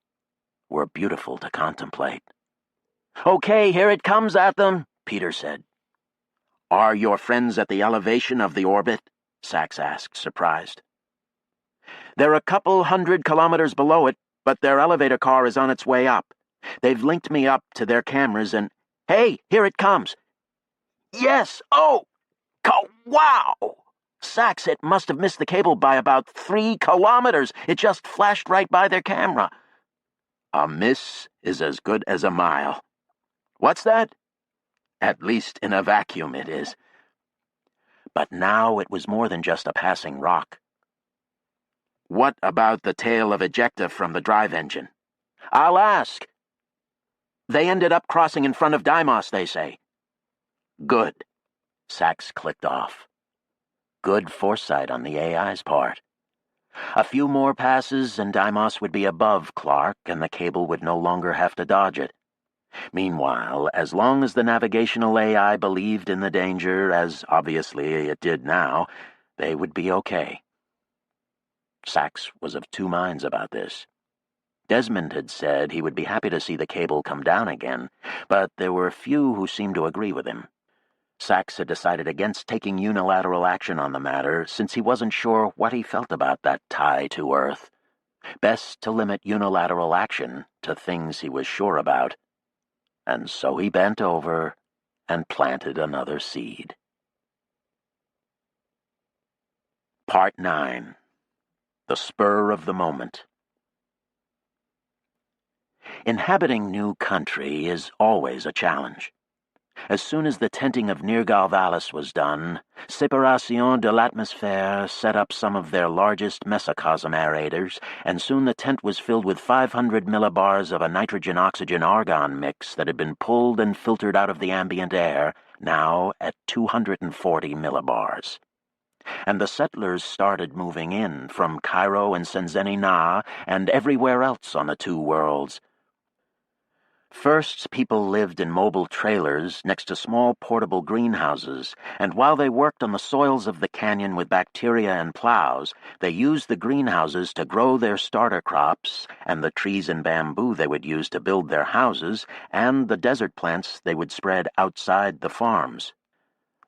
were beautiful to contemplate. "Okay, here it comes at them," Peter said. "Are your friends at the elevation of the orbit?" Sachs asked, surprised. "They're a couple 100 kilometers below it, but their elevator car is on its way up. They've linked me up to their cameras and... Hey, here it comes!" "Yes! Oh! Wow!" "Sachs, it must have missed the cable by about 3 kilometers. It just flashed right by their camera." "A miss is as good as a mile." "What's that?" "At least in a vacuum it is." But now it was more than just a passing rock. "What about the tail of ejecta from the drive engine?" "I'll ask." "They ended up crossing in front of Deimos, they say." "Good." Sachs clicked off. Good foresight on the AI's part. A few more passes and Deimos would be above Clark, and the cable would no longer have to dodge it. Meanwhile, as long as the navigational AI believed in the danger, as obviously it did now, they would be okay. Sachs was of two minds about this. Desmond had said he would be happy to see the cable come down again, but there were few who seemed to agree with him. Sachs had decided against taking unilateral action on the matter since he wasn't sure what he felt about that tie to Earth. Best to limit unilateral action to things he was sure about. And so he bent over and planted another seed. Part 9. The Spur of the Moment. Inhabiting new country is always a challenge. As soon as the tenting of Nergal-Vallis was done, Séparation de l'Atmosphère set up some of their largest mesocosm aerators, and soon the tent was filled with 500 millibars of a nitrogen-oxygen-argon mix that had been pulled and filtered out of the ambient air, now at 240 millibars. And the settlers started moving in from Cairo and Senzeni-Na and everywhere else on the two worlds. First, people lived in mobile trailers next to small portable greenhouses, and while they worked on the soils of the canyon with bacteria and plows, they used the greenhouses to grow their starter crops, and the trees and bamboo they would use to build their houses, and the desert plants they would spread outside the farms.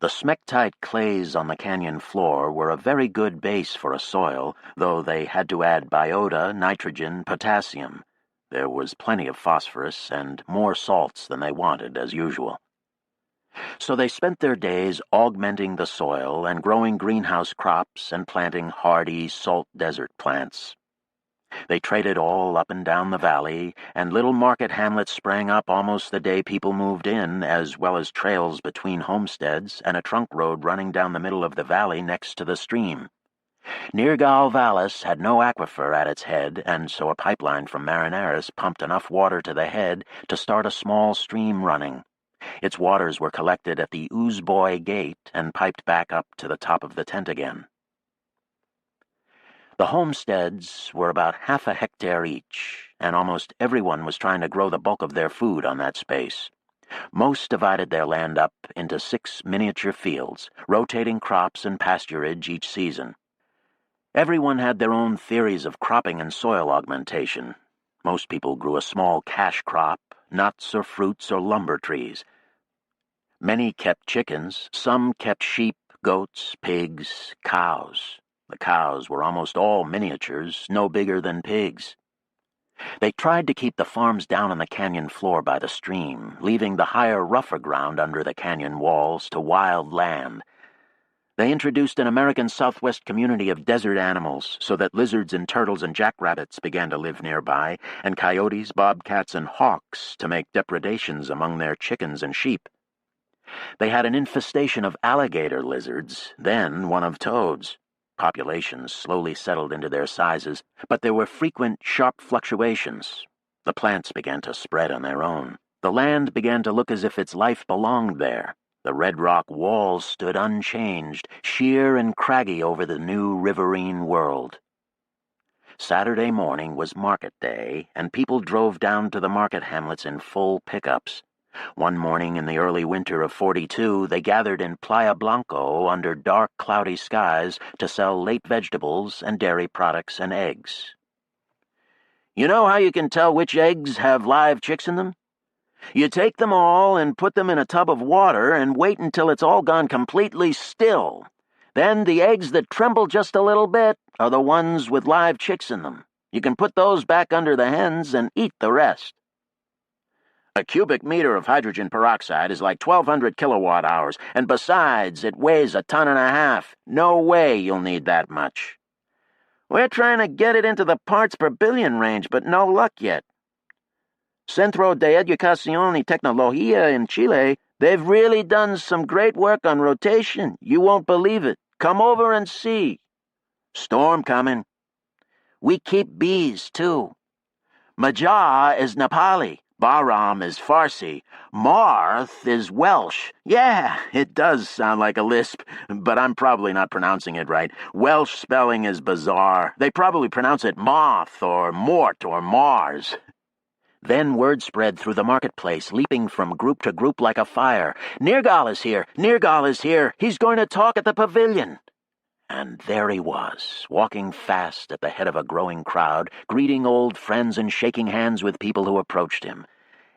The smectite clays on the canyon floor were a very good base for a soil, though they had to add biota, nitrogen, potassium. There was plenty of phosphorus and more salts than they wanted, as usual. So they spent their days augmenting the soil and growing greenhouse crops and planting hardy salt desert plants. They traded all up and down the valley, and little market hamlets sprang up almost the day people moved in, as well as trails between homesteads and a trunk road running down the middle of the valley next to the stream. Nergal-Vallis had no aquifer at its head, and so a pipeline from Marineris pumped enough water to the head to start a small stream running. Its waters were collected at the Oozboy Gate and piped back up to the top of the tent again. The homesteads were about half a hectare each, and almost everyone was trying to grow the bulk of their food on that space. Most divided their land up into 6 miniature fields, rotating crops and pasturage each season. Everyone had their own theories of cropping and soil augmentation. Most people grew a small cash crop, nuts or fruits or lumber trees. Many kept chickens, some kept sheep, goats, pigs, cows. The cows were almost all miniatures, no bigger than pigs. They tried to keep the farms down on the canyon floor by the stream, leaving the higher, rougher ground under the canyon walls to wild land. They introduced an American Southwest community of desert animals so that lizards and turtles and jackrabbits began to live nearby, and coyotes, bobcats, and hawks to make depredations among their chickens and sheep. They had an infestation of alligator lizards, then one of toads. Populations slowly settled into their sizes, but there were frequent, sharp fluctuations. The plants began to spread on their own. The land began to look as if its life belonged there. The red rock walls stood unchanged, sheer and craggy over the new riverine world. Saturday morning was market day, and people drove down to the market hamlets in full pickups. One morning in the early winter of '42, they gathered in Playa Blanco under dark, cloudy skies to sell late vegetables and dairy products and eggs. You know how you can tell which eggs have live chicks in them? You take them all and put them in a tub of water and wait until it's all gone completely still. Then the eggs that tremble just a little bit are the ones with live chicks in them. You can put those back under the hens and eat the rest. A cubic meter of hydrogen peroxide is like 1,200 kilowatt hours, and besides, it weighs 1.5 tons. No way you'll need that much. We're trying to get it into the parts per billion range, but no luck yet. Centro de Educación y Tecnología in Chile, they've really done some great work on rotation. You won't believe it. Come over and see. Storm coming. We keep bees, too. Majah is Nepali. Bahram is Farsi. Marth is Welsh. Yeah, it does sound like a lisp, but I'm probably not pronouncing it right. Welsh spelling is bizarre. They probably pronounce it moth or mort or Mars. Then word spread through the marketplace, leaping from group to group like a fire. Nirgal is here! Nirgal is here! He's going to talk at the pavilion! And there he was, walking fast at the head of a growing crowd, greeting old friends and shaking hands with people who approached him.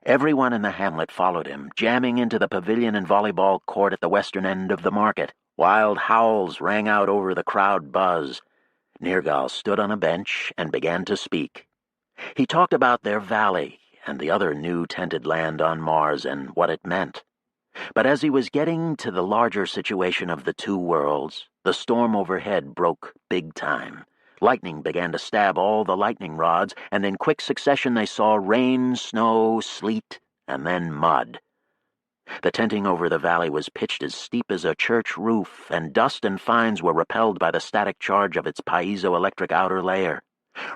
Everyone in the hamlet followed him, jamming into the pavilion and volleyball court at the western end of the market. Wild howls rang out over the crowd buzz. Nirgal stood on a bench and began to speak. He talked about their valley and the other new tented land on Mars and what it meant. But as he was getting to the larger situation of the two worlds, the storm overhead broke big time. Lightning began to stab all the lightning rods, and in quick succession they saw rain, snow, sleet, and then mud. The tenting over the valley was pitched as steep as a church roof, and dust and fines were repelled by the static charge of its piezoelectric outer layer.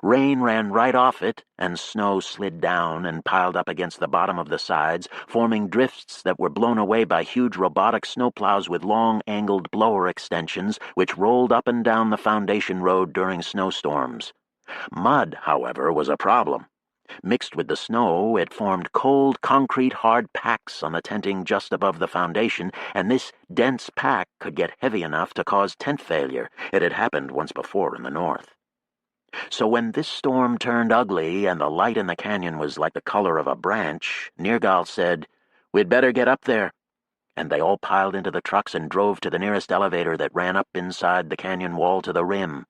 Rain ran right off it, and snow slid down and piled up against the bottom of the sides, forming drifts that were blown away by huge robotic snowplows with long, angled blower extensions, which rolled up and down the foundation road during snowstorms. Mud, however, was a problem. Mixed with the snow, it formed cold, concrete, hard packs on the tenting just above the foundation, and this dense pack could get heavy enough to cause tent failure. It had happened once before in the north. So when this storm turned ugly and the light in the canyon was like the color of a branch, Nirgal said, "We'd better get up there." And they all piled into the trucks and drove to the nearest elevator that ran up inside the canyon wall to the rim.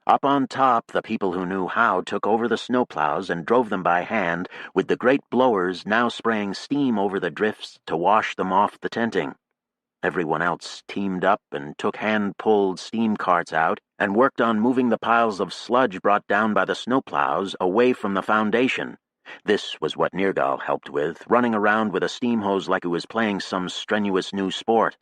Up on top, the people who knew how took over the snowplows and drove them by hand, with the great blowers now spraying steam over the drifts to wash them off the tenting. Everyone else teamed up and took hand-pulled steam carts out and worked on moving the piles of sludge brought down by the snowplows away from the foundation. This was what Nirgal helped with, running around with a steam hose like he was playing some strenuous new sport.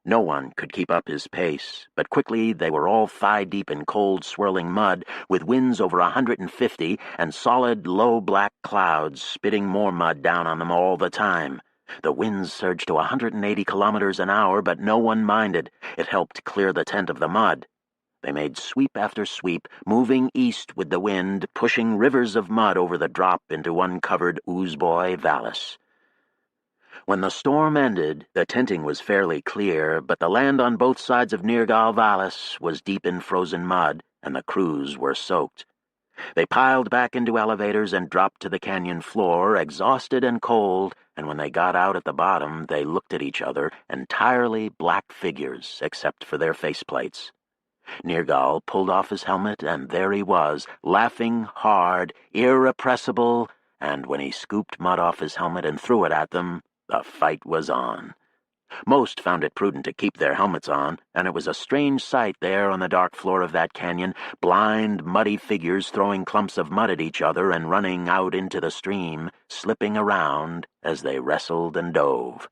No one could keep up his pace, but quickly they were all thigh-deep in cold, swirling mud, with winds over 150 and solid, low black clouds spitting more mud down on them all the time. The winds surged to 180 kilometers an hour, but no one minded. It helped clear the tent of the mud. They made sweep after sweep, moving east with the wind, pushing rivers of mud over the drop into uncovered Oozboy Vallis. When the storm ended, the tenting was fairly clear, but the land on both sides of Nirgal Vallis was deep in frozen mud, and the crews were soaked. They piled back into elevators and dropped to the canyon floor, exhausted and cold, and when they got out at the bottom, they looked at each other, entirely black figures, except for their faceplates. Nirgal pulled off his helmet, and there he was, laughing hard, irrepressible, and when he scooped mud off his helmet and threw it at them, the fight was on. Most found it prudent to keep their helmets on, and it was a strange sight there on the dark floor of that canyon, blind, muddy figures throwing clumps of mud at each other and running out into the stream, slipping around as they wrestled and dove.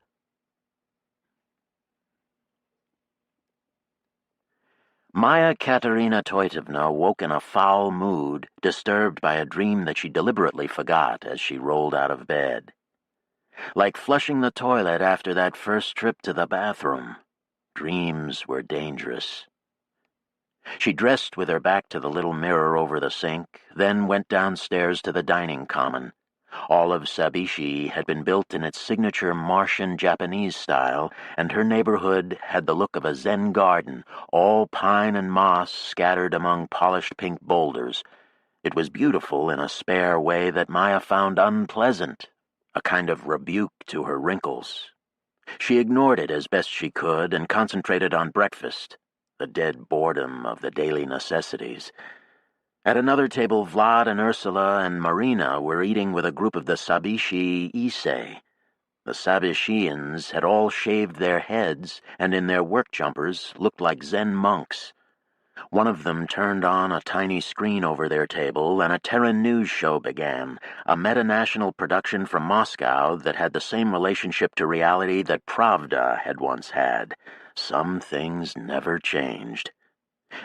Maya Katerina Toitovna woke in a foul mood, disturbed by a dream that she deliberately forgot as she rolled out of bed. Like flushing the toilet after that first trip to the bathroom, dreams were dangerous. She dressed with her back to the little mirror over the sink, then went downstairs to the dining common. All of Sabishi had been built in its signature Martian Japanese style, and her neighborhood had the look of a Zen garden, all pine and moss scattered among polished pink boulders. It was beautiful in a spare way that Maya found unpleasant, a kind of rebuke to her wrinkles. She ignored it as best she could and concentrated on breakfast, the dead boredom of the daily necessities. At another table, Vlad and Ursula and Marina were eating with a group of the Sabishi Issei. The Sabishians had all shaved their heads and in their work jumpers looked like Zen monks. One of them turned on a tiny screen over their table and a Terran news show began, a meta-national production from Moscow that had the same relationship to reality that Pravda had once had. Some things never changed.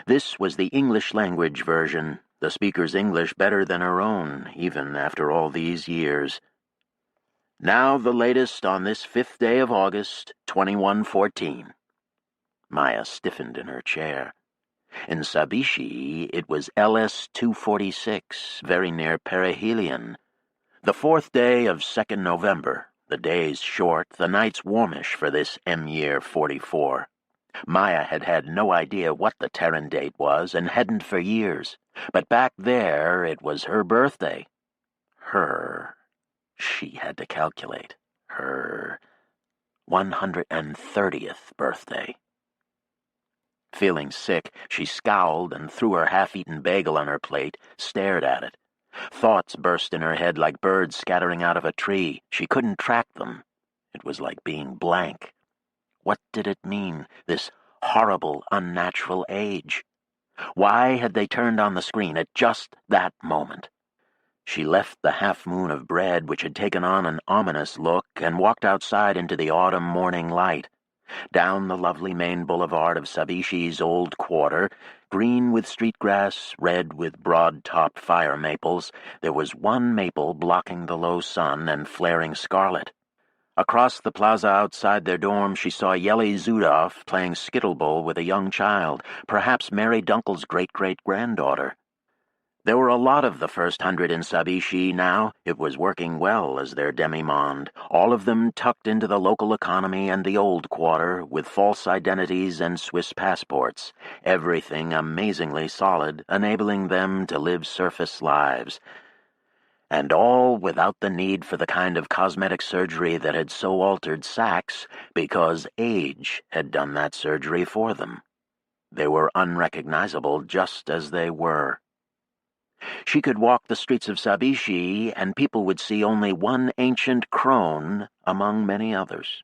This was the English-language version, the speaker's English better than her own, even after all these years. Now the latest on this 5th day of August, 2114. Maya stiffened in her chair. In Sabishi, it was LS-246, very near perihelion. The 4th day of 2nd November, the days short, the nights warmish for this M-year 44. Maya had had no idea what the Terran date was and hadn't for years. But back there, it was her birthday. She had to calculate. Her 130th birthday. Feeling sick, she scowled and threw her half-eaten bagel on her plate, stared at it. Thoughts burst in her head like birds scattering out of a tree. She couldn't track them. It was like being blank. What did it mean, this horrible, unnatural age? Why had they turned on the screen at just that moment? She left the half-moon of bread, which had taken on an ominous look, and walked outside into the autumn morning light. Down the lovely main boulevard of Sabishi's old quarter, green with street grass, red with broad-topped fire maples, there was one maple blocking the low sun and flaring scarlet. Across the plaza outside their dorm, she saw Yeli Zudov playing skittle-bowl with a young child, perhaps Mary Dunkel's great-great-granddaughter. There were a lot of the first 100 in Sabishi now. It was working well as their demi-monde, all of them tucked into the local economy and the old quarter, with false identities and Swiss passports, everything amazingly solid, enabling them to live surface lives. And all without the need for the kind of cosmetic surgery that had so altered Sachs, because age had done that surgery for them. They were unrecognizable just as they were. She could walk the streets of Sabishi, and people would see only one ancient crone among many others.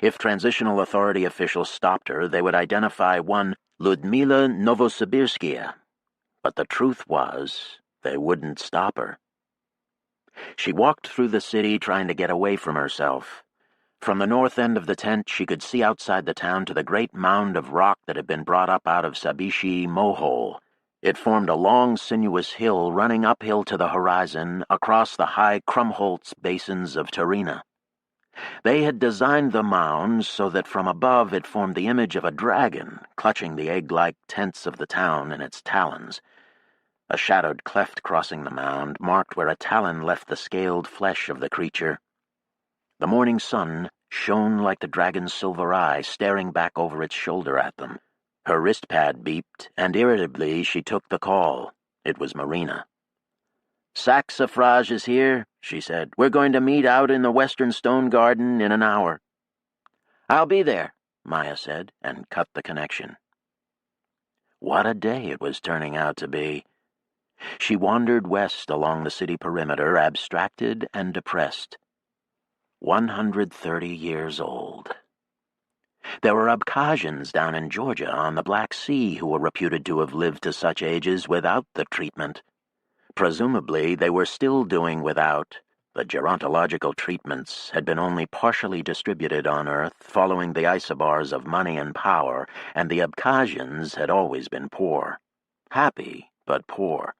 If transitional authority officials stopped her, they would identify one Ludmila Novosibirskia. But the truth was, they wouldn't stop her. She walked through the city trying to get away from herself. From the north end of the tent, she could see outside the town to the great mound of rock that had been brought up out of Sabishi Mohole. It formed a long, sinuous hill running uphill to the horizon across the high Krumholtz basins of Tarina. They had designed the mound so that from above it formed the image of a dragon clutching the egg-like tents of the town in its talons. A shadowed cleft crossing the mound marked where a talon left the scaled flesh of the creature. The morning sun shone like the dragon's silver eye staring back over its shoulder at them. Her wrist pad beeped, and irritably she took the call. It was Marina. "Saxifrage is here," she said. "We're going to meet out in the Western Stone Garden in an hour." "I'll be there," Maya said, and cut the connection. What a day it was turning out to be. She wandered west along the city perimeter, abstracted and depressed. 130 years old. There were Abkhazians down in Georgia on the Black Sea who were reputed to have lived to such ages without the treatment. Presumably they were still doing without, The gerontological treatments had been only partially distributed on Earth following the isobars of money and power, and the Abkhazians had always been poor. Happy, but poor.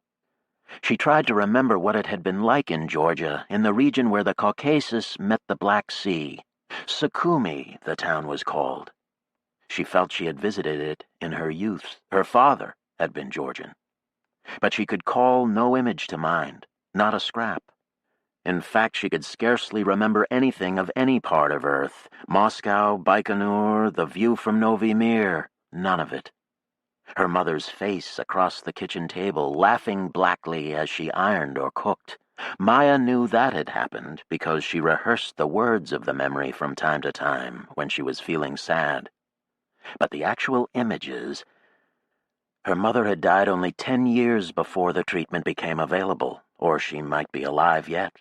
She tried to remember what it had been like in Georgia, in the region where the Caucasus met the Black Sea. Sukhumi, the town was called. She felt she had visited it in her youth. Her father had been Georgian. But she could call no image to mind, not a scrap. In fact, she could scarcely remember anything of any part of Earth. Moscow, Baikonur, the view from Novi Mir, none of it. Her mother's face across the kitchen table, laughing blackly as she ironed or cooked. Maya knew that had happened because she rehearsed the words of the memory from time to time when she was feeling sad. But the actual images... Her mother had died only 10 years before the treatment became available, or she might be alive yet.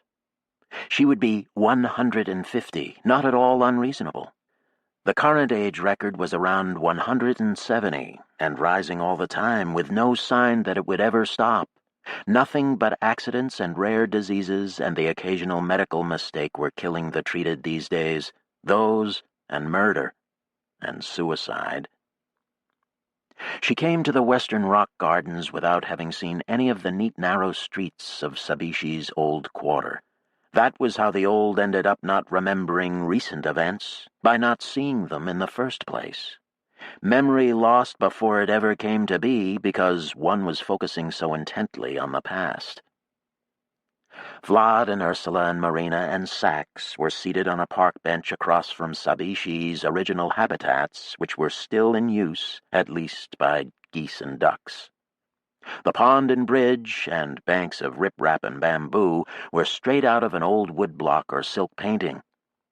She would be 150, not at all unreasonable. The current age record was around 170, and rising all the time, with no sign that it would ever stop. Nothing but accidents and rare diseases and the occasional medical mistake were killing the treated these days. Those, and murder, and suicide. She came to the Western Rock Gardens without having seen any of the neat narrow streets of Sabishi's old quarter. That was how the old ended up not remembering recent events, by not seeing them in the first place. Memory lost before it ever came to be because one was focusing so intently on the past. Vlad and Ursula and Marina and Sax were seated on a park bench across from Sabishi's original habitats, which were still in use, at least by geese and ducks. The pond and bridge, and banks of riprap and bamboo, were straight out of an old woodblock or silk painting.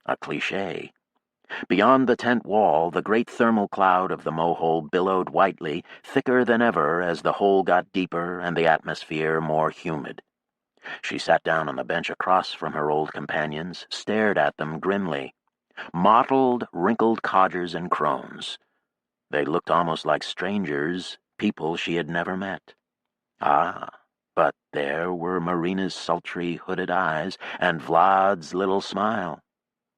A cliché. Beyond the tent wall, the great thermal cloud of the mohole billowed whitely, thicker than ever as the hole got deeper and the atmosphere more humid. She sat down on the bench across from her old companions, stared at them grimly. Mottled, wrinkled codgers and crones. They looked almost like strangers, people she had never met. Ah, but there were Marina's sultry, hooded eyes and Vlad's little smile.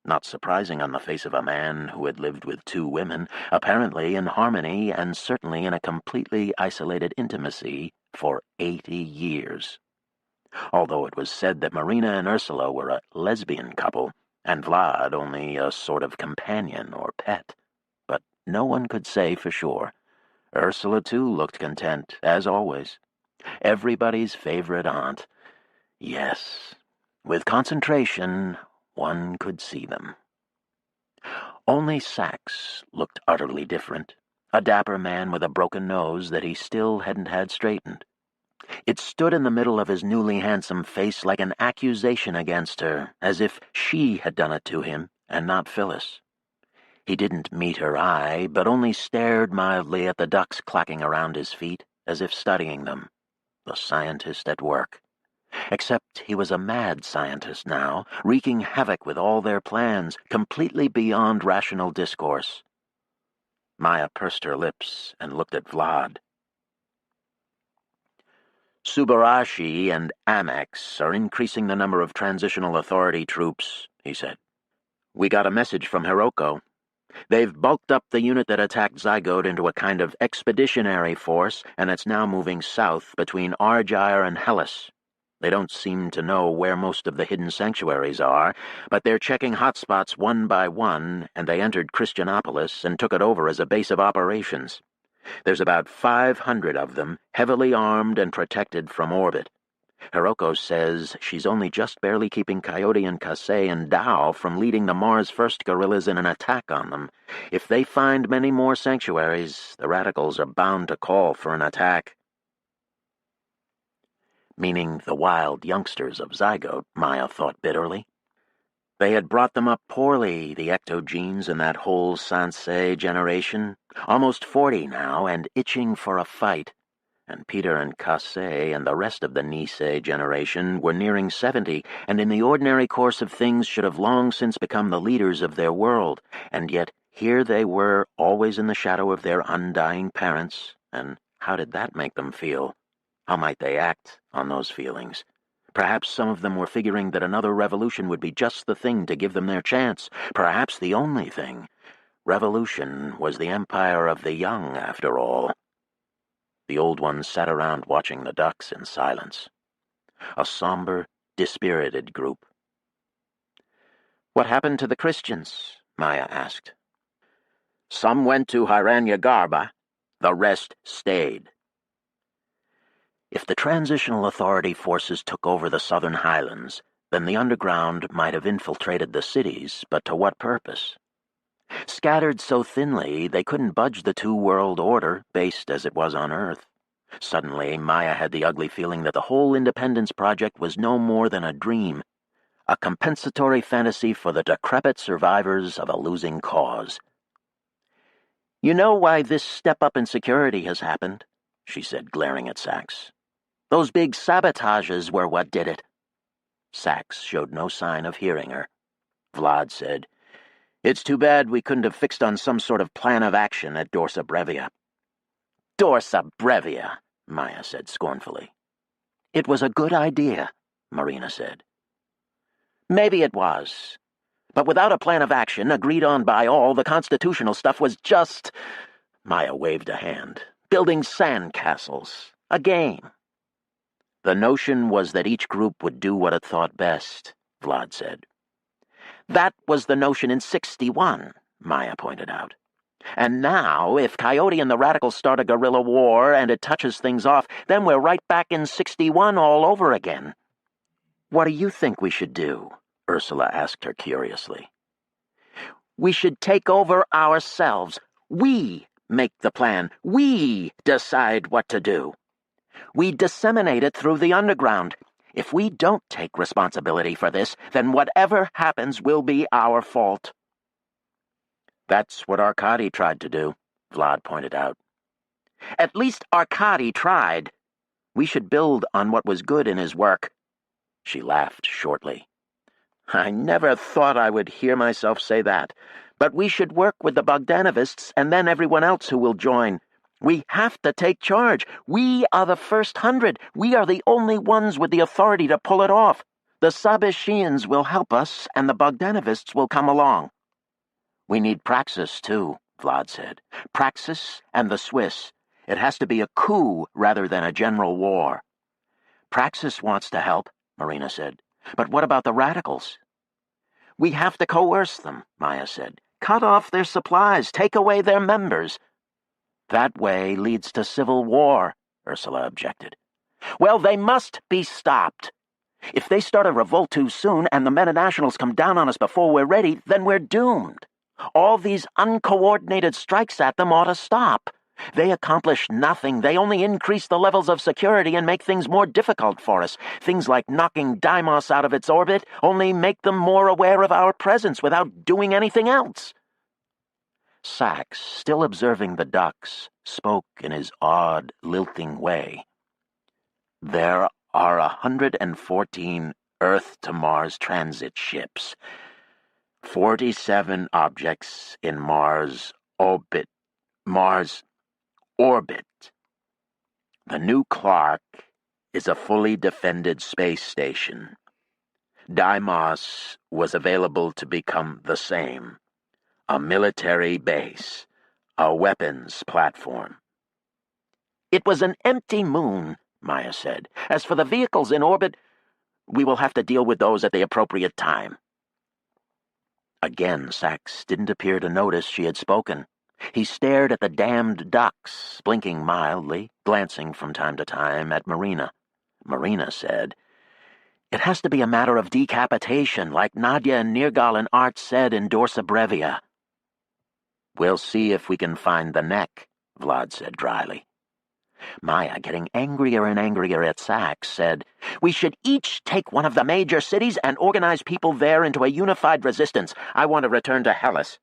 Not surprising on the face of a man who had lived with 2 women, apparently in harmony and certainly in a completely isolated intimacy for 80 years. Although it was said that Marina and Ursula were a lesbian couple, and Vlad only a sort of companion or pet. But no one could say for sure. Ursula, too, looked content, as always. Everybody's favorite aunt. Yes, with concentration, one could see them. Only Sax looked utterly different, a dapper man with a broken nose that he still hadn't had straightened. It stood in the middle of his newly handsome face like an accusation against her, as if she had done it to him, and not Phyllis. He didn't meet her eye, but only stared mildly at the ducks clacking around his feet, as if studying them. The scientist at work. Except he was a mad scientist now, wreaking havoc with all their plans, completely beyond rational discourse. Maya pursed her lips and looked at Vlad. Subarashi and Amex are increasing the number of Transitional Authority troops, he said. We got a message from Hiroko. They've bulked up the unit that attacked Zygote into a kind of expeditionary force, and it's now moving south between Argyre and Hellas. They don't seem to know where most of the hidden sanctuaries are, but they're checking hotspots one by one, and they entered Christianopolis and took it over as a base of operations. There's about 500 of them, heavily armed and protected from orbit. Hiroko says she's only just barely keeping Coyote and Kasei and Dao from leading the Mars First guerrillas in an attack on them. If they find many more sanctuaries, the radicals are bound to call for an attack. Meaning the wild youngsters of Zygote, Maya thought bitterly. They had brought them up poorly, the ectogenes in that whole Sansei generation, almost 40 now and itching for a fight. And Peter and Kasei and the rest of the Nisei generation were nearing 70, and in the ordinary course of things should have long since become the leaders of their world, and yet here they were, always in the shadow of their undying parents, and how did that make them feel? How might they act on those feelings? Perhaps some of them were figuring that another revolution would be just the thing to give them their chance, perhaps the only thing. Revolution was the empire of the young, after all. The old ones sat around watching the ducks in silence. A somber, dispirited group. "What happened to the Christians?" Maya asked. "Some went to Hiranyagarba. The rest stayed." If the Transitional Authority forces took over the southern highlands, then the underground might have infiltrated the cities, but to what purpose? Scattered so thinly, they couldn't budge the two-world order, based as it was on Earth. Suddenly, Maya had the ugly feeling that the whole independence project was no more than a dream, a compensatory fantasy for the decrepit survivors of a losing cause. "You know why this step-up in security has happened?" she said, glaring at Sachs. "Those big sabotages were what did it." Sachs showed no sign of hearing her. Vlad said, "It's too bad we couldn't have fixed on some sort of plan of action at Dorsa Brevia." "Dorsa Brevia," Maya said scornfully. "It was a good idea," Marina said. "Maybe it was. But without a plan of action agreed on by all, the constitutional stuff was just—" Maya waved a hand. "Building sandcastles. A game." "The notion was that each group would do what it thought best," Vlad said. "That was the notion in 61, Maya pointed out. "And now, if Coyote and the Radicals start a guerrilla war and it touches things off, then we're right back in 61 all over again." "What do you think we should do?" Ursula asked her curiously. "We should take over ourselves. We make the plan. We decide what to do. We disseminate it through the underground. If we don't take responsibility for this, then whatever happens will be our fault." "That's what Arkady tried to do," Vlad pointed out. "At least Arkady tried. We should build on what was good in his work." She laughed shortly. "I never thought I would hear myself say that. But we should work with the Bogdanovists and then everyone else who will join. We have to take charge. We are the first 100. We are the only ones with the authority to pull it off. The Sabishians will help us, and the Bogdanovists will come along." "We need Praxis, too," Vlad said. "Praxis and the Swiss. It has to be a coup rather than a general war." "Praxis wants to help," Marina said. "But what about the Radicals?" "We have to coerce them," Maya said. "Cut off their supplies, take away their members." "That way leads to civil war," Ursula objected. "Well, they must be stopped. If they start a revolt too soon and the Meta-Nationals come down on us before we're ready, then we're doomed. All these uncoordinated strikes at them ought to stop. They accomplish nothing. They only increase the levels of security and make things more difficult for us. Things like knocking Deimos out of its orbit only make them more aware of our presence without doing anything else." Sachs, still observing the ducks, spoke in his odd, lilting way. "There are 114 Earth-to-Mars transit ships. 47 objects in Mars orbit. The new Clark is a fully defended space station. Deimos was available to become the same. A military base. A weapons platform." "It was an empty moon," Maya said. "As for the vehicles in orbit, we will have to deal with those at the appropriate time." Again, Sachs didn't appear to notice she had spoken. He stared at the damned ducks, blinking mildly, glancing from time to time at Marina. Marina said, "It has to be a matter of decapitation, like Nadia and Nirgal and Art said in Dorsa Brevia." "We'll see if we can find the neck," Vlad said dryly. Maya, getting angrier and angrier at Sachs, said, "We should each take one of the major cities and organize people there into a unified resistance. I want to return to Hellas."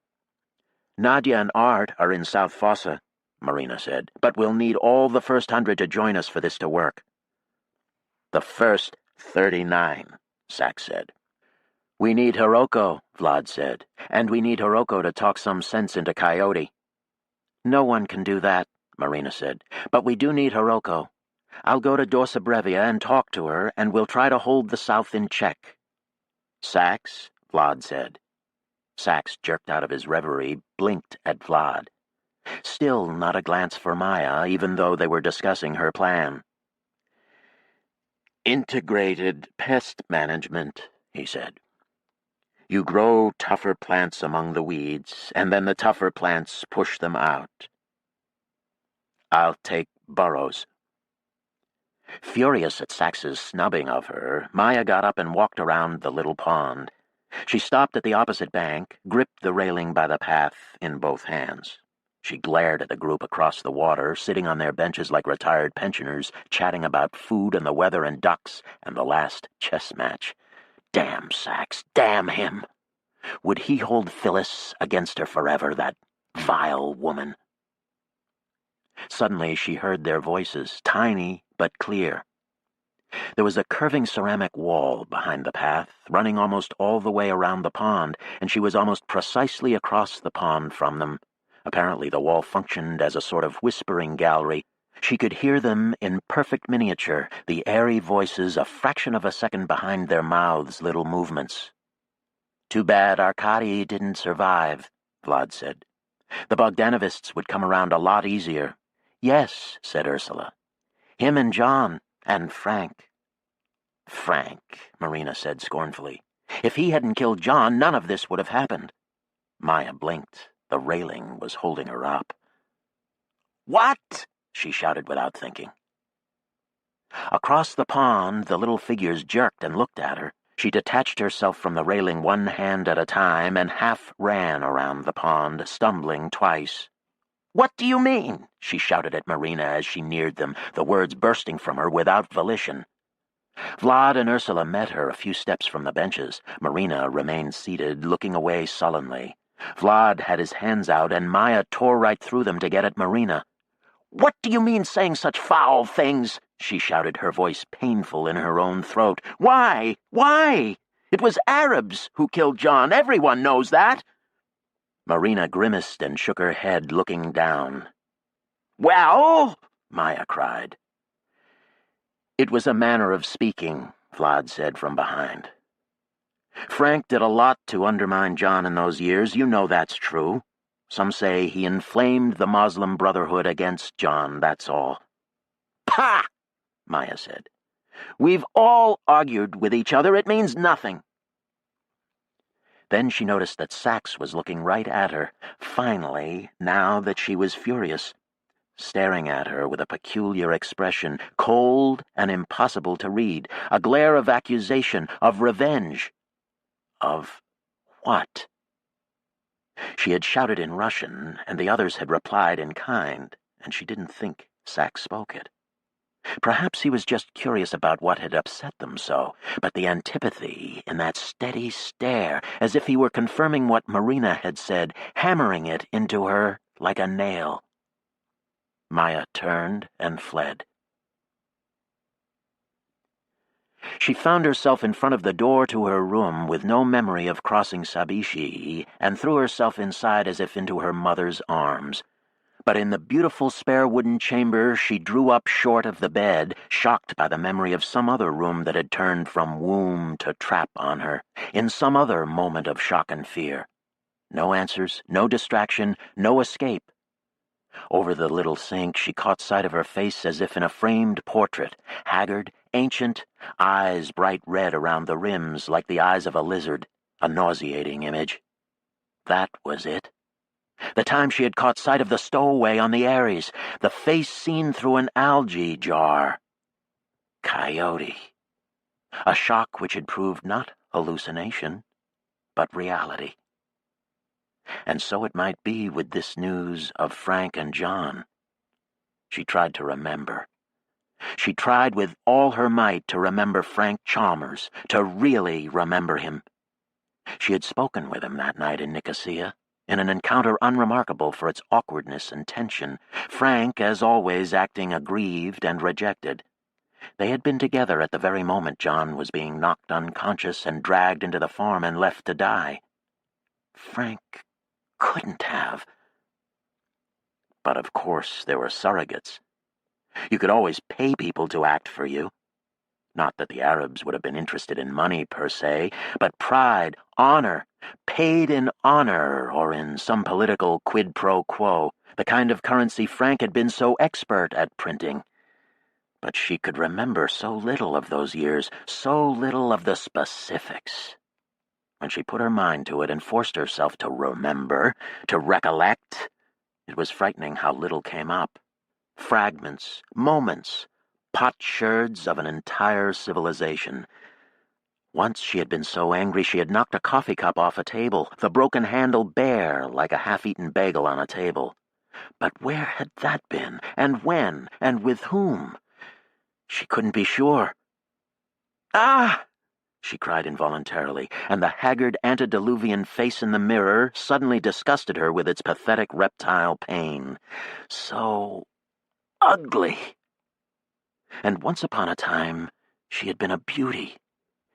"Nadia and Art are in South Fossa," Marina said, "but we'll need all the first 100 to join us for this to work." "The first 39, Sachs said. "We need Hiroko," Vlad said, "and we need Hiroko to talk some sense into Coyote." "No one can do that," Marina said, "but we do need Hiroko. I'll go to Dorsa Brevia and talk to her, and we'll try to hold the South in check." "Sax," Vlad said. Sax jerked out of his reverie, blinked at Vlad. Still not a glance for Maya, even though they were discussing her plan. "Integrated pest management," he said. "You grow tougher plants among the weeds, and then the tougher plants push them out. I'll take Burrows." Furious at Sax's snubbing of her, Maya got up and walked around the little pond. She stopped at the opposite bank, gripped the railing by the path in both hands. She glared at the group across the water, sitting on their benches like retired pensioners, chatting about food and the weather and ducks and the last chess match. Damn Sax, damn him! Would he hold Phyllis against her forever, that vile woman? Suddenly she heard their voices, tiny but clear. There was a curving ceramic wall behind the path, running almost all the way around the pond, and she was almost precisely across the pond from them. Apparently the wall functioned as a sort of whispering gallery. She could hear them in perfect miniature, the airy voices a fraction of a second behind their mouths' little movements. "Too bad Arkady didn't survive," Vlad said. "The Bogdanovists would come around a lot easier." "Yes," said Ursula. "Him and John, and Frank." "Frank," Marina said scornfully. "If he hadn't killed John, none of this would have happened." Maya blinked. The railing was holding her up. "What?" she shouted without thinking. Across the pond, the little figures jerked and looked at her. She detached herself from the railing one hand at a time and half ran around the pond, stumbling twice. "What do you mean?" she shouted at Marina as she neared them, the words bursting from her without volition. Vlad and Ursula met her a few steps from the benches. Marina remained seated, looking away sullenly. Vlad had his hands out, and Maya tore right through them to get at Marina. "What do you mean saying such foul things?" she shouted, her voice painful in her own throat. "Why? Why? It was Arabs who killed John. Everyone knows that." Marina grimaced and shook her head, looking down. "Well?" Maya cried. "It was a manner of speaking," Vlad said from behind. "Frank did a lot to undermine John in those years. You know that's true. Some say he inflamed the Muslim Brotherhood against John, that's all." "Pah!" Maya said. "We've all argued with each other. It means nothing." Then she noticed that Sax was looking right at her, finally, now that she was furious, staring at her with a peculiar expression, cold and impossible to read, a glare of accusation, of revenge. Of what? She had shouted in Russian, and the others had replied in kind, and she didn't think Sax spoke it. Perhaps he was just curious about what had upset them so, but the antipathy in that steady stare, as if he were confirming what Marina had said, hammering it into her like a nail. Maya turned and fled. She found herself in front of the door to her room with no memory of crossing Sabishi, and threw herself inside as if into her mother's arms. But in the beautiful spare wooden chamber she drew up short of the bed, shocked by the memory of some other room that had turned from womb to trap on her, in some other moment of shock and fear. No answers, no distraction, no escape. Over the little sink she caught sight of her face as if in a framed portrait, haggard, ancient, eyes bright red around the rims like the eyes of a lizard, a nauseating image. That was it. The time she had caught sight of the stowaway on the Aries, the face seen through an algae jar. Coyote. A shock which had proved not hallucination, but reality. And so it might be with this news of Frank and John. She tried to remember. She tried with all her might to remember Frank Chalmers, to really remember him. She had spoken with him that night in Nicosia, in an encounter unremarkable for its awkwardness and tension, Frank, as always, acting aggrieved and rejected. They had been together at the very moment John was being knocked unconscious and dragged into the farm and left to die. Frank couldn't have. But of course there were surrogates. You could always pay people to act for you. Not that the Arabs would have been interested in money per se, but pride, honor, paid in honor or in some political quid pro quo, the kind of currency Frank had been so expert at printing. But she could remember so little of those years, so little of the specifics. When she put her mind to it and forced herself to remember, to recollect, it was frightening how little came up. Fragments, moments, potsherds of an entire civilization. Once she had been so angry she had knocked a coffee cup off a table, the broken handle bare like a half-eaten bagel on a table. But where had that been, and when, and with whom? She couldn't be sure. "Ah!" she cried involuntarily, and the haggard antediluvian face in the mirror suddenly disgusted her with its pathetic reptile pain. So ugly! And once upon a time, she had been a beauty.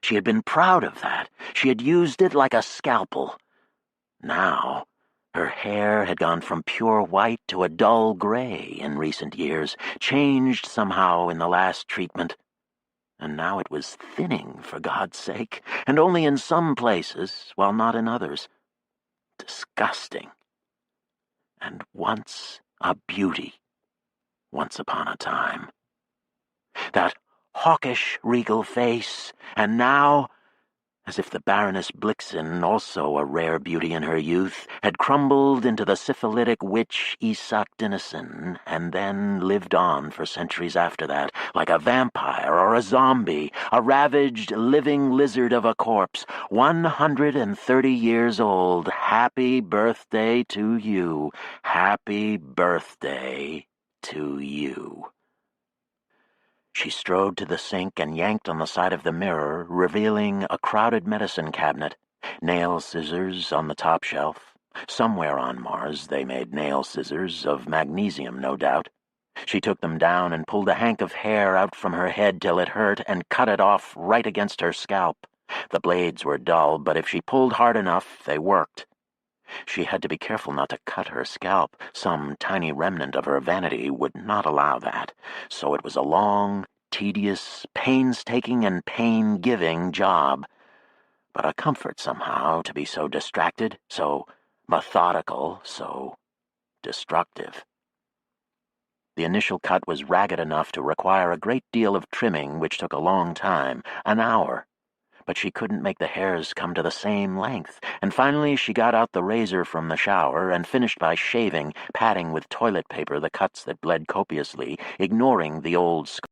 She had been proud of that. She had used it like a scalpel. Now, her hair had gone from pure white to a dull gray in recent years, changed somehow in the last treatment. And now it was thinning, for God's sake, and only in some places, while not in others. Disgusting. And once a beauty. Once upon a time. That hawkish, regal face, and now, as if the Baroness Blixen, also a rare beauty in her youth, had crumbled into the syphilitic witch Isak Dinesen, and then lived on for centuries after that, like a vampire or a zombie, a ravaged, living lizard of a corpse, 130 years old. Happy birthday to you. Happy birthday to you. She strode to the sink and yanked on the side of the mirror, revealing a crowded medicine cabinet, nail scissors on the top shelf. Somewhere on Mars they made nail scissors, of magnesium, no doubt. She took them down and pulled a hank of hair out from her head till it hurt and cut it off right against her scalp. The blades were dull, but if she pulled hard enough, they worked. She had to be careful not to cut her scalp. Some tiny remnant of her vanity would not allow that. So it was a long, tedious, painstaking, and pain-giving job. But a comfort somehow to be so distracted, so methodical, so destructive. The initial cut was ragged enough to require a great deal of trimming, which took a long time, an hour. But she couldn't make the hairs come to the same length, and finally she got out the razor from the shower and finished by shaving, patting with toilet paper the cuts that bled copiously, ignoring the old